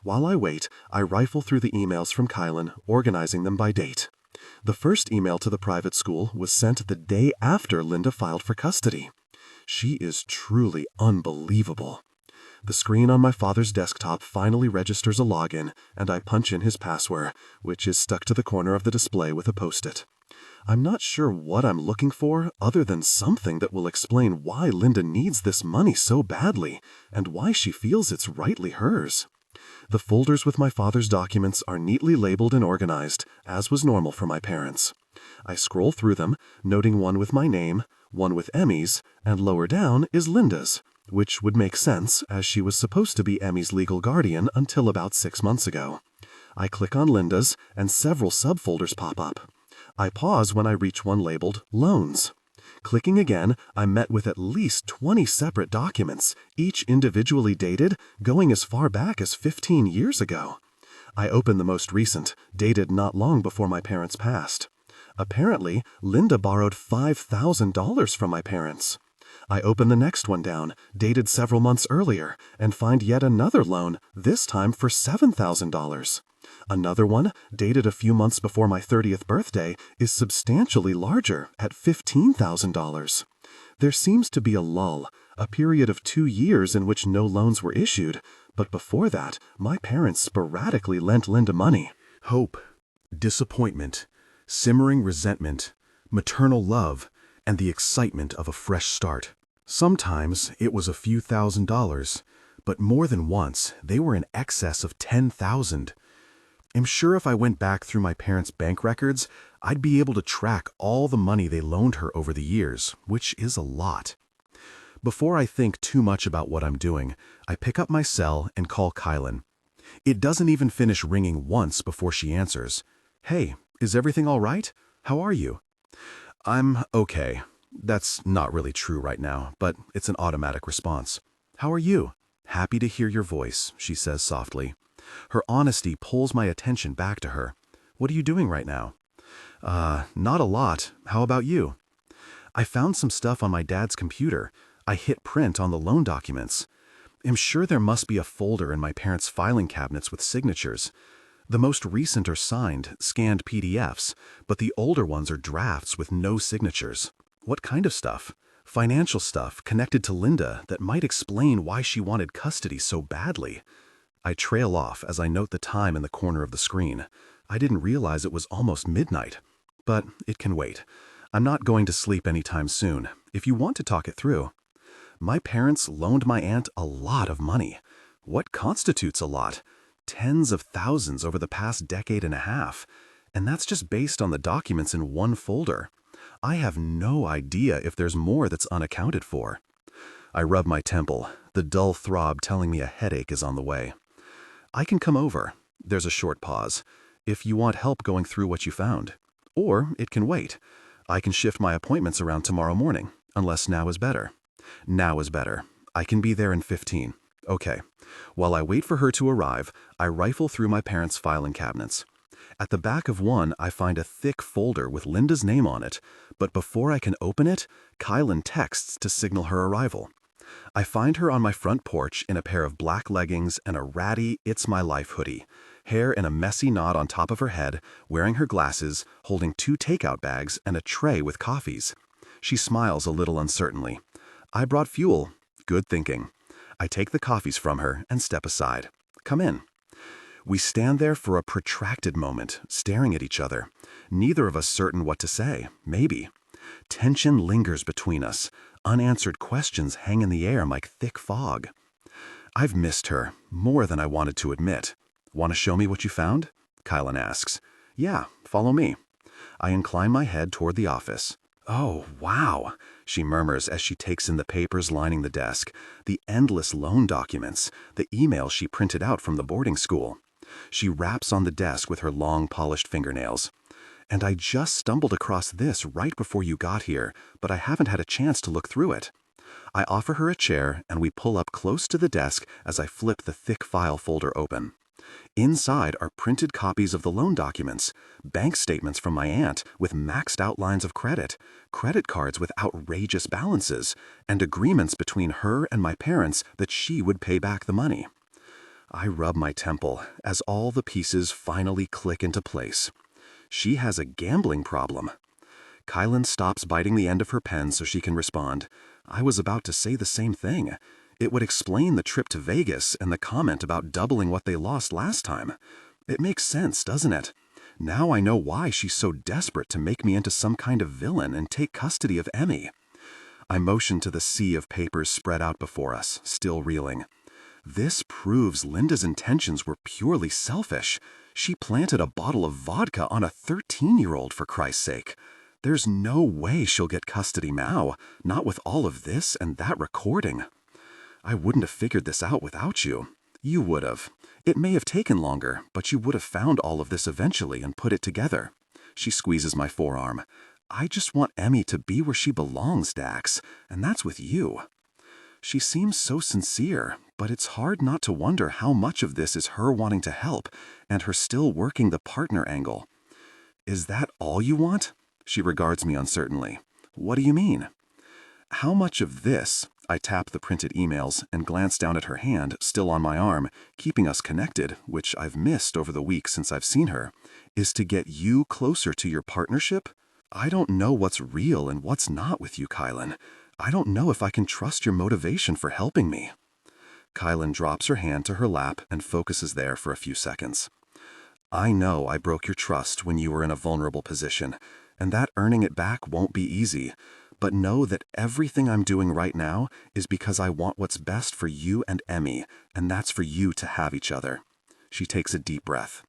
While I wait, I rifle through the emails from Kailyn, organizing them by date. The first email to the private school was sent the day after Linda filed for custody. She is truly unbelievable. The screen on my father's desktop finally registers a login, and I punch in his password, which is stuck to the corner of the display with a post-it. I'm not sure what I'm looking for other than something that will explain why Linda needs this money so badly, and why she feels it's rightly hers. The folders with my father's documents are neatly labeled and organized, as was normal for my parents. I scroll through them, noting one with my name, one with Emmy's, and lower down is Linda's, which would make sense as she was supposed to be Emmy's legal guardian until about 6 months ago. I click on Linda's, and several subfolders pop up. I pause when I reach one labeled Loans. Clicking again, I'm met with at least 20 separate documents, each individually dated, going as far back as 15 years ago. I open the most recent, dated not long before my parents passed. Apparently, Linda borrowed $5,000 from my parents. I open the next one down, dated several months earlier, and find yet another loan, this time for $7,000. Another one, dated a few months before my 30th birthday, is substantially larger at $15,000. There seems to be a lull, a period of 2 years in which no loans were issued, but before that, my parents sporadically lent Linda money. Hope, disappointment, simmering resentment, maternal love, and the excitement of a fresh start. Sometimes it was a few $1,000s, but more than once they were in excess of $10,000. I'm sure if I went back through my parents' bank records, I'd be able to track all the money they loaned her over the years, which is a lot. Before I think too much about what I'm doing, I pick up my cell and call Kailyn. It doesn't even finish ringing once before she answers. Hey, is everything all right? How are you? I'm okay. That's not really true right now, but it's an automatic response. How are you? Happy to hear your voice, she says softly. Her honesty pulls my attention back to her. What are you doing right now? Not a lot. How about you? I found some stuff on my dad's computer. I hit print on the loan documents. I'm sure there must be a folder in my parents' filing cabinets with signatures. The most recent are signed, scanned PDFs, but the older ones are drafts with no signatures. What kind of stuff? Financial stuff connected to Linda that might explain why she wanted custody so badly. I trail off as I note the time in the corner of the screen. I didn't realize it was almost midnight. But it can wait. I'm not going to sleep anytime soon, if you want to talk it through. My parents loaned my aunt a lot of money. What constitutes a lot? Tens of thousands over the past decade and a half. And that's just based on the documents in one folder. I have no idea if there's more that's unaccounted for. I rub my temple, the dull throb telling me a headache is on the way. I can come over. There's a short pause. If you want help going through what you found. Or it can wait. I can shift my appointments around tomorrow morning, unless now is better. Now is better. I can be there in 15. Okay. While I wait for her to arrive, I rifle through my parents' filing cabinets. At the back of one, I find a thick folder with Linda's name on it, but before I can open it, Kailyn texts to signal her arrival. I find her on my front porch in a pair of black leggings and a ratty It's My Life hoodie, hair in a messy knot on top of her head, wearing her glasses, holding 2 takeout bags and a tray with coffees. She smiles a little uncertainly. I brought fuel. Good thinking. I take the coffees from her and step aside. Come in. We stand there for a protracted moment, staring at each other. Neither of us certain what to say, maybe. Tension lingers between us. Unanswered questions hang in the air like thick fog. I've missed her, more than I wanted to admit. Want to show me what you found? Kailyn asks. Yeah, follow me. I incline my head toward the office. Oh, wow, she murmurs as she takes in the papers lining the desk, the endless loan documents, the emails she printed out from the boarding school. She raps on the desk with her long, polished fingernails. And I just stumbled across this right before you got here, but I haven't had a chance to look through it. I offer her a chair, and we pull up close to the desk as I flip the thick file folder open. Inside are printed copies of the loan documents, bank statements from my aunt with maxed out lines of credit cards with outrageous balances, and agreements between her and my parents that she would pay back the money. I rub my temple as all the pieces finally click into place. She has a gambling problem. Kailyn stops biting the end of her pen so she can respond. I was about to say the same thing. It would explain the trip to Vegas and the comment about doubling what they lost last time. It makes sense, doesn't it? Now I know why she's so desperate to make me into some kind of villain and take custody of Emmy. I motion to the sea of papers spread out before us, still reeling. This proves Linda's intentions were purely selfish. She planted a bottle of vodka on a 13-year-old, for Christ's sake. There's no way she'll get custody now, not with all of this and that recording. I wouldn't have figured this out without you. You would have. It may have taken longer, but you would have found all of this eventually and put it together. She squeezes my forearm. I just want Emmy to be where she belongs, Dax, and that's with you. She seems so sincere, but it's hard not to wonder how much of this is her wanting to help and her still working the partner angle. Is that all you want? She regards me uncertainly. What do you mean? How much of this, I tap the printed emails and glance down at her hand, still on my arm, keeping us connected, which I've missed over the weeks since I've seen her, is to get you closer to your partnership? I don't know what's real and what's not with you, Kailyn. I don't know if I can trust your motivation for helping me. Kailyn drops her hand to her lap and focuses there for a few seconds. I know I broke your trust when you were in a vulnerable position, and that earning it back won't be easy. But know that everything I'm doing right now is because I want what's best for you and Emmy, and that's for you to have each other. She takes a deep breath.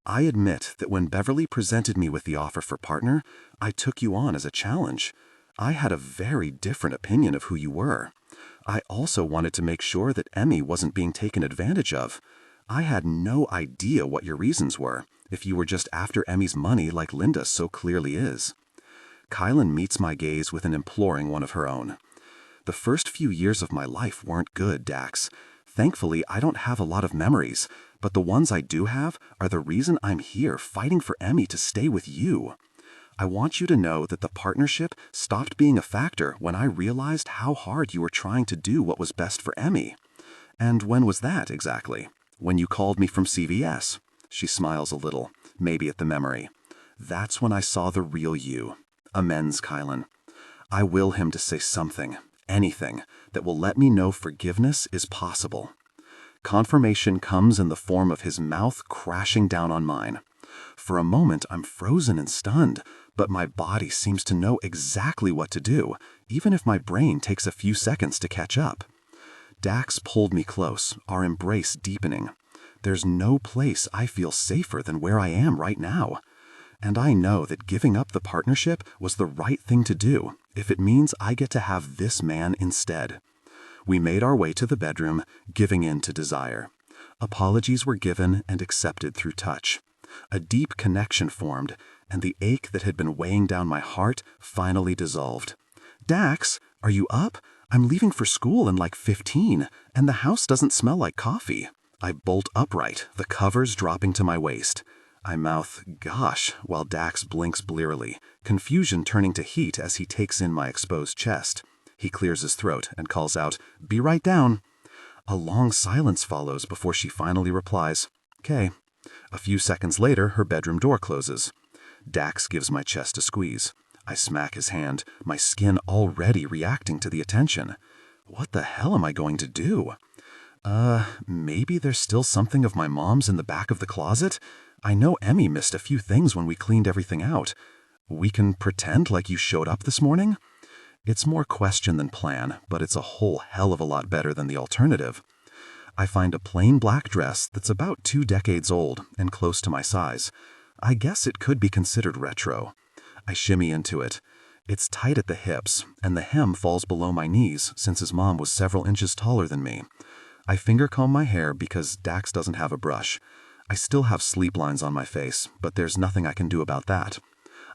I admit that when Beverly presented me with the offer for partner, I took you on as a challenge. I had a very different opinion of who you were. I also wanted to make sure that Emmy wasn't being taken advantage of. I had no idea what your reasons were, if you were just after Emmy's money like Linda so clearly is. Kailyn meets my gaze with an imploring one of her own. The first few years of my life weren't good, Dax. Thankfully, I don't have a lot of memories, but the ones I do have are the reason I'm here fighting for Emmy to stay with you. I want you to know that the partnership stopped being a factor when I realized how hard you were trying to do what was best for Emmy. And when was that, exactly? When you called me from CVS. She smiles a little, maybe at the memory. That's when I saw the real you. Amends, Kailyn. I will him to say something, anything, that will let me know forgiveness is possible. Confirmation comes in the form of his mouth crashing down on mine. For a moment, I'm frozen and stunned, but my body seems to know exactly what to do, even if my brain takes a few seconds to catch up. Dax pulled me close, our embrace deepening. There's no place I feel safer than where I am right now. And I know that giving up the partnership was the right thing to do, if it means I get to have this man instead. We made our way to the bedroom, giving in to desire. Apologies were given and accepted through touch. A deep connection formed, and the ache that had been weighing down my heart finally dissolved. Dax, are you up? I'm leaving for school in like 15, and the house doesn't smell like coffee. I bolt upright, the covers dropping to my waist. I mouth, gosh, while Dax blinks blearily, confusion turning to heat as he takes in my exposed chest. He clears his throat and calls out, "Be right down." A long silence follows before she finally replies, "'Kay." A few seconds later, her bedroom door closes. Dax gives my chest a squeeze. I smack his hand, my skin already reacting to the attention. What the hell am I going to do? Maybe there's still something of my mom's in the back of the closet? I know Emmy missed a few things when we cleaned everything out. We can pretend like you showed up this morning? It's more question than plan, but it's a whole hell of a lot better than the alternative. I find a plain black dress that's about 2 decades old and close to my size. I guess it could be considered retro. I shimmy into it. It's tight at the hips, and the hem falls below my knees since his mom was several inches taller than me. I finger comb my hair because Dax doesn't have a brush. I still have sleep lines on my face, but there's nothing I can do about that.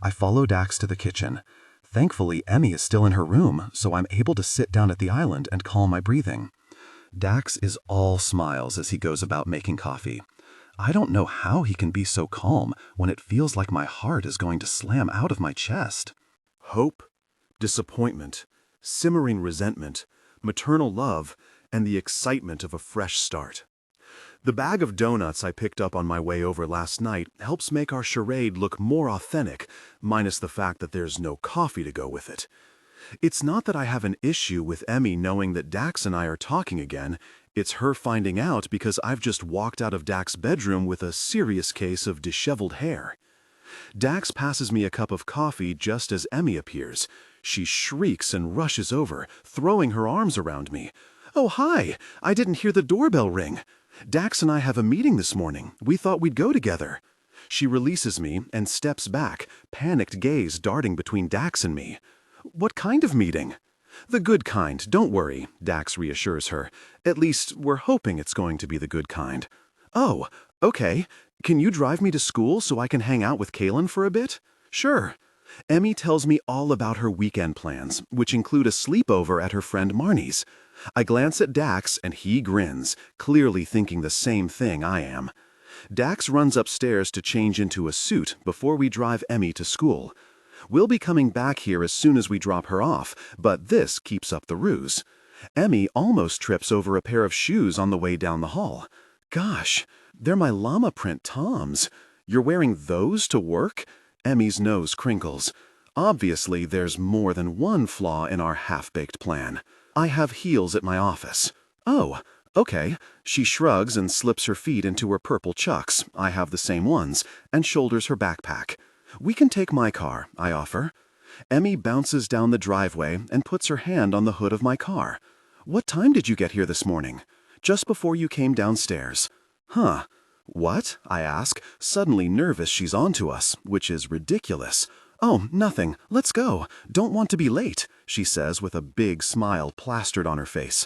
I follow Dax to the kitchen. Thankfully, Emmy is still in her room, so I'm able to sit down at the island and calm my breathing. Dax is all smiles as he goes about making coffee. I don't know how he can be so calm when it feels like my heart is going to slam out of my chest. Hope, disappointment, simmering resentment, maternal love, and the excitement of a fresh start. The bag of donuts I picked up on my way over last night helps make our charade look more authentic, minus the fact that there's no coffee to go with it. It's not that I have an issue with Emmy knowing that Dax and I are talking again. It's her finding out because I've just walked out of Dax's bedroom with a serious case of disheveled hair. Dax passes me a cup of coffee just as Emmy appears. She shrieks and rushes over, throwing her arms around me. "Oh, hi! I didn't hear the doorbell ring. Dax and I have a meeting this morning. We thought we'd go together." She releases me and steps back, panicked gaze darting between Dax and me. "What kind of meeting?" "The good kind, don't worry," Dax reassures her. "At least, we're hoping it's going to be the good kind." "Oh, okay. Can you drive me to school so I can hang out with Kailyn for a bit?" "Sure." Emmy tells me all about her weekend plans, which include a sleepover at her friend Marnie's. I glance at Dax and he grins, clearly thinking the same thing I am. Dax runs upstairs to change into a suit before we drive Emmy to school. We'll be coming back here as soon as we drop her off, but this keeps up the ruse. Emmy almost trips over a pair of shoes on the way down the hall. "Gosh, they're my llama print Toms. You're wearing those to work?" Emmy's nose crinkles. Obviously, there's more than one flaw in our half-baked plan. "I have heels at my office." "Oh, okay." She shrugs and slips her feet into her purple chucks, I have the same ones, and shoulders her backpack. "We can take my car," I offer. Emmy bounces down the driveway and puts her hand on the hood of my car. "What time did you get here this morning?" "Just before you came downstairs." "Huh. What?" I ask, suddenly nervous she's on to us, which is ridiculous. "Oh, nothing. Let's go. Don't want to be late," she says with a big smile plastered on her face.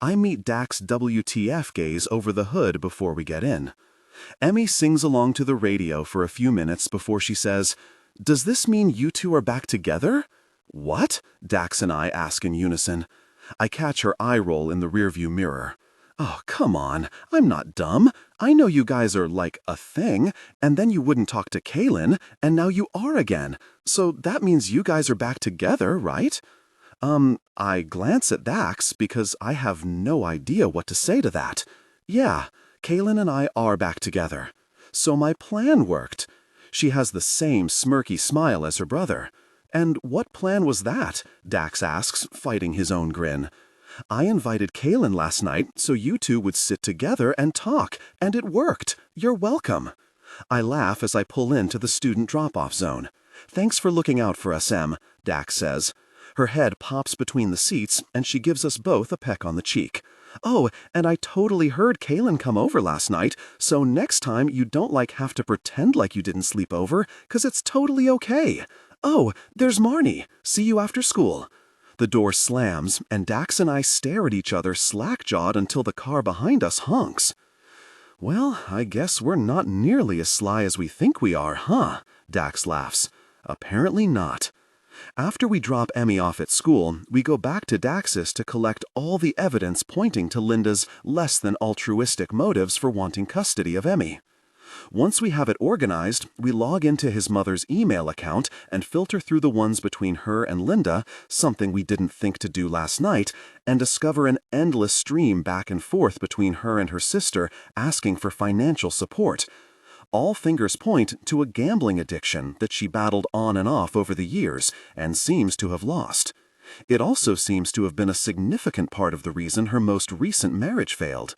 I meet Dax's WTF gaze over the hood before we get in. Emmy sings along to the radio for a few minutes before she says, "Does this mean you two are back together?" "What?" Dax and I ask in unison. I catch her eye roll in the rearview mirror. Oh, come on. I'm not dumb. I know you guys are like a thing, and then you wouldn't talk to Kailyn, and now you are again. So that means you guys are back together, right? I glance at Dax because I have no idea what to say to that. Yeah, Kailyn and I are back together. So my plan worked. She has the same smirky smile as her brother. And what plan was that? Dax asks, fighting his own grin. I invited Kailyn last night so you two would sit together and talk, and it worked. You're welcome. I laugh as I pull into the student drop-off zone. Thanks for looking out for us, Em, Dax says. Her head pops between the seats, and she gives us both a peck on the cheek. Oh, and I totally heard Kailyn come over last night, so next time you don't have to pretend like you didn't sleep over, 'cause it's totally okay. Oh, there's Marnie. See you after school. The door slams, and Dax and I stare at each other slack-jawed until the car behind us honks. Well, I guess we're not nearly as sly as we think we are, huh? Dax laughs. Apparently not. After we drop Emmy off at school, we go back to Dax's to collect all the evidence pointing to Linda's less than altruistic motives for wanting custody of Emmy. Once we have it organized, we log into his mother's email account and filter through the ones between her and Linda, something we didn't think to do last night, and discover an endless stream back and forth between her and her sister asking for financial support. All fingers point to a gambling addiction that she battled on and off over the years and seems to have lost. It also seems to have been a significant part of the reason her most recent marriage failed.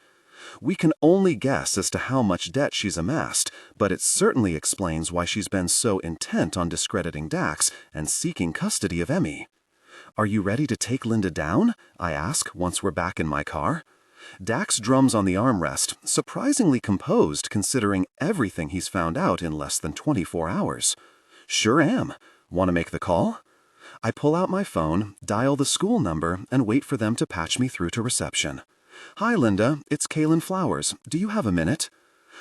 We can only guess as to how much debt she's amassed, but it certainly explains why she's been so intent on discrediting Dax and seeking custody of Emmy. Are you ready to take Linda down? I ask once we're back in my car. Dax drums on the armrest, surprisingly composed considering everything he's found out in less than 24 hours. Sure am. Want to make the call? I pull out my phone, dial the school number, and wait for them to patch me through to reception. Hi, Linda. It's Kailyn Flowers. Do you have a minute?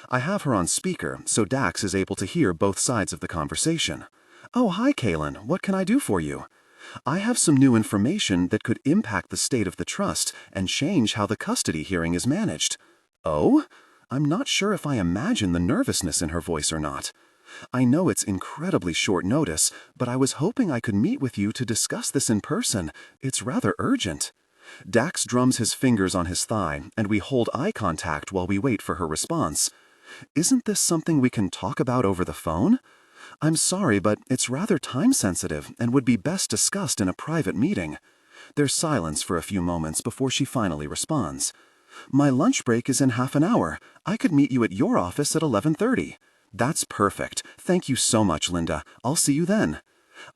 I have her on speaker, so Dax is able to hear both sides of the conversation. Oh, hi, Kailyn. What can I do for you? I have some new information that could impact the state of the trust and change how the custody hearing is managed. Oh? I'm not sure if I imagine the nervousness in her voice or not. I know it's incredibly short notice, but I was hoping I could meet with you to discuss this in person. It's rather urgent. Dax drums his fingers on his thigh, and we hold eye contact while we wait for her response. Isn't this something we can talk about over the phone? I'm sorry, but it's rather time-sensitive and would be best discussed in a private meeting. There's silence for a few moments before she finally responds. My lunch break is in half an hour. I could meet you at your office at 11:30. That's perfect. Thank you so much, Linda. I'll see you then.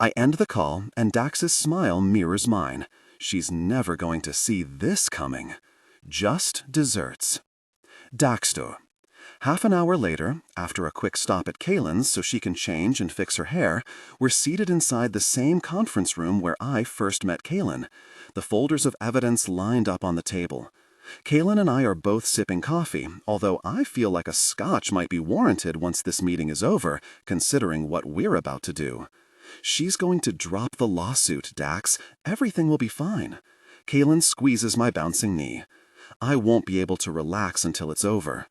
I end the call, and Dax's smile mirrors mine. She's never going to see this coming. Just desserts. Daxto. Half an hour later, after a quick stop at Kailyn's so she can change and fix her hair, we're seated inside the same conference room where I first met Kailyn, the folders of evidence lined up on the table. Kailyn and I are both sipping coffee, although I feel like a scotch might be warranted once this meeting is over, considering what we're about to do. She's going to drop the lawsuit, Dax. Everything will be fine. Kailyn squeezes my bouncing knee. I won't be able to relax until it's over.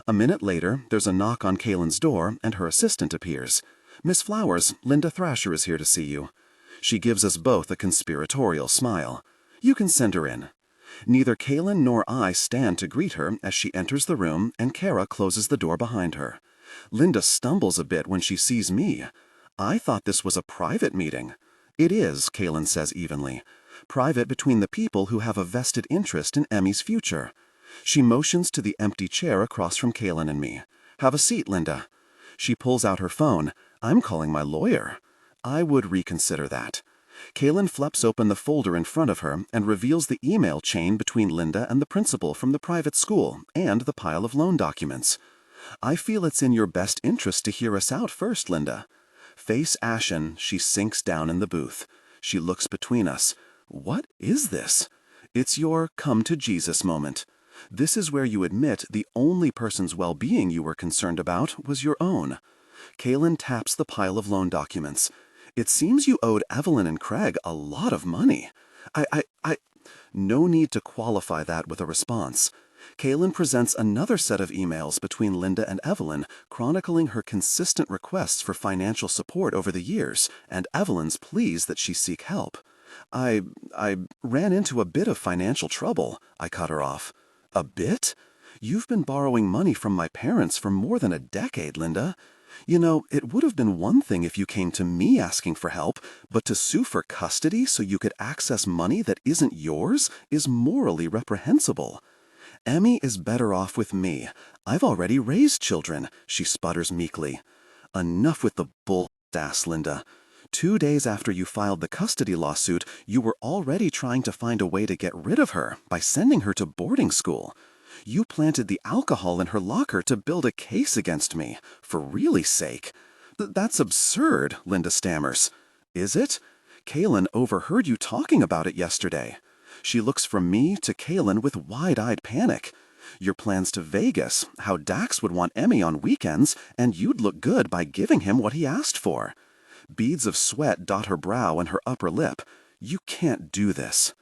A minute later, there's a knock on Kailyn's door, and her assistant appears. Miss Flowers, Linda Thrasher is here to see you. She gives us both a conspiratorial smile. You can send her in. Neither Kailyn nor I stand to greet her as she enters the room, and Kara closes the door behind her. Linda stumbles a bit when she sees me. I thought this was a private meeting. It is, Kailyn says evenly. Private between the people who have a vested interest in Emmy's future. She motions to the empty chair across from Kailyn and me. Have a seat, Linda. She pulls out her phone. I'm calling my lawyer. I would reconsider that. Kailyn flips open the folder in front of her and reveals the email chain between Linda and the principal from the private school and the pile of loan documents. I feel it's in your best interest to hear us out first, Linda. Face ashen, she sinks down in the booth. She looks between us. What is this? It's your come-to-Jesus moment. This is where you admit the only person's well-being you were concerned about was your own. Kailyn taps the pile of loan documents. It seems you owed Evelyn and Craig a lot of money. No need to qualify that with a response. Kailyn presents another set of emails between Linda and Evelyn, chronicling her consistent requests for financial support over the years, and Evelyn's pleas that she seek help. I ran into a bit of financial trouble, I cut her off. A bit? You've been borrowing money from my parents for more than a decade, Linda. You know, it would have been one thing if you came to me asking for help, but to sue for custody so you could access money that isn't yours is morally reprehensible. Emmy is better off with me. I've already raised children, she sputters meekly. Enough with the bull ass, Linda. 2 days after you filed the custody lawsuit, you were already trying to find a way to get rid of her by sending her to boarding school. You planted the alcohol in her locker to build a case against me, for really's sake. That's absurd, Linda stammers. Is it? Kailyn overheard you talking about it yesterday. She looks from me to Kailyn with wide-eyed panic. Your plans to Vegas, how Dax would want Emmy on weekends, and you'd look good by giving him what he asked for. Beads of sweat dot her brow and her upper lip. You can't do this.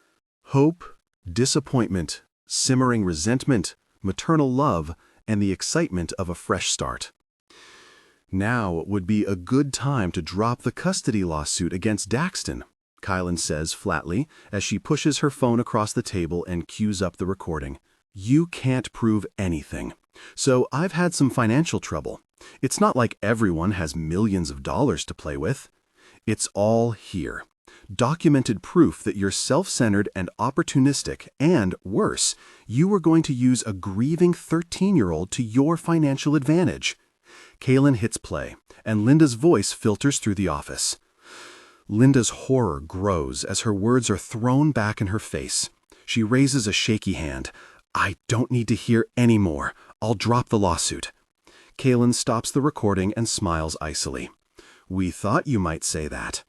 Hope, disappointment, simmering resentment, maternal love, and the excitement of a fresh start. Now would be a good time to drop the custody lawsuit against Daxton, Kailyn says flatly as she pushes her phone across the table and cues up the recording. You can't prove anything. So I've had some financial trouble. It's not like everyone has millions of dollars to play with. It's all here. Documented proof that you're self-centered and opportunistic, and worse, you were going to use a grieving 13-year-old to your financial advantage. Kailyn hits play, and Linda's voice filters through the office. Linda's horror grows as her words are thrown back in her face. She raises a shaky hand. I don't need to hear any more. I'll drop the lawsuit. Kailyn stops the recording and smiles icily. We thought you might say that.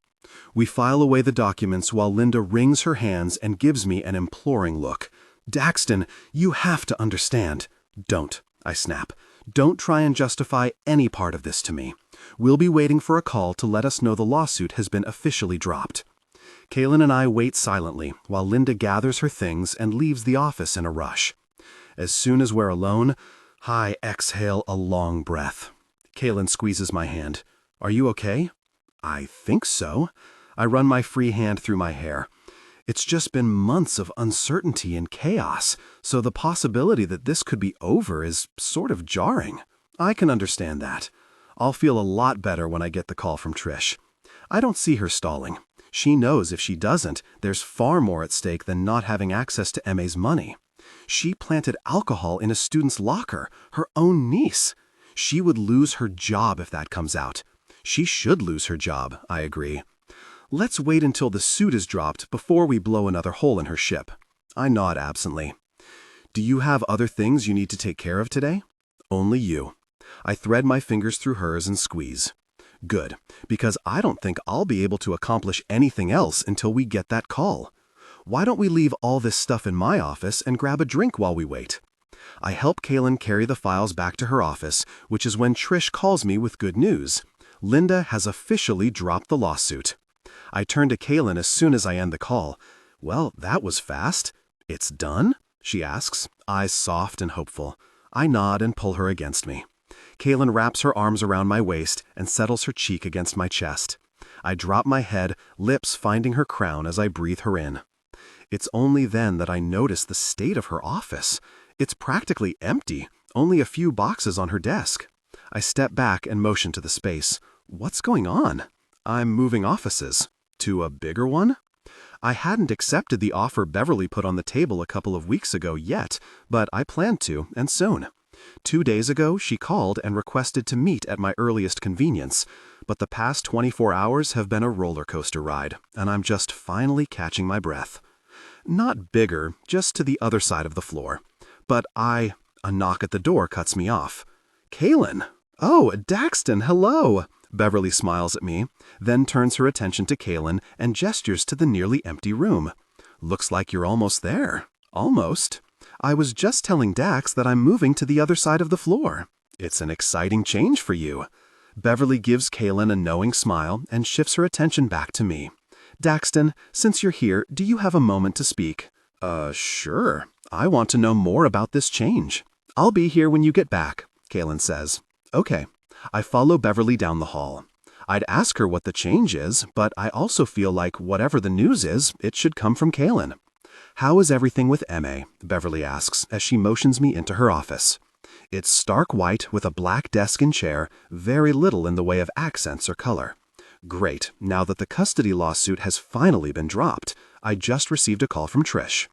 We file away the documents while Linda wrings her hands and gives me an imploring look. Daxton, you have to understand. Don't, I snap. Don't try and justify any part of this to me. We'll be waiting for a call to let us know the lawsuit has been officially dropped. Kailyn and I wait silently while Linda gathers her things and leaves the office in a rush. As soon as we're alone, I exhale a long breath. Kailyn squeezes my hand. Are you okay? I think so. I run my free hand through my hair. It's just been months of uncertainty and chaos, so the possibility that this could be over is sort of jarring. I can understand that. I'll feel a lot better when I get the call from Trish. I don't see her stalling. She knows if she doesn't, there's far more at stake than not having access to Emmy's money. She planted alcohol in a student's locker, her own niece. She would lose her job if that comes out. She should lose her job, I agree. Let's wait until the suit is dropped before we blow another hole in her ship. I nod absently. Do you have other things you need to take care of today? Only you. I thread my fingers through hers and squeeze. Good, because I don't think I'll be able to accomplish anything else until we get that call. Why don't we leave all this stuff in my office and grab a drink while we wait? I help Kailyn carry the files back to her office, which is when Trish calls me with good news. Linda has officially dropped the lawsuit. I turn to Kailyn as soon as I end the call. Well, that was fast. It's done? She asks, eyes soft and hopeful. I nod and pull her against me. Kailyn wraps her arms around my waist and settles her cheek against my chest. I drop my head, lips finding her crown as I breathe her in. It's only then that I notice the state of her office. It's practically empty, only a few boxes on her desk. I step back and motion to the space. What's going on? I'm moving offices. To a bigger one? I hadn't accepted the offer Beverly put on the table a couple of weeks ago yet, but I planned to, and soon. 2 days ago, she called and requested to meet at my earliest convenience, but the past 24 hours have been a roller coaster ride, and I'm just finally catching my breath. Not bigger, just to the other side of the floor. But a knock at the door cuts me off. Kailyn! Oh, Daxton, hello! Beverly smiles at me, then turns her attention to Kailyn and gestures to the nearly empty room. Looks like you're almost there. Almost. I was just telling Dax that I'm moving to the other side of the floor. It's an exciting change for you. Beverly gives Kailyn a knowing smile and shifts her attention back to me. Daxton, since you're here, do you have a moment to speak? Sure. I want to know more about this change. I'll be here when you get back, Kailyn says. Okay. I follow Beverly down the hall. I'd ask her what the change is, but I also feel like whatever the news is, it should come from Kailyn. How is everything with M.A.? Beverly asks as she motions me into her office. It's stark white with a black desk and chair, very little in the way of accents or color. Great, now that the custody lawsuit has finally been dropped, I just received a call from Trish.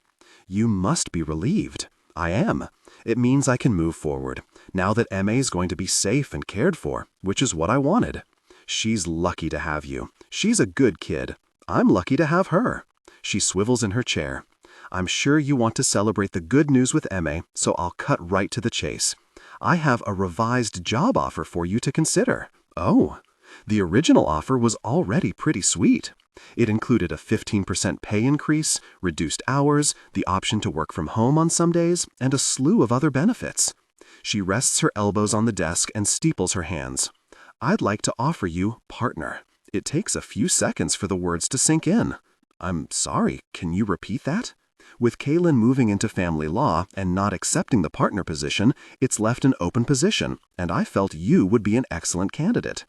You must be relieved. I am. It means I can move forward, now that M.A. is going to be safe and cared for, which is what I wanted. She's lucky to have you. She's a good kid. I'm lucky to have her. She swivels in her chair. I'm sure you want to celebrate the good news with M.A., so I'll cut right to the chase. I have a revised job offer for you to consider. Oh, the original offer was already pretty sweet. It included a 15% pay increase, reduced hours, the option to work from home on some days, and a slew of other benefits. She rests her elbows on the desk and steeples her hands. I'd like to offer you partner. It takes a few seconds for the words to sink in. I'm sorry, can you repeat that? With Kailyn moving into family law and not accepting the partner position, it's left an open position, and I felt you would be an excellent candidate.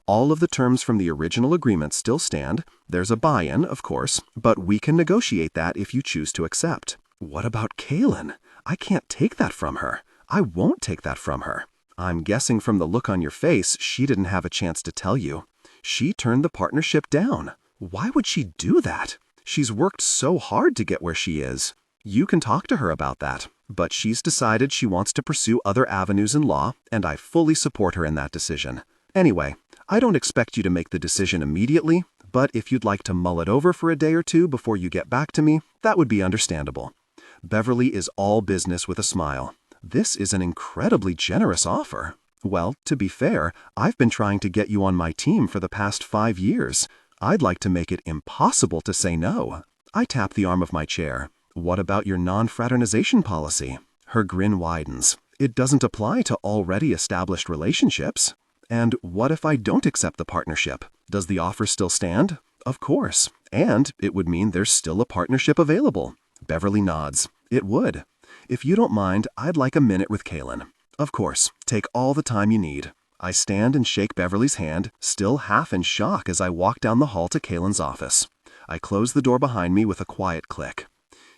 All of the terms from the original agreement still stand. There's a buy-in, of course, but we can negotiate that if you choose to accept. What about Kailyn? I can't take that from her. I won't take that from her. I'm guessing from the look on your face, she didn't have a chance to tell you. She turned the partnership down. Why would she do that? She's worked so hard to get where she is. You can talk to her about that, but she's decided she wants to pursue other avenues in law, and I fully support her in that decision. Anyway, I don't expect you to make the decision immediately, but if you'd like to mull it over for a day or two before you get back to me, that would be understandable. Beverly is all business with a smile. This is an incredibly generous offer. Well, to be fair, I've been trying to get you on my team for the past 5 years. I'd like to make it impossible to say no. I tap the arm of my chair. What about your non-fraternization policy? Her grin widens. It doesn't apply to already established relationships. And what if I don't accept the partnership? Does the offer still stand? Of course. And it would mean there's still a partnership available. Beverly nods. It would. If you don't mind, I'd like a minute with Kailyn. Of course. Take all the time you need. I stand and shake Beverly's hand, still half in shock as I walk down the hall to Kailyn's office. I close the door behind me with a quiet click.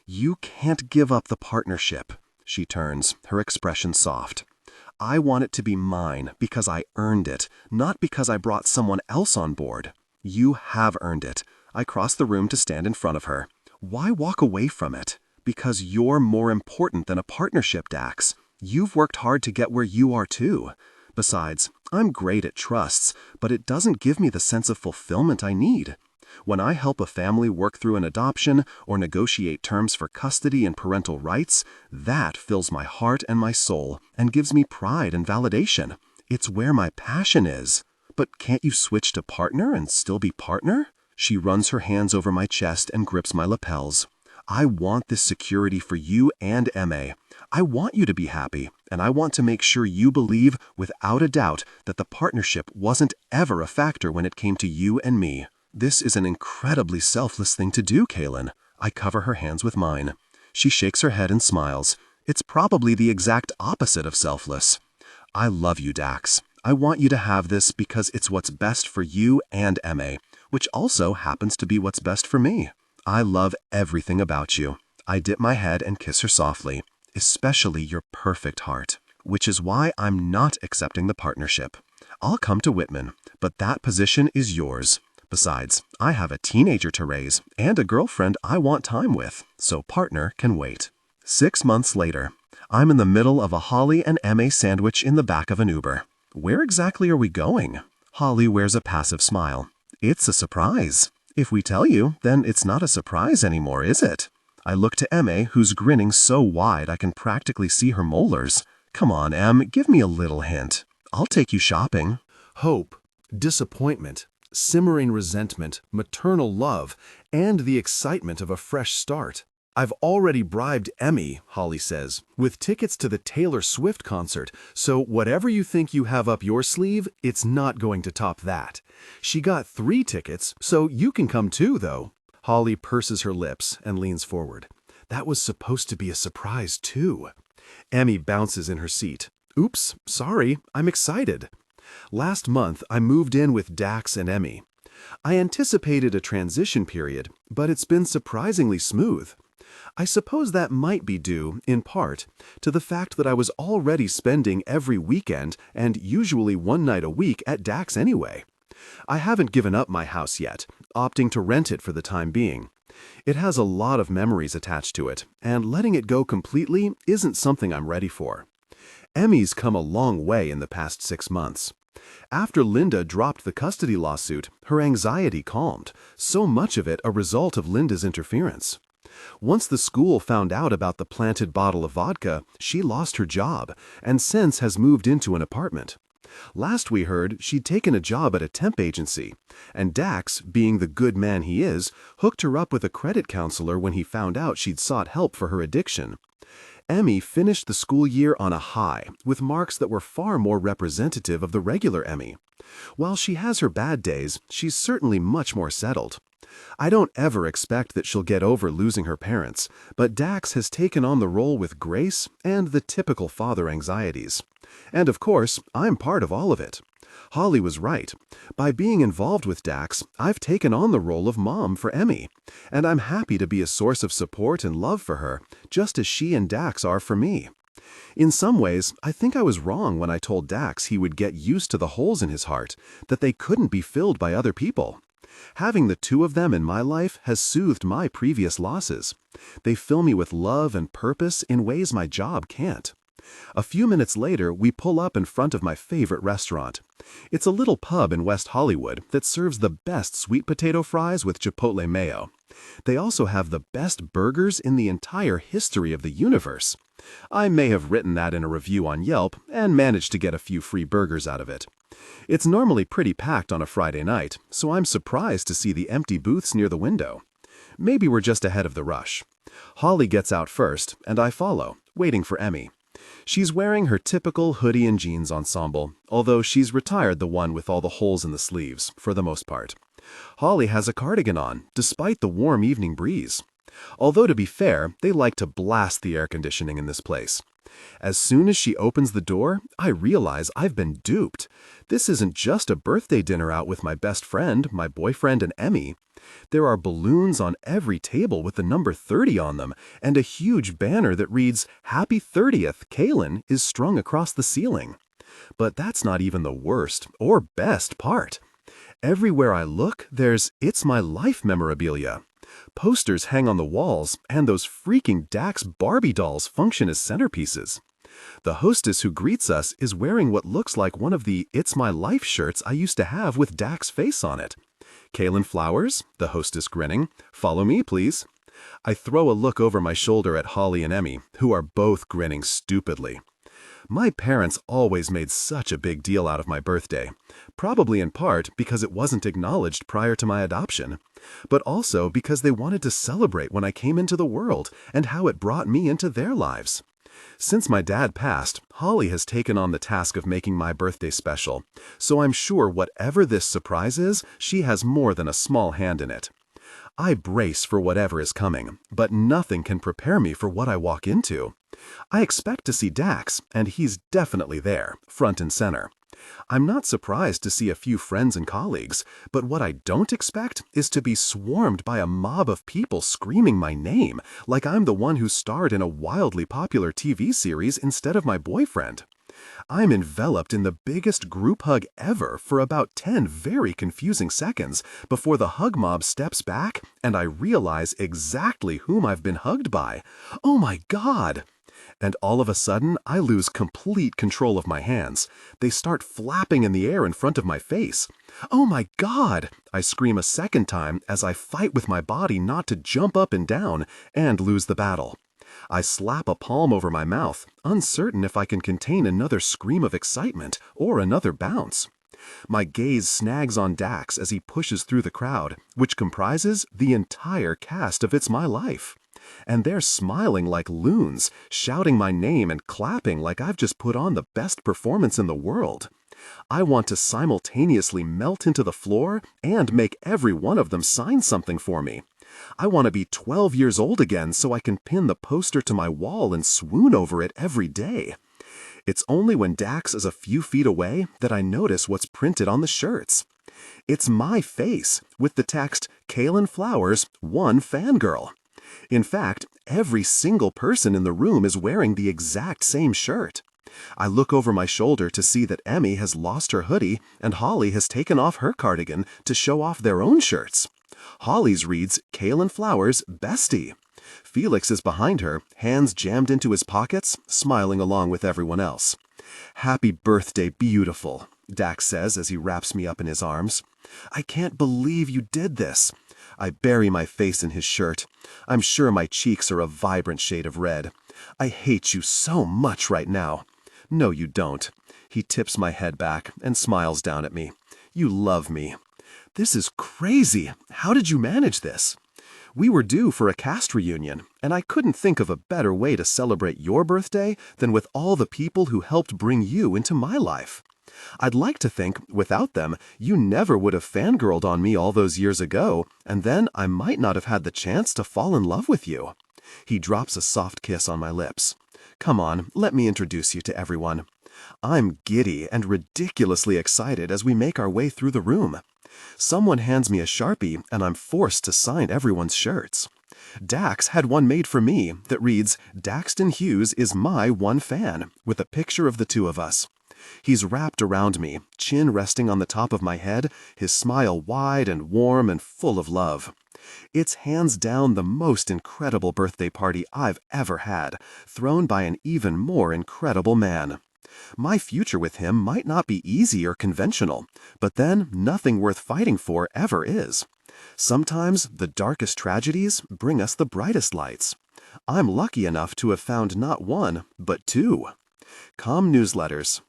You can't give up the partnership. She turns, her expression soft. I want it to be mine because I earned it, not because I brought someone else on board. You have earned it. I cross the room to stand in front of her. Why walk away from it? Because you're more important than a partnership, Dax. You've worked hard to get where you are too. Besides, I'm great at trusts, but it doesn't give me the sense of fulfillment I need. When I help a family work through an adoption or negotiate terms for custody and parental rights, that fills my heart and my soul and gives me pride and validation. It's where my passion is. But can't you switch to partner and still be partner? She runs her hands over my chest and grips my lapels. I want this security for you and M.A. I want you to be happy, and I want to make sure you believe without a doubt that the partnership wasn't ever a factor when it came to you and me. This is an incredibly selfless thing to do, Kailyn. I cover her hands with mine. She shakes her head and smiles. It's probably the exact opposite of selfless. I love you, Dax. I want you to have this because it's what's best for you and M.A., which also happens to be what's best for me. I love everything about you. I dip my head and kiss her softly, especially your perfect heart, which is why I'm not accepting the partnership. I'll come to Whitman, but that position is yours. Besides, I have a teenager to raise and a girlfriend I want time with, so partner can wait. 6 months later, I'm in the middle of a Holly and M.A. sandwich in the back of an Uber. Where exactly are we going? Holly wears a passive smile. It's a surprise. If we tell you, then it's not a surprise anymore, is it? I look to M.A., who's grinning so wide I can practically see her molars. Come on, Em, give me a little hint. I'll take you shopping. Hope, disappointment, simmering resentment, maternal love, and the excitement of a fresh start. I've already bribed Emmy, Holly says, with tickets to the Taylor Swift concert, so whatever you think you have up your sleeve, it's not going to top that. She got 3 tickets, so you can come too, though. Holly purses her lips and leans forward. That was supposed to be a surprise, too. Emmy bounces in her seat. Oops, sorry, I'm excited. Last month, I moved in with Dax and Emmy. I anticipated a transition period, but it's been surprisingly smooth. I suppose that might be due, in part, to the fact that I was already spending every weekend and usually one night a week at Dax anyway. I haven't given up my house yet, opting to rent it for the time being. It has a lot of memories attached to it, and letting it go completely isn't something I'm ready for. Emmy's come a long way in the past 6 months. After Linda dropped the custody lawsuit, her anxiety calmed, so much of it a result of Linda's interference. Once the school found out about the planted bottle of vodka, she lost her job, and since has moved into an apartment. Last we heard, she'd taken a job at a temp agency, and Dax, being the good man he is, hooked her up with a credit counselor when he found out she'd sought help for her addiction. Emmy finished the school year on a high, with marks that were far more representative of the regular Emmy. While she has her bad days, she's certainly much more settled. I don't ever expect that she'll get over losing her parents, but Dax has taken on the role with grace and the typical father anxieties. And of course, I'm part of all of it. Holly was right. By being involved with Dax, I've taken on the role of mom for Emmy, and I'm happy to be a source of support and love for her, just as she and Dax are for me. In some ways, I think I was wrong when I told Dax he would get used to the holes in his heart, that they couldn't be filled by other people. Having the two of them in my life has soothed my previous losses. They fill me with love and purpose in ways my job can't. A few minutes later, we pull up in front of my favorite restaurant. It's a little pub in West Hollywood that serves the best sweet potato fries with chipotle mayo. They also have the best burgers in the entire history of the universe. I may have written that in a review on Yelp and managed to get a few free burgers out of it. It's normally pretty packed on a Friday night, so I'm surprised to see the empty booths near the window. Maybe we're just ahead of the rush. Holly gets out first, and I follow, waiting for Emmy. She's wearing her typical hoodie and jeans ensemble, although she's retired the one with all the holes in the sleeves, for the most part. Holly has a cardigan on, despite the warm evening breeze. Although to be fair, they like to blast the air conditioning in this place. As soon as she opens the door, I realize I've been duped. This isn't just a birthday dinner out with my best friend, my boyfriend, and Emmy. There are balloons on every table with the number 30 on them, and a huge banner that reads, "Happy 30th, Kailyn," is strung across the ceiling. But that's not even the worst or best part. Everywhere I look, there's "It's My Life" memorabilia. Posters hang on the walls, and those freaking Dax Barbie dolls function as centerpieces. The hostess who greets us is wearing what looks like one of the "It's My Life" shirts I used to have with Dax's face on it. "Kailyn Flowers," the hostess grinning. "Follow me, please." I throw a look over my shoulder at Holly and Emmy, who are both grinning stupidly. My parents always made such a big deal out of my birthday, probably in part because it wasn't acknowledged prior to my adoption, but also because they wanted to celebrate when I came into the world and how it brought me into their lives. Since my dad passed, Holly has taken on the task of making my birthday special, so I'm sure whatever this surprise is, she has more than a small hand in it. I brace for whatever is coming, but nothing can prepare me for what I walk into. I expect to see Dax, and he's definitely there, front and center. I'm not surprised to see a few friends and colleagues, but what I don't expect is to be swarmed by a mob of people screaming my name, like I'm the one who starred in a wildly popular TV series instead of my boyfriend. I'm enveloped in the biggest group hug ever for about 10 very confusing seconds before the hug mob steps back and I realize exactly whom I've been hugged by. Oh my God! And all of a sudden, I lose complete control of my hands. They start flapping in the air in front of my face. "Oh my God!" I scream a second time as I fight with my body not to jump up and down and lose the battle. I slap a palm over my mouth, uncertain if I can contain another scream of excitement or another bounce. My gaze snags on Dax as he pushes through the crowd, which comprises the entire cast of It's My Life. And they're smiling like loons, shouting my name and clapping like I've just put on the best performance in the world. I want to simultaneously melt into the floor and make every one of them sign something for me. I want to be 12 years old again so I can pin the poster to my wall and swoon over it every day. It's only when Dax is a few feet away that I notice what's printed on the shirts. It's my face, with the text, Kailyn Flowers, 1 Fangirl. In fact, every single person in the room is wearing the exact same shirt. I look over my shoulder to see that Emmy has lost her hoodie and Holly has taken off her cardigan to show off their own shirts. Holly's reads, Kailyn Flowers, Bestie. Felix is behind her, hands jammed into his pockets, smiling along with everyone else. Happy birthday, beautiful, Dax says as he wraps me up in his arms. I can't believe you did this. I bury my face in his shirt. I'm sure my cheeks are a vibrant shade of red. I hate you so much right now. No, you don't. He tips my head back and smiles down at me. You love me. This is crazy. How did you manage this? We were due for a cast reunion, and I couldn't think of a better way to celebrate your birthday than with all the people who helped bring you into my life. I'd like to think, without them, you never would have fangirled on me all those years ago, and then I might not have had the chance to fall in love with you. He drops a soft kiss on my lips. Come on, let me introduce you to everyone. I'm giddy and ridiculously excited as we make our way through the room. Someone hands me a Sharpie, and I'm forced to sign everyone's shirts. Dax had one made for me that reads, Daxton Hughes is my 1 fan, with a picture of the 2 of us. He's wrapped around me, chin resting on the top of my head, his smile wide and warm and full of love. It's hands down the most incredible birthday party I've ever had, thrown by an even more incredible man. My future with him might not be easy or conventional, but then nothing worth fighting for ever is. Sometimes the darkest tragedies bring us the brightest lights. I'm lucky enough to have found not 1, but 2. Com newsletters.